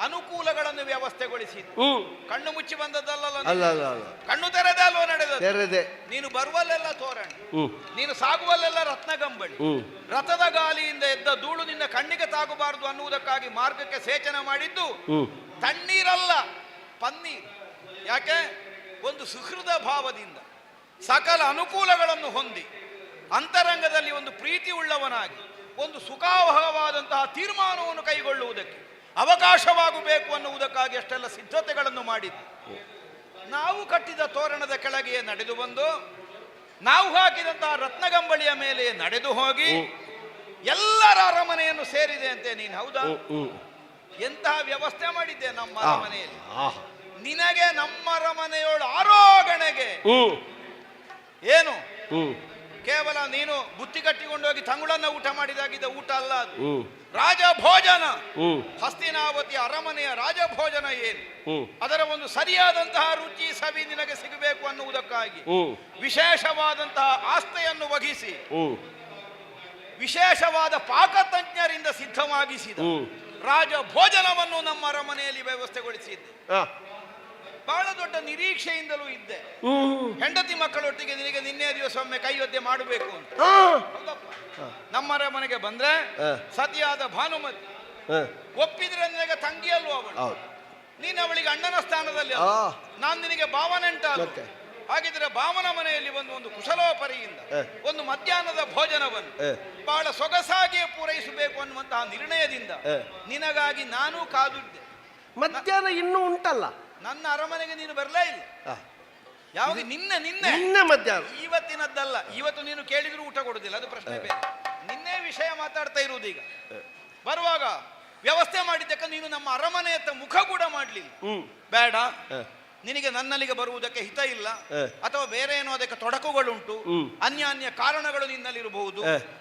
ಅನುಕೂಲಗಳನ್ನು ವ್ಯವಸ್ಥೆಗೊಳಿಸಿ ಕಣ್ಣು ಮುಚ್ಚಿ ಬಂದದ್ದಲ್ಲ, ಕಣ್ಣು ತೆರೆದ ಅಲ್ವ ನಡೆದ. ನೀನು ಬರುವಲ್ಲೆಲ್ಲ ತೋರಣ, ನೀನು ಸಾಗುವಲ್ಲೆಲ್ಲ ರತ್ನಗಂಬಳಿ, ರಥದ ಗಾಲಿಯಿಂದ ಎದ್ದ ಧೂಳು ನಿನ್ನ ಕಣ್ಣಿಗೆ ತಾಗಬಾರದು ಅನ್ನುವುದಕ್ಕಾಗಿ ಮಾರ್ಗಕ್ಕೆ ಸೇಚನ ಮಾಡಿದ್ದು ತಣ್ಣೀರಲ್ಲ ಪನ್ನೀರ್. ಯಾಕೆ? ಒಂದು ಸುಹೃದ ಭಾವದಿಂದ ಸಕಲ ಅನುಕೂಲಗಳನ್ನು ಹೊಂದಿ ಅಂತರಂಗದಲ್ಲಿ ಒಂದು ಪ್ರೀತಿ ಉಳ್ಳವನಾಗಿ ಒಂದು ಸುಖಾವಹವಾದಂತಹ ತೀರ್ಮಾನವನ್ನು ಕೈಗೊಳ್ಳುವುದಕ್ಕೆ ಅವಕಾಶವಾಗಬೇಕು ಅನ್ನುವುದಕ್ಕಾಗಿ ಅಷ್ಟೆಲ್ಲ ಸಿದ್ಧತೆಗಳನ್ನು ಮಾಡಿದ್ದು. ನಾವು ಕಟ್ಟಿದ ತೋರಣದ ಕೆಳಗೆ ನಡೆದು ಬಂದು ನಾವು ಹಾಕಿದಂತಹ ರತ್ನಗಂಬಳಿಯ ಮೇಲೆ ನಡೆದು ಹೋಗಿ ಎಲ್ಲರ ಅರಮನೆಯನ್ನು ಸೇರಿದೆ ಅಂತೆ ನೀನು. ಹೌದಾ? ಎಂತಹ ವ್ಯವಸ್ಥೆ ಮಾಡಿದ್ದೆ ನಮ್ಮ ಅರಮನೆಯಲ್ಲಿ. ನಿನಗೆ ನಮ್ಮ ಅರಮನೆಯೋಳು ಆರೋಗಣೆಗೆ ಏನು ಕೇವಲ ನೀನು ಬುತ್ತಿ ಕಟ್ಟಿಕೊಂಡೋಗಿ ತಂಗುಳನ್ನ ಊಟ ಮಾಡಿದಾಗಿದ್ದ ಊಟ ಅಲ್ಲ ಅದು. ರಾಜಭೋಜನ, ಹಸ್ತಿನಾವತಿ ಅರಮನೆಯ ರಾಜಭೋಜನ ಏನು, ಅದರ ಒಂದು ಸರಿಯಾದಂತಹ ರುಚಿ ಸವಿ ನಿನಗೆ ಸಿಗಬೇಕು ಅನ್ನುವುದಕ್ಕಾಗಿ ವಿಶೇಷವಾದಂತಹ ಆಸ್ತೆಯನ್ನು ವಹಿಸಿ ವಿಶೇಷವಾದ ಪಾಕತಜ್ಞರಿಂದ ಸಿದ್ಧವಾಗಿಸಿದ ರಾಜಭೋಜನವನ್ನು ನಮ್ಮ ಅರಮನೆಯಲ್ಲಿ ವ್ಯವಸ್ಥೆಗೊಳಿಸಿದ್ದೆ. ಬಹಳ ದೊಡ್ಡ ನಿರೀಕ್ಷೆಯಿಂದಲೂ ಇದ್ದೆ. ಹೆಂಡತಿ ಮಕ್ಕಳೊಟ್ಟಿಗೆ ನಿನಗೆ ನಿನ್ನೆ ದಿವಸ ಒಮ್ಮೆ ಕೈಯೊದ್ದೆ ಮಾಡಬೇಕು ಅಂತ. ನಮ್ಮರ ಮನೆಗೆ ಬಂದ್ರೆ ಸತಿಯಾದ ಭಾನುಮತಿ ಒಪ್ಪಿದ್ರೆ ನಿನಗೆ ತಂಗಿಯಲ್ವ ಅವಳು, ನೀನು ಅವಳಿಗೆ ಅಣ್ಣನ ಸ್ಥಾನದಲ್ಲಿ, ನಾನು ನಿನಗೆ ಭಾವನೆಂಟ. ಹಾಗಿದ್ರೆ ಭಾವನ ಮನೆಯಲ್ಲಿ ಒಂದು ಕುಶಲೋಪರಿಯಿಂದ ಒಂದು ಮಧ್ಯಾಹ್ನದ ಭೋಜನವನ್ನು ಬಹಳ ಸೊಗಸಾಗಿಯೇ ಪೂರೈಸಬೇಕು ಅನ್ನುವಂತಹ ನಿರ್ಣಯದಿಂದ ನಿನಗಾಗಿ ನಾನೂ ಕಾದಿದ್ದೆ. ಮಧ್ಯಾಹ್ನ ಇನ್ನೂ ಉಂಟಲ್ಲ, ನನ್ನ ಅರಮನೆಗೆ ನೀನು ಬರಲೇ ಇಲ್ಲ. ಯಾವಾಗ? ನಿನ್ನೆ ಮಧ್ಯಾಹ್ನ. ಇವತ್ತಿನದ್ದಲ್ಲ. ಇವತ್ತು ನೀನು ಕೇಳಿದ್ರು ಊಟ ಕೊಡುದಿಲ್ಲ, ಅದು ಪ್ರಶ್ನೆ ಬೇರೆ. ನಿನ್ನೆ ವಿಷಯ ಮಾತಾಡ್ತಾ ಇರುವುದು. ಈಗ ಬರುವಾಗ ವ್ಯವಸ್ಥೆ ಮಾಡಿದ್ದಕ್ಕೆ ನೀನು ನಮ್ಮ ಅರಮನೆಯತ್ತ ಮುಖ ಕೂಡ ಮಾಡಲಿಲ್ಲ. ಬೇಡ, ನಿನಗೆ ನನ್ನಲ್ಲಿಗೆ ಬರುವುದಕ್ಕೆ ಹಿತ ಇಲ್ಲ, ಅಥವಾ ಬೇರೆ ಏನೋ ಅದಕ್ಕೆ ತೊಡಕುಗಳುಂಟು, ಅನ್ಯಾನ್ಯ ಕಾರಣಗಳು ನಿನ್ನಲ್ಲಿರಬಹುದು,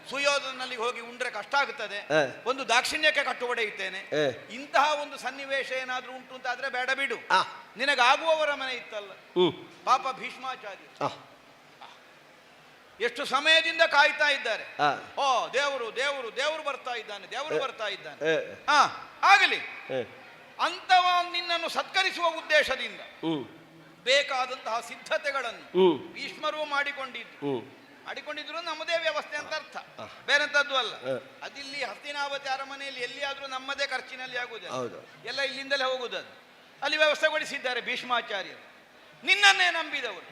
ಸುಯೋಧನಲ್ಲಿ ಹೋಗಿ ಉಂಡ್ರೆ ಕಷ್ಟ ಆಗುತ್ತದೆ, ಒಂದು ದಾಕ್ಷಿಣ್ಯಕ್ಕೆ ಕಟ್ಟುವಡೆಯುತ್ತೇನೆ, ಇಂತಹ ಒಂದು ಸನ್ನಿವೇಶ ಏನಾದ್ರೂ ಉಂಟು ಅಂತ ಆದ್ರೆ ಬೇಡ ಬಿಡು. ನಿನಗಾಗುವವರ ಮನೆ ಇತ್ತಲ್ಲ, ಪಾಪ ಭೀಷ್ಮಾಚಾರ್ಯ ಎಷ್ಟು ಸಮಯದಿಂದ ಕಾಯ್ತಾ ಇದ್ದಾರೆ. ಓ ದೇವರು ದೇವರು ದೇವರು ಬರ್ತಾ ಇದ್ದಾನೆ, ದೇವರು ಬರ್ತಾ ಇದ್ದಾನೆ. ಆಗಲಿ ಅಂತವ ನಿನ್ನನ್ನು ಸತ್ಕರಿಸುವ ಉದ್ದೇಶದಿಂದ ಬೇಕಾದಂತಹ ಸಿದ್ಧತೆಗಳನ್ನು ಭೀಷ್ಮರು ಮಾಡಿಕೊಂಡಿದ್ರು ನಮ್ಮದೇ ವ್ಯವಸ್ಥೆ ಅಂತ ಅರ್ಥ, ಬೇರೆಂತದ್ದು ಅಲ್ಲ. ಅದಿಲ್ಲಿ ಹಸ್ತಿನಾವತಿ ಅರಮನೆಯಲ್ಲಿ ಎಲ್ಲಿಯಾದ್ರೂ ನಮ್ಮದೇ ಖರ್ಚಿನಲ್ಲಿ ಆಗುವುದಿಲ್ಲ, ಎಲ್ಲ ಇಲ್ಲಿಂದಲೇ ಹೋಗುವುದು. ಅಲ್ಲಿ ವ್ಯವಸ್ಥೆಗೊಳಿಸಿದ್ದಾರೆ ಭೀಷ್ಮಾಚಾರ್ಯರು. ನಿನ್ನನ್ನೇ ನಂಬಿದವರು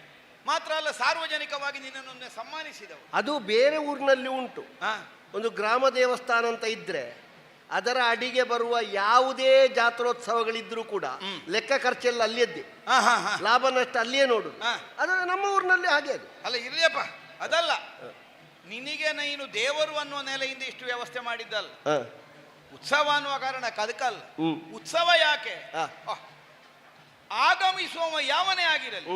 ಮಾತ್ರ ಅಲ್ಲ, ಸಾರ್ವಜನಿಕವಾಗಿ ನಿನ್ನನ್ನು ಸನ್ಮಾನಿಸಿದವರು. ಅದು ಬೇರೆ ಊರಿನಲ್ಲಿ ಉಂಟು. ಒಂದು ಗ್ರಾಮ ದೇವಸ್ಥಾನ ಅಂತ ಇದ್ರೆ ಅದರ ಅಡಿಗೆ ಬರುವ ಯಾವುದೇ ಜಾತ್ರೋತ್ಸವಗಳಿದ್ರೂ ಕೂಡ ಲೆಕ್ಕ ಖರ್ಚೆಲ್ಲ ಅಲ್ಲಿಯದ್ದೇ, ಲಾಭ ನಷ್ಟ ಅಲ್ಲಿಯೇ ನೋಡುದು. ಅದು ನಮ್ಮ ಊರಿನಲ್ಲಿ ಹಾಗೆ ಅದು. ಅಲ್ಲ ಇರ್ಲಿಯಪ್ಪ, ಅದಲ್ಲ, ನಿನಗೆ ನೀನು ದೇವರು ಅನ್ನೋ ನೆಲೆಯಿಂದ ಇಷ್ಟು ವ್ಯವಸ್ಥೆ ಮಾಡಿದ್ದಲ್ಲ, ಉತ್ಸವ ಅನ್ನುವ ಕಾರಣಕ್ಕೆ ಅದಕ್ಕಲ್ಲ. ಉತ್ಸವ ಯಾಕೆ? ಆಗಮಿಸುವ ಯಾವನೇ ಆಗಿರಲಿ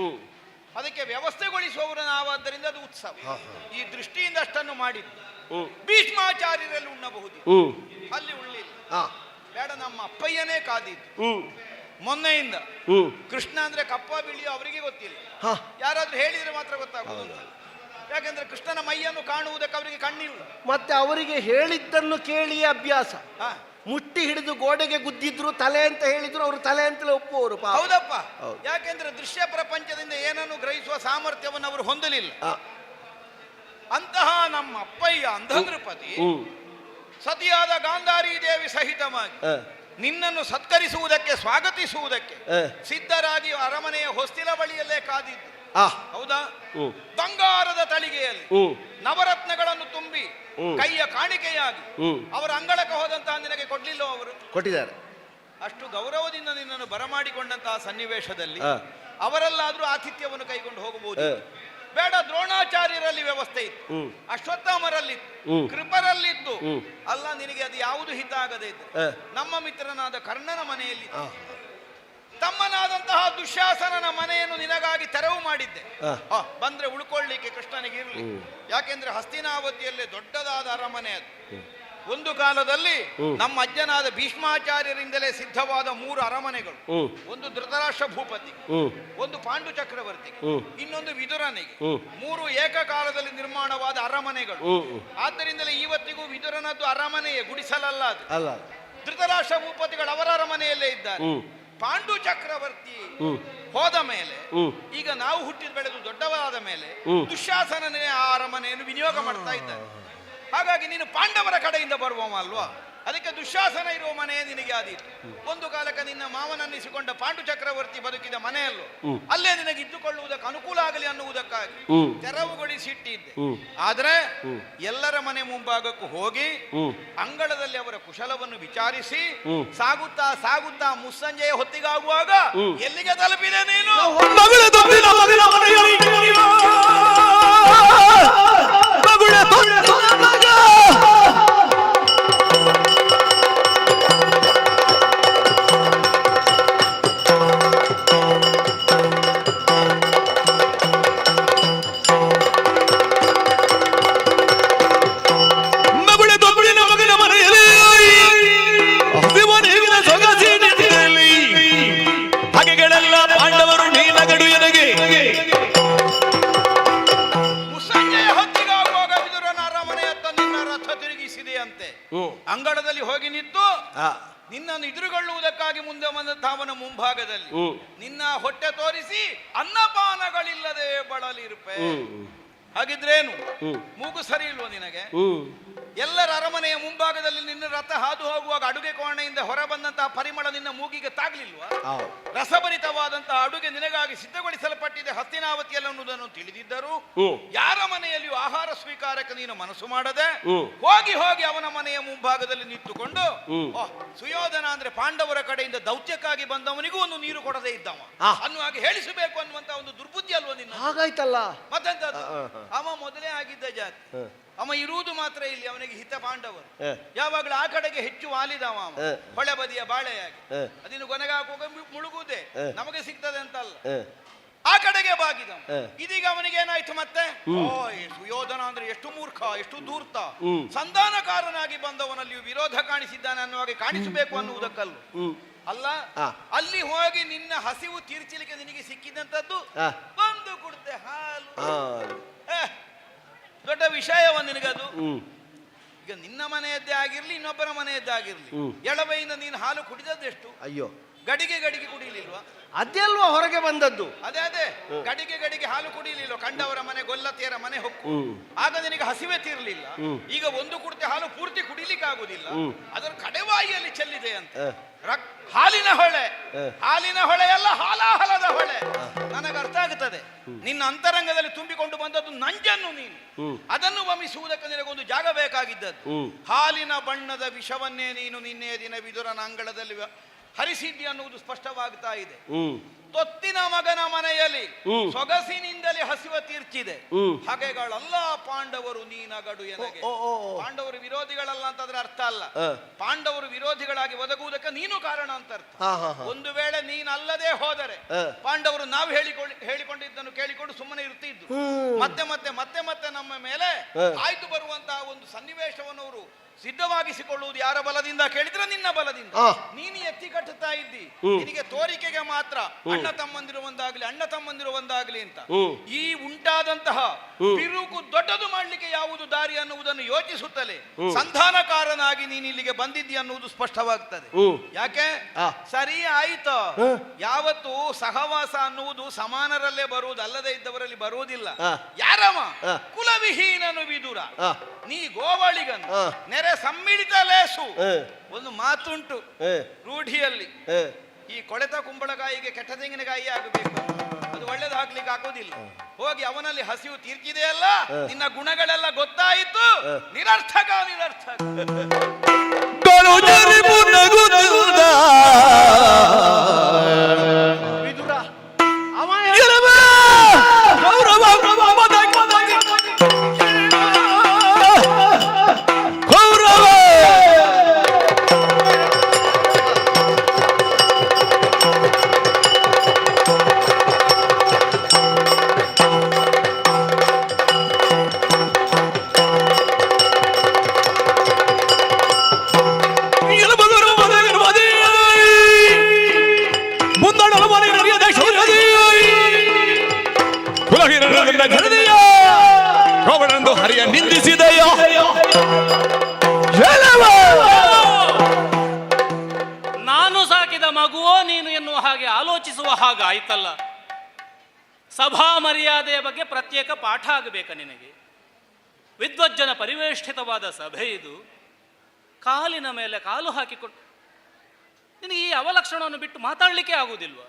ಅದಕ್ಕೆ ವ್ಯವಸ್ಥೆಗೊಳಿಸುವವರು ನಾವಾದ್ದರಿಂದ ಅದು ಉತ್ಸವ. ಈ ದೃಷ್ಟಿಯಿಂದ ಅಷ್ಟನ್ನು ಮಾಡಿದ್ದು. ಭೀಷ್ಮಾಚಾರ್ಯರಲ್ಲಿ ಉಣ್ಣಬಹುದು, ಅಲ್ಲಿ ಉಳ್ಳಿಲ್ಲ. ಬೇಡ, ನಮ್ಮ ಅಪ್ಪಯ್ಯನೇ ಕಾದಿದ್ದು ಮೊನ್ನೆಯಿಂದ. ಕೃಷ್ಣ ಅಂದ್ರೆ ಕಪ್ಪ ಬಿಳಿಯೋ ಅವರಿಗೆ ಗೊತ್ತಿಲ್ಲ, ಯಾರಾದ್ರೂ ಹೇಳಿದ್ರೆ ಮಾತ್ರ ಗೊತ್ತಾಗುವುದು. ಯಾಕೆಂದ್ರೆ ಕೃಷ್ಣನ ಮೈಯನ್ನು ಕಾಣುವುದಕ್ಕೆ ಅವರಿಗೆ ಕಣ್ಣಿಲ್ಲ. ಮತ್ತೆ ಅವರಿಗೆ ಹೇಳಿದ್ದನ್ನು ಕೇಳಿಯೇ ಅಭ್ಯಾಸ. ಮುಟ್ಟಿ ಹಿಡಿದು ಗೋಡೆಗೆ ಗುದ್ದಿದ್ರು ತಲೆ ಅಂತ ಹೇಳಿದ್ರು ಅವರು ತಲೆ ಅಂತಲೇ ಒಪ್ಪುವವರು. ಹೌದಪ್ಪ, ಯಾಕೆಂದ್ರೆ ದೃಶ್ಯ ಪ್ರಪಂಚದಿಂದ ಏನನ್ನು ಗ್ರಹಿಸುವ ಸಾಮರ್ಥ್ಯವನ್ನು ಅವರು ಹೊಂದಲಿಲ್ಲ. ಅಂತಹ ನಮ್ಮ ಅಪ್ಪಯ್ಯ ಅಂಧನೃಪತಿ ಸತಿಯಾದ ಗಾಂಧಾರಿ ದೇವಿ ಸಹಿತವಾಗಿ ನಿನ್ನನ್ನು ಸತ್ಕರಿಸುವುದಕ್ಕೆ, ಸ್ವಾಗತಿಸುವುದಕ್ಕೆ ಸಿದ್ಧರಾಗಿ ಅರಮನೆಯ ಹೊಸ್ತಿಲ ಬಳಿಯಲ್ಲೇ ಕಾದಿದ್ದು. ಹೌದಾ? ಬಂಗಾರದ ತಳಿಗೆಯಲ್ಲಿ ನವರತ್ನಗಳನ್ನು ತುಂಬಿ ಕೈಯ ಕಾಣಿಕೆಯಾಗಿ ಅವರ ಅಂಗಳಕ್ಕೆ ಹೋದಂತಹ ನಿನಗೆ ಕೊಡ್ಲಿಲ್ಲ, ಅವರು ಕೊಟ್ಟಿದ್ದಾರೆ. ಅಷ್ಟು ಗೌರವದಿಂದ ನಿನ್ನನ್ನು ಬರಮಾಡಿಕೊಂಡಂತಹ ಸನ್ನಿವೇಶದಲ್ಲಿ ಅವರಲ್ಲಾದ್ರೂ ಆತಿಥ್ಯವನ್ನು ಕೈಗೊಂಡು ಹೋಗಬಹುದು. ಬೇಡ, ದ್ರೋಣಾಚಾರ್ಯರಲ್ಲಿ ವ್ಯವಸ್ಥೆ ಇತ್ತು, ಅಶ್ವತ್ಥಾಮರಲ್ಲಿತ್ತು, ಕೃಪರಲ್ಲಿತ್ತು. ಅಲ್ಲ, ನಿನಗೆ ಅದು ಯಾವುದು ಹಿತ ಆಗದೆ ಇತ್ತು. ನಮ್ಮ ಮಿತ್ರನಾದ ಕರ್ಣನ ಮನೆಯಲ್ಲಿ ತಮ್ಮನಾದಂತಹ ದುಶ್ಯಾಸನನ ಮನೆಯನ್ನು ನಿನಗಾಗಿ ತೆರವು ಮಾಡಿದ್ದೆ. ಬಂದ್ರೆ ಉಳ್ಕೊಳ್ಳಿಕ್ಕೆ ಕೃಷ್ಣನಿಗೆ ಇರಲಿ. ಯಾಕೆಂದ್ರೆ ಹಸ್ತಿನಾವತಿಯಲ್ಲೇ ದೊಡ್ಡದಾದ ಅರಮನೆ ಅದು. ಒಂದು ಕಾಲದಲ್ಲಿ ನಮ್ಮ ಅಜ್ಜನಾದ ಭೀಷ್ಮಾಚಾರ್ಯರಿಂದಲೇ ಸಿದ್ಧವಾದ 3 ಅರಮನೆಗಳು. ಒಂದು ಧೃತರಾಷ್ಟ್ರ ಭೂಪತಿ, ಒಂದು ಪಾಂಡು ಚಕ್ರವರ್ತಿಗೆ, ಇನ್ನೊಂದು ವಿದುರನಿಗೆ. 3 ಏಕಕಾಲದಲ್ಲಿ ನಿರ್ಮಾಣವಾದ ಅರಮನೆಗಳು. ಆದ್ದರಿಂದಲೇ ಇವತ್ತಿಗೂ ವಿದುರನದ್ದು ಅರಮನೆಯೇ, ಗುಡಿಸಲಲ್ಲ ಅದು. ಧೃತರಾಷ್ಟ್ರ ಭೂಪತಿಗಳು ಅವರ ಅರಮನೆಯಲ್ಲೇ ಇದ್ದಾರೆ. ಪಾಂಡು ಚಕ್ರವರ್ತಿ ಹೋದ ಮೇಲೆ, ಈಗ ನಾವು ಹುಟ್ಟಿದ ಬೆಳೆದು ದೊಡ್ಡವರಾದ ಮೇಲೆ ದುಶ್ಯಾಸನನೇ ಆ ಅರಮನೆಯನ್ನು ವಿನಿಯೋಗ ಮಾಡ್ತಾ ಇದ್ದಾರೆ. ಹಾಗಾಗಿ ನೀನು ಪಾಂಡವರ ಕಡೆಯಿಂದ ಬರುವವ ಅಲ್ವಾ, ಅದಕ್ಕೆ ದುಶ್ಯಾಸನ ಇರುವ ಮನೆಯೇ ನಿನಗೆ ಆದೀತು. ಒಂದು ಕಾಲಕ್ಕೆ ನಿನ್ನ ಮಾವನನ್ನಿಸಿಕೊಂಡ ಪಾಂಡು ಚಕ್ರವರ್ತಿ ಬದುಕಿದ ಮನೆಯಲ್ಲೂ ಅಲ್ಲೇ ನಿನಗೆ ಇದ್ದುಕೊಳ್ಳುವುದಕ್ಕೆ ಅನುಕೂಲ ಆಗಲಿ ಅನ್ನುವುದಕ್ಕಾಗಿ ತೆರವುಗೊಳಿಸಿಟ್ಟಿದ್ದೆ. ಆದ್ರೆ ಎಲ್ಲರ ಮನೆ ಮುಂಭಾಗಕ್ಕೂ ಹೋಗಿ ಅಂಗಳದಲ್ಲಿ ಅವರ ಕುಶಲವನ್ನು ವಿಚಾರಿಸಿ ಸಾಗುತ್ತಾ ಸಾಗುತ್ತಾ ಮುಸ್ಸಂಜೆಯ ಹೊತ್ತಿಗಾಗುವಾಗ ಎಲ್ಲಿಗೆ ತಲುಪಿದೆ ನೀನು? ಅಂಗಳದಲ್ಲಿ ಹೋಗಿ ನಿಂತು ನಿನ್ನನ್ನು ಎದುರುಗೊಳ್ಳುವುದಕ್ಕಾಗಿ ಮುಂದೆ ಬಂದಂತಹ ಅವನ ಮುಂಭಾಗದಲ್ಲಿ ನಿನ್ನ ಹೊಟ್ಟೆ ತೋರಿಸಿ ಅನ್ನಪಾನಗಳಿಲ್ಲದೆ ಬಳಲಿರುಪೆ. ಹಾಗಿದ್ರೇನು ಮೂಗು ಸರಿ ಇಲ್ವೋ ನಿನಗೆ? ಎಲ್ಲರ ಅರಮನೆಯ ಮುಂಭಾಗದಲ್ಲಿ ನಿನ್ನ ರಥ ಹಾದು ಹೋಗುವಾಗ ಅಡುಗೆ ಕೋಣೆಯಿಂದ ಹೊರ ಬಂದಂತಹ ಪರಿಮಳ ನಿನ್ನ ಮೂಗಿಗೆ ತಾಗ್ಲಿಲ್ವಾ? ರಸಭರಿತವಾದಂತಹ ಅಡುಗೆ ನಿನಗಾಗಿ ಸಿದ್ಧಗೊಳಿಸಲ್ಪಟ್ಟಿದೆ ಹಸ್ತಿನಾವತಿಯಲ್ಲಿ ಅನ್ನುವುದನ್ನು ತಿಳಿದಿದ್ದರೂ ಯಾರ ಮನೆಯಲ್ಲಿಯೂ ಆಹಾರ ಸ್ವೀಕಾರಕ್ಕೆ ನೀನು ಮನಸ್ಸು ಮಾಡದೆ ಹೋಗಿ ಹೋಗಿ ಅವನ ಮನೆಯ ಮುಂಭಾಗದಲ್ಲಿ ನಿಂತುಕೊಂಡು ಸುಯೋಧನ ಅಂದ್ರೆ ಪಾಂಡವರ ಕಡೆಯಿಂದ ದೌತ್ಯಕ್ಕಾಗಿ ಬಂದವನಿಗೂ ಒಂದು ನೀರು ಕೊಡದೇ ಇದ್ದವ ಅನ್ನುವಾಗ ಹೇಳಿಸಬೇಕು ಅನ್ನುವಂತ ಒಂದು ದುರ್ಬುದ್ಧಿ ಅಲ್ವ ನಿನ್ನ? ಹಾಗಾಯ್ತಲ್ಲ ಮತ್ತೆಂತದ್ದು? ಅವ ಮೊದಲೇ ಆಗಿದ್ದ ಜಾತಿ, ಅವ ಇರುವುದು ಮಾತ್ರ ಇಲ್ಲಿ, ಅವನಿಗೆ ಹಿತ ಪಾಂಡವರು. ಯಾವಾಗಲೂ ಆ ಕಡೆಗೆ ಹೆಚ್ಚು ವಾಲಿದವ ಅವ, ಹೊಳೆ ಬದಿಯ ಬಾಳೆಯಾಗಿ. ಅದನ್ನು ಕೊನೆಗಾಗುವಾಗ ಮುಳುಗುವುದೇ ನಮಗೆ ಸಿಗ್ತದೆ ಅಂತಲ್ಲ, ಆ ಕಡೆಗೆ ಬಾಗಿದ. ಇದೀಗ ಅವನಿಗೆ ಏನಾಯ್ತು ಮತ್ತೆ? ಸುಯೋಧನ ಅಂದ್ರೆ ಎಷ್ಟು ಮೂರ್ಖ, ಎಷ್ಟು ಧೂರ್ತ, ಸಂಧಾನಕಾರನಾಗಿ ಬಂದವನಲ್ಲಿಯೂ ವಿರೋಧ ಕಾಣಿಸಿದ್ದಾನೆ ಅನ್ನುವಾಗ ಕಾಣಿಸಬೇಕು ಅನ್ನುವುದಕ್ಕಲ್ಲ. ಅಲ್ಲ, ಅಲ್ಲಿ ಹೋಗಿ ನಿನ್ನ ಹಸಿವು ತೀರ್ಚಲಿಕ್ಕೆ ನಿನಗೆ ಸಿಕ್ಕಿದಂತದ್ದು ಬಂದು ಕುಡ್ತೆ ಹಾಲು. ದೊಡ್ಡ ವಿಷಯವ ನಿನಗದು. ಈಗ ನಿನ್ನ ಮನೆಯದ್ದೇ ಆಗಿರ್ಲಿ, ಇನ್ನೊಬ್ಬರ ಮನೆಯದ್ದೇ ಆಗಿರ್ಲಿ, ಎಳವೆಯಿಂದ ನೀನು ಹಾಲು ಕುಡಿದದ್ದೆಷ್ಟು? ಅಯ್ಯೋ, ಗಡಿಗೆ ಗಡಿಗೆ ಕುಡಿಲಿಲ್ವಾ? ಅದೆಲ್ವಾ ಹೊರಗೆ ಬಂದದ್ದು. ಅದೇ ಗಡಿಗೆ ಗಡಿಗೆ ಹಾಲು ಕುಡಿಲಿಲ್ಲ, ಕಂಡವರ ಮನೆ ಗೊಲ್ಲತಿಯರ ಮನೆ ಹೊಕ್ಕು. ಆಗ ನಿನಗೆ ಹಸಿವೆ ತೀರ್ಲಿಲ್ಲ. ಈಗ ಒಂದು ಕುಡ್ತೆ ಹಾಲು ಪೂರ್ತಿ ಕುಡಿಲಿಕ್ಕೆ ಆಗುದಿಲ್ಲ, ಅದರ ಕಡೆವಾಯಿಯಲ್ಲಿ ಚೆಲ್ಲಿದೆ ಅಂತ. ಹಾಲಿನ ಹೊಳೆ, ಹಾಲಿನ ಹೊಳೆ ಅಲ್ಲ, ಹಾಲಾಹಲದ ಹೊಳೆ. ನನಗೆ ಅರ್ಥ ಆಗುತ್ತದೆ, ನಿನ್ನ ಅಂತರಂಗದಲ್ಲಿ ತುಂಬಿಕೊಂಡು ಬಂದದ್ದು ನಂಜನ್ನು ನೀನು, ಅದನ್ನು ವಮಿಸುವುದಕ್ಕೆ ನಿನಗೊಂದು ಜಾಗ ಬೇಕಾಗಿದ್ದದ್ದು. ಹಾಲಿನ ಬಣ್ಣದ ವಿಷವನ್ನೇ ನೀನು ನಿನ್ನೆ ದಿನ ವಿದುರನ ಅಂಗಳದಲ್ಲಿ ಹರಿಸಿದ್ದಿ ಅನ್ನುವುದು ಸ್ಪಷ್ಟವಾಗ್ತಾ ಇದೆ. ತೊತ್ತಿನ ಮಗನ ಮನೆಯಲ್ಲಿ ಸೊಗಸಿನಿಂದಲೇ ಹಸಿವ ತೀರ್ಚಿದೆ. ಹಾಗೆಗಳಲ್ಲ ಪಾಂಡವರು ನೀನಗಡು ಎನಗೆ. ಪಾಂಡವರು ವಿರೋಧಿಗಳಲ್ಲ ಅಂತಂದ್ರೆ ಅರ್ಥ ಅಲ್ಲ, ಪಾಂಡವರು ವಿರೋಧಿಗಳಾಗಿ ಒದಗುವುದಕ್ಕೆ ನೀನು ಕಾರಣ ಅಂತ ಅರ್ಥ. ಒಂದು ವೇಳೆ ನೀನಲ್ಲದೆ ಹೋದರೆ ಪಾಂಡವರು ನಾವು ಹೇಳಿಕೊಂಡಿದ್ದನ್ನು ಕೇಳಿಕೊಂಡು ಸುಮ್ಮನೆ ಇರ್ತಿದ್ರು. ಮತ್ತೆ ಮತ್ತೆ ಮತ್ತೆ ಮತ್ತೆ ನಮ್ಮ ಮೇಲೆ ಆಯ್ತು ಬರುವಂತಹ ಒಂದು ಸನ್ನಿವೇಶವನ್ನು ಅವರು ಸಿದ್ಧವಾಗಿಸಿಕೊಳ್ಳುವುದು ಯಾರ ಬಲದಿಂದ ಕೇಳಿದ್ರೆ ನಿನ್ನ ಬಲದಿಂದ. ನೀನು ಎತ್ತಿ ಕಟ್ಟುತ್ತಾ ಇದ್ದಿ, ನಿನಗೆ ತೋರಿಕೆಗೆ ಮಾತ್ರ ಅಣ್ಣ ತಮ್ಮಂದಿರುವಂದಾಗ್ಲಿ ಅಂತ. ಈ ಉಂಟಾದಂತಹ ಬಿರುಕು ದೊಡ್ಡದು ಮಾಡ್ಲಿಕ್ಕೆ ಯಾವುದು ದಾರಿ ಅನ್ನುವುದನ್ನು ಯೋಚಿಸುತ್ತಲೇ ಸಂಧಾನಕಾರನಾಗಿ ನೀನು ಇಲ್ಲಿಗೆ ಬಂದಿದ್ದಿ ಅನ್ನುವುದು ಸ್ಪಷ್ಟವಾಗ್ತದೆ. ಯಾಕೆ ಸರಿ ಆಯ್ತು, ಯಾವತ್ತು ಸಹವಾಸ ಅನ್ನುವುದು ಸಮಾನರಲ್ಲೇ ಬರುವುದು, ಅಲ್ಲದೆ ಇದ್ದವರಲ್ಲಿ ಬರುವುದಿಲ್ಲ. ಯಾರವ ಕುಲವಿಹೀನನು ವಿದುರ, ನೀ ಗೋವಳಿಗನು ನೆರೆ ಸಮ್ಮಿಳಿತ ಲೇಸು. ಒಂದು ಮಾತುಂಟು ರೂಢಿಯಲ್ಲಿ, ಈ ಕೊಳೆತ ಕುಂಬಳಕಾಯಿಗೆ ಕೆಟ್ಟ ತೆಂಗಿನಕಾಯಿ ಆಗಬೇಕು, ಅದು ಒಳ್ಳೇದಾಗ್ಲಿಕ್ಕೆ ಆಗೋದಿಲ್ಲ. ಹೋಗಿ ಅವನಲ್ಲಿ ಹಸಿವು ತೀರ್ಚಿದೆಯಲ್ಲ, ನಿನ್ನ ಗುಣಗಳೆಲ್ಲ ಗೊತ್ತಾಯಿತು, ನಿರರ್ಥಕ ನಿರರ್ಥಕ. ವಿದುರ ಅವ ಹರಿಯ ನಿಂದಿಸಿದೆಯೋ? ನಾನು ಸಾಕಿದ ಮಗುವೋ ನೀನು ಎನ್ನುವ ಹಾಗೆ ಆಲೋಚಿಸುವ ಹಾಗಾಯ್ತಲ್ಲ. ಸಭಾ ಮರ್ಯಾದೆಯ ಬಗ್ಗೆ ಪ್ರತ್ಯೇಕ ಪಾಠ ಆಗಬೇಕ ನಿನಗೆ. ವಿದ್ವಜ್ಜನ ಪರಿವೇಷ್ಟಿತವಾದ ಸಭೆ ಇದು, ಕಾಲಿನ ಮೇಲೆ ಕಾಲು ಹಾಕಿಕೊಂಡು ನಿನಗೆ ಈ ಅವಲಕ್ಷಣವನ್ನು ಬಿಟ್ಟು ಮಾತಾಡಲಿಕ್ಕೆ ಆಗುವುದಿಲ್ವ?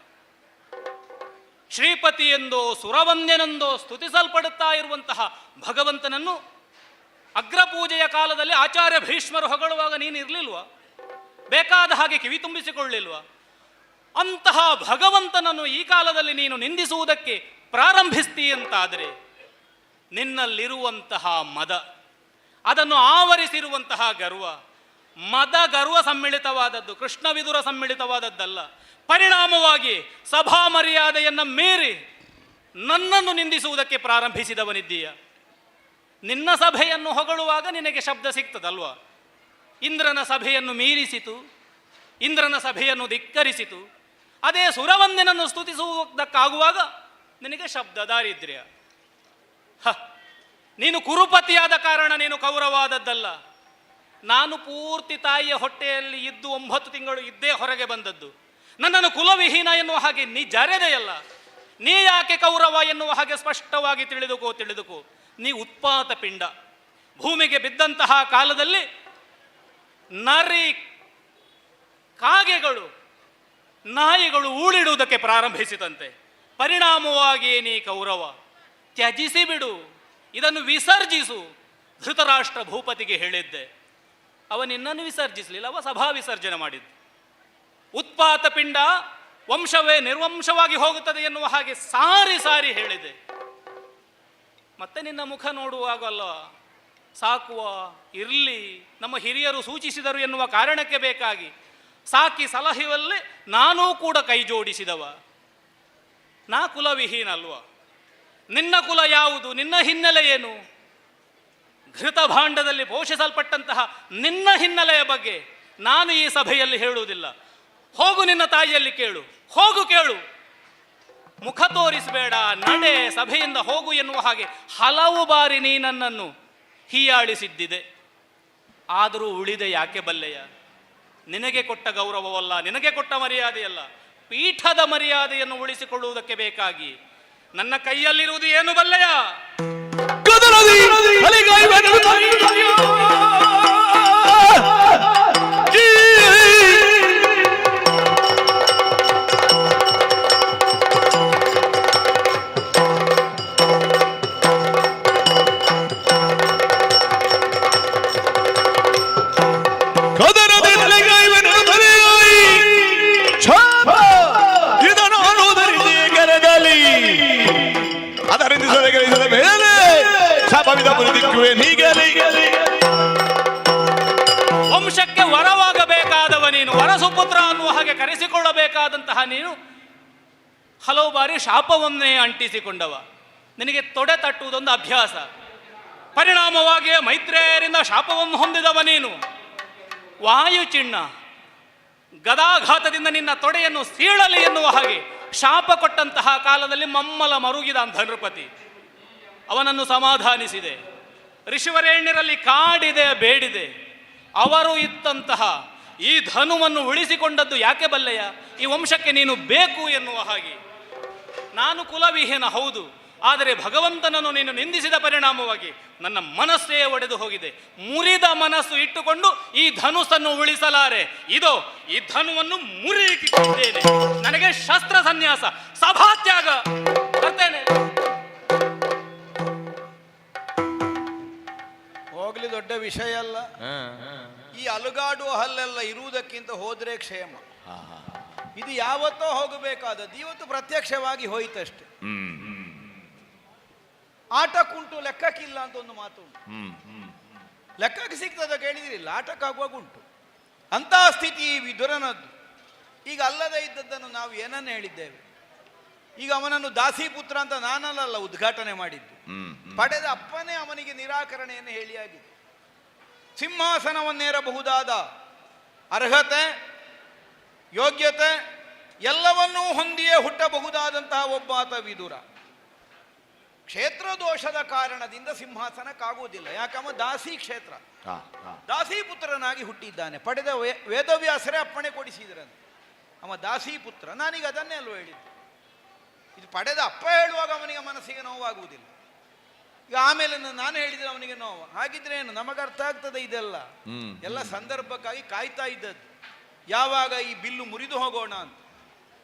ಶ್ರೀಪತಿ ಎಂದೋ ಸುರವಂದ್ಯನೆಂದೋ ಸ್ತುತಿಸಲ್ಪಡುತ್ತಾ ಇರುವಂತಹ ಭಗವಂತನನ್ನು ಅಗ್ರಪೂಜೆಯ ಕಾಲದಲ್ಲಿ ಆಚಾರ್ಯ ಭೀಷ್ಮರು ಹೊಗಳುವಾಗ ನೀನು ಇರಲಿಲ್ವ? ಬೇಕಾದ ಹಾಗೆ ಕಿವಿ ತುಂಬಿಸಿಕೊಳ್ಳಿಲ್ವ? ಅಂತಹ ಭಗವಂತನನ್ನು ಈ ಕಾಲದಲ್ಲಿ ನೀನು ನಿಂದಿಸುವುದಕ್ಕೆ ಪ್ರಾರಂಭಿಸ್ತೀಯಂತಾದರೆ ನಿನ್ನಲ್ಲಿರುವಂತಹ ಮದ, ಅದನ್ನು ಆವರಿಸಿರುವಂತಹ ಗರ್ವ, ಮದ ಗರ್ವ ಸಮ್ಮಿಳಿತವಾದದ್ದು, ಕೃಷ್ಣ ವಿದುರ ಸಮ್ಮಿಳಿತವಾದದ್ದಲ್ಲ. ಪರಿಣಾಮವಾಗಿ ಸಭಾ ಮರ್ಯಾದೆಯನ್ನು ಮೀರಿ ನನ್ನನ್ನು ನಿಂದಿಸುವುದಕ್ಕೆ ಪ್ರಾರಂಭಿಸಿದವನಿದ್ದೀಯ. ನಿನ್ನ ಸಭೆಯನ್ನು ಹೊಗಳುವಾಗ ನಿನಗೆ ಶಬ್ದ ಸಿಗ್ತದಲ್ವ? ಇಂದ್ರನ ಸಭೆಯನ್ನು ಮೀರಿಸಿತು, ಇಂದ್ರನ ಸಭೆಯನ್ನು ಧಿಕ್ಕರಿಸಿತು. ಅದೇ ಸುರವಂದ್ಯನನ್ನು ಸ್ತುತಿಸುವುದಕ್ಕಾಗುವಾಗ ನಿನಗೆ ಶಬ್ದ ದಾರಿದ್ರ್ಯ. ನೀನು ಕುರುಪತಿಯಾದ ಕಾರಣ ನೀನು ಕೌರವಾದದ್ದಲ್ಲ. ನಾನು ಪೂರ್ತಿ ತಾಯಿಯ ಹೊಟ್ಟೆಯಲ್ಲಿ ಇದ್ದು 9 ತಿಂಗಳು ಇದ್ದೇ ಹೊರಗೆ ಬಂದದ್ದು. ನನ್ನನ್ನು ಕುಲವಿಹೀನ ಎನ್ನುವ ಹಾಗೆ ನೀ ಜರೆದೆಯಲ್ಲ. ನೀ ಯಾಕೆ ಕೌರವ ಎನ್ನುವ ಹಾಗೆ ಸ್ಪಷ್ಟವಾಗಿ ತಿಳಿದುಕೋ. ನೀ ಉತ್ಪಾತ ಪಿಂಡ. ಭೂಮಿಗೆ ಬಿದ್ದಂತಹ ಕಾಲದಲ್ಲಿ ನರಿ, ಕಾಗೆಗಳು, ನಾಯಿಗಳು ಊಳಿಡುವುದಕ್ಕೆ ಪ್ರಾರಂಭಿಸಿದಂತೆ. ಪರಿಣಾಮವಾಗಿ ನೀ ಕೌರವ. ತ್ಯಜಿಸಿ ಬಿಡು, ಇದನ್ನು ವಿಸರ್ಜಿಸು. ಧೃತರಾಷ್ಟ್ರ ಭೂಪತಿಗೆ ಹೇಳಿದ್ದೆ, ಅವ ನಿನ್ನನ್ನು ವಿಸರ್ಜಿಸಲಿಲ್ಲ, ಅವ ಸಭಾ ವಿಸರ್ಜನೆ ಮಾಡಿದ್ದು. ಉತ್ಪಾತ ಪಿಂಡ, ವಂಶವೇ ನಿರ್ವಂಶವಾಗಿ ಹೋಗುತ್ತದೆ ಎನ್ನುವ ಹಾಗೆ ಸಾರಿ ಸಾರಿ ಹೇಳಿದೆ. ಮತ್ತೆ ನಿನ್ನ ಮುಖ ನೋಡುವಾಗಲ್ಲ ಸಾಕುವ, ಇರಲಿ, ನಮ್ಮ ಹಿರಿಯರು ಸೂಚಿಸಿದರು ಎನ್ನುವ ಕಾರಣಕ್ಕೆ ಬೇಕಾಗಿ ಸಾಕಿ ಸಲಹೆಯಲ್ಲಿ ನಾನೂ ಕೂಡ ಕೈ ಜೋಡಿಸಿದವ. ನಾ ಕುಲವಿಹೀನ ಅಲ್ವ? ನಿನ್ನ ಕುಲ ಯಾವುದು? ನಿನ್ನ ಹಿನ್ನೆಲೆ ಏನು? ಘೃತ ಭಾಂಡದಲ್ಲಿ ಪೋಷಿಸಲ್ಪಟ್ಟಂತಹ ನಿನ್ನ ಹಿನ್ನೆಲೆಯ ಬಗ್ಗೆ ನಾನು ಈ ಸಭೆಯಲ್ಲಿ ಹೇಳುವುದಿಲ್ಲ. ಹೋಗು, ನಿನ್ನ ತಾಯಿಯಲ್ಲಿ ಕೇಳು, ಹೋಗು ಕೇಳು. ಮುಖ ತೋರಿಸಬೇಡ, ನಡೆ, ಸಭೆಯಿಂದ ಹೋಗು ಎನ್ನುವ ಹಾಗೆ ಹಲವು ಬಾರಿ ನೀ ನನ್ನನ್ನು ಹೀಯಾಳಿಸಿದ್ದಿದೆ. ಆದರೂ ಉಳಿದೆ ಯಾಕೆ ಬಲ್ಲೆಯ? ನಿನಗೆ ಕೊಟ್ಟ ಗೌರವವಲ್ಲ, ನಿನಗೆ ಕೊಟ್ಟ ಮರ್ಯಾದೆಯಲ್ಲ, ಪೀಠದ ಮರ್ಯಾದೆಯನ್ನು ಉಳಿಸಿಕೊಳ್ಳುವುದಕ್ಕೆ ಬೇಕಾಗಿ ನನ್ನ ಕೈಯಲ್ಲಿರುವುದು ಏನು ಬಲ್ಲೆಯ? ಗದರದಿ ಅಲಿಗಾಯ್ವೆನು ತಂದೆಯೋ. ಈ ಗದರದಿ ಅಲಿಗಾಯ್ವೆನು ತಂದೆಯೋಯ್. ಛಾಪ ಇದನ್ನು ಅನ್ನುವುದರಿಂದ ಕರಗಲಿ ಅದರಿಂದ ಸದಗರಿಸಿದ ಮೇಲೆ ಶಾಪವಿದ ಮುರಿದಿಕ್ಕುವೆ ನೀಗಲಿ. ವಂಶಕ್ಕೆ ವರವಾಗಬೇಕಾದವ ನೀನು, ವರಸುಪುತ್ರ ಅನ್ನುವ ಹಾಗೆ ಕರೆಸಿಕೊಳ್ಳಬೇಕಾದಂತಹ ನೀನು ಹಲವು ಬಾರಿ ಶಾಪವನ್ನೇ ಅಂಟಿಸಿಕೊಂಡವ. ನಿನಗೆ ತೊಡೆ ತಟ್ಟುವುದೊಂದು ಅಭ್ಯಾಸ. ಪರಿಣಾಮವಾಗಿ ಮೈತ್ರೇಯರಿಂದ ಶಾಪವನ್ನು ಹೊಂದಿದವ ನೀನು. ವಾಯು ಚಿಣ್ಣ ಗದಾಘಾತದಿಂದ ನಿನ್ನ ತೊಡೆಯನ್ನು ಸೀಳಲಿ ಎನ್ನುವ ಹಾಗೆ ಶಾಪ ಕೊಟ್ಟಂತಹ ಕಾಲದಲ್ಲಿ ಮಮ್ಮಲ ಮರುಗಿದ ಧನೃಪತಿ. ಅವನನ್ನು ಸಮಾಧಾನಿಸಿದೆ, ಋಷಿವರೇಣ್ಯರಲ್ಲಿ ಕಾಡಿದೆ, ಬೇಡಿದೆ. ಅವರು ಇತ್ತಂತಹ ಈ ಧನುವನ್ನು ಉಳಿಸಿಕೊಂಡದ್ದು ಯಾಕೆ ಬಲ್ಲೆಯ? ಈ ವಂಶಕ್ಕೆ ನೀನು ಬೇಕು ಎನ್ನುವ ಹಾಗೆ. ನಾನು ಕುಲವಿಹೀನ ಹೌದು, ಆದರೆ ಭಗವಂತನನ್ನು ನೀನು ನಿಂದಿಸಿದ ಪರಿಣಾಮವಾಗಿ ನನ್ನ ಮನಸ್ಸೇ ಒಡೆದು ಹೋಗಿದೆ. ಮುರಿದ ಮನಸ್ಸು ಇಟ್ಟುಕೊಂಡು ಈ ಧನುಸ್ಸನ್ನು ಉಳಿಸಲಾರೆ. ಇದೋ ಈ ಧನುವನ್ನು ಮುರಿದಿದ್ದೇನೆ. ನನಗೆ ಶಸ್ತ್ರ ಸನ್ಯಾಸ, ಸಭಾತ್ಯಾಗ ಬರ್ತೇನೆ. ಹೋಗ್ಲಿ, ದೊಡ್ಡ ವಿಷಯ ಅಲ್ಲ. ಈ ಅಲುಗಾಡುವ ಹಲ್ಲೆಲ್ಲ ಇರುವುದಕ್ಕಿಂತ ಹೋದ್ರೆ ಕ್ಷೇಮ. ಇದು ಯಾವತ್ತೋ ಹೋಗಬೇಕಾದದ್ದು, ಇವತ್ತು ಪ್ರತ್ಯಕ್ಷವಾಗಿ ಹೋಯ್ತಷ್ಟೆ. ಆಟಕ್ಕುಂಟು ಲೆಕ್ಕಕ್ಕಿಲ್ಲ ಅಂತ ಒಂದು ಮಾತು ಉಂಟು. ಲೆಕ್ಕಕ್ಕೆ ಸಿಗ್ತದ ಕೇಳಿದಿರಿಲ್ಲ, ಆಟಕ್ಕಾಗುವಾಗ ಉಂಟು. ಅಂತಹ ಸ್ಥಿತಿ ಈ ವಿದುರನದ್ದು. ಈಗ ಅಲ್ಲದೆ ಇದ್ದದ್ದನ್ನು ನಾವು ಏನನ್ನು ಹೇಳಿದ್ದೇವೆ. ಈಗ ಅವನನ್ನು ದಾಸಿಪುತ್ರ ಅಂತ ನಾನಲ್ಲ ಉದ್ಘಾಟನೆ ಮಾಡಿದ್ದು, ಪಡೆದ ಅಪ್ಪನೇ ಅವನಿಗೆ ನಿರಾಕರಣೆಯನ್ನು ಹೇಳಿಯಾಗಿದೆ. ಸಿಂಹಾಸನವನ್ನೇರಬಹುದಾದ ಅರ್ಹತೆ, ಯೋಗ್ಯತೆ ಎಲ್ಲವನ್ನೂ ಹೊಂದಿಯೇ ಹುಟ್ಟಬಹುದಾದಂತಹ ಒಬ್ಬಾತ ವಿದುರ. ಕ್ಷೇತ್ರ ದೋಷದ ಕಾರಣದಿಂದ ಸಿಂಹಾಸನಕ್ಕಾಗುವುದಿಲ್ಲ. ಯಾಕಮ್ಮ ದಾಸಿ ಕ್ಷೇತ್ರ, ದಾಸಿ ಪುತ್ರನಾಗಿ ಹುಟ್ಟಿದ್ದಾನೆ. ಪಡೆದ ವೇದವ್ಯಾಸರೇ ಅಪ್ಪಣೆ ಕೊಡಿಸಿದ್ರಂತೆ, ಅವ ದಾಸಿ ಪುತ್ರ. ನಾನೀಗ ಅದನ್ನೇ ಅಲ್ವ ಹೇಳಿದ್ದು. ಇದು ಪಡೆದ ಅಪ್ಪ ಹೇಳುವಾಗ ಅವನಿಗೆ ಮನಸ್ಸಿಗೆ ನೋವಾಗುವುದಿಲ್ಲ. ಈಗ ಆಮೇಲೆ ನಾನು ಹೇಳಿದ್ರೆ ಅವನಿಗೆ ನೋವು. ಹಾಗಿದ್ರೆ ಏನು, ನಮಗೆ ಅರ್ಥ ಆಗ್ತದೆ ಇದೆಲ್ಲ. ಎಲ್ಲ ಸಂದರ್ಭಕ್ಕಾಗಿ ಕಾಯ್ತಾ ಇದ್ದದ್ದು, ಯಾವಾಗ ಈ ಬಿಲ್ಲು ಮುರಿದು ಹೋಗೋಣ ಅಂತ.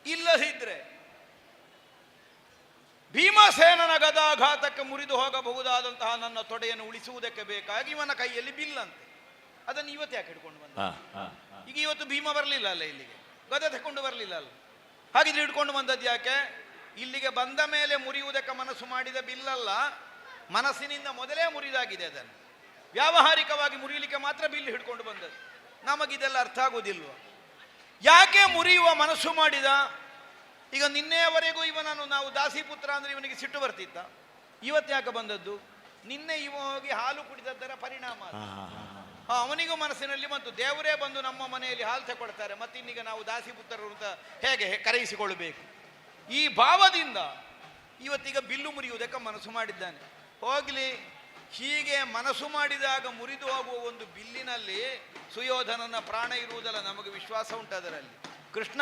ಇಲ್ಲದಿದ್ರೆ ಭೀಮಸೇನನ ಗದಾಘಾತಕ್ಕೆ ಮುರಿದು ಹೋಗಬಹುದಾದಂತಹ ನನ್ನ ತೊಡೆಯನ್ನು ಉಳಿಸುವುದಕ್ಕೆ ಬೇಕಾಗಿ ಇವನ ಕೈಯಲ್ಲಿ ಬಿಲ್ಲಂತೆ. ಅದನ್ನು ಇವತ್ತು ಯಾಕೆ ಹಿಡ್ಕೊಂಡು ಬಂದ? ಈಗ ಇವತ್ತು ಭೀಮ ಬರಲಿಲ್ಲ ಅಲ್ಲ ಇಲ್ಲಿಗೆ, ಗದೆ ತಕೊಂಡು ಬರಲಿಲ್ಲ ಅಲ್ಲ. ಹಾಗಿದ್ರೆ ಹಿಡ್ಕೊಂಡು ಬಂದದ್ದು ಯಾಕೆ? ಇಲ್ಲಿಗೆ ಬಂದ ಮೇಲೆ ಮುರಿಯುವುದಕ್ಕೆ ಮನಸ್ಸು ಮಾಡಿದ ಬಿಲ್ಲಲ್ಲ, ಮನಸ್ಸಿನಿಂದ ಮೊದಲೇ ಮುರಿದಾಗಿದೆ. ಅದನ್ನು ವ್ಯಾವಹಾರಿಕವಾಗಿ ಮುರಿಯಲಿಕ್ಕೆ ಮಾತ್ರ ಬಿಲ್ಲು ಹಿಡ್ಕೊಂಡು ಬಂದದ್ದು. ನಮಗಿದೆಲ್ಲ ಅರ್ಥ ಆಗೋದಿಲ್ವ? ಯಾಕೆ ಮುರಿಯುವ ಮನಸ್ಸು ಮಾಡಿದ? ಈಗ ನಿನ್ನೆಯವರೆಗೂ ಇವನನ್ನು ನಾವು ದಾಸಿಪುತ್ರ ಅಂದರೆ ಇವನಿಗೆ ಸಿಟ್ಟು ಬರ್ತಿತ್ತ. ಇವತ್ತು ಯಾಕೆ ಬಂದದ್ದು? ನಿನ್ನೆ ಇವ ಹೋಗಿ ಹಾಲು ಕುಡಿದದ್ದರ ಪರಿಣಾಮ. ಅವನಿಗೂ ಮನಸ್ಸಿನಲ್ಲಿ ಬಂತು, ದೇವರೇ ಬಂದು ನಮ್ಮ ಮನೆಯಲ್ಲಿ ಹಾಲು ತಗೊಳ್ತಾರೆ, ಮತ್ತಿನ್ನೀಗ ನಾವು ದಾಸಿಪುತ್ರರು ಅಂತ ಹೇಗೆ ಕರೆಯಿಸಿಕೊಳ್ಳಬೇಕು. ಈ ಭಾವದಿಂದ ಇವತ್ತೀಗ ಬಿಲ್ಲು ಮುರಿಯುವುದಕ್ಕೆ ಮನಸ್ಸು ಮಾಡಿದ್ದಾನೆ. ಹೋಗಲಿ, ಹೀಗೆ ಮನಸ್ಸು ಮಾಡಿದಾಗ ಮುರಿದು ಹೋಗುವ ಒಂದು ಬಿಲ್ಲಿನಲ್ಲಿ ಸುಯೋಧನನ ಪ್ರಾಣ ಇರುವುದಲ್ಲ, ನಮಗೆ ವಿಶ್ವಾಸ ಉಂಟದರಲ್ಲಿ. ಕೃಷ್ಣ,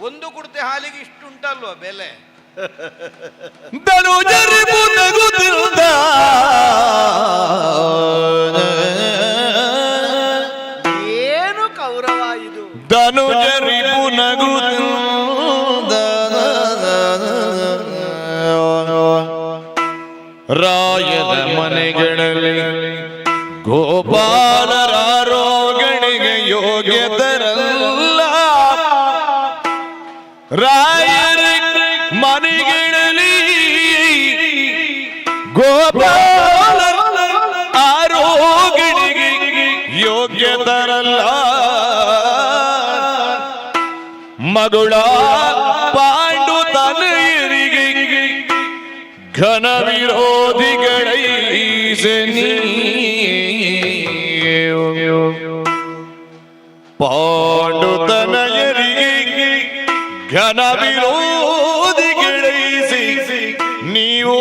ಒಂದು ಕುಡ್ತೆ ಹಾಲಿಗೆ ಇಷ್ಟುಂಟಲ್ವ ಬೆಲೆ? ಧನುಜರಿಪು ನಗುತ್ತಿರುತ್ತ ಏನು ಕೌರವ ಇದು? ಧನುಜರಿಪು ನಗುತ್ತಿರುತ್ತ ರಾಯನ ಮನೆಗಳಲ್ಲಿ ಗೋಪಾಲರಾರೋಗಣಿಗೆ ಯೋಗ್ಯತರಲ್ಲ. ರಾಯರ ಮನೆಗಳಲ್ಲಿ ಗೋಪಾಲ ಆರೋಗಣಿಗೆ ಯೋಗ್ಯತರಲ್ಲ. ಮಗುಳ ಪಾಂಡು ತಲೆಯರಿಗೆ ಘನ ವಿರೋಧಿಗಳೈಸನಿ. ಪಾಂಡು ತನಯರಿಗೆ ಘನ ವಿರೋಧಿಗಳೈಸಿ ನೀವು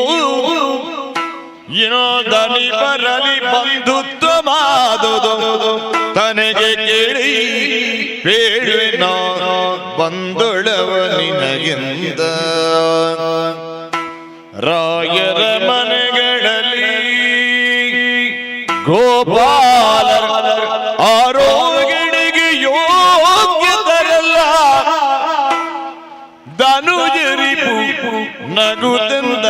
ಏನೋ ದನಿ ಬರಲಿ ಬಂಧುತ್ವ ಮಾದುದು ತನಗೆ ಕೇಳಿ ಬೇಡುವಿನ ಬಂದೊಳವ ನಿನಗೆಂದ ರಾಯರ ಮನೆಗಳಲ್ಲಿ ಗೋಪಾಲ ಆರೋಗ್ಯಗಳಿಗೆ ಯೋಗ್ಯತರಲ್ಲ ಧನುಜರಿಪು ನಗುತ್ತಂದ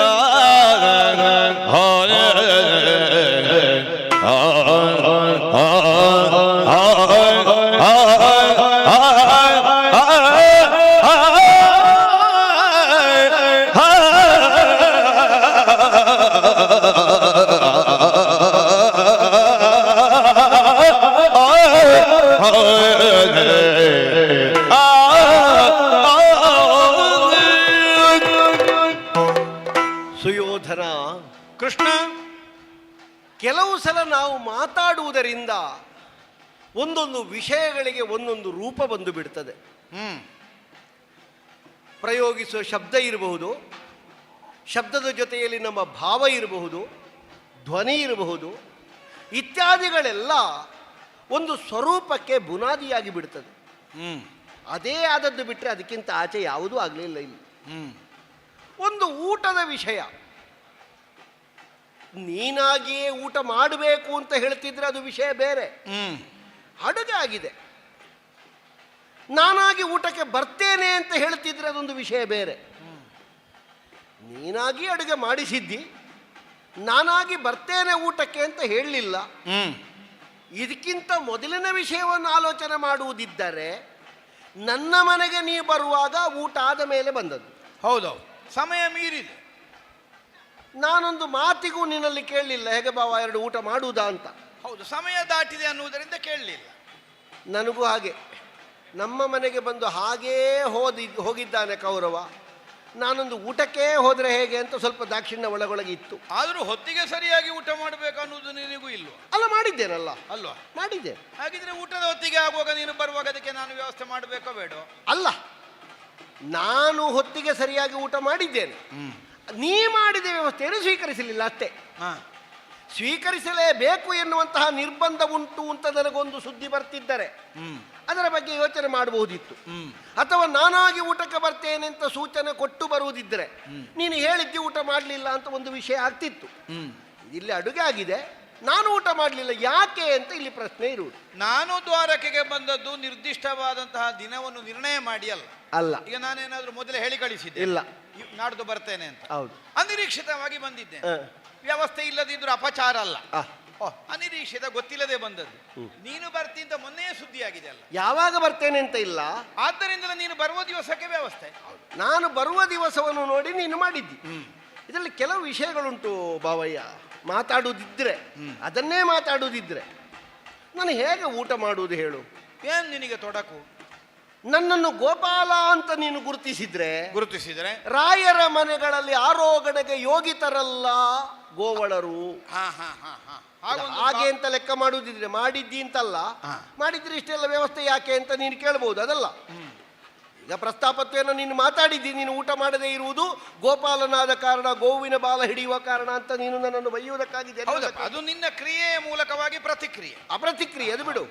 ಸುಯೋಧನ, ಕೃಷ್ಣ, ಕೆಲವು ಸಲ ನಾವು ಮಾತಾಡುವುದರಿಂದ ಒಂದೊಂದು ವಿಷಯಗಳಿಗೆ ಒಂದೊಂದು ರೂಪ ಬಂದು ಬಿಡ್ತದೆ. ಪ್ರಯೋಗಿಸುವ ಶಬ್ದ ಇರಬಹುದು, ಶಬ್ದದ ಜೊತೆಯಲ್ಲಿ ನಮ್ಮ ಭಾವ ಇರಬಹುದು, ಧ್ವನಿ ಇರಬಹುದು, ಇತ್ಯಾದಿಗಳೆಲ್ಲ ಒಂದು ಸ್ವರೂಪಕ್ಕೆ ಬುನಾದಿಯಾಗಿ ಬಿಡ್ತದೆ. ಅದೇ ಆದದ್ದು ಬಿಟ್ಟರೆ ಅದಕ್ಕಿಂತ ಆಚೆ ಯಾವುದೂ ಆಗಲಿಲ್ಲ ಇಲ್ಲಿ. ಒಂದು ಊಟದ ವಿಷಯ, ನೀನಾಗಿಯೇ ಊಟ ಮಾಡಬೇಕು ಅಂತ ಹೇಳ್ತಿದ್ರೆ ಅದು ವಿಷಯ ಬೇರೆ. ಅಡುಗೆ ಆಗಿದೆ, ನಾನಾಗಿ ಊಟಕ್ಕೆ ಬರ್ತೇನೆ ಅಂತ ಹೇಳ್ತಿದ್ರೆ ಅದೊಂದು ವಿಷಯ ಬೇರೆ. ನೀನಾಗಿ ಅಡುಗೆ ಮಾಡಿಸಿದ್ದಿ, ನಾನಾಗಿ ಬರ್ತೇನೆ ಊಟಕ್ಕೆ ಅಂತ ಹೇಳಲಿಲ್ಲ. ಇದಕ್ಕಿಂತ ಮೊದಲಿನ ವಿಷಯವನ್ನು ಆಲೋಚನೆ ಮಾಡುವುದಿದ್ದರೆ ನನ್ನ ಮನೆಗೆ ನೀ ಬರುವಾಗ ಊಟ ಆದ ಮೇಲೆ ಬಂದದ್ದು. ಹೌದೌದು, ಸಮಯ ಮೀರಿದೆ. ನಾನೊಂದು ಮಾತಿಗೂ ನಿನ್ನಲ್ಲಿ ಕೇಳಲಿಲ್ಲ, ಹೇಗೆ ಬಾವ ಎರಡು ಊಟ ಮಾಡುವುದಾ ಅಂತ. ಹೌದು, ಸಮಯ ದಾಟಿದೆ ಅನ್ನುವುದರಿಂದ ಕೇಳಲಿಲ್ಲ. ನನಗೂ ಹಾಗೆ, ನಮ್ಮ ಮನೆಗೆ ಬಂದು ಹಾಗೇ ಹೋಗಿದ್ದಾನೆ ಕೌರವ, ನಾನೊಂದು ಊಟಕ್ಕೆ ಹೋದರೆ ಹೇಗೆ ಅಂತ ಸ್ವಲ್ಪ ದಾಕ್ಷಿಣ್ಯ ಒಳಗೊಳಗೆ ಇತ್ತು. ಆದರೂ ಹೊತ್ತಿಗೆ ಸರಿಯಾಗಿ ಊಟ ಮಾಡಬೇಕು ಅನ್ನೋದು ನಿನಗೂ ಇಲ್ವಾ? ಅಲ್ಲ, ಮಾಡಿದ್ದೇನಲ್ಲ. ಅಲ್ವಾ? ಮಾಡಿದ್ದೆ. ಹಾಗಿದ್ರೆ ಊಟದ ಹೊತ್ತಿಗೆ ಆಗುವಾಗ ನೀನು ಬರುವಾಗ ಅದಕ್ಕೆ ನಾನು ವ್ಯವಸ್ಥೆ ಮಾಡಬೇಕೋ ಬೇಡ? ಅಲ್ಲ, ನಾನು ಹೊತ್ತಿಗೆ ಸರಿಯಾಗಿ ಊಟ ಮಾಡಿದ್ದೇನೆ, ನೀ ಮಾಡಿದ ವ್ಯವಸ್ಥೆಯನ್ನು ಸ್ವೀಕರಿಸಲಿಲ್ಲ ಅಷ್ಟೇ. ಸ್ವೀಕರಿಸಲೇಬೇಕು ಎನ್ನುವಂತಹ ನಿರ್ಬಂಧ ಉಂಟು ಅಂತ ನನಗೊಂದು ಸುದ್ದಿ ಬರ್ತಿದ್ದರೆ ಅದರ ಬಗ್ಗೆ ಯೋಚನೆ ಮಾಡಬಹುದಿತ್ತು. ಅಥವಾ ನಾನಾಗಿ ಊಟಕ್ಕೆ ಬರ್ತೇನೆ ಅಂತ ಸೂಚನೆ ಕೊಟ್ಟು ಬರುವುದಿದ್ದರೆ ನೀನು ಹೇಳಿದ್ದಿ ಊಟ ಮಾಡಲಿಲ್ಲ ಅಂತ ಒಂದು ವಿಷಯ ಆಗ್ತಿತ್ತು. ಇಲ್ಲಿ ಅಡುಗೆ ಆಗಿದೆ, ನಾನು ಊಟ ಮಾಡಲಿಲ್ಲ, ಯಾಕೆ ಅಂತ ಇಲ್ಲಿ ಪ್ರಶ್ನೆ ಇರುವುದು. ನಾನು ದ್ವಾರಕೆಗೆ ಬಂದದ್ದು ನಿರ್ದಿಷ್ಟವಾದಂತಹ ದಿನವನ್ನು ನಿರ್ಣಯ ಮಾಡಿ ಅಲ್ಲ. ಈಗ ನಾನೇನಾದ್ರೂ ಮೊದಲೇ ಹೇಳಿ ಕಳಿಸಿದ್ದೆ ಇಲ್ಲ, ನಾಡ್ದು ಬರ್ತೇನೆ ಅಂತ. ಹೌದು, ಅನಿರೀಕ್ಷಿತವಾಗಿ ಬಂದಿದ್ದೆ. ವ್ಯವಸ್ಥೆ ಇಲ್ಲದಿದ್ರು ಅಪಚಾರ ಅಲ್ಲ. ಅನಿರೀಕ್ಷಿತ, ಗೊತ್ತಿಲ್ಲದೆ ಬಂದದ್ದು. ನೀನು ಬರ್ತಿ ಅಂತ ಮೊನ್ನೆ ಸುದ್ದಿ ಆಗಿದೆ ಅಲ್ಲ? ಯಾವಾಗ ಬರ್ತೇನೆ ಅಂತ ಇಲ್ಲ. ಆದ್ದರಿಂದ ನೀನು ಬರುವ ದಿವಸಕ್ಕೆ ವ್ಯವಸ್ಥೆ. ನಾನು ಬರುವ ದಿವಸವನ್ನು ನೋಡಿ ನೀನು ಮಾಡಿದ್ದಿ. ಇದರಲ್ಲಿ ಕೆಲವು ವಿಷಯಗಳುಂಟು ಬಾವಯ್ಯ, ಮಾತಾಡುವುದಿದ್ರೆ ಅದನ್ನೇ ಮಾತಾಡುವುದಿದ್ರೆ ನಾನು ಹೇಗೆ ಊಟ ಮಾಡುವುದು ಹೇಳು? ಏನ್ ನಿನಗೆ ತೊಡಕು? ನನ್ನನ್ನು ಗೋಪಾಲ ಅಂತ ನೀನು ಗುರುತಿಸಿದರೆ ರಾಯರ ಮನೆಗಳಲ್ಲಿ ಆರೋಗಣೆಗೆ ಯೋಗಿತರಲ್ಲ ಗೋವಳರು. ಹಾಗೆ ಅಂತ ಲೆಕ್ಕ ಮಾಡುವುದಿದ್ರೆ ಮಾಡಿದ್ದಿ ಅಂತಲ್ಲ, ಮಾಡಿದ್ರೆ ಇಷ್ಟೆಲ್ಲ ವ್ಯವಸ್ಥೆ ಯಾಕೆ ಅಂತ ನೀನು ಕೇಳಬಹುದು. ಅದಲ್ಲ, ಈಗ ಪ್ರಸ್ತಾಪತ್ವೆಯನ್ನು ನೀನು ಮಾತಾಡಿದ್ದಿ, ನೀನು ಊಟ ಮಾಡದೇ ಇರುವುದು ಗೋಪಾಲನಾದ ಕಾರಣ, ಗೋವಿನ ಬಾಲ ಹಿಡಿಯುವ ಕಾರಣ ಅಂತ ನೀನು ನನ್ನನ್ನು ಬೈಯುವುದಕ್ಕಾಗಿದೆ. ಅದು ನಿನ್ನ ಕ್ರಿಯೆಯ ಮೂಲಕವಾಗಿ ಪ್ರತಿಕ್ರಿಯೆ. ಅಪ್ರತಿಕ್ರಿಯೆ ಅದು ಬಿಡು.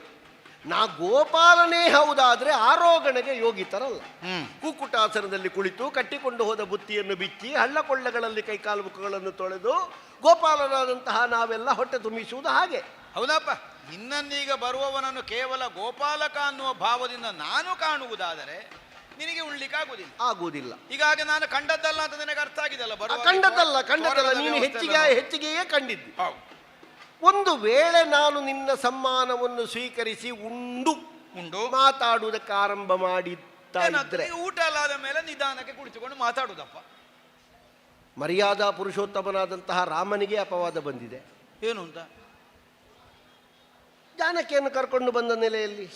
ನಾ ಗೋಪಾಲನೇ ಹೌದಾದ್ರೆ ಆರೋಗಣೆಗೆ ಯೋಗಿತರಲ್ಲ. ಕೂಕುಟಾಸನದಲ್ಲಿ ಕುಳಿತು ಕಟ್ಟಿಕೊಂಡು ಹೋದ ಬುತ್ತಿಯನ್ನು ಬಿಚ್ಚಿ ಹಳ್ಳ ಕೊಳ್ಳಗಳಲ್ಲಿ ಕೈಕಾಲು ಮುಖಗಳನ್ನು ತೊಳೆದು ಗೋಪಾಲನಾದಂತಹ ನಾವೆಲ್ಲ ಹೊಟ್ಟೆ ತುಂಬಿಸುವುದು ಹಾಗೆ. ಹೌದಪ್ಪ, ನಿನ್ನನ್ನೀಗ ಬರುವವನನ್ನು ಕೇವಲ ಗೋಪಾಲಕ ಅನ್ನುವ ಭಾವದಿಂದ ನಾನು ಕಾಣುವುದಾದರೆ ನಿನಗೆ ಉಳ್ಳಿಕ್ಕಾಗುವುದಿಲ್ಲ. ಆಗುವುದಿಲ್ಲ. ಹೀಗಾಗಿ ನಾನು ಕಂಡದ್ದಲ್ಲ ಅಂತ ನಿನಗೆ ಅರ್ಥ ಆಗಿದೆಲ್ಲ. ಕಂಡದ್ದಲ್ಲ, ನೀನು ಹೆಚ್ಚಿಗೆಯೇ ಕಂಡಿದ್ದು. ಒಂದು ವೇಳೆ ನಾನು ನಿನ್ನ ಸಮ್ಮಾನವನ್ನು ಸ್ವೀಕರಿಸಿ ಉಂಡು ಮಾತಾಡುವುದಕ್ಕೆ ಆರಂಭ ಮಾಡಿದ್ದರೆ, ಊಟ ಅಲ್ಲಾದ ಮೇಲೆ ನಿಧಾನಕ್ಕೆ ಕುಳಿತುಕೊಂಡು ಮಾತಾಡುವುದಪ್ಪ. ಮರ್ಯಾದಾ ಪುರುಷೋತ್ತಮನಾದಂತಹ ರಾಮನಿಗೆ ಅಪವಾದ ಬಂದಿದೆ. ಏನು ಅಂತ? ಜಾನಕಿಯನ್ನು ಕರ್ಕೊಂಡು ಬಂದ ನೆಲೆಯಲ್ಲಿ.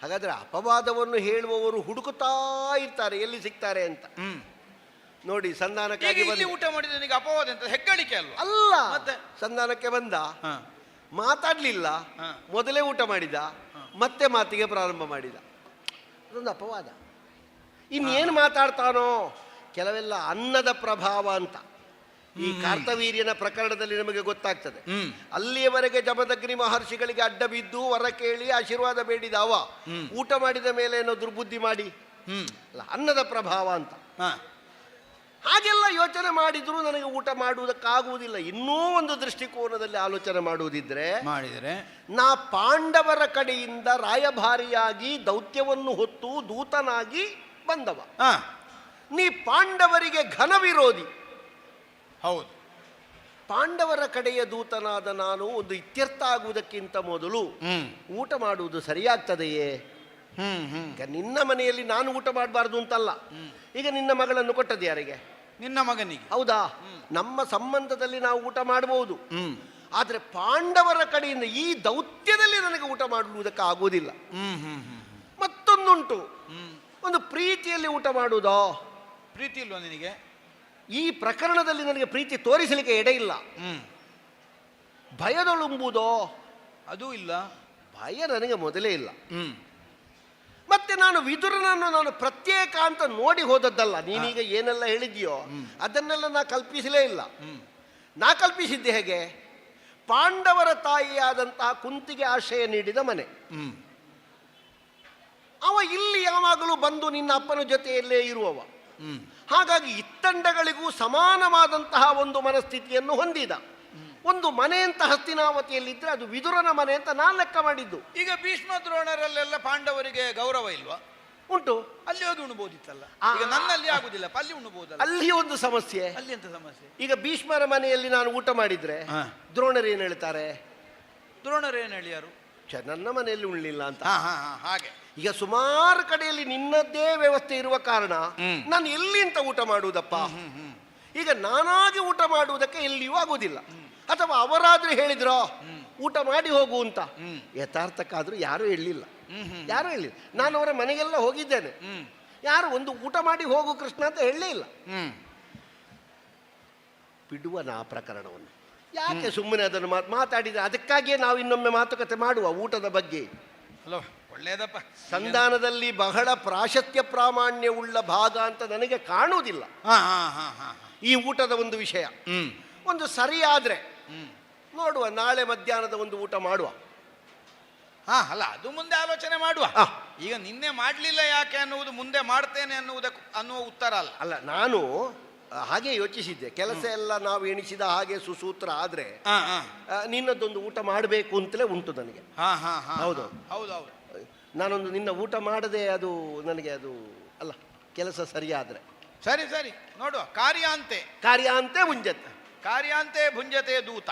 ಹಾಗಾದ್ರೆ ಅಪವಾದವನ್ನು ಹೇಳುವವರು ಹುಡುಕುತ್ತಾ ಇರ್ತಾರೆ ಎಲ್ಲಿ ಸಿಗ್ತಾರೆ ಅಂತ. ನೋಡಿ, ಸಂಧಾನಕ್ಕಾಗಿ ಊಟ ಮಾಡಿದ ನಿನಗೆ ಅಪವಾದ ಅಂತ ಹೆಗ್ಗಳಿಕೆ ಅಲ್ಲ. ಮತ್ತೆ ಸಂಧಾನಕ್ಕೆ ಬಂದ, ಮಾತಾಡ್ಲಿಲ್ಲ, ಮೊದಲೇ ಊಟ ಮಾಡಿದ, ಮತ್ತೆ ಮಾತಿಗೆ ಪ್ರಾರಂಭ ಮಾಡಿದ, ಅದೊಂದು ಅಪವಾದ. ಇನ್ನೇನು ಮಾತಾಡ್ತಾನೋ? ಕೆಲವೆಲ್ಲ ಅನ್ನದ ಪ್ರಭಾವ ಅಂತ. ಈ ಕಾರ್ತವೀರ್ಯನ ಪ್ರಕರಣದಲ್ಲಿ ನಮಗೆ ಗೊತ್ತಾಗ್ತದೆ. ಅಲ್ಲಿಯವರೆಗೆ ಜಮದಗ್ನಿ ಮಹರ್ಷಿಗಳಿಗೆ ಅಡ್ಡ ಬಿದ್ದು ವರ ಕೇಳಿ ಆಶೀರ್ವಾದ ಬೇಡಿದ ಅವ ಊಟ ಮಾಡಿದ ಮೇಲೆ ಏನೋ ದುರ್ಬುದ್ಧಿ ಮಾಡಿ ಅಲ್ಲ, ಅನ್ನದ ಪ್ರಭಾವ ಅಂತ ಹಾಗೆಲ್ಲ ಯೋಚನೆ ಮಾಡಿದ್ರು ನನಗೆ ಊಟ ಮಾಡುವುದಕ್ಕಾಗುವುದಿಲ್ಲ. ಇನ್ನೂ ಒಂದು ದೃಷ್ಟಿಕೋನದಲ್ಲಿ ಆಲೋಚನೆ ಮಾಡುವುದಿದ್ರೆ ಮಾಡಿದರೆ ನಾ ಪಾಂಡವರ ಕಡೆಯಿಂದ ರಾಯಭಾರಿಯಾಗಿ ದೌತ್ಯವನ್ನು ಹೊತ್ತು ದೂತನಾಗಿ ಬಂದವ. ನೀ ಪಾಂಡವರಿಗೆ ಘನ ವಿರೋಧಿ. ಹೌದು. ಪಾಂಡವರ ಕಡೆಯ ದೂತನಾದ ನಾನು ಒಂದು ಇತ್ಯರ್ಥ ಆಗುವುದಕ್ಕಿಂತ ಮೊದಲು ಊಟ ಮಾಡುವುದು ಸರಿಯಾಗ್ತದೆಯೇ? ಈಗ ನಿನ್ನ ಮನೆಯಲ್ಲಿ ನಾನು ಊಟ ಮಾಡಬಾರ್ದು ಅಂತಲ್ಲ. ಈಗ ನಿನ್ನ ಮಗಳನ್ನು ಕೊಟ್ಟದ್ದು ಯಾರಿಗೆ? ನಿನ್ನ ಮಗನಿಗೆ. ಹೌದಾ? ನಮ್ಮ ಸಂಬಂಧದಲ್ಲಿ ನಾವು ಊಟ ಮಾಡಬಹುದು. ಆದ್ರೆ ಪಾಂಡವರ ಕಡೆಯಿಂದ ಈ ದೌತ್ಯದಲ್ಲಿ ನನಗೆ ಊಟ ಮಾಡುವುದಕ್ಕೆ ಆಗುವುದಿಲ್ಲ. ಮತ್ತೊಂದುಂಟು, ಒಂದು ಪ್ರೀತಿಯಲ್ಲಿ ಊಟ ಮಾಡುವುದೋ? ಪ್ರೀತಿ ಇಲ್ವಾ ನಿನಗೆ? ಈ ಪ್ರಕರಣದಲ್ಲಿ ನನಗೆ ಪ್ರೀತಿ ತೋರಿಸಲಿಕ್ಕೆ ಎಡೆ ಇಲ್ಲ. ಭಯದೊಳುಂಬುದೋ? ಅದೂ ಇಲ್ಲ. ಭಯ ನನಗೆ ಮೊದಲೇ ಇಲ್ಲ. ಮತ್ತೆ ನಾನು ವಿದುರನನ್ನು ನಾನು ಪ್ರತ್ಯೇಕ ಅಂತ ನೋಡಿ ಹೋದದ್ದಲ್ಲ. ನೀನೀಗ ಏನೆಲ್ಲ ಹೇಳಿದ್ಯೋ ಅದನ್ನೆಲ್ಲ ನಾ ಕಲ್ಪಿಸಲೇ ಇಲ್ಲ. ನಾ ಕಲ್ಪಿಸಿದ್ದೆ ಹೇಗೆ? ಪಾಂಡವರ ತಾಯಿಯಾದಂತಹ ಕುಂತಿಗೆ ಆಶ್ರಯ ನೀಡಿದ ಮನೆ. ಅವ ಇಲ್ಲಿ ಯಾವಾಗಲೂ ಬಂದು ನಿನ್ನ ಅಪ್ಪನ ಜೊತೆಯಲ್ಲೇ ಇರುವವ. ಹಾಗಾಗಿ ಇತ್ತಂಡಗಳಿಗೂ ಸಮಾನವಾದಂತಹ ಒಂದು ಮನಸ್ಥಿತಿಯನ್ನು ಹೊಂದಿದ. ಒಂದು ಮನೆ ಅಂತ ಹಸ್ತಿನಾವತಿಯಲ್ಲಿದ್ದರೆ ಅದು ವಿದುರನ ಮನೆ ಅಂತ ನಾನು ಲೆಕ್ಕ ಮಾಡಿದ್ದು. ಈಗ ಭೀಷ್ಮ ದ್ರೋಣರಲ್ಲೆಲ್ಲ ಪಾಂಡವರಿಗೆ ಗೌರವ ಇಲ್ವಾ? ಉಂಟು. ಅಲ್ಲಿ ಹೋಗಿ ಉಣ್ಬೋದಿತ್ತಲ್ಲ. ಈಗ ನನ್ನಲ್ಲಿ ಆಗುದಿಲ್ಲ, ಅಲ್ಲಿ ಉಣ್ಬೋದಲ್ಲ. ಅಲ್ಲಿ ಒಂದು ಸಮಸ್ಯೆ. ಅಲ್ಲಿ ಎಂತ ಸಮಸ್ಯೆ? ಈಗ ಭೀಷ್ಮರ ಮನೆಯಲ್ಲಿ ನಾನು ಊಟ ಮಾಡಿದ್ರೆ ದ್ರೋಣರು ಏನು ಹೇಳ್ತಾರೆ? ದ್ರೋಣರು ಏನು ಹೇಳಿಯಾರು? ನನ್ನ ಮನೆಯಲ್ಲಿ ಉಣ್ಲಿಲ್ಲ ಅಂತ. ಹಾಗೆ ಈಗ ಸುಮಾರು ಕಡೆಯಲ್ಲಿ ನಿನ್ನದ್ದೇ ವ್ಯವಸ್ಥೆ ಇರುವ ಕಾರಣ ನಾನು ಎಲ್ಲಿ ಅಂತ ಊಟ ಮಾಡುವುದಪ್ಪ? ಈಗ ನಾನಾಗಿ ಊಟ ಮಾಡುವುದಕ್ಕೆ ಎಲ್ಲಿಯೂ ಆಗುವುದಿಲ್ಲ. ಅಥವಾ ಅವರಾದ್ರೂ ಹೇಳಿದ್ರೋ ಊಟ ಮಾಡಿ ಹೋಗು ಅಂತ, ಯಥಾರ್ಥಕ್ಕಾದ್ರೂ ಯಾರೂ ಹೇಳಲಿಲ್ಲ. ಯಾರೂ ಹೇಳಿಲ್ಲ. ನಾನು ಅವರ ಮನೆಗೆಲ್ಲ ಹೋಗಿದ್ದೇನೆ, ಯಾರು ಒಂದು ಊಟ ಮಾಡಿ ಹೋಗು ಕೃಷ್ಣ ಅಂತ ಹೇಳಲೇ ಇಲ್ಲ. ಬಿಡುವನ ಆ ಪ್ರಕರಣವನ್ನು. ಯಾಕೆ ಸುಮ್ಮನೆ ಅದನ್ನು ಮಾತಾಡಿದ್ರೆ? ಅದಕ್ಕಾಗಿಯೇ ನಾವು ಇನ್ನೊಮ್ಮೆ ಮಾತುಕತೆ ಮಾಡುವ ಊಟದ ಬಗ್ಗೆ. ಹಲೋ, ಒಳ್ಳೆಯದಪ್ಪ. ಸಂಧಾನದಲ್ಲಿ ಬಹಳ ಪ್ರಾಶಸ್ತ್ಯ ಪ್ರಾಮಾಣ್ಯವುಳ್ಳ ಭಾಗ ಅಂತ ನನಗೆ ಕಾಣುವುದಿಲ್ಲ ಈ ಊಟದ ಒಂದು ವಿಷಯ. ಒಂದು ಸರಿಯಾದ್ರೆ ನೋಡುವ, ನಾಳೆ ಮಧ್ಯಾಹ್ನದ ಒಂದು ಊಟ ಮಾಡುವ. ಅಲ್ಲ, ಅದು ಮುಂದೆ ಆಲೋಚನೆ ಮಾಡುವ. ಈಗ ನಿನ್ನೆ ಮಾಡಲಿಲ್ಲ ಯಾಕೆ ಅನ್ನುವುದು ಮುಂದೆ ಮಾಡ್ತೇನೆ ಅನ್ನುವ ಉತ್ತರ ಅಲ್ಲ. ಅಲ್ಲ, ನಾನು ಹಾಗೆ ಯೋಚಿಸಿದ್ದೆ. ಕೆಲಸ ಎಲ್ಲ ನಾವು ಎಣಿಸಿದ ಹಾಗೆ ಸುಸೂತ್ರ ಆದ್ರೆ ನಿನ್ನದೊಂದು ಊಟ ಮಾಡಬೇಕು ಅಂತಲೇ ಉಂಟು ನನಗೆ. ಹೌದು ಹೌದೌದು. ನಾನೊಂದು ನಿನ್ನ ಊಟ ಮಾಡದೆ ಅದು ನನಗೆ ಅದು ಅಲ್ಲ, ಕೆಲಸ ಸರಿಯಾದ್ರೆ. ಸರಿ ಸರಿ, ನೋಡುವ. ಕಾರ್ಯಾಂತೆ ಮುಂಜತ್ತೆ. ಕಾರ್ಯಾಂತೆ ಭುಂಜತೆ ದೂತ.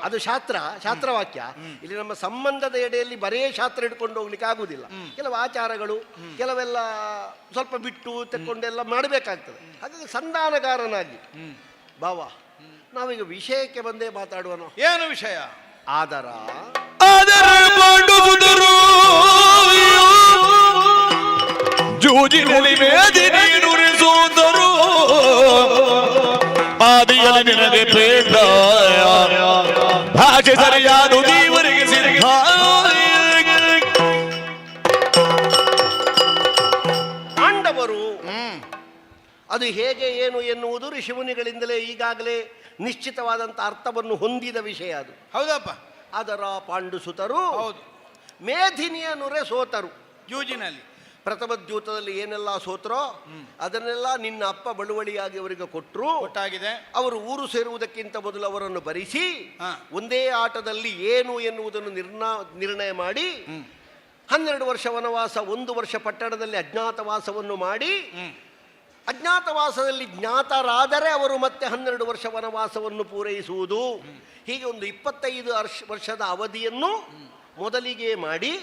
ಅದು ಶಾಸ್ತ್ರವಾಕ್ಯ. ಇಲ್ಲಿ ನಮ್ಮ ಸಂಬಂಧದ ಎಡೆಯಲ್ಲಿ ಬರೇ ಶಾಸ್ತ್ರ ಹಿಡ್ಕೊಂಡು ಹೋಗ್ಲಿಕ್ಕೆ ಆಗುದಿಲ್ಲ. ಕೆಲವು ಆಚಾರಗಳು ಕೆಲವೆಲ್ಲ ಸ್ವಲ್ಪ ಬಿಟ್ಟು ತೆಕ್ಕೊಂಡೆಲ್ಲ ಮಾಡಬೇಕಾಗ್ತದೆ. ಹಾಗಾಗಿ ಸಂಧಾನಗಾರನಾಗಿ ಬಾವ, ನಾವೀಗ ವಿಷಯಕ್ಕೆ ಬಂದೇ ಮಾತಾಡುವನು. ಏನು ವಿಷಯ? ಆದರ ಮಾಡುವುದರು ಜೂಜಿನಲ್ಲಿ ಮೇದಿನಿ ನುರಿಸುವುದರು ಆದಿಯಲ್ಲಿ ನಿನಗೆ ಬೇಡ ಭಾಷೆ ಸರಿಯಾದ ದೇವರಿಗೆ ಸಿದ್ಧ. ಪಾಂಡವರು ಅದು ಹೇಗೆ ಏನು ಎನ್ನುವುದು ಋಷಿಮುನಿಗಳಿಂದಲೇ ಈಗಾಗಲೇ ನಿಶ್ಚಿತವಾದಂಥ ಅರ್ಥವನ್ನು ಹೊಂದಿದ ವಿಷಯ ಅದು. ಹೌದಪ್ಪ. ಅದರ ಪಾಂಡುಸುತರು ಹೌದು ಮೇಧಿನಿಯ ನುರೆ ಸೋತರು. ಜೂಜಿನಲ್ಲಿ ಪ್ರಥಮ ದ್ಯೂತದಲ್ಲಿ ಏನೆಲ್ಲ ಸೋತರೋ ಅದನ್ನೆಲ್ಲ ನಿನ್ನ ಅಪ್ಪ ಬಳುವಳಿಯಾಗಿ ಅವರಿಗೆ ಕೊಟ್ಟಾಗಿದೆ. ಅವರು ಊರು ಸೇರುವುದಕ್ಕಿಂತ ಮೊದಲು ಅವರನ್ನು ಭರಿಸಿ ಒಂದೇ ಆಟದಲ್ಲಿ ಏನು ಎನ್ನುವುದನ್ನು ನಿರ್ಣಯ ಮಾಡಿ 12 ವರ್ಷ ವನವಾಸ, 1 ವರ್ಷ ಪಟ್ಟಣದಲ್ಲಿ ಅಜ್ಞಾತವಾಸವನ್ನು ಮಾಡಿ, ಅಜ್ಞಾತವಾಸದಲ್ಲಿ ಜ್ಞಾತರಾದರೆ ಅವರು ಮತ್ತೆ 12 ವರ್ಷ ವನವಾಸವನ್ನು ಪೂರೈಸುವುದು. ಹೀಗೆ ಒಂದು 25 ವರ್ಷದ ಅವಧಿಯನ್ನು ಮೊದಲಿಗೆ ಮಾಡಿ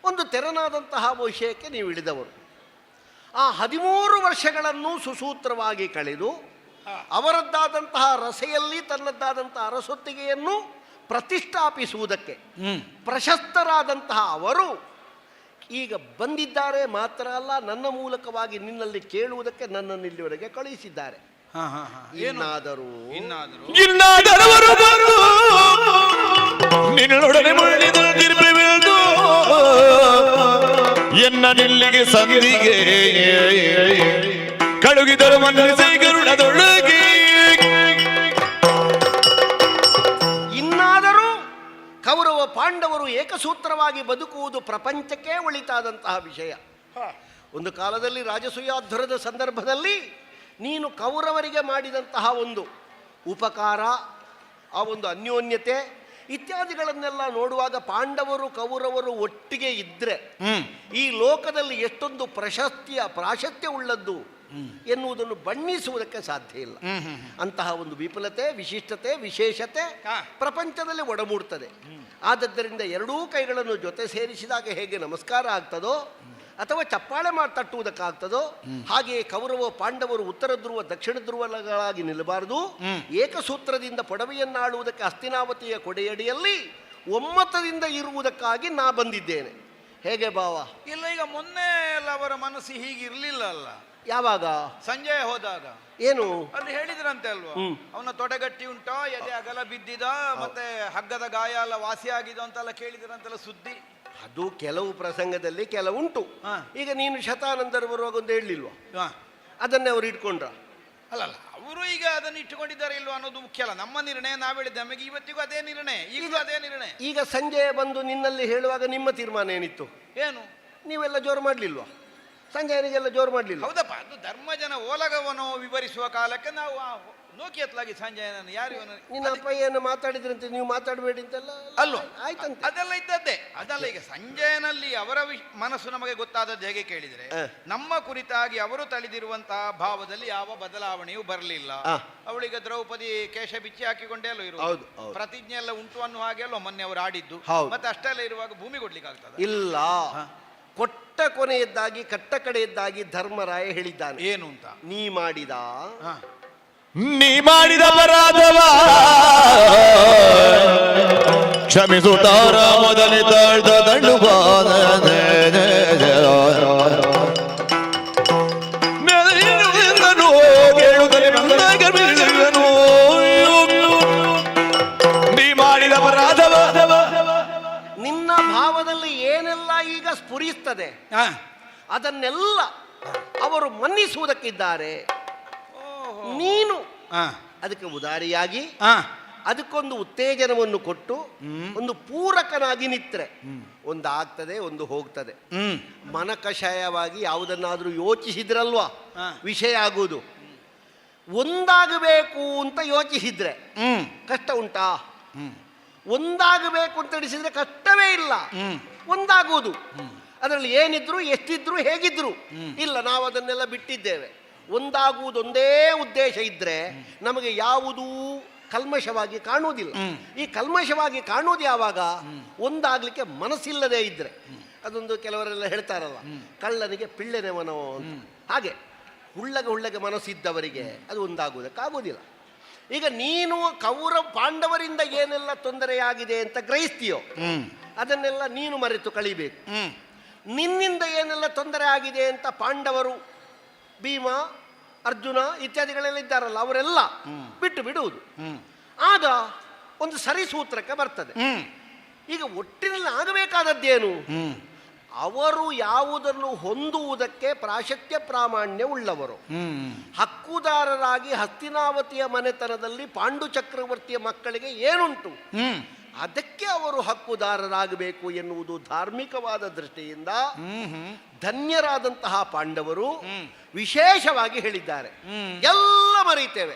ಒಂದು ತೆರನಾದಂತಹ ವಿಷಯಕ್ಕೆ ನೀವು ಇಳಿದವರು. ಆ 13 ವರ್ಷಗಳನ್ನು ಸುಸೂತ್ರವಾಗಿ ಕಳೆದು ಅವರದ್ದಾದಂತಹ ರಸೆಯಲ್ಲಿ ತನ್ನದ್ದಾದಂತಹ ಅರಸೊತ್ತಿಗೆಯನ್ನು ಪ್ರತಿಷ್ಠಾಪಿಸುವುದಕ್ಕೆ ಪ್ರಶಸ್ತರಾದಂತಹ ಅವರು ಈಗ ಬಂದಿದ್ದಾರೆ. ಮಾತ್ರ ಅಲ್ಲ, ನನ್ನ ಮೂಲಕವಾಗಿ ನಿನ್ನಲ್ಲಿ ಕೇಳುವುದಕ್ಕೆ ನನ್ನನ್ನು ಇಲ್ಲಿವರೆಗೆ ಕಳುಹಿಸಿದ್ದಾರೆ. ಇನ್ನಾದರೂ ನಿನ್ನೊಡನೆ ಮುಳ್ಳಿದಿರ್ಬೆವೆಂದು ಎನ್ನ ನಿಲ್ಲಿಗೆ ಸಂದಿಗೆ ಕಳುಗಿದರು ಮನಸ್ಸೆ ಗರುಡದೊಳಗೆ ಪಾಂಡವರು ಏಕಸೂತ್ರವಾಗಿ ಬದುಕುವುದು ಪ್ರಪಂಚಕ್ಕೆ ಒಳಿತಾದಂತಹ ವಿಷಯ. ಒಂದು ಕಾಲದಲ್ಲಿ ರಾಜಸೂಯಾಧ್ವರದ ಸಂದರ್ಭದಲ್ಲಿ ನೀನು ಕೌರವರಿಗೆ ಮಾಡಿದಂತಹ ಒಂದು ಉಪಕಾರ, ಆ ಒಂದು ಅನ್ಯೋನ್ಯತೆ ಇತ್ಯಾದಿಗಳನ್ನೆಲ್ಲ ನೋಡುವಾಗ ಪಾಂಡವರು ಕೌರವರು ಒಟ್ಟಿಗೆ ಇದ್ದರೆ ಈ ಲೋಕದಲ್ಲಿ ಎಷ್ಟೊಂದು ಪ್ರಾಶಸ್ತ್ಯ ಉಳ್ಳದ್ದು ಎನ್ನುವುದನ್ನು ಬಣ್ಣಿಸುವುದಕ್ಕೆ ಸಾಧ್ಯ ಇಲ್ಲ. ಅಂತಹ ಒಂದು ವಿಪುಲತೆ, ವಿಶಿಷ್ಟತೆ, ವಿಶೇಷತೆ ಪ್ರಪಂಚದಲ್ಲಿ ಒಡಮೂಡ್ತದೆ. ಆದದ್ದರಿಂದ ಎರಡೂ ಕೈಗಳನ್ನು ಜೊತೆ ಸೇರಿಸಿದಾಗ ಹೇಗೆ ನಮಸ್ಕಾರ ಆಗ್ತದೋ ಅಥವಾ ಚಪ್ಪಾಳೆ ಮಾಡಿ ತಟ್ಟುವುದಕ್ಕಾಗ್ತದೋ ಹಾಗೆಯೇ ಕೌರವ ಪಾಂಡವರು ಉತ್ತರ ಧ್ರುವ ದಕ್ಷಿಣ ಧ್ರುವಗಳಾಗಿ ನಿಲ್ಲಬಾರದು. ಏಕಸೂತ್ರದಿಂದ ಪೊಡವೆಯನ್ನಾಳುವುದಕ್ಕೆ ಹಸ್ತಿನಾವತಿಯ ಕೊಡೆಯಡಿಯಲ್ಲಿ ಒಮ್ಮತದಿಂದ ಇರುವುದಕ್ಕಾಗಿ ನಾ ಬಂದಿದ್ದೇನೆ. ಹೇಗೆ ಭಾವ? ಇಲ್ಲ, ಈಗ ಮೊನ್ನೆ ಎಲ್ಲ ಅವರ ಮನಸ್ಸು ಹೀಗಿರ್ಲಿಲ್ಲ ಅಲ್ಲ. ಯಾವಾಗ? ಸಂಜೆ ಹೋದಾಗ ಏನು ಅಲ್ಲಿ ಹೇಳಿದ್ರಂತೆ ಅಲ್ವಾ, ಅವನ ತೊಡೆಗಟ್ಟಿ ಉಂಟೋ, ಎದೆ ಅಗಲ ಬಿದ್ದಿದ, ಮತ್ತೆ ಹಗ್ಗದ ಗಾಯ ಎಲ್ಲ ವಾಸಿ ಆಗಿದ ಅಂತೆಲ್ಲ ಕೇಳಿದ್ರಂತೆಲ್ಲ ಸುದ್ದಿ. ಅದು ಕೆಲವು ಪ್ರಸಂಗದಲ್ಲಿ ಕೆಲವುಂಟು. ಈಗ ನೀನು ಶತಾನಂದರು ಬರುವಾಗ ಒಂದು ಹೇಳಲಿಲ್ವಾ, ಅದನ್ನೇ ಅವರು ಇಟ್ಕೊಂಡ್ರ? ಅಲ್ಲಲ್ಲ, ಅವರು ಈಗ ಅದನ್ನು ಇಟ್ಟುಕೊಂಡಿದ್ದಾರೆ ಇಲ್ವಾ ಅನ್ನೋದು ಮುಖ್ಯ ಅಲ್ಲ. ನಮ್ಮ ನಿರ್ಣಯ ನಾವು ಹೇಳಿದ ನಮಗೆ ಇವತ್ತಿಗೂ ಅದೇ ನಿರ್ಣಯ, ಈಗಲೂ ಅದೇ ನಿರ್ಣಯ. ಈಗ ಸಂಜೆ ಬಂದು ನಿನ್ನಲ್ಲಿ ಹೇಳುವಾಗ ನಿಮ್ಮ ತೀರ್ಮಾನ ಏನಿತ್ತು? ಏನು? ನೀವೆಲ್ಲ ಜೋರು ಮಾಡಲಿಲ್ವಾ? ಸಂಜಯನಿಗೆಲ್ಲ ಜೋರು ಮಾಡಲಿಲ್ಲ? ಹೌದಪ್ಪ, ಅದು ಧರ್ಮಜನ ಓಲಗವನ್ನು ವಿವರಿಸುವ ಕಾಲಕ್ಕೆ ನಾವು ನೋಕಿ ಎತ್ತಲಾಗಿ ಸಂಜಯನನ್ನು ಯಾರು ನಿನ್ನ ಅಪ್ಪಯ್ಯನ ಮಾತಾಡಿದ್ರಂತೆ, ನೀವು ಮಾತಾಡಬೇಡಿ ಅಂತೆಲ್ಲ ಅಲ್ವ? ಆಯ್ತಂತೆ. ಅದೆಲ್ಲ ಇದ್ದದ್ದೇ. ಅದಲ್ಲ, ಈಗ ಸಂಜಯನಲ್ಲಿ ಅವರ ಮನಸ್ಸು ನಮಗೆ ಗೊತ್ತಾದದ್ದು ಹೇಗೆ ಕೇಳಿದ್ರೆ, ನಮ್ಮ ಕುರಿತಾಗಿ ಅವರು ತಳೆದಿರುವಂತಹ ಭಾವದಲ್ಲಿ ಯಾವ ಬದಲಾವಣೆಯೂ ಬರಲಿಲ್ಲ. ಅವಳಿಗೆ ದ್ರೌಪದಿ ಕೇಶ ಬಿಚ್ಚಿ ಹಾಕಿಕೊಂಡೇ ಅಲ್ಲೋ ಇರುವುದು, ಪ್ರತಿಜ್ಞೆ ಎಲ್ಲ ಉಂಟು ಅನ್ನುವ ಹಾಗೆ ಅಲ್ವ ಮೊನ್ನೆ ಅವರು ಆಡಿದ್ದು. ಮತ್ತೆ ಅಷ್ಟೆಲ್ಲ ಇರುವಾಗ ಭೂಮಿ ಕೊಡ್ಲಿಕ್ಕೆ ಆಗ್ತದೆ? ಇಲ್ಲ. ಕೊಟ್ಟ ಕೊನೆಯದ್ದಾಗಿ ಕಟ್ಟ ಕಡೆಯದ್ದಾಗಿ ಧರ್ಮರಾಯ ಹೇಳಿದ್ದಾನೆ. ಏನು ಅಂತ? ನೀ ಮಾಡಿದ ಅಪರಾಧವ ಕ್ಷಮಿಸುತ್ತಾರ ಮೊದಲೇ ತಾಳ್ದ ದಂಡುಬಾದ ನೀ ಮಾಡಿದ ಅಪರಾಧವ. ನಿನ್ನ ಭಾವದಲ್ಲಿ ಏನೆಲ್ಲ ಈಗ ಸ್ಫುರಿಸ್ತದೆ ಅದನ್ನೆಲ್ಲ ಅವರು ಮನ್ನಿಸುವುದಕ್ಕಿದ್ದಾರೆ. ನೀನು ಅದಕ್ಕೆ ಉದಾರಿಯಾಗಿ ಅದಕ್ಕೊಂದು ಉತ್ತೇಜನವನ್ನು ಕೊಟ್ಟು ಒಂದು ಪೂರಕನಾಗಿ ನಿತ್ರೆ ಒಂದು ಆಗ್ತದೆ, ಒಂದು ಹೋಗ್ತದೆ. ಮನಕಷಾಯವಾಗಿ ಯಾವುದನ್ನಾದ್ರೂ ಯೋಚಿಸಿದ್ರಲ್ವಾ ವಿಷಯ ಆಗುವುದು. ಒಂದಾಗಬೇಕು ಅಂತ ಯೋಚಿಸಿದ್ರೆ ಕಷ್ಟ ಉಂಟಾ? ಒಂದಾಗಬೇಕು ಅಂತ ಎಣಿಸಿದ್ರೆ ಕಷ್ಟವೇ ಇಲ್ಲ. ಒಂದಾಗುವುದು, ಅದರಲ್ಲಿ ಏನಿದ್ರು ಎಷ್ಟಿದ್ರು ಹೇಗಿದ್ರು ಇಲ್ಲ, ನಾವು ಅದನ್ನೆಲ್ಲ ಬಿಟ್ಟಿದ್ದೇವೆ. ಒಂದಾಗುವುದೊಂದೇ ಉದ್ದೇಶ ಇದ್ರೆ ನಮಗೆ ಯಾವುದೂ ಕಲ್ಮಶವಾಗಿ ಕಾಣುವುದಿಲ್ಲ. ಈ ಕಲ್ಮಶವಾಗಿ ಕಾಣುವುದು ಯಾವಾಗ? ಒಂದಾಗ್ಲಿಕ್ಕೆ ಮನಸ್ಸಿಲ್ಲದೆ ಇದ್ರೆ. ಅದೊಂದು ಕೆಲವರೆಲ್ಲ ಹೇಳ್ತಾರಲ್ಲ, ಕಳ್ಳನಿಗೆ ಪಿಳ್ಳೆನೆ ಮನೋ ಅಂತ. ಹಾಗೆ ಹುಳ್ಳಗೆ ಮನಸ್ಸಿದ್ದವರಿಗೆ ಅದು ಒಂದಾಗುವುದಕ್ಕಾಗುವುದಿಲ್ಲ. ಈಗ ನೀನು ಪಾಂಡವರಿಂದ ಏನೆಲ್ಲ ತೊಂದರೆಯಾಗಿದೆ ಅಂತ ಗ್ರಹಿಸ್ತೀಯೋ ಅದನ್ನೆಲ್ಲ ನೀನು ಮರೆತು ಕಳಿಬೇಕು. ನಿನ್ನಿಂದ ಏನೆಲ್ಲ ತೊಂದರೆ ಆಗಿದೆ ಅಂತ ಪಾಂಡವರು, ಭೀಮ, ಅರ್ಜುನ ಇತ್ಯಾದಿಗಳೆಲ್ಲ ಇದ್ದಾರಲ್ಲ ಅವರೆಲ್ಲ ಬಿಟ್ಟು ಬಿಡುವುದು. ಆಗ ಒಂದು ಸರಿಸೂತ್ರಕ್ಕೆ ಬರ್ತದೆ. ಈಗ ಒಟ್ಟಿನಲ್ಲಿ ಆಗಬೇಕಾದದ್ದೇನು? ಅವರು ಯಾವುದನ್ನು ಹೊಂದುವುದಕ್ಕೆ ಪ್ರಾಶಸ್ತ್ಯ ಪ್ರಾಮಾಣ್ಯ ಉಳ್ಳವರು, ಹಕ್ಕುದಾರರಾಗಿ ಹಸ್ತಿನಾವತಿಯ ಮನೆತನದಲ್ಲಿ ಪಾಂಡು ಚಕ್ರವರ್ತಿಯ ಮಕ್ಕಳಿಗೆ ಏನುಂಟು ಅದಕ್ಕೆ ಅವರು ಹಕ್ಕುದಾರರಾಗಬೇಕು ಎನ್ನುವುದು ಧಾರ್ಮಿಕವಾದ ದೃಷ್ಟಿಯಿಂದ ಧನ್ಯರಾದಂತಹ ಪಾಂಡವರು ವಿಶೇಷವಾಗಿ ಹೇಳಿದ್ದಾರೆ. ಎಲ್ಲ ಮರೆಯುತ್ತೇವೆ.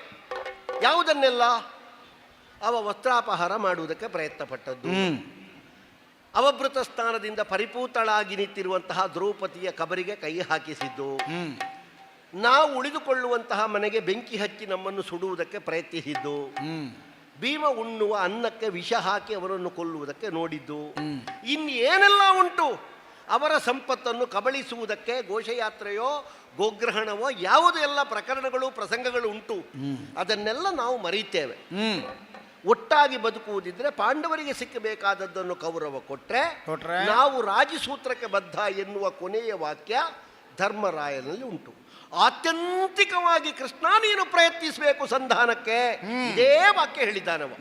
ಯಾವುದನ್ನೆಲ್ಲ? ಅವ ವಸ್ತ್ರಾಪಹಾರ ಮಾಡುವುದಕ್ಕೆ ಪ್ರಯತ್ನ ಪಟ್ಟದ್ದು, ಅವಭೃತ ಸ್ಥಾನದಿಂದ ಪರಿಪೂತಳಾಗಿ ನಿಂತಿರುವಂತಹ ದ್ರೌಪದಿಯ ಕಬರಿಗೆ ಕೈ ಹಾಕಿಸಿದ್ದು, ನಾವು ಉಳಿದುಕೊಳ್ಳುವಂತಹ ಮನೆಗೆ ಬೆಂಕಿ ಹಚ್ಚಿ ನಮ್ಮನ್ನು ಸುಡುವುದಕ್ಕೆ ಪ್ರಯತ್ನಿಸಿದ್ದು, ಭೀಮ ಉಣ್ಣುವ ಅನ್ನಕ್ಕೆ ವಿಷ ಹಾಕಿ ಅವರನ್ನು ಕೊಲ್ಲುವುದಕ್ಕೆ ನೋಡಿದ್ದು, ಇನ್ನೇನೆಲ್ಲ ಉಂಟು. ಅವರ ಸಂಪತ್ತನ್ನು ಕಬಳಿಸುವುದಕ್ಕೆ ಘೋಷಯಾತ್ರೆಯೋ ಗೋಗ್ರಹಣವೋ ಯಾವುದು ಎಲ್ಲ ಪ್ರಕರಣಗಳು ಪ್ರಸಂಗಗಳು ಉಂಟು ಅದನ್ನೆಲ್ಲ ನಾವು ಮರೆಯುತ್ತೇವೆ. ಒಟ್ಟಾಗಿ ಬದುಕುವುದಿದ್ರೆ ಪಾಂಡವರಿಗೆ ಸಿಕ್ಕಬೇಕಾದದ್ದನ್ನು ಕೌರವ ಕೊಟ್ರೆ ನಾವು ರಾಜಸೂತ್ರಕ್ಕೆ ಬದ್ಧ ಎನ್ನುವ ಕೊನೆಯ ವಾಕ್ಯ ಧರ್ಮರಾಯನಲ್ಲಿ ಉಂಟು. ಆತ್ಯಂತಿಕವಾಗಿ ಕೃಷ್ಣ ನೀನು ಪ್ರಯತ್ನಿಸಬೇಕು ಸಂಧಾನಕ್ಕೆ, ಇದೇ ವಾಕ್ಯ ಹೇಳಿದ್ದಾನವ.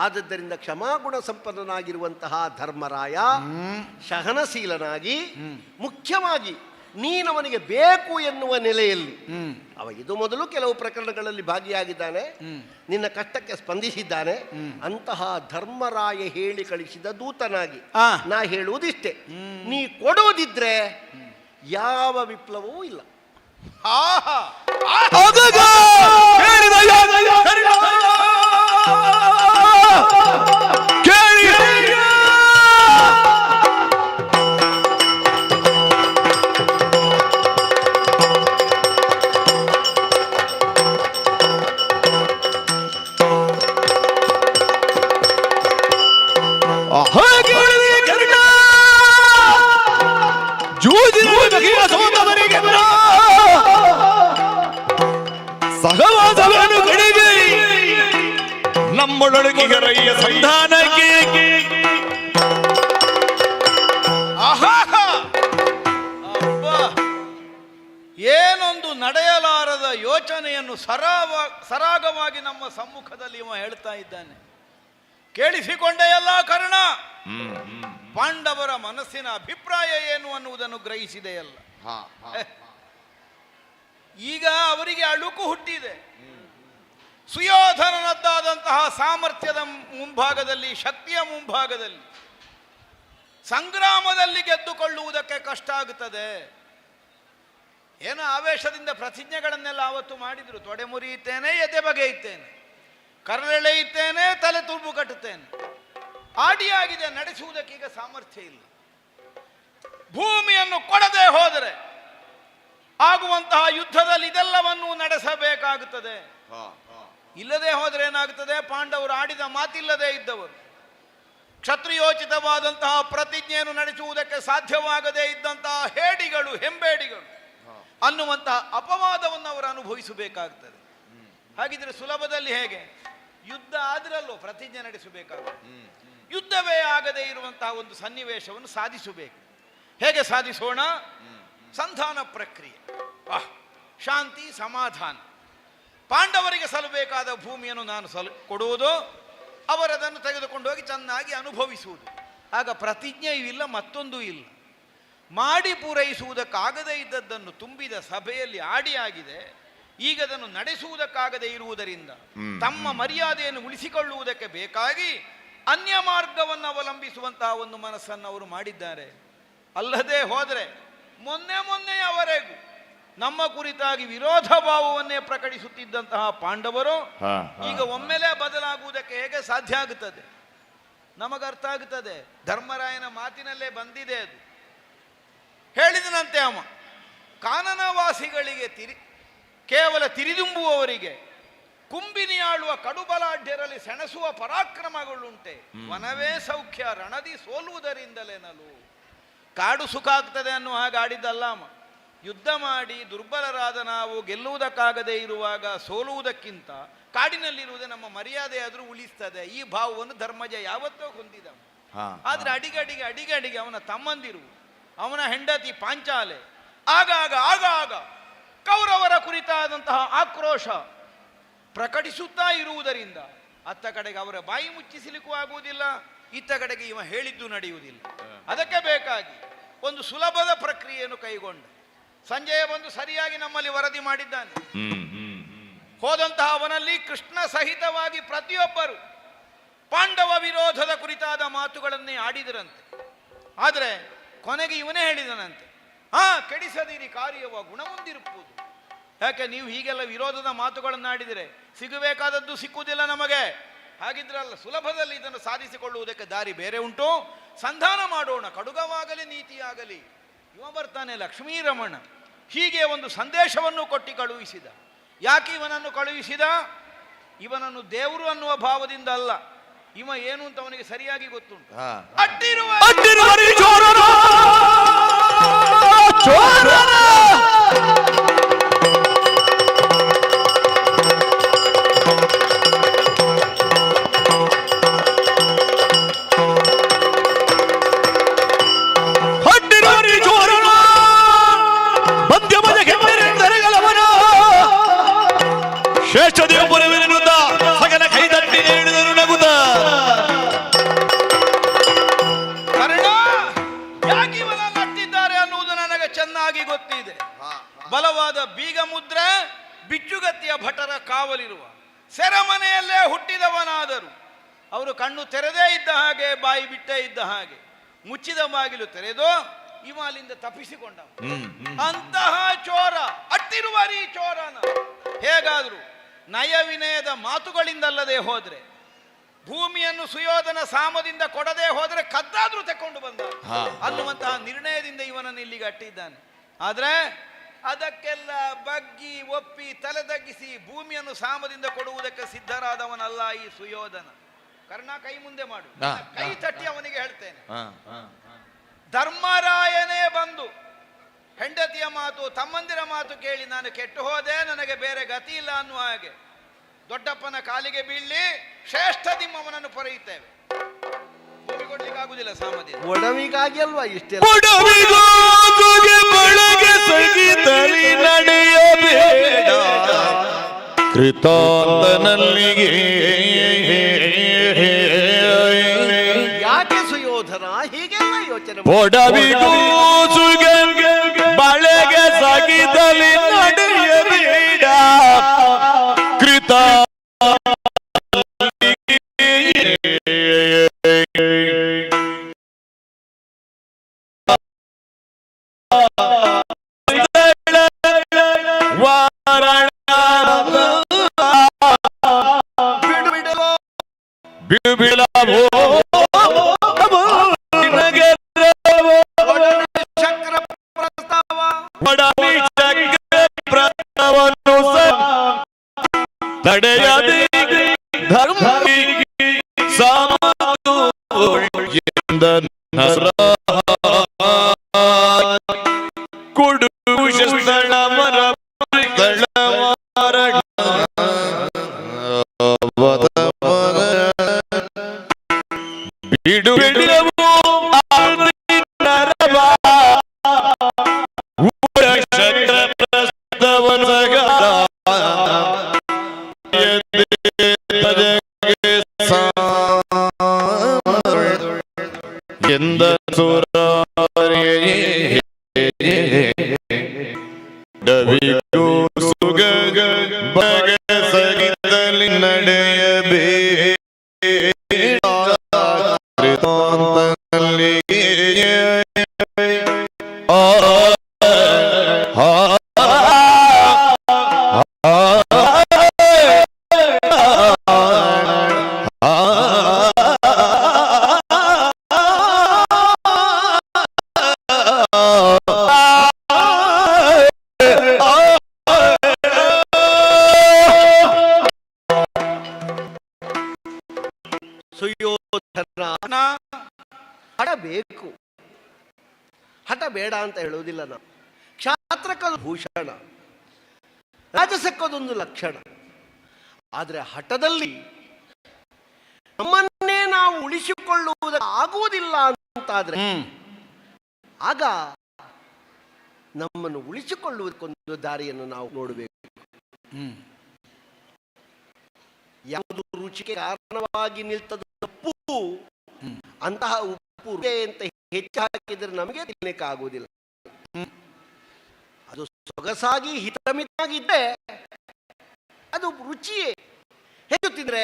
ಆದದ್ದರಿಂದ ಕ್ಷಮಾಗುಣ ಸಂಪನ್ನನಾಗಿರುವಂತಹ ಧರ್ಮರಾಯ ಸಹನಶೀಲನಾಗಿ, ಮುಖ್ಯವಾಗಿ ನೀನವನಿಗೆ ಬೇಕು ಎನ್ನುವ ನೆಲೆಯಲ್ಲಿ ಅವ ಇದು ಮೊದಲು ಕೆಲವು ಪ್ರಕರಣಗಳಲ್ಲಿ ಭಾಗಿಯಾಗಿದ್ದಾನೆ, ನಿನ್ನ ಕಷ್ಟಕ್ಕೆ ಸ್ಪಂದಿಸಿದ್ದಾನೆ. ಅಂತಹ ಧರ್ಮರಾಯ ಹೇಳಿ ಕಳಿಸಿದ ದೂತನಾಗಿ ನಾ ಹೇಳುವುದಿಷ್ಟೇ, ನೀ ಕೊಡುವುದಿದ್ರೆ ಯಾವ ವಿಪ್ಲವವೂ ಇಲ್ಲ. ಸಹವಾಸವನ್ನು ಕಡೆಗೆ ನಮ್ಮೊಳಗೆ ಸಂಧಾನಕ್ಕೆ ಏನೊಂದು ನಡೆಯಲಾರದ ಯೋಚನೆಯನ್ನು ಸರಾಗವಾಗಿ ನಮ್ಮ ಸಮ್ಮುಖದಲ್ಲಿ ಇವ ಹೇಳ್ತಾ ಇದ್ದಾನೆ. ಕೇಳಿಸಿಕೊಂಡೆಯಲ್ಲ ಕರ್ಣ, ಪಾಂಡವರ ಮನಸ್ಸಿನ ಅಭಿಪ್ರಾಯ ಏನು ಅನ್ನುವುದನ್ನು ಗ್ರಹಿಸಿದೆಯಲ್ಲ. ಈಗ ಅವರಿಗೆ ಅಳುಕು ಹುಟ್ಟಿದೆ. ಸುಯೋಧನನದ್ದಾದಂತಹ ಸಾಮರ್ಥ್ಯದ ಮುಂಭಾಗದಲ್ಲಿ, ಶಕ್ತಿಯ ಮುಂಭಾಗದಲ್ಲಿ ಸಂಗ್ರಾಮದಲ್ಲಿ ಗೆದ್ದುಕೊಳ್ಳುವುದಕ್ಕೆ ಕಷ್ಟ ಆಗುತ್ತದೆ. ಏನೋ ಆವೇಶದಿಂದ ಪ್ರತಿಜ್ಞೆಗಳನ್ನೆಲ್ಲ ಆವತ್ತು ಮಾಡಿದ್ರು. ತೊಡೆ ಮುರಿಯುತ್ತೇನೆ, ಎದೆ ಬಗೆಯುತ್ತೇನೆ, ಕರಳೆಳೆಯುತ್ತೇನೆ, ತಲೆ ತುರ್ಬು ಕಟ್ಟುತ್ತೇನೆ. ಆಡಿಯಾಗಿದೆ, ನಡೆಸುವುದಕ್ಕೀಗ ಸಾಮರ್ಥ್ಯ ಇಲ್ಲ. ಭೂಮಿಯನ್ನು ಕೊಡದೆ ಹೋದರೆ ಆಗುವಂತಹ ಯುದ್ಧದಲ್ಲಿ ಇದೆಲ್ಲವನ್ನೂ ನಡೆಸಬೇಕಾಗುತ್ತದೆ. ಇಲ್ಲದೆ ಹೋದರೆ ಏನಾಗುತ್ತದೆ? ಪಾಂಡವರು ಆಡಿದ ಮಾತಿಲ್ಲದೆ ಇದ್ದವರು, ಕ್ಷತ್ರಿಯೋಚಿತವಾದಂತಹ ಪ್ರತಿಜ್ಞೆಯನ್ನು ನಡೆಸುವುದಕ್ಕೆ ಸಾಧ್ಯವಾಗದೇ ಇದ್ದಂತಹ ಹೇಡಿಗಳು, ಹೆಂಬೇಡಿಗಳು ಅನ್ನುವಂತಹ ಅಪವಾದವನ್ನು ಅವರು ಅನುಭವಿಸಬೇಕಾಗುತ್ತದೆ. ಹಾಗಿದ್ರೆ ಸುಲಭದಲ್ಲಿ ಹೇಗೆ? ಯುದ್ಧ ಆದ್ರಲ್ಲೋ ಪ್ರತಿಜ್ಞೆ ನಡೆಸಬೇಕಾಗುತ್ತದೆ. ಯುದ್ಧವೇ ಆಗದೇ ಇರುವಂತಹ ಒಂದು ಸನ್ನಿವೇಶವನ್ನು ಸಾಧಿಸಬೇಕು. ಹೇಗೆ ಸಾಧಿಸೋಣ? ಸಂಧಾನ ಪ್ರಕ್ರಿಯೆ, ಶಾಂತಿ, ಸಮಾಧಾನ. ಪಾಂಡವರಿಗೆ ಸಲ್ಲಬೇಕಾದ ಭೂಮಿಯನ್ನು ನಾನು ಕೊಡುವುದು, ಅವರದನ್ನು ತೆಗೆದುಕೊಂಡು ಹೋಗಿ ಚೆನ್ನಾಗಿ ಅನುಭವಿಸುವುದು. ಆಗ ಪ್ರತಿಜ್ಞೆಯೂ ಇಲ್ಲ, ಮತ್ತೊಂದೂ ಇಲ್ಲ. ಮಾಡಿ ಪೂರೈಸುವುದಕ್ಕಾಗದೇ ಇದ್ದದ್ದನ್ನು ತುಂಬಿದ ಸಭೆಯಲ್ಲಿ ಆಡಿಯಾಗಿದೆ. ಈಗ ಅದನ್ನು ನಡೆಸುವುದಕ್ಕಾಗದೇ ಇರುವುದರಿಂದ ತಮ್ಮ ಮರ್ಯಾದೆಯನ್ನು ಉಳಿಸಿಕೊಳ್ಳುವುದಕ್ಕೆ ಬೇಕಾಗಿ ಅನ್ಯ ಮಾರ್ಗವನ್ನು ಅವಲಂಬಿಸುವಂತಹ ಒಂದು ಮನಸ್ಸನ್ನು ಅವರು ಮಾಡಿದ್ದಾರೆ. ಅಲ್ಲದೆ ಹೋದರೆ ಮೊನ್ನೆಯವರೆಗೂ ನಮ್ಮ ಕುರಿತಾಗಿ ವಿರೋಧ ಭಾವವನ್ನೇ ಪ್ರಕಟಿಸುತ್ತಿದ್ದಂತಹ ಪಾಂಡವರು ಈಗ ಒಮ್ಮೆಲೇ ಬದಲಾಗುವುದಕ್ಕೆ ಹೇಗೆ ಸಾಧ್ಯ ಆಗುತ್ತದೆ? ನಮಗರ್ಥ ಆಗುತ್ತದೆ. ಧರ್ಮರಾಯನ ಮಾತಿನಲ್ಲೇ ಬಂದಿದೆ ಅದು. ಹೇಳಿದನಂತೆ ಅವ, ಕಾನನವಾಸಿಗಳಿಗೆ ಕೇವಲ ತಿರಿದುಂಬುವವರಿಗೆ ಕುಂಬಿನಿ ಆಳುವ ಕಡುಬಲಾಢ್ಯರಲ್ಲಿ ಸೆಣಸುವ ಪರಾಕ್ರಮಗಳುಂಟೆ. ವನವೇ ಸೌಖ್ಯ, ರಣದಿ ಸೋಲುವುದರಿಂದಲೇನಲು. ಕಾಡು ಸುಖ ಆಗ್ತದೆ ಅನ್ನುವ ಹಾಗೆ ಆಡಿದ್ದಲ್ಲ ಅಮ್ಮ. ಯುದ್ಧ ಮಾಡಿ ದುರ್ಬಲರಾದ ನಾವು ಗೆಲ್ಲುವುದಕ್ಕಾಗದೇ ಇರುವಾಗ ಸೋಲುವುದಕ್ಕಿಂತ ಕಾಡಿನಲ್ಲಿರುವುದೇ ನಮ್ಮ ಮರ್ಯಾದೆ ಆದರೂ ಉಳಿಸ್ತದೆ. ಈ ಭಾವವನ್ನು ಧರ್ಮಜ ಯಾವತ್ತೋ ಹೊಂದಿದ. ಆದ್ರೆ ಅಡಿಗಡಿಗೆ ಅವನ ತಮ್ಮಂದಿರು, ಅವನ ಹೆಂಡತಿ ಪಾಂಚಾಲೆ ಆಗಾಗ ಕೌರವರ ಕುರಿತಾದಂತಹ ಆಕ್ರೋಶ ಪ್ರಕಟಿಸುತ್ತಾ ಇರುವುದರಿಂದ ಅತ್ತ ಕಡೆಗೆ ಅವರ ಬಾಯಿ ಮುಚ್ಚಿಸಲಿಕ್ಕೂ ಆಗುವುದಿಲ್ಲ, ಇತ್ತ ಕಡೆಗೆ ಇವ ಹೇಳಿದ್ದು ನಡೆಯುವುದಿಲ್ಲ. ಅದಕ್ಕೆ ಬೇಕಾಗಿ ಒಂದು ಸುಲಭದ ಪ್ರಕ್ರಿಯೆಯನ್ನು ಕೈಗೊಂಡ. ಸಂಜಯ ಬಂದು ಸರಿಯಾಗಿ ನಮ್ಮಲ್ಲಿ ವರದಿ ಮಾಡಿದ್ದಾನೆ. ಹೋದಂತಹ ಅವನಲ್ಲಿ ಕೃಷ್ಣ ಸಹಿತವಾಗಿ ಪ್ರತಿಯೊಬ್ಬರು ಪಾಂಡವ ವಿರೋಧದ ಕುರಿತಾದ ಮಾತುಗಳನ್ನೇ ಆಡಿದರಂತೆ. ಆದರೆ ಕೊನೆಗೆ ಇವನೇ ಹೇಳಿದನಂತೆ, ಕೆಡಿಸದಿರಿ ಕಾರ್ಯವ ಗುಣಮುಂದಿರುವುದು. ಯಾಕೆ ನೀವು ಹೀಗೆಲ್ಲ ವಿರೋಧದ ಮಾತುಗಳನ್ನಾಡಿದರೆ ಸಿಗಬೇಕಾದದ್ದು ಸಿಕ್ಕುವುದಿಲ್ಲ ನಮಗೆ. ಹಾಗಿದ್ರಲ್ಲ ಸುಲಭದಲ್ಲಿ ಇದನ್ನು ಸಾಧಿಸಿಕೊಳ್ಳುವುದಕ್ಕೆ ದಾರಿ ಬೇರೆ ಉಂಟು. ಸಂಧಾನ ಮಾಡೋಣ, ಕಡುಗವಾಗಲಿ ನೀತಿಯಾಗಲಿ. ಇವ ಬರ್ತಾನೆ ಲಕ್ಷ್ಮೀರಮಣ. ಹೀಗೆ ಒಂದು ಸಂದೇಶವನ್ನು ಕೊಟ್ಟು ಕಳುಹಿಸಿದ. ಯಾಕೆ ಇವನನ್ನು ಕಳುಹಿಸಿದ? ಇವನನ್ನು ದೇವರು ಅನ್ನುವ ಭಾವದಿಂದ ಅಲ್ಲ. ಇವ ಏನು ಅಂತ ಅವನಿಗೆ ಸರಿಯಾಗಿ ಗೊತ್ತುಂಟು. ಶ್ರೇಷ್ಠ ದೇವಪುರ ವಿರುದ್ಧ ಸಗನ ಕೈದಟ್ಟಿ ಹೇಳಿದರು ನಗುತ್ತ. ಕರ್ಣ ಯಾಕೆ ಇವನನ್ನು ಅಟ್ಟಿದ್ದಾರೆ ಅನ್ನುವುದು ನನಗೆ ಚೆನ್ನಾಗಿ ಚೆನ್ನಾಗಿ ಗೊತ್ತಿದೆ. ಬಲವಾದ ಬೀಗ ಮುದ್ರೆ, ಬಿಚ್ಚುಗತ್ತಿಯ ಭಟರ ಕಾವಲಿರುವ ಸೆರೆಮನೆಯಲ್ಲೇ ಹುಟ್ಟಿದವನಾದರು ಅವರು ಕಣ್ಣು ತೆರೆದೇ ಇದ್ದ ಹಾಗೆ, ಬಾಯಿ ಬಿಟ್ಟೇ ಇದ್ದ ಹಾಗೆ, ಮುಚ್ಚಿದ ಬಾಗಿಲು ತೆರೆದು ಇವ ಅಲ್ಲಿಂದ ತಪ್ಪಿಸಿಕೊಂಡ. ಅಂತಹ ಚೋರ, ಅಟ್ಟಿರುವಾರಿ ಚೋರನ ಹೇಗಾದ್ರು ನಯ ವಿನಯದ ಮಾತುಗಳಿಂದಲ್ಲದೆ ಹೋದ್ರೆ, ಭೂಮಿಯನ್ನು ಸುಯೋಧನ ಸಾಮದಿಂದ ಕೊಡದೆ ಹೋದ್ರೆ ಕದ್ದಾದ್ರೂ ತಕೊಂಡು ಬಂದ ಅನ್ನುವಂತಹ ನಿರ್ಣಯದಿಂದ ಇವನನ್ನು ಇಲ್ಲಿಗೆ ಅಟ್ಟಿದ್ದಾನೆ. ಆದ್ರೆ ಅದಕ್ಕೆಲ್ಲ ಬಗ್ಗಿ ಒಪ್ಪಿ ತಲೆ ತಗ್ಗಿಸಿ ಭೂಮಿಯನ್ನು ಸಾಮದಿಂದ ಕೊಡುವುದಕ್ಕೆ ಸಿದ್ಧರಾದವನಲ್ಲ ಈ ಸುಯೋಧನ. ಕರ್ಣ, ಕೈ ಮುಂದೆ ಮಾಡು, ಕೈ ತಟ್ಟಿ ಅವನಿಗೆ ಹೇಳ್ತೇನೆ. ಧರ್ಮರಾಯನೇ ಬಂದು ಹೆಂಡತಿಯ ಮಾತು, ತಮ್ಮಂದಿರ ಮಾತು ಕೇಳಿ ನಾನು ಕೆಟ್ಟು ಹೋದೆ, ನನಗೆ ಬೇರೆ ಗತಿ ಇಲ್ಲ ಅನ್ನುವ ಹಾಗೆ ದೊಡ್ಡಪ್ಪನ ಕಾಲಿಗೆ ಬೀಳಿ ಶ್ರೇಷ್ಠ ದಿಮ್ಮವನನ್ನು ಪೊರೆಯುತ್ತೇವೆ. ಭೂಮಿ ಕೊಡ್ಲಿಕ್ಕೆ ಆಗುದಿಲ್ಲ ಸಾಮದಿಂದ. ಒಡವಿಗಾಗಿ ಅಲ್ವಾ ಇಷ್ಟೆಲ್ಲ? ನಡೆಯಬೇಡ ಕೃತಾಂತನಲ್ಲಿಗೆ. ಯಾಕೆ ಸುಯೋಧನ ಹೀಗೆಲ್ಲ ಯೋಚನೆ ಬಳೆಗೆ ಸಾಗಿದಲ್ಲಿ ನಡೆಯಬೇಡ ಕೃತ ತಡೆಯದೆ ಧರ್ಮ ಸಾಮತು ಕೊಡು ಸ್ಥಳ ಮರ ಬಿಡು ಬಿಡುವು ಶಕ್ರ ಪ್ರಸ್ತವನ ಎಂದ ಡವಿಗೂ ಸುಗ ಬಗ ಸಗಿತಲಿ ನಡೆಯಬೇಡ ಸುಯೋಧನ ಹಠ ಬೇಕು, ಹಠ ಬೇಡ ಅಂತ ಹೇಳುವುದಿಲ್ಲ ನಾವು. ಕ್ಷಾತ್ರಕ್ಕದು ಭೂಷಣ, ರಾಜಸಕ್ಕದೊಂದು ಲಕ್ಷಣ. ಆದರೆ ಹಠದಲ್ಲಿ ನಮ್ಮನ್ನೇ ನಾವು ಉಳಿಸಿಕೊಳ್ಳುವುದಕ್ಕೆ ಆಗುವುದಿಲ್ಲ ಅಂತಾದ್ರೆ ಆಗ ನಮ್ಮನ್ನು ಉಳಿಸಿಕೊಳ್ಳುವುದಕ್ಕೊಂದು ದಾರಿಯನ್ನು ನಾವು ನೋಡಬೇಕು. ಯಾವುದು ರುಚಿಗೆ ಕಾರಣವಾಗಿ ನಿಲ್ತದ ಉಪ್ಪು, ಅಂತಹ ಉಪ್ಪು ಅಂತ ಹೆಚ್ಚು ಹಾಕಿದ್ರೆ ನಮಗೆ ತಿನ್ನಲಿಕ್ಕೆ ಆಗುವುದಿಲ್ಲ. ಅದು ಸೊಗಸಾಗಿ ಹಿತಮಿತವಾಗಿದ್ದರೆ ಅದು ರುಚಿಯೇ. ಹೆಚ್ಚು ತಿಂದ್ರೆ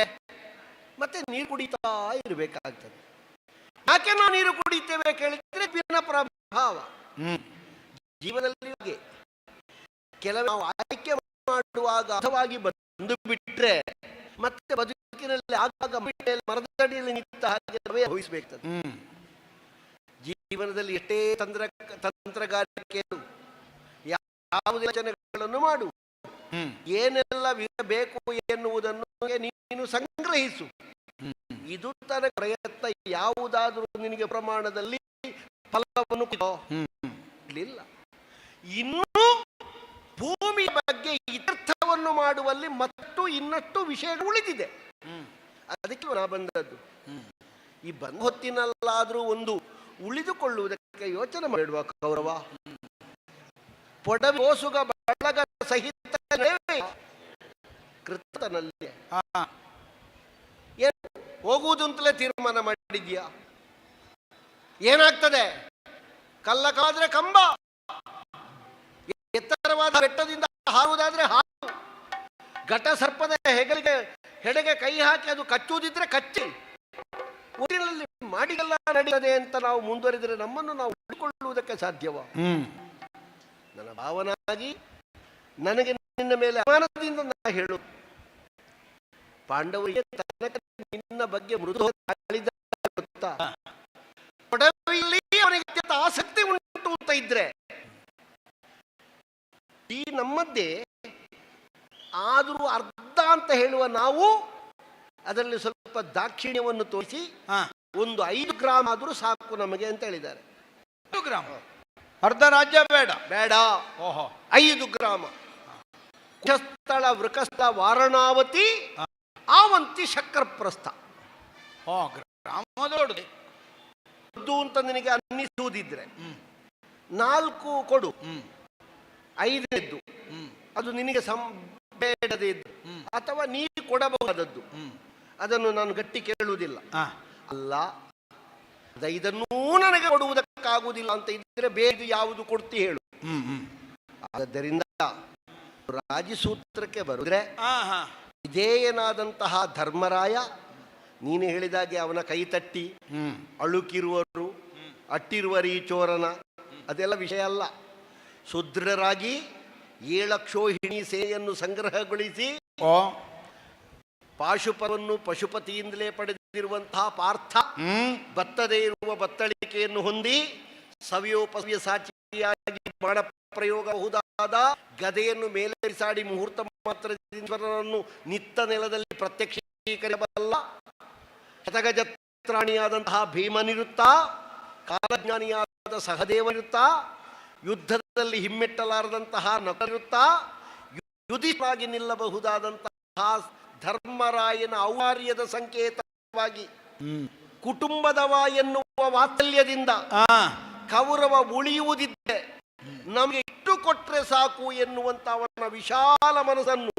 ಮತ್ತೆ ನೀರು ಕುಡಿತಾ ಇರಬೇಕಾಗ್ತದೆ. ಯಾಕೆ ನಾವು ನೀರು ಕುಡಿತೇವೆ ಕೇಳಿದ್ರೆ ಭಿನ್ನ ಪ್ರಭಾವ ಜೀವನದಲ್ಲಿ. ಕೆಲವು ನಾವು ಆಯ್ಕೆ ಮಾಡುವಾಗ ಅಥವಾಗಿ ಬಂದು ಬಿಟ್ರೆ ಮತ್ತೆ ಬದುಕಿನಲ್ಲಿ ಆಗಾಗ ಮರದಡಿಯಲ್ಲಿ ನಿಂತ ಹಾಗೆ ಅನುಭವಿಸಬೇಕಾಗ್ತದೆ. ಜೀವನದಲ್ಲಿ ಎಷ್ಟೇ ತಂತ್ರಗಾರಿಕೆ ಯಾವುದೇ ಯೋಚನೆಗಳನ್ನು ಮಾಡು, ಏನೆಲ್ಲ ಬೇಕು ಎನ್ನುವುದನ್ನು ನೀನು ಸಂಗ್ರಹಿಸು. ಇದು ತರ ಪ್ರಯತ್ನ ಯಾವುದಾದ್ರೂ ನಿನಗೆ ಪ್ರಮಾಣದಲ್ಲಿ ಫಲವನ್ನು ಇಲ್ಲ. ಇನ್ನೂ ಭೂಮಿಯ ಬಗ್ಗೆ ಇತ್ಯರ್ಥವನ್ನು ಮಾಡುವಲ್ಲಿ ಮತ್ತು ಇನ್ನಷ್ಟು ವಿಷಯಗಳು ಉಳಿದಿದೆ. ಅದಕ್ಕೆ ನಾ ಬಂದದ್ದು. ಈ ಬಂದ ಹೊತ್ತಿನಲ್ಲಾದ್ರೂ ಒಂದು ಉಳಿದುಕೊಳ್ಳುವುದಕ್ಕೆ ಯೋಚನೆ ಮಾಡುವ ಕೌರವ. ಪೊಡವಿ ಓಸುಗ ಬಳಗ ಸಹಿತ ಕೃತನಲ್ಲಿ ಹೋಗುವುದು ಅಂತಲೇ ತೀರ್ಮಾನ ಮಾಡಿದ್ಯಾ? ಏನಾಗ್ತದೆ? ಕಲ್ಲ ಕಾದ್ರೆ ಕಂಬ, ಬೆಟ್ಟದಿಂದ ಹಾರುವುದಾದ್ರೆ ಹಾರು, ಘಟ ಸರ್ಪದ ಹೆಡೆಗೆ ಕೈ ಹಾಕಿ ಅದು ಕಚ್ಚುವುದಿದ್ರೆ ಕಚ್ಚಿ, ಊರಿನಲ್ಲಿ ಮಾಡಿಗೆಲ್ಲ ನಡೆಯದೆ ಅಂತ ನಾವು ಮುಂದುವರಿದರೆ ನಮ್ಮನ್ನು ನಾವು ಉಳಿದುಕೊಳ್ಳುವುದಕ್ಕೆ ಸಾಧ್ಯವ? ನನ್ನ ಭಾವನಾಗಿ ನನಗೆ ನಿನ್ನ ಮೇಲೆ ಅಭಿಮಾನದಿಂದ ನಾ ಹೇಳು, ಪಾಂಡವರಿಗೆ ತನಕ ನಿನ್ನ ಬಗ್ಗೆ ಮೃದು ಗೊತ್ತಾ, ಒಡವೆಯಲ್ಲಿ ಅವನಿಗೆ ಅತ್ಯಂತ ಆಸಕ್ತಿ ಉಂಟು ಅಂತ ಇದ್ರೆ ಈ ನಮ್ಮದ್ದೇ ಆದರೂ ಅರ್ಧ ಅಂತ ಹೇಳುವ ನಾವು ಅದರಲ್ಲಿ ಸ್ವಲ್ಪ ದಾಕ್ಷಿಣ್ಯವನ್ನು ತೋರಿಸಿ ಒಂದು 5 ಗ್ರಾಮ್ ಆದರೂ ಸಾಕು ನಮಗೆ ಅಂತ ಹೇಳಿದ್ದಾರೆ. 5 ಗ್ರಾಮ್, ಅರ್ಧ ರಾಜ್ಯ ಬೇಡ. ಬೇಡ, ಓಹೋ, 5 ಗ್ರಾಮ. ಕುಶಸ್ಥಳ, ವೃಕಸ್ಥಳ, ವಾರಣಾವತಿ, ಆವಂತಿ, ಶಕ್ರಪ್ರಸ್ಥ. ಗ್ರಾಮ ದೊಡ್ಡದು ಅಂತ ನಿನಗೆ ಅನ್ನಿಸುವುದಿದ್ರೆ 4 ಕೊಡು, 5 ಅದು ನಿನಗೆ ಬೇಡದೇ ಇದ್ದು ಅಥವಾ ನೀ ಕೊಡಬಹುದಾದದ್ದು, ಅದನ್ನು ನಾನು ಗಟ್ಟಿ ಕೇಳುವುದಿಲ್ಲ. ಅಲ್ಲ, ಇದನ್ನೂ ನನಗೆ ಕೊಡುವುದಕ್ಕಾಗುವುದಿಲ್ಲ ಅಂತ ಇದ್ರೆ ಬೇರೆ ಯಾವುದು ಕೊಡ್ತಿ ಹೇಳು. ಆದ್ದರಿಂದ ರಾಜಸೂತ್ರಕ್ಕೆ ಬರುದ್ರೆ ವಿಧೇಯನಾದಂತಹ ಧರ್ಮರಾಯ ನೀನು ಹೇಳಿದಾಗೆ ಅವನ ಕೈ ತಟ್ಟಿ ಅಳುಕಿರುವರು ಅಟ್ಟಿರುವ ರೀಚೋರನ ಅದೆಲ್ಲ ವಿಷಯ ಅಲ್ಲ. ಶುದ್ರರಾಗಿ 7 ಅಕ್ಷೋಹಿಣಿ ಸೇನೆಯನ್ನು ಸಂಗ್ರಹಗೊಳಿಸಿ ಪಾಶುಪವನ್ನು ಪಶುಪತಿಯಿಂದಲೇ ಪಡೆದಿರುವಂತಹ ಪಾರ್ಥ ಬತ್ತದೇ ಇರುವ ಬತ್ತಳಿಕೆಯನ್ನು ಹೊಂದಿ ಸವ್ಯೋಪವ್ಯ ಸಾಚಿಯಾಗಿ ಬಾಣ ಪ್ರಯೋಗಬಹುದಾದ ಗದೆಯನ್ನು ಮೇಲೇರಿಸಾಡಿ ಮುಹೂರ್ತ ಮಾತ್ರವನ್ನು ನಿತ್ತ ನೆಲದಲ್ಲಿ ಪ್ರತ್ಯಕ್ಷೀಕರಿಸಬಲ್ಲ ಶತಗಜತ್ರಾಣಿಯಾದಂತಹ ಭೀಮನಿರುತ್ತಾ, ಕಾಲಜ್ಞಾನಿಯಾದ ಸಹದೇವನಿರುತ್ತಾ, ಯುದ್ಧದಲ್ಲಿ ಹಿಮ್ಮೆಟ್ಟಲಾರದಂತಹ ನಕರಿರುತ್ತಾ, ಯುಧಿಷ್ಠಿರನಾಗಿ ನಿಲ್ಲಬಹುದಾದಂತಹ ಧರ್ಮರಾಯನ ಔದಾರ್ಯದ ಸಂಕೇತವಾಗಿ ಕುಟುಂಬದವ ಎನ್ನುವ ವಾತ್ಸಲ್ಯದಿಂದ ಕೌರವ ಉಳಿಯುವುದಿದ್ದೆ ನಮಗೆ ಇಟ್ಟು ಕೊಟ್ರೆ ಸಾಕು ಎನ್ನುವಂತ ಅವನ ವಿಶಾಲ ಮನಸ್ಸನ್ನು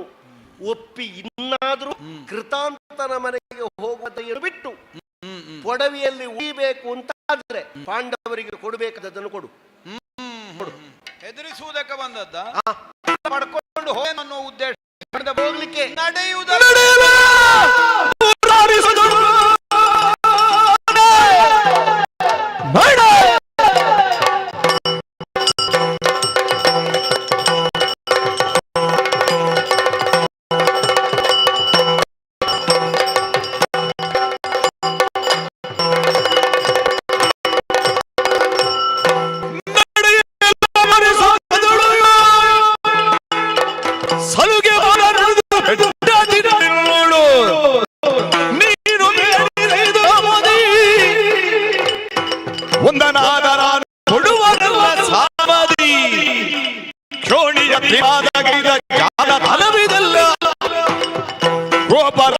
ಒಪ್ಪಿ ಇನ್ನಾದರೂ ಕೃತಾಂತನ ಮನೆಗೆ ಹೋಗುವುದನ್ನು ಬಿಟ್ಟು ಒಡವಿಯಲ್ಲಿ ಉಳಿಬೇಕು ಅಂತ ಆದ್ರೆ ಪಾಂಡವರಿಗೆ ಕೊಡಬೇಕಾದದನ್ನು ಕೊಡು. ಹೆದರಿಸುವುದಕ್ಕೆ ಬಂದದ್ದ ಪಡ್ಕೊಂಡು ಹೋಗೋ ಉದ್ದೇಶ ಹೋಗ್ಲಿಕ್ಕೆ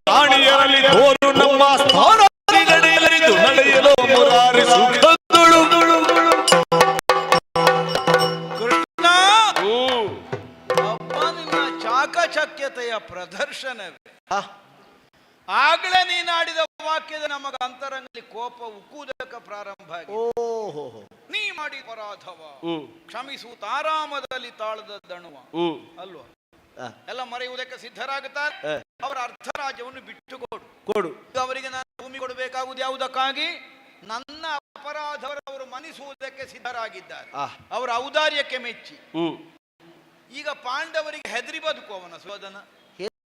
ರಾಣಿಯರಲ್ಲಿ ತೋರು ನಮ್ಮ ಸ್ಥಾನ ನಡೆಯಲು ಮುರಾರಿ ಸುಖಗಳು. ಕೃಷ್ಣ, ಅಪ್ಪ ನಿನ್ನ ಚಾಕಚಕ್ಯತೆಯ ಪ್ರದರ್ಶನವೇ. ಆಗಲೇ ನೀನಾಡಿದ ವಾಕ್ಯದ ನಮಗ ಅಂತರಂಗದಲ್ಲಿ ಕೋಪ ಉಕ್ಕುವುದಕ್ಕೆ ಪ್ರಾರಂಭ ಆಗಿದೆ. ನೀ ಮಾಡಿ ಅಪರಾಧವ ಕ್ಷಮಿಸು ತಾರಾಮದಲ್ಲಿ ತಾಳದ ದಣುವ ಅಲ್ವಾ, ಎಲ್ಲ ಮರೆಯುವುದಕ್ಕೆ ಸಿದ್ಧರಾಗುತ್ತಾರೆ. ಅವರ ಅರ್ಧ ರಾಜ್ಯವನ್ನು ಬಿಟ್ಟು ಕೊಡು. ಅವರಿಗೆ ನಾನು ಭೂಮಿ ಕೊಡಬೇಕಾಗುವುದು ಯಾವುದಕ್ಕಾಗಿ? ನನ್ನ ಅಪರಾಧವರು ಮನಿಸುವುದಕ್ಕೆ ಸಿದ್ಧರಾಗಿದ್ದಾರೆ. ಅವರ ಔದಾರ್ಯಕ್ಕೆ ಮೆಚ್ಚಿ ಈಗ ಪಾಂಡವರಿಗೆ ಹೆದರಿ ಬದುಕುವವನ ಸೋದನ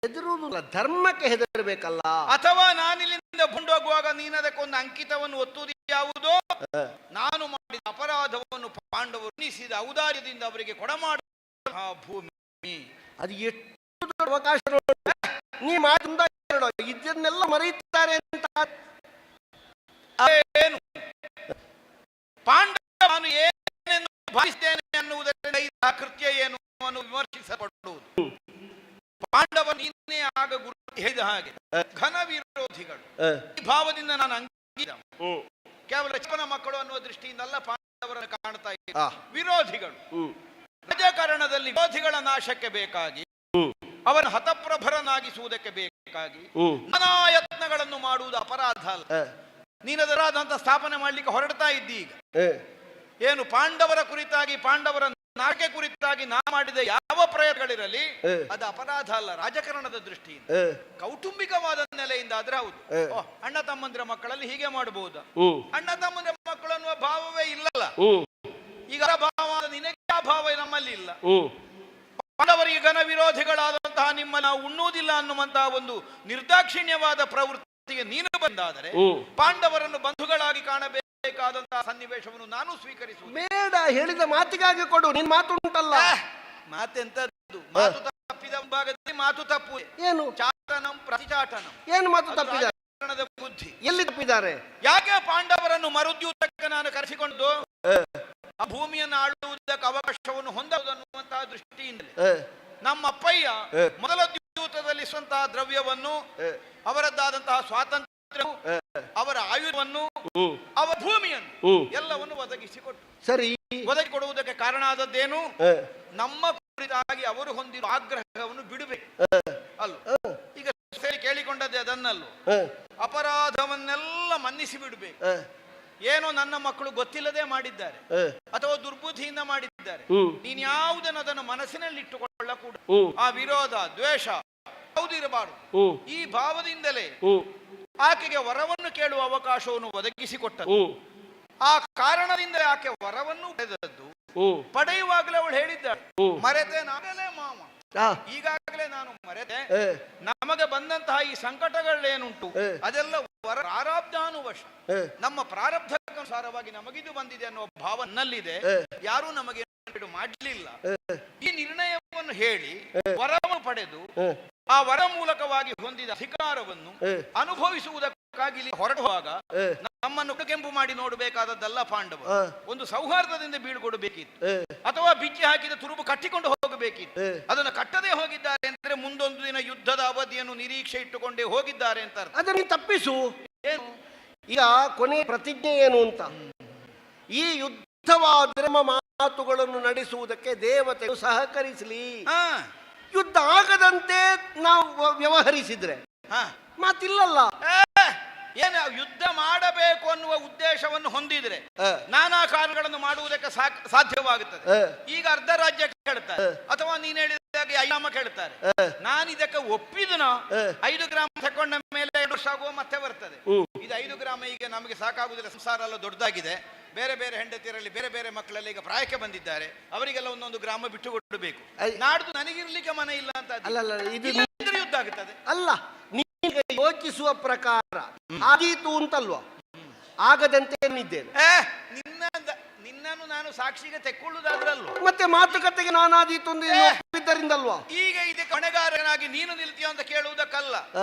ಹೆದರುವುದಿಲ್ಲ, ಧರ್ಮಕ್ಕೆ ಹೆದರಬೇಕಲ್ಲ. ಅಥವಾ ನಾನಿಲ್ಲಿಂದ ಬಂಡೋಗುವಾಗ ನೀನದಕ್ಕೊಂದು ಅಂಕಿತವನ್ನು ಒತ್ತುವುದು ಯಾವುದೋ? ನಾನು ಮಾಡಿದ ಅಪರಾಧವನ್ನು ಪಾಂಡವರು ಎನಿಸಿದ ಔದಾರ್ಯದಿಂದ ಅವರಿಗೆ ಕೊಡಮಾಡ ಭೂಮಿ. ಅದು ಎಷ್ಟು ಅವಕಾಶ ನೀ ಮಾಡಿದ ಇದನ್ನೆಲ್ಲ ಮರೆಯುತ್ತಾರೆ ಅಂತ ಏನು ಪಾಂಡವ ನಾನು ಏನೆಂದು ಭಾವಿಸ್ತೇನೆ ಅನ್ನುವುದರಿಂದ ಕೃತ್ಯ ಏನು ಅನ್ನು ವಿಮರ್ಶಿಸಲ್ಪಡುವುದು. ಪಾಂಡವ ನೀನೇ ಆಗ ಗುರು ಹೇಳಿದ ಹಾಗೆ ಘನ ವಿರೋಧಿಗಳು. ಈ ಭಾವದಿಂದ ನಾನು ಅಂಗೀಕ ಕೇವಲ ಚಿಕ್ಕನ ಮಕ್ಕಳು ಅನ್ನುವ ದೃಷ್ಟಿಯಿಂದಲ್ಲ ಪಾಂಡವರನ್ನು ಕಾಣ್ತಾ ಇದ್ದ ವಿರೋಧಿಗಳು. ರಾಜಕಾರಣದಲ್ಲಿ ವಿರೋಧಿಗಳ ನಾಶಕ್ಕೆ ಬೇಕಾಗಿ ಅವನ ಹತಪ್ರಭರನಾಗಿಸುವುದಕ್ಕೆ ಬೇಕಾಗಿ ನಾನಾ ಯತ್ನಗಳನ್ನು ಮಾಡುವುದು ಅಪರಾಧ ಅಲ್ಲ. ನೀನದರಾದಂತ ಸ್ಥಾಪನೆ ಮಾಡ್ಲಿಕ್ಕೆ ಹೊರಡ್ತಾ ಇದ್ದೀಗ. ಏನು ಪಾಂಡವರ ಕುರಿತಾಗಿ ಪಾಂಡವರ ನಾಟಕ ಕುರಿತಾಗಿ ನಾ ಮಾಡಿದ ಯಾವ ಪ್ರಯತ್ನಗಳಿರಲಿ ಅದು ಅಪರಾಧ ಅಲ್ಲ ರಾಜಕಾರಣದ ದೃಷ್ಟಿಯಿಂದ. ಕೌಟುಂಬಿಕವಾದ ನೆಲೆಯಿಂದ ಆದ್ರೆ ಹೌದು. ಅಣ್ಣ ತಮ್ಮಂದಿರ ಮಕ್ಕಳಲ್ಲಿ ಹೀಗೆ ಮಾಡಬಹುದಾ? ಅಣ್ಣ ತಮ್ಮಂದಿರ ಮಕ್ಕಳು ಅನ್ನುವ ಭಾವವೇ ಇಲ್ಲಲ್ಲ. ಈಗ ಭಾವ ನಿನಗೆ ಆ ಭಾವ ನಮ್ಮಲ್ಲಿ ಇಲ್ಲ. ಪಾಂಡವರಿಗೆ ಘನ ವಿರೋಧಿಗಳಾದಂತಹ ನಿಮ್ಮ ನಾವು ಉಣ್ಣುವುದಿಲ್ಲ ಅನ್ನುವಂತಹ ಒಂದು ನಿರ್ದಾಕ್ಷಿಣ್ಯವಾದ ಪ್ರವೃತ್ತಿಗೆ ನೀನು ಬಂದಾದರೆ ಪಾಂಡವರನ್ನು ಬಂಧುಗಳಾಗಿ ಕಾಣಬೇಕಾದಂತಹ ಸನ್ನಿವೇಶವನ್ನು ನಾನು ಸ್ವೀಕರಿಸುವುದು ಬೇಡ. ಹೇಳಿದ ಮಾತಿಗಾಗಿ ಕೊಡು. ನಿನ್ ಮಾತು ಉಂಟಲ್ಲ. ಮಾತೆಂತದ್ದು? ಮಾತು ತಪ್ಪಿದ ಭಾಗದಲ್ಲಿ ಮಾತು ತಪ್ಪು. ಏನು ಚಾಟನಂ ಪ್ರತಿಚಾಟನಂ. ಏನು ಮಾತು ತಪ್ಪಿದ್ದಾರೆ? ಬುದ್ಧಿ ಎಲ್ಲಿ ತಪ್ಪಿದ್ದಾರೆ? ಯಾಕೆ ಪಾಂಡವರನ್ನು ಮರುದ್ಯೂತಕ್ಕೆ ನಾನು ಕರೆಸಿಕೊಂಡು ಆ ಭೂಮಿಯನ್ನು ಆಳುವುದಕ್ಕೆ ಅವಕಾಶವನ್ನು ಹೊಂದುವುದನ್ನುವಂತಹ ದೃಷ್ಟಿಯಿಂದಲೇ ನಮ್ಮ ಅಪ್ಪಯ್ಯ ಮೊದಲ ದ್ಯೂತದಲ್ಲಿ ಸ್ವಂತಹ ದ್ರವ್ಯವನ್ನು, ಅವರದ್ದಾದಂತಹ ಸ್ವಾತಂತ್ರ್ಯ, ಅವರ ಆಯುಧವನ್ನು, ಅವರ ಭೂಮಿಯನ್ನು ಎಲ್ಲವನ್ನು ಒದಗಿಸಿಕೊಟ್ಟು ಸರಿ ಒದಗಿಕೊಡುವುದಕ್ಕೆ ಕಾರಣ ಆದದ್ದೇನು? ನಮ್ಮ ಕುರಿತಾಗಿ ಅವರು ಹೊಂದಿರುವ ಆಗ್ರಹವನ್ನು ಬಿಡಬೇಕು ಅಲ್ಲ. ಈಗ ಸರಿ ಕೇಳಿಕೊಂಡದ್ದೇ ಅದನ್ನಲ್ಲೂ ಅಪರಾಧವನ್ನೆಲ್ಲ ಮನ್ನಿಸಿ ಬಿಡಬೇಕು. ಏನೋ ನನ್ನ ಮಕ್ಕಳು ಗೊತ್ತಿಲ್ಲದೆ ಮಾಡಿದ್ದಾರೆ ಅಥವಾ ದುರ್ಬುದ್ಧಿಯಿಂದ ಮಾಡಿದ್ದಾರೆ, ನೀನ್ ಯಾವುದನ್ನು ಅದನ್ನು ಮನಸ್ಸಿನಲ್ಲಿ ಇಟ್ಟುಕೊಳ್ಳಕೂಡ. ಆ ವಿರೋಧ ದ್ವೇಷ ಯಾವುದಿರಬಾರದು. ಈ ಭಾವದಿಂದಲೇ ಆಕೆಗೆ ವರವನ್ನು ಕೇಳುವ ಅವಕಾಶವನ್ನು ಒದಗಿಸಿಕೊಟ್ಟದ್ದು. ಆ ಕಾರಣದಿಂದ ಆಕೆ ವರವನ್ನು ಪಡೆದದ್ದು. ಪಡೆಯುವಾಗಲೇ ಅವಳು ಹೇಳಿದ್ದಾಳೆ, ಮರೆತೆ ನಾಗಲೇ ಮಾಮ, ಈಗಾಗಲೇ ನಾನು ಮರೆತೆ. ನಮಗೆ ಬಂದಂತಹ ಈ ಸಂಕಟಗಳೇನುಂಟು ಅದೆಲ್ಲ ಪ್ರಾರಬ್ಧಾನುವಶ, ನಮ್ಮ ಪ್ರಾರಬ್ಧಕ್ಕನುಸಾರವಾಗಿ ನಮಗಿದು ಬಂದಿದೆ ಅನ್ನುವ ಭಾವ ನನ್ನಲ್ಲಿದೆ. ಯಾರೂ ನಮಗೆ ಮಾಡಲಿಲ್ಲ. ಈ ನಿರ್ಣಯವನ್ನು ಹೇಳಿ ವರವನ್ನು ಪಡೆದು ಆ ವರ ಮೂಲಕವಾಗಿ ಹೊಂದಿದ ಅಧಿಕಾರವನ್ನು ಅನುಭವಿಸುವುದಕ್ಕಾಗಿ ಹೊರಡುವಾಗ ನಮ್ಮನ್ನು ಕೆಂಪು ಮಾಡಿ ನೋಡಬೇಕಾದದ್ದಲ್ಲ ಪಾಂಡವ. ಒಂದು ಸೌಹಾರ್ದದಿಂದ ಬೀಳ್ಕೊಡಬೇಕಿತ್ತು, ಅಥವಾ ಬಿಚ್ಚಿ ಹಾಕಿದ ತುರುಬು ಕಟ್ಟಿಕೊಂಡು ಹೋಗಬೇಕಿತ್ತು. ಅದನ್ನು ಕಟ್ಟದೇ ಹೋಗಿದ್ದಾರೆ ಅಂದ್ರೆ ಮುಂದೊಂದು ದಿನ ಯುದ್ಧದ ಅವಧಿಯನ್ನು ನಿರೀಕ್ಷೆ ಇಟ್ಟುಕೊಂಡೇ ಹೋಗಿದ್ದಾರೆ ಅಂತ ಅರ್ಥ. ಅದನ್ನು ತಪ್ಪಿಸು. ಏನು ಈಗ ಕೊನೆ ಪ್ರತಿಜ್ಞೆ ಏನು ಅಂತ? ಈ ಯುದ್ಧವಾದ್ರೆ ಮಾತುಗಳನ್ನು ನಡೆಸುವುದಕ್ಕೆ ದೇವತೆಗಳು ಸಹಕರಿಸಲಿ. ಯುದ್ಧ ಆಗದಂತೆ ನಾವು ವ್ಯವಹರಿಸಿದ್ರೆ ಮಾತಿಲ್ಲಲ್ಲ. ಏನು ಯುದ್ಧ ಮಾಡಬೇಕು ಅನ್ನುವ ಉದ್ದೇಶವನ್ನು ಹೊಂದಿದ್ರೆ ನಾನಾ ಕಾರಣಗಳನ್ನು ಮಾಡುವುದಕ್ಕೆ ಸಾಧ್ಯವಾಗುತ್ತದೆ. ಈಗ ಅರ್ಧ ರಾಜ್ಯ ಕೇಳ್ತಾರೆ, ಅಥವಾ ನೀನ್ ಹೇಳಿದಾಗ ಐರಾಮ ಕೇಳ್ತಾರೆ. ನಾನು ಇದಕ್ಕೆ ಒಪ್ಪಿದನ 5 ಗ್ರಾಮ ತಕೊಂಡ ಮೇಲೆ 2 ವರ್ಷ ಆಗುವ ಮತ್ತೆ ಬರ್ತದೆ. ಇದು 5 ಗ್ರಾಮ ಈಗ ನಮಗೆ ಸಾಕಾಗುವುದಿಲ್ಲ. ಸಂಸಾರ ಎಲ್ಲ ದೊಡ್ಡದಾಗಿದೆ, ಬೇರೆ ಬೇರೆ ಹೆಂಡತಿಯರಲ್ಲಿ ಬೇರೆ ಬೇರೆ ಮಕ್ಕಳೆಲ್ಲ ಈಗ ಪ್ರಾಯಕ್ಕೆ ಬಂದಿದ್ದಾರೆ. ಅವರಿಗೆಲ್ಲ ಒಂದೊಂದು ಗ್ರಾಮ ಬಿಟ್ಟು ಕೊಡಬೇಕು. ನಾಡ್ದು ನನಗಿರ್ಲಿಕ್ಕೆ ಮನೆ ಇಲ್ಲ ಅಂತ ಇದು ಯುದ್ಧ ಆಗುತ್ತದೆ ಅಲ್ಲ. ನೀನು ಯೋಚಿಸುವ ಪ್ರಕಾರ ಆದೀತು ಅಂತಲ್ವಾ? ಆಗದಂತೆ ಏನಿದ್ದೇನೆ. ನಿನ್ನನ್ನು ನಾನು ಸಾಕ್ಷಿಗೆ ತೆಕ್ಕೊಳ್ಳುವುದಾದ್ರಲ್ವ? ಮತ್ತೆ ಮಾತುಕತೆಗೆ ನಾನಾದೀತು ಒಪ್ಪಿದ್ದರಿಂದಲ್ವಾ? ಈಗ ಇದಕ್ಕೆ ಹೊಣೆಗಾರನಾಗಿ ನೀನು ನಿಲ್ತೀಯ ಅಂತ ಕೇಳುವುದಕ್ಕಲ್ಲ,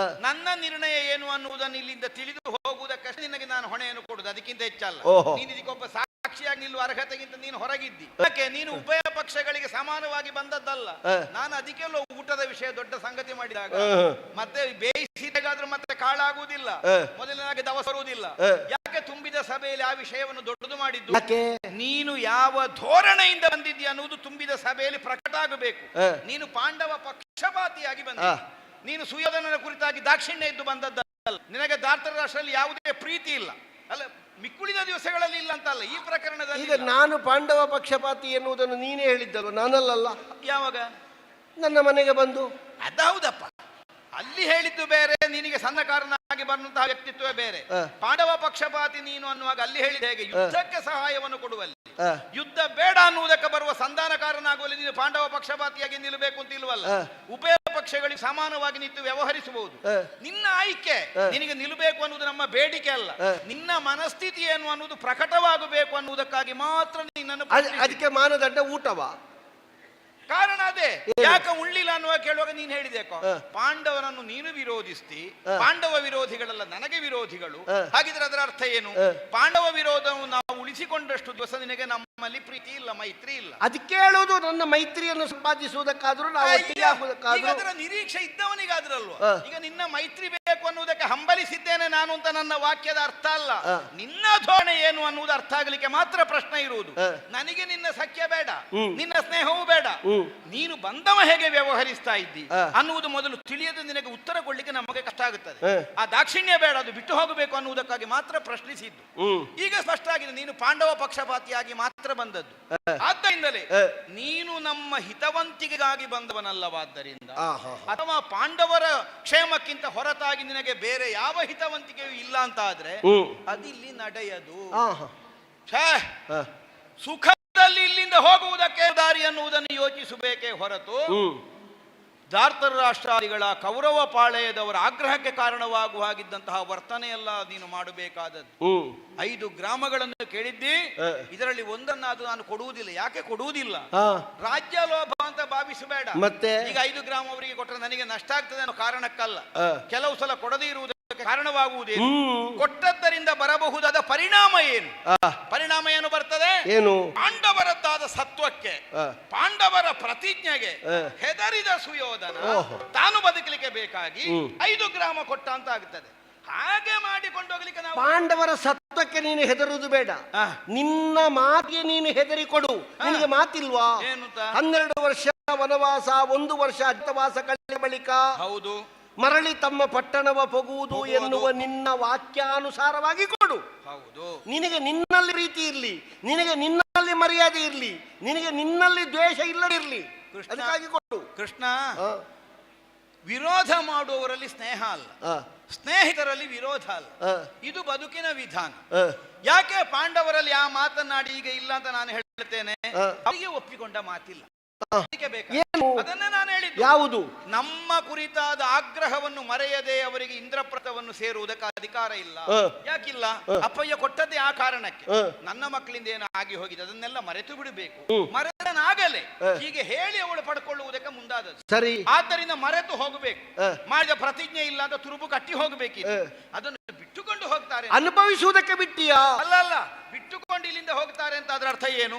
ನನ್ನ ನಿರ್ಣಯ ಏನು ಅನ್ನುವುದನ್ನು ಇಲ್ಲಿಂದ ತಿಳಿದು ಹೋಗುವುದಕ್ಕಷ್ಟೇ ನಿನಗೆ ನಾನು ಹೊಣೆಯನ್ನು ಕೊಡುದು, ಅದಕ್ಕಿಂತ ಹೆಚ್ಚಲ್ಲ. ನೀನು ಇದಕ್ಕೊಬ್ಬ ಸಾಕ್ಷಿಯಾಗಿ ನಿಲ್ಲುವ ಅರ್ಹತೆಗಿಂತ ನೀನು ಹೊರಗಿದ್ದಿ. ಯಾಕೆ ನೀನು ಉಭಯ ಪಕ್ಷಗಳಿಗೆ ಸಮಾನವಾಗಿ ಬಂದದ್ದಲ್ಲ. ನಾನು ಅದಕ್ಕೆಲ್ಲ ಊಟದ ವಿಷಯ ದೊಡ್ಡ ಸಂಗತಿ ಮಾಡಿದಾಗ ಮತ್ತೆ ಬೇಯಿಸಿದಾದ್ರೂ ಮತ್ತೆ ಕಾಳಾಗುವುದಿಲ್ಲ, ಮೊದಲನಾಗಿ ದವಸ ಬರುವುದಿಲ್ಲ. ಯಾಕೆ ತುಂಬಿದ ಸಭೆಯಲ್ಲಿ ಆ ವಿಷಯವನ್ನು ದೊಡ್ಡದು ಮಾಡಿದ್ದು? ನೀನು ಯಾವ ಧೋರಣೆಯಿಂದ ಬಂದಿದ್ದೀಯ ಅನ್ನುವುದು ತುಂಬಿದ ಸಭೆಯಲ್ಲಿ ಪ್ರಕಟ ಆಗಬೇಕು. ನೀನು ಪಾಂಡವ ಪಕ್ಷಪಾತಿಯಾಗಿ ಬಂದ, ನೀನು ಸುಯೋಧನನ ಕುರಿತಾಗಿ ದಾಕ್ಷಿಣ್ಯ ಇದ್ದು ಬಂದದ್ದಲ್ಲ. ನಿನಗೆ ಧಾರ್ತರಾಷ್ಟ್ರದಲ್ಲಿ ಯಾವುದೇ ಪ್ರೀತಿ ಇಲ್ಲ ಅಲ್ಲ, ಮಿಕ್ಕುಳಿದ ದಿವಸಗಳಲ್ಲಿ ಇಲ್ಲ ಅಂತಲ್ಲ, ಈ ಪ್ರಕರಣದಲ್ಲಿ. ಈಗ ನಾನು ಪಾಂಡವ ಪಕ್ಷಪಾತಿ ಎನ್ನುವುದನ್ನು ನೀನೇ ಹೇಳಿದ್ದಲ್ವ, ನಾನಲ್ಲ. ಯಾವಾಗ? ನನ್ನ ಮನೆಗೆ ಬಂದು. ಅದೌದಪ್ಪ, ಅಲ್ಲಿ ಹೇಳಿದ್ದು ಬೇರೆ, ನಿನಗೆ ಸಣ್ಣ ಕಾರಣವಾಗಿ ಬಂದಂತಹ ವ್ಯಕ್ತಿತ್ವವೇ ಬೇರೆ. ಪಾಂಡವ ಪಕ್ಷಪಾತಿ ನೀನು ಅನ್ನುವಾಗ ಅಲ್ಲಿ ಹೇಳಿದ ಹೇಗೆ ಯುದ್ಧಕ್ಕೆ ಸಹಾಯವನ್ನು ಕೊಡುವಲ್ಲಿ, ಯುದ್ಧ ಬೇಡ ಅನ್ನುವುದಕ್ಕೆ ಬರುವ ಸಂಧಾನಕಾರನಾಗುವಲ್ಲಿ ನೀನು ಪಾಂಡವ ಪಕ್ಷಪಾತಿಯಾಗಿ ನಿಲ್ಲಬೇಕು ಅಂತ ಇಲ್ವಲ್ಲ. ಉಭಯ ಪಕ್ಷಗಳಿಗೆ ಸಮಾನವಾಗಿ ನಿಂತು ವ್ಯವಹರಿಸಬಹುದು. ನಿನ್ನ ಆಯ್ಕೆ, ನಿನಗೆ ನಿಲ್ಲಬೇಕು ಅನ್ನುವುದು ನಮ್ಮ ಬೇಡಿಕೆ ಅಲ್ಲ. ನಿನ್ನ ಮನಸ್ಥಿತಿ ಏನು ಅನ್ನುವುದು ಪ್ರಕಟವಾಗಬೇಕು ಅನ್ನುವುದಕ್ಕಾಗಿ ಮಾತ್ರ ನಿನ್ನನ್ನು. ಅದಕ್ಕೆ ಮಾನದಂಡ ಊಟವಾ? ಕಾರಣ ಅದೇ. ಯಾಕೆ ಉಳ್ಳಿಲ್ಲ ಅನ್ನುವ ಕೇಳುವಾಗ ನೀನು ಹೇಳಿದೆ, ಪಾಂಡವರನ್ನು ನೀನು ವಿರೋಧಿಸ್ತಿ, ಪಾಂಡವ ವಿರೋಧಿಗಳೆಲ್ಲ ನನಗೆ ವಿರೋಧಿಗಳು. ಹಾಗಿದ್ರೆ ಅದರ ಅರ್ಥ ಏನು? ಪಾಂಡವ ವಿರೋಧವನ್ನು ನಾವು ಉಳಿಸಿಕೊಂಡಷ್ಟು ದಿವಸ ನಿನಗೆ ನಮ್ಮಲ್ಲಿ ಪ್ರೀತಿ ಇಲ್ಲ, ಮೈತ್ರಿ ಇಲ್ಲ. ಅದಕ್ಕೆ ಹೇಳುವುದು, ನನ್ನ ಮೈತ್ರಿಯನ್ನು ಸಂಪಾದಿಸುವುದಕ್ಕಾದ್ರೂ ನಾವು ಅದರ ನಿರೀಕ್ಷೆ ಇದ್ದವನಿಗಾದ್ರಲ್ವ. ಈಗ ನಿನ್ನ ಮೈತ್ರಿ ಬೇಕು ಅನ್ನುವುದಕ್ಕೆ ಹಂಬಲಿಸಿದ್ದೇನೆ ನಾನು ಅಂತ ನನ್ನ ವಾಕ್ಯದ ಅರ್ಥ ಅಲ್ಲ. ನಿನ್ನ ಧೋರಣೆ ಏನು ಅನ್ನುವುದು ಅರ್ಥ ಆಗಲಿಕ್ಕೆ ಮಾತ್ರ ಪ್ರಶ್ನೆ ಇರುವುದು. ನನಗೆ ನಿನ್ನ ಸಖ್ಯ ಬೇಡ, ನಿನ್ನ ಸ್ನೇಹವೂ ಬೇಡ. ನೀನು ಬಂದವ ಹೇಗೆ ವ್ಯವಹರಿಸ್ತಾ ಇದ್ದಿ ಅನ್ನುವುದು ಮೊದಲು ತಿಳಿಯದೆ ನಿನಗೆ ಉತ್ತರ ಕೊಡ್ಲಿಕ್ಕೆ ನಮಗೆ ಕಷ್ಟ ಆಗುತ್ತದೆ. ಆ ದಾಕ್ಷಿಣ್ಯ ಬೇಡ, ಅದು ಬಿಟ್ಟು ಹೋಗಬೇಕು ಅನ್ನುವುದಕ್ಕಾಗಿ ಮಾತ್ರ ಪ್ರಶ್ನಿಸಿದ್ದು. ಈಗ ಸ್ಪಷ್ಟ ಆಗಿದೆ, ನೀನು ಪಾಂಡವ ಪಕ್ಷಪಾತಿಯಾಗಿ ಮಾತ್ರ ಬಂದದ್ದು. ಆದ್ದರಿಂದಲೇ ನೀನು ನಮ್ಮ ಹಿತವಂತಿಕೆಗಾಗಿ ಬಂದವನಲ್ಲವಾದ್ದರಿಂದ, ಅಥವಾ ಪಾಂಡವರ ಕ್ಷೇಮಕ್ಕಿಂತ ಹೊರತಾಗಿ ನಿನಗೆ ಬೇರೆ ಯಾವ ಹಿತವಂತಿಕೆಯೂ ಇಲ್ಲ ಅಂತ ಆದ್ರೆ ಅದಿಲ್ಲಿ ನಡೆಯದು. ಸುಖದಲ್ಲಿ ಇಲ್ಲಿಂದ ಹೋಗುವುದಕ್ಕೆ ದಾರಿ ಅನ್ನುವುದನ್ನು ಯೋಚಿಸಬೇಕೇ ಹೊರತು ಧಾರ್ತೃ ರಾಷ್ಟ್ರಾದಿಗಳ ಕೌರವ ಪಾಳೆಯದವರ ಆಗ್ರಹಕ್ಕೆ ಕಾರಣವಾಗುವ ಹಾಗಿದ್ದಂತಹ ವರ್ತನೆಯಲ್ಲ ನೀನು ಮಾಡಬೇಕಾದದ್ದು. 5 ಗ್ರಾಮಗಳನ್ನು ಕೇಳಿದ್ದಿ, ಇದರಲ್ಲಿ ಒಂದನ್ನಾದ್ರೂ ನಾನು ಕೊಡುವುದಿಲ್ಲ. ಯಾಕೆ ಕೊಡುವುದಿಲ್ಲ? ರಾಜ್ಯ ಲೋಭ ಅಂತ ಭಾವಿಸಬೇಡ. ಮತ್ತೆ ಈಗ 5 ಗ್ರಾಮ ಅವರಿಗೆ ಕೊಟ್ಟರೆ ನನಗೆ ನಷ್ಟ ಆಗ್ತದೆ ಅನ್ನೋ ಕಾರಣಕ್ಕಲ್ಲ, ಕೆಲವು ಸಲ ಕೊಡದೇ ಇರುವುದಕ್ಕೆ ಕಾರಣವಾಗುವುದೇನು, ಕೊಟ್ಟದ್ದರಿಂದ ಬರಬಹುದಾದ ಪರಿಣಾಮ ಏನು? ಪರಿಣಾಮ ಏನು ಬರ್ತದೆ? ಏನು? ಪಾಂಡವರದ್ದಾದ ಸತ್ವಕ್ಕೆ, ಪಾಂಡವರ ಪ್ರತಿಜ್ಞೆಗೆ ಹೆದರಿದ ಸುಯೋಧನ ತಾನು ಬದುಕಲಿಕ್ಕೆ ಬೇಕಾಗಿ 5 ಗ್ರಾಮ ಕೊಟ್ಟ ಅಂತ ಆಗುತ್ತದೆ. ಹಾಗೆ ಮಾಡಿಕೊಂಡು ಹೋಗ್ಲಿಕ್ಕೆ ನಾವು ಪಾಂಡವರ ಸತ್ವಕ್ಕೆ ನೀನು ಹೆದರುವುದು ಬೇಡ, ನಿನ್ನ ಮಾತಿಗೆ ನೀನು ಹೆದರಿ ಕೊಡು. ನಿನಗೆ ಮಾತಿಲ್ವಾ? 12 ವರ್ಷ ವನವಾಸ, 1 ವರ್ಷ ಅಜ್ಞಾತವಾಸ ಕಳೆದ ಬಳಿಕ ಹೌದು ಮರಳಿ ತಮ್ಮ ಪಟ್ಟಣವ ಪೊಗುವುದು ಎನ್ನುವ ನಿನ್ನ ವಾಕ್ಯಾನುಸಾರವಾಗಿ ಕೊಡು. ಹೌದು, ನಿನಗೆ ನಿನ್ನಲ್ಲಿ ಪ್ರೀತಿ ಇರಲಿ, ನಿನಗೆ ನಿನ್ನಲ್ಲಿ ಮರ್ಯಾದೆ ಇರಲಿ, ನಿನಗೆ ನಿನ್ನಲ್ಲಿ ದ್ವೇಷ ಇಲ್ಲದಿರಲಿ, ಅದಕ್ಕಾಗಿ ಕೊಡು. ಕೃಷ್ಣ, ವಿರೋಧ ಮಾಡುವವರಲ್ಲಿ ಸ್ನೇಹ ಅಲ್ಲ, ಸ್ನೇಹಿತರಲ್ಲಿ ವಿರೋಧ ಅಲ್ಲ. ಇದು ಬದುಕಿನ ವಿಧಾನ. ಯಾಕೆ ಪಾಂಡವರಲ್ಲಿ ಆ ಮಾತನಾಡಿ ಈಗ ಇಲ್ಲ ಅಂತ ನಾನು ಹೇಳ್ತೇನೆ, ಅವರಿಗೆ ಒಪ್ಪಿಕೊಂಡ ಮಾತಿಲ್ಲ. ಅದನ್ನೇ ನಾನು ಹೇಳಿದ್ದು. ಯಾವುದು? ನಮ್ಮ ಕುರಿತಾದ ಆಗ್ರಹವನ್ನು ಮರೆಯದೆ ಅವರಿಗೆ ಇಂದ್ರಪ್ರಸ್ಥವನ್ನು ಸೇರುವುದಕ್ಕೆ ಅಧಿಕಾರ ಇಲ್ಲ. ಯಾಕಿಲ್ಲ? ಅಪ್ಪಯ್ಯ ಕೊಟ್ಟದ್ದೇ ಆ ಕಾರಣಕ್ಕೆ. ನನ್ನ ಮಕ್ಕಳಿಂದ ಏನು ಆಗಿ ಹೋಗಿದೆ ಅದನ್ನೆಲ್ಲ ಮರೆತು ಬಿಡಬೇಕು. ಮರೆತನಾಗಲೇ ಹೀಗೆ ಹೇಳಿ ಅವಳು ಪಡ್ಕೊಳ್ಳುವುದಕ್ಕೆ ಮುಂದಾದದ್ದು. ಸರಿ, ಆದ್ದರಿಂದ ಮರೆತು ಹೋಗಬೇಕು. ಮಾಡಿದ ಪ್ರತಿಜ್ಞೆ ಇಲ್ಲ ಅಂತ ತುರುಬು ಕಟ್ಟಿ ಹೋಗಬೇಕಿತ್ತು. ಅದನ್ನು ಬಿಟ್ಟುಕೊಂಡು ಹೋಗ್ತಾರೆ. ಅನುಭವಿಸುವುದಕ್ಕೆ ಬಿಟ್ಟಿಯಾ? ಅಲ್ಲ, ಬಿಟ್ಟುಕೊಂಡು ಇಲ್ಲಿಂದ ಹೋಗ್ತಾರೆ ಅಂತ ಅದರ ಅರ್ಥ ಏನು?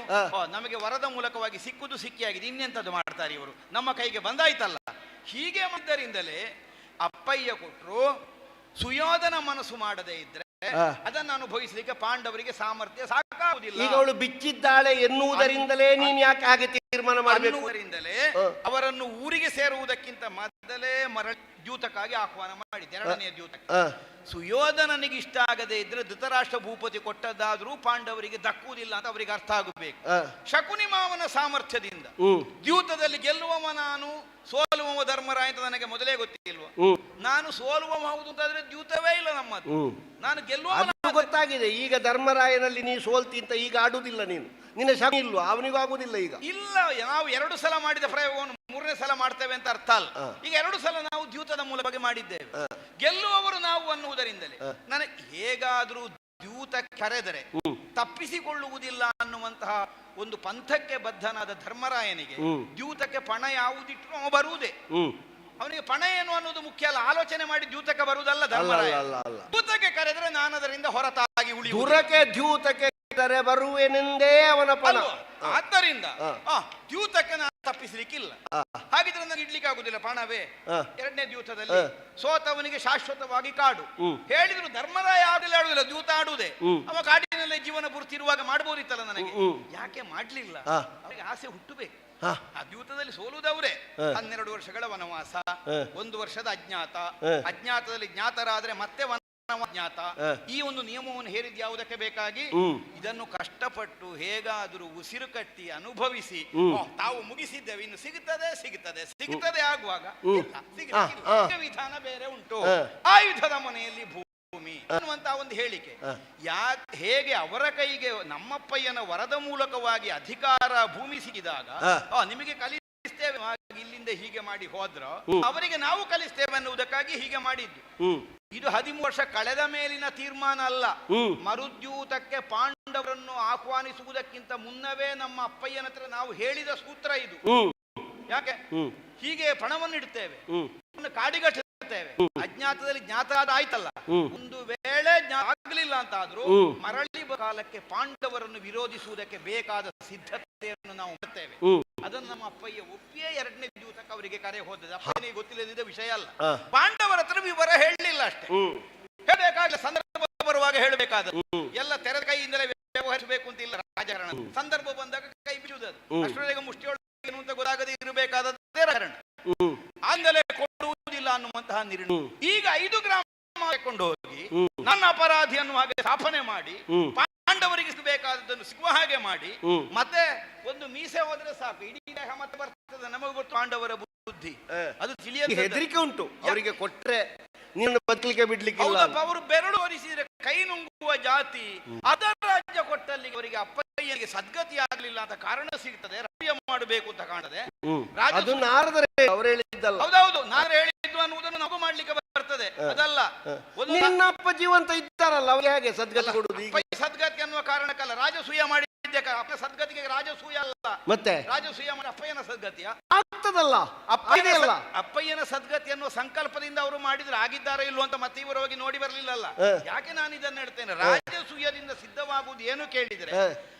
ನಮಗೆ ವರದ ಮೂಲಕವಾಗಿ ಸಿಕ್ಕುದು ಸಿಕ್ಕಿಯಾಗಿದೆ, ಇನ್ನೆಂತದ್ದು ಮಾಡ್ತಾರೆ ಇವರು, ನಮ್ಮ ಕೈಗೆ ಬಂದಾಯ್ತಲ್ಲ. ಹೀಗೆ ಮಾಡಿದ್ದರಿಂದಲೇ ಅಪ್ಪಯ್ಯ ಕೊಟ್ಟರು. ಸುಯೋಧನ ಮನಸ್ಸು ಮಾಡದೇ ಇದ್ರೆ ಅದನ್ನು ಅನುಭವಿಸಲಿಕ್ಕೆ ಪಾಂಡವರಿಗೆ ಸಾಮರ್ಥ್ಯ ಸಾಕಾಗುವುದಿಲ್ಲ. ಈಗ ಅವಳು ಬಿಚ್ಚಿದ್ದಾಳೆ ಎನ್ನುವುದರಿಂದಲೇ ನೀನು ಯಾಕೆ ಹಾಗೆ ತೀರ್ಮಾನ ಮಾಡಬೇಕು? ಅವರನ್ನು ಊರಿಗೆ ಸೇರುವುದಕ್ಕಿಂತ ಮೊದಲೇ ದ್ಯೂತಕ್ಕಾಗಿ ಆಹ್ವಾನ ಮಾಡಿದ್ದೆ, 2ನೇ ದ್ಯೂತಕ್ಕೆ. ಸುಯೋಧನನಿಗೆ ಇಷ್ಟ ಆಗದೆ ಇದ್ರೆ ಧೃತರಾಷ್ಟ್ರ ಭೂಪತಿ ಕೊಟ್ಟದ್ದಾದ್ರೂ ಪಾಂಡವರಿಗೆ ದಕ್ಕುವುದಿಲ್ಲ ಅಂತ ಅವರಿಗೆ ಅರ್ಥ ಆಗಬೇಕು. ಶಕುನಿ ಮಾವನ ಸಾಮರ್ಥ್ಯದಿಂದ ದ್ಯೂತದಲ್ಲಿ ಗೆಲ್ಲುವವ ನಾನು, ಸೋಲುವ ಧರ್ಮರಾಯ ಅಂತ ನನಗೆ ಮೊದಲೇ ಗೊತ್ತಿಲ್ವ? ನಾನು ಸೋಲುವ ಹೌದು ಅಂತಾದ್ರೆ ದ್ಯೂತವೇ ಇಲ್ಲ ನಮ್ಮದು. ನಾನು ಗೆಲ್ಲುವ ಗೊತ್ತಾಗಿದೆ. ಈಗ ಧರ್ಮರಾಯನಲ್ಲಿ ನೀ ಸೋಲ್ತಿ ಅಂತ ಈಗ ಆಡುವುದಿಲ್ಲ ನೀನು. ನಿನ್ನ ಶಕ್ತಿ ಇಲ್ವಾ? ಅವನಿಗೂ ಆಗುದಿಲ್ಲ ಈಗ. ಇಲ್ಲ, ನಾವು 2 ಸಲ ಮಾಡಿದ ಪ್ರಯೋಗವನ್ನು 3ನೇ ಸಲ ಮಾಡ್ತೇವೆ ಅಂತ ಅರ್ಥ ಅಲ್ಲ. ಈಗ 2 ಸಲ ನಾವು ದ್ಯೂತದ ಮೂಲಕವಾಗಿ ಮಾಡಿದ್ದೇವೆ. ಗೆಲ್ಲುವವರು ನಾವು ಅನ್ನುವುದರಿಂದಲೇ ನನಗೆ ಹೇಗಾದ್ರೂ ದ್ಯೂತ ಕರೆದರೆ ತಪ್ಪಿಸಿಕೊಳ್ಳುವುದಿಲ್ಲ ಅನ್ನುವಂತಹ ಒಂದು ಪಂಥಕ್ಕೆ ಬದ್ಧನಾದ ಧರ್ಮರಾಯನಿಗೆ ದ್ಯೂತಕ್ಕೆ ಪಣ ಯಾವುದಿಟ್ಟರು ಅವ ಬರುವುದೇ. ಅವನಿಗೆ ಪಣ ಏನು ಅನ್ನೋದು ಮುಖ್ಯ ಅಲ್ಲ, ಆಲೋಚನೆ ಮಾಡಿ ದ್ಯೂತಕ್ಕೆ ಬರುವುದಲ್ಲ ಧರ್ಮರಾಯ. ದ್ಯೂತಕ್ಕೆ ಕರೆದ್ರೆ ನಾನು ಅದರಿಂದ ಹೊರತಾಗಿ ಉಳಿಯುವುದಕ್ಕೆ ದ್ಯೂತಕ್ಕೆ ಬರುವೆನೆಂದೇ ಅವನ ಫಲ. ಆದ್ದರಿಂದ ದ್ಯೂತಕ್ಕೆ ನಾನು ತಪ್ಪಿಸಲಿಕ್ಕಿಲ್ಲ. ಹಾಗಿದ್ರೆ ನನಗೆ ಇಡ್ಲಿಕ್ಕೆ ಆಗುದಿಲ್ಲ ಪಣವೇ. 2ನೇ ದ್ಯೂತದಲ್ಲಿ ಸೋತವನಿಗೆ ಶಾಶ್ವತವಾಗಿ ಕಾಡು ಹೇಳಿದ್ರು. ಧರ್ಮರಾಯ ಆಡುವುದಿಲ್ಲ, ದ್ಯೂತ ಆಡುವುದೇ. ಅವ ಕಾಡಿನಲ್ಲೇ ಜೀವನ ಪೂರ್ತಿರುವಾಗ ಮಾಡಬಹುದಿತ್ತಲ್ಲ, ನನಗೆ ಯಾಕೆ ಮಾಡ್ಲಿಲ್ಲ? ಅವನಿಗೆ ಆಸೆ ಹುಟ್ಟಬೇಕು. ಆ ದ್ಯೂತದಲ್ಲಿ ಸೋಲುವುದವರೇ. 12 ವರ್ಷಗಳ ವನವಾಸ, 1 ವರ್ಷದ ಅಜ್ಞಾತ, ಅಜ್ಞಾತದಲ್ಲಿ ಜ್ಞಾತರಾದ್ರೆ ಮತ್ತೆ ಜ್ಞಾತ. ಈ ಒಂದು ನಿಯಮವನ್ನು ಹೇರಿದ ಯಾವುದಕ್ಕೆ ಬೇಕಾಗಿ? ಇದನ್ನು ಕಷ್ಟಪಟ್ಟು ಹೇಗಾದರೂ ಉಸಿರು ಕಟ್ಟಿ ಅನುಭವಿಸಿ ತಾವು ಮುಗಿಸಿದ್ದೇವೆ, ಇನ್ನು ಸಿಗುತ್ತದೆ ಆಗುವಾಗ ವಿಧಾನ ಬೇರೆ ಉಂಟು. ಆಯುಧದ ಮನೆಯಲ್ಲಿ ಭೂಮಿ ಅನ್ನುವಂತಹ ಒಂದು ಹೇಳಿಕೆ. ಹೇಗೆ ಅವರ ಕೈಗೆ ನಮ್ಮಪ್ಪಯ್ಯನ ವರದ ಮೂಲಕವಾಗಿ ಅಧಿಕಾರ ಭೂಮಿ ಸಿಕ್ಕಿದಾಗ ನಿಮಗೆ ಕಲಿಸ್ತೇವೆ ಇಲ್ಲಿಂದ ಹೀಗೆ ಮಾಡಿ ಹೋದ್ರ ಅವರಿಗೆ ನಾವು ಕಲಿಸ್ತೇವೆ ಅನ್ನುವುದಕ್ಕಾಗಿ ಹೀಗೆ ಮಾಡಿದ್ದು. ಇದು 13 ವರ್ಷ ಕಳೆದ ಮೇಲಿನ ತೀರ್ಮಾನ ಅಲ್ಲ. ಮರುದ್ಯೂತಕ್ಕೆ ಪಾಂಡವರನ್ನು ಆಹ್ವಾನಿಸುವುದಕ್ಕಿಂತ ಮುನ್ನವೇ ನಮ್ಮ ಅಪ್ಪಯ್ಯನ ಹತ್ರ ನಾವು ಹೇಳಿದ ಸೂತ್ರ ಇದು. ಯಾಕೆ ಹೀಗೆ ಪಣವನ್ನು ಇಡ್ತೇವೆ, ಕಾಡಿಗಟ್ಟುತ್ತೇವೆ, ಅಜ್ಞಾತದಲ್ಲಿ ಜ್ಞಾತ ಆಯ್ತಲ್ಲ, ಒಂದು ವೇಳೆ ಆಗಲಿಲ್ಲ ಅಂತ ಆದ್ರೂ ಮರಳಿ ಕಾಲಕ್ಕೆ ಪಾಂಡವರನ್ನು ವಿರೋಧಿಸುವುದಕ್ಕೆ ಬೇಕಾದ ಸಿದ್ಧತೆಯನ್ನು ನಾವು ಮಾಡ್ತೇವೆ. ಅದನ್ನು ನಮ್ಮ ಅಪ್ಪಯ್ಯ ಒಪ್ಪಿಯೇ 2ನೇ ದ್ಯೂತಕ್ಕೆ ಅವರಿಗೆ ಕರೆ ಹೋದದ್ದು. ಅಪ್ಪನಿಗೆ ಗೊತ್ತಿಲ್ಲದಿದ್ದ ವಿಷಯ ಅಲ್ಲ. ಪಾಂಡವರ ಹತ್ರ ವಿವರ ಹೇಳಲಿಲ್ಲ ಅಷ್ಟೇ, ಹೇಳಬೇಕಾಗಿಲ್ಲ. ಸಂದರ್ಭ ಬರುವಾಗ ಹೇಳಬೇಕಾದ ಎಲ್ಲ ತೆರೆದ ಕೈಯಿಂದಲೇ ವ್ಯವಹರಿಸಬೇಕು ಅಂತ ಇಲ್ಲ ರಾಜಕಾರಣ. ಸಂದರ್ಭ ಬಂದಾಗ ಕೈ ಬಿಡುವುದು ಅಷ್ಟರೊಳಗೆ ಮುಷ್ಟಿಯೊಳಗೆ ಏನು ಅಂತ ಗೊತ್ತಾಗದೆ ಇರಬೇಕಾದದ್ದೇ ರಾಜಕಾರಣ. ಆಂದಲೇ ಕೊಡುವುದಿಲ್ಲ ಅನ್ನುವಂತಹ ನಿರ್ಣಯ. ಈಗ 5 ಗ್ರಾಮ ಕೊಂಡು ಹೋಗಿ ನನ್ನ ಅಪರಾಧಿ ಅನ್ನುವ ಹಾಗೆ ಸ್ಥಾಪನೆ ಮಾಡಿ ಪಾಂಡವರಿಗೆ ಸಿಗಬೇಕಾದದ್ದನ್ನು ಸಿಗುವ ಹಾಗೆ ಮಾಡಿ ಮತ್ತೆ ಒಂದು ಮೀಸೆ ಹೋದ್ರೆ ಸಾಕು ಇಡೀ ದೇಹ ಮತ್ತೆ ಬರ್ತದೆ. ನಮಗೆ ಗೊತ್ತು ಪಾಂಡವರ ಬುದ್ಧಿ, ಅದು ತಿಳಿಯದು. ಹೆದರಿಕೆ ಉಂಟು ಅವರಿಗೆ, ಕೊಟ್ರೆ ನೀನು ಬದುಕಲಿಕ್ಕೆ ಬಿಡ್ಲಿಕ್ಕೆ ಅವರು ಬೆರಳು ಹೊರಿಸಿದ್ರೆ ಕೈ ನುಂಗುವ ಜಾತಿ. ಅದರ ರಾಜ್ಯ ಕೊಟ್ಟಲ್ಲಿ ಅವರಿಗೆ ಅಪ್ಪಯ್ಯನಿಗೆ ಸದ್ಗತಿ ಆಗಲಿಲ್ಲ ಅಂತ ಕಾರಣ ಸಿಗ್ತದೆ. ರಾಜ್ಯ ಮಾಡಬೇಕು ಅಂತ ಕಾಣದೆ ಅದು ನಾರದರೆ ಅವರು ಹೇಳಿದ್ದಲ್ಲ. ಹೌದೌದು, ನಾನು ಹೇಳಿದ್ದು ಅನ್ನುವುದನ್ನು ನಾವು ಮಾಡ್ಲಿಕ್ಕೆ ಬರ್ತದೆ. ಅದಲ್ಲ, ನಿನ್ನ ಅಪ್ಪ ಜೀವಂತ ಇದ್ದಾರಲ್ಲ ಅವ್ರಿಗೆ ಹೇಗೆ ಸದ್ಗತಿ ಕೊಡುದು? ಸದ್ಗತಿ ಅನ್ನುವ ಕಾರಣಕ್ಕಲ್ಲ, ರಾಜಸೂಯ ಮಾಡಿದ್ದೆ. ಅಪ್ಪ ಸದ್ಗತಿಗೆ ರಾಜಸೂಯ ಅಲ್ಲ, ಮತ್ತೆ ರಾಜಸೂಯ ಮಾಡಿ ಅಪ್ಪಯ್ಯನ ಸದ್ಗತಿಯ ಆಗ್ತದಲ್ಲ. ಅಪ್ಪಯ್ಯನ ಸದ್ಗತಿ ಅನ್ನುವ ಸಂಕಲ್ಪದಿಂದ ಅವರು ಮಾಡಿದ್ರೆ ಆಗಿದ್ದಾರೆ ಇಲ್ವೋ ಅಂತ ಮತ್ತೆ ಇವರು ಹೋಗಿ ನೋಡಿ ಬರ್ಲಿಲ್ಲಲ್ಲ. ಯಾಕೆ ನಾನು ಇದನ್ನು ಹೇಳ್ತೇನೆ, ರಾಜಸೂಯದಿಂದ ಸಿದ್ಧವಾಗುವುದು ಏನು ಕೇಳಿದ್ರೆ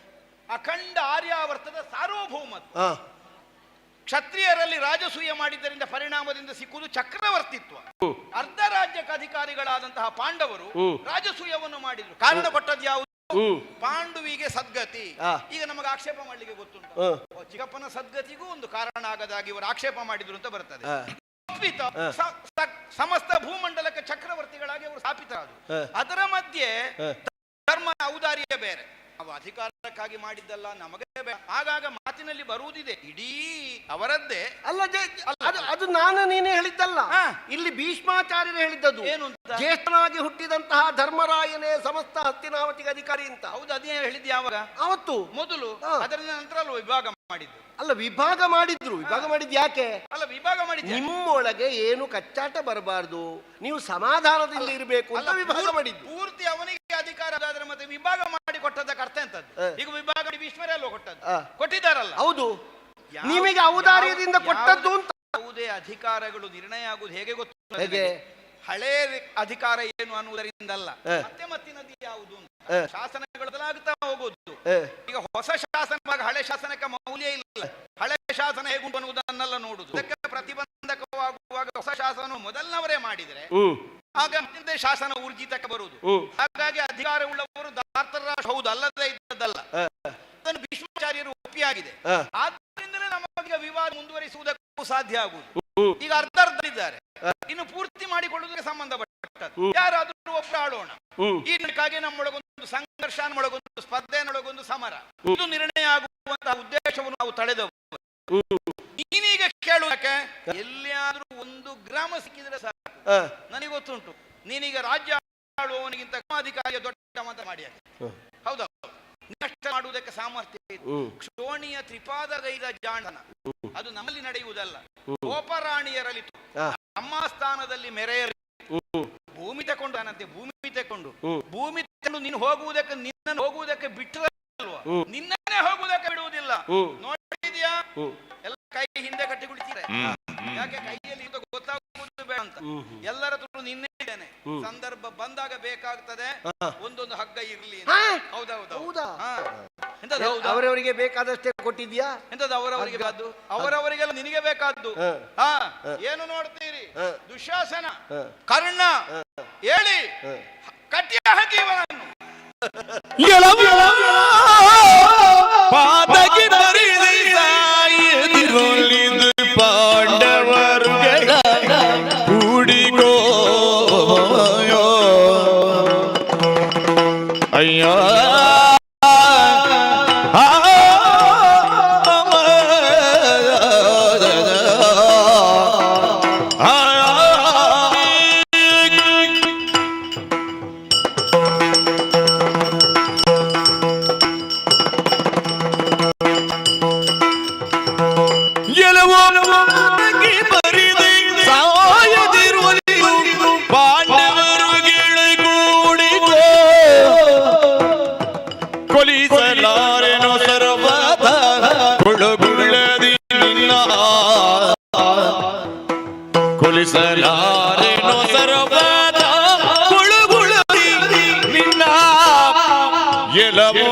ಅಖಂಡ ಆರ್ಯಾವರ್ತದ ಸಾರ್ವಭೌಮತ್ವ. ಕ್ಷತ್ರಿಯರಲ್ಲಿ ರಾಜಸೂಯ ಮಾಡಿದ್ದರಿಂದ ಪರಿಣಾಮದಿಂದ ಸಿಕ್ಕುವುದು ಚಕ್ರವರ್ತಿತ್ವ. ಅರ್ಧ ರಾಜ್ಯಕ್ಕೆ ಅಧಿಕಾರಿಗಳಾದಂತಹ ಪಾಂಡವರು ರಾಜಸೂಯವನ್ನು ಮಾಡಿದ್ರು. ಕಾರಣ ಕೊಟ್ಟದ್ದು ಯಾವುದು? ಪಾಂಡುವಿಗೆ ಸದ್ಗತಿ. ಈಗ ನಮಗೆ ಆಕ್ಷೇಪ ಮಾಡ್ಲಿಕ್ಕೆ ಗೊತ್ತುಂಟು, ಚಿಕ್ಕಪ್ಪನ ಸದ್ಗತಿಗೂ ಒಂದು ಕಾರಣ ಆಗದಾಗಿ ಇವರು ಆಕ್ಷೇಪ ಮಾಡಿದ್ರು ಅಂತ ಬರ್ತದೆ. ಸಮಸ್ತ ಭೂಮಂಡಲಕ್ಕೆ ಚಕ್ರವರ್ತಿಗಳಾಗಿ ಅವರು ಸ್ಥಾಪಿತರಾದರು. ಅದರ ಮಧ್ಯೆ ಧರ್ಮ ಔದಾರ್ಯ ಬೇರೆ, ಅವು ಅಧಿಕಾರಕ್ಕಾಗಿ ಮಾಡಿದ್ದಲ್ಲ, ನಮಗೆ ಆಗಾಗ ಮಾತಿನಲ್ಲಿ ಬರುವುದಿದೆ, ಇಡೀ ಅವರದ್ದೇ ಅಲ್ಲ. ಅದು ನಾನು ನೀನೇ ಹೇಳಿದ್ದಲ್ಲ, ಇಲ್ಲಿ ಭೀಷ್ಮಾಚಾರ್ಯರು ಹೇಳಿದ್ದದು. ಏನು? ಜ್ಯೇಷ್ಠನಾಗಿ ಹುಟ್ಟಿದಂತಹ ಧರ್ಮರಾಯನೇ ಸಮಸ್ತ ಹಸ್ತಿನಾವತಿಗೆ ಅಧಿಕಾರಿ ಅಂತ. ಹೌದು, ಅದೇ ಹೇಳಿದ್ದು ಯಾವಾಗ? ಅವತ್ತು ಮೊದಲು. ಅದರ ನಂತರ ಅಲ್ವ ವಿಭಾಗ ಮಾಡಿದ್ದು? ಅಲ್ಲ, ವಿಭಾಗ ಮಾಡಿದ್ರು. ವಿಭಾಗ ಮಾಡಿದ್ದು ಯಾಕೆ? ಅಲ್ಲ, ವಿಭಾಗ ಮಾಡಿದ್ದು ನಿಮ್ಮೊಳಗೆ ಏನು ಕಚ್ಚಾಟ ಬರಬಾರ್ದು, ನೀವು ಸಮಾಧಾನದಿಂದ ಇರಬೇಕು ಅಂತ ವಿಭಾಗ ಮಾಡಿದ್ದು. ಪೂರ್ತಿ ಅವನಿಗೆ ಅಧಿಕಾರ ಆದ್ರೆ ಮತ್ತೆ ವಿಭಾಗ ಮಾಡಿ ಕೊಟ್ಟದಕ್ಕೆ ಅರ್ಥ ಎಂತದ್ದು? ಈಗ ವಿಭಾಗ ಭೀಷ್ಮರೇ ಅಲ್ವ ಕೊಟ್ಟದ್ದು? ಕೊಟ್ಟಿದ್ದಾರಲ್ಲ. ಹೌದು, ನಿಮಗೆ ಔದಾರ್ಯದಿಂದ ಕೊಟ್ಟದ್ದು ಅಂತ. ಯಾವುದೇ ಅಧಿಕಾರಗಳು ನಿರ್ಣಯ ಆಗುವುದು ಹೇಗೆ ಗೊತ್ತು? ಹೇಗೆ? ಹಳೇ ಅಧಿಕಾರ ಏನು ಅನ್ನುವುದರಿಂದಲ್ಲ, ಮತ್ತೆ ಮತ್ತಿನದು ಯಾವುದು ಅಂತ ಶಾಸನಗಳು ಬದಲಾಗುತ್ತಾ ಹೋಗುವುದು. ಈಗ ಹೊಸ ಶಾಸನವಾಗ ಹಳೆ ಶಾಸನಕ್ಕೆ ಮೌಲ್ಯ ಇಲ್ಲ. ಹಳೆ ಶಾಸನ ಹೇಗುಂಟು ಅನ್ನುವುದನ್ನೆಲ್ಲ ನೋಡುದು. ಅದಕ್ಕೆ ಪ್ರತಿಬಂಧಕವಾಗುವಾಗ ಹೊಸ ಶಾಸನ ಮೊದಲನವರೇ ಮಾಡಿದರೆ ಆಗ ಮತ್ತೆ ಶಾಸನ ಊರ್ಜಿತಕ್ಕೆ ಬರುವುದು. ಹಾಗಾಗಿ ಅಧಿಕಾರವುಳ್ಳವರು ದಾರ್ತರ ಹೌದು, ಅಲ್ಲದೇ ಇದ್ದದ್ದಲ್ಲ. ಅದನ್ನು ಭೀಷ್ಮಾಚಾರ್ಯರು ಒಪ್ಪಿಯಾಗಿದೆ. ಆದ್ದರಿಂದಲೇ ನಮಗೆ ವಿವಾದ ಮುಂದುವರಿಸುವುದಕ್ಕೂ ಸಾಧ್ಯ ಆಗುವುದು. ಈಗ ಅರ್ಧ ಇದ್ದಾರೆ, ಇನ್ನು ಪೂರ್ತಿ ಮಾಡಿಕೊಳ್ಳುವುದಕ್ಕೆ ಸಂಬಂಧಪಟ್ಟದ್ದು. ಯಾರಾದ್ರೂ ಒಬ್ಬರು ಆಳೋಣ, ಈ ನಿಟ್ಟಿಗಾಗಿ ನಮ್ಮೊಳಗೊಂದು ಸಂಘರ್ಷ, ನಮ್ಮೊಳಗೊಂದು ಸ್ಪರ್ಧೆ, ನೊಳಗೊಂದು ಸಮರ, ಇದು ನಿರ್ಣಯ ಆಗುವಂತಹ ಉದ್ದೇಶವನ್ನು ನಾವು ತಳೆದವು. ನೀನೀಗ ಕೇಳುವಕ್ಕೆ ಎಲ್ಲಿಯಾದ್ರೂ 1 ಗ್ರಾಮ ಸಿಕ್ಕಿದ್ರೆ ಸಾಕು. ನನಗೆ ಗೊತ್ತುಂಟು, ನೀನೀಗ ರಾಜ್ಯ ಆಳುವವನಿಗಿಂತ ಅಧಿಕಾರಿಯ ದೊಡ್ಡ ಮತ ಮಾಡಿ, ಹೌದಾ? ನಷ್ಟ ಮಾಡುವುದಕ್ಕೆ ಸಾಮರ್ಥ್ಯ ಇದೆ. ಕ್ಷೋಣಿಯ ತ್ರಿಪಾದಗೈದ ಜಾಣನ, ಅದು ನಮ್ಮಲ್ಲಿ ನಡೆಯುವುದಲ್ಲ. ಗೋಪರಾಣಿಯರಲ್ಲಿ ನಮ್ಮ ಸ್ಥಾನದಲ್ಲಿ ಮೆರೆಯರಿ. ಭೂಮಿ ತಕೊಂಡು ಅನ್ನಂತೆ, ಭೂಮಿ ತಕೊಂಡು ನೀನು ಹೋಗುವುದಕ್ಕೆ, ನಿನ್ನನ್ನು ಹೋಗುವುದಕ್ಕೆ ಬಿಟ್ಟರೆ ಅಲ್ವಾ, ನಿನ್ನನ್ನೇ ಹೋಗುವುದಕ್ಕೆ ಬಿಡುವುದಿಲ್ಲ. ನೋಡಿದ್ಯಾ? ಎಲ್ಲ ಕೈ ಹಿಂದೆ ಕಟ್ಟಿ ಕುಳಿತೀರ. ಯಾಕೆ? ಕೈಯಲ್ಲಿ ಗೊತ್ತಾಗುವುದು ಬೇಡ ಅಂತ. ಎಲ್ಲರ ಹತ್ರ ನಿನ್ನೆ ಇದ್ದೇನೆ, ಸಂದರ್ಭ ಬಂದಾಗ ಬೇಕಾಗ್ತದೆ, ಒಂದೊಂದು ಹಗ್ಗ ಇರ್ಲಿ. ಹೌದೌದು. ಅವರವರಿಗೆ ಬೇಕಾದಷ್ಟೇ ಕೊಟ್ಟಿದ್ಯಾ? ಎಂತದ್ದು ಅವರವರಿಗೆ ಬೇಕಾದ್ದು? ಅವರವರಿಗೆಲ್ಲ ನಿನಗೆ ಬೇಕಾದ್ದು. ಏನು ನೋಡ್ತೀರಿ? ದುಶ್ಯಾಸನ, ಕರ್ಣ ಹೇಳಿ ಕಟ್ಟಿಯ ಹಾಕಿ ಇವನನ್ನು ಪಾದಕ್ಕೆ ಬರಿದು ಸಾಯದಿರಲಿದು ಪಾಂಡವರುಗಳ ಕೂಡಿಗೋ ಅಯ್ಯ ಕೊಲಿಸಲಾರೆನೋ ಸರ್ವದ ಗುಳಗುಳದಿ ನಿನ್ನ, ಕೊಲಿಸಲಾರೆನೋ ಸರ್ವದ ಗುಳಗುಳದಿ ನಿನ್ನ ಎಲವೋ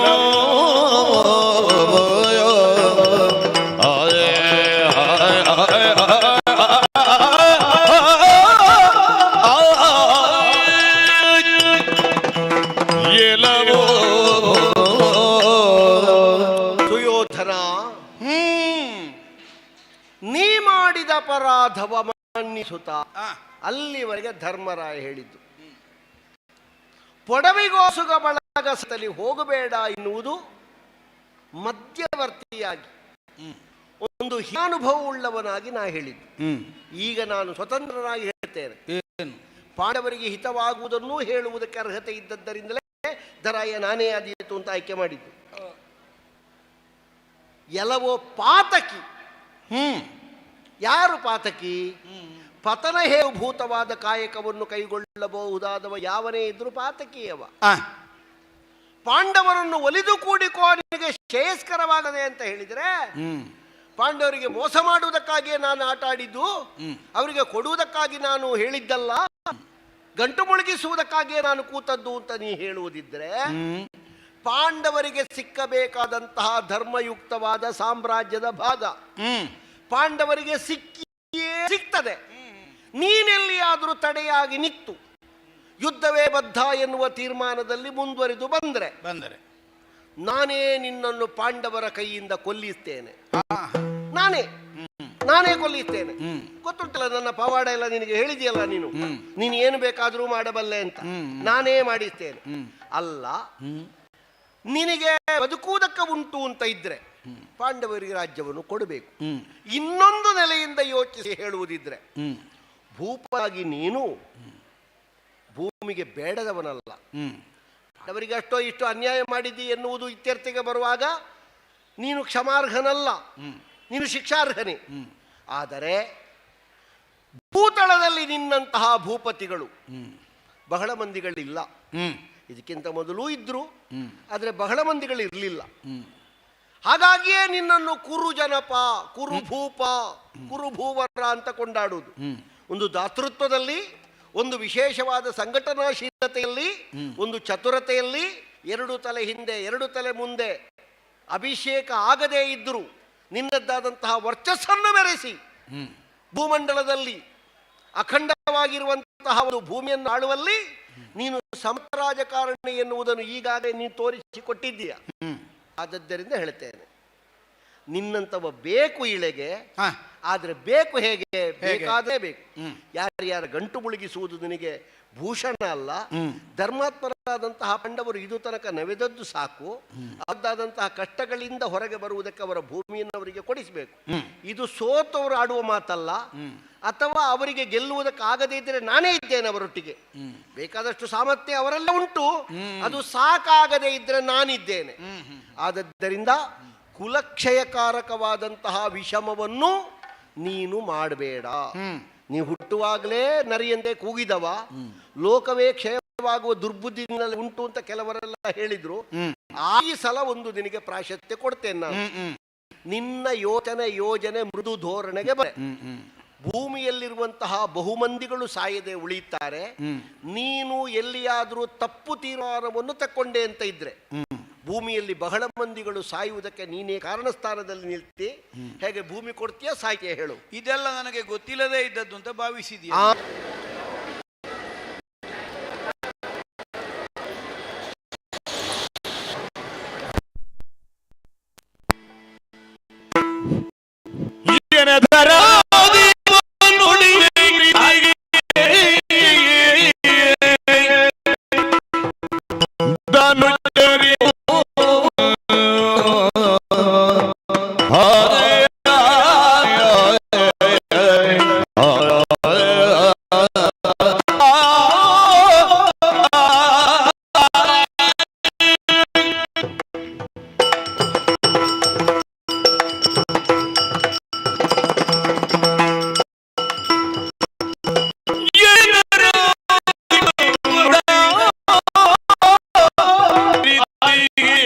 ಎಲವೋ ಮಾಡಿದ ಅಪರಾಧವ ಮನ್ನಿಸುತ್ತ ಆ, ಅಲ್ಲಿವರೆಗೆ ಧರ್ಮರಾಯ ಹೇಳಿದ್ದು. ಪೊಡವಿಗೋಸುಗ ಬಳಗ ಸತಲಿ ಹೋಗಬೇಡ ಎನ್ನುವುದು ಮಧ್ಯವರ್ತಿಯಾಗಿ ಒಂದು ಅನುಭವವುಳ್ಳವನಾಗಿ ನಾ ಹೇಳಿದ್ದು. ಈಗ ನಾನು ಸ್ವತಂತ್ರನಾಗಿ ಹೇಳ್ತೇನೆ. ಪಾಂಡವರಿಗೆ ಹಿತವಾಗುವುದನ್ನು ಹೇಳುವುದಕ್ಕೆ ಅರ್ಹತೆ ಇದ್ದದ್ದರಿಂದಲೇ ಧರಾಯ ನಾನೇ ಆದೀತು ಅಂತ ಆಯ್ಕೆ ಮಾಡಿದ್ದು. ಎಲ್ಲವೋ ಪಾತಕಿ. ಯಾರು ಪಾತಕಿ? ಪತನ ಹೇಭೂತವಾದ ಕಾಯಕವನ್ನು ಕೈಗೊಳ್ಳಬಹುದಾದವ ಯಾವನೇ ಇದ್ರೂ ಪಾತಕಿಯವ. ಪಾಂಡವರನ್ನು ಒಲಿದು ಕೂಡಿಕೋ ನಿನಗೆ ಶ್ರೇಯಸ್ಕರವಾಗದೆ ಅಂತ ಹೇಳಿದರೆ, ಪಾಂಡವರಿಗೆ ಮೋಸ ಮಾಡುವುದಕ್ಕಾಗಿಯೇ ನಾನು ಆಟ ಆಡಿದ್ದು, ಅವರಿಗೆ ಕೊಡುವುದಕ್ಕಾಗಿ ನಾನು ಹೇಳಿದ್ದಲ್ಲ, ಗಂಟು ಮುಳುಗಿಸುವುದಕ್ಕಾಗಿಯೇ ನಾನು ಕೂತದ್ದು ಅಂತ ನೀ ಹೇಳುವುದಿದ್ರೆ, ಪಾಂಡವರಿಗೆ ಸಿಕ್ಕಬೇಕಾದಂತಹ ಧರ್ಮಯುಕ್ತವಾದ ಸಾಮ್ರಾಜ್ಯದ ಭಾಗ ಪಾಂಡವರಿಗೆ ಸಿಗ್ತದೆ. ನೀನೆಲ್ಲಿಯಾದರೂ ತಡೆಯಾಗಿ ನಿಂತು ಯುದ್ಧವೇ ಬದ್ಧ ಎನ್ನುವ ತೀರ್ಮಾನದಲ್ಲಿ ಮುಂದುವರಿದು ಬಂದರೆ ನಾನೇ ನಿನ್ನನ್ನು ಪಾಂಡವರ ಕೈಯಿಂದ ಕೊಲ್ಲಿಸ್ತೇನೆ. ನಾನೇ ಕೊಲ್ಲಿಸ್ತೇನೆ. ಗೊತ್ತುಂಟಲ್ಲ, ನನ್ನ ಪವಾಡ ಎಲ್ಲ ನಿನಗೆ ಹೇಳಿದೆಯಲ್ಲ, ನೀನು ಏನು ಬೇಕಾದರೂ ಮಾಡಬಲ್ಲೆ ಅಂತ. ನಾನೇ ಮಾಡಿಸ್ತೇನೆ. ಅಲ್ಲ, ನಿನಗೆ ಬದುಕುವುದಕ್ಕೆ ಉಂಟು ಅಂತ ಇದ್ರೆ ಪಾಂಡವರಿಗೆ ರಾಜ್ಯವನ್ನು ಕೊಡಬೇಕು. ಇನ್ನೊಂದು ನೆಲೆಯಿಂದ ಯೋಚಿಸಿ ಹೇಳುವುದಿದ್ರೆ, ಭೂಪಾಗಿ ನೀನು ಭೂಮಿಗೆ ಬೇಡದವನಲ್ಲ. ಅವರಿಗೆ ಅಷ್ಟೋ ಇಷ್ಟೋ ಅನ್ಯಾಯ ಮಾಡಿದ್ದಿ ಎನ್ನುವುದು ಇತ್ಯರ್ಥಿಗೆ ಬರುವಾಗ ನೀನು ಕ್ಷಮಾರ್ಹನಲ್ಲ, ನೀನು ಶಿಕ್ಷಾರ್ಹನೇ. ಆದರೆ ಭೂತಳದಲ್ಲಿ ನಿನ್ನಂತಹ ಭೂಪತಿಗಳು ಬಹಳ ಮಂದಿಗಳಿಲ್ಲ. ಇದಕ್ಕಿಂತ ಮೊದಲು ಇದ್ರು, ಆದರೆ ಬಹಳ ಮಂದಿಗಳಿರಲಿಲ್ಲ. ಹಾಗಾಗಿಯೇ ನಿನ್ನನ್ನು ಕುರು ಜನಪ, ಕುರು ಭೂಪ, ಕುರು ಭೂವರ ಅಂತ ಕೊಂಡಾಡುವುದು. ಒಂದು ದಾತೃತ್ವದಲ್ಲಿ, ಒಂದು ವಿಶೇಷವಾದ ಸಂಘಟನಾಶೀಲತೆಯಲ್ಲಿ, ಒಂದು ಚತುರತೆಯಲ್ಲಿ, 2 ತಲೆ ಹಿಂದೆ 2 ತಲೆ ಮುಂದೆ ಅಭಿಷೇಕ ಆಗದೇ ಇದ್ದರೂ ನಿನ್ನದ್ದಾದಂತಹ ವರ್ಚಸ್ಸನ್ನು ಮೆರೆಸಿ ಭೂಮಂಡಲದಲ್ಲಿ ಅಖಂಡವಾಗಿರುವಂತಹ ಒಂದು ಭೂಮಿಯನ್ನು ಆಳುವಲ್ಲಿ ನೀನು ಸಮರ್ಥ ರಾಜಕಾರಣಿ ಎನ್ನುವುದನ್ನು ಈಗಾಗಲೇ ನೀನು ತೋರಿಸಿಕೊಟ್ಟಿದ್ದೀಯ. ಆದದ್ದರಿಂದ ಹೇಳ್ತೇನೆ, ನಿನ್ನಂತವ ಬೇಕು ಇಳೆಗೆ. ಆದರೆ ಬೇಕು ಹೇಗೆ? ಬೇಕಾದರೆ ಬೇಕು. ಯಾರ್ಯಾರ ಗಂಟು ಮುಳುಗಿಸುವುದು ನಿನಗೆ ಭೂಷಣ ಅಲ್ಲ. ಧರ್ಮಾತ್ಮರಾದಂತಹ ಪಾಂಡವರು ಇದು ತನಕ ನವೆದದ್ದು ಸಾಕು. ಅದಾದಂತಹ ಕಷ್ಟಗಳಿಂದ ಹೊರಗೆ ಬರುವುದಕ್ಕೆ ಅವರ ಭೂಮಿಯನ್ನು ಅವರಿಗೆ ಕೊಡಿಸಬೇಕು. ಇದು ಸೋತವರು ಆಡುವ ಮಾತಲ್ಲ. ಅಥವಾ ಅವರಿಗೆ ಗೆಲ್ಲುವುದಕ್ಕಾಗದೇ ಇದ್ದರೆ ನಾನೇ ಇದ್ದೇನೆ ಅವರೊಟ್ಟಿಗೆ. ಬೇಕಾದಷ್ಟು ಸಾಮರ್ಥ್ಯ ಅವರೆಲ್ಲ ಉಂಟು, ಅದು ಸಾಕಾಗದೇ ಇದ್ದರೆ ನಾನಿದ್ದೇನೆ. ಆದ್ದರಿಂದ ಕುಲಕ್ಷಯಕಾರಕವಾದಂತಹ ವಿಷಮವನ್ನು ನೀನು ಮಾಡಬೇಡ. ನೀ ಹುಟ್ಟುವಾಗಲೇ ನರಿಯಂತೆ ಕೂಗಿದವ, ಲೋಕವೇ ಕ್ಷಯವಾಗುವ ದುರ್ಬುದ್ಧಿನಲ್ಲಿ ಉಂಟು ಅಂತ ಕೆಲವರೆಲ್ಲ ಹೇಳಿದ್ರು. ಈ ಸಲ ಒಂದು ನಿನಗೆ ಪ್ರಾಶಸ್ತ್ಯ ಕೊಡ್ತೇನೆ ನಾನು. ನಿನ್ನ ಯೋಜನೆ ಮೃದು ಧೋರಣೆಗೆ ಬರೆ. ಭೂಮಿಯಲ್ಲಿರುವಂತಹ ಬಹುಮಂದಿಗಳು ಸಾಯದೆ ಉಳಿಯುತ್ತಾರೆ. ನೀನು ಎಲ್ಲಿಯಾದರೂ ತಪ್ಪು ತೀರ್ಮಾನವನ್ನು ತಕ್ಕೊಂಡೆ ಅಂತ ಇದ್ರೆ ಭೂಮಿಯಲ್ಲಿ ಬಹಳ ಮಂದಿಗಳು ಸಾಯುವುದಕ್ಕೆ ನೀನೇ ಕಾರಣ ಸ್ಥಾನದಲ್ಲಿ ನಿಲ್ತಿ. ಹೇಗೆ ಭೂಮಿ ಕೊಡ್ತೀಯ, ಸಾಯ್ತೀಯ ಹೇಳು. ಇದೆಲ್ಲ ನನಗೆ ಗೊತ್ತಿಲ್ಲದೇ ಇದ್ದದ್ದು ಅಂತ ಭಾವಿಸಿದೀಯ.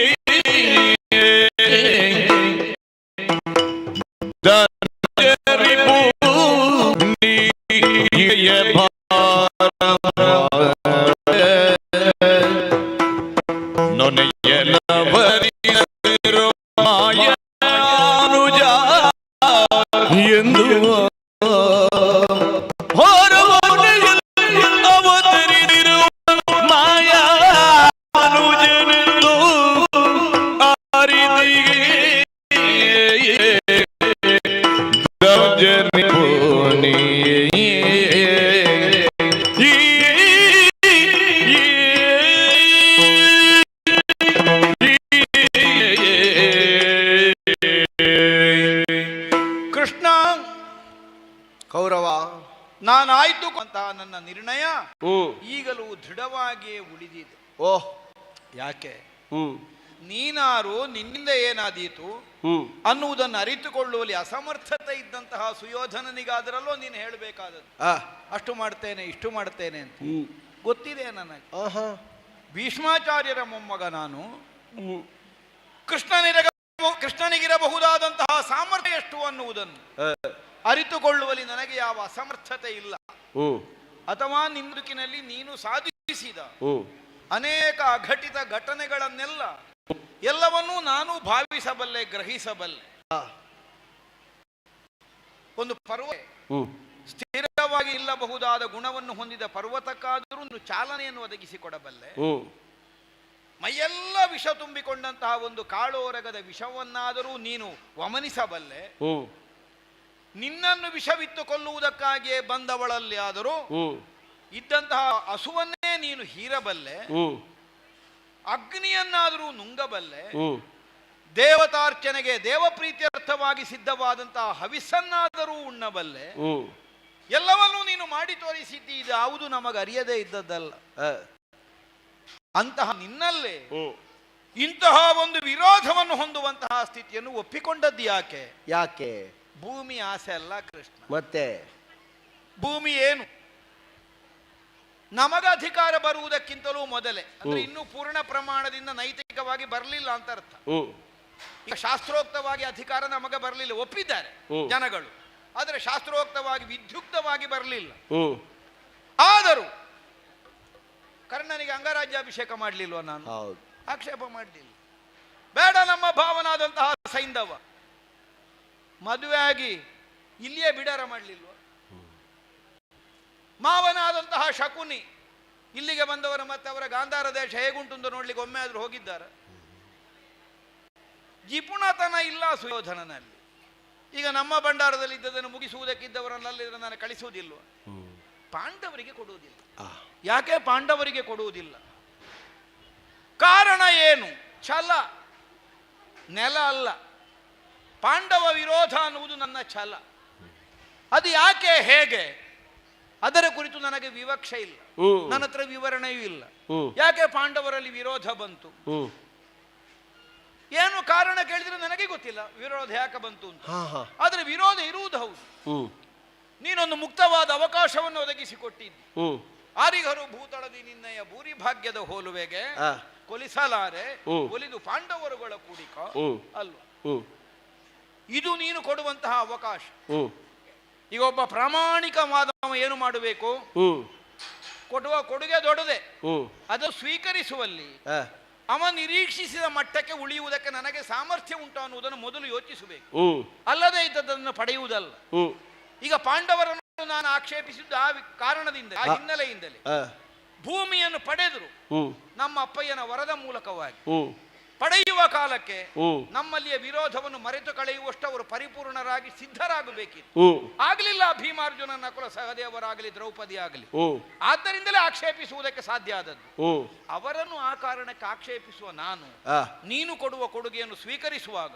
ಕೌರವ, ನಾನಾಯ್ತು ಅಂತ ನನ್ನ ನಿರ್ಣಯ ಹ್ಮ್ ಈಗಲೂ ದೃಢವಾಗಿಯೇ ಉಳಿದಿದೆ. ಓಹ್, ಯಾಕೆ? ಹ್ಮ್ ನೀನಾರು, ನಿನ್ನಿಂದ ಏನಾದೀತು ಹ್ಮ್ ಅನ್ನುವುದನ್ನು ಅರಿತುಕೊಳ್ಳುವಲ್ಲಿ ಅಸಮರ್ಥತೆ ಇದ್ದಂತಹ ಸುಯೋಧನನಿಗಾದರಲ್ಲೋ ನೀನು ಹೇಳಬೇಕಾದದ್ದು. ಆ ಅಷ್ಟು ಮಾಡ್ತೇನೆ, ಇಷ್ಟು ಮಾಡ್ತೇನೆ ಅಂತ ಹ್ಮ್ ಗೊತ್ತಿದೆ ನನಗೆ. ಆಹಾ ಭೀಷ್ಮಾಚಾರ್ಯರ ಮೊಮ್ಮಗ ನಾನು. ಹ್ಮ್ ಕೃಷ್ಣನಿಗಿರಬಹುದಾದಂತಹ ಸಾಮರ್ಥ್ಯ ಎಷ್ಟು ಅನ್ನುವುದನ್ನು ಅರಿತುಕೊಳ್ಳುವಲ್ಲಿ ನನಗೆ ಯಾವ ಅಸಮರ್ಥತೆ ಇಲ್ಲ. ಹ್ಮ್ ಅಥವಾ ನಿಂದುಕಿನಲ್ಲಿ ನೀನು ಸಾಧಿಸಿದ ಹ್ಮ್ ಅನೇಕ ಅಘಟಿತ ಘಟನೆಗಳನ್ನೆಲ್ಲ ಎಲ್ಲವನ್ನೂ ನಾನು ಭಾವಿಸಬಲ್ಲೆ, ಗ್ರಹಿಸಬಲ್ಲೆ. ಒಂದು ಪರ್ವತ ಹ್ಮ್ ಸ್ಥಿರವಾಗಿ ಇಲ್ಲಬಹುದಾದ ಗುಣವನ್ನು ಹೊಂದಿದ ಪರ್ವತಕ್ಕಾದರೂ ಒಂದು ಚಾಲನೆಯನ್ನು ಒದಗಿಸಿಕೊಡಬಲ್ಲೆ. ಹ್ಮ್ ಮೈಯೆಲ್ಲ ವಿಷ ತುಂಬಿಕೊಂಡಂತಹ ಒಂದು ಕಾಳೋರಗದ ವಿಷವನ್ನಾದರೂ ನೀನು ವಮನಿಸಬಲ್ಲೆ. ಹ್ಮ್ ನಿನ್ನನ್ನು ವಿಷವಿತ್ತು ಕೊಲ್ಲುವುದಕ್ಕಾಗಿಯೇ ಬಂದವಳಲ್ಲಿ ಆದರೂ ಇದ್ದಂತಹ ಹಸುವನ್ನೇ ನೀನು ಹೀರಬಲ್ಲೆ. ಅಗ್ನಿಯನ್ನಾದರೂ ನುಂಗಬಲ್ಲೆ. ದೇವತಾರ್ಚನೆಗೆ ದೇವಪ್ರೀತ್ಯರ್ಥವಾಗಿ ಸಿದ್ಧವಾದಂತಹ ಹವಿಸ್ಸನ್ನಾದರೂ ಉಣ್ಣಬಲ್ಲೆ. ಎಲ್ಲವನ್ನೂ ನೀನು ಮಾಡಿ ತೋರಿಸಿದ್ದಿ. ಇದು ಯಾವುದು ನಮಗೆ ಅರಿಯದೇ ಇದ್ದದ್ದಲ್ಲ. ಅಂತಹ ನಿನ್ನಲ್ಲೇ ಇಂತಹ ಒಂದು ವಿರೋಧವನ್ನು ಹೊಂದುವಂತಹ ಸ್ಥಿತಿಯನ್ನು ಒಪ್ಪಿಕೊಂಡದ್ದು ಯಾಕೆ? ಯಾಕೆ? ಭೂಮಿ ಆಸೆ ಅಲ್ಲ ಕೃಷ್ಣ. ಮತ್ತೆ ಭೂಮಿ ಏನು? ನಮಗ ಅಧಿಕಾರ ಬರುವುದಕ್ಕಿಂತಲೂ ಮೊದಲೇ, ಅಂದ್ರೆ ಇನ್ನೂ ಪೂರ್ಣ ಪ್ರಮಾಣದಿಂದ ನೈತಿಕವಾಗಿ ಬರಲಿಲ್ಲ ಅಂತ ಅರ್ಥ. ಈಗ ಶಾಸ್ತ್ರೋಕ್ತವಾಗಿ ಅಧಿಕಾರ ನಮಗೆ ಬರಲಿಲ್ಲ, ಒಪ್ಪಿದ್ದಾರೆ ಜನಗಳು, ಆದರೆ ಶಾಸ್ತ್ರೋಕ್ತವಾಗಿ ವಿದ್ಯುಕ್ತವಾಗಿ ಬರಲಿಲ್ಲ. ಆದರೂ ಕರ್ಣನಿಗೆ ಅಂಗರಾಜ್ಯಾಭಿಷೇಕ ಮಾಡಲಿಲ್ವ ನಾನು? ಆಕ್ಷೇಪ ಮಾಡಲಿಲ್ಲ. ಬೇಡ, ನಮ್ಮ ಭಾವನಾದಂತಹ ಸೈಂಧವ ಮದುವೆ ಆಗಿ ಇಲ್ಲಿಯೇ ಬಿಡಾರ ಮಾಡಲಿಲ್ವ? ಮಾವನಾದಂತಹ ಶಕುನಿ ಇಲ್ಲಿಗೆ ಬಂದವರು ಮತ್ತೆ ಅವರ ಗಾಂಧಾರ ದೇಶ ಹೇಗುಂಟು ಅಂತ ನೋಡ್ಲಿಕ್ಕೆ ಒಮ್ಮೆ ಆದ್ರೂ ಹೋಗಿದ್ದಾರೆ? ಜಿಪುಣತನ ಇಲ್ಲ ಸುಯೋಧನನಲ್ಲಿ. ಈಗ ನಮ್ಮ ಭಂಡಾರದಲ್ಲಿ ಇದ್ದದನ್ನು ಮುಗಿಸುವುದಕ್ಕಿದ್ದವರನ್ನಲ್ಲಿ ನಾನು ಕಳಿಸುವುದಿಲ್ವ? ಪಾಂಡವರಿಗೆ ಕೊಡುವುದಿಲ್ಲ. ಯಾಕೆ ಪಾಂಡವರಿಗೆ ಕೊಡುವುದಿಲ್ಲ? ಕಾರಣ ಏನು? ಛಲ, ನೆಲ ಅಲ್ಲ. ಪಾಂಡವ ವಿರೋಧ ಅನ್ನುವುದು ನನ್ನ ಛಲ. ಅದು ಯಾಕೆ, ಹೇಗೆ, ಅದರ ಕುರಿತು ನನಗೆ ವಿವಕ್ಷೆ ಇಲ್ಲ, ನನ್ನ ಹತ್ರ ವಿವರಣೆಯೂ ಇಲ್ಲ. ಯಾಕೆ ಪಾಂಡವರಲ್ಲಿ ವಿರೋಧ ಬಂತು? ಏನು ಕಾರಣ ಕೇಳಿದ್ರೆ ನನಗೆ ಗೊತ್ತಿಲ್ಲ ವಿರೋಧ ಯಾಕೆ ಬಂತು ಅಂತ. ಆದ್ರೆ ವಿರೋಧ ಇರುವುದು ಹೌದು. ನೀನೊಂದು ಮುಕ್ತವಾದ ಅವಕಾಶವನ್ನು ಒದಗಿಸಿಕೊಟ್ಟಿದ್ದಿ. ಆರಿಗರು ಭೂತಳದಿ ನಿನ್ನಯ ಭೂರಿ ಭಾಗ್ಯದ ಹೋಲುವೆಗೆ ಕೊಲಿಸಲಾರೆ ಒಲಿದು ಪಾಂಡವರುಗಳ ಕೂಡಿಕ ಅಲ್ವಾ? ಇದು ನೀನು ಕೊಡುವಂತಹ ಅವಕಾಶ. ಈಗ ಒಬ್ಬ ಪ್ರಾಮಾಣಿಕವಾದವ ಏನು ಮಾಡಬೇಕು? ಕೊಡುವ ಕೊಡುಗೆ ದೊಡ್ಡದೆ, ಅದು ಸ್ವೀಕರಿಸುವಲ್ಲಿ ಅವ ನಿರೀಕ್ಷಿಸಿದ ಮಟ್ಟಕ್ಕೆ ಉಳಿಯುವುದಕ್ಕೆ ನನಗೆ ಸಾಮರ್ಥ್ಯ ಉಂಟು ಅನ್ನುವುದನ್ನು ಮೊದಲು ಯೋಚಿಸಬೇಕು. ಅಲ್ಲದೆ ಇದ್ದದನ್ನು ಪಡೆಯುವುದಲ್ಲ. ಈಗ ಪಾಂಡವರನ್ನು ನಾನು ಆಕ್ಷೇಪಿಸಿದ್ದು ಆ ಕಾರಣದಿಂದ, ಆ ಹಿನ್ನೆಲೆಯಿಂದಲೇ. ಭೂಮಿಯನ್ನು ಪಡೆದರು ನಮ್ಮ ಅಪ್ಪಯ್ಯನ ವರದ ಮೂಲಕವಾಗಿ. ಪಡೆಯುವ ಕಾಲಕ್ಕೆ ನಮ್ಮಲ್ಲಿಯ ವಿರೋಧವನ್ನು ಮರೆತು ಕಳೆಯುವಷ್ಟು ಅವರು ಪರಿಪೂರ್ಣರಾಗಿ ಸಿದ್ಧರಾಗಬೇಕಿತ್ತು. ಆಗಲಿಲ್ಲ. ಭೀಮಾರ್ಜುನ, ನಕುಲ ಸಹದೇವರಾಗಲಿ, ದ್ರೌಪದಿ ಆಗಲಿ. ಆದ್ದರಿಂದಲೇ ಆಕ್ಷೇಪಿಸುವುದಕ್ಕೆ ಸಾಧ್ಯ ಆದದ್ದು. ಅವರನ್ನು ಆ ಕಾರಣಕ್ಕೆ ಆಕ್ಷೇಪಿಸುವ ನಾನು, ನೀನು ಕೊಡುವ ಕೊಡುಗೆಯನ್ನು ಸ್ವೀಕರಿಸುವಾಗ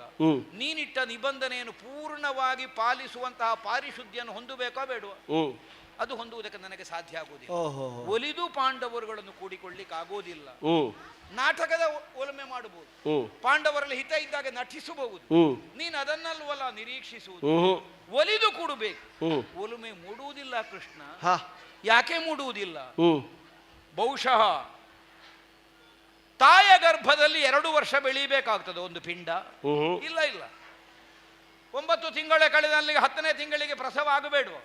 ನೀನಿಟ್ಟ ನಿಬಂಧನೆಯನ್ನು ಪೂರ್ಣವಾಗಿ ಪಾಲಿಸುವಂತಹ ಪಾರಿಶುದ್ಧಿಯನ್ನು ಹೊಂದಬೇಕೋ ಬೇಡವಾ? ಅದು ಹೊಂದುವುದಕ್ಕೆ ನನಗೆ ಸಾಧ್ಯ ಆಗುವುದಿಲ್ಲ. ಒಲಿದು ಪಾಂಡವರುಗಳನ್ನು ಕೂಡಿಕೊಳ್ಳಿಕ್ಕೆ ಆಗೋದಿಲ್ಲ. ನಾಟಕದ ಒಲಮೆ ಮಾಡಬಹುದು, ಪಾಂಡವರಲ್ಲಿ ಹಿತ ಇದ್ದಾಗ ನಟಿಸಬಹುದು. ನೀನು ಅದನ್ನಲ್ವಲ್ಲ ನಿರೀಕ್ಷಿಸುವುದು. ಒಲಿದು ಕೂಡಬೇಕು. ಒಲುಮೆ ಮೂಡುವುದಿಲ್ಲ ಕೃಷ್ಣ. ಯಾಕೆ ಮೂಡುವುದಿಲ್ಲ? ಬಹುಶಃ ತಾಯ ಗರ್ಭದಲ್ಲಿ 2 ವರ್ಷ ಬೆಳೀಬೇಕಾಗ್ತದೆ ಒಂದು ಪಿಂಡ. ಇಲ್ಲ ಇಲ್ಲ, 9 ತಿಂಗಳೇ ಕಳೆದ ಅಲ್ಲಿಗೆ 10ನೇ ತಿಂಗಳಿಗೆ ಪ್ರಸವ ಆಗಬೇಡುವ.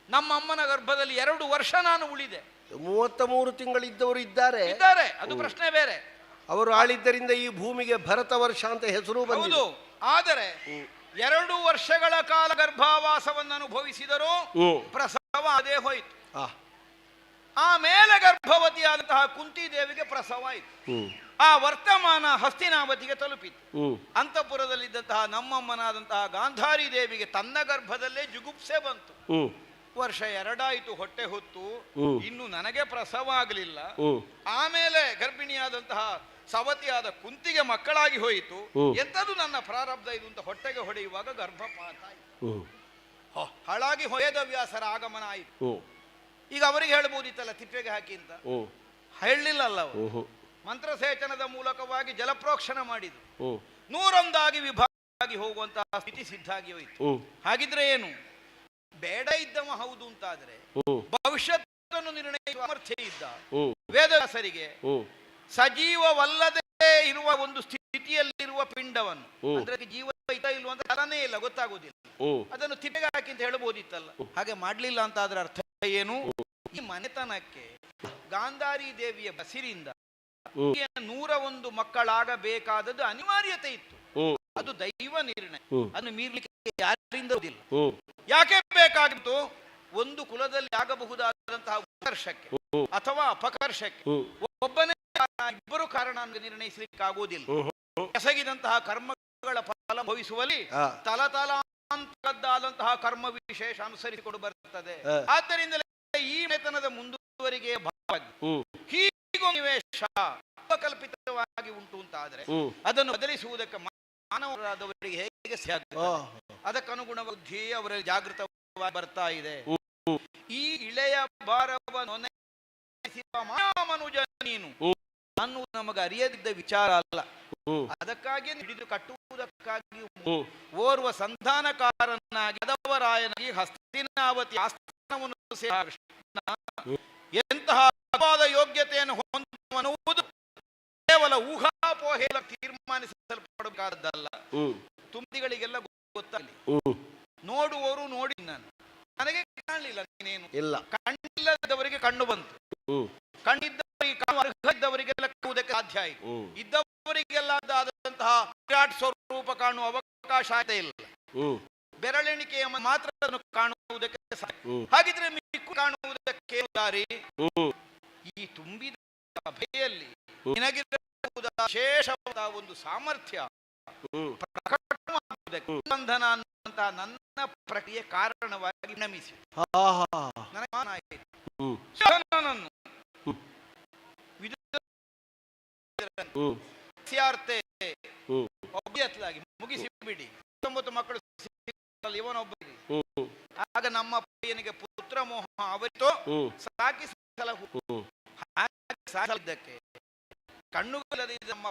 ನಮ್ಮ ಅಮ್ಮನ ಗರ್ಭದಲ್ಲಿ 2 ವರ್ಷ ನಾನು ಉಳಿದೆ. 33 ತಿಂಗಳಿದ್ದವರು ಇದ್ದಾರೆ. ಅದು ಪ್ರಶ್ನೆ ಬೇರೆ. ಅವರು ಆಳಿದ್ದರಿಂದ ಈ ಭೂಮಿಗೆ ಭರತ ವರ್ಷ ಅಂತ ಹೆಸರು ಬಂದಿದೆ. ಆದರೆ 2 ವರ್ಷಗಳ ಕಾಲ ಗರ್ಭಾವಾಸವನ್ನು ಅನುಭವಿಸಿದರೂ ಪ್ರಸವ ಅದೇ ಹೋಯಿತು. ಆಮೇಲೆ ಗರ್ಭವತಿಯಾದಂತಹ ಕುಂತಿದೇವಿಗೆ ಪ್ರಸವ ಆಯಿತು. ಆ ವರ್ತಮಾನ ಹಸ್ತಿನಾವತಿಗೆ ತಲುಪಿತು. ಅಂತಃಪುರದಲ್ಲಿದ್ದಂತಹ ನಮ್ಮಮ್ಮನಾದಂತಹ ಗಾಂಧಾರಿ ದೇವಿಗೆ ತನ್ನ ಗರ್ಭದಲ್ಲೇ ಜುಗುಪ್ಸೆ ಬಂತು. ವರ್ಷ 2 ಆಯಿತು, ಹೊಟ್ಟೆ ಹೊತ್ತು, ಇನ್ನು ನನಗೆ ಪ್ರಸವ ಆಗಲಿಲ್ಲ. ಆಮೇಲೆ ಗರ್ಭಿಣಿಯಾದಂತಹ ಸವತಿಯಾದ ಕುಂತಿಗೆ ಮಕ್ಕಳಾಗಿ ಹೋಯಿತು. ಎಂಥದ್ದು ನನ್ನ ಪ್ರಾರಬ್ಧ ಇದು ಅಂತ ಹೊಟ್ಟೆಗೆ ಹೊಡೆಯುವಾಗ ಗರ್ಭಪಾತ ಆಯಿತು. ಹಾಳಾಗಿ ವೇದವ್ಯಾಸರ ಆಗಮನ ಆಯಿತು. ಈಗ ಅವರಿಗೆ ಹೇಳ್ಬೋದಿತ್ತಲ್ಲ ತಿಪ್ಪೆಗೆ ಹಾಕಿ ಅಂತ, ಹೇಳಲಿಲ್ಲಲ್ಲ ಅವರು. ಮಂತ್ರಸೇಚನದ ಮೂಲಕವಾಗಿ ಜಲಪ್ರೋಕ್ಷಣ ಮಾಡಿದ್ರು. 101 ವಿಭಾಗ ಹೋಗುವಂತಹ ಸ್ಥಿತಿ ಸಿದ್ಧ ಆಗಿ ಹೋಯಿತು. ಹಾಗಿದ್ರೆ ಏನು, ಬೇಡ ಇದ್ದವ ಹೌದು ಅಂತಾದ್ರೆ ಭವಿಷ್ಯತ್ತನ್ನು ನಿರ್ಣಯಿಸುವ ಸಾಮರ್ಥ್ಯ ಇದ್ದ ವೇದವ್ಯಾಸರಿಗೆ ಸಜೀವವಲ್ಲದೆ ಇರುವ ಒಂದು ಸ್ಥಿತಿಯಲ್ಲಿರುವ ಪಿಂಡವನ್ನು, ಅಂದ್ರೆ ಜೀವ ಇಲ್ವ ಅಂತ ತರನೇ ಇಲ್ಲ, ಗೊತ್ತಾಗುವುದಿಲ್ಲ, ಅದನ್ನು ತಿಪ್ಪೆಗೆ ಹಾಕಿ ಅಂತ ಹೇಳಬಹುದಿತ್ತಲ್ಲ. ಹಾಗೆ ಮಾಡ್ಲಿಲ್ಲ ಅಂತ ಅದರ ಅರ್ಥ ಏನು? ಈ ಮನೆತನಕ್ಕೆ ಗಾಂಧಾರಿ ದೇವಿಯ ಬಸಿರಿಂದ 101 ಮಕ್ಕಳಾಗಬೇಕಾದದ್ದು ಅನಿವಾರ್ಯತೆ ಇತ್ತು. ಅದು ದೈವ ನಿರ್ಣಯ, ಅದನ್ನು ಮೀರ್ಲಿಕ್ಕೆ ಯಾರಿಂದ ಯಾಕೆ ಬೇಕಾಗಿತ್ತು? ಒಂದು ಕುಲದಲ್ಲಿ ಆಗಬಹುದಾದಂತಹ ಉತ್ಕರ್ಷಕ್ಕೆ ಅಥವಾ ಅಪಕರ್ಷಕ್ಕೆ ಒಬ್ಬನೇ ಇಬ್ಬರು ಕಾರಣ ನಿರ್ಣಯಿಸಲಿಕ್ಕೆ ಆಗುವುದಿಲ್ಲ. ಎಸಗಿದಂತಹ ಕರ್ಮಗಳ ಫಲ ಭವಿಸುವಲ್ಲಿ ತಲತಲಾಂತರದ್ದಾದಂತಹ ಕರ್ಮ ವಿಶೇಷ ಅನುಸರಿಸಿಕೊಂಡು ಬರುತ್ತದೆ. ಆದ್ದರಿಂದಲೇ ಈ ವೇತನದ ಮುಂದುವರಿಗೆ ಹೀಗೊನಿವೇಶ ಕಲ್ಪಿತವಾಗಿ ಉಂಟು ಅಂತಾದರೆ ಅದನ್ನು ಬದಲಿಸುವುದಕ್ಕೆ ಮಾನವರಾದವರಿಗೆ ಹೇಗೆ ಸಾಧ್ಯ? ಅದಕ್ಕನುಗುಣ ಬುದ್ಧಿ ಅವರ ಜಾಗೃತವಾಗಿ ಬರ್ತಾ ಇದೆ. ಈ ಇಳೆಯ ಭಾರವನ್ನು ಮನುಜ ನೀನು ಅನ್ನುವುದು ನಮಗೆ ಅರಿಯದಿದ್ದ ವಿಚಾರ ಅಲ್ಲ. ಅದಕ್ಕಾಗಿ ಹಿಡಿದು ಕಟ್ಟುವುದಕ್ಕಾಗಿ ಓರ್ವ ಸಂಧಾನಕಾರನಾಗಿ ಅದವರಾಯನಾಗಿ ಹಸ್ತಿನಾವತಿ ಆಸ್ಥಾನವನ್ನು ಎಂತಹ ಯೋಗ್ಯತೆಯನ್ನು ಹೊಂದುವುದು ಕೇವಲ ಊಹಾಪೋಹೆಲ್ಲ ತೀರ್ಮಾನಿಸಲ್ಪಡಬೇಕಾದದ್ದಲ್ಲ. ತುಂಬಿಗಳಿಗೆಲ್ಲ ಗೊತ್ತಾಗಲಿ, ನೋಡುವವರು ನೋಡಿ, ನಾನು ನನಗೆ ಕಾಣಲಿಲ್ಲ, ನೀನೇನು ಇಲ್ಲ, ಕಣ್ಣಿಲ್ಲದವರಿಗೆ ಕಣ್ಣು ಬಂತು, ಕಣ್ಣಿದ್ದವರಿಗೆ ಅರ್ಹದವರಿಗೆಲ್ಲ ಕಾಣುವುದಕ್ಕೆ ಸಾಧ್ಯ ಆಯಿತು, ಇದ್ದವರಿಗೆಲ್ಲ ಆದಂತಹ ವಿರಾಟ್ ಸ್ವರೂಪ ಕಾಣುವ ಅವಕಾಶ ಆಯ್ತಾ ಇಲ್ಲ. ಬೆರಳೆಣಿಕೆಯ ಮಾತ್ರ ಕಾಣುವುದಕ್ಕೆ ಸಾಧ್ಯ. ಹಾಗಿದ್ರೆ ಮಿಕ್ಕು ಕಾಣುವುದಕ್ಕೆ ದಾರಿ ಈ ತುಂಬಿದ ಸಭೆಯಲ್ಲಿ ನಿನಗಿರಬಹುದ ವಿಶೇಷವಾದ ಒಂದು ಸಾಮರ್ಥ್ಯ ಪ್ರಕಟವಾಗುವುದಕ್ಕೆ ಬಂಧನ ಅನ್ನುವಂತಹ ನನ್ನ ಪ್ರಕ್ರಿಯೆ ಕಾರಣವಾಗಿ ನಮಿಸಿ ಮುಗಿಸಿ ಬಿಡಿ. 9 ಮಕ್ಕಳು ಇವನೊಬ್ಬ. ಆಗ ನಮ್ಮ ಪಯ್ಯನಿಗೆ ಪುತ್ರ ಮೋಹ ಅವರಿತೋ ಸಾಕಿ ಸಾಕಿದ್ದಕ್ಕೆ ಕಣ್ಣುಗಳದಿ ನಮ್ಮ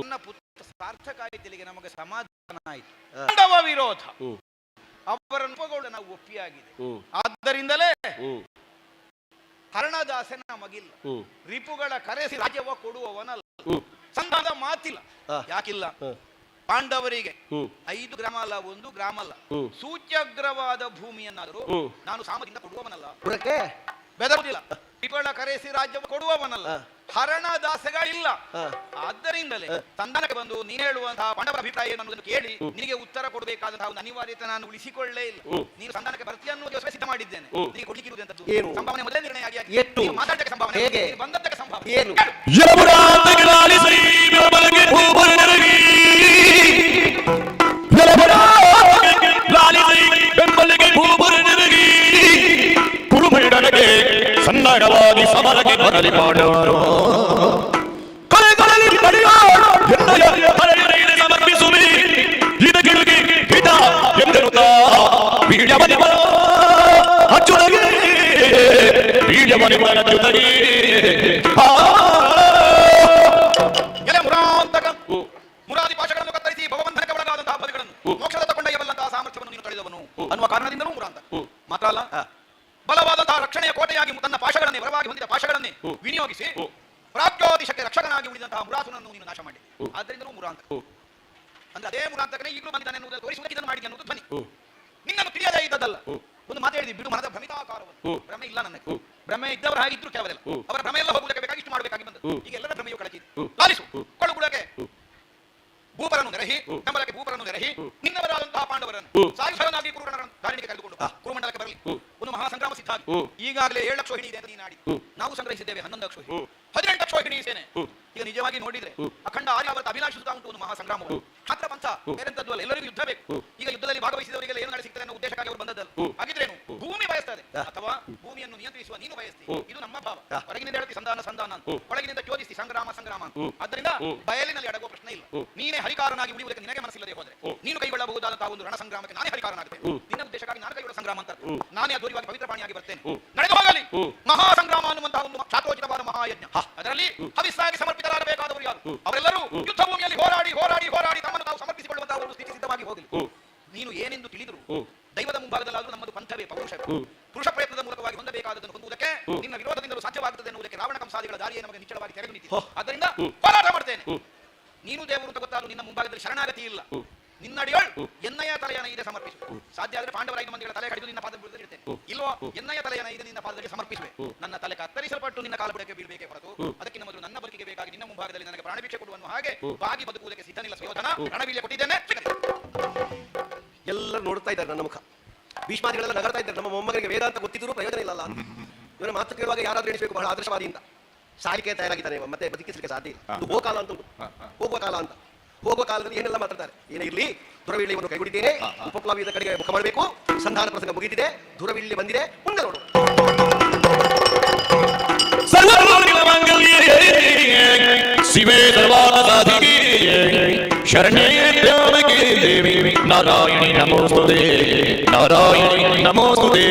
ನನ್ನ ಪುತ್ರ ಸಾರ್ಥಕ ಆಯ್ತಿಗೆ ನಮಗೆ ಸಮಾಧಾನ ಆಯಿತು. ಪಾಂಡವ ವಿರೋಧ ಅವರನ್ನು ನಾವು ಒಪ್ಪಿಯಾಗಿದೆ. ಆದ್ದರಿಂದಲೇ ಹರಣದಾಸನ ನಮಗಿಲ್ಲ, ರಿಪುಗಳ ಕರೆಸಿ ರಾಜ್ಯವ ಕೊಡುವವನಲ್ಲ, ಸಂಧಾನದ ಮಾತಿಲ್ಲ. ಯಾಕಿಲ್ಲ? ಪಾಂಡವರಿಗೆ 5 ಗ್ರಾಮ ಅಲ್ಲ, 1 ಗ್ರಾಮ ಅಲ್ಲ, ಸೂಚ್ಯಗ್ರವಾದ ಭೂಮಿಯನ್ನಾದರೂ ನಾನು ಸಾಮದಿಂದ ಕೊಡುವವನಲ್ಲ, ಬೆದರುವುದಿಲ್ಲ. ರಿಪುಗಳ ಕರೆಸಿ ರಾಜ್ಯ ಕೊಡುವವನಲ್ಲ, ಹರಣದಾಸಗಳಿಲ್ಲ. ಆದ್ದರಿಂದಲೇ ಸಂಧಾನಕ್ಕೆ ಬಂದು ನೀನು ಹೇಳುವಂತಹ ಪಾಂಡವರ ಅಭಿಪ್ರಾಯ ಅನ್ನೋದನ್ನು ಕೇಳಿ ನಿನಗೆ ಉತ್ತರ ಕೊಡಬೇಕಾದಂತಹ ಒಂದು ಅನಿವಾರ್ಯತೆ ನಾನು ಉಳಿಸಿಕೊಳ್ಳೇ ಇಲ್ಲ. ನೀನು ಸಂಧಾನಕ್ಕೆ ಬರ್ತೀಯ ಅನ್ನೋದು ಸಿದ್ಧ ಮಾಡಿದ್ದೇನೆ. ನಿನಗೆ ಕೊಡ್ಲಿಕ್ಕಿರುವುದಂತದ್ದು ಸಂಭಾವನೆ ಮೊದಲೇ ನಿರ್ಣಯ ಆಗಿ ಮಾತಾಡಕ್ಕೆ ಸಂಭಾವನೆ, ಬಂದದ್ದಕ್ಕೆ ಸಂಭಾವನೆ ಸನ್ನಡವಾಗಿ ಸಮರಕ್ಕೆ ಬರಲಿ ಮಾಡೋರು ಕಲೆಗಳಲ್ಲಿ ಪಡೆಯೋರು ಸಮರ್ಪಿಸುವಿ ಇದಕ್ಕೆ ಹಿತ ಎಂದಿರುತ್ತಾ ಬೀಳ್ಯವನಿ ಅಚ್ಚುತಗಿ ಬೀಳ್ಯವನಿ ಅಚ್ಚುತಗಿ ಮುರಾದಿ ಪಾಶಗಳನ್ನು ಕತ್ತರಿಸಿ ಭಗವಂತನಿಗೆ ಒಳಗಾದಂತಹ ಪದಗಳನ್ನು ಮೋಕ್ಷದ ಕೊಂಡೊಯ್ಯಬಲ್ಲಂತಹ ಸಾಮರ್ಥ್ಯವನ್ನು ನೀನು ತಳೆದವನು ಅನ್ನುವ ಕಾರಣದಿಂದಲೂ ಮುರಾಂತ ಮಾತ್ರ ಅಲ್ಲ, ಬಲವಾದಂತಹ ರಕ್ಷಣೆಯ ಕೋಟೆಯಾಗಿ ತನ್ನ ಪಾಶಗಳನ್ನೇ ಬಲವಾಗಿ ಹೊಂದಿದ ಪಾಶಗಳನ್ನೇ ವಿನಿಯೋಗಿಸಿ ಪ್ರಾಗ್ಯೋತಿಶಕ್ಕೆ ರಕ್ಷಕನಾಗಿ ಉಳಿದಂತಹ ಮುರಾಸುನನ್ನು ನೀನು ನಾಶ ಮಾಡಿ. ಆದ್ದರಿಂದಲೂ ಮುರಾಂತ ಅಂದ್ರೆ ಅದೇ ಮುರಾಂತಕನೇ ಈಗಲೂ ಬಂದಿದ್ದಾನೆ ಎನ್ನುವುದನ್ನು ತೋರಿಸುವುದಕ್ಕೆ ಇದನ್ನು ಮಾಡಿ ಅನ್ನೋದು ಧ್ವನಿ. ನಿನ್ನನ್ನು ತಿಳಿಯದೇ ಇದ್ದದಲ್ಲ. ಒಂದು ಮಾತು ಹೇಳಿದ್ವಿ, ಬಿಡು ಮನದ ಭ್ರಮಿತಾಕಾರವನ್ನು. ಭ್ರಮೆ ಇಲ್ಲ ನನಗೆ, ಭ್ರಮೆ ಇದ್ದವರು ಹಾಗಿದ್ರು ಕೇವಲ ಅವರ ಭ್ರಮೆ ಎಲ್ಲ ಹೋಗುವುದಕ್ಕೆ ಬೇಕಾಗಿಷ್ಟು ಮಾಡಬೇಕಾಗಿ ಬಂದದ್ದು. ಈಗ ಎಲ್ಲರ ಭ್ರಮೆಯು ಕಳಚಿದೆ. ಲಾಲಿಸು ಕೊಳಗುಳಗೆ ಭೂಪರನ್ನು ನೆರಹಿ, ಕಂಬಲಕ್ಕೆ ಭೂಪರನ್ನು ನೆರಹಿ, ನಿನ್ನವರಾದಂತಹ ಪಾಂಡವರನ್ನು ಸಾಯುಧರನ್ನಾಗಿ ಧಾರಣಿಗೆ ಕರೆದುಕೊಂಡು ಕುರುಮಂಡಲಕ್ಕೆ ಬರಲಿ. ಒಂದು ಮಹಾಸಂಗ್ರಾಮ ಸಿದ್ಧ. ಈಗಾಗಲೇ 7 ಲಕ್ಷ ಹಿಡಿ ಇದೆ ಅಂತ ನೀನಾಡಿ, ನಾವು ಸಂಗ್ರಹಿಸಿದ್ದೇವೆ 11 ಲಕ್ಷ, 18 ಲಕ್ಷ ಹಿಡಿ ಸೇನೆ. ಈಗ ನಿಜವಾಗಿ ನೋಡಿದ್ರೆ ಅಖಂಡ ಆರ್ಯಾವರ್ತ ಅಭಿಲಾಷಿಸುತ್ತಾ ಉಂಟು ಒಂದು ಮಹಾಸಂಗ್ರಾಮವನ್ನು. ಛಾತ್ರ ಪಂಥ ಬೇರೆಂತದ್ದು ಅಲ್ಲ, ಎಲ್ಲರಿಗೂ ಯುದ್ಧ ಬೇಕು. ಈಗ ಯುದ್ಧದಲ್ಲಿ ಭಾಗವಹಿಸಿದವರಿಗೆಲ್ಲ ಏನು ನಡೆಸಿಗ್ತದೆ ಅನ್ನೋ ಉದ್ದೇಶಕ್ಕಾಗಿ ಅವರು ಬಂದದ್ದಲ್ಲ. ಹಾಗಿದ್ರೇನು ಭೂಮಿ ಬಯಸ್ತದೆ ಅಥವಾ ಭೂಮಿಯನ್ನು ನಿಯಂತ್ರಿಸುವ ನೀನು ಬಯಸ್ತಿ, ಇದು ನಮ್ಮ ಭಾವ. ಹೊರಗಿನಿಂದ ಹೇಳ್ತಿ ಸಂಧಾನ ಒಳಗಿನಿಂದ ಚೋದಿಸ್ತಿ ಸಂಗ್ರಾಮ. ಆದ್ದರಿಂದ ಬಯಲಿನಲ್ಲಿ ಅಡಗುವ ಪ್ರಶ್ನೆ ಇಲ್ಲ. ನೀನೇ ಹರಿಕಾರನಾಗಿ ಉಳಿಯುವುದಕ್ಕೆ ನಿನಗೆ ಮನಸ್ಸಿಲ್ಲದೆ ಹೋದ್ರೆ ನೀನು ಕೈಗೊಳ್ಳಬಹುದಾದಂತಹ ಒಂದು ರಣ ಸಂಗ್ರಾಮಕ್ಕೆ ನಾನೇ ಹರಿಕಾರನಾಗುತ್ತೇನೆ. ನಿನ್ನ ಉದ್ದೇಶಕ್ಕಾಗಿ ನಾನು ಕೈಗೊಳ್ಳ ಸಂಗ್ರಾಮ ಅಂತ ನಾನೇ ಅದ್ವೈತವಾಗಿ ಪವಿತ್ರ ಪ್ರಾಣಿಯಾಗಿ ಬರ್ತೇನೆ. ನಡೆದು ಹೋಗಲಿ ಮಹಾ ಸಂಗ್ರಾಮ ಅನ್ನುವಂತಹ ಒಂದು ಶಾಖೋಚಿತವಾದ ಮಹಾಯಜ್ಞ. ಅದರಲ್ಲಿ ಹವಿಸ್ಸಾಗಿ ಸಮರ್ಪಿತರಾಗಬೇಕಾದವರು ಯಾರು? ಅವರೆಲ್ಲರೂ ಯುದ್ಧ ಭೂಮಿಯಲ್ಲಿ ಹೋರಾಡಿ ಹೋರಾಡಿ ಹೋರಾಡಿ ತಮ್ಮನ್ನು ತಾವು ಸಮರ್ಪಿಸಿಕೊಳ್ಳುವಂತಹ ಒಂದು ಸ್ಥಿತಿ ಸಿದ್ಧವಾಗಿ ಹೋಗಲಿ. ನೀನು ಏನೆಂದು ತಿಳಿದರು ದೈವದ ಮುಂಭಾಗದಲ್ಲಾದರೂ ನಮ್ಮದು ಪಂಥವೇ ಪೌರುಷವೇ. ಪುರುಷ ಪ್ರಯತ್ನದ ಮೂಲಕವಾಗಿ ಹೊಂದಬೇಕಾದದನ್ನು ಹೊಂದುವುದಕ್ಕೆ ನಿನ್ನ ವಿರೋಧದಿಂದಲೂ ಸಾಧ್ಯವಾಗುತ್ತದೆ ಎನ್ನುವುದಕ್ಕೆ ರಾವಣ ಕಂಸಾದಿಗಳ ದಾರಿಯೇ ನಮಗೆ ನಿಚ್ಚಳವಾಗಿ ತೆರೆದು ನಿಂತಿದೆ. ಆದ್ದರಿಂದ ಹೋರಾಟ ಮಾಡ್ತೇನೆ. ನೀನು ದೇವರು ಅಂತ ಗೊತ್ತಾದರೂ ನಿನ್ನ ಮುಂಭಾಗದಲ್ಲಿ ಶರಣಾಗತಿ ಇಲ್ಲ. ನಿನ್ನಡಿಗಳು ಎನ್ನಯ ತಲೆಯನ ಇದೆ ಸಮರ್ಪಿಸು. ಸಾಧ್ಯ ಆದರೆ ಪಾಂಡವರ 5 ಮಂದಿಗಳ ತಲೆ ಕಡಿದು ನಿನ್ನ ಪಾದ ಬುಡದಲ್ಲಿ ಇಡ್ತೇನೆ. ಇಲ್ವೋ ಎನ್ನಯ ತಲೆಯನ ಇದೆ ನಿನ್ನ ಪಾದದಲ್ಲಿ ಸಮರ್ಪಿಸುವೆ. ನನ್ನ ತಲೆ ಕತ್ತರಿಸಲ್ಪಟ್ಟು ನಿನ್ನ ಕಾಲ ಬುಡಕ್ಕೆ ಬೀಳಬೇಕೇ ಹೊರತು ಅದಕ್ಕಿಂತ ಮೊದಲು ನನ್ನ ಬದುಕಿಗೆ ಬೇಕಾಗಿ ನಿನ್ನ ಮುಂಭಾಗದಲ್ಲಿ ನನಗೆ ಪ್ರಾಣಭಿಕ್ಷೆ ಕೊಡುವನ್ನು ಹಾಗೆ ಬಾಗಿ ಬದುಕುವುದಕ್ಕೆ ಸಿದ್ಧನಿಲ್ಲ. ಸುಯೋಧನ ರಣವೀರ್ಯ ಕೊಟ್ಟಿದ್ದೇನೆ. ಎಲ್ಲರೂ ನೋಡ್ತಾ ಇದ್ದಾರೆ ನನ್ನ ಮುಖ. ಭೀಷ್ಮಾದಿಗಳೆಲ್ಲ ನಗರ್ತಾ ಇದ್ದಾರೆ. ನಮ್ಮ ಮೊಮ್ಮಗನಿಗೆ ವೇದಾಂತ ಗೊತ್ತಿದ್ದರೂ ಪ್ರಯೋಜನ ಇಲ್ಲ ಅಂತ. ಇವರ ಮಾತು ಕೇಳುವಾಗ ಯಾರಾದ್ರೂ ಎಣಿಸಬೇಕು ಬಹಳ ಆದರ್ಶವಾದಿಯಿಂದ. ಸಾಲಿಕೆ ತಯಾರಾಗಿದ್ದಾನೆ ಮತ್ತೆ ಬದುಕಿಸಲಿಕ್ಕೆ ಸಾಧ್ಯ ಇಲ್ಲ. ಇದು ಹೋಗೋ ಕಾಲ ಅಂತ ಉಂಟು, ಹೋಗುವ ಕಾಲ ಅಂತ. ಹೋಗುವ ಕಾಲದಲ್ಲಿ ಏನೆಲ್ಲ ಮಾತಾಡ್ತಾರೆ. ಏನೇ ಇರಲಿ ದುರವಿಳ್ಳಿಯನ್ನು ಕೈಗೊಡಿದ್ದೇನೆ. ಉಪಪ್ಲವ್ಯದ ಕಡೆಗೆ ಮುಖ ಮಾಡಬೇಕು. ಸಂಧಾನ ಪ್ರಸಂಗ ಮುಗಿದಿದೆ. ದುರವಿಳ್ಳಿ ಬಂದಿದೆ. ಮುಂದೆ ನೋಡು. ಶಿವೇ ಸರ್ವಾಸಾಧಿಕೆ ಶರಣೇ ತ್ರ್ಯಂಬಕೆ ದೇವಿ ನಾರಾಯಣಿ ನಮೋಸ್ತುತೆ ನಾರಾಯಣಿ ನಮೋಸ್ತುತೆ